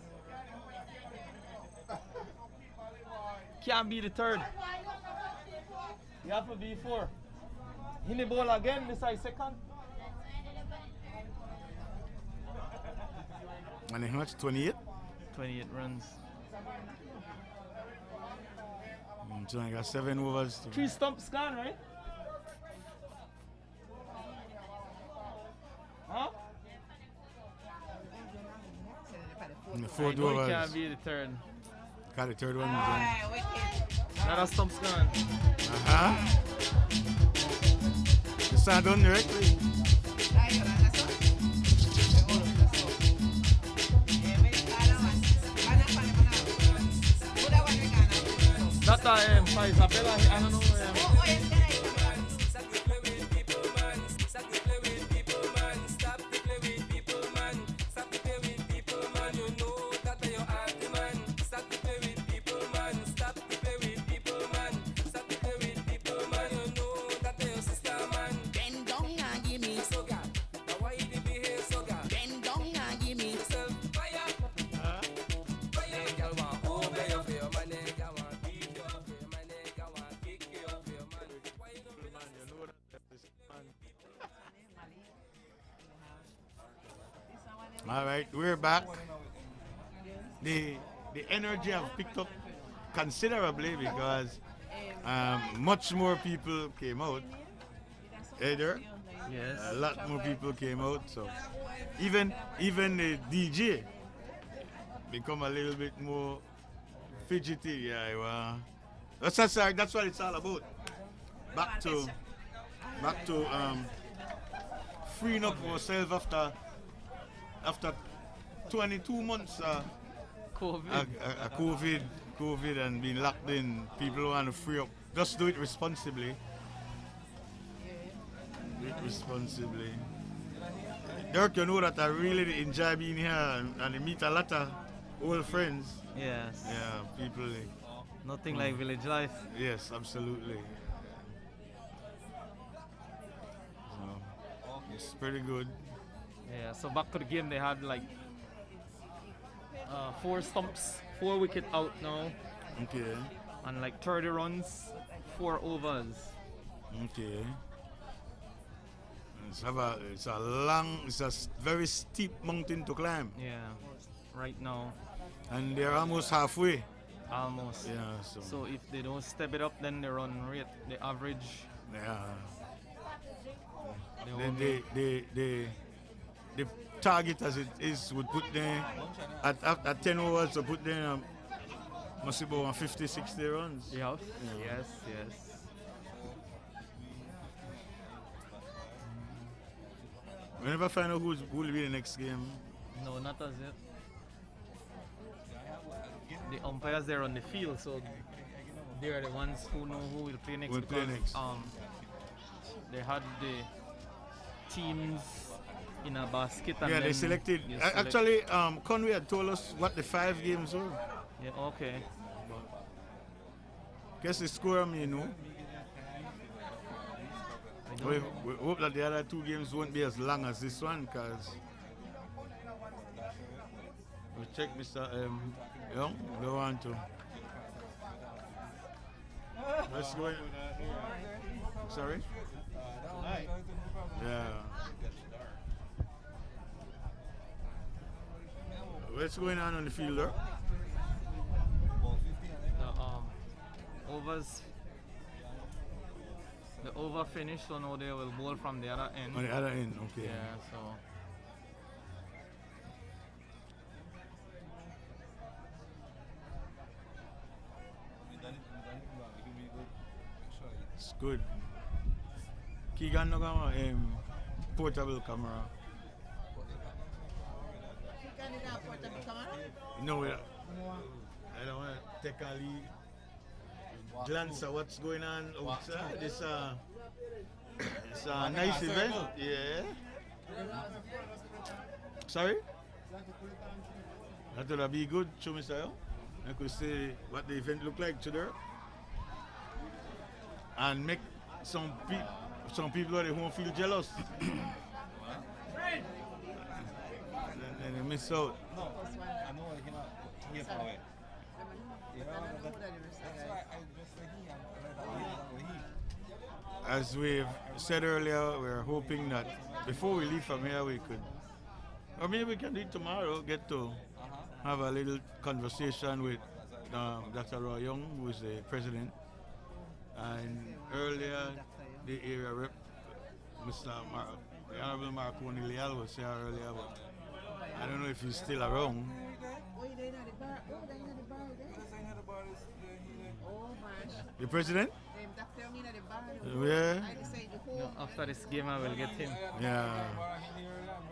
Can't be the third. You have to be 4. In the ball again, Mr. Second.
And how much? 28?
28 runs.
So I got 7 overs.
3 stumps gone, right? Huh?
And the 4th
No, it
overs.
can't be the third.
Got the third one.
Another stump's gone.
Uh-huh. The sound done directly.
That for Isabella, I don't know.
All right, we're back. The energy have picked up considerably because much more people came out. Hey there?
Yes.
A lot more people came out. So even the DJ become a little bit more fidgety. Yeah, that's what it's all about. Back to freeing up ourselves after 22 months COVID and being locked in. People want to free up. Just do it responsibly. Do it responsibly. Dirk, you know that I really enjoy being here and I meet a lot of old friends.
Yes.
Yeah, people.
Nothing like village life.
Yes, absolutely. So, it's pretty good.
Yeah, so back to the game, they had like 4 stumps, 4 wicket out now.
Okay.
And like 30 runs, 4 overs.
Okay. It's a very steep mountain to climb.
Yeah, right now.
And they're almost halfway.
Almost.
Yeah.
So if they don't step it up, then the run rate, the average.
Yeah. The target as it is would put them at 10 overs to put them must be about 50, 60 runs.
Yeah.
Yeah.
Yes.
We never find out who will be the next game.
No, not as yet. The umpires there on the field, so they are the ones who know who will play next.
Will play next.
They had the teams in a basket. And
Yeah,
then
they selected.
you select-
Actually, Conway had told us what the 5 games were.
Yeah, okay.
Guess the score, you know. We hope that the other 2 games won't be as long as this one, because we check Mr. Young. Don't want to. Let's go. Sorry? Yeah. What's going on the field there?
The over finished, so now they will bowl from the other end.
On the other end, okay.
Yeah, so.
It's good. Keegan no got portable camera. No, I don't want to take a lead. Glance at what's going on outside. It's a nice event. Yeah. Sorry? That would be good, show Mr. Yo. I could see what the event look like today. And make some people at home feel jealous. And they miss out.
No, I know he far away.
As we've said earlier, we're hoping that before we leave from here, we could Or maybe we can do it tomorrow, get to have a little conversation with Dr. Roy Young, who is the president. And earlier, the area rep, the Honorable Marconi Leal was here earlier, but I don't know if he's still around. The president? Yeah.
No, after this game, I will get him.
Yeah.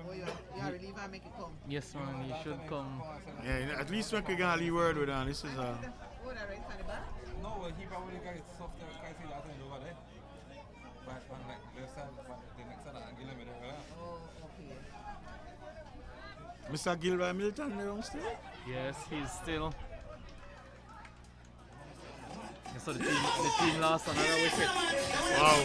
Oh, you are relieved and make it come.
Yes, man, you should come.
Yeah, at least we can get a leave word with him. This is a.
Oh, that right on the back?
No, well, he probably got it soft there. Can't see that thing over there. But on like left side, but the next side, I'm giving it there.
Oh, okay.
Mr. Gilroy Milton around still?
Yes, he's still. So the team lost another wicket.
Wow.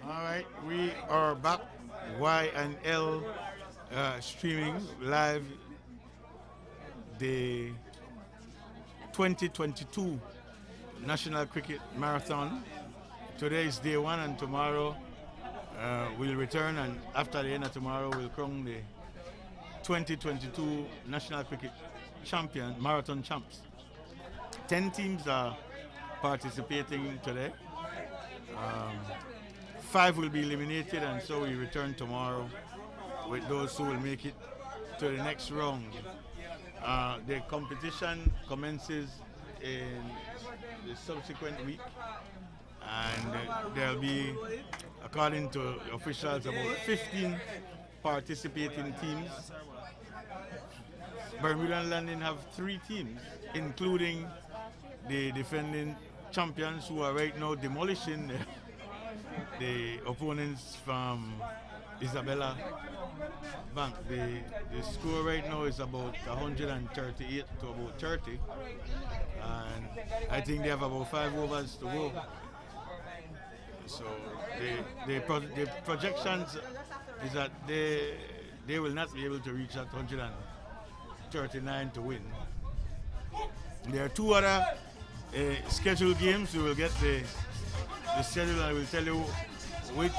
All right, we are back. Y and L streaming live the 2022 National Cricket Marathon. Today is day one, and tomorrow we'll return. And after the end of tomorrow, we'll crown the 2022 National Cricket Champion Marathon champs. 10 teams are participating today. 5 will be eliminated, and so we return tomorrow with those who will make it to the next round. The competition commences in the subsequent week, and there'll be, according to officials, about 15 participating teams. Bermuda and London have 3 teams, including the defending champions, who are right now demolishing the opponents from Isabella Bank. The score right now is about 138 to about 30, and I think they have about 5 overs to go. So the projections is that they will not be able to reach that 139 to win. There are 2 other scheduled games. We will get the schedule, and I will tell you which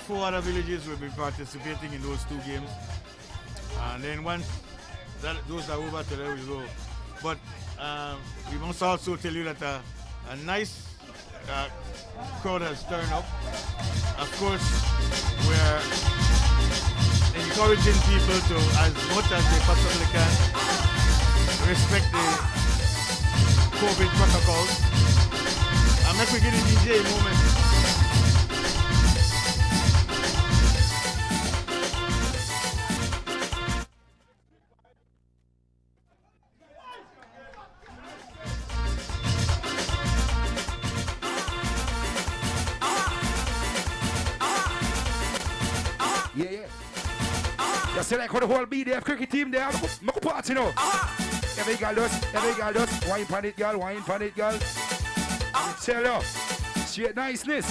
4 other villages will be participating in those 2 games. And then once those are over, today we'll go. But we must also tell you that a nice crowd has turned up. Of course, we're encouraging people to, as much as they possibly can, respect the COVID protocols. I'm not going to get a DJ moment.
Yeah, yeah. You see like how the whole BDF cricket team there, make a party now. Every girl does, wine pan it, girl, wine pan it, girl. Tell you, straight niceness.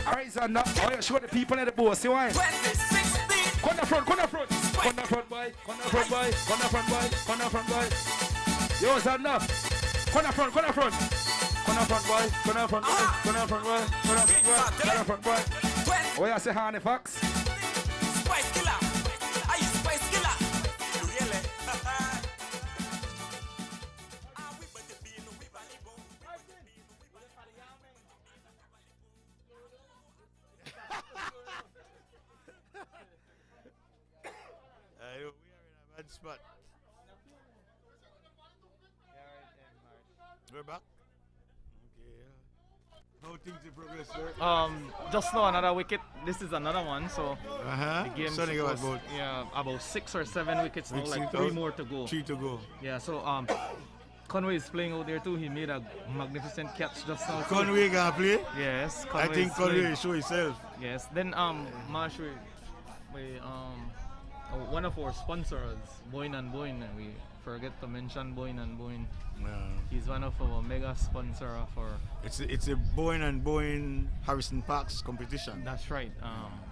Alright, so now, I want to show the people at the boat, see why? Come down front, boy. Come down front, boy. Yo, son, now. Come down front, boy. Oh, yeah, say honey, Fox.
Spice killer. Are you spice killer? Really?
Bad spot. We're back. Okay. How things in progress, sir?
Just now another wicket. This is another one. So the game
So they got
supposed, about 6 or 7 wickets now. Like 3 more to go.
3 to go.
Yeah. So Conway is playing out there too. He made a magnificent catch just now. too.
Conway gonna play?
Yes.
I think
is
Conway
playing.
show himself.
Yes. Then Marsh, one of our sponsors, Boyne and Boyne. We forget to mention Boyne and Boyne.
Yeah.
He's one of our mega sponsor for.
It's a Boyne and Boyne Harrison Parks competition.
That's right.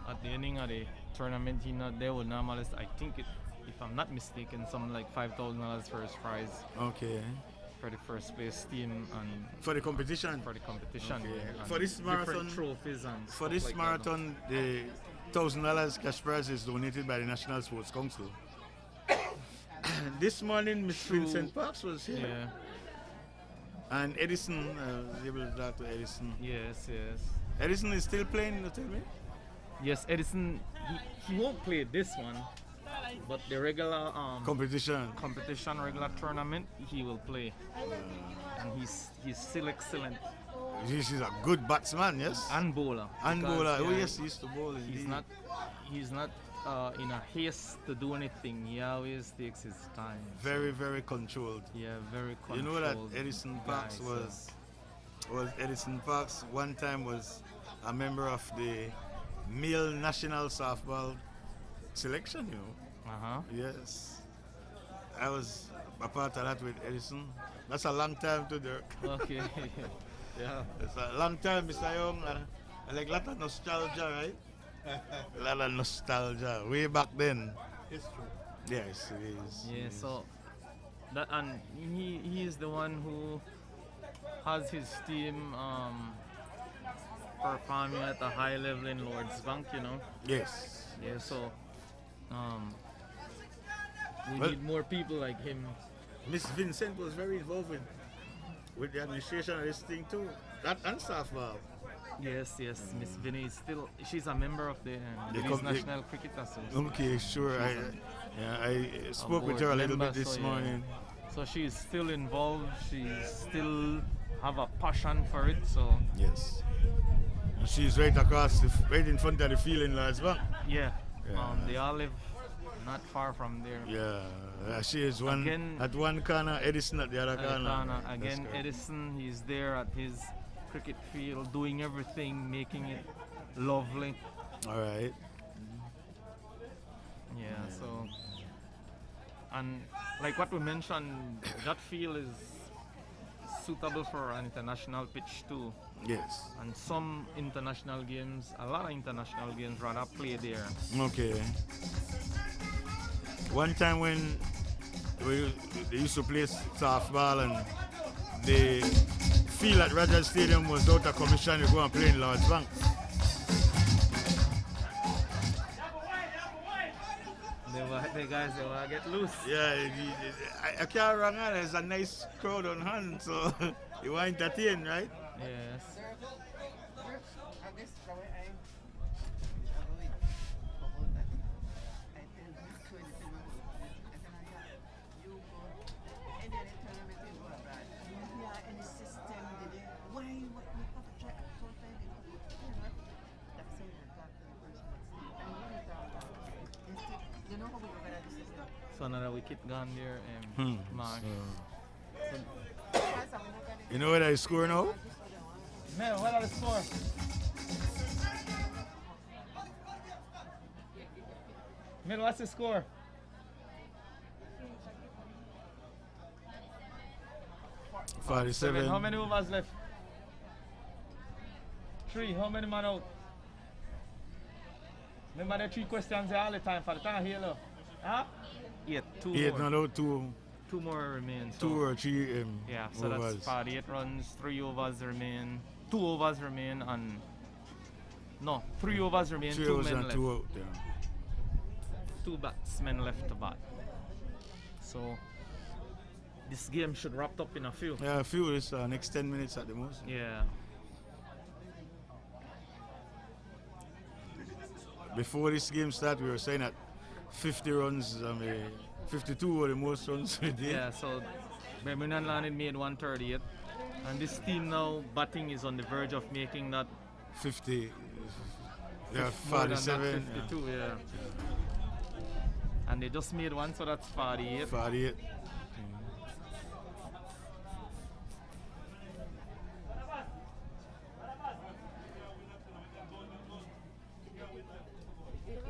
At the ending of the tournament, they will normally, I think, if I'm not mistaken, something like $5,000 first prize.
Okay.
For the first place team and
for the competition.
For the competition.
Okay.
Yeah,
For this marathon,
trophies and
for this
like
marathon, the $1,000 cash prize is donated by the National Sports Council. This morning, Miss Vincent Parks was here.
Yeah.
And Edison, able to talk to Edison.
Yes.
Edison is still playing, you tell me?
Yes, Edison, he won't play this one, but the regular
competition,
regular tournament, he will play. And he's still excellent.
He's a good batsman, yes?
And bowler.
And
Because,
bowler. Oh
yeah,
yes, he used to bowl.
He's not in a haste to do anything. He always takes his time.
Very, very controlled.
Yeah, very
You
controlled.
know that Edison Parks was Edison Parks one time was a member of the male national softball selection, you know.
Uh-huh.
Yes. I was a part of that with Edison. That's a long time to Dirk.
Okay. Yeah.
It's a long time, Mr. Young. I like a lot of nostalgia, right? A lot of nostalgia. Way back then.
History.
Yes, it is.
Yeah,
It is.
so that, and he is the one who has his team performing at a high level in Lord's Bank, you know.
Yes.
Yeah, so we
Well,
need more people like him.
Miss Vincent was very involved with the administration of this thing too. That and softball.
Yes, Miss Vinny is still, she's a member of the Belize National Cricket Association.
Okay, sure. I spoke with her a little bit this morning.
So she's still involved. She still have a passion for it. So
yes, and she's right across, right in front of the field in Lord's Bank.
Yeah,
Yeah.
they all live not far from there.
Yeah, she is one
Again,
at one corner, Edison at the other corner. That's
Again,
correct.
Edison, he's there at his cricket field, doing everything, making it lovely.
All right.
Yeah, so, and like what we mentioned, that field is suitable for an international pitch too.
Yes.
And some international games, a lot of international games rather play there.
Okay. One time when they used to play softball and the field at Rogers Stadium was out of commission, you go and play in Lord's Bank.
The guys, they want to get loose.
Yeah, I can't run on. There's a nice crowd on hand, so you want to entertain, right?
Yes. So another wicket gone there, Mark.
You know what I score now?
Man, what are the score? Man, what's the score?
Forty-seven.
How many overs left? 3. How many man out? Remember the 3 questions there all the time for the time here, look. Huh? 8. 2
Eight,
more.
not out, 2.
2 more remain. So
2 or 3
yeah, so
overs.
that's 48 runs, 3 overs remain, 2 overs remain, and no, 3 overs remain,
3
2
overs
men
and
left.
2 out, yeah.
2 batsmen left to bat. So this game should wrap up in a few.
Yeah, a few. It's next 10 minutes at the most.
Yeah.
Before this game started, we were saying that 50 runs 52 were the most runs we did.
Yeah, so Birmingham Landed made 138. And this team now, batting is on the verge of making that
50. They are
more than that,
47.
52, yeah. And they just made one, so that's 48.
48.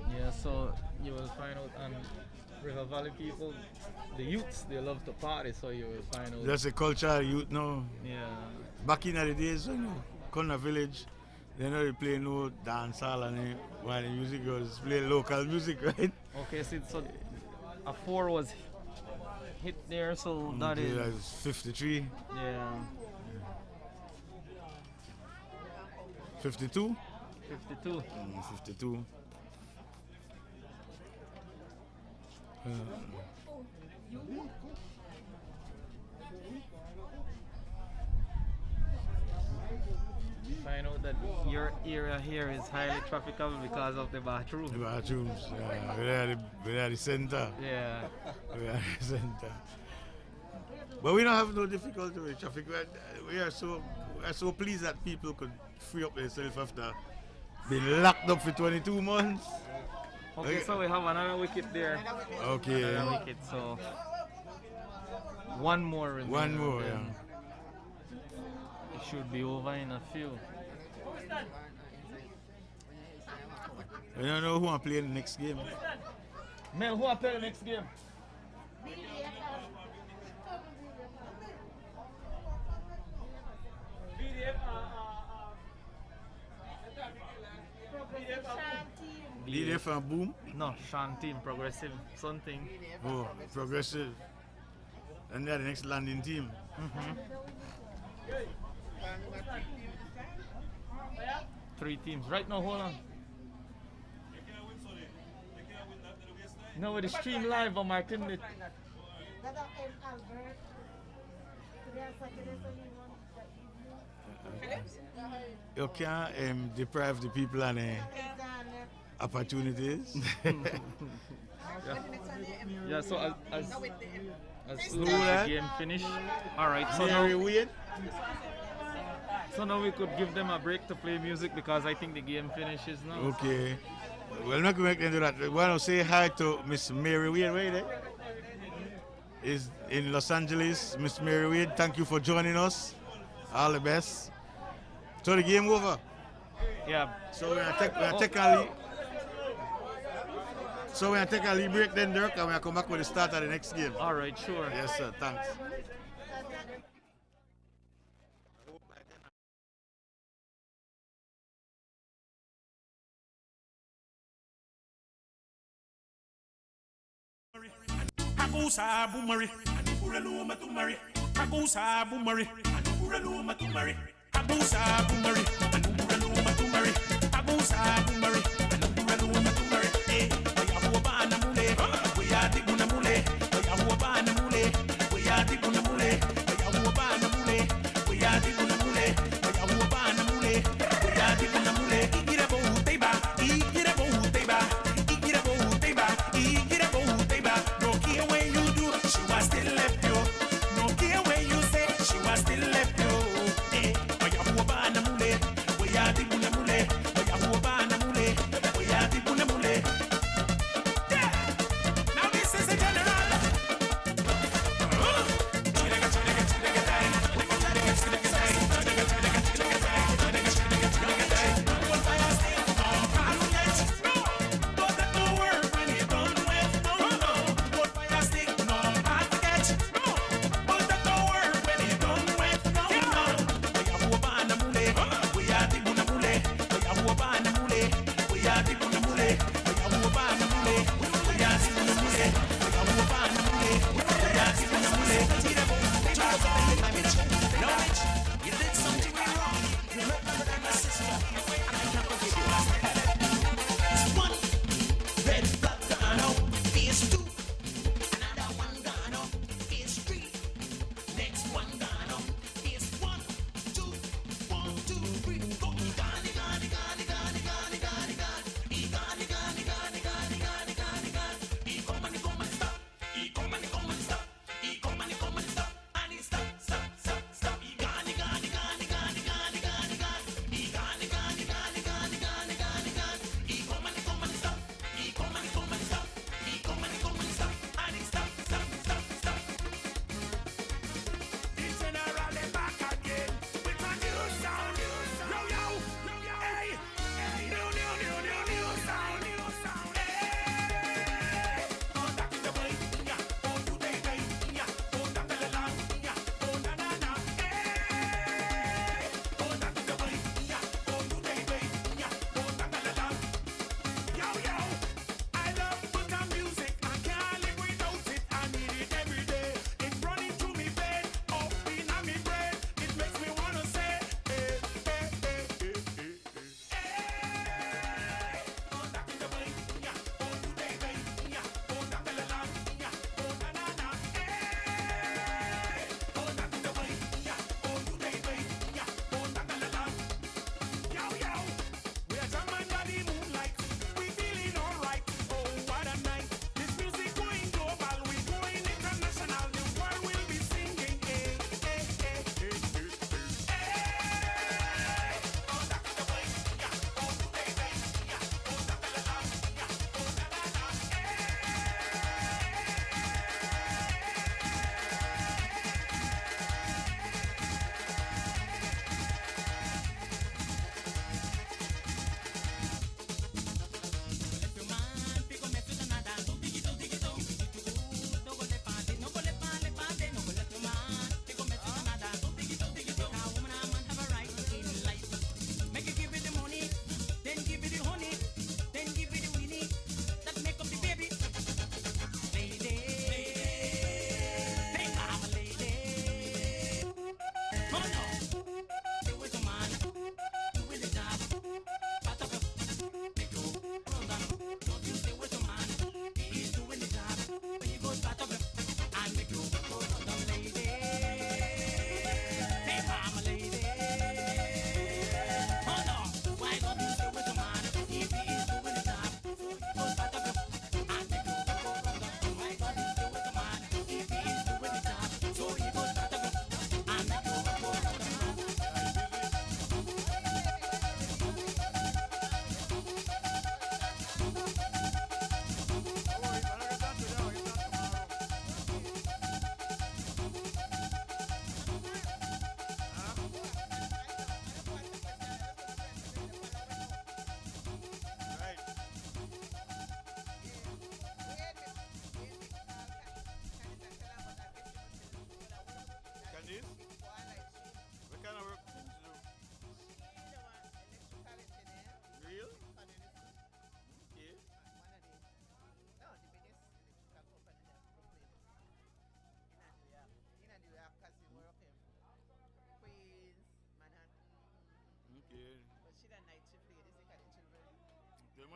Yeah, so you will find out, and River Valley people, the youths, they love to party, so you will find out.
That's a culture youth now.
Yeah.
Back in the days when you come to village, they know they play no dance hall and while the music goes, play local music, right?
Okay, so a 4 was hit there, so that
Okay,
is
that's 53.
Yeah.
52?
52.
52.
Find out that your area here is highly trafficable because of the bathroom.
The bathrooms, yeah. We're at the center.
Yeah.
We're at the center. But we don't have no difficulty with traffic. We are so pleased that people could free up themselves after being locked up for 22 months.
Okay, so we have another wicket there.
Okay.
Another wicket, so one more remaining.
One more,
then
yeah.
It should be over in a few.
I don't know who will play the next game.
Mel, who will play the next game?
BDF and Boom?
No, Shan team, progressive, something.
Oh, progressive. And they're the next landing team.
Mm-hmm. 3 teams. Right now, hold on. No, with the stream live on Martin.
You can't deprive the people of opportunities.
Yeah, so as soon as the game finish. Alright, so now so now we could give them a break to play music because I think the game finishes now.
Okay. Well, not going to do that. I want to say hi to Miss Mary Wade, right there. Is in Los Angeles. Miss Mary Wade, thank you for joining us. All the best. So the game over.
Yeah.
So we're gonna take a lead. So we're gonna take a lead break then, Dirk, and we're gonna come back with the start of the next game.
All right, sure.
Yes, sir. Thanks.
Kagusa bumari, anukuralu matumari. Kagusa bumari, anukuralu matumari. Kagusa bumari, anukuralu matumari. Kagusa bumari, anukuralu matumari. Eh, oya huwa bana mule, oya diguna mule, oya huwa bana mule, oya diguna mule, oya huwa bana mule, oya diguna mule, oya huwa bana mule, oya diguna mule. Igira bo teiba, igira bo teiba, igira bo teiba, igira bo teiba. No care where you do, she was still left you. No care where you say, she was still left you. Eh, oya huwa bana mule, oya diguna mule, oya huwa bana mule.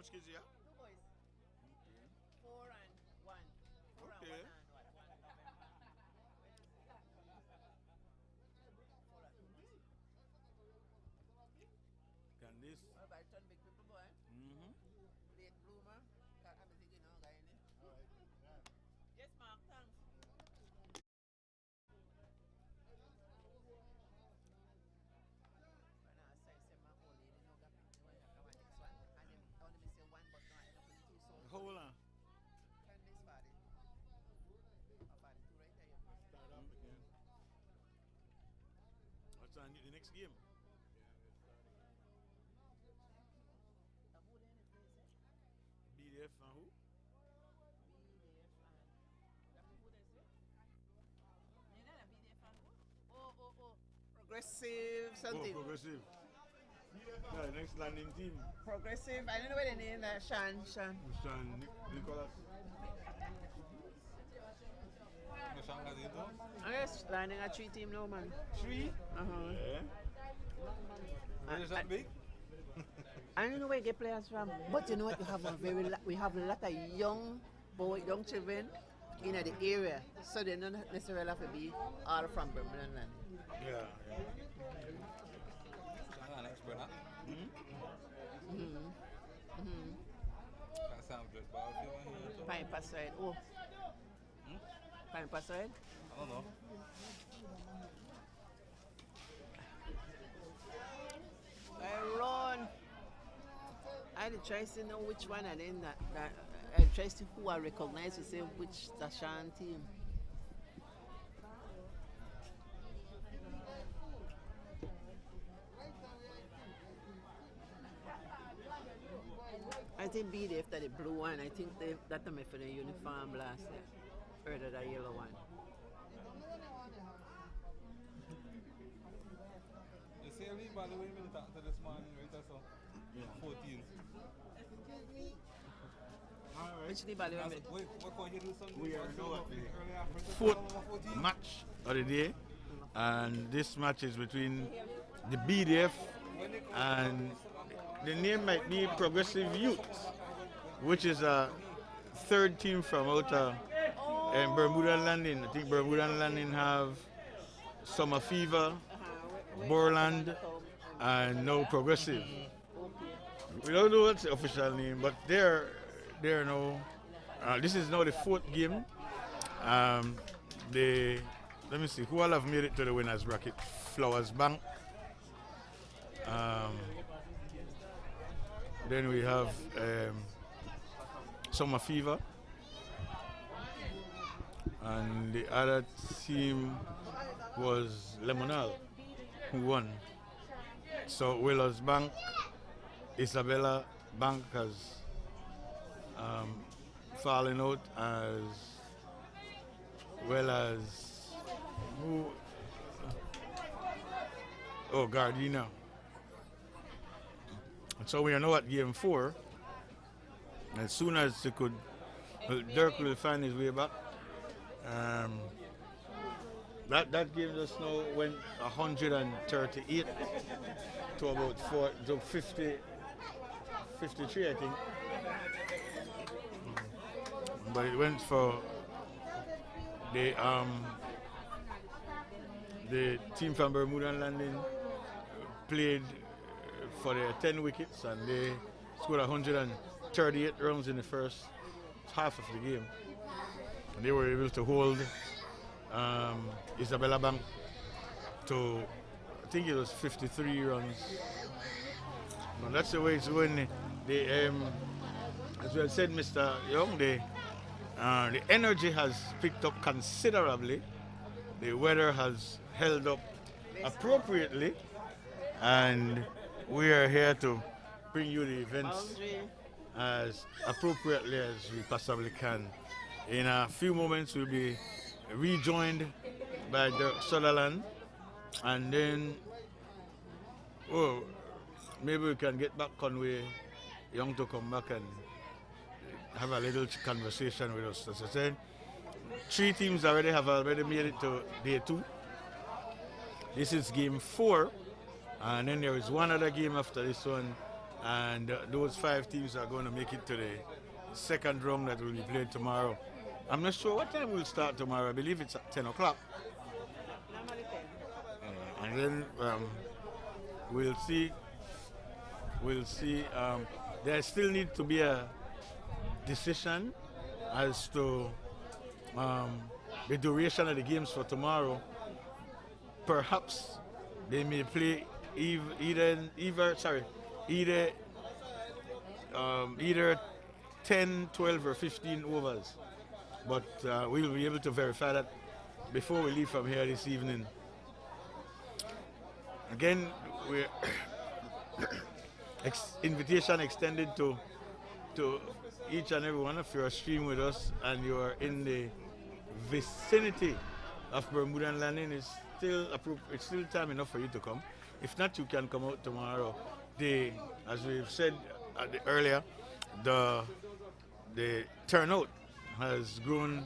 much kids you have?
2 boys. 4 and 1. 4
Okay.
and 1 and what? 1 November.
Can this?
What about turn big people boy?
Mm-hmm.
Late bloomer. I'm thinking now, guy. Alright. Yes, Mark, thanks.
Hold on. What's on the next game? BDF and who?
Progressive something.
Oh, progressive. Yeah, next landing team.
Progressive. I don't know what the name is. Sean.
Nicholas.
Yes, landing a 3 team now, man.
3?
Uh-huh.
Yeah.
Where is that big?
I don't know where you get players from, but you know what? We have a lot of young children in the area, so they don't necessarily have to be all from Birmingham.
Yeah.
Next brother. That sounds good, but if you want to hear it,
Pine Password. Oh. Pine Password?
I don't know.
I run. I try to know which one, and then that I try to see who I recognize to say which Tashan team. I think BD after the blue one. I think that time for the uniform last year. Or the yellow one.
You see, we by the way, we talked to this morning, right? So, 14.
Which the ball
We are now at the fourth match of the day, and this match is between the BDF and the name might be Progressive Youth, which is a third team from out of Bermuda Landing. I think Bermuda Landing have Summer Fever, Borland, and now Progressive. We don't know what's the official name, but they're now. This is now the fourth game. Let me see who all have made it to the winners bracket. Flowers Bank. Then we have Summer Fever. And the other team was Lemonal, who won. So Willow's Bank, Isabella Bank has fallen out, as well as Gardena. And so we are now at game 4. As soon as they could, Dirk will find his way back. That game just now went 138 to about 53, I think. But it went for the team from Bermuda Landing played for their 10 wickets, and they scored 138 runs in the first half of the game. And they were able to hold Isabella Bank to, I think it was 53 runs. And that's the way it's going. As well said, Mr. Young, the energy has picked up considerably. The weather has held up appropriately, and we are here to bring you the events as appropriately as we possibly can. In a few moments, we'll be rejoined by Dirk Sutherland, and then, maybe we can get back Conway Young to come back and have a little conversation with us. As I said, 3 teams have already made it to day 2. This is game 4, and then there is one other game after this one And those 5 teams are going to make it to the second round that will be played tomorrow. I'm not sure what time we'll start tomorrow. I believe it's at 10 o'clock.
Normally 10.
And then we'll see. We'll see. There still needs to be a decision as to the duration of the games for tomorrow. Perhaps they may play either 10, 12, or 15 overs. But we'll be able to verify that before we leave from here this evening. Again, we're invitation extended to each and every one of you are streaming with us and you are in the vicinity of Bermudan Landing. It's still time enough for you to come. If not, you can come out tomorrow. As we've said earlier, the turnout has grown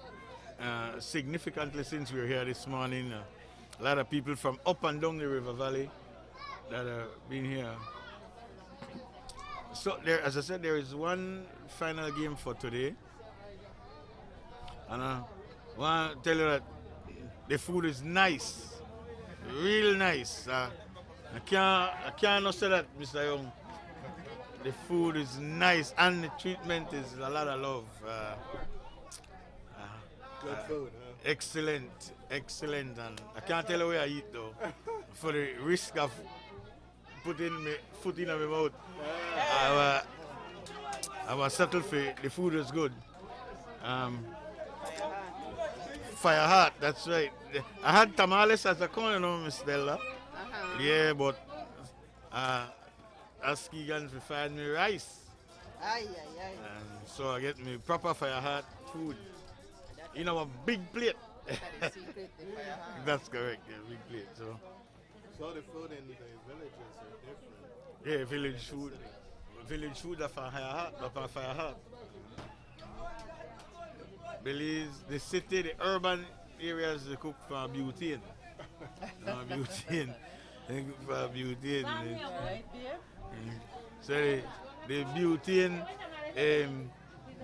significantly since we were here this morning. A lot of people from up and down the river valley that have been here. So there, as I said, there is one final game for today, and I want to tell you that the food is nice, real nice. I can't not say that, Mr. Young. The food is nice and the treatment is a lot of love.
Good food, huh?
Excellent, excellent, and I can't tell you where I eat though, for the risk of putting my foot in my mouth. I was settled for the food is good. Fire Heart, that's right. I had tamales as a corn, you know, Miss Stella. Yeah, but ask Keegan to find me rice. And so I get me proper Fire Heart food in our big plate. That's correct, yeah, big plate. So
the food in the villages are different.
yeah, village food of a Fire Heart. Belize, the city, the urban areas they cook for butane. Butane. They cook for butane. So the butane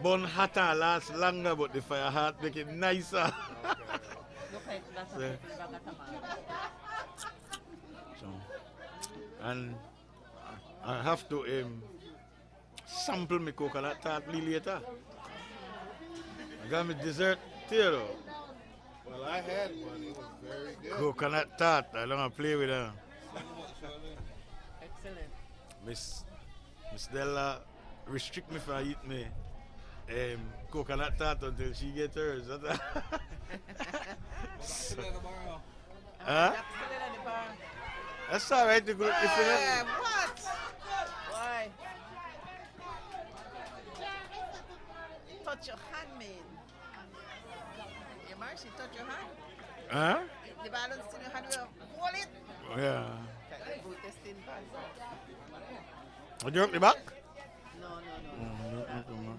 burn hotter, last longer, but the Fire Heart make it nicer. And I have to sample my coconut tart later. I got my dessert here though.
Well, I had one. It was very good.
Coconut tart. I don't want to play with her.
Excellent.
Miss Della restrict me from eat me coconut tart until she gets hers. Huh? That's all right to go. If you don't,
What? Why? Touch your hand, man. Your man, she touch your hand.
huh?
The balance in your hand, will hold it.
Yeah.
Good testing pass.
Would you up the back?
No.
No.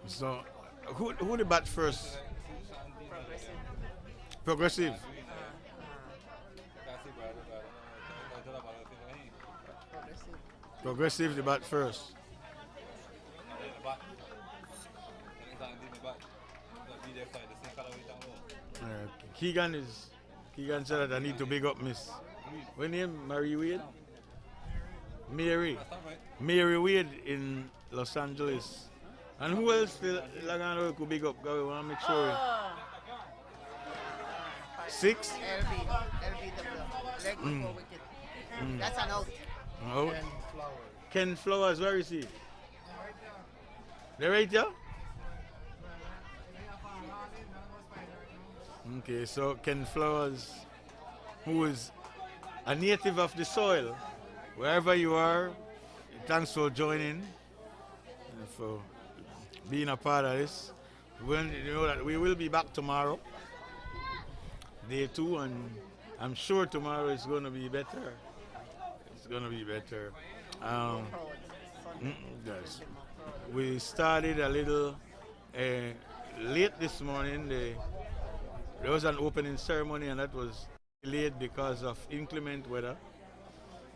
So, who the bat first? Progressive. Progressive the bat first. Keegan said that I need to big up Miss. What name? Mary Wade? Mary Wade in Los Angeles. And who else Lagano could big up? We want to make sure. 6?
LB, leg before wicket. That's an out.
Oh. Ken Flowers, where is he? They're right here? Okay, so Ken Flowers, who is a native of the soil, wherever you are, thanks for joining and for being a part of this. When you know that we will be back tomorrow, day 2, and I'm sure tomorrow is going to be better. It's going to be better. Yes. We started a little late this morning. There was an opening ceremony and that was delayed because of inclement weather.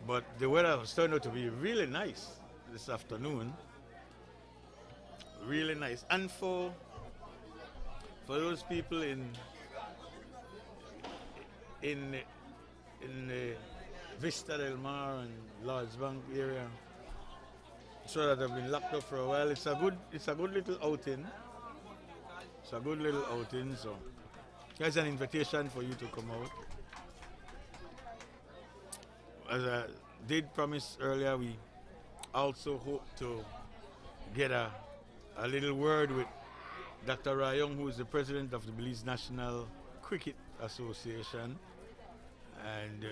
But the weather has turned out to be really nice this afternoon. Really nice. And for those people in the Vista del Mar and Lords Bank area, so that have been locked up for a while, it's a good little outing. It's a good little outing, so here's an invitation for you to come out. As I did promise earlier, we also hope to get a little word with Dr. Rayong, who is the president of the Belize National Cricket Association. And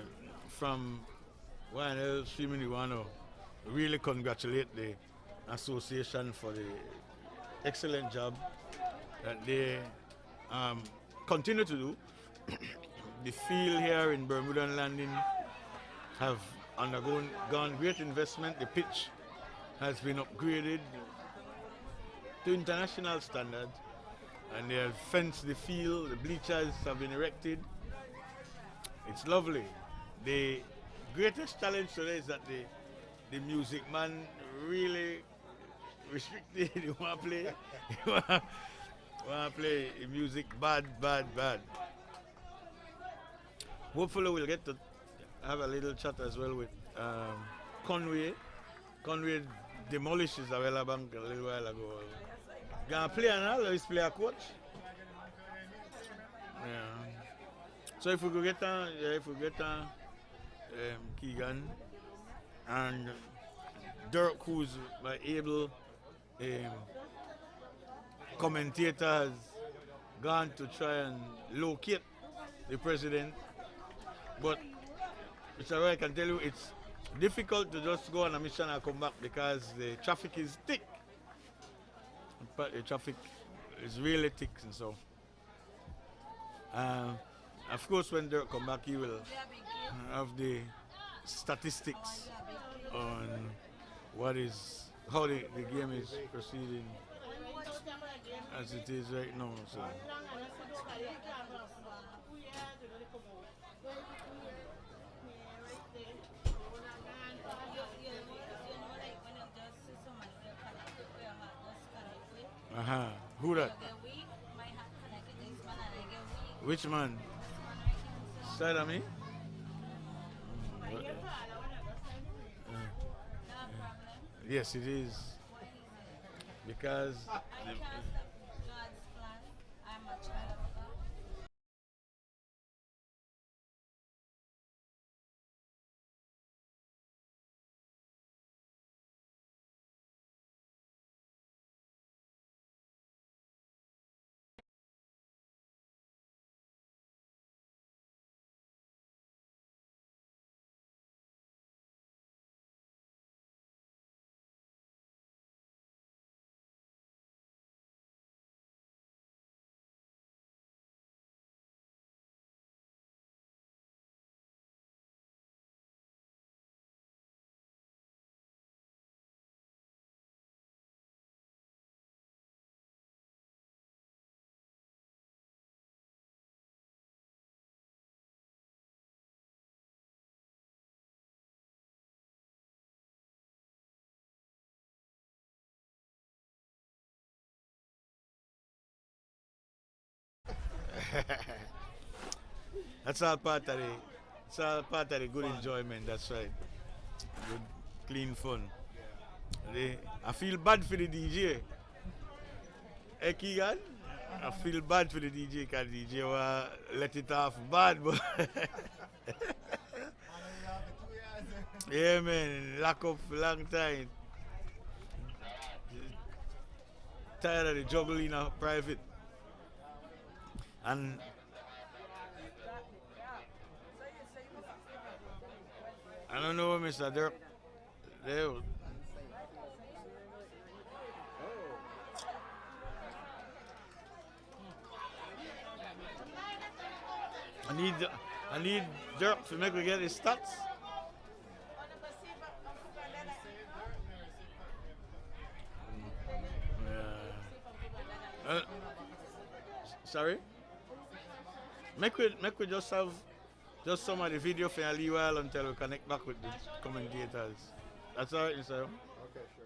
from one else, we want to really congratulate the association for the excellent job that they continue to do. The field here in Bermuda Landing have gone great investment. The pitch has been upgraded to international standards, and they have fenced the field. The bleachers have been erected. It's lovely. The greatest challenge today is that the music man really restricted. He want to play. He want to play music bad. Hopefully we'll get to have a little chat as well with Conway. Conway demolished his Avella Bank a little while ago. Gonna play and all, or is play a coach? Yeah. So if we could get Keegan and Dirk, who's my able commentator, has gone to try and locate the president. But Mr. Roy, I can tell you it's difficult to just go on a mission and come back because the traffic is thick. But the traffic is really thick, and so of course when Dirk come back, he will have the statistics on how the game is proceeding as it is right now. So. Who that? Which man? Side of me? Yes, it is. Because It's all part of the good enjoyment, that's right. Good, clean fun. I feel bad for the DJ. Hey Keegan, I feel bad for the DJ because the DJ will let it off bad, but yeah man, lock up for a long time. Tired of the juggling of private. And I don't know, Mr. Dirk. There. I need Dirk to make me get his stats. Sorry? Make we just have just some of the video for a little while until we connect back with the commentators. That's all right, sir.
Okay, sure.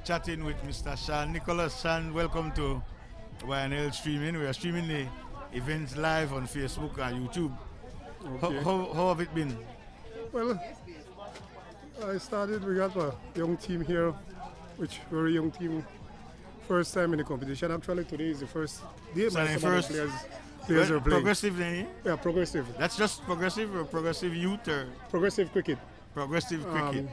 Chatting with Mr. Sean Nicholas. Sean, welcome to YNL Streaming. We are streaming the events live on Facebook and YouTube.
Okay.
How have it been?
Well, I started, we got a young team here, which very young team. First time in the competition. Actually, today is the first day
So
my
the
some of the
first
players are playing.
progressive then, eh?
Yeah, progressive.
That's just progressive or progressive youth or?
Progressive cricket.
Progressive cricket.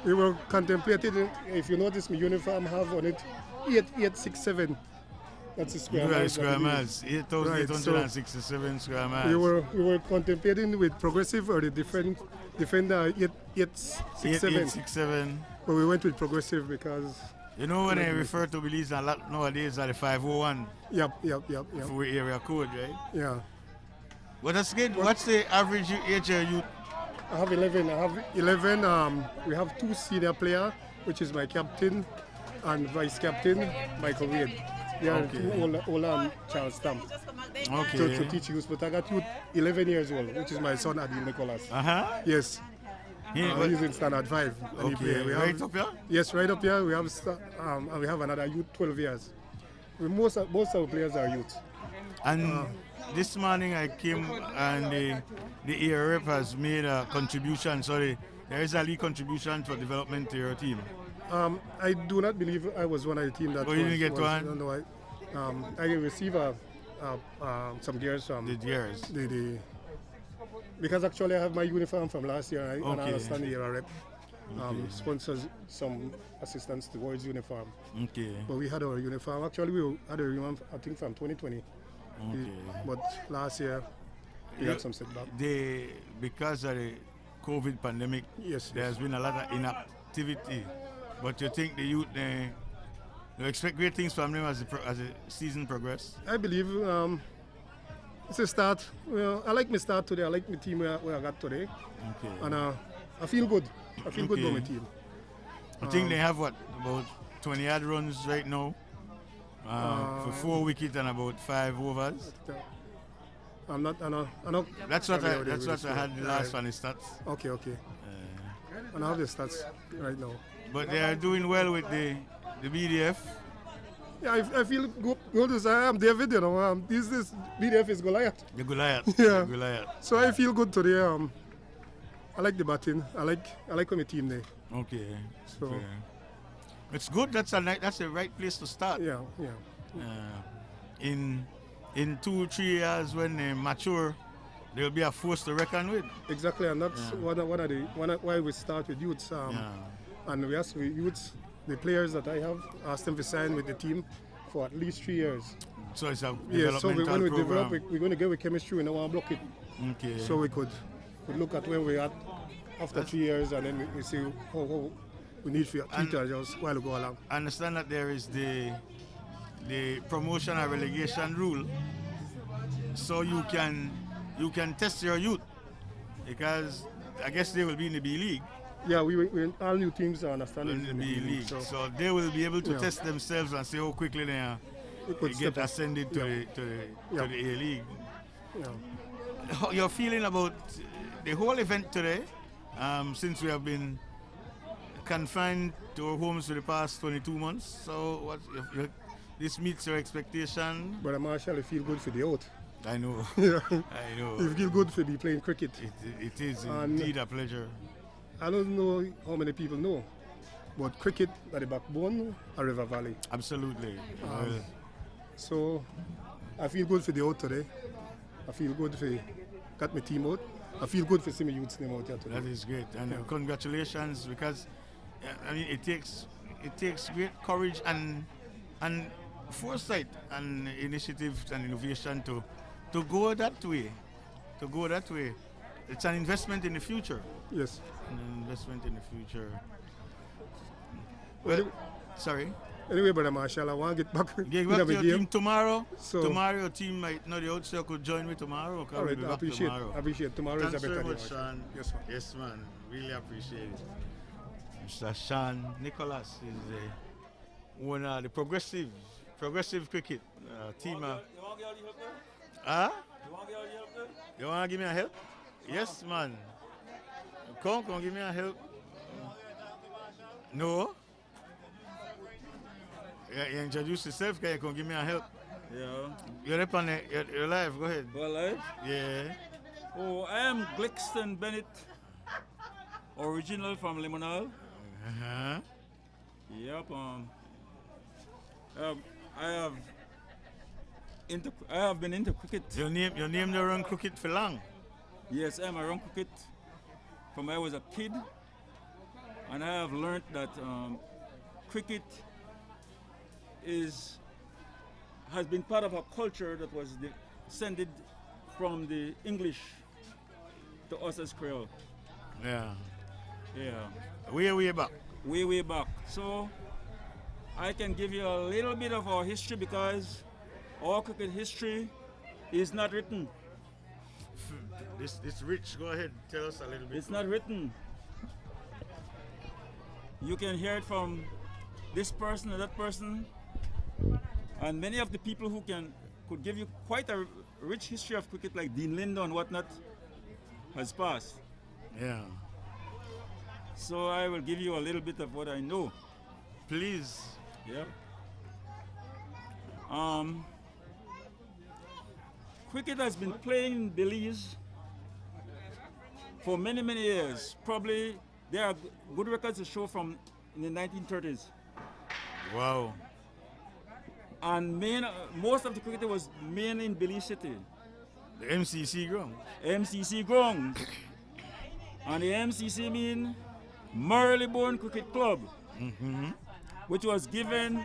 We were contemplating, if you notice my uniform have on it 8867. That's the square miles.
Square miles. 8,867 square miles.
We were contemplating with progressive or the defender 8867.
8867.
But we went with progressive because.
You know when I refer to Belize a lot nowadays are the 501.
Yep.
For area code, right?
Yeah.
Well, that's good. What's the average age of youth?
I have 11. We have 2 senior players, which is my captain and vice captain, Michael Wade. They are
Okay.
2 Ola and Charles Stamp.
Okay.
To teach youth. But I got youth 11 years old, which is my son Adil Nicholas. Yes. He's in standard 5. And he
Okay.
play.
Right up here?
Yes, right up here. We have and we have another youth 12 years. Most of our players are youth.
And this morning I came and the area rep has made a contribution. Sorry, there is a league contribution for development to your team.
I do not believe I was one of the team that.
Oh, you didn't get one?
No, I received some gears from
the gears.
Because actually I have my uniform from last year and I
Okay.
understand the area rep
Okay.
sponsors some assistance towards uniform.
Okay.
But we had our uniform. Actually, we had a uniform I think from 2020.
Okay.
But last year we had some setback.
Because of the COVID pandemic, there's been a lot of inactivity. But you think the youth, you expect great things from them as the season progresses?
I believe it's a start. Well, I like my start today. I like my team where I got today.
Okay.
And I feel good. I feel good
Okay.
about my team.
I think they have what, about 20 odd runs right now for 4 wickets and about 5 overs.
I'm not.
That's what I had the last one, the stats.
Okay. And I have the stats right now.
But they are doing well with the BDF.
Yeah, I feel good to say I'm David, you know. This BDF is Goliath.
The Goliath.
Yeah.
The Goliath.
So I feel good today. I like the batting. I like my team there.
Okay.
So
Okay. It's good. That's the right place to start.
Yeah.
In 2-3 years when they mature, they'll be a force to reckon with.
Exactly, and that's why we start with youths. And we ask youths, the players that I have, ask them to sign with the team for at least 3 years.
So it's a
Yeah, so when we develop,
program.
we're going to get with chemistry. We don't want to block it.
Okay.
So we could look at where we're at after 3 years, and then we see how we need for Peter just while we go along.
I understand that there is the promotion and relegation rule, so you can test your youth, because I guess they will be in the B League.
Yeah, we all new teams are understanding
in the B League, so they will be able to test themselves and see how quickly they get ascended to the A League. How you're feeling about the whole event today, since we have been confined to our homes for the past 22 months. So this meets your expectation?
But Marshall, I feel good for the out.
I know.
Yeah.
I know.
You feel good for be playing cricket.
It is indeed a pleasure.
I don't know how many people know, but cricket at the backbone of River Valley.
Absolutely.
So I feel good for the out today. I feel good for got my team out. I feel good for seeing my youths name out here today.
That is great, and congratulations, because I mean it takes great courage and foresight and initiative and innovation to go that way. To go that way, it's an investment in the future.
Yes.
An investment in the future. Well, sorry.
Anyway, Brother Marshall, I want to get back
Get back to your
game.
team tomorrow.
So,
tomorrow your team might know the outside could join me tomorrow.
All right,
We'll be
I
back
appreciate.
tomorrow.
I appreciate. Tomorrow
Thanks
is a better
very
day.
much, Sean.
Yes, man.
Yes, man. Really appreciate it. Mr. Sean Nicholas is the owner of the Progressive Cricket team.
You want to get all the help there?
Huh?
You want to get all the help there?
You want to give me a help? Yes, man. Come give me a help. No. You introduce yourself, can you come give me a help?
Yeah.
You're up on you're live, go ahead.
Well, live?
Yeah.
Oh, I am Glixton Bennett, original from Limonal.
Uh-huh.
Yep. I have been into cricket.
Your name the run cricket for long?
Yes, I'm around cricket from when I was a kid, and I have learned that cricket has been part of a culture that was descended from the English to us as Creole.
Yeah.
Yeah.
Way back.
Way back. So I can give you a little bit of our history because our cricket history is not written.
This rich. Go ahead, tell us a little bit.
It's not written. You can hear it from this person or that person, and many of the people who could give you quite a rich history of cricket, like Dean Lindo and whatnot, has passed.
Yeah.
So I will give you a little bit of what I know.
Please.
Yeah. Cricket has been playing in Belize for many years. Probably there are good records to show from in the 1930s.
Wow.
And most of the cricket was mainly in Belize City.
The MCC ground.
MCC ground. And the MCC mean Marylebone Cricket Club, which was given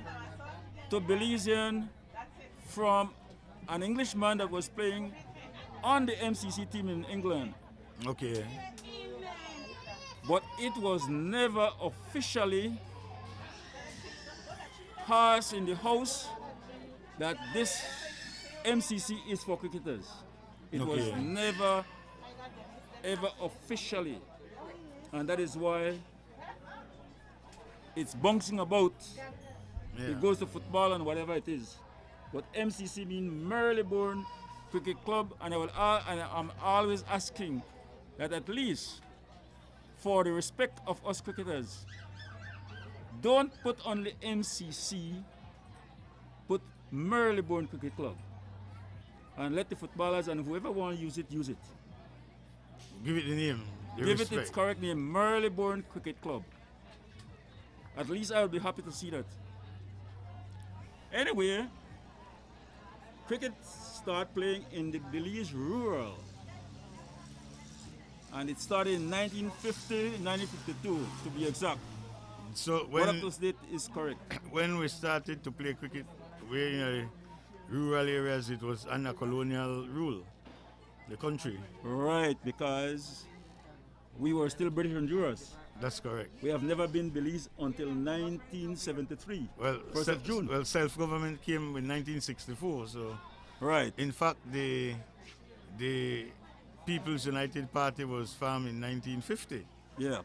to Belizean from an Englishman that was playing on the MCC team in England.
Okay.
But it was never officially passed in the House that this MCC is for cricketers. It was never ever officially, and that is why it's bouncing about.
Yeah.
It goes to football and whatever it is. But MCC means Marylebone Cricket Club, and I'm always asking that at least for the respect of us cricketers, don't put only MCC, put Marylebone Cricket Club, and let the footballers and whoever want to use it, use it.
Give it the name.
Give it its correct name, Marylebone Cricket Club. At least I would be happy to see that. Anyway, cricket started playing in the Belize rural. And it started in 1950, 1952 to be exact.
So
one of those dates is correct.
When we started to play cricket, we in the rural areas, it was under colonial rule, the country.
Right, because we were still British Honduras.
That's correct.
We have never been Belize until 1973,
well,
1st of June.
Well, self-government came in 1964, so...
Right.
In fact, the People's United Party was formed in 1950.
Yeah.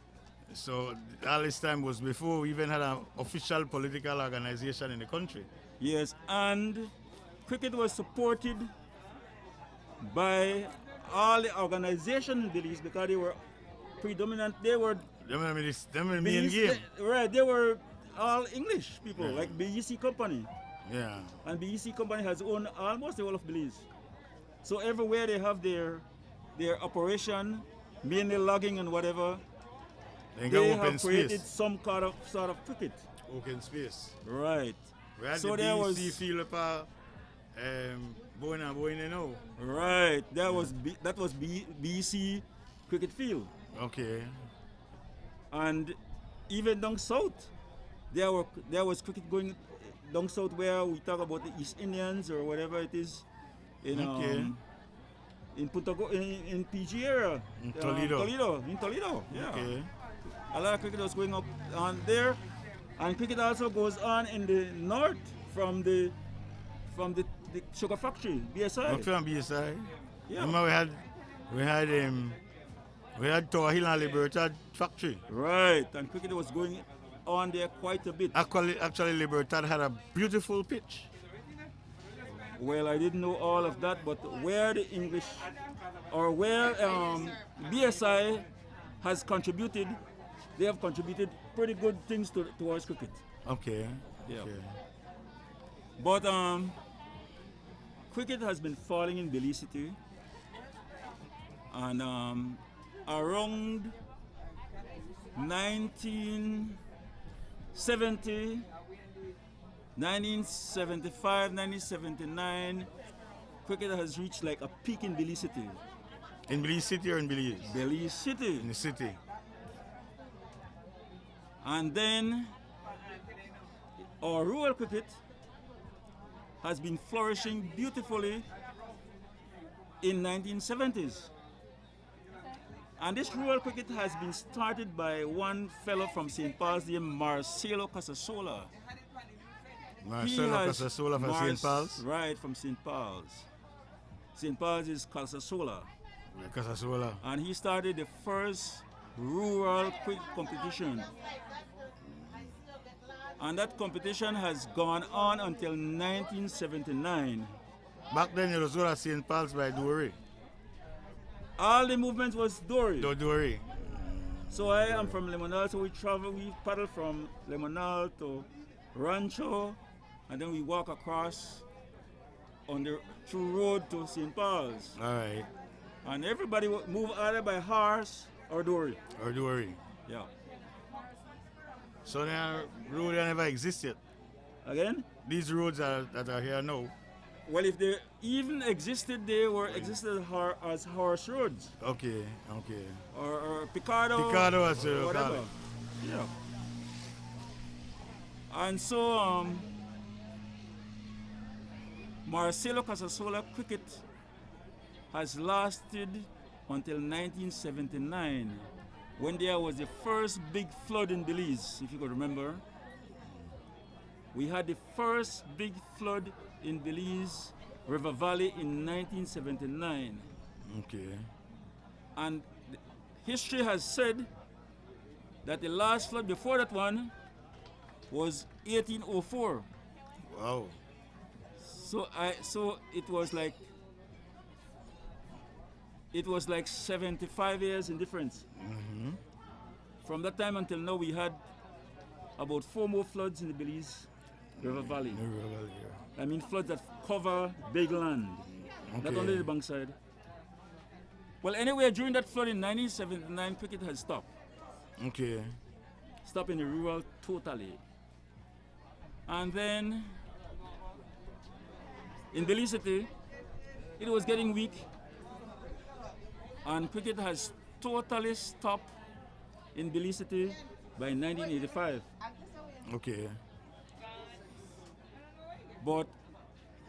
So all this time was before we even had an official political organization in the country.
Yes, and cricket was supported by all the organizations in Belize because they were predominant. They were
main game.
Right, they were all English people, like BEC Company.
Yeah.
And BEC Company has owned almost the whole of Belize. So everywhere they have their operation, mainly logging and whatever, they have created some kind of sort of cricket.
Open space.
Right.
We had
so
the
there
BEC
was
field up Boina now.
Right. That was BEC cricket field.
Okay.
And even down south, there was cricket going down south where we talk about the East Indians or whatever it is in in Punta in PG area.
In Toledo.
In Toledo. Yeah.
Okay.
A lot of cricket was going up on there, and cricket also goes on in the north from the sugar factory, BSI.
From BSI.
Yeah.
Remember we had Tower Hill and Libertad factory.
Right, and cricket was going on there quite a bit.
Actually, Libertad had a beautiful pitch.
Well, I didn't know all of that, but where the English or where BSI has contributed they have contributed pretty good things towards cricket.
Okay.
Yeah.
Okay.
But cricket has been falling in Belize City, and around 1970, 1975, 1979, cricket has reached like a peak in Belize City.
In Belize City or in Belize?
Belize City.
In the city.
And then our rural cricket has been flourishing beautifully in 1970s. And this rural cricket has been started by one fellow from St. Paul's named Marcelo Casasola.
Marcelo Casasola from St. Paul's?
Right, from St. Paul's. St. Paul's is Casasola.
Yeah, Casasola.
And he started the first rural cricket competition. And that competition has gone on until 1979.
Back then it was all at St. Paul's by Dory.
All the movement was Dory.
Dory.
So I am from Limonal, so we paddle from Limonal to Rancho, and then we walk across on the through road to St. Paul's.
All right.
And everybody would move either by horse or dory.
Or dory.
Yeah.
So the road never existed.
Again?
These roads that are here now.
Well, if they even existed, they were existed as horse roads.
Okay, okay.
Or Picardo.
Picardo as well.
Whatever. Yeah. And so, Marcelo Casasola cricket has lasted until 1979, when there was the first big flood in Belize, if you could remember. We had the first big flood in Belize River Valley in 1979.
Okay.
And history has said that the last flood before that one was 1804.
Wow.
So it was like 75 years in difference.
Mm-hmm.
From that time until now, we had about 4 more floods in the Belize River Valley.
River Valley, yeah.
I mean floods that cover big land, not
Okay.
only the bankside. Well, anyway, during that flood in 1979, cricket had stopped.
Okay.
Stopped in the rural totally. And then in Belize City, it was getting weak, and cricket has totally stopped in Belize City by 1985.
Okay.
But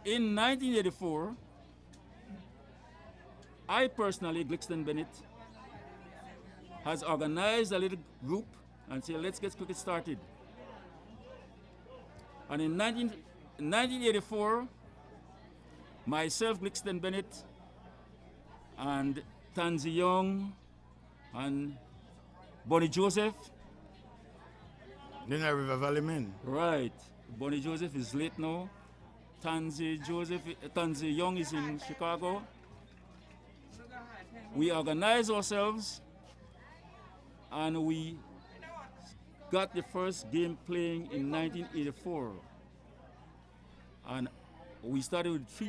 in 1984, I personally, Glixton Bennett, has organized a little group and said, let's get cricket started. And in 1984, myself, Glixton Bennett, and Tansy Young, and Bonnie Joseph.
Then I River Valley men.
Right. Bonnie Joseph is late now. Tansy Young is in Chicago. We organized ourselves and we got the first game playing in 1984. And we started with 3